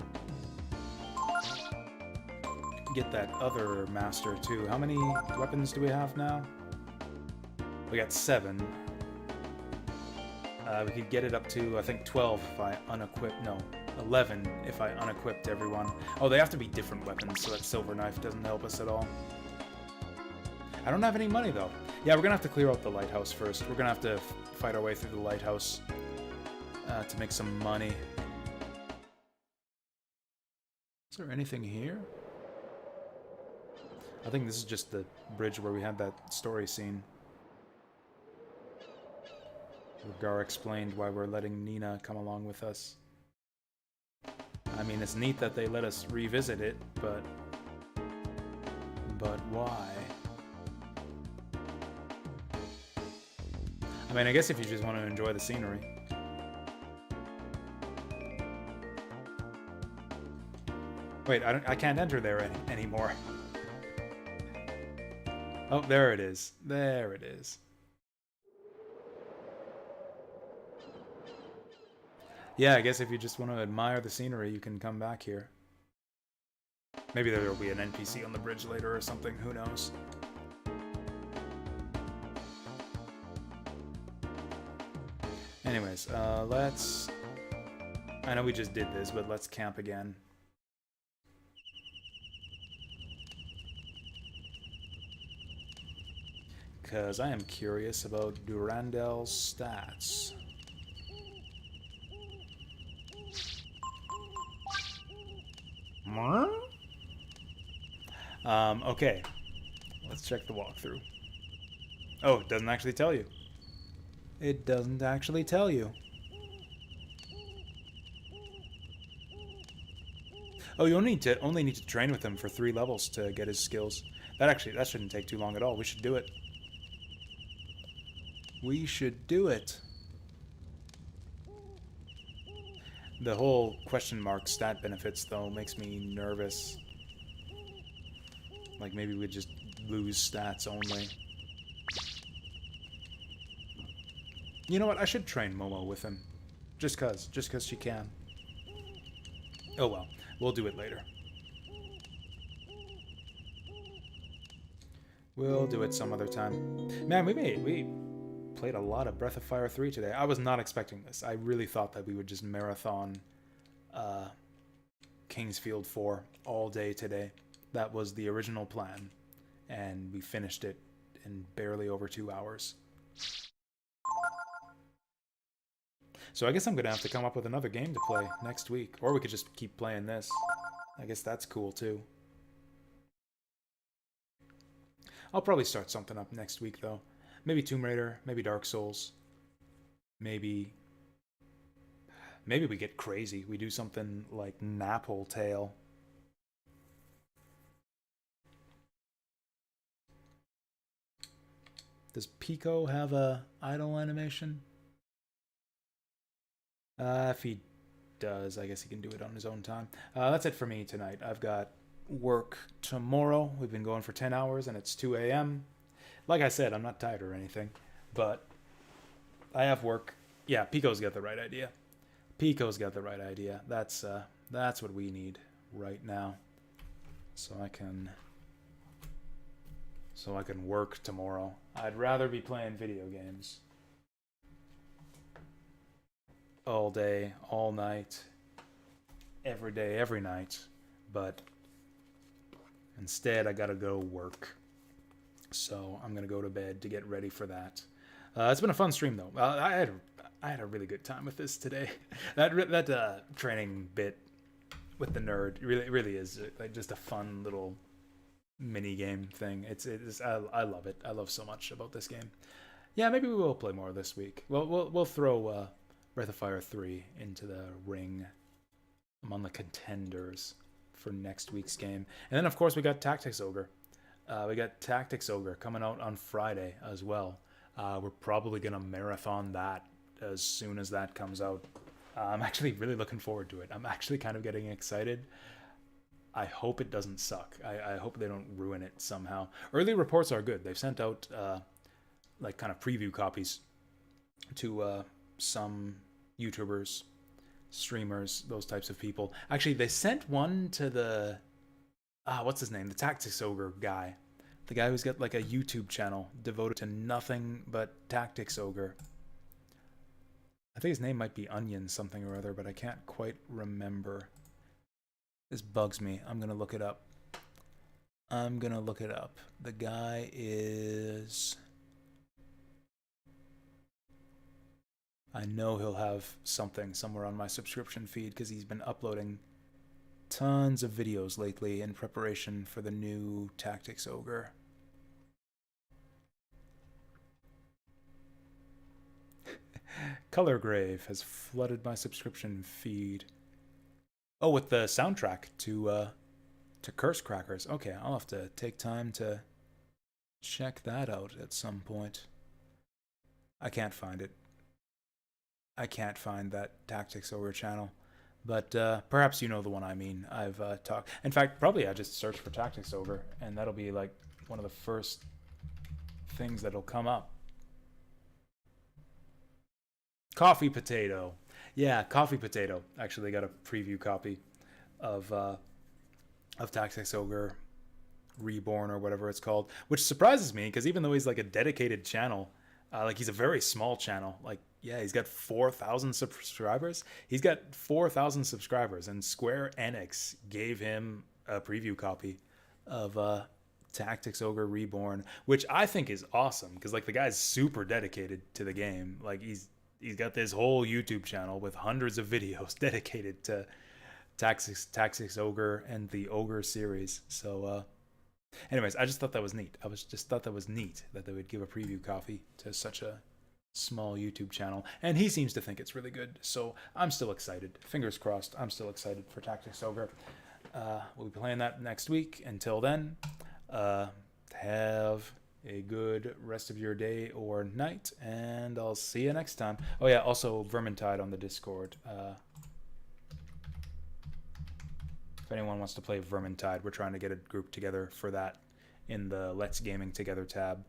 get that other master too. How many weapons do we have now? We got 7. We could get it up to, I think, 12 if I unequip. No, 11 if I unequipped everyone. Oh, they have to be different weapons, so that silver knife doesn't help us at all. I don't have any money, though. Yeah, we're gonna have to clear out the lighthouse first. We're gonna have to fight our way through the lighthouse to make some money. Is there anything here? I think this is just the bridge where we had that story scene. Where Gar explained why we're letting Nina come along with us. I mean, it's neat that they let us revisit it, but why? I mean, I guess if you just want to enjoy the scenery. Wait, I can't enter there anymore. Oh, there it is. There it is. Yeah, I guess if you just want to admire the scenery, you can come back here. Maybe there will be an NPC on the bridge later or something, who knows. Anyways, let's... I know we just did this, but let's camp again. Because I am curious about Durandel's stats. Okay. Let's check the walkthrough. Oh, it doesn't actually tell you. It doesn't actually tell you. Oh, you only need to train with him for 3 levels to get his skills. That shouldn't take too long at all. We should do it. We should do it. The whole question mark stat benefits, though, makes me nervous. Like, maybe we'd just lose stats only. You know what? I should train Momo with him. Just cause she can. Oh well. We'll do it later. We'll do it some other time. Man, we played a lot of Breath of Fire 3 today. I was not expecting this. I really thought that we would just marathon Kingsfield 4 all day today. That was the original plan, and we finished it in barely over 2 hours. So I guess I'm going to have to come up with another game to play next week, or we could just keep playing this. I guess that's cool too. I'll probably start something up next week though. Maybe Tomb Raider, maybe Dark Souls. Maybe we get crazy. We do something like Napple Tale. Does Pico have a idle animation? If he does, I guess he can do it on his own time. That's it for me tonight. I've got work tomorrow. We've been going for 10 hours and it's 2 a.m. Like I said, I'm not tired or anything, but I have work. Yeah, Pico's got the right idea. Pico's got the right idea. That's what we need right now. So I can work tomorrow. I'd rather be playing video games. All day, all night, every day, every night, but instead I gotta go work. So I'm gonna go to bed to get ready for that. It's been a fun stream though. I had a really good time with this today. that training bit with the nerd really is like just a fun little mini game thing. I love it. I love so much about this game. Yeah, maybe we will play more this week. We'll throw Breath of Fire 3 into the ring among the contenders for next week's game. And then, of course, we got Tactics Ogre. We got Tactics Ogre coming out on Friday as well. We're probably going to marathon that as soon as that comes out. I'm actually really looking forward to it. I'm actually kind of getting excited. I hope it doesn't suck. I hope they don't ruin it somehow. Early reports are good. They've sent out like kind of preview copies to some YouTubers streamers, those types of people. Actually, they sent one to the what's his name? The Tactics Ogre guy. The guy who's got like a YouTube channel devoted to nothing but Tactics Ogre. I think his name might be Onion something or other, but I can't quite remember. This bugs me. I'm gonna look it up. The guy is... I know he'll have something somewhere on my subscription feed because he's been uploading tons of videos lately in preparation for the new Tactics Ogre. Colorgrave has flooded my subscription feed. Oh, with the soundtrack to Curse Crackers. Okay, I'll have to take time to check that out at some point. I can't find it. I can't find that Tactics Ogre channel. But perhaps you know the one I mean. I've talked... In fact, probably I just search for Tactics Ogre, and that'll be like one of the first things that'll come up. Coffee Potato. Yeah, Coffee Potato. Actually got a preview copy of Tactics Ogre Reborn or whatever it's called, which surprises me because even though he's like a dedicated channel, like he's a very small channel. Like, yeah, he's got 4,000 subscribers. He's got 4,000 subscribers, and Square Enix gave him a preview copy of Tactics Ogre Reborn, which I think is awesome because like the guy's super dedicated to the game. Like he's got this whole YouTube channel with hundreds of videos dedicated to Tactics Ogre and the Ogre series. So anyways, I just thought that was neat. Thought that was neat that they would give a preview copy to such a small YouTube channel, and he seems to think it's really good. So I'm still excited. Fingers crossed. I'm still excited for Tactics Ogre. We'll be playing that next week. Until then, have a good rest of your day or night, and I'll see you next time. Oh yeah, also Vermintide on the Discord. If anyone wants to play Vermintide, we're trying to get a group together for that in the Let's Gaming Together tab.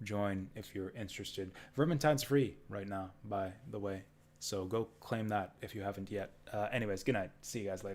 Join if you're interested. Vermintide's free right now, by the way, so go claim that if you haven't yet. Anyways, good night. See you guys later.